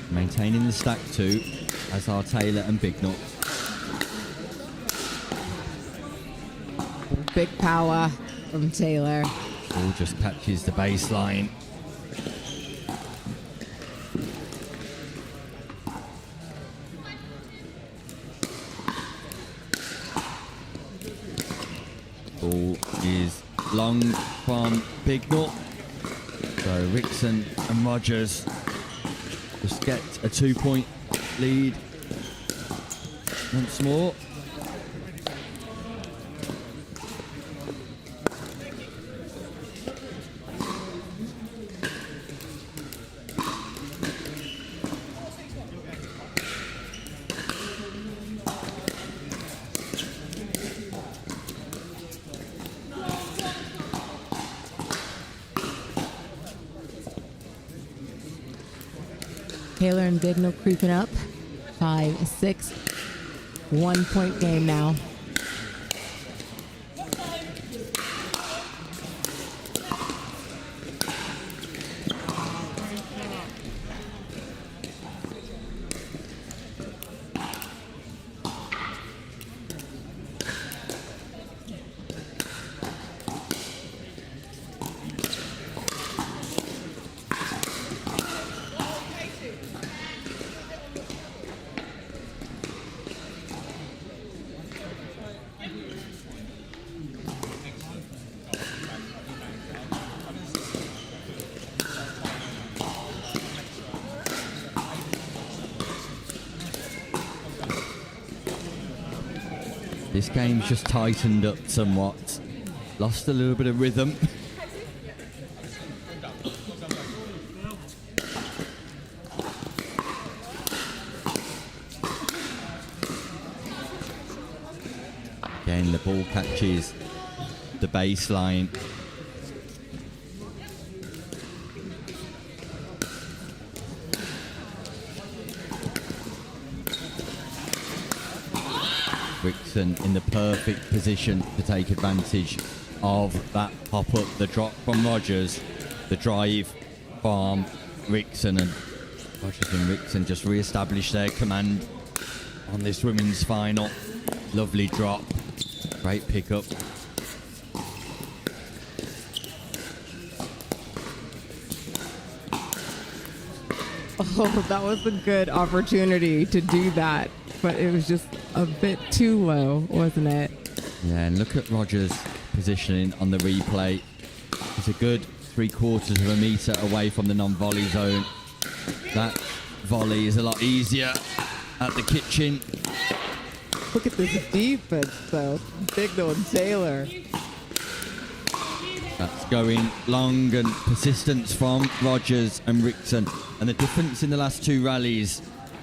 Maintaining the stack too, as are Taylor and Bignell. Big power from Taylor. Ball just catches the baseline. Ball is long from Bignell. So Rickson and Rogers just get a 2-point lead once more. Taylor and Bignell creeping up. 5-6. 1-point game now. This game's just tightened up somewhat. Lost a little bit of rhythm. Again, the ball catches the baseline. Rickson in the perfect position to take advantage of that pop-up, the drop from Rogers, the drive from Rickson, and Rogers and Rickson just re-establish their command on this women's final. Lovely drop, great pickup. Oh, that was a good opportunity to do that, but it was just a bit too low, wasn't it? Yeah, and look at Rogers' positioning on the replay. It's a good 3/4 of a metre away from the non-volley zone. That volley is a lot easier at the kitchen. Look at this defense, though. Bignell and Taylor. That's going long, and persistence from Rogers and Rickson. And the difference in the last two rallies,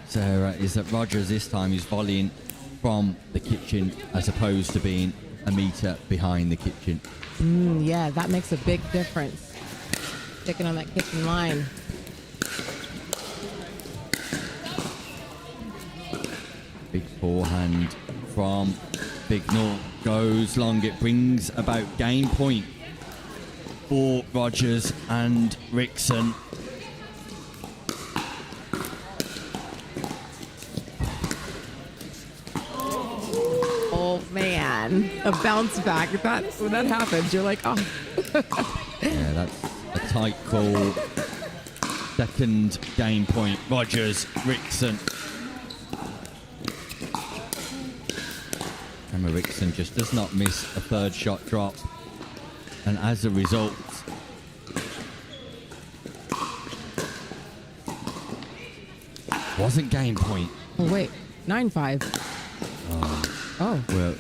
Sarah, is that Rogers this time is volleying from the kitchen as opposed to being a metre behind the kitchen. Yeah, that makes a big difference. Sticking on that kitchen line. Big forehand from Bignell goes long. It brings about game point for Rogers and Rickson. man, a bounce back. When that happens, you're like, oh. Yeah, that's a tight call. Second game point. Rogers, Rickson. Emma Rickson just does not miss a third shot drop. And as a result, wasn't game point. Oh, wait. 9-5. Oh. We're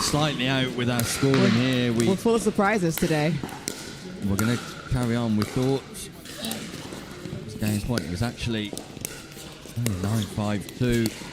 slightly out with our scoring here. We're full of surprises today. We're going to carry on. We thought this game's point was actually 9-5-2.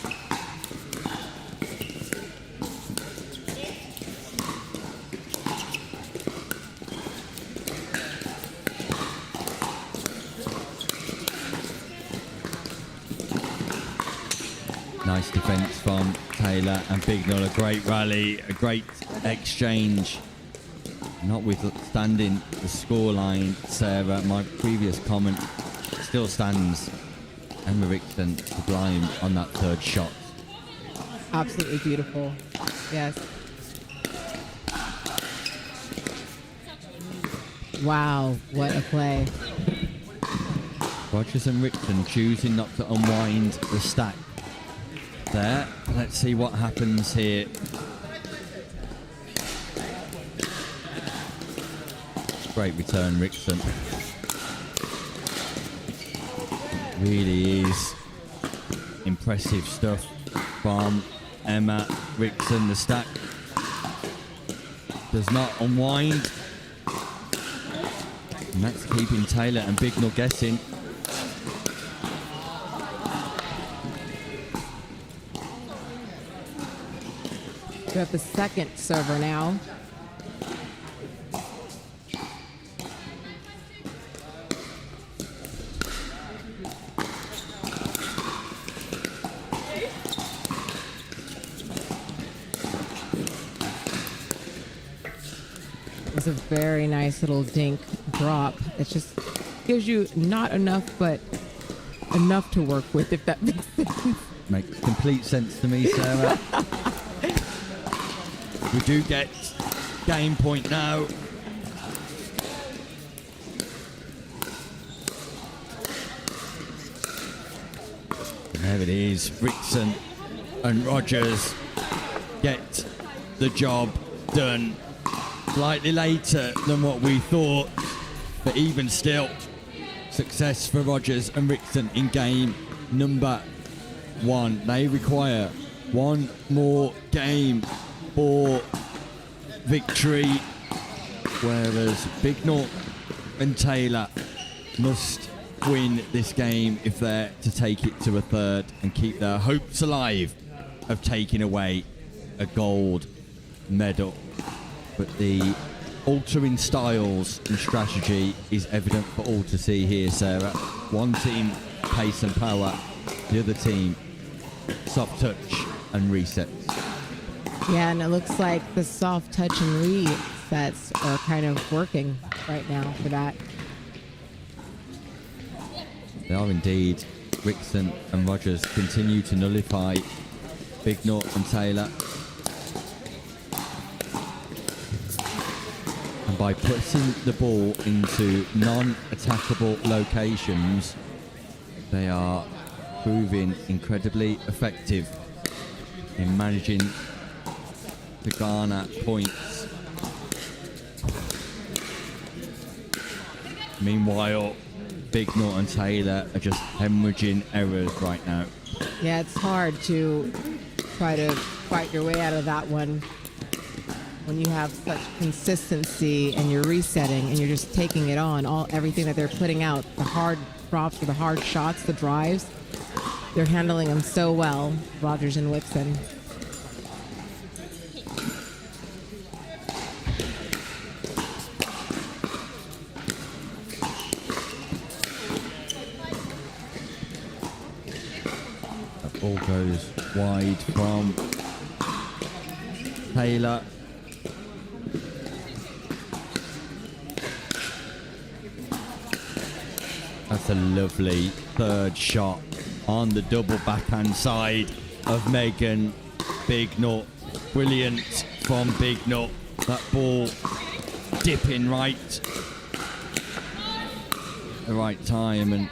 Nice defence from Taylor and Bignell. A great rally, a great exchange. Notwithstanding the scoreline, Sarah, my previous comment still stands. Emma Rickson sublime on that third shot. Absolutely beautiful. Yes. Wow, what a play. Rogers and Rickson choosing not to unwind the stack there. Let's see what happens here. Great return, Rickson. Really is impressive stuff from Emma Rickson. The stack does not unwind. And that's keeping Taylor and Bignell guessing. We have the second server now. It's a very nice little dink drop. It just gives you not enough, but enough to work with, if that makes sense. Makes complete sense to me, Sarah. We do get game point now. And there it is. Rickson and Rogers get the job done. Slightly later than what we thought, but even still, success for Rogers and Rickson in game number 1. They require one more game for victory, whereas Bignell and Taylor must win this game if they're to take it to a third and keep their hopes alive of taking away a gold medal. But the altering styles and strategy is evident for all to see here, Sarah. One team, pace and power. The other team, soft touch and resets. Yeah, and it looks like the soft touch and resets are kind of working right now for that. They are indeed. Rickson and Rogers continue to nullify Bignell and Taylor. And by putting the ball into non-attackable locations, they are proving incredibly effective in managing to garner points. Meanwhile, Bignell and Taylor are just hemorrhaging errors right now. Yeah, it's hard to try to fight your way out of that one when you have such consistency and you're resetting and you're just taking it on. Everything that they're putting out, the hard drops or the hard shots, the drives, they're handling them so well, Rogers and Rickson. Ball goes wide from Taylor. That's a lovely third shot on the double backhand side of Megan Bignell. Brilliant from Big Nut. That ball dipping right at the right time, and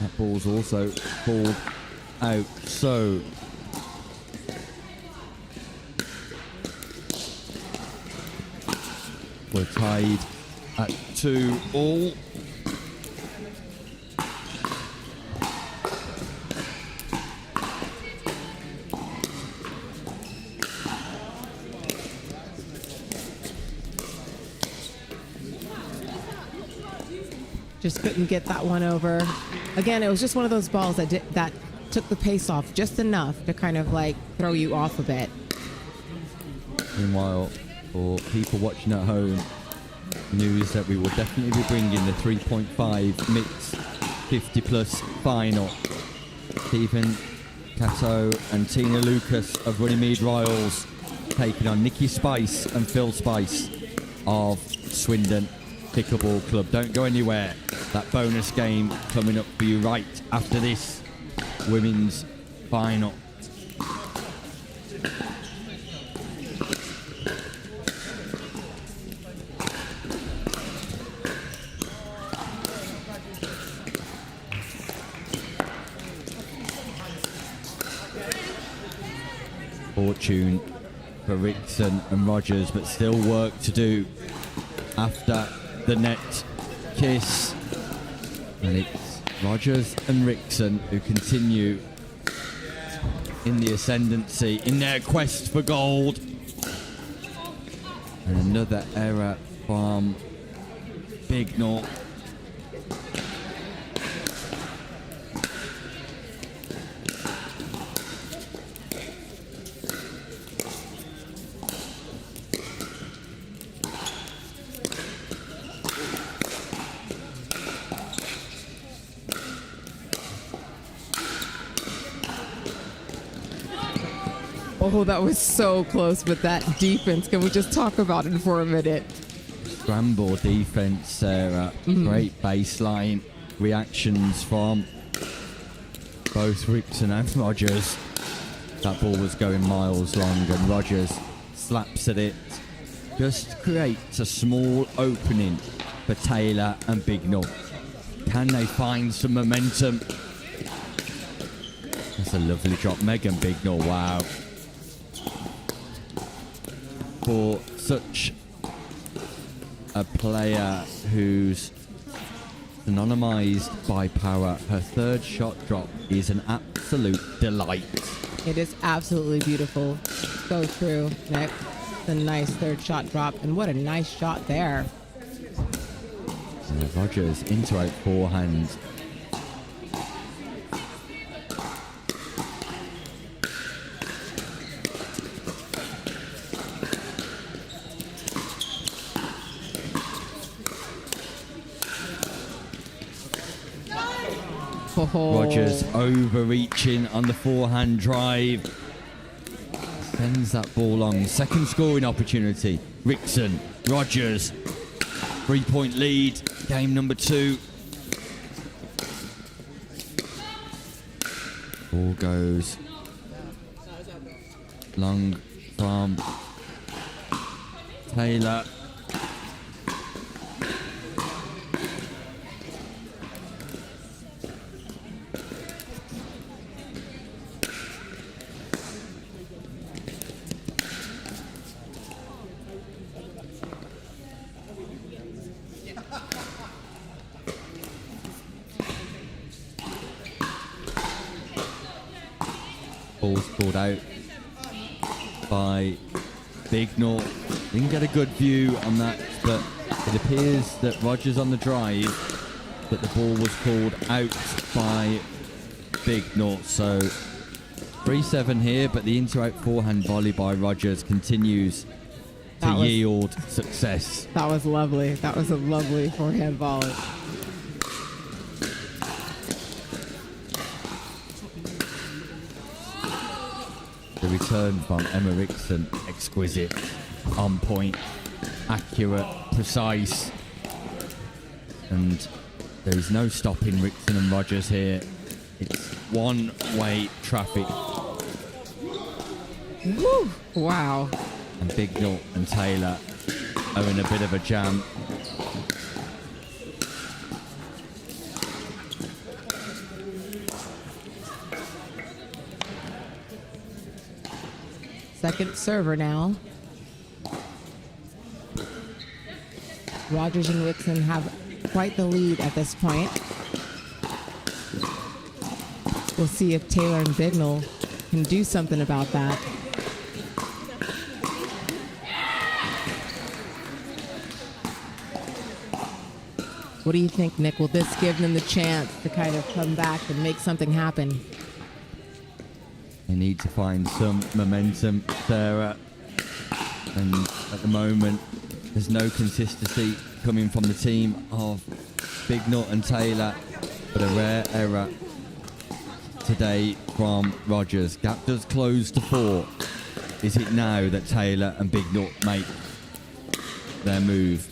that ball's also called out. So we're tied at 2-2. Just couldn't get that one over. Again, it was just one of those balls that took the pace off just enough to kind of like throw you off a bit. Meanwhile, for people watching at home, news that we will definitely be bringing the 3.5 mixed 50 plus final. Stephen Cato and Tina Lucas of Runnymede Royals taking on Nikki Spice and Phil Spice of Swindon Pickleball Club. Don't go anywhere. That bonus game coming up for you right after this women's final. Fortune for Rickson and Rogers, but still work to do after the net kiss. And it's Rogers and Rickson who continue in the ascendancy in their quest for gold. And another error from Big North. Oh, that was so close with that defense. Can we just talk about it for a minute? Scramble defense, Sarah. Great baseline reactions from both Rickson and Rogers. That ball was going miles long, and Rogers slaps at it. Just creates a small opening for Taylor and Big North. Can they find some momentum? That's a lovely drop. Megan Big North, wow. For such a player who's anonymised by power, her third shot drop is an absolute delight. It is absolutely beautiful. Go through, Nick. A nice third shot drop, and what a nice shot there. And Rogers into out forehand. Rogers overreaching on the forehand drive. Sends that ball long. Second scoring opportunity. Rickson, Rogers. 3-point lead. Game number 2. Ball goes long from Taylor. Ball's called out by Big North. Didn't get a good view on that, but it appears that Rogers on the drive, that the ball was called out by Big North. So 3-7 here, but the into-out forehand volley by Rogers continues to yield success. That was lovely. That was a lovely forehand volley. The return from Emma Rickson, exquisite, on point, accurate, precise, and there is no stopping Rickson and Rogers here. It's one-way traffic. Woo! Wow. And Bignell and Taylor are in a bit of a jam. Second server now. Rogers and Rickson have quite the lead at this point. We'll see if Taylor and Bignell can do something about that. What do you think, Nick? Will this give them the chance to kind of come back and make something happen? They need to find some momentum, Sarah. And at the moment, there's no consistency coming from the team of Bignell and Taylor, but a rare error today from Rogers. Gap does close to 4. Is it now that Taylor and Bignell make their move?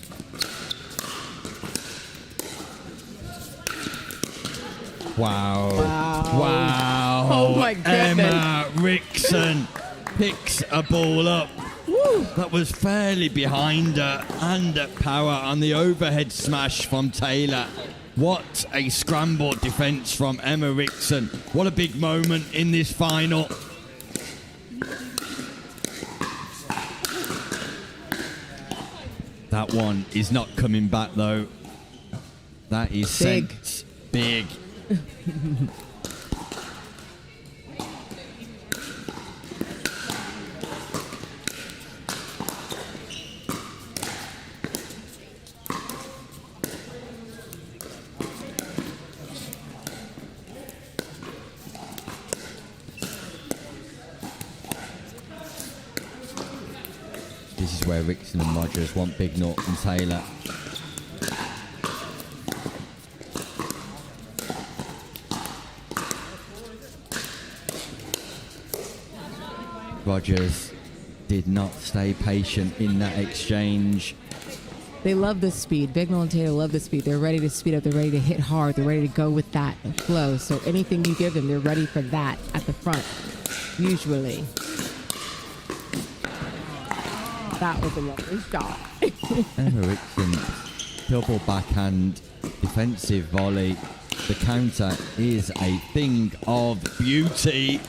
Wow. Wow. Oh my goodness. Emma Rickson picks a ball up. Woo. That was fairly behind her and at power on the overhead smash from Taylor. What a scrambled defence from Emma Rickson. What a big moment in this final. That one is not coming back though. That is sent big. This is where Rickson and Rogers want Bignell and Taylor. Rogers did not stay patient in that exchange. They love the speed. Bignell and Taylor love the speed. They're ready to speed up. They're ready to hit hard. They're ready to go with that flow. So anything you give them, they're ready for that at the front, usually. That was a lovely shot. Emma Rickson, double backhand, defensive volley. The counter is a thing of beauty.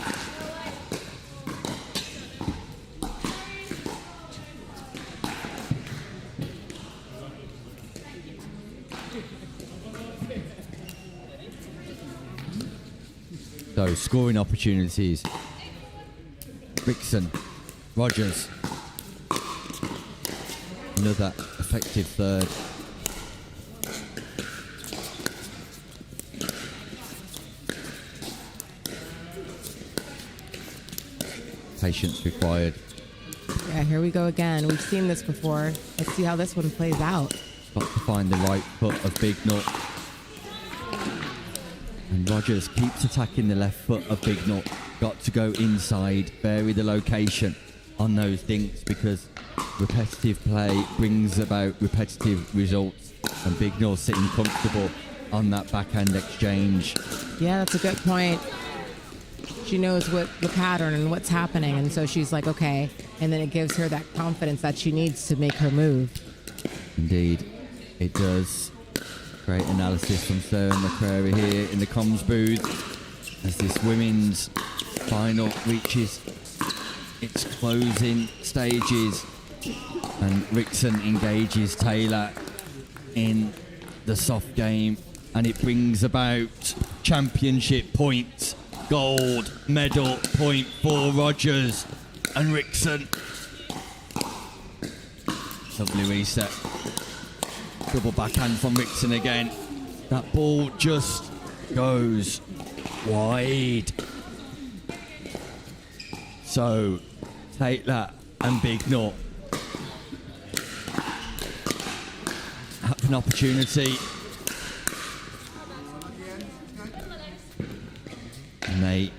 So, scoring opportunities. Rickson, Rogers. Another effective third. Patience required. Yeah, here we go again. We've seen this before. Let's see how this one plays out. Got to find the right foot of Bignell. And Rogers keeps attacking the left foot of Bignell. Got to go inside, vary the location on those dinks because repetitive play brings about repetitive results. And Bignell sitting comfortable on that backhand exchange. Yeah, that's a good point. She knows what the pattern and what's happening, and so she's like, okay. And then it gives her that confidence that she needs to make her move. Indeed, it does. Great analysis from Sarah McCrary here in the comms booth as this women's final reaches its closing stages. And Rickson engages Taylor in the soft game, and it brings about championship points. Gold medal point for Rogers and Rickson. Lovely reset. Double backhand from Rickson again. That ball just goes wide. So, Taylor and Bignell have an opportunity. And they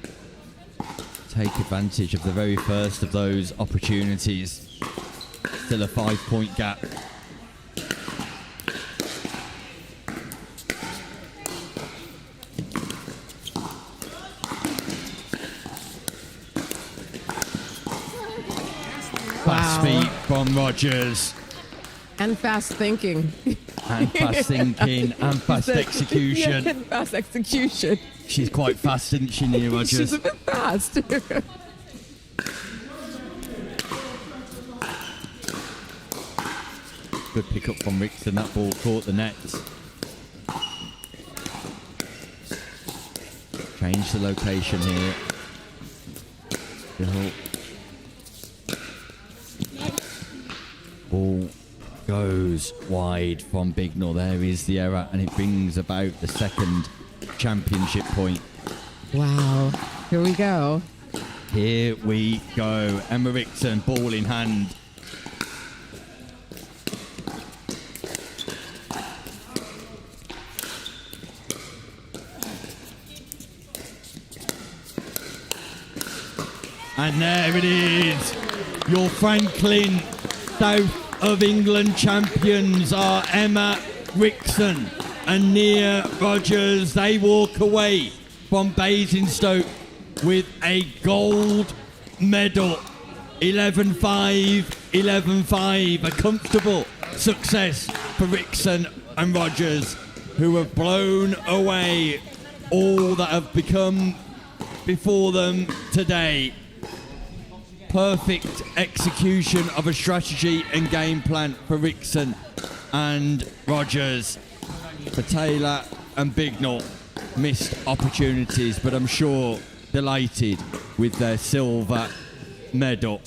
take advantage of the very first of those opportunities. Still a 5-point gap. Fast feet from Rogers. And fast thinking. And fast thinking and fast execution. Yeah, and fast execution. She's quite fast, isn't she, Nia Rogers? She's a bit fast. Good pick up from Rickson. That ball caught the net. Change the location here. Ball goes wide from Bignell. There is the error, and it brings about the second championship point. Wow. Here we go. Here we go. Emma Rickson, ball in hand. And there it is. Your Franklin South of England champions are Emma Rickson and Nia Rogers. They walk away from Basingstoke with a gold medal. 11-5, 11-5. A comfortable success for Rickson and Rogers, who have blown away all that have become before them today. Perfect execution of a strategy and game plan for Rickson and Rogers. For Taylor and Bignell, missed opportunities, but I'm sure delighted with their silver medal.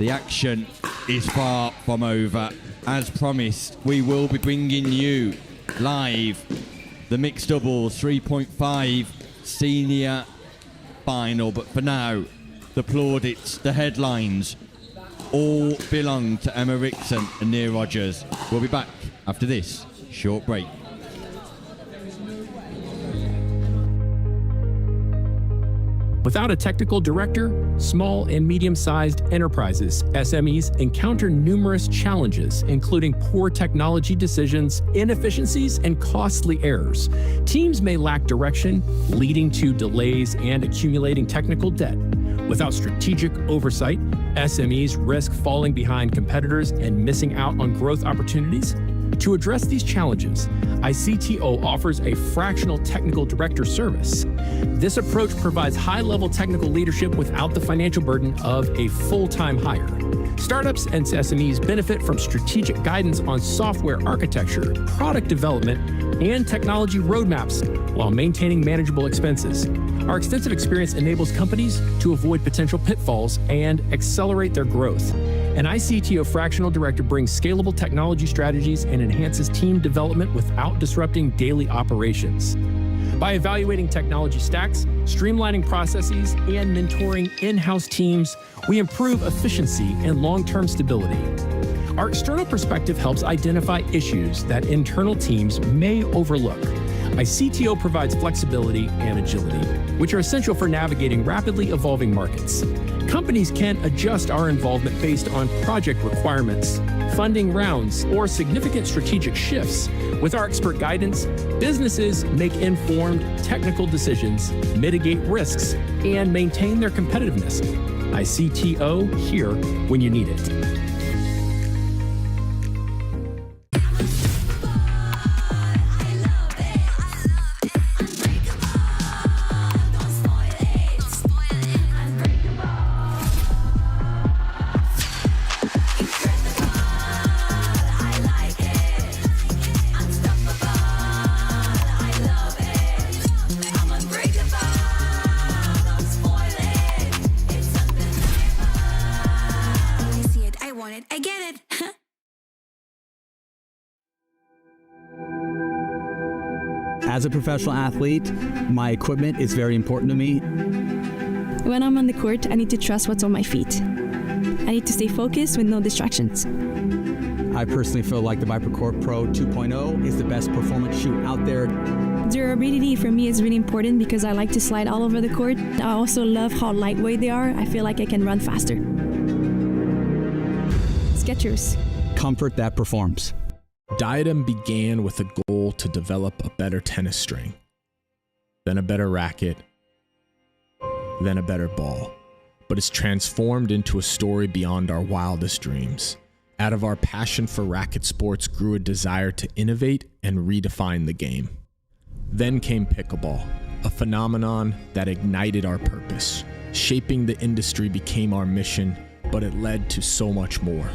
The action is far from over. As promised, we will be bringing you live the mixed doubles 3.5 senior final, but for now, the plaudits, the headlines, all belong to Emma Rickson and Nia Rogers. We'll be back after this short break. Without a technical director, small and medium-sized enterprises, SMEs, encounter numerous challenges, including poor technology decisions, inefficiencies, and costly errors. Teams may lack direction, leading to delays and accumulating technical debt. Without strategic oversight, SMEs risk falling behind competitors and missing out on growth opportunities. To address these challenges, ICTO offers a fractional technical director service. This approach provides high-level technical leadership without the financial burden of a full-time hire. Startups and SMEs benefit from strategic guidance on software architecture, product development, and technology roadmaps while maintaining manageable expenses. Our extensive experience enables companies to avoid potential pitfalls and accelerate their growth. An ICTO fractional director brings scalable technology strategies and enhances team development without disrupting daily operations. By evaluating technology stacks, streamlining processes, and mentoring in-house teams, we improve efficiency and long-term stability. Our external perspective helps identify issues that internal teams may overlook. ICTO provides flexibility and agility, which are essential for navigating rapidly evolving markets. Companies can adjust our involvement based on project requirements, funding rounds, or significant strategic shifts. With our expert guidance, businesses make informed technical decisions, mitigate risks, and maintain their competitiveness. ICTO, here when you need it. As a professional athlete, my equipment is very important to me. When I'm on the court, I need to trust what's on my feet. I need to stay focused with no distractions. I personally feel like the ViperCore Pro 2.0 is the best performance shoe out there. Durability for me is really important because I like to slide all over the court. I also love how lightweight they are. I feel like I can run faster. Skechers. Comfort that performs. Diadem began with a goal to develop a better tennis string, then a better racket, then a better ball. but it's transformed into a story beyond our wildest dreams. Out of our passion for racket sports grew a desire to innovate and redefine the game. Then came pickleball, a phenomenon that ignited our purpose. Shaping the industry became our mission, but it led to so much more.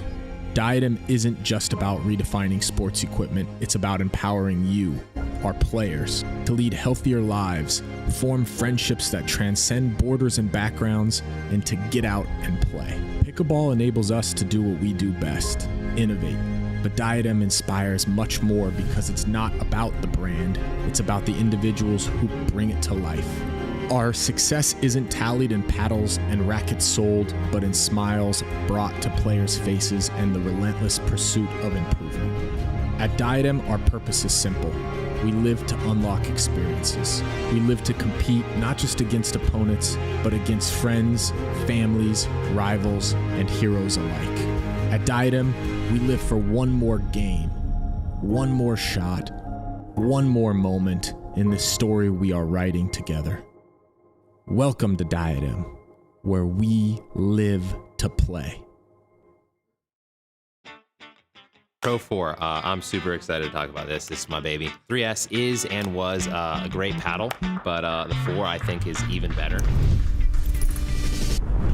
Diadem isn't just about redefining sports equipment, it's about empowering you, our players, to lead healthier lives, form friendships that transcend borders and backgrounds, and to get out and play. Pickleball enables us to do what we do best, innovate. But Diadem inspires much more because it's not about the brand, it's about the individuals who bring it to life. Our success isn't tallied in paddles and rackets sold, but in smiles brought to players' faces and the relentless pursuit of improvement. At Diadem, our purpose is simple. We live to unlock experiences. We live to compete not just against opponents, but against friends, families, rivals, and heroes alike. At Diadem, we live for one more game, one more shot, one more moment in this story we are writing together. Welcome to Diadem, where we live to play. Pro 4, I'm super excited to talk about this. This is my baby. 3S is and was a great paddle, but the 4 I think is even better.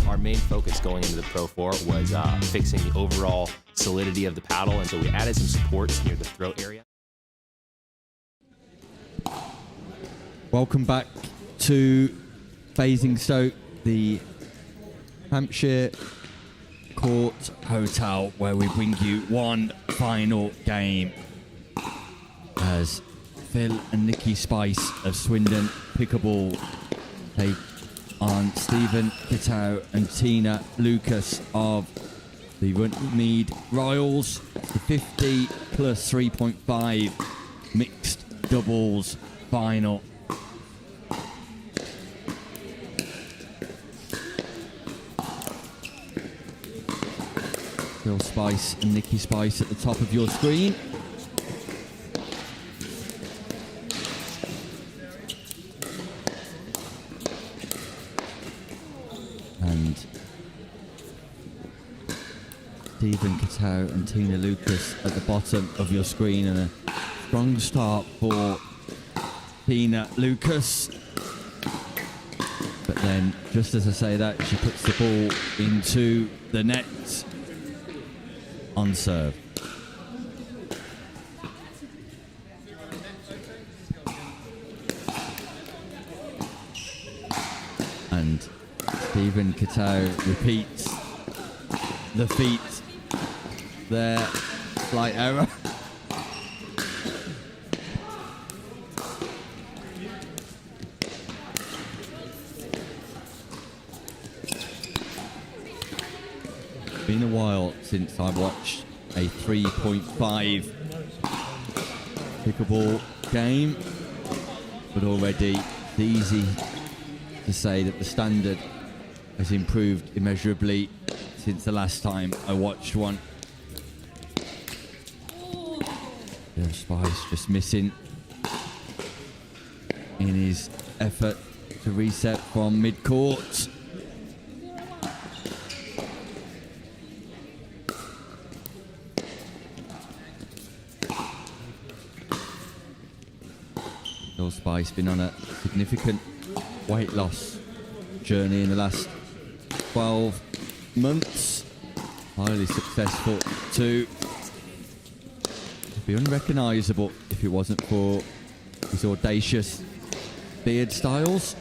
Our main focus going into the Pro 4 was fixing the overall solidity of the paddle, and so we added some supports near the throat area. Welcome back to Basingstoke, the Hampshire Court Hotel, where we bring you one final game as Phil and Nikki Spice of Swindon Pickleball take on Stephen Kittow and Tina Lucas of the Runtmead Royals, the 50 plus 3.5 mixed doubles final. Phil Spice and Nikki Spice at the top of your screen. And Stephen Kittow and Tina Lucas at the bottom of your screen, and a strong start for Tina Lucas. But then, just as I say that, she puts the ball into the net on serve. And Stephen Kittow repeats the feat there. Slight error. Been a while since I watched a 3.5 pickleball game, but already it's easy to say that the standard has improved immeasurably since the last time I watched one. There's Spice just missing in his effort to reset from mid-court. Spice been on a significant weight loss journey in the last 12 months. Highly successful too. It'd be unrecognisable if it wasn't for his audacious beard styles.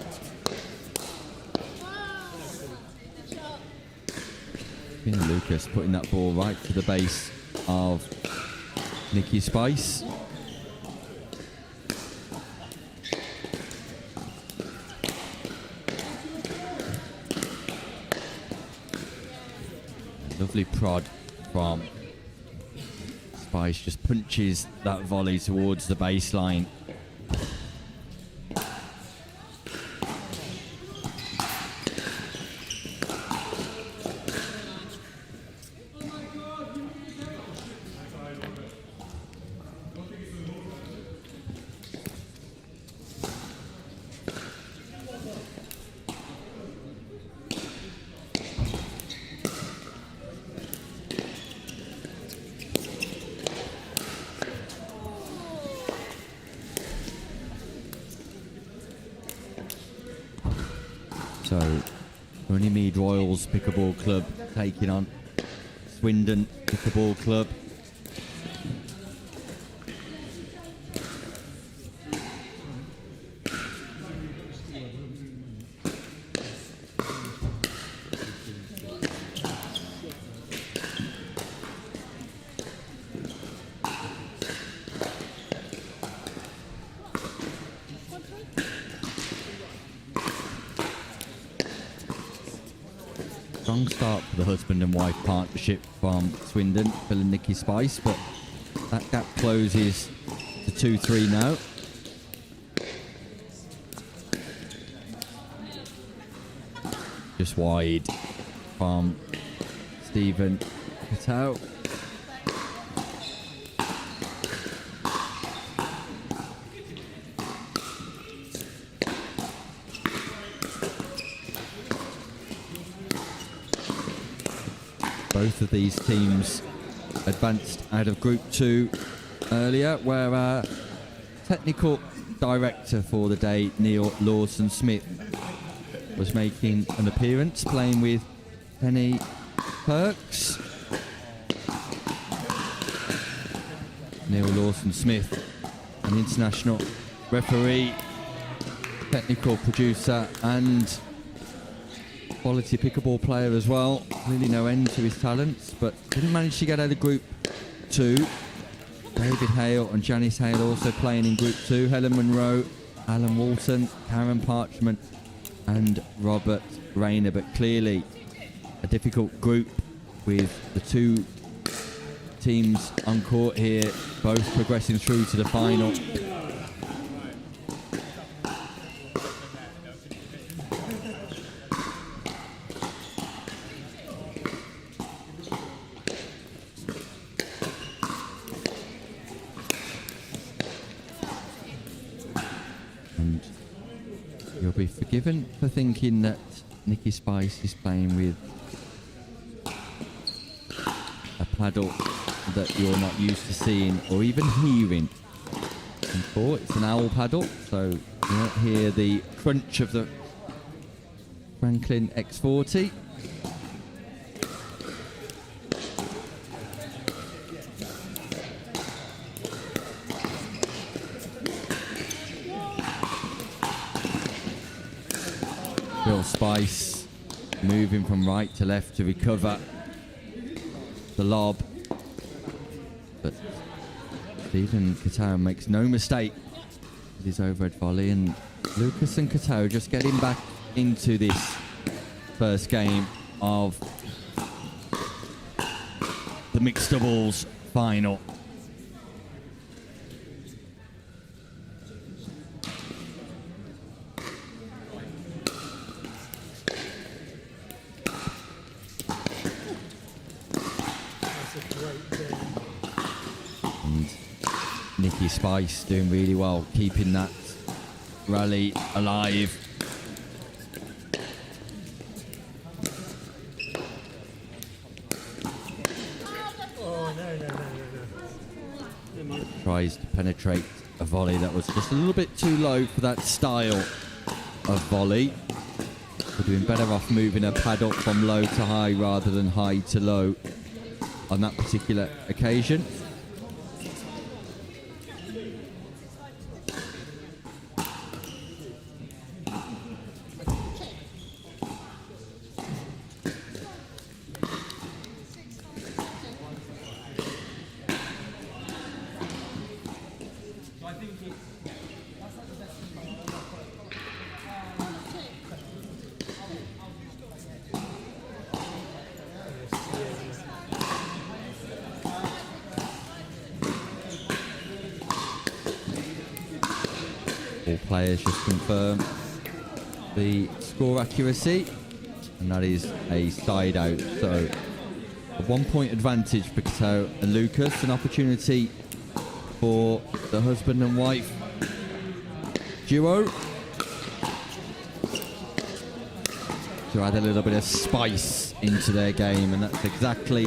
Tina Lucas putting that ball right to the base of Nikki Spice. Lovely prod from Spice, just punches that volley towards the baseline. So, Runnymede Royals Pickleball Club taking on Swindon Pickleball Club. Strong start for the husband and wife partnership from Swindon, Phil and Nikki Spice, but that gap closes to 2-3 now. Just wide from Stephen Patel. Both of these teams advanced out of Group 2 earlier, where our technical director for the day, Neil Lawson-Smith, was making an appearance, playing with Penny Perks. Neil Lawson-Smith, an international referee, technical producer, and quality pickleball player as well. Really no end to his talents, but didn't manage to get out of Group 2. David Hale and Janice Hale also playing in Group 2. Helen Monroe, Alan Walton, Karen Parchment and Robert Rayner, but clearly a difficult group with the two teams on court here, both progressing through to the final. You'll be forgiven for thinking that Nikki Spice is playing with a paddle that you're not used to seeing or even hearing in court. It's an owl paddle, so you won't hear the crunch of the Franklin X40. Bill Spice moving from right to left to recover the lob, but Stephen Cattaro makes no mistake with his overhead volley, and Lucas and Cattaro just getting back into this first game of the mixed doubles final. Nikki Spice doing really well, keeping that rally alive. Tries to penetrate a volley that was just a little bit too low for that style of volley. We're doing better off moving a paddle from low to high rather than high to low on that particular occasion. All players just confirm the score accuracy, and that is a side out. So a 1 point advantage for Cato and Lucas, an opportunity for the husband and wife duo to add a little bit of spice into their game, and that's exactly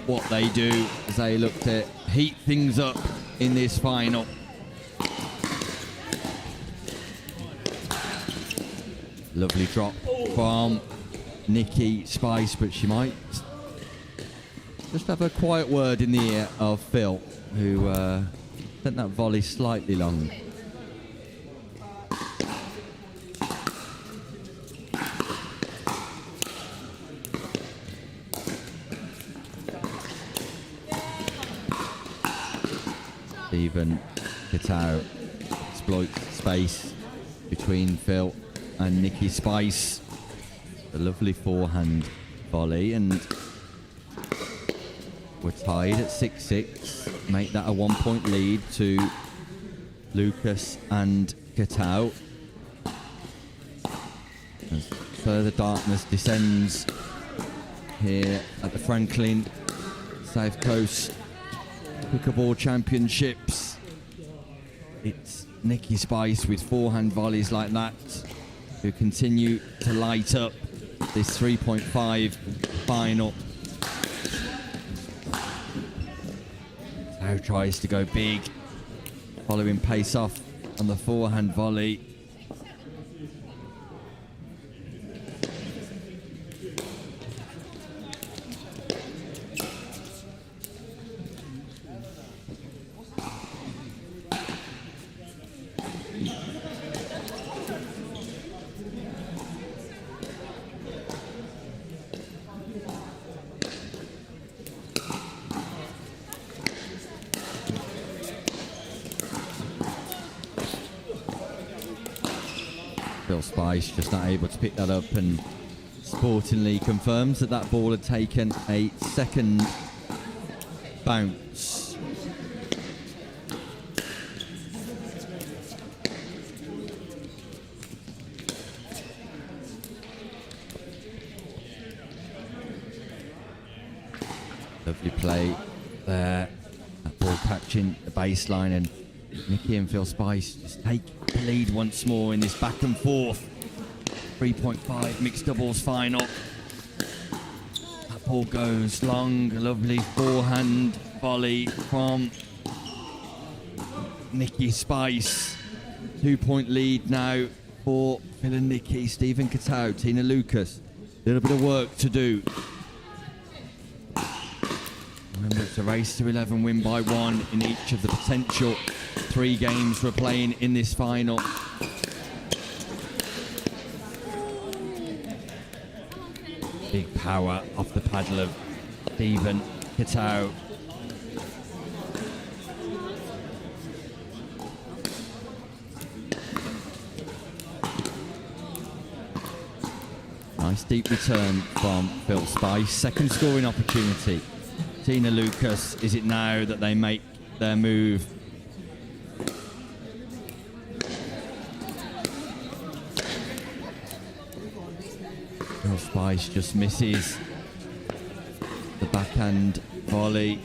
what they do as they look to heat things up in this final. Lovely drop from Nikki Spice, but she might just have a quiet word in the ear of Phil, who sent that volley slightly long. Stephen Gatesil exploits space between Phil and Nikki Spice. A lovely forehand volley, and we're tied at 6-6. Make that a 1 point lead to Lucas and Gatesil. As further darkness descends here at the Franklin South Coast Pickleball Championships. It's Nikki Spice with forehand volleys like that who continue to light up this 3.5 final. Now tries to go big, following pace off on the forehand volley. Spice just not able to pick that up, and sportingly confirms that that ball had taken a second bounce. Lovely play there. That ball catching the baseline, and Nikki and Phil Spice just take the lead once more in this back and forth 3.5 mixed doubles final. That ball goes long. A lovely forehand volley from Nikki Spice. 2 point lead now for Phil and Nikki. Stephen Gatesil, Tina Lucas. A little bit of work to do. Remember, it's a race to 11, win by 1 in each of the potential 3 games we're playing in this final. Big power off the paddle of Stephen Gatesil. Nice deep return from Phil Spice. Second scoring opportunity. Tina Lucas, is it now that they make their move? Phil Spice just misses the backhand volley.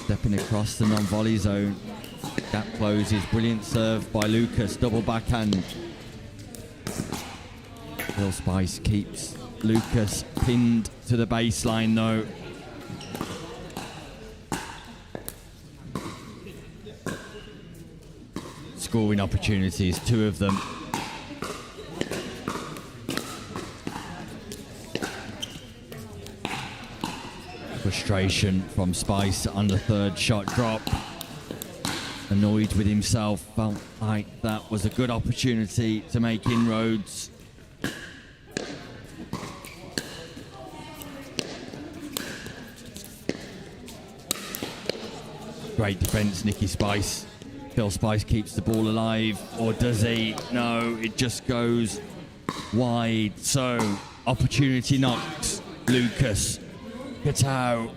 Stepping across the non-volley zone. Gap closes. Brilliant serve by Lucas. Double backhand. Phil Spice keeps Lucas pinned to the baseline though. Scoring opportunities, 2 of them. Frustration from Spice on the third shot drop. Annoyed with himself, felt like that was a good opportunity to make inroads. Great defence, Nikki Spice. Phil Spice keeps the ball alive, or does he? No, it just goes wide. So, opportunity knocked. Lucas Gatesil.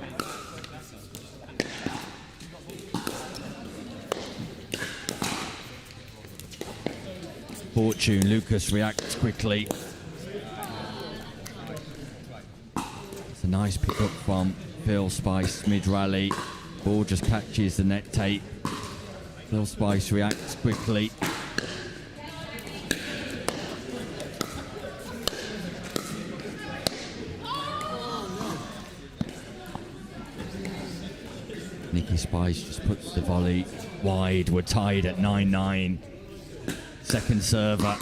Fortune, Lucas reacts quickly. It's a nice pick up from Phil Spice mid-rally. Ball just catches the net tape. Phil Spice reacts quickly. Nikki Spice just puts the volley wide. We're tied at 9-9. second server.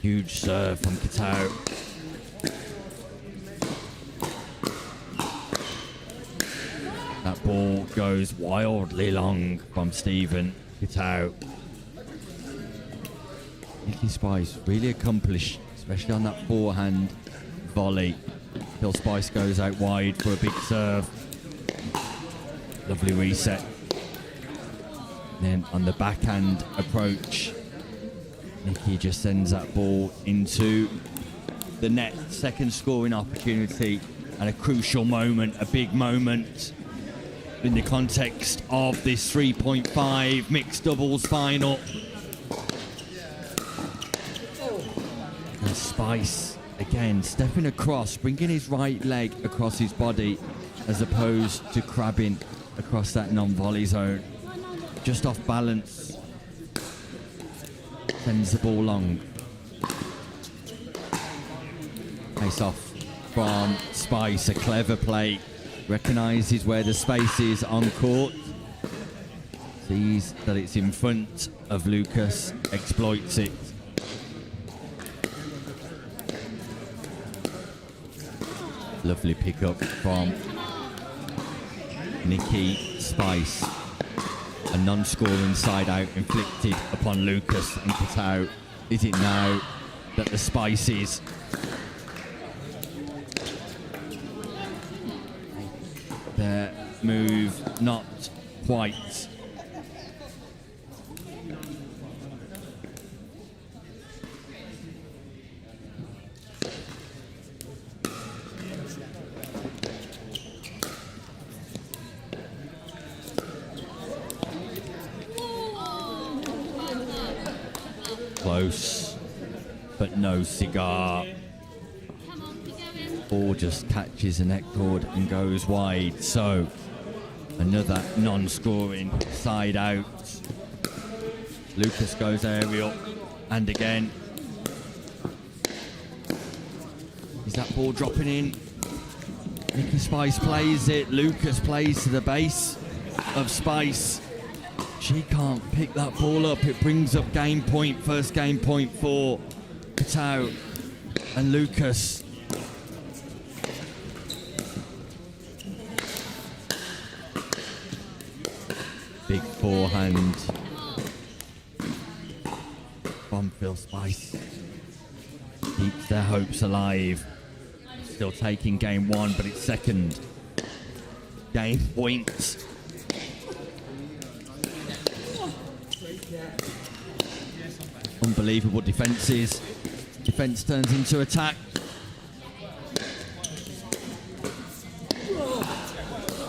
Huge serve from Kitao. That ball goes wildly long from Stephen Kitao. Nikki Spice really accomplished, especially on that forehand volley. Phil Spice goes out wide for a big serve. Lovely reset. Then on the backhand approach, Nikki just sends that ball into the net. Second scoring opportunity and a crucial moment, a big moment in the context of this 3.5 mixed doubles final. And Spice, again, stepping across, bringing his right leg across his body as opposed to crabbing across that non-volley zone. Just off balance. Sends the ball long. Face off from Spice, a clever play. Recognises where the space is on court. Sees that it's in front of Lucas, exploits it. Lovely pickup from Nikki Spice. A non-scoring side-out inflicted upon Lucas and Kitao. Is it now that the Spices their move not quite? Close, but no cigar. Ball just catches the net cord and goes wide. So another non-scoring side out. Lucas goes aerial, and again. Is that ball dropping in? Nikki Spice plays it. Lucas plays to the base of Spice. She can't pick that ball up. It brings up game point, first game point for Kitao and Lucas. Big forehand from Phil Spice. Keeps their hopes alive. Still taking game one, but it's second. Game point. Unbelievable defences. Defence turns into attack.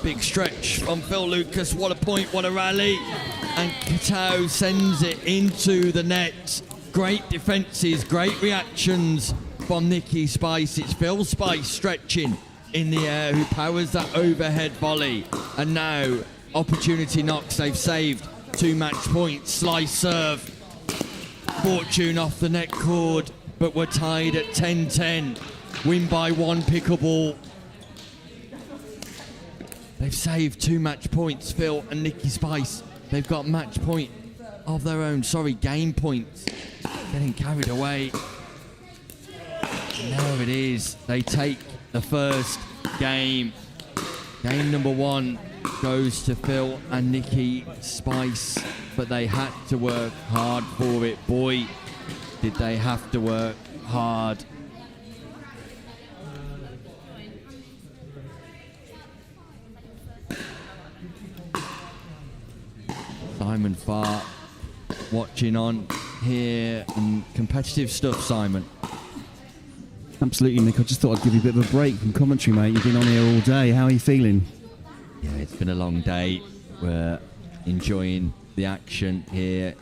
Big stretch from Phil Lucas. What a point, what a rally. And Kitao sends it into the net. Great defences, great reactions from Nikki Spice. It's Phil Spice stretching in the air who powers that overhead volley. And now, opportunity knocks. They've saved 2 match points. Slice serve. Fortune off the net cord, but we're tied at 10-10. Win by 1 pickleball. They've saved 2 match points, Phil and Nikki Spice. They've got match point of their own. Sorry, game points. Getting carried away. And there it is. They take the first game. Game number 1 goes to Phil and Nikki Spice, but they had to work hard for it. Boy, did they have to work hard. Simon Farr watching on here, and competitive stuff, Simon. Absolutely, Nick. I just thought I'd give you a bit of a break from commentary, mate. You've been on here all day. How are you feeling? Yeah, it's been a long day. We're enjoying the action here.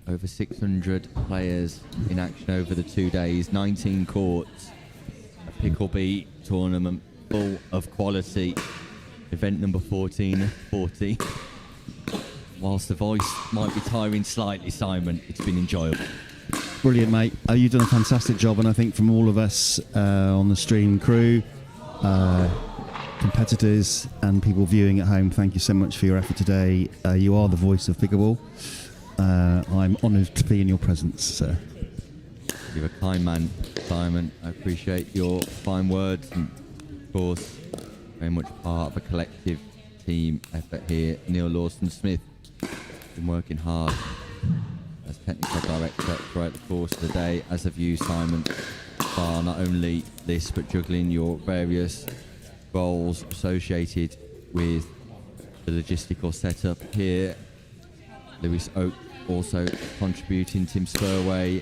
Over 600 players in action over the 2 days, 19 courts, a Pickleball tournament full of quality. Event number 14 of 40. Whilst the voice might be tiring slightly, Simon, it's been enjoyable. Brilliant, mate. You've done a fantastic job, and I think from all of us on the stream crew, competitors and people viewing at home, thank you so much for your effort today. You are the voice of Pickleball. I'm honoured to be in your presence, sir. You're a kind man, Simon. I appreciate your fine words, and of course, very much part of a collective team effort here. Neil Lawson-Smith been working hard as technical director throughout the course of the day, as have you, Simon. Bar not only this, but juggling your various roles associated with the logistical setup here. Lewis Oak also contributing, Tim Spurway,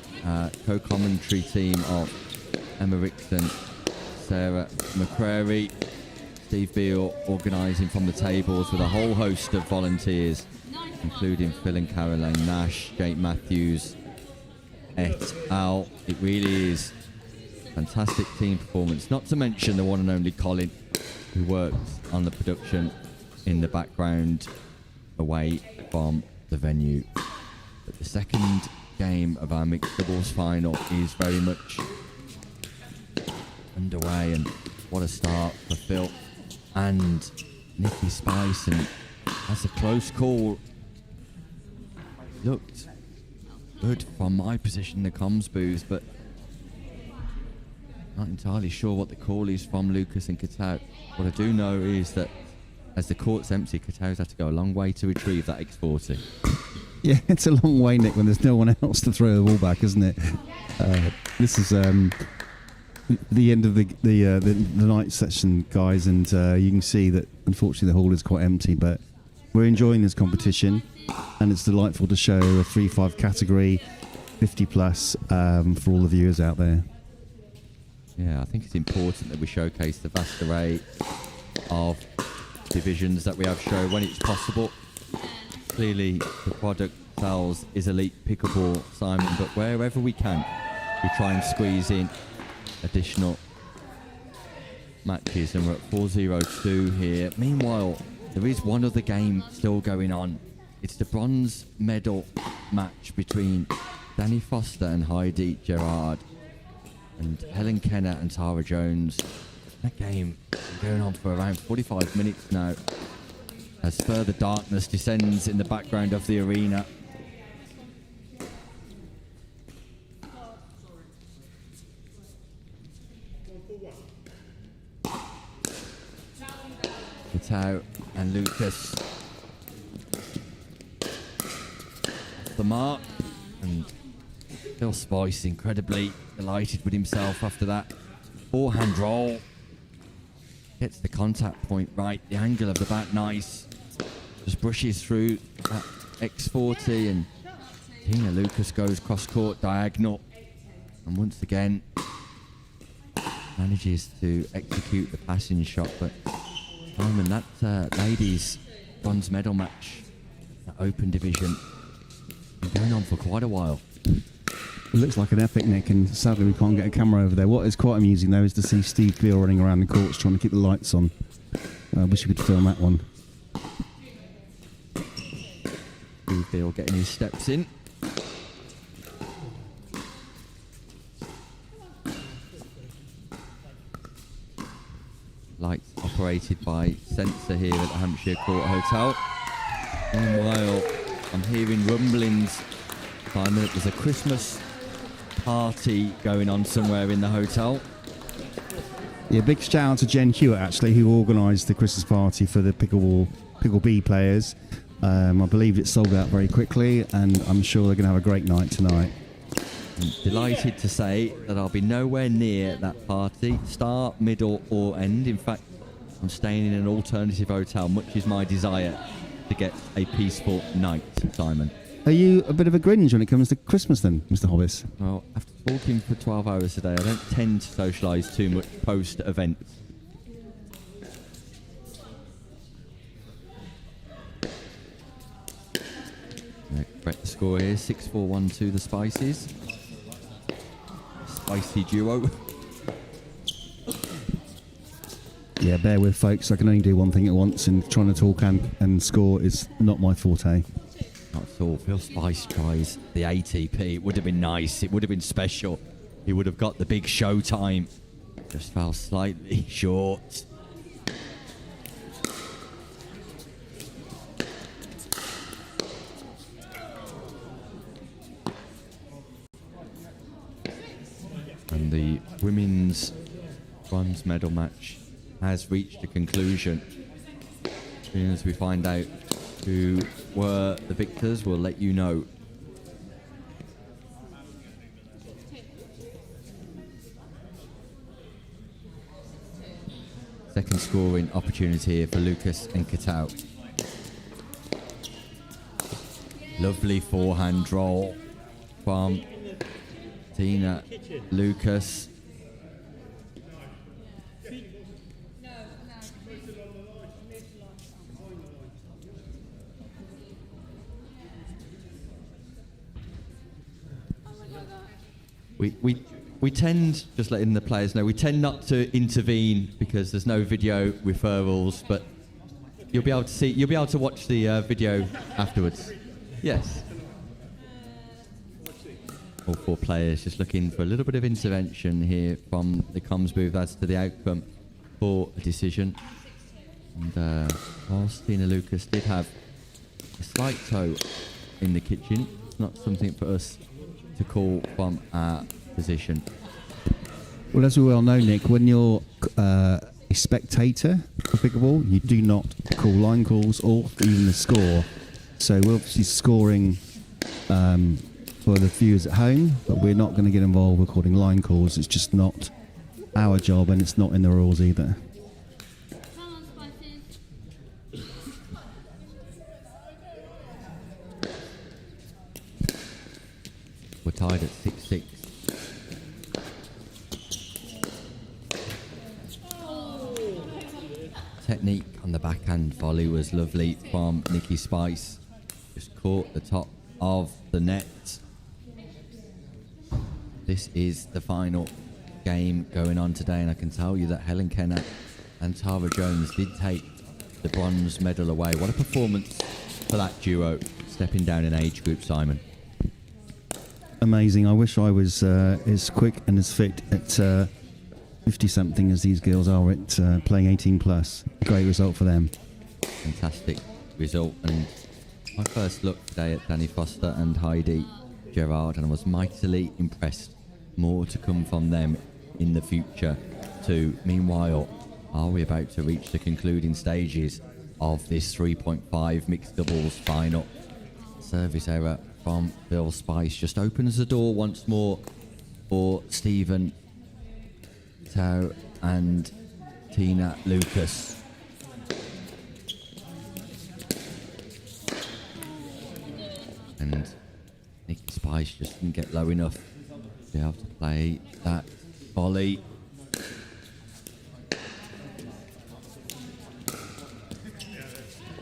co-commentary team of Emma Rickson, Sarah McCrary, Steve Beale organising from the tables with a whole host of volunteers, including Phil and Caroline Nash, Jake Matthews, et al. It really is fantastic team performance, not to mention the one and only Colin, who works on the production in the background away from the venue. But the second game of our mixed doubles final is very much underway, and what a start for Phil and Nikki Spice, and that's a close call. Looked good from my position in the comms booth, but not entirely sure what the call is from Lucas and Katau. What I do know is that as the court's empty, Katau's had to go a long way to retrieve that X40. Yeah, it's a long way, Nick, when there's no one else to throw the ball back, isn't it? This is the end of the night session, guys, and you can see that unfortunately the hall is quite empty, but we're enjoying this competition, and it's delightful to show a 3-5 category, 50 plus, for all the viewers out there. Yeah, I think it's important that we showcase the vast array of divisions that we have show when it's possible. Clearly, the product sells is elite pickleball, Simon, but wherever we can, we try and squeeze in additional matches, and we're at 4-0-2 here. Meanwhile, there is one other game still going on. It's the bronze medal match between Danny Foster and Heidi Gerard, and Helen Kenner and Tara Jones. That game has been going on for around 45 minutes now, as further darkness descends in the background of the arena. Katau and Lucas off the mark, and Phil Spice incredibly delighted with himself after that forehand roll. Gets the contact point right, the angle of the bat nice, just brushes through that X40, and Tina Lucas goes cross court diagonal, and once again manages to execute the passing shot. But Simon, that ladies bronze medal match, that open division, been going on for quite a while. It looks like an epic, Nick, and sadly we can't get a camera over there. What is quite amusing, though, is to see Steve Beale running around the courts trying to keep the lights on. I wish we could film that one. Steve Beale getting his steps in. Lights operated by sensor here at the Hampshire Court Hotel. Meanwhile, I'm hearing rumblings, Simon, that there's a Christmas party going on somewhere in the hotel. Yeah, big shout out to Jen Hewitt, actually, who organised the Christmas party for the Pickle B players. I believe it sold out very quickly, and I'm sure they're going to have a great night tonight. I'm delighted to say that I'll be nowhere near that party, start, middle or end. In fact, I'm staying in an alternative hotel, much is my desire to get a peaceful night, Simon. Are you a bit of a Grinch when it comes to Christmas then, Mr. Hobbs? Well, after talking for 12 hours today, I don't tend to socialise too much post-event. Correct the score here, 6-4-1-2 the Spices. Spicy duo. Yeah, bear with, folks. I can only do one thing at once, and trying to talk and score is not my forte. Not at all. Phil Spice tries the ATP. It would have been nice. It would have been special. He would have got the big show time. Just fell slightly short. And the women's bronze medal match has reached a conclusion. As soon as we find out who were the victors, we'll let you know. Second scoring opportunity here for Lucas and Katau. Lovely forehand roll from Tina Lucas. We tend, just letting the players know, we tend not to intervene because there's no video referrals, but you'll be able to watch the video afterwards. Yes. All four players just looking for a little bit of intervention here from the comms booth as to the outcome for a decision. And whilst Tina Lucas did have a slight toe in the kitchen, it's not something for us to call from our position. Well, as we well know, Nick, when you're a spectator of pickleball, you do not call line calls or even the score. So we're obviously scoring for the viewers at home, but we're not going to get involved recording line calls. It's just not our job, and it's not in the rules either. We're tied at 6-6. Technique on the backhand volley was lovely from Nikki Spice. Just caught the top of the net. This is the final game going on today, and I can tell you that Helen Kenner and Tara Jones did take the bronze medal away. What a performance for that duo, stepping down in age group, Simon. Amazing. I wish I was as quick and as fit at 50-something as these girls are at playing 18+. Great result for them. Fantastic result. And my first look today at Danny Foster and Heidi Gerard, and I was mightily impressed. More to come from them in the future too. Meanwhile, are we about to reach the concluding stages of this 3.5 mixed doubles final? Service error from Phil Spice just opens the door once more for Stephen Tao and Tina Lucas. And Nikki Spice just didn't get low enough to be able to play that volley.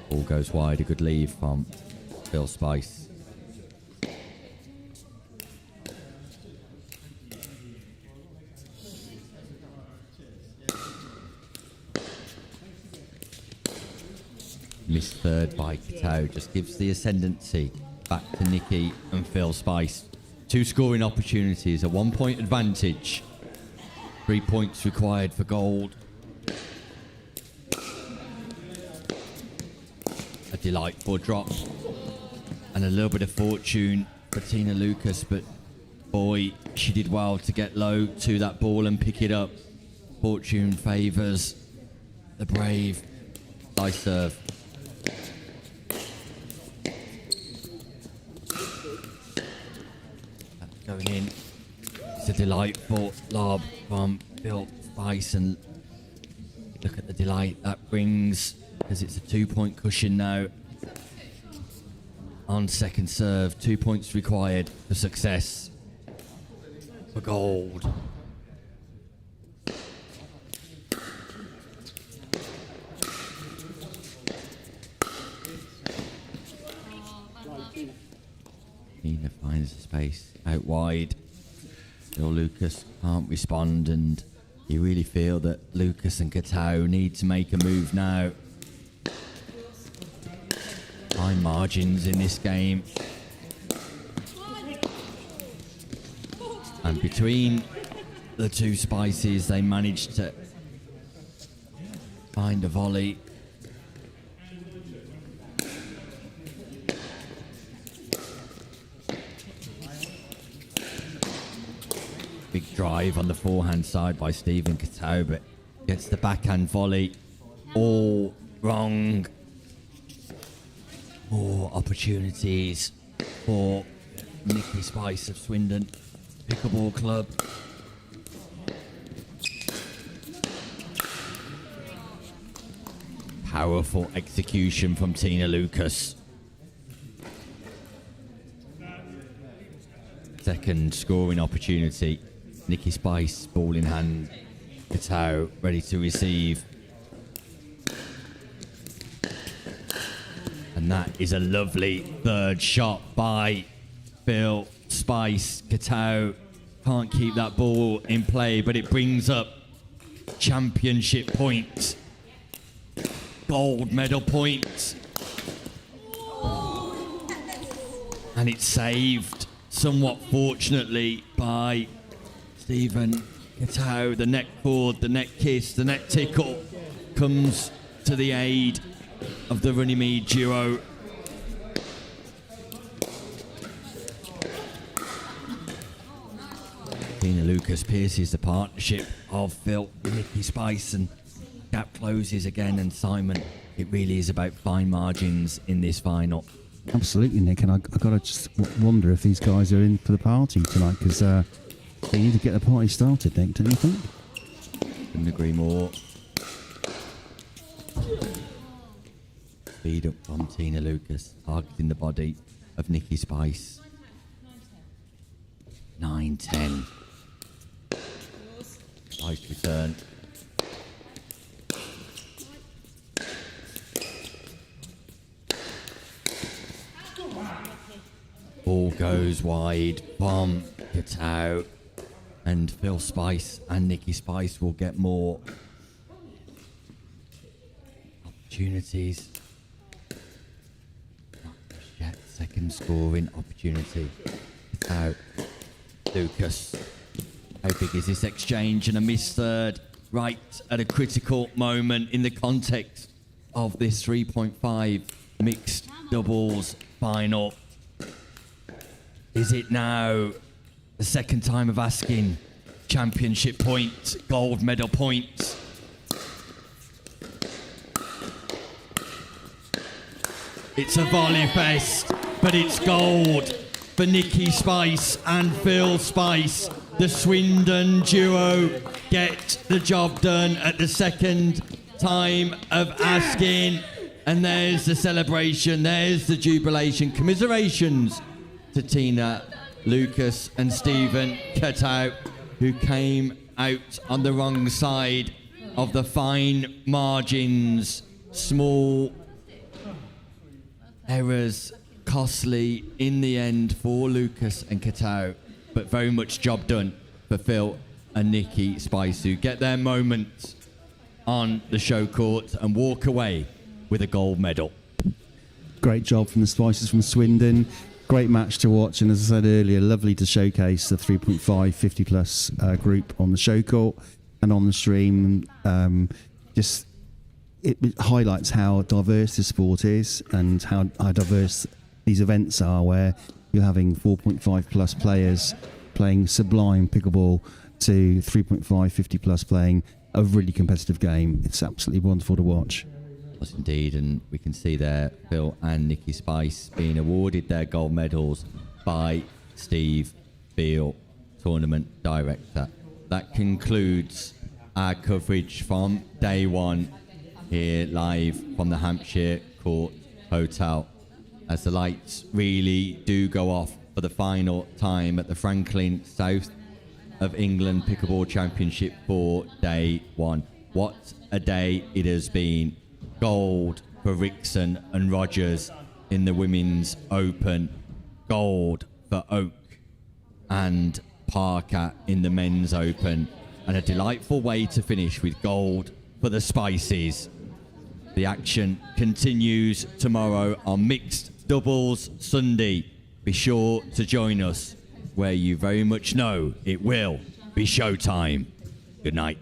Ball goes wide, a good leave from Phil Spice. Missed third by Katau, just gives the ascendancy back to Nikki and Phil Spice. Two scoring opportunities, a 1 point advantage. 3 points required for gold. A delightful drop. And a little bit of fortune for Tina Lucas, but boy, she did well to get low to that ball and pick it up. Fortune favours the brave. Nice serve. Going in. It's a delightful lob from Phil Spice, and look at the delight that brings, because it's a 2 point cushion now. On second serve, 2 points required for success. For gold. Nina finds the space out wide. Still Lucas can't respond, and you really feel that Lucas and Katau need to make a move now. High margins in this game. And between the two Spices, they managed to find a volley. Big drive on the forehand side by Stephen Cateau, but gets the backhand volley all wrong. More opportunities for Nikki Spice of Swindon Pickleball Club. Powerful execution from Tina Lucas. Second scoring opportunity. Nikki Spice, ball in hand. Cateau ready to receive. And that is a lovely third shot by Phil Spice. Cateau can't keep that ball in play, but it brings up championship points. Gold medal points. And it's saved somewhat fortunately by Stephen Cateau. The neck cord, the neck kiss, the neck tickle comes to the aid of the Runnymede duo. Tina Lucas pierces the partnership of Phil and Nikki Spice, and gap closes again. And Simon, it really is about fine margins in this final. Absolutely, Nick, and I got to just wonder if these guys are in for the party tonight, because they need to get the party started, Nick, don't you think? Couldn't agree more. Speed up from Tina Lucas, targeting the body of Nikki Spice. 9-10. Nice return. Ball goes wide from Cateau, and Phil Spice and Nikki Spice will get more opportunities. Not just yet. Second scoring opportunity. Cateau, Lucas. How big is this exchange? And a missed third right at a critical moment in the context of this 3.5 mixed doubles final. Is it now the second time of asking? Championship points, gold medal points. It's a volley fest, but it's gold for Nikki Spice and Phil Spice. The Swindon duo get the job done at the second time of asking. And there's the celebration, there's the jubilation. Commiserations to Tina Lucas and Stephen Cateau, who came out on the wrong side of the fine margins. Small errors, costly in the end for Lucas and Cateau, but very much job done for Phil and Nikki Spice, who get their moment on the show court and walk away with a gold medal. Great job from the Spices from Swindon. Great match to watch, and as I said earlier, lovely to showcase the 3.5 50 plus group on the show court and on the stream. It highlights how diverse the sport is and how diverse these events are, where you're having 4.5 plus players playing sublime pickleball to 3.5 50 plus playing a really competitive game. It's absolutely wonderful to watch. Yes, indeed, and we can see there Phil and Nikki Spice being awarded their gold medals by Steve Beale, tournament director. That concludes our coverage from day one here live from the Hampshire Court Hotel, as the lights really do go off for the final time at the Franklin South of England Pickleball Championship for day one. What a day it has been. Gold for Rickson and Rogers in the Women's Open. Gold for Oak and Parker in the Men's Open. And a delightful way to finish with gold for the Spices. The action continues tomorrow on Mixed Doubles Sunday. Be sure to join us, where you very much know it will be showtime. Good night.